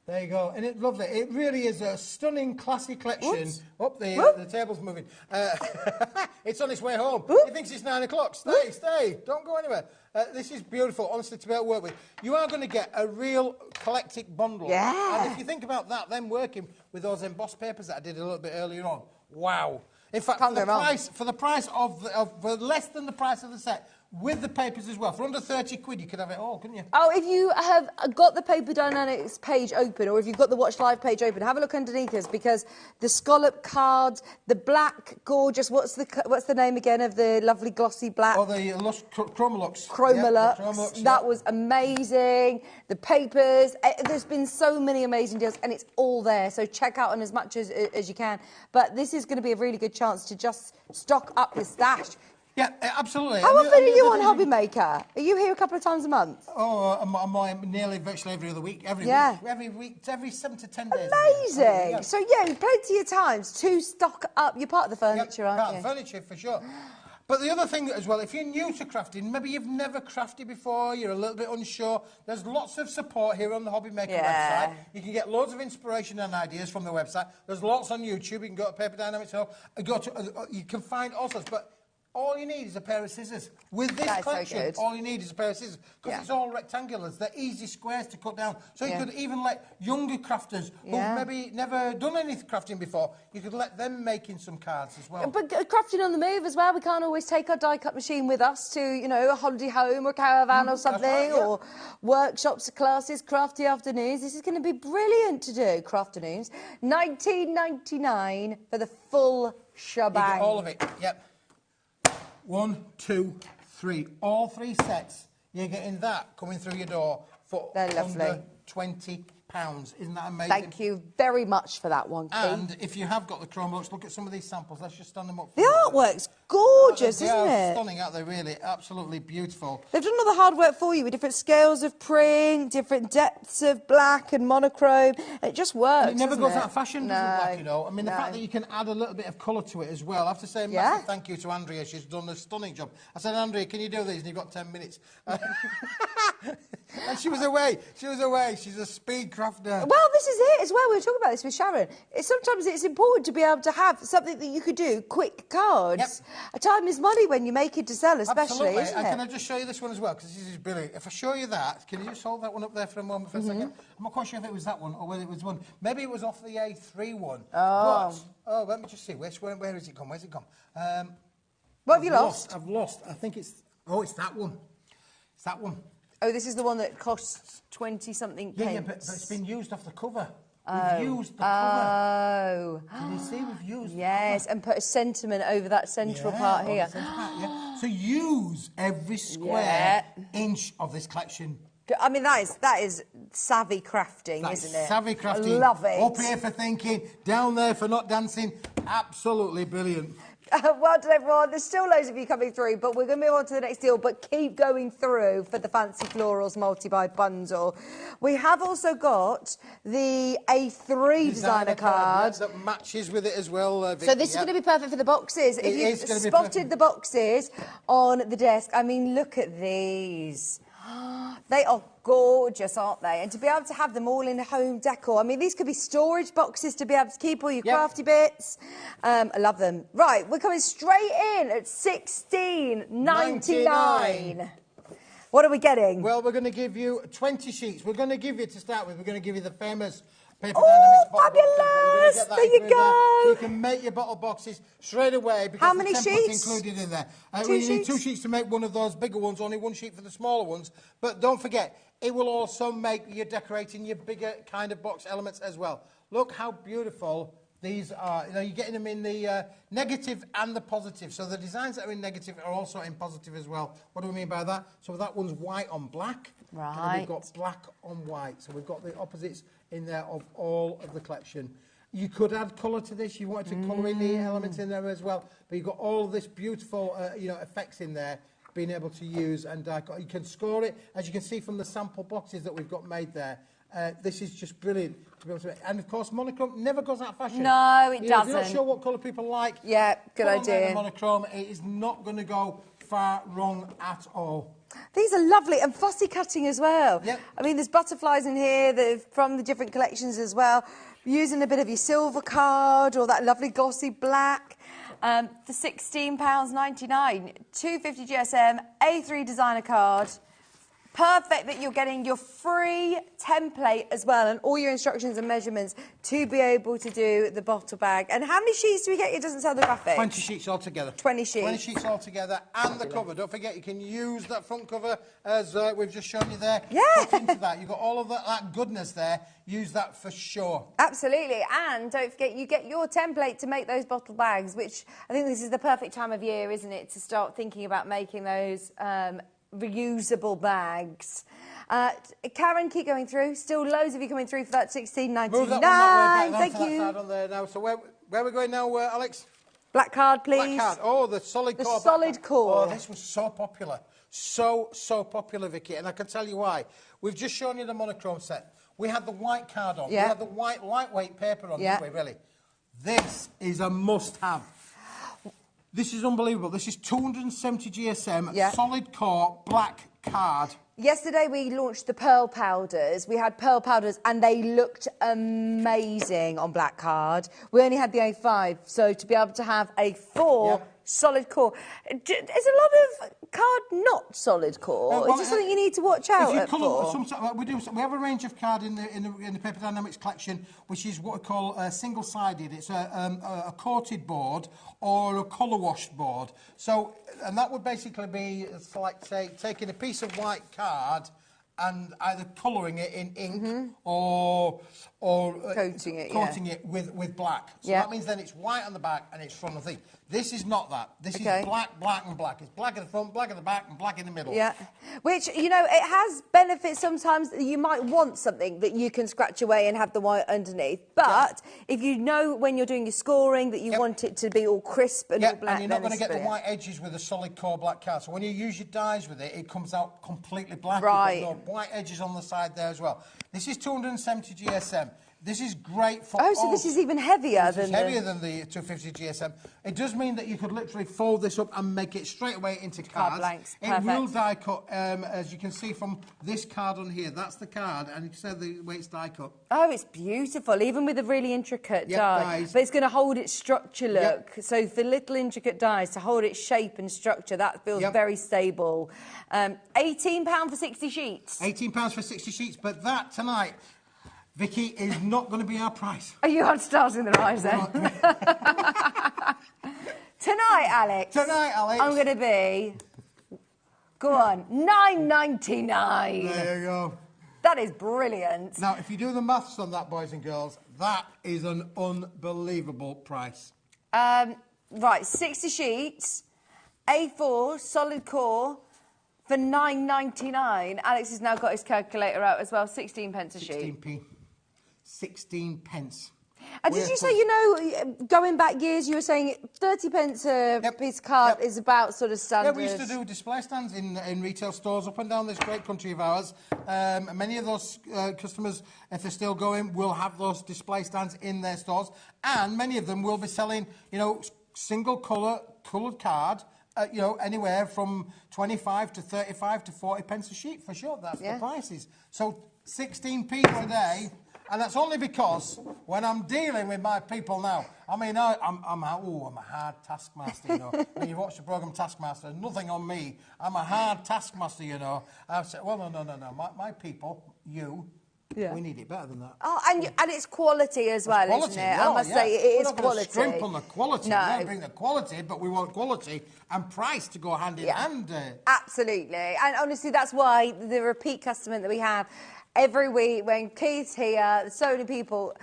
There you go. And it's lovely. It really is a stunning, classy collection. The table's moving. It's on its way home. He thinks it's 9 o'clock. Stay. Don't go anywhere. This is beautiful, honestly, to be able to work with. You are going to get a real eclectic bundle. Yeah. And if you think about that, then working with those embossed papers that I did a little bit earlier on, wow. In fact, for the price for less than the price of the set, with the papers as well, for under 30 quid, you could have it all, couldn't you? Oh, if you have got the Paper Dynamics page open, or if you've got the Watch Live page open, have a look underneath us, because the scallop cards, the black, gorgeous, what's the name again of the lovely glossy black? Oh, the Chromolux. Chromolux. Chromolux, that was amazing. The papers, there's been so many amazing deals, and it's all there, so check out on as much as you can. But this is going to be a really good chance to just stock up your stash. Yeah, absolutely. How often are you on HobbyMaker? Are you here a couple of times a month? Oh, I'm nearly virtually every other week. Every week, every 7 to 10 days. Amazing. Yeah. So, yeah, plenty of times to stock up. You're part of the furniture, aren't you? Part of the furniture, for sure. But the other thing as well, if you're new to crafting, maybe you've never crafted before, you're a little bit unsure, there's lots of support here on the HobbyMaker website. You can get loads of inspiration and ideas from the website. There's lots on YouTube. You can go to Paper Dynamics Hub, you can find all sorts, but all you need is a pair of scissors. With this collection, all you need is a pair of scissors. Because it's all rectangulars. They're easy squares to cut down. So you could even let younger crafters who've maybe never done any crafting before, you could let them making some cards as well. But crafting on the move as well. We can't always take our die-cut machine with us to, you know, a holiday home or a caravan or something, or workshops, classes, crafty afternoons. This is going to be brilliant to do, crafternoons. $19.99 for the full shebang. You get all of it, yep. 1, 2, 3. All 3 sets, you're getting that coming through your door for under £20. Isn't that amazing? Thank you very much for that one, Keith. And if you have got the Chromebooks, look at some of these samples. Let's just stand them up. The artwork's gorgeous, isn't it? They are stunning, aren't they, really? Absolutely beautiful. They've done all the hard work for you with different scales of print, different depths of black and monochrome. It just works, and it never goes out of fashion, does it, No. black, you know? I mean, the fact that you can add a little bit of colour to it as well. I have to say a massive thank you to Andrea. She's done a stunning job. I said, Andrea, can you do these? And you've got 10 minutes. And she was away. She's a speed crafter. Well, this is it as well. We were talking about this with Sharon. Sometimes it's important to be able to have something that you could do, quick cards. Time is money when you make it to sell, especially, isn't it? And can I just show you this one as well? Because this is brilliant. If I show you that, can you just hold that one up there for a moment, for a second? I'm not quite sure if it was that one or whether it was one. Maybe it was off the A3 one. Let me just see. Where has it gone? Where's it gone? What have you lost? I've lost. I think it's... Oh, it's that one. It's that one. Oh, this is the one that costs 20-something pence. Yeah, but it's been used off the cover. We've used the cover. Can you see we've used the cover? And put a sentiment over that central part here. So use every square inch of this collection. I mean, that is savvy crafting, isn't it? Savvy crafting. I love it. Up here for thinking, down there for not dancing. Absolutely brilliant. Well done, everyone. There's still loads of you coming through, but we're going to move on to the next deal. But keep going through for the Fancy Florals multi-buy bundle. We have also got the A3 designer card. That matches with it as well, Vicky. So this is going to be perfect for the boxes. If you've spotted the boxes on the desk, I mean, look at these. They are gorgeous, aren't they? And to be able to have them all in home decor. I mean, these could be storage boxes to be able to keep all your crafty bits. I love them. Right, we're coming straight in at $16.99. What are we getting? Well, we're going to give you 20 sheets. We're going to give you, to start with, we're going to give you the famous Paper Dynamics bottle fabulous! boxes. There you go. So you can make your bottle boxes straight away because how many sheets included in there. You need 2 sheets to make one of those bigger ones, only 1 sheet for the smaller ones. But don't forget, it will also make your decorating your bigger kind of box elements as well. Look how beautiful these are. You know, you're getting them in the negative and the positive. So the designs that are in negative are also in positive as well. What do we mean by that? So that one's white on black. Right. And we've got black on white. So we've got the opposites in there of all of the collection. You could add colour to this. You wanted to colour in the elements in there as well. But you've got all of this beautiful, effects in there, being able to use, and you can score it, as you can see from the sample boxes that we've got made there. This is just brilliant to be able to make. And of course, monochrome never goes out of fashion. No, it doesn't. If you're not sure what colour people like, yeah, good idea. Monochrome, it is not going to go far wrong at all. These are lovely, and fussy cutting as well. Yep. I mean, there's butterflies in here that are from the different collections as well. Using a bit of your silver card or that lovely glossy black. For £16.99, 250 GSM, A3 designer card. Perfect that you're getting your free template as well and all your instructions and measurements to be able to do the bottle bag. And how many sheets do we get? It doesn't tell the graphics. 20 sheets altogether. 20 sheets. 20 sheets altogether and the cover. Don't forget, you can use that front cover as we've just shown you there. Yeah. Put into that. You've got all of that goodness there. Use that for sure. Absolutely. And don't forget, you get your template to make those bottle bags, which I think this is the perfect time of year, isn't it, to start thinking about making those reusable bags. Karen, keep going through. Still loads of you coming through for that £16.99. Move that one that way, Thank you. That card on there now. So where are we going now, Alex? Black card, please. Black card. Oh, the solid core. The solid core. Oh, this was so popular. So popular, Vicky. And I can tell you why. We've just shown you the monochrome set. We had the white card on. Yeah. We had the white lightweight paper on, yeah. didn't we, really? This is a must-have. This is unbelievable. This is 270 GSM, yeah. solid core, black card. Yesterday we launched the pearl powders. We had pearl powders and they looked amazing on black card. We only had the A5, so to be able to have a 4 solid core. There's a lot of card not solid core. Well, is this something you need to watch out for? We have a range of card in the Paper Dynamics collection, which is what we call single-sided. It's a coated board or a colour washed board. So, and that would basically be, it's like, say, taking a piece of white card and either colouring it in ink or coating it with black. So that means then it's white on the back and it's front of the thing. This is not that. This is black, black and black. It's black in the front, black in the back and black in the middle. Yeah, which, you know, it has benefits sometimes. You might want something that you can scratch away and have the white underneath. But if you know when you're doing your scoring that you want it to be all crisp and all black, and you're not going to get the white edges with a solid core black card. So when you use your dyes with it, it comes out completely black. Right. You've got no white edges on the side there as well. This is 270 GSM. This is great for... Oh, so this is even heavier than... It's heavier than the 250 GSM. It does mean that you could literally fold this up and make it straight away into cards. Card blanks. It will die cut, as you can see from this card on here. That's the card, and you can see the way it's die cut. Oh, it's beautiful, even with a really intricate die. Dies. But it's going to hold its structure look. So for little intricate dies, to hold its shape and structure, that feels very stable. £18 for 60 sheets. £18 for 60 sheets, but that tonight... Vicky, is not going to be our price. Are you on stars in the rise then? Tonight, Alex. Tonight, Alex. I'm going to be... Go on, £9.99. There you go. That is brilliant. Now, if you do the maths on that, boys and girls, that is an unbelievable price. Right, 60 sheets, A4, solid core, for £9.99. Alex has now got his calculator out as well, 16 pence a sheet. 16p. 16 pence. And did you say, you know, going back years, you were saying 30 pence a piece of card is about sort of standard? Yeah, we used to do display stands in retail stores up and down this great country of ours. Many of those customers, if they're still going, will have those display stands in their stores. And many of them will be selling, you know, single coloured card, you know, anywhere from 25 to 35 to 40 pence a sheet, for sure. That's the prices. So 16p today... And that's only because when I'm dealing with my people now, I mean, I'm a hard taskmaster, you know. When you watch the programme Taskmaster, nothing on me. I'm a hard taskmaster, you know. I've said, well, no. My people, we need it better than that. Oh, and it's quality as well, quality, isn't it? I must say, it is quality. We're not going to scrimp on the quality. No. We don't bring the quality, but we want quality and price to go hand in hand. Absolutely. And honestly, that's why the repeat customer that we have... Every week when Keith's here, so many people,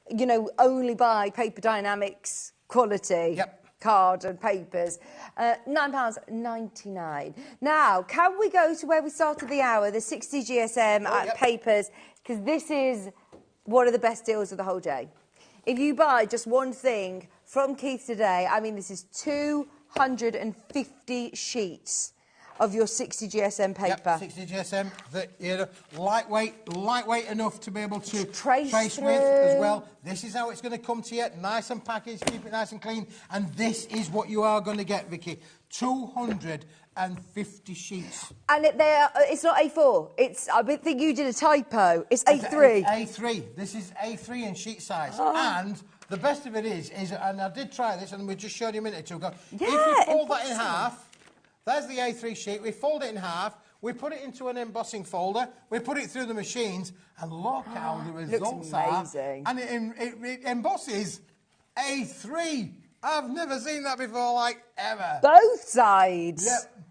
you know, only buy Paper Dynamics quality card and papers. £9.99. Now, can we go to where we started the hour, the 60 GSM papers, because this is one of the best deals of the whole day. If you buy just one thing from Keith today, I mean, this is 250 sheets of your 60 GSM paper. Yep, 60 GSM, you know, lightweight enough to be able to trace through. with as well. This is how it's going to come to you, nice and packaged, keep it nice and clean, and this is what you are going to get, Vicky. 250 sheets. And it's not A4. I think you did a typo. It's A3. A3. This is A3 in sheet size. And the best of it is, and I did try this, and we just showed you a minute or two ago. Yeah, if we fold that in half, there's the A3 sheet. We fold it in half. We put it into an embossing folder. We put it through the machines, and look how the results are. And it embosses A3. I've never seen that before, like, ever. Both sides? Yep.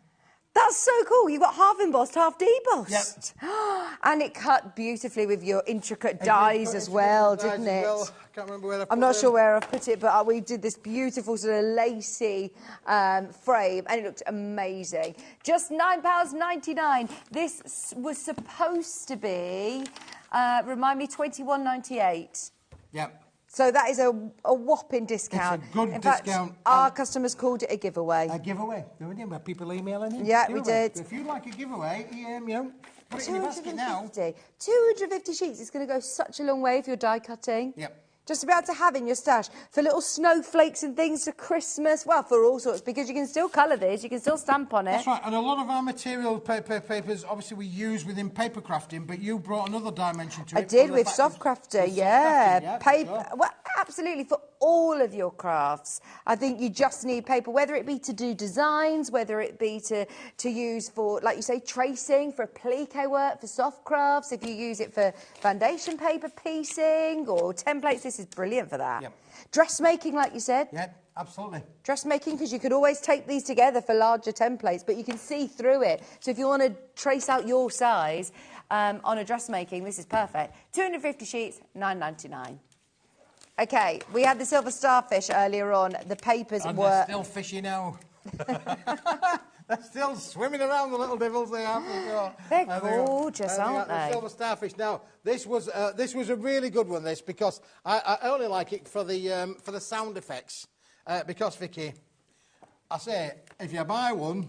That's so cool. You've got half embossed, half debossed. Yep. And it cut beautifully with your intricate dies as well, didn't it? I can't remember where I put I'm not them. sure where I've put it, but we did this beautiful sort of lacy frame, and it looked amazing. Just £9.99. This was supposed to be, remind me, £21.98. Yep. So that is a whopping discount. It's a good discount. Our customers called it a giveaway. A giveaway. Did we have people emailing in? Yeah, we did. If you'd like a giveaway, you know, put it in your basket now. 250 sheets. It's going to go such a long way if you're die cutting. Yep. Just about to have in your stash for little snowflakes and things for Christmas. Well, for all sorts, because you can still colour this, you can still stamp on it. That's right, and a lot of our material papers, obviously, we use within paper crafting, but you brought another dimension to it. I did with Softcrafter, yeah. Paper, well, absolutely, for all of your crafts. I think you just need paper, whether it be to do designs, whether it be to use for, like you say, tracing, for applique work, for soft crafts, if you use it for foundation paper piecing or templates, this is brilliant for that. Yep. Dressmaking, like you said. Yeah, absolutely. Dressmaking, because you could always tape these together for larger templates, but you can see through it. So if you want to trace out your size on a dressmaking, this is perfect. 250 sheets, £9.99. OK, we had the silver starfish earlier on. The papers and were... they're still fishy now. They're still swimming around, the little devils they are. For sure. They're gorgeous, aren't they? The silver starfish. Now, this was a really good one, this, because I only like it for the sound effects. Because, Vicky, I say, if you buy one,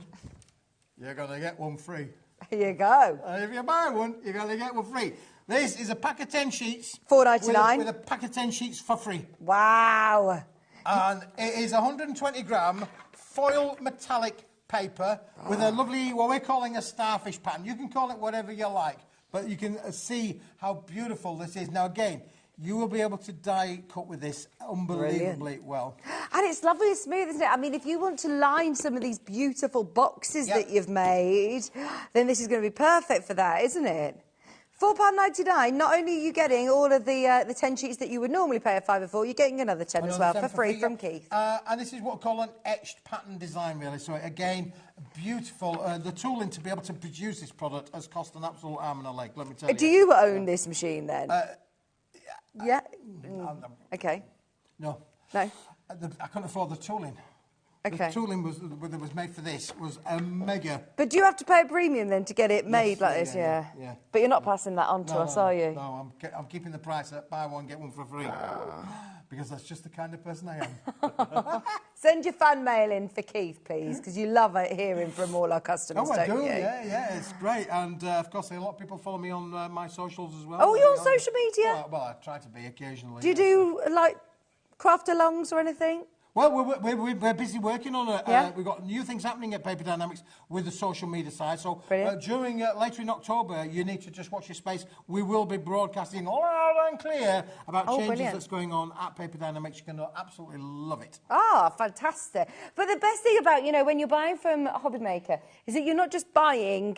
you're going to get one free. Here you go. If you buy one, you're going to get one free. This is a pack of 10 sheets. $4.99. With a pack of 10 sheets for free. Wow. And it is 120-gram foil metallic paper with a lovely, what we're calling a starfish pattern. You can call it whatever you like, but you can see how beautiful this is. Now, again, you will be able to die cut with this unbelievably well. And it's lovely and smooth, isn't it? I mean, if you want to line some of these beautiful boxes that you've made, then this is going to be perfect for that, isn't it? £4.99, not only are you getting all of the 10 sheets that you would normally pay a fiver for, you're getting another 10 as well, for free from Keith. And this is what we call an etched pattern design, really. So, again, beautiful. The tooling to be able to produce this product has cost an absolute arm and a leg, let me tell you. Do you own this machine, then? Yeah? OK. No. No? I couldn't afford the tooling. Okay. The tooling that was made for this was a mega. But do you have to pay a premium then to get it made like this? Yeah. But you're not passing that on to us, are you? No, I'm keeping the price at buy one, get one for free. Because that's just the kind of person I am. Send your fan mail in for Keith, please, because you love hearing from all our customers, I don't do, you? yeah, it's great. And, of course, a lot of people follow me on my socials as well. Oh, you're on social media? Well, I try to be occasionally. Do you do, like, craft-alongs or anything? Well, we're busy working on it. We've got new things happening at Paper Dynamics with the social media side. So during later in October, you need to just watch your space. We will be broadcasting loud and clear about changes that's going on at Paper Dynamics. You're going to absolutely love it. Ah, fantastic. But the best thing about, when you're buying from HobbyMaker is that you're not just buying,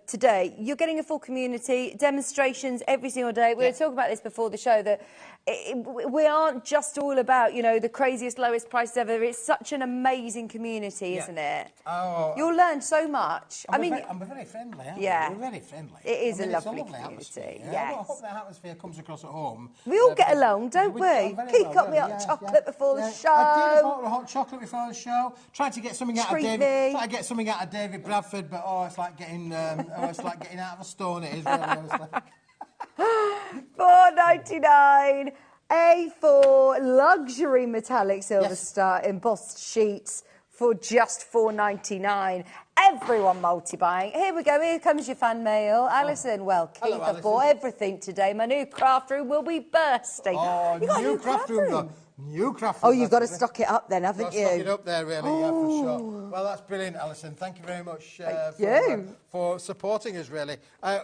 today. You're getting a full community, demonstrations every single day. We were talking about this before the show, that we aren't just all about, the craziest, lowest prices ever. It's such an amazing community, isn't it? Oh, you'll learn so much. I'm very friendly, aren't yeah. We're very friendly. It is a lovely community. Atmosphere, I hope that atmosphere comes across at home. We all get along, don't we? Keith got me hot chocolate before the show. I did bought a hot chocolate before the show. Tried to get something out of David. Tried to get something out of David Bradford, but it's like getting out of a stone. It is really, honestly. $4.99. A4 luxury metallic silver star embossed sheets for just $4.99. everyone multi-buying. Here we go, here comes your fan mail. Alison, well, Keith, Hello, I've Alison. bought everything today. My new craft room will be bursting. Oh, you got new a new craft room, though. New craft Oh, room. you've got to stock it up then, haven't you? Stock it up there, really, yeah, for sure. Well, that's brilliant, Alison. Thank you very much for supporting us, really.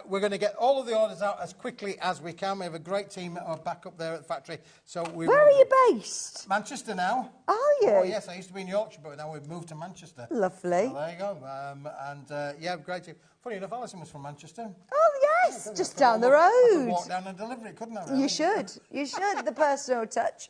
We're going to get all of the orders out as quickly as we can. We have a great team back up there at the factory. So Where are you based? Manchester now. Are you? Oh, yes, I used to be in Yorkshire, but now we've moved to Manchester. Lovely. So there you go. Yeah, great team. Funny enough, Alison was from Manchester. Oh, yes, just down the I road. could walk down and deliver it, couldn't I? Really? You should. You should, the personal touch.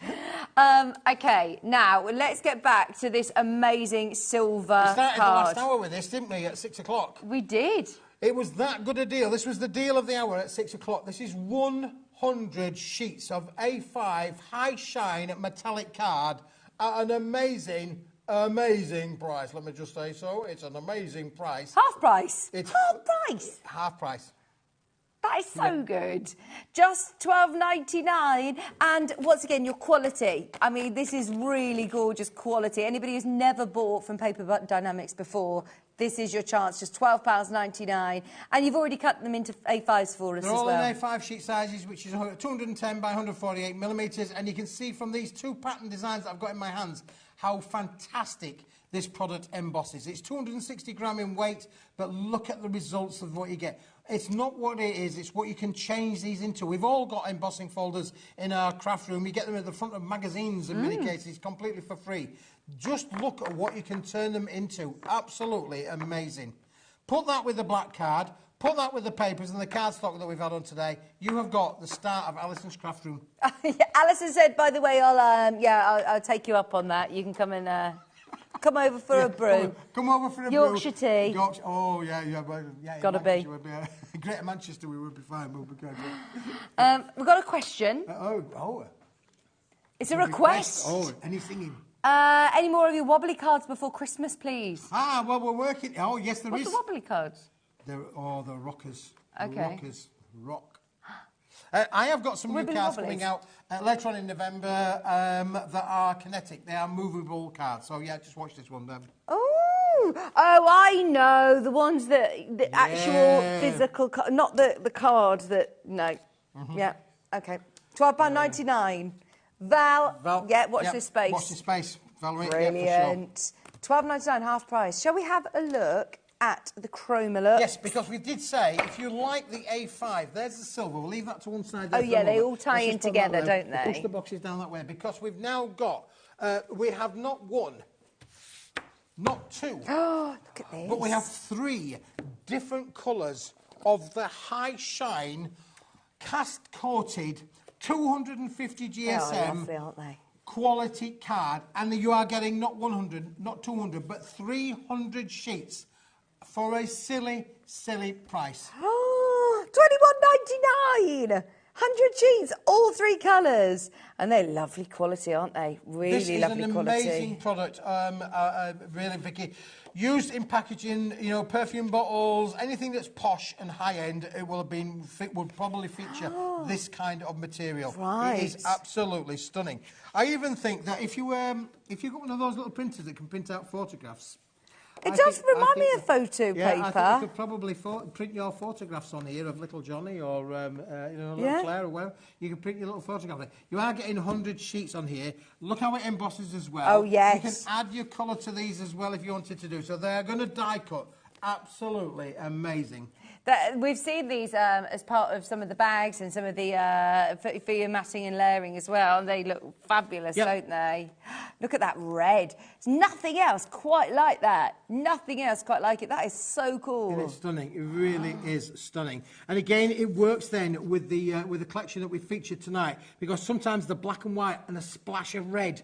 OK, now, let's get back to this amazing silver We started card. the last hour with this, didn't we, at 6 o'clock? We did. It was that good a deal. This was the deal of the hour at 6 o'clock. This is 100 sheets of A5 high shine metallic card at an amazing price. Let me just say so. It's an amazing price. Half price? It's half price? Half price. That is so good. Just $12.99. And once again, your quality. I mean, this is really gorgeous quality. Anybody who's never bought from Paper Dynamics before, this is your chance. Just £12.99. And you've already cut them into A5s for us They're as all well. in A5 sheet sizes, which is 210 by 148 millimetres. And you can see from these two pattern designs that I've got in my hands how fantastic this product embosses. It's 260 gram in weight, but look at the results of what you get. It's not what it is, it's what you can change these into. We've all got embossing folders in our craft room. You get them at the front of magazines in many cases, completely for free. Just look at what you can turn them into. Absolutely amazing. Put that with the black card, put that with the papers and the cardstock that we've had on today. You have got the start of Alison's craft room. Alison said, by the way, I'll take you up on that. You can come and come over for a brew. Come over for a Yorkshire brew. tea. Yorkshire, oh, yeah. Well, yeah Gotta be. Greater Manchester, we would be fine. We'll be good. We've got a question. It's a request. Oh, any singing? Any more of your wobbly cards before Christmas, please? Ah, well, we're working. Oh, yes, there is. What's the wobbly cards? The rockers. Okay. The rockers. Rock. I have got some new cards coming out later on in November that are kinetic. They are movable cards. So, yeah, just watch this one then. Oh, I know. The ones that... The actual physical... Not the card that... No. Yeah, OK. £12.99. Val, yeah, watch this space. Watch this space, Valerie. Brilliant. Yeah, for sure. £12.99, half price. Shall we have a look at the chrome alert? Yes, because we did say, if you like the A5, there's the silver. We'll leave that to one side there. Oh, yeah, they all tie in together, don't they? Push the boxes down that way, because we've now got... we have not one, not two. Oh, look at this. But we have 3 different colours of the high shine, cast-coated, 250 GSM... Oh, lovely, aren't they? Quality card, and you are getting not 100, not 200, but 300 sheets for a silly price. Oh, £21.99. 100 sheets, all 3 colours. And they're lovely quality, aren't they? Really lovely quality. This is an amazing product, really, Vicky. Used in packaging, you know, perfume bottles, anything that's posh and high-end, it will have been, would probably feature this kind of material. Right. It is absolutely stunning. I even think that if you got one of those little printers that can print out photographs, It does remind me of photo paper. I think you could probably print your photographs on here of little Johnny or little Claire or whatever. You can print your little photograph. You are getting 100 sheets on here. Look how it embosses as well. Oh, yes. You can add your colour to these as well if you wanted to do. So they're going to die cut. Absolutely amazing. We've seen these as part of some of the bags and some of the for your matting and layering as well. They look fabulous, don't they? Look at that red. There's nothing else quite like that. Nothing else quite like it. That is so cool. It is stunning. It really is stunning. And again, it works then with the collection that we featured tonight, because sometimes the black and white and a splash of red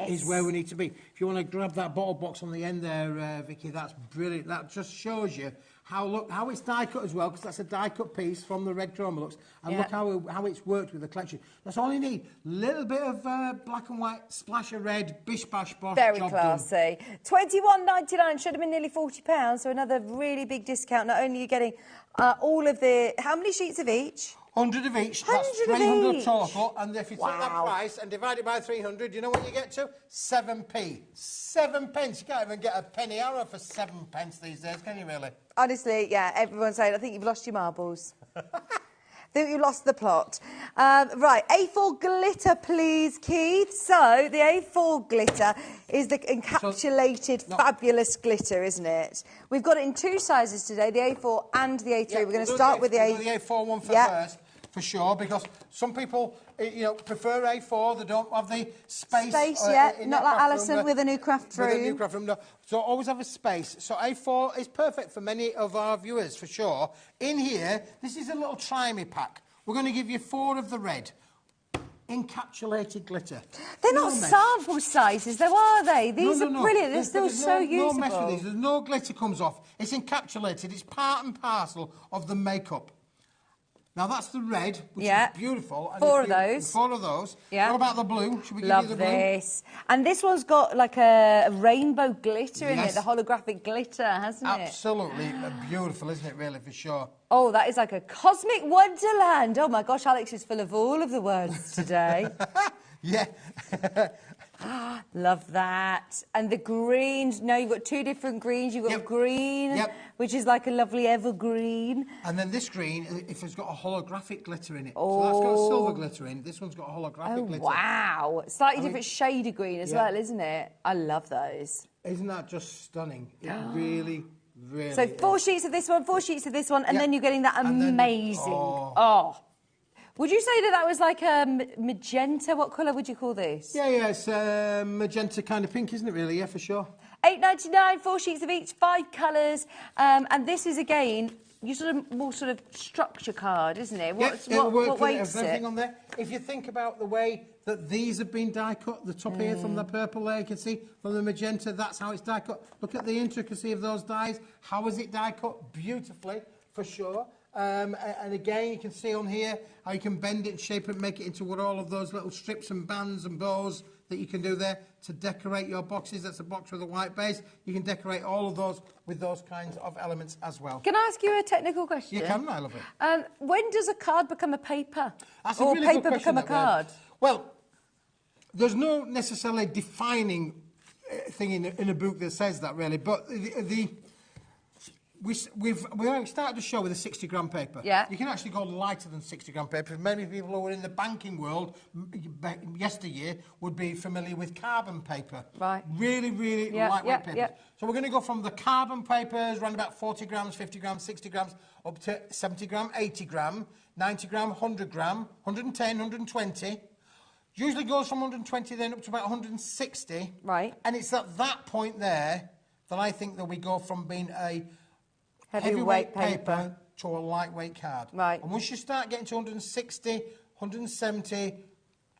is where we need to be. If you want to grab that bottle box on the end there, Vicky, that's brilliant. That just shows you how it's die cut as well, because that's a die cut piece from the red chroma looks, and look how it's worked with the collection. That's all you need. Little bit of black and white, splash of red, bish bash bosh. Very classy. £21.99 should have been nearly £40, so another really big discount. Not only are you getting all of the... How many sheets of each? 100 of each, that's 300 total, and if you take that price and divide it by 300, you know what you get to? 7p. 7 pence. You can't even get a penny arrow for 7 pence these days, can you really? Honestly, yeah, everyone's saying, I think you've lost your marbles. I think you lost the plot. Right, A4 glitter, please, Keith. So, the A4 glitter is the encapsulated, fabulous glitter, isn't it? We've got it in 2 sizes today, the A4 and the A3. We're going to start with the A4 one first, for sure, because some people, you know, prefer A4. They don't have the space. Not like Alison with a new craft room. With a new craft room, no. So always have a space. So A4 is perfect for many of our viewers, for sure. In here, this is a little try-me pack. We're going to give you 4 of the red. Encapsulated glitter. They're not sample sizes, though, are they? These are brilliant. They're still so usable. No mess with these. There's no glitter comes off. It's encapsulated. It's part and parcel of the makeup. Now, that's the red, which is beautiful. 4 of those. 4 of those. Yeah. What about the blue? Should we give you the blue? Love this. And this one's got, like, a rainbow glitter in it, the holographic glitter, hasn't it? Absolutely beautiful, isn't it, really, for sure? Oh, that is like a cosmic wonderland. Oh, my gosh, Alex is full of all of the words today. Yeah. Love that. And the greens. No, you've got 2 different greens. You've got green, which is like a lovely evergreen. And then this green, if it's got a holographic glitter in it. So that's got a silver glitter in. This one's got a holographic glitter. Wow. Slightly different shade of green as well, isn't it? I love those. Isn't that just stunning? It really, really So 4 sheets of this one, 4 sheets of this one, and then you're getting that amazing... Would you say that was like a magenta? What colour would you call this? Yeah, it's magenta kind of pink, isn't it, really? Yeah, for sure. $8.99, 4 sheets of each, 5 colours. And this is, again, more sort of structure card, isn't it? What weight is it? On there. If you think about the way that these have been die cut, the top here from the purple there, you can see from the magenta, that's how it's die cut. Look at the intricacy of those dies. How is it die cut? Beautifully, for sure. And again, you can see on here how you can bend it and shape it and make it into what all of those little strips and bands and bows that you can do there to decorate your boxes. That's a box with a white base. You can decorate all of those with those kinds of elements as well. Can I ask you a technical question? You can, I love it. When does a card become a paper? That's a really paper good question, become a card? Well, there's no necessarily defining thing in a book that says that, really, but we've already started the show with a 60-gram paper. Yeah. You can actually go lighter than 60-gram paper. Many people who were in the banking world yesteryear would be familiar with carbon paper. Right. Really, really lightweight papers. So we're going to go from the carbon papers, around about 40 grams, 50 grams, 60 grams, up to 70 gram, 80 gram, 90 gram, 100 gram, 110, 120. Usually goes from 120 then up to about 160. Right. And it's at that point there that I think that we go from being a heavyweight paper to a lightweight card. Right. And once you start getting to 160, 170,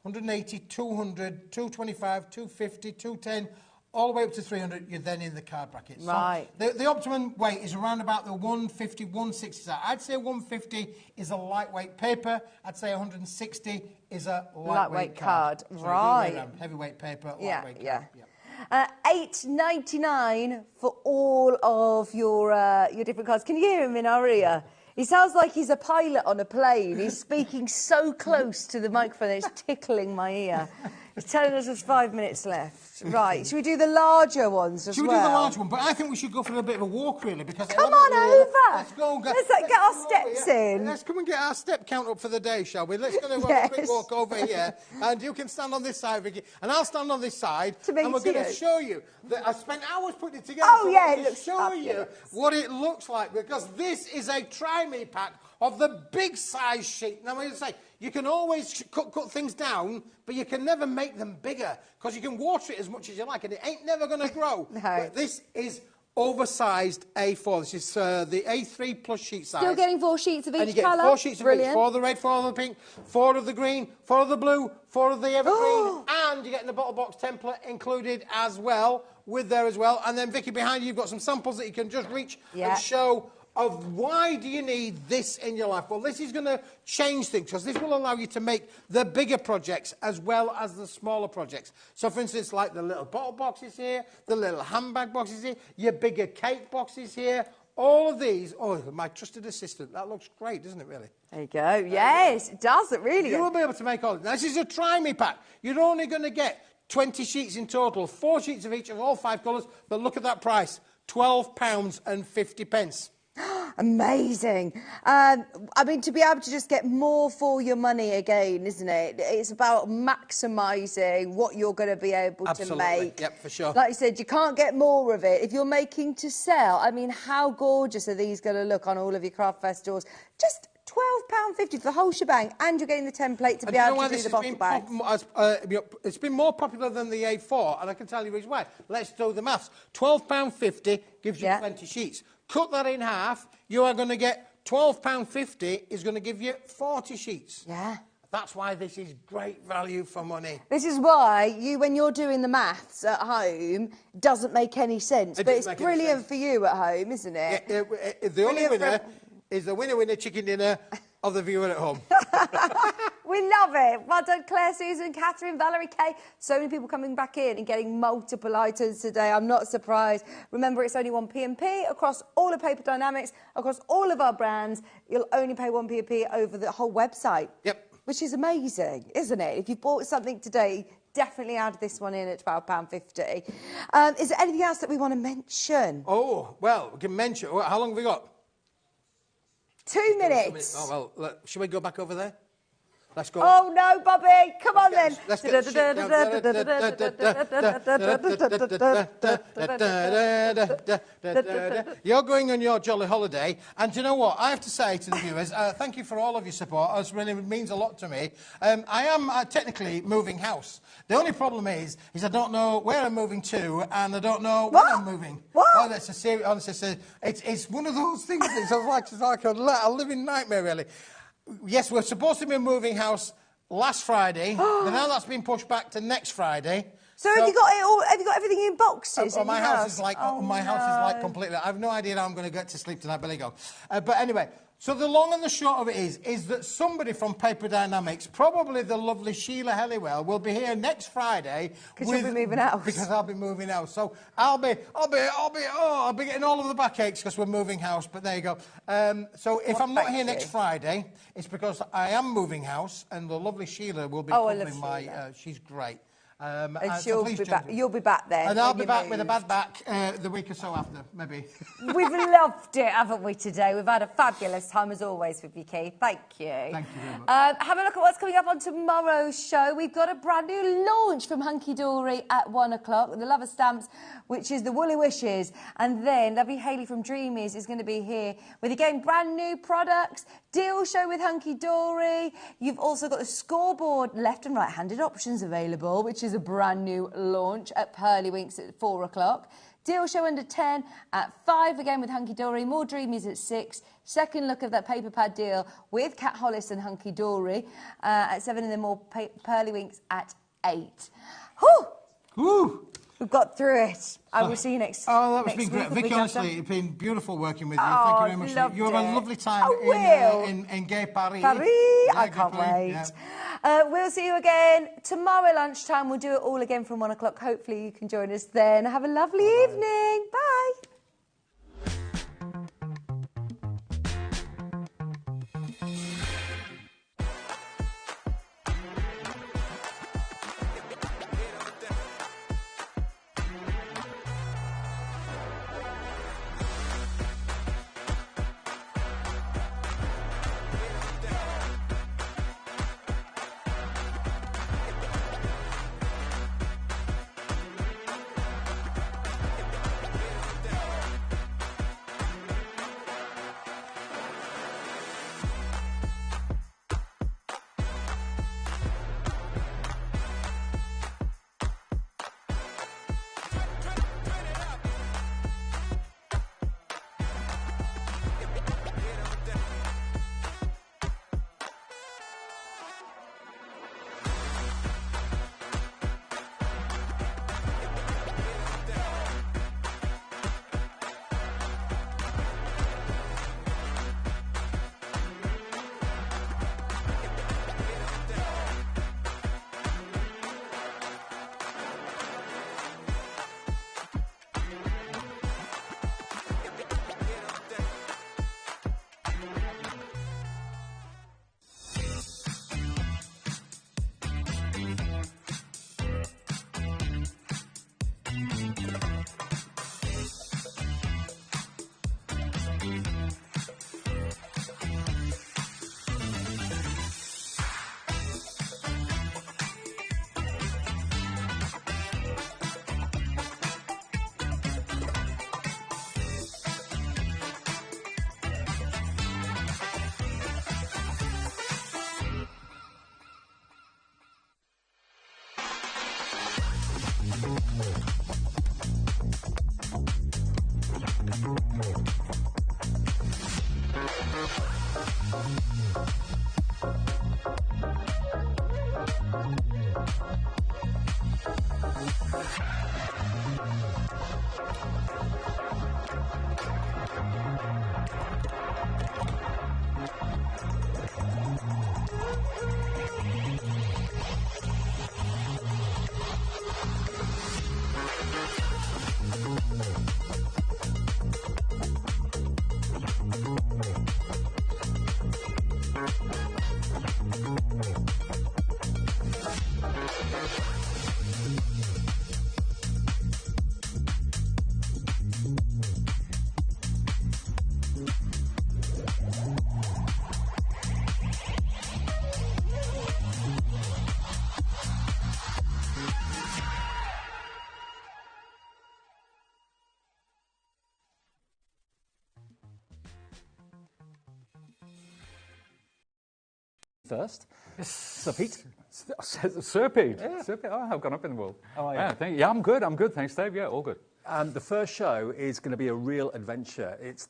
180, 200, 225, 250, 210, all the way up to 300, you're then in the card bracket. Right. So the optimum weight is around about the 150, 160 side. I'd say 150 is a lightweight paper. I'd say 160 is a lightweight card. So right. Heavyweight paper, lightweight card. Yeah. $8.99 for all of your different cards. Can you hear him in our ear? He sounds like he's a pilot on a plane. He's speaking so close to the microphone, it's tickling my ear. He's telling us there's 5 minutes left. Right, should we do the larger ones as well? Should we do the large one? But I think we should go for a bit of a walk, really, because... Come on over! Let's go and Let's get our steps in. Let's come and get our step count up for the day, shall we? Let's go and have a quick walk over here. And you can stand on this side, Vicky. And I'll stand on this side. And we're going to show you that I spent hours putting it together. Oh, yeah, it looks show you what it looks like, because this is a try-me pack of the big size sheet. Now, I'm going to say, you can always cut things down, but you can never make them bigger, because you can water it as much as you like, and it ain't never going to grow. No. But this is oversized A4. This is the A3 plus sheet size. Still getting 4 sheets of each colour. And you get 4 sheets of each. 4 of the red, 4 of the pink, 4 of the green, 4 of the blue, 4 of the evergreen, and you're getting a bottle box template included as well, with there as well. And then, Vicky, behind you, you've got some samples that you can just reach and show of why do you need this in your life. Well, this is going to change things, because this will allow you to make the bigger projects as well as the smaller projects. So, for instance, like the little bottle boxes here, the little handbag boxes here, your bigger cake boxes here, all of these. Oh, my trusted assistant. That looks great, doesn't it, really? There you go. Yes, it does. It really. You will be able to make all of this. This is a try me pack. You're only going to get 20 sheets in total, 4 sheets of each of all 5 colours. But look at that price, £12.50. Amazing. I mean, to be able to just get more for your money again, isn't it? It's about maximising what you're going to be able to make. Yep, for sure. Like you said, you can't get more of it. If you're making to sell, I mean, how gorgeous are these going to look on all of your craft fair stores? Just £12.50 for the whole shebang, and you're getting the template to be able to do the bottle bags. It's been more popular than the A4, and I can tell you reason why. Let's do the maths. £12.50 gives you 20 sheets. Cut that in half, you are going to get £12.50 is going to give you 40 sheets. Yeah. That's why this is great value for money. This is why when you're doing the maths at home, doesn't make any sense. But it's brilliant for you at home, isn't it? Yeah, the only winner is the winner chicken dinner of the viewer at home. We love it. Well done, Claire, Susan, Catherine, Valerie, Kay. So many people coming back in and getting multiple items today. I'm not surprised. Remember, it's only 1 P&P across all of Paper Dynamics, across all of our brands. You'll only pay 1 P&P over the whole website. Yep. Which is amazing, isn't it? If you bought something today, definitely add this one in at £12.50. Is there anything else that we want to mention? Oh, well, we can mention. How long have we got? 2 minutes. Oh, well, should we go back over there? Let's go. Oh, no, Bobby. Come on, then. Let's get You're going on your jolly holiday. And do you know what? I have to say to the viewers, thank you for all of your support. It really means a lot to me. I am technically moving house. The only problem is I don't know where I'm moving to, and I don't know when I'm moving. What? Oh, that's a serious, honestly, it's one of those things. It's like a living nightmare, really. Yes, we're supposed to be moving house last Friday, but now that's been pushed back to next Friday. So have you got it all? Have you got everything in boxes? My house is like completely. I have no idea how I'm going to get to sleep tonight, but there you go. But anyway, so the long and the short of it is that somebody from Paper Dynamics, probably the lovely Sheila Helliwell, will be here next Friday. Because you'll be moving house. Because I'll be moving house. So I'll be getting all of the backaches because we're moving house. But there you go. So if I'm not here next Friday, it's because I am moving house, and the lovely Sheila will be covering my. She's great. And you'll be back then. And I'll be back with a bad back the week or so after, maybe. We've loved it, haven't we, today? We've had a fabulous time, as always, with you, Keith. Thank you. Thank you very much. Have a look at what's coming up on tomorrow's show. We've got a brand new launch from Hunky Dory at 1 o'clock, the Lover Stamps, which is the Woolly Wishes. And then lovely Hayley from Dreamies is going to be here with, again, brand new products, deal show with Hunky Dory. You've also got the scoreboard left and right-handed options available, which is a brand new launch at Pearly Winks at 4 o'clock. Deal show under 10 at 5 again with Hunky Dory. More Dreamies at 6. Second look of that paper pad deal with Kat Hollis and Hunky Dory at 7, and then more Pearly Winks at 8. Whew! Woo! We've got through it. I will see you next. Oh, that was been great, Vicky. Honestly, it's been beautiful working with you. Oh, thank you very much. loved You have a lovely time in Gay Paris. I can't wait. Yeah. We'll see you again tomorrow lunchtime. We'll do it all again from 1 o'clock. Hopefully you can join us then. Have a lovely evening. Bye. first. Sir Pete. Sir Pete. Yeah. Sir Pete. Oh, I've gone up in the world. Oh, yeah, I'm good. I'm good. Thanks, Dave. Yeah, all good. The first show is going to be a real adventure. It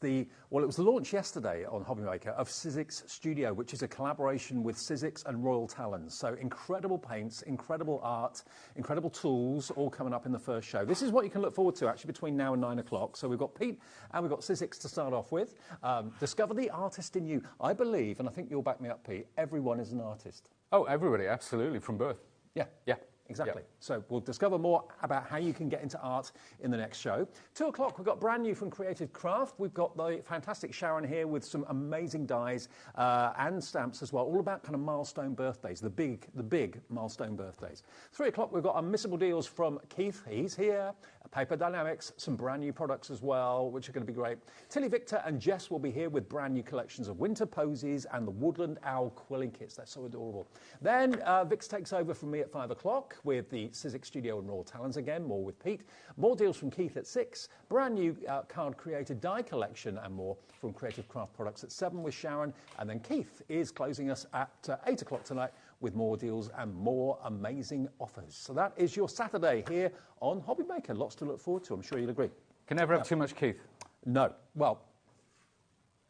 was the launch yesterday on HobbyMaker of Sizzix Studio, which is a collaboration with Sizzix and Royal Talons. So incredible paints, incredible art, incredible tools, all coming up in the first show. This is what you can look forward to actually between now and 9 o'clock. So we've got Pete and we've got Sizzix to start off with. Discover the artist in you. I believe, and I think you'll back me up, Pete, everyone is an artist. Oh, everybody, absolutely, from birth. Yeah. Yeah. Exactly. Yep. So we'll discover more about how you can get into art in the next show. 2 o'clock, we've got brand new from Creative Craft. We've got the fantastic Sharon here with some amazing dies and stamps as well, all about kind of milestone birthdays, the big milestone birthdays. 3 o'clock, we've got unmissable deals from Keith. He's here. Paper Dynamics, some brand new products as well, which are going to be great. Tilly Victor and Jess will be here with brand new collections of winter posies and the Woodland Owl quilling kits. They're so adorable. Then Vix takes over from me at 5 o'clock with the Sizzix Studio and Royal Talons again, more with Pete. More deals from Keith at 6. Brand new card created die collection and more from Creative Craft Products at 7 with Sharon. And then Keith is closing us at 8 o'clock tonight with more deals and more amazing offers. So that is your Saturday here on HobbyMaker. Lots to look forward to, I'm sure you'll agree. Can never have too much Keith. No. Well,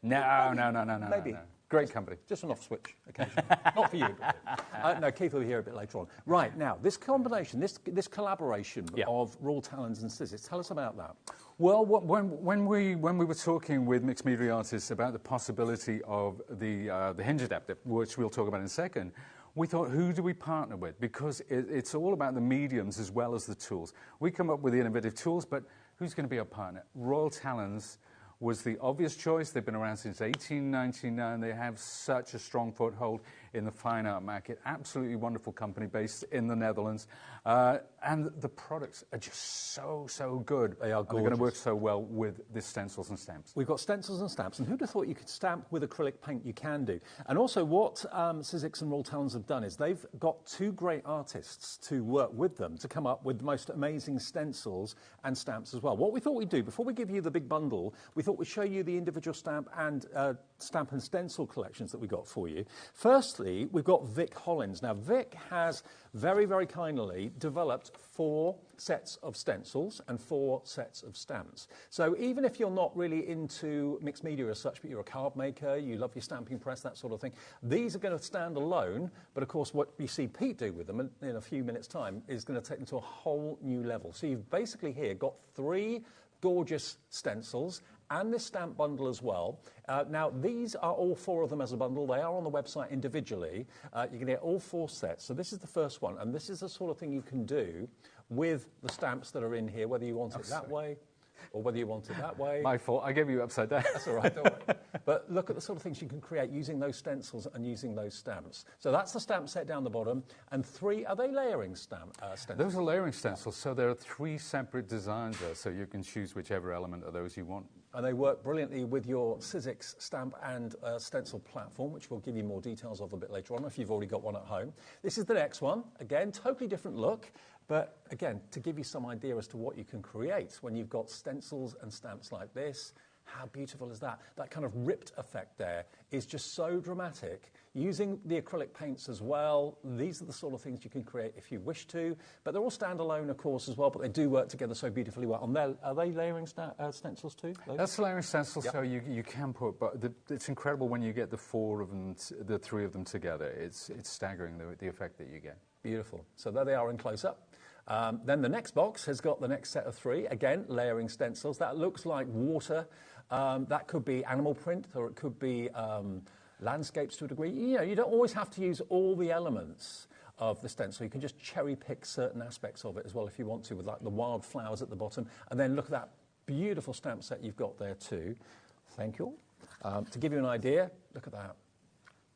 no. Maybe. No. Great company. Just an off switch occasionally. Not for you. No, Keith will be here a bit later on. Right, now, this combination, this collaboration of Royal Talons and Sizzix, tell us about that. Well, when we were talking with mixed media artists about the possibility of the Hinge adapter, which we'll talk about in a second, we thought, who do we partner with? Because it's all about the mediums as well as the tools. We come up with the innovative tools, but who's going to be our partner? Royal Talons was the obvious choice. They've been around since 1899. They have such a strong foothold in the fine art market. Absolutely wonderful company based in the Netherlands. And the products are just so good. They are gorgeous. They're going to work so well with the stencils and stamps. We've got stencils and stamps, and who'd have thought you could stamp with acrylic paint? You can do. And also what Sizzix and Royal Talons have done is they've got 2 great artists to work with them to come up with the most amazing stencils and stamps as well. What we thought we'd do, before we give you the big bundle, we thought we'd show you the individual stamp and stencil collections that we got for you. Firstly, we've got Vic Hollins. Now, Vic has very, very kindly developed 4 sets of stencils and 4 sets of stamps. So even if you're not really into mixed media as such, but you're a card maker, you love your stamping press, that sort of thing, these are going to stand alone. But of course, what you see Pete do with them in a few minutes' time is going to take them to a whole new level. So you've basically here got 3 gorgeous stencils and this stamp bundle as well. Now, these are all 4 of them as a bundle. They are on the website individually. You can get all 4 sets. So this is the first one, and this is the sort of thing you can do with the stamps that are in here, whether you want it that way or whether you want it that way. My fault. I gave you upside down. That's all right, don't worry. But look at the sort of things you can create using those stencils and using those stamps. So that's the stamp set down the bottom. And 3, are they layering stencils? Those are layering stencils. So there are 3 separate designs there, so you can choose whichever element of those you want. And they work brilliantly with your Sizzix stamp and stencil platform, which we'll give you more details of a bit later on if you've already got one at home. This is the next one. Again, totally different look. But again, to give you some idea as to what you can create when you've got stencils and stamps like this, how beautiful is that? That kind of ripped effect there is just so dramatic. Using the acrylic paints as well, these are the sort of things you can create if you wish to. But they're all standalone, of course, as well, but they do work together so beautifully well. And are they layering stencils too? Those? That's layering stencils, so you can put, but it's incredible when you get the 4 of them, the 3 of them together. It's staggering, the effect that you get. Beautiful. So there they are in close-up. Then the next box has got the next set of 3, again, layering stencils. That looks like water. That could be animal print, or it could be landscapes to a degree. You know, you don't always have to use all the elements of the stencil. You can just cherry pick certain aspects of it as well if you want to, with like the wild flowers at the bottom. And then look at that beautiful stamp set you've got there too. Thank you. To give you an idea, look at that.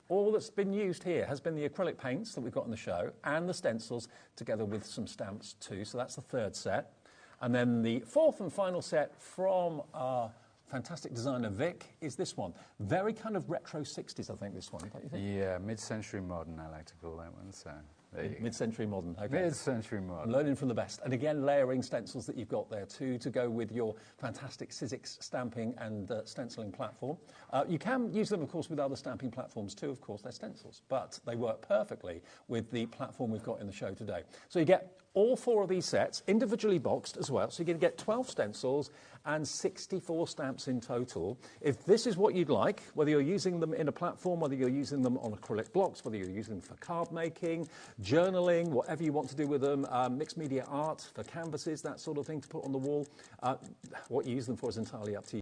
All that's been used here has been the acrylic paints that we've got on the show and the stencils together with some stamps too. So that's the 3rd set. And then the 4th and final set from our fantastic designer Vic is this one. Very kind of retro 60s, I think, this one, don't you think? Yeah, mid-century modern, I like to call that one. So Mid-century modern. Okay. Mid-century modern. Learning from the best. And again, layering stencils that you've got there too to go with your fantastic Sizzix stamping and stenciling platform. You can use them, of course, with other stamping platforms too. Of course, they're stencils, but they work perfectly with the platform we've got in the show today. So you get all 4 of these sets individually boxed as well. So you're going to get 12 stencils and 64 stamps in total. If this is what you'd like, whether you're using them in a platform, whether you're using them on acrylic blocks, whether you're using them for card making, journaling, whatever you want to do with them, mixed media art for canvases, that sort of thing to put on the wall, what you use them for is entirely up to you.